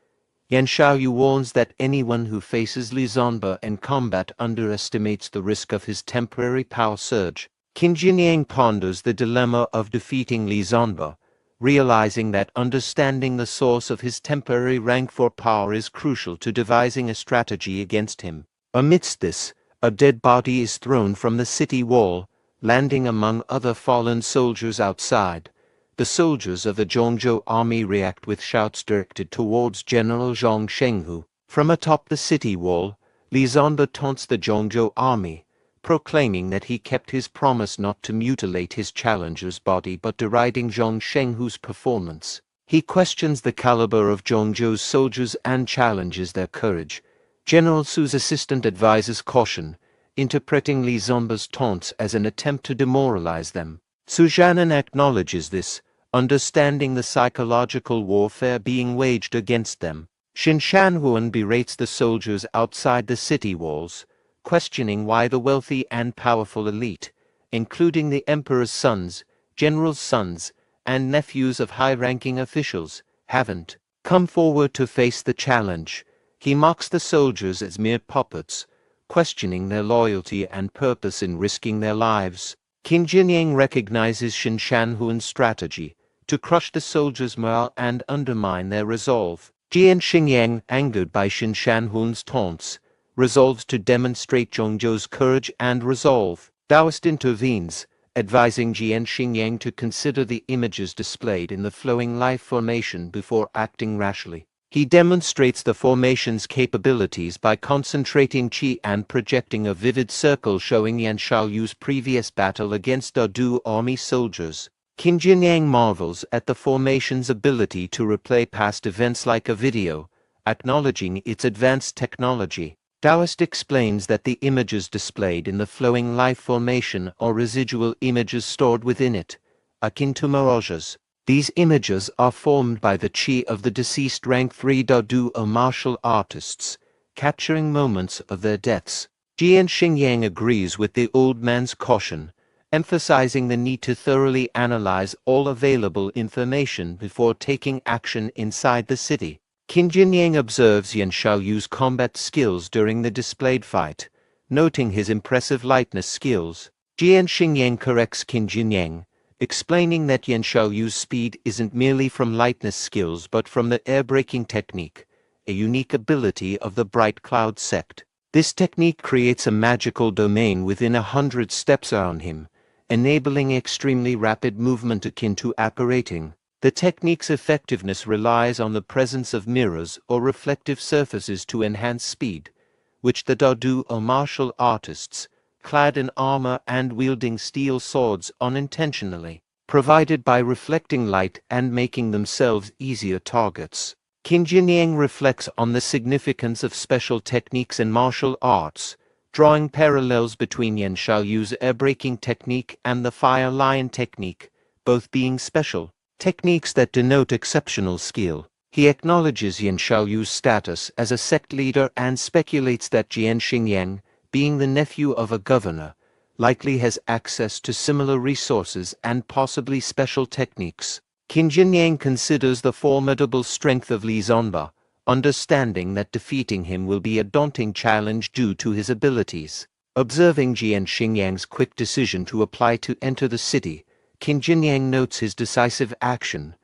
Yan Xiaoyu warns that anyone who faces Li Zonba in combat underestimates the risk of his temporary power surge. Qin Jinyang ponders the dilemma of defeating Li Zonba, realizing that understanding the source of his temporary rank for power is crucial to devising a strategy against him. Amidst this, a dead body is thrown from the city wall, landing among other fallen soldiers outside. The soldiers of the Zhongzhou army react with shouts directed towards General Zhang Shenghu. From atop the city wall, Li Zonba taunts the Zhongzhou army, proclaiming that he kept his promise not to mutilate his challenger's body but deriding Zhang Shenghu's performance. He questions the caliber of Zhongzhou's soldiers and challenges their courage. General Su's assistant advises caution, interpreting Li Zonba's taunts as an attempt to demoralize them. Su Zhanan acknowledges this, understanding the psychological warfare being waged against them. Xin Shanhuan berates the soldiers outside the city walls, questioning why the wealthy and powerful elite, including the emperor's sons, generals' sons, and nephews of high-ranking officials, haven't come forward to face the challenge. He mocks the soldiers as mere puppets, questioning their loyalty and purpose in risking their lives. Qin Jinyang recognizes Xin Shanhuan's strategy to crush the soldiers' morale and undermine their resolve. Jian Xingyang, angered by Xin Shanhuan's taunts, resolves to demonstrate Zhongzhou's courage and resolve. Taoist intervenes, advising Jian Xingyang to consider the images displayed in the flowing life formation before acting rashly. He demonstrates the formation's capabilities by concentrating qi and projecting a vivid circle showing Yan Shaoyu's previous battle against Dadu army soldiers. Qin Jinyang marvels at the formation's ability to replay past events like a video, acknowledging its advanced technology. Taoist explains that the images displayed in the flowing life formation are residual images stored within it, akin to mirages. These images are formed by the qi of the deceased rank 3 Dadu or martial artists, capturing moments of their deaths. Jian Xingyang agrees with the old man's caution, emphasizing the need to thoroughly analyze all available information before taking action inside the city. Qin Jinyang observes Yan Shaoyu's combat skills during the displayed fight, noting his impressive lightness skills. Jian Xingyang corrects Qin Jinyang, explaining that Yan Shaoyu's speed isn't merely from lightness skills but from the air-breaking technique, a unique ability of the Bright Cloud sect. This technique creates a magical domain within 100 steps around him, enabling extremely rapid movement akin to apparating. The technique's effectiveness relies on the presence of mirrors or reflective surfaces to enhance speed, which the Dadu or martial artists, clad in armor and wielding steel swords unintentionally, provided by reflecting light and making themselves easier targets. Qin Jinyang reflects on the significance of special techniques in martial arts, drawing parallels between Yan Shaoyu's air-breaking technique and the Fire Lion technique, both being special techniques that denote exceptional skill. He acknowledges Yan Shaoyu's status as a sect leader and speculates that Jian Xingyang, being the nephew of a governor, likely has access to similar resources and possibly special techniques. Qin Jinyang considers the formidable strength of Li Zonba, understanding that defeating him will be a daunting challenge due to his abilities. Observing Jian Xingyang's quick decision to apply to enter the city, Qin Jinyang notes his decisive action.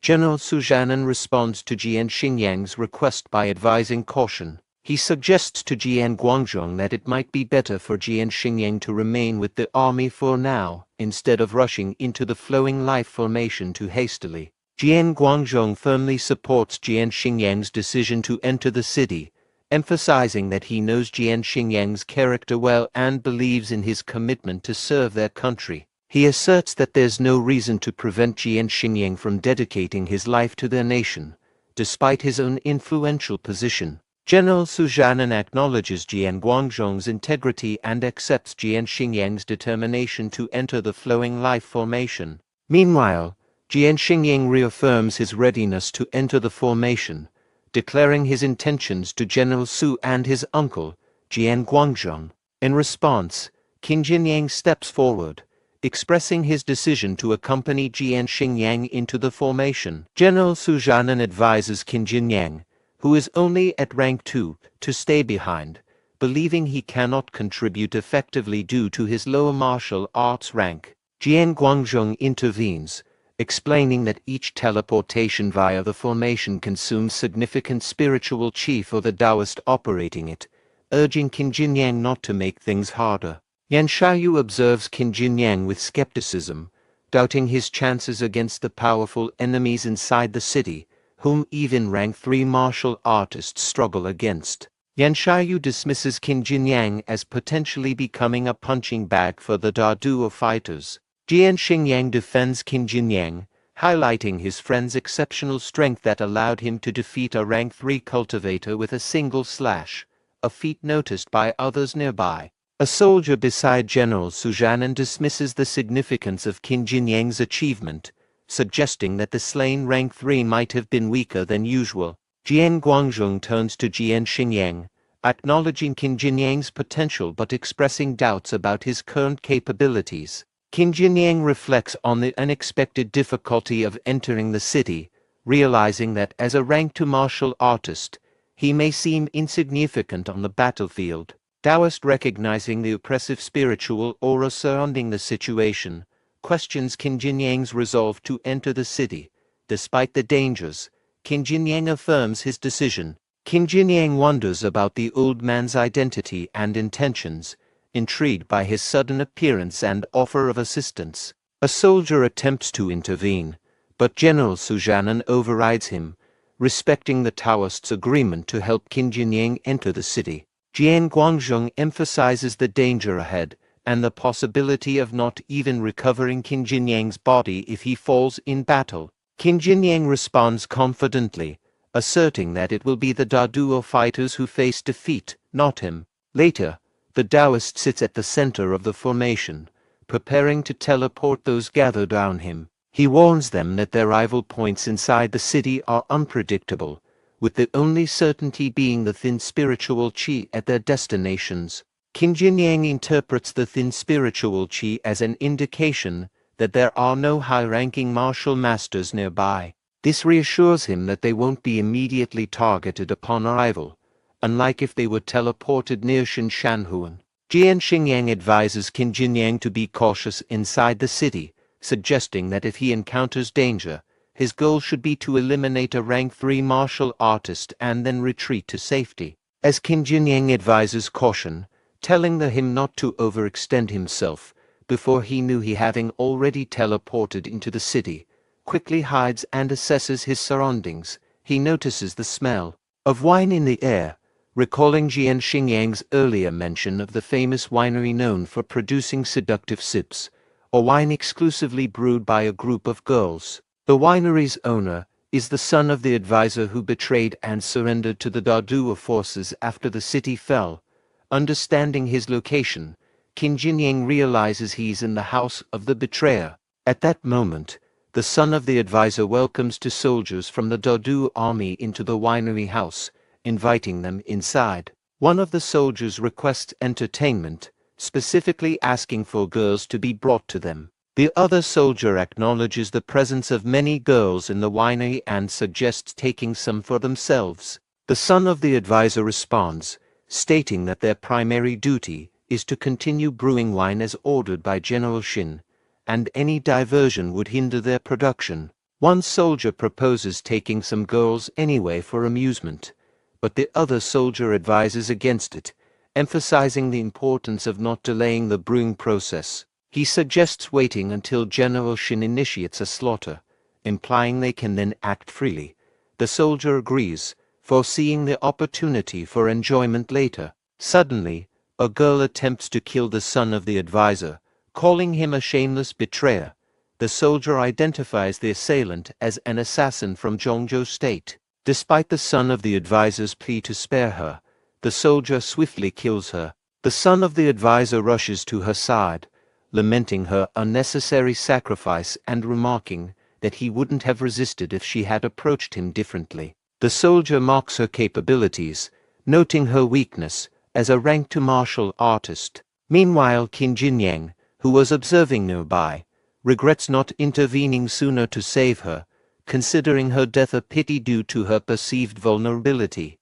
General Su Zhanan responds to Jian Xingyang's request by advising caution. He suggests to Jian Guangzhong that it might be better for Jian Xingyang to remain with the army for now, instead of rushing into the flowing life formation too hastily. Jian Guangzhong firmly supports Jian Xingyang's decision to enter the city, emphasizing that he knows Jian Xingyang's character well and believes in his commitment to serve their country. He asserts that there's no reason to prevent Jian Xingyang from dedicating his life to their nation, despite his own influential position. General Su Zhanan acknowledges Jian Guangzhong's integrity and accepts Jian Xingyang's determination to enter the flowing life formation. Meanwhile, Jian Xingyang reaffirms his readiness to enter the formation, declaring his intentions to General Su and his uncle, Jian Guangzhong. In response, Qin Jinyang steps forward, expressing his decision to accompany Jian Xingyang into the formation. General Su Zhanan advises Qin Jinyang, who is only at rank 2, to stay behind, believing he cannot contribute effectively due to his lower martial arts rank. Jian Guangzhong intervenes, explaining that each teleportation via the formation consumes significant spiritual chi for the Taoist operating it, urging Qin Jinyang not to make things harder. Yan Xiaoyu observes Qin Jinyang with skepticism, doubting his chances against the powerful enemies inside the city, whom even rank 3 martial artists struggle against. Yan Xiaoyu dismisses Qin Jinyang as potentially becoming a punching bag for the Daduo fighters. Jian Xingyang defends Qin Jinyang, highlighting his friend's exceptional strength that allowed him to defeat a rank 3 cultivator with a single slash, a feat noticed by others nearby. A soldier beside General Sujanan dismisses the significance of Qin Jinyang's achievement, suggesting that the slain rank 3 might have been weaker than usual. Jian Guangzhong turns to Jian Xingyang, acknowledging Qin Jinyang's potential but expressing doubts about his current capabilities. Qin Jinyang reflects on the unexpected difficulty of entering the city, realizing that as a rank 2 martial artist, he may seem insignificant on the battlefield. Taoist, recognizing the oppressive spiritual aura surrounding the situation, questions Qin Jinyang's resolve to enter the city. Despite the dangers, Qin Jinyang affirms his decision. Qin Jinyang wonders about the old man's identity and intentions, intrigued by his sudden appearance and offer of assistance. A soldier attempts to intervene, but General Sujanan overrides him, respecting the Taoist's agreement to help Qin Jinyang enter the city. Jian Guangzhong emphasizes the danger ahead, and the possibility of not even recovering Qin Jinyang's body if he falls in battle. Qin Jinyang responds confidently, asserting that it will be the Daduo fighters who face defeat, not him. Later, the Taoist sits at the center of the formation, preparing to teleport those gathered around him. He warns them that their rival points inside the city are unpredictable, with the only certainty being the thin spiritual chi at their destinations. Qin Jinyang interprets the thin spiritual chi as an indication that there are no high-ranking martial masters nearby. This reassures him that they won't be immediately targeted upon arrival, unlike if they were teleported near Shinshanhuan. Jian Xingyang advises Qin Jinyang to be cautious inside the city, suggesting that if he encounters danger, his goal should be to eliminate a rank 3 martial artist and then retreat to safety. As Qin Jinyang advises caution, telling him not to overextend himself, before he knew he having already teleported into the city, quickly hides and assesses his surroundings. He notices the smell of wine in the air, recalling Jian Xingyang's earlier mention of the famous winery known for producing seductive sips, or wine exclusively brewed by a group of girls. The winery's owner is the son of the advisor who betrayed and surrendered to the Daduo forces after the city fell. Understanding his location, Qin Jinyang realizes he's in the house of the betrayer. At that moment, the son of the advisor welcomes 2 soldiers from the Daduo army into the winery house, inviting them inside. One of the soldiers requests entertainment, specifically asking for girls to be brought to them. The other soldier acknowledges the presence of many girls in the winery and suggests taking some for themselves. The son of the advisor responds, stating that their primary duty is to continue brewing wine as ordered by General Shin, and any diversion would hinder their production. One soldier proposes taking some girls anyway for amusement, but the other soldier advises against it, emphasizing the importance of not delaying the brewing process. He suggests waiting until General Shin initiates a slaughter, implying they can then act freely. The soldier agrees, foreseeing the opportunity for enjoyment later. Suddenly, a girl attempts to kill the son of the advisor, calling him a shameless betrayer. The soldier identifies the assailant as an assassin from Zhongzhou State. Despite the son of the advisor's plea to spare her, the soldier swiftly kills her. The son of the advisor rushes to her side, lamenting her unnecessary sacrifice and remarking that he wouldn't have resisted if she had approached him differently. The soldier mocks her capabilities, noting her weakness as a rank 2 martial artist. Meanwhile, Qin Jinyang, who was observing nearby, regrets not intervening sooner to save her, considering her death a pity due to her perceived vulnerability.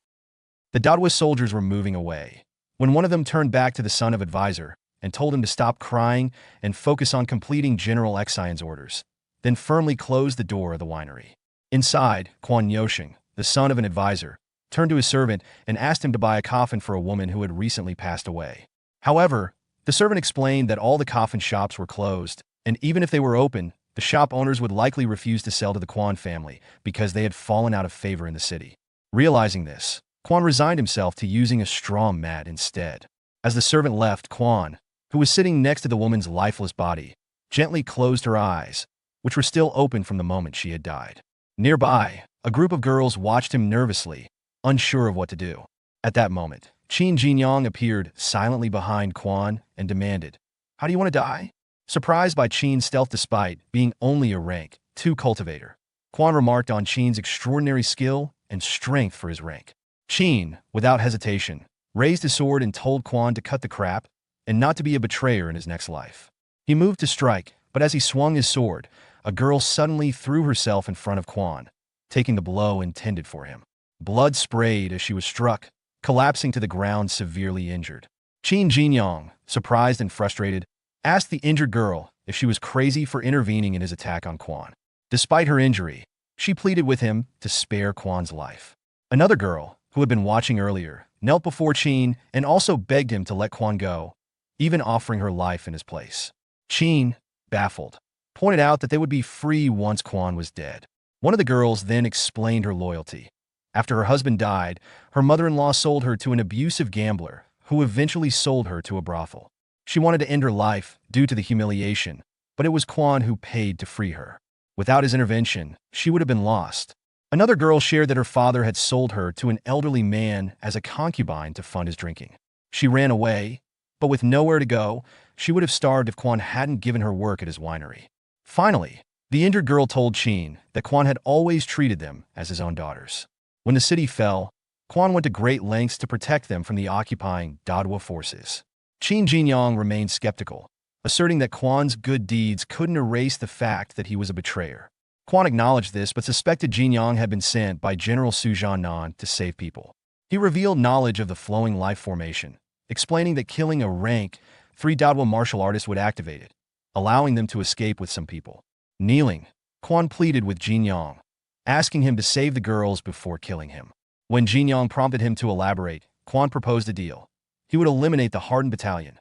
The Daoist soldiers were moving away, when one of them turned back to the son of advisor and told him to stop crying and focus on completing General Xian's orders. then firmly closed the door of the winery. Inside, Quan Yoshing, the son of an advisor, turned to his servant and asked him to buy a coffin for a woman who had recently passed away. However, the servant explained that all the coffin shops were closed, and even if they were open, the shop owners would likely refuse to sell to the Quan family because they had fallen out of favor in the city. Realizing this, Quan resigned himself to using a straw mat instead. As the servant left, Quan, who was sitting next to the woman's lifeless body, gently closed her eyes, which were still open from the moment she had died. Nearby, a group of girls watched him nervously, unsure of what to do. At that moment, Qin Jinyang appeared silently behind Quan and demanded, "How do you want to die?" Surprised by Qin's stealth despite being only a rank 2 cultivator, Quan remarked on Qin's extraordinary skill and strength for his rank. Qin, without hesitation, raised his sword and told Quan to cut the crap and not to be a betrayer in his next life. He moved to strike, but as he swung his sword, a girl suddenly threw herself in front of Quan, taking the blow intended for him. Blood sprayed as she was struck, collapsing to the ground severely injured. Qin Jinyang, surprised and frustrated, asked the injured girl if she was crazy for intervening in his attack on Quan. Despite her injury, she pleaded with him to spare Quan's life. Another girl, who had been watching earlier, knelt before Qin and also begged him to let Quan go, even offering her life in his place. Qin, baffled, pointed out that they would be free once Quan was dead. One of the girls then explained her loyalty. After her husband died, her mother-in-law sold her to an abusive gambler who eventually sold her to a brothel. She wanted to end her life due to the humiliation, but it was Quan who paid to free her. Without his intervention, she would have been lost. Another girl shared that her father had sold her to an elderly man as a concubine to fund his drinking. She ran away, but with nowhere to go, she would have starved if Quan hadn't given her work at his winery. Finally, the injured girl told Qin that Quan had always treated them as his own daughters. When the city fell, Quan went to great lengths to protect them from the occupying Dadwa forces. Qin Jinyang remained skeptical, asserting that Quan's good deeds couldn't erase the fact that he was a betrayer. Quan acknowledged this but suspected Jinyang had been sent by General Su Jiannan to save people. He revealed knowledge of the flowing life formation, explaining that killing a rank 3 Dadwa martial artist would activate it, allowing them to escape with some people. Kneeling, Quan pleaded with Jinyang, asking him to save the girls before killing him. When Jinyang prompted him to elaborate, Quan proposed a deal. He would eliminate the hardened battalion,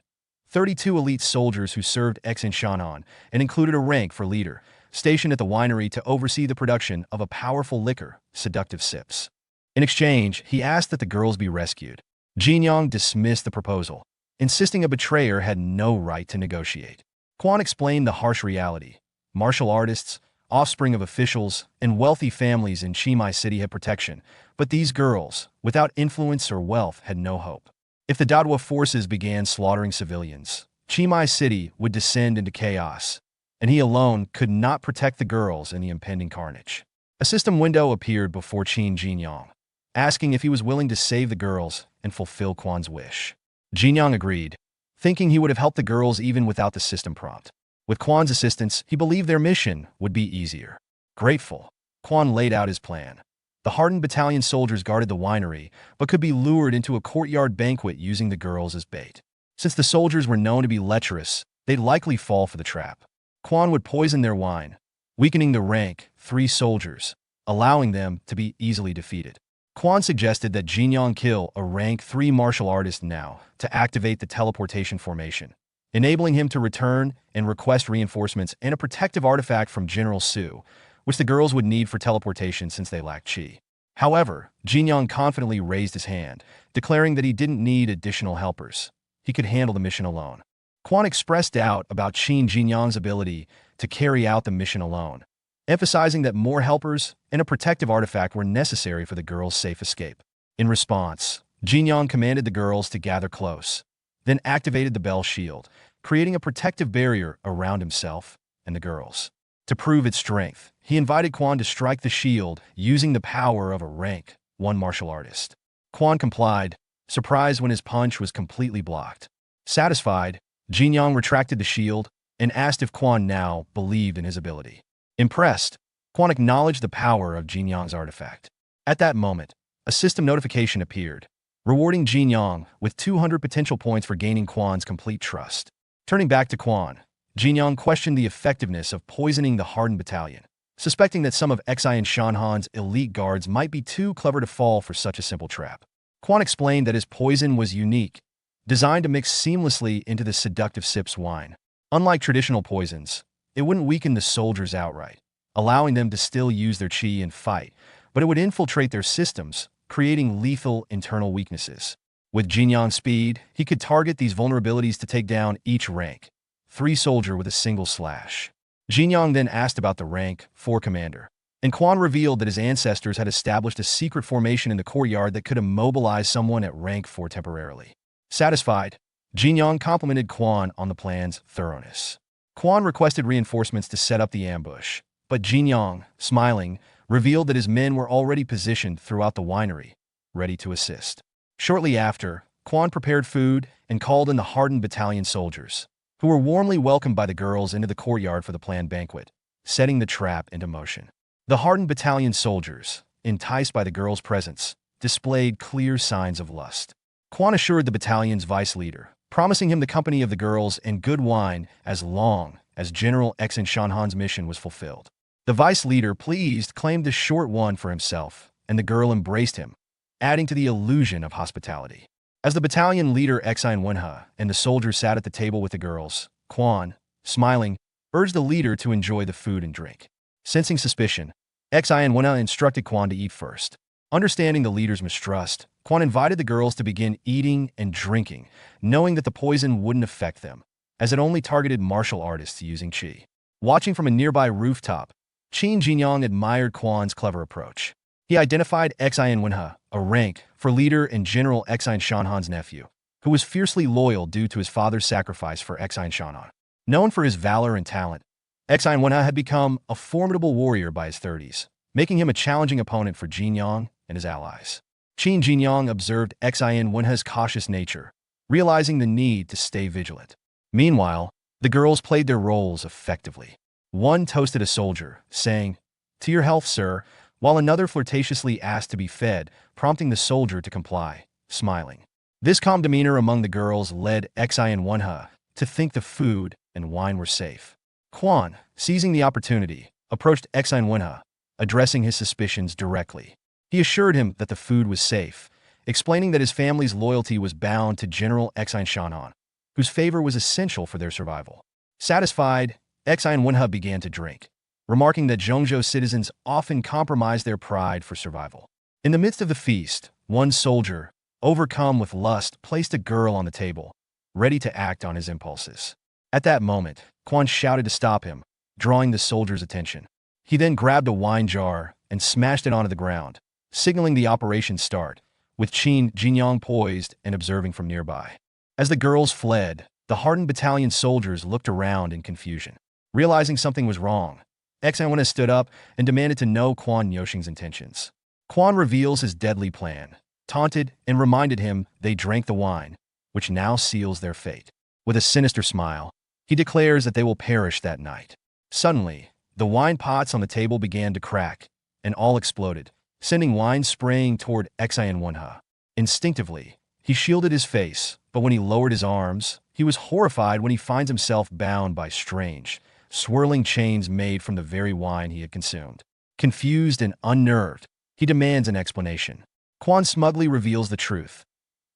32 elite soldiers who served in Shanhan, and included a rank for leader, stationed at the winery to oversee the production of a powerful liquor, seductive sips. In exchange, he asked that the girls be rescued. Jinyang dismissed the proposal, insisting a betrayer had no right to negotiate. Quan explained the harsh reality. Martial artists, offspring of officials, and wealthy families in Chimai City had protection, but these girls, without influence or wealth, had no hope. If the Dadwa forces began slaughtering civilians, Chimai City would descend into chaos, and he alone could not protect the girls in the impending carnage. A system window appeared before Qin Jinyang, asking if he was willing to save the girls and fulfill Quan's wish. Jinyang agreed, thinking he would have helped the girls even without the system prompt. With Quan's assistance, he believed their mission would be easier. Grateful, Quan laid out his plan. The hardened battalion soldiers guarded the winery, but could be lured into a courtyard banquet using the girls as bait. Since the soldiers were known to be lecherous, they'd likely fall for the trap. Quan would poison their wine, weakening the rank 3 soldiers, allowing them to be easily defeated. Quan suggested that Jinyang kill a rank 3 martial artist now to activate the teleportation formation, enabling him to return and request reinforcements and a protective artifact from General Su, which the girls would need for teleportation since they lacked chi. However, Jinyang confidently raised his hand, declaring that he didn't need additional helpers. He could handle the mission alone. Quan expressed doubt about Qin Jinyang's ability to carry out the mission alone, emphasizing that more helpers and a protective artifact were necessary for the girls' safe escape. In response, Jinyang commanded the girls to gather close, then activated the bell shield, creating a protective barrier around himself and the girls. To prove its strength, he invited Quan to strike the shield using the power of a rank 1 martial artist. Quan complied, surprised when his punch was completely blocked. Satisfied, Jinyang retracted the shield and asked if Quan now believed in his ability. Impressed, Quan acknowledged the power of Jinyang's artifact. At that moment, a system notification appeared, rewarding Jinyang with 200 potential points for gaining Quan's complete trust. Turning back to Quan, Jinyang questioned the effectiveness of poisoning the hardened battalion, suspecting that some of Xian Shanhan's elite guards might be too clever to fall for such a simple trap. Quan explained that his poison was unique, designed to mix seamlessly into the seductive sip's wine. Unlike traditional poisons, it wouldn't weaken the soldiers outright, allowing them to still use their qi and fight, but it would infiltrate their systems, creating lethal internal weaknesses. With Jinyang's speed, he could target these vulnerabilities to take down each rank 3 soldier with a single slash. Jinyang then asked about the rank 4 commander, and Quan revealed that his ancestors had established a secret formation in the courtyard that could immobilize someone at rank 4 temporarily. Satisfied, Jinyang complimented Quan on the plan's thoroughness. Quan requested reinforcements to set up the ambush, but Jinyang, smiling, revealed that his men were already positioned throughout the winery, ready to assist. Shortly after, Quan prepared food and called in the hardened battalion soldiers, who were warmly welcomed by the girls into the courtyard for the planned banquet, setting the trap into motion. The hardened battalion soldiers, enticed by the girls' presence, displayed clear signs of lust. Quan assured the battalion's vice leader, promising him the company of the girls and good wine as long as General Xian Shanhan's mission was fulfilled. The vice leader, pleased, claimed the short one for himself, and the girl embraced him, adding to the illusion of hospitality. As the battalion leader Xian Wenhe and the soldiers sat at the table with the girls, Quan, smiling, urged the leader to enjoy the food and drink. Sensing suspicion, Xian Wenhe instructed Quan to eat first. Understanding the leader's mistrust, Quan invited the girls to begin eating and drinking, knowing that the poison wouldn't affect them, as it only targeted martial artists using qi. Watching from a nearby rooftop, Qin Jinyang admired Quan's clever approach. He identified Xian Wenhe, a rank 4 leader and General Xian Shanhan's nephew, who was fiercely loyal due to his father's sacrifice for Xian Shanhan. Known for his valor and talent, Xian Wenhe had become a formidable warrior by his 30s, making him a challenging opponent for Jinyang and his allies. Qin Jinyang observed Xian Wenhe's cautious nature, realizing the need to stay vigilant. Meanwhile, the girls played their roles effectively. One toasted a soldier, saying, "To your health, sir," while another flirtatiously asked to be fed, prompting the soldier to comply, smiling. This calm demeanor among the girls led Xian Wenhe to think the food and wine were safe. Quan, seizing the opportunity, approached Xian Wenhe, addressing his suspicions directly. He assured him that the food was safe, explaining that his family's loyalty was bound to General Xian Shanhan, whose favor was essential for their survival. Satisfied, Xian Wenhe began to drink, remarking that Zhongzhou citizens often compromise their pride for survival. In the midst of the feast, one soldier, overcome with lust, placed a girl on the table, ready to act on his impulses. At that moment, Quan shouted to stop him, drawing the soldier's attention. He then grabbed a wine jar and smashed it onto the ground, signaling the operation's start, with Qin Jinyang poised and observing from nearby. As the girls fled, the hardened battalion soldiers looked around in confusion. Realizing something was wrong, Xian Wenhe stood up and demanded to know Quan Yoshing's intentions. Quan reveals his deadly plan, taunted and reminded him they drank the wine, which now seals their fate. With a sinister smile, he declares that they will perish that night. Suddenly, the wine pots on the table began to crack, and all exploded, sending wine spraying toward Xian Wenhe. Instinctively, he shielded his face, but when he lowered his arms, he was horrified when he finds himself bound by strange, swirling chains made from the very wine he had consumed. Confused and unnerved, he demands an explanation. Quan smugly reveals the truth.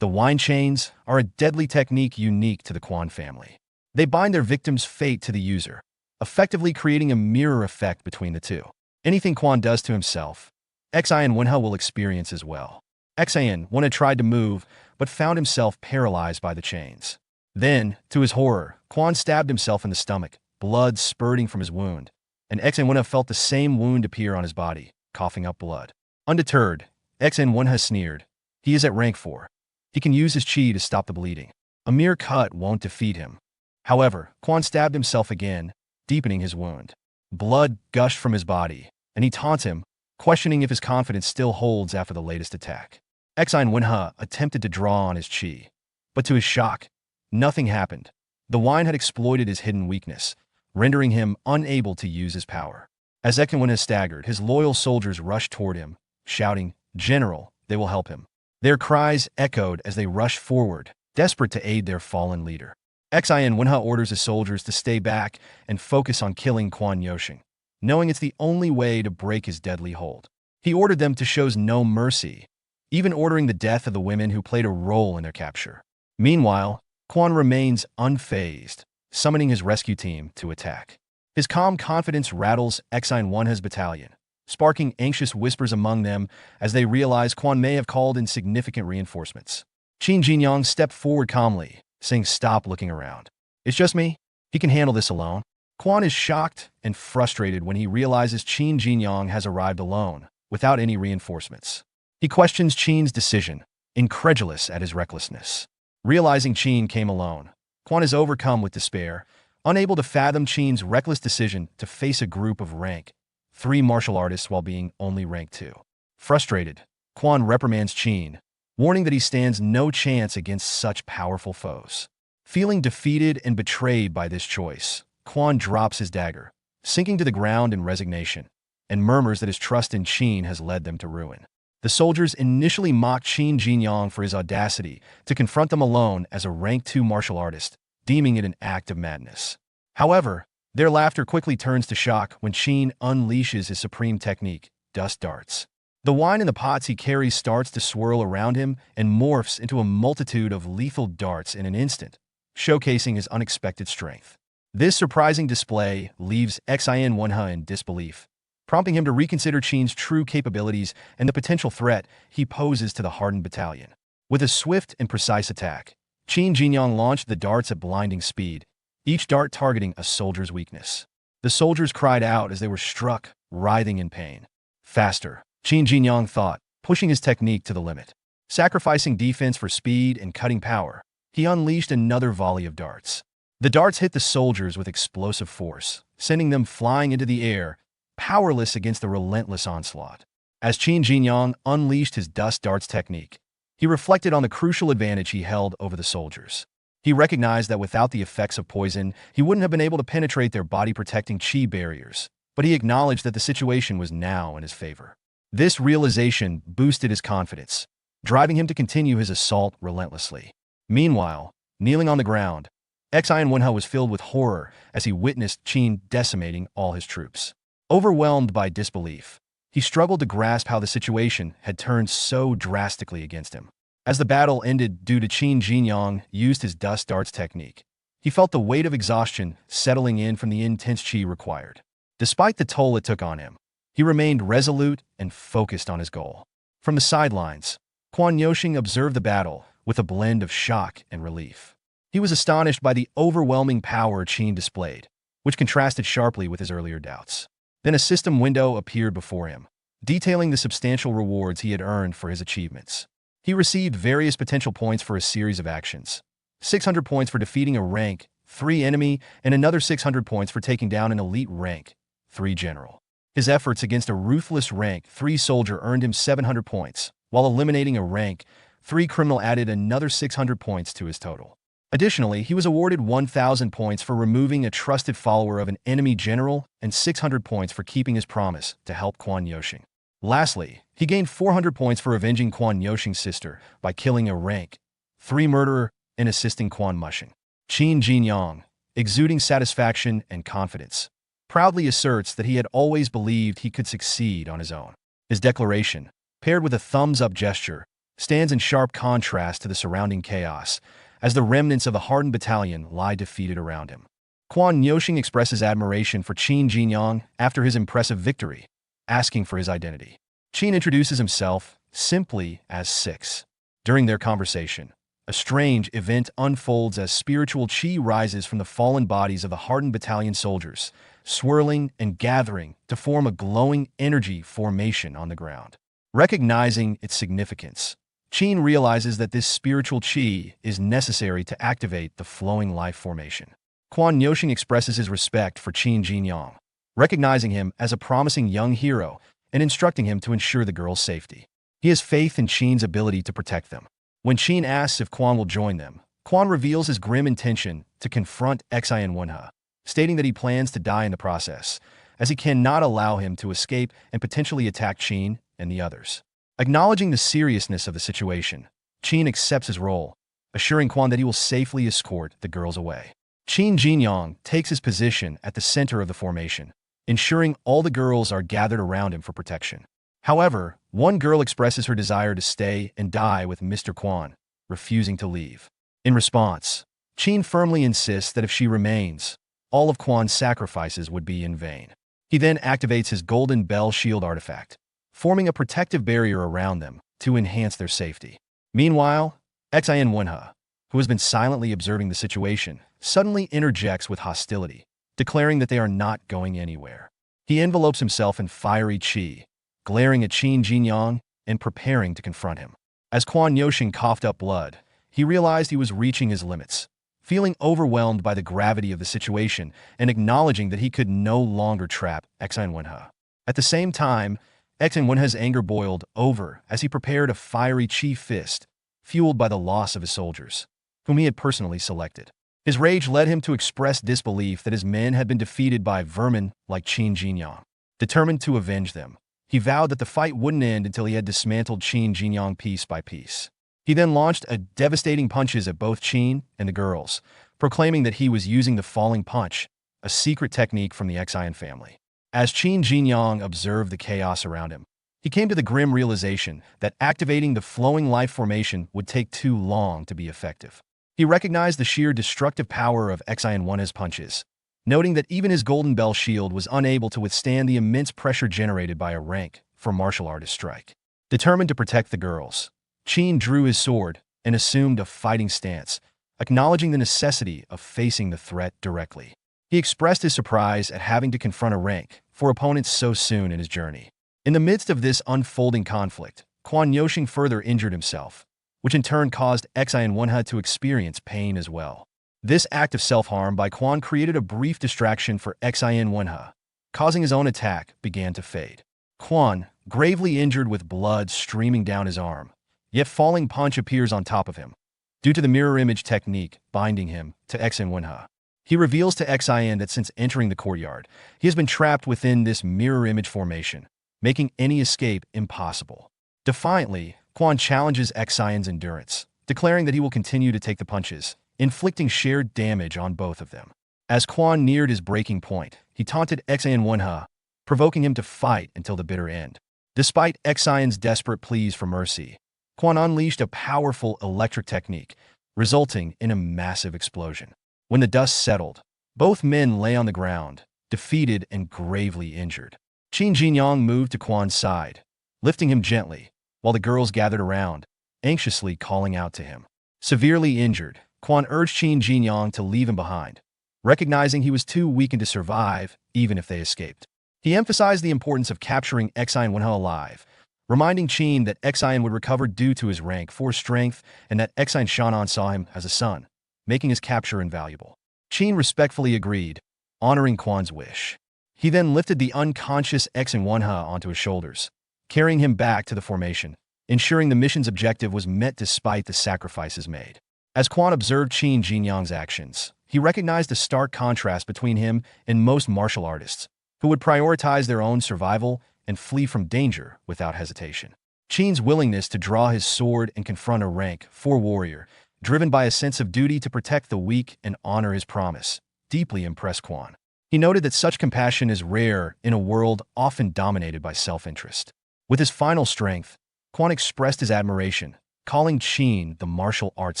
The wine chains are a deadly technique unique to the Quan family. They bind their victim's fate to the user, effectively creating a mirror effect between the two. Anything Quan does to himself, Xian Wenhe will experience as well. Xian Wenhe tried to move, but found himself paralyzed by the chains. Then, to his horror, Quan stabbed himself in the stomach, blood spurting from his wound, and Xian Wenhe felt the same wound appear on his body, coughing up blood. Undeterred, Xian Wenhe sneered, "He is at rank 4. He can use his qi to stop the bleeding. A mere cut won't defeat him." However, Quan stabbed himself again, deepening his wound. Blood gushed from his body, and he taunts him, questioning if his confidence still holds after the latest attack. Xian Wenhe attempted to draw on his qi, but to his shock, nothing happened. The wine had exploited his hidden weakness, rendering him unable to use his power. As Xian Wenhe staggered, his loyal soldiers rushed toward him, shouting, "General, they will help him." Their cries echoed as they rushed forward, desperate to aid their fallen leader. Xin Wenhe orders his soldiers to stay back and focus on killing Quan Yoshing, knowing it's the only way to break his deadly hold. He ordered them to show no mercy, even ordering the death of the women who played a role in their capture. Meanwhile, Quan remains unfazed, summoning his rescue team to attack. His calm confidence rattles Xin Wenhe's battalion, sparking anxious whispers among them as they realize Quan may have called in significant reinforcements. Qin Jinyang stepped forward calmly, saying, "Stop looking around. It's just me. He can handle this alone." Quan is shocked and frustrated when he realizes Qin Jinyang has arrived alone, without any reinforcements. He questions Qin's decision, incredulous at his recklessness. Realizing Qin came alone, Quan is overcome with despair, unable to fathom Qin's reckless decision to face a group of rank 3 martial artists while being only rank 2. Frustrated, Quan reprimands Qin, warning that he stands no chance against such powerful foes. Feeling defeated and betrayed by this choice, Quan drops his dagger, sinking to the ground in resignation, and murmurs that his trust in Qin has led them to ruin. The soldiers initially mocked Qin Jinyang for his audacity to confront them alone as a rank 2 martial artist, deeming it an act of madness. However, their laughter quickly turns to shock when Qin unleashes his supreme technique, dust darts. The wine in the pots he carries starts to swirl around him and morphs into a multitude of lethal darts in an instant, showcasing his unexpected strength. This surprising display leaves Xin Wenhe in disbelief, prompting him to reconsider Qin's true capabilities and the potential threat he poses to the hardened battalion. With a swift and precise attack, Qin Jinyang launched the darts at blinding speed, each dart targeting a soldier's weakness. The soldiers cried out as they were struck, writhing in pain. Faster, Qin Jinyang thought, pushing his technique to the limit. Sacrificing defense for speed and cutting power, he unleashed another volley of darts. The darts hit the soldiers with explosive force, sending them flying into the air, powerless against the relentless onslaught. As Qin Jinyang unleashed his dust darts technique, he reflected on the crucial advantage he held over the soldiers. He recognized that without the effects of poison, he wouldn't have been able to penetrate their body-protecting chi barriers, but he acknowledged that the situation was now in his favor. This realization boosted his confidence, driving him to continue his assault relentlessly. Meanwhile, kneeling on the ground, Xin Wenhe was filled with horror as he witnessed Qin decimating all his troops. Overwhelmed by disbelief, he struggled to grasp how the situation had turned so drastically against him. As the battle ended due to Qin Jinyang used his dust darts technique, he felt the weight of exhaustion settling in from the intense chi required. Despite the toll it took on him, he remained resolute and focused on his goal. From the sidelines, Quan Yoshing observed the battle with a blend of shock and relief. He was astonished by the overwhelming power Qin displayed, which contrasted sharply with his earlier doubts. Then a system window appeared before him, detailing the substantial rewards he had earned for his achievements. He received various potential points for a series of actions. 600 points for defeating a rank 3 enemy and another 600 points for taking down an elite rank 3 general. His efforts against a ruthless rank 3 soldier earned him 700 points, while eliminating a rank 3 criminal added another 600 points to his total. Additionally, he was awarded 1,000 points for removing a trusted follower of an enemy general and 600 points for keeping his promise to help Quan Yoshing. Lastly, he gained 400 points for avenging Quan Yoshing's sister by killing a rank 3 murderer and assisting Quan Mushing. Qin Jinyang, exuding satisfaction and confidence, proudly asserts that he had always believed he could succeed on his own. His declaration, paired with a thumbs-up gesture, stands in sharp contrast to the surrounding chaos, as the remnants of the hardened battalion lie defeated around him. Quan Yoshing expresses admiration for Qin Jinyang after his impressive victory, asking for his identity. Qin introduces himself simply as 6. During their conversation, a strange event unfolds as spiritual chi rises from the fallen bodies of the hardened battalion soldiers, swirling and gathering to form a glowing energy formation on the ground. Recognizing its significance, Qin realizes that this spiritual chi is necessary to activate the flowing life formation. Quan Yoshing expresses his respect for Qin Jinyang, recognizing him as a promising young hero and instructing him to ensure the girl's safety. He has faith in Qin's ability to protect them. When Qin asks if Quan will join them, Quan reveals his grim intention to confront Xin Wenhe, stating that he plans to die in the process, as he cannot allow him to escape and potentially attack Qin and the others. Acknowledging the seriousness of the situation, Qin accepts his role, assuring Quan that he will safely escort the girls away. Qin Jinyang takes his position at the center of the formation, ensuring all the girls are gathered around him for protection. However, one girl expresses her desire to stay and die with Mr. Quan, refusing to leave. In response, Qin firmly insists that if she remains, all of Quan's sacrifices would be in vain. He then activates his golden bell shield artifact, forming a protective barrier around them to enhance their safety. Meanwhile, Xian Wenhe, who has been silently observing the situation, suddenly interjects with hostility, declaring that they are not going anywhere. He envelopes himself in fiery qi, glaring at Qin Jinyang and preparing to confront him. As Quan Yoshing coughed up blood, he realized he was reaching his limits, feeling overwhelmed by the gravity of the situation and acknowledging that he could no longer trap Xian Wenhe. At the same time, Xian Wenhe's anger boiled over as he prepared a fiery qi fist, fueled by the loss of his soldiers, whom he had personally selected. His rage led him to express disbelief that his men had been defeated by vermin like Qin Jinyang. Determined to avenge them, he vowed that the fight wouldn't end until he had dismantled Qin Jinyang piece by piece. He then launched devastating punches at both Qin and the girls, proclaiming that he was using the falling punch, a secret technique from the Xian family. As Qin Jinyang observed the chaos around him, he came to the grim realization that activating the flowing life formation would take too long to be effective. He recognized the sheer destructive power of Xian Wenhe's punches, noting that even his golden bell shield was unable to withstand the immense pressure generated by a rank for martial artist strike. Determined to protect the girls, Qin drew his sword and assumed a fighting stance, acknowledging the necessity of facing the threat directly. He expressed his surprise at having to confront a rank for opponents so soon in his journey. In the midst of this unfolding conflict, Quan Yoshing further injured himself, which in turn caused Xian Wenhe to experience pain as well. This act of self-harm by Quan created a brief distraction for Xian Wenhe, causing his own attack began to fade. Quan, gravely injured with blood streaming down his arm, yet falling punch appears on top of him, due to the mirror image technique binding him to Xian Wenhe. He reveals to Xian that since entering the courtyard, he has been trapped within this mirror image formation, making any escape impossible. Defiantly, Quan challenges Xian's endurance, declaring that he will continue to take the punches, inflicting shared damage on both of them. As Quan neared his breaking point, he taunted Xian Wenhe, provoking him to fight until the bitter end. Despite Xian's desperate pleas for mercy, Quan unleashed a powerful electric technique, resulting in a massive explosion. When the dust settled, both men lay on the ground, defeated and gravely injured. Qin Jinyang moved to Quan's side, lifting him gently, while the girls gathered around, anxiously calling out to him. Severely injured, Quan urged Qin Jinyang to leave him behind, recognizing he was too weakened to survive even if they escaped. He emphasized the importance of capturing Xian Wenhe alive, reminding Qin that Xian would recover due to his rank 4 strength and that Xian Shan'an saw him as a son, making his capture invaluable. Qin respectfully agreed, honoring Quan's wish. He then lifted the unconscious Xian Wenhe onto his shoulders, carrying him back to the formation, ensuring the mission's objective was met despite the sacrifices made. As Quan observed Qin Jinyang's actions, he recognized a stark contrast between him and most martial artists, who would prioritize their own survival and flee from danger without hesitation. Qin's willingness to draw his sword and confront a rank 4 warrior, driven by a sense of duty to protect the weak and honor his promise, deeply impressed Quan. He noted that such compassion is rare in a world often dominated by self-interest. With his final strength, Quan expressed his admiration, calling Qin the martial arts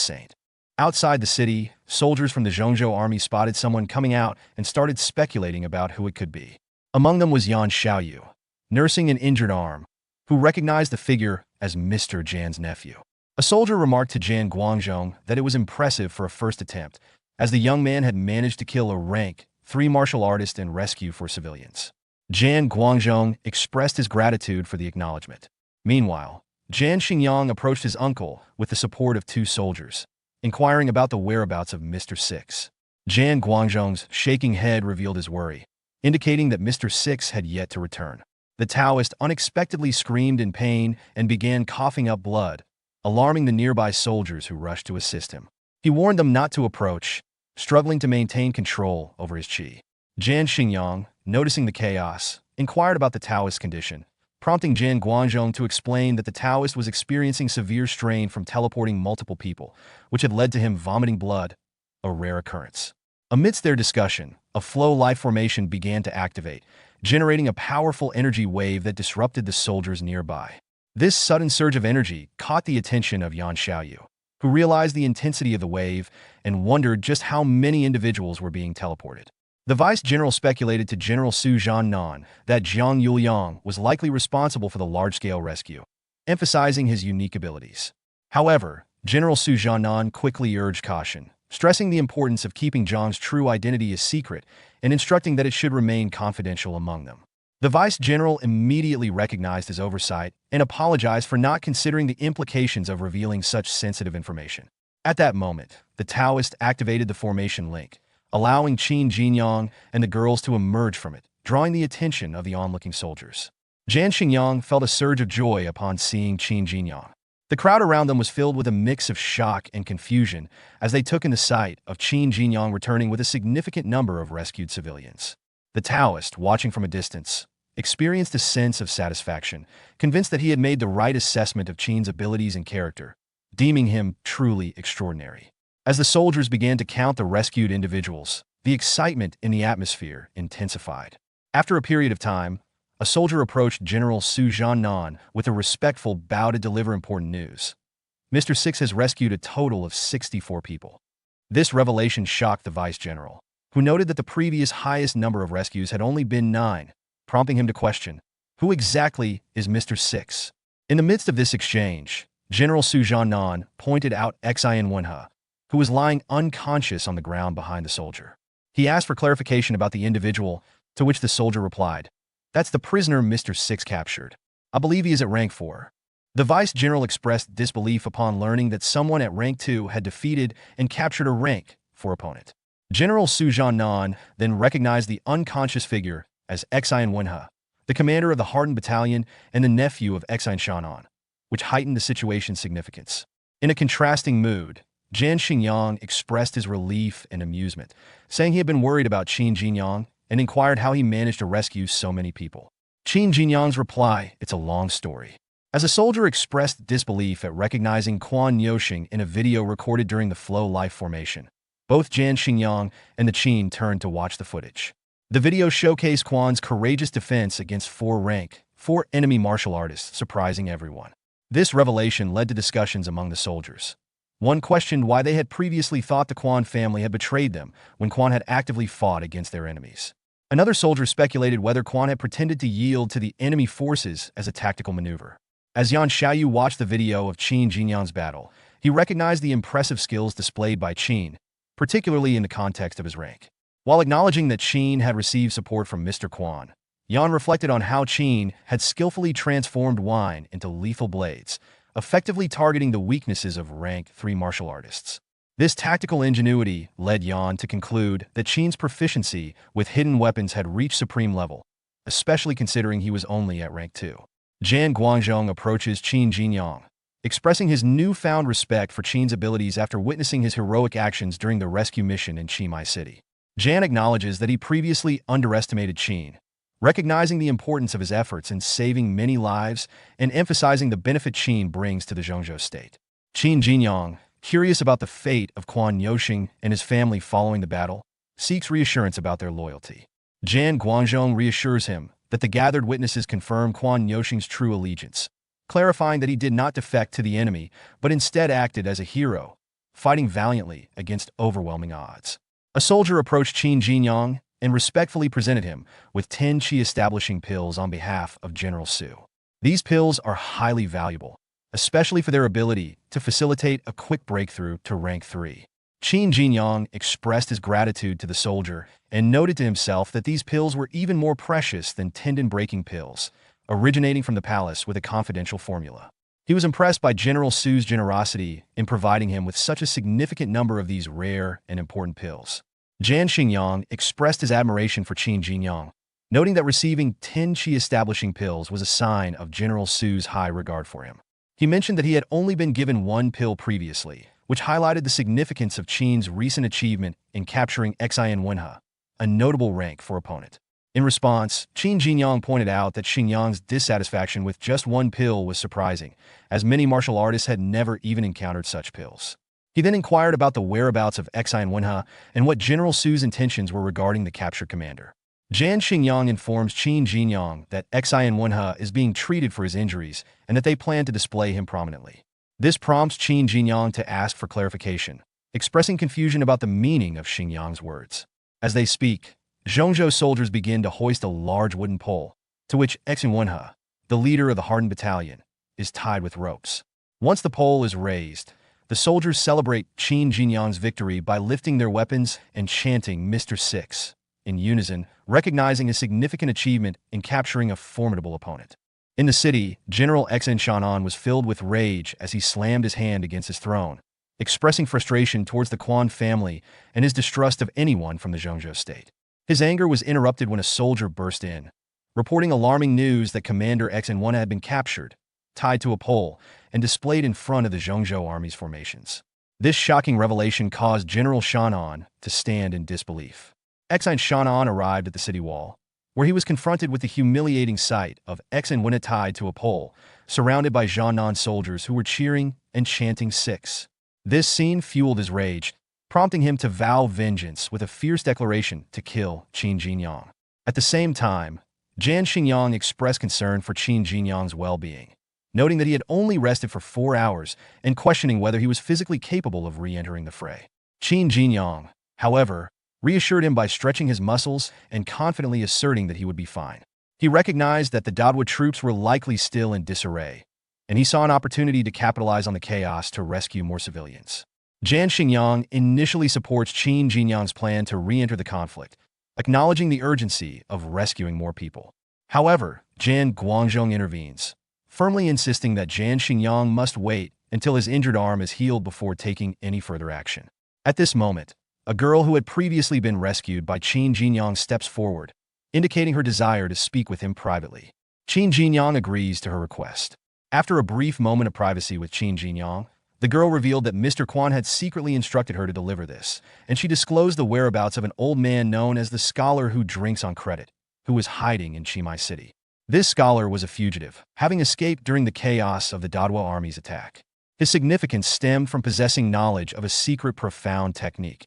saint. Outside the city, soldiers from the Zhongzhou army spotted someone coming out and started speculating about who it could be. Among them was Yan Xiaoyu, nursing an injured arm, who recognized the figure as Mr. Jan's nephew. A soldier remarked to Jan Guangzhong that it was impressive for a first attempt, as the young man had managed to kill a rank 3 martial artist and rescue 4 civilians. Jan Guangzhong expressed his gratitude for the acknowledgement. Meanwhile, Jan Xingyang approached his uncle with the support of 2 soldiers, inquiring about the whereabouts of Mr. Six. Jan Guangzhong's shaking head revealed his worry, indicating that Mr. Six had yet to return. The Taoist unexpectedly screamed in pain and began coughing up blood, alarming the nearby soldiers who rushed to assist him. He warned them not to approach, struggling to maintain control over his qi. Jan Xingyang, noticing the chaos, inquired about the Taoist's condition, prompting Jan Guangzhong to explain that the Taoist was experiencing severe strain from teleporting multiple people, which had led to him vomiting blood, a rare occurrence. Amidst their discussion, a flow life formation began to activate, generating a powerful energy wave that disrupted the soldiers nearby. This sudden surge of energy caught the attention of Yan Xiaoyu, who realized the intensity of the wave and wondered just how many individuals were being teleported. The vice-general speculated to General Su Zhannan that Jiang Yuliang was likely responsible for the large-scale rescue, emphasizing his unique abilities. However, General Su Zhannan quickly urged caution, stressing the importance of keeping Jiang's true identity a secret and instructing that it should remain confidential among them. The vice-general immediately recognized his oversight and apologized for not considering the implications of revealing such sensitive information. At that moment, the Taoist activated the formation link, allowing Qin Jinyang and the girls to emerge from it, drawing the attention of the onlooking soldiers. Jan Xingyang felt a surge of joy upon seeing Qin Jinyang. The crowd around them was filled with a mix of shock and confusion as they took in the sight of Qin Jinyang returning with a significant number of rescued civilians. The Taoist, watching from a distance, experienced a sense of satisfaction, convinced that he had made the right assessment of Qin's abilities and character, deeming him truly extraordinary. As the soldiers began to count the rescued individuals, the excitement in the atmosphere intensified. After a period of time, a soldier approached General Su Zhannan with a respectful bow to deliver important news. Mr. Six has rescued a total of 64 people. This revelation shocked the vice-general, who noted that the previous highest number of rescues had only been 9, prompting him to question, who exactly is Mr. Six? In the midst of this exchange, General Su Zhannan pointed out Xian Wenhe, who was lying unconscious on the ground behind the soldier. He asked for clarification about the individual, to which the soldier replied, "That's the prisoner Mr. Six captured. I believe he is at rank 4. The vice-general expressed disbelief upon learning that someone at rank 2 had defeated and captured a rank 4 opponent. General Su Zhannan then recognized the unconscious figure as Xian Wenhe, the commander of the Hardened Battalion and the nephew of Xian Shan'an, which heightened the situation's significance. In a contrasting mood, Jan Xingyang expressed his relief and amusement, saying he had been worried about Qin Jinyang and inquired how he managed to rescue so many people. Qin Jinyang's reply, "It's a long story." As a soldier expressed disbelief at recognizing Quan Yoshing in a video recorded during the Flow Life formation, both Jan Xingyang and the Qin turned to watch the footage. The video showcased Quan's courageous defense against 4 enemy martial artists, surprising everyone. This revelation led to discussions among the soldiers. One questioned why they had previously thought the Quan family had betrayed them when Quan had actively fought against their enemies. Another soldier speculated whether Quan had pretended to yield to the enemy forces as a tactical maneuver. As Yan Xiaoyu watched the video of Qin Jinyang's battle, he recognized the impressive skills displayed by Qin, particularly in the context of his rank. While acknowledging that Qin had received support from Mr. Quan, Yan reflected on how Qin had skillfully transformed wine into lethal blades, effectively targeting the weaknesses of rank 3 martial artists. This tactical ingenuity led Yan to conclude that Qin's proficiency with hidden weapons had reached supreme level, especially considering he was only at rank 2. Jan Guangzhong approaches Qin Jinyang, expressing his newfound respect for Qin's abilities after witnessing his heroic actions during the rescue mission in Qimai City. Jan acknowledges that he previously underestimated Qin, recognizing the importance of his efforts in saving many lives and emphasizing the benefit Qin brings to the Zhongzhou state. Qin Jinyang, curious about the fate of Quan Yoshing and his family following the battle, seeks reassurance about their loyalty. Jan Guangzhong reassures him that the gathered witnesses confirm Quan Yoshing's true allegiance, clarifying that he did not defect to the enemy, but instead acted as a hero, fighting valiantly against overwhelming odds. A soldier approached Qin Jinyang and respectfully presented him with 10 qi-establishing pills on behalf of General Su. These pills are highly valuable, especially for their ability to facilitate a quick breakthrough to rank 3. Qin Jinyang expressed his gratitude to the soldier and noted to himself that these pills were even more precious than tendon-breaking pills, originating from the palace with a confidential formula. He was impressed by General Su's generosity in providing him with such a significant number of these rare and important pills. Jan Xingyang expressed his admiration for Qin Jinyang, noting that receiving 10 qi-establishing pills was a sign of General Su's high regard for him. He mentioned that he had only been given 1 pill previously, which highlighted the significance of Qin's recent achievement in capturing Xian Wenhe, a notable rank 4 opponent. In response, Qin Jinyang pointed out that Xinjiang's dissatisfaction with just one pill was surprising, as many martial artists had never even encountered such pills. He then inquired about the whereabouts of Xian Wenhe and what General Su's intentions were regarding the captured commander. Jan Xingyang informs Qin Jinyang that Xian Wenhe is being treated for his injuries and that they plan to display him prominently. This prompts Qin Jinyang to ask for clarification, expressing confusion about the meaning of Xingyang's words. As they speak, Zhongzhou soldiers begin to hoist a large wooden pole, to which Xian Wenhe, the leader of the hardened battalion, is tied with ropes. Once the pole is raised, the soldiers celebrate Qin Jinyang's victory by lifting their weapons and chanting Mr. Six in unison, recognizing a significant achievement in capturing a formidable opponent. In the city, General Xian Shan'an was filled with rage as he slammed his hand against his throne, expressing frustration towards the Quan family and his distrust of anyone from the Zhongzhou state. His anger was interrupted when a soldier burst in, reporting alarming news that Commander Xian Wenhe had been captured, tied to a pole, and displayed in front of the Zhongzhou army's formations. This shocking revelation caused General Shan'an to stand in disbelief. Xian Shan'an arrived at the city wall, where he was confronted with the humiliating sight of Xian Wenhe tied to a pole, surrounded by Jiannan soldiers who were cheering and chanting Six. This scene fueled his rage, prompting him to vow vengeance with a fierce declaration to kill Qin Jinyang. At the same time, Jan Xingyang expressed concern for Qin Jinyang's well-being, noting that he had only rested for 4 hours and questioning whether he was physically capable of re-entering the fray. Qin Jinyang, however, reassured him by stretching his muscles and confidently asserting that he would be fine. He recognized that the Dadwa troops were likely still in disarray, and he saw an opportunity to capitalize on the chaos to rescue more civilians. Jan Xingyang initially supports Qin Jinyang's plan to re-enter the conflict, acknowledging the urgency of rescuing more people. However, Jan Guangzhong intervenes, firmly insisting that Jan Xingyang must wait until his injured arm is healed before taking any further action. At this moment, a girl who had previously been rescued by Qin Jinyang steps forward, indicating her desire to speak with him privately. Qin Jinyang agrees to her request. After a brief moment of privacy with Qin Jinyang, the girl revealed that Mr. Quan had secretly instructed her to deliver this, and she disclosed the whereabouts of an old man known as the scholar who drinks on credit, who was hiding in Qimai City. This scholar was a fugitive, having escaped during the chaos of the Dadwa army's attack. His significance stemmed from possessing knowledge of a secret profound technique,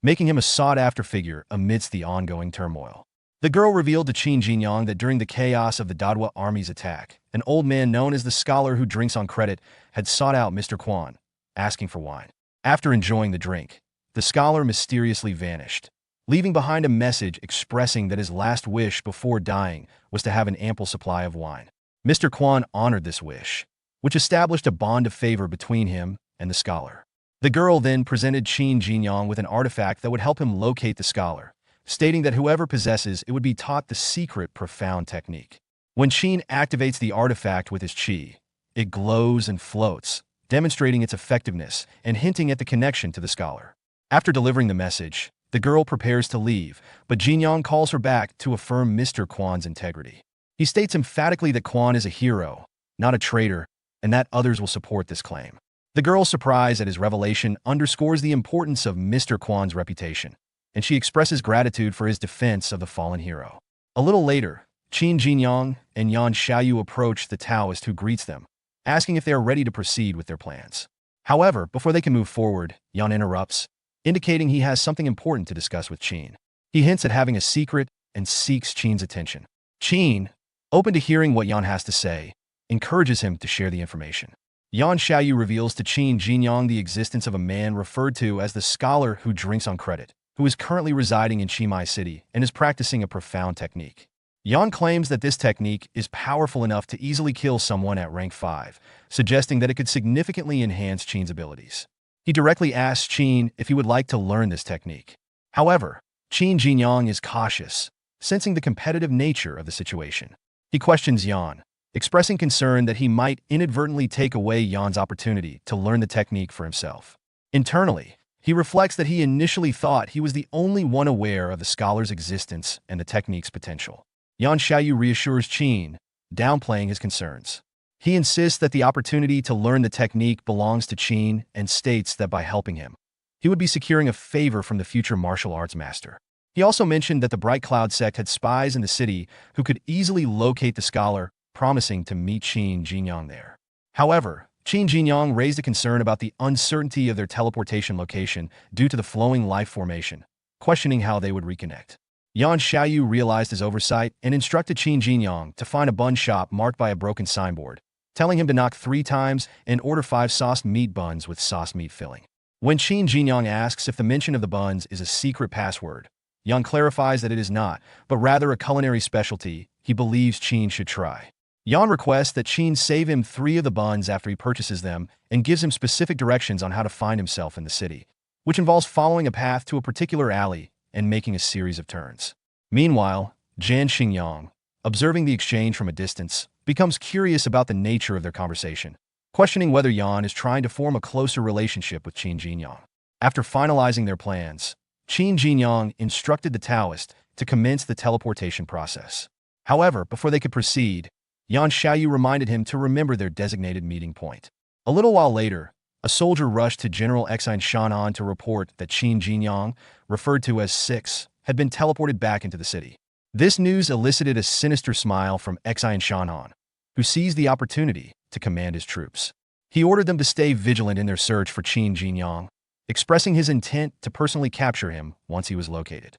making him a sought-after figure amidst the ongoing turmoil. The girl revealed to Qin Jinyang that during the chaos of the Dadwa army's attack, an old man known as the scholar who drinks on credit had sought out Mr. Quan, asking for wine. After enjoying the drink, the scholar mysteriously vanished, leaving behind a message expressing that his last wish before dying was to have an ample supply of wine. Mr. Quan honored this wish, which established a bond of favor between him and the scholar. The girl then presented Qin Jinyang with an artifact that would help him locate the scholar, stating that whoever possesses it would be taught the secret profound technique. When Qin activates the artifact with his qi, it glows and floats, demonstrating its effectiveness and hinting at the connection to the scholar. After delivering the message, the girl prepares to leave, but Jinyang calls her back to affirm Mr. Quan's integrity. He states emphatically that Quan is a hero, not a traitor, and that others will support this claim. The girl's surprise at his revelation underscores the importance of Mr. Quan's reputation, and she expresses gratitude for his defense of the fallen hero. A little later, Qin Jinyang and Yan Xiaoyu approach the Taoist who greets them, asking if they are ready to proceed with their plans. However, before they can move forward, Yan interrupts, indicating he has something important to discuss with Qin. He hints at having a secret and seeks Qin's attention. Qin, open to hearing what Yan has to say, encourages him to share the information. Yan Xiaoyu reveals to Qin Jinyang the existence of a man referred to as the scholar who drinks on credit, who is currently residing in Qimai City and is practicing a profound technique. Yan claims that this technique is powerful enough to easily kill someone at rank 5, suggesting that it could significantly enhance Qin's abilities. He directly asks Qin if he would like to learn this technique. However, Qin Jinyang is cautious, sensing the competitive nature of the situation. He questions Yan, expressing concern that he might inadvertently take away Yan's opportunity to learn the technique for himself. Internally, he reflects that he initially thought he was the only one aware of the scholar's existence and the technique's potential. Yan Xiaoyu reassures Qin, downplaying his concerns. He insists that the opportunity to learn the technique belongs to Qin and states that by helping him, he would be securing a favor from the future martial arts master. He also mentioned that the Bright Cloud sect had spies in the city who could easily locate the scholar, promising to meet Qin Jinyang there. However, Qin Jinyang raised a concern about the uncertainty of their teleportation location due to the flowing life formation, questioning how they would reconnect. Yan Xiaoyu realized his oversight and instructed Qin Jinyang to find a bun shop marked by a broken signboard, telling him to knock 3 times and order 5 sauced meat buns with sauced meat filling. When Qin Jinyang asks if the mention of the buns is a secret password, Yan clarifies that it is not, but rather a culinary specialty he believes Qin should try. Yan requests that Qin save him 3 of the buns after he purchases them and gives him specific directions on how to find himself in the city, which involves following a path to a particular alley and making a series of turns. Meanwhile, Jan Xingyang, observing the exchange from a distance, becomes curious about the nature of their conversation, questioning whether Yan is trying to form a closer relationship with Qin Jinyang. After finalizing their plans, Qin Jinyang instructed the Taoist to commence the teleportation process. However, before they could proceed, Yan Xiaoyu reminded him to remember their designated meeting point. A little while later, a soldier rushed to General Exine Shan'an to report that Qin Jinyang, referred to as 6, had been teleported back into the city. This news elicited a sinister smile from Exine Shan'an, who seized the opportunity to command his troops. He ordered them to stay vigilant in their search for Qin Jinyang, expressing his intent to personally capture him once he was located.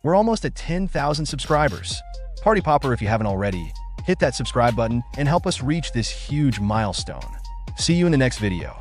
We're almost at 10,000 subscribers. Party popper if you haven't already, hit that subscribe button and help us reach this huge milestone. See you in the next video.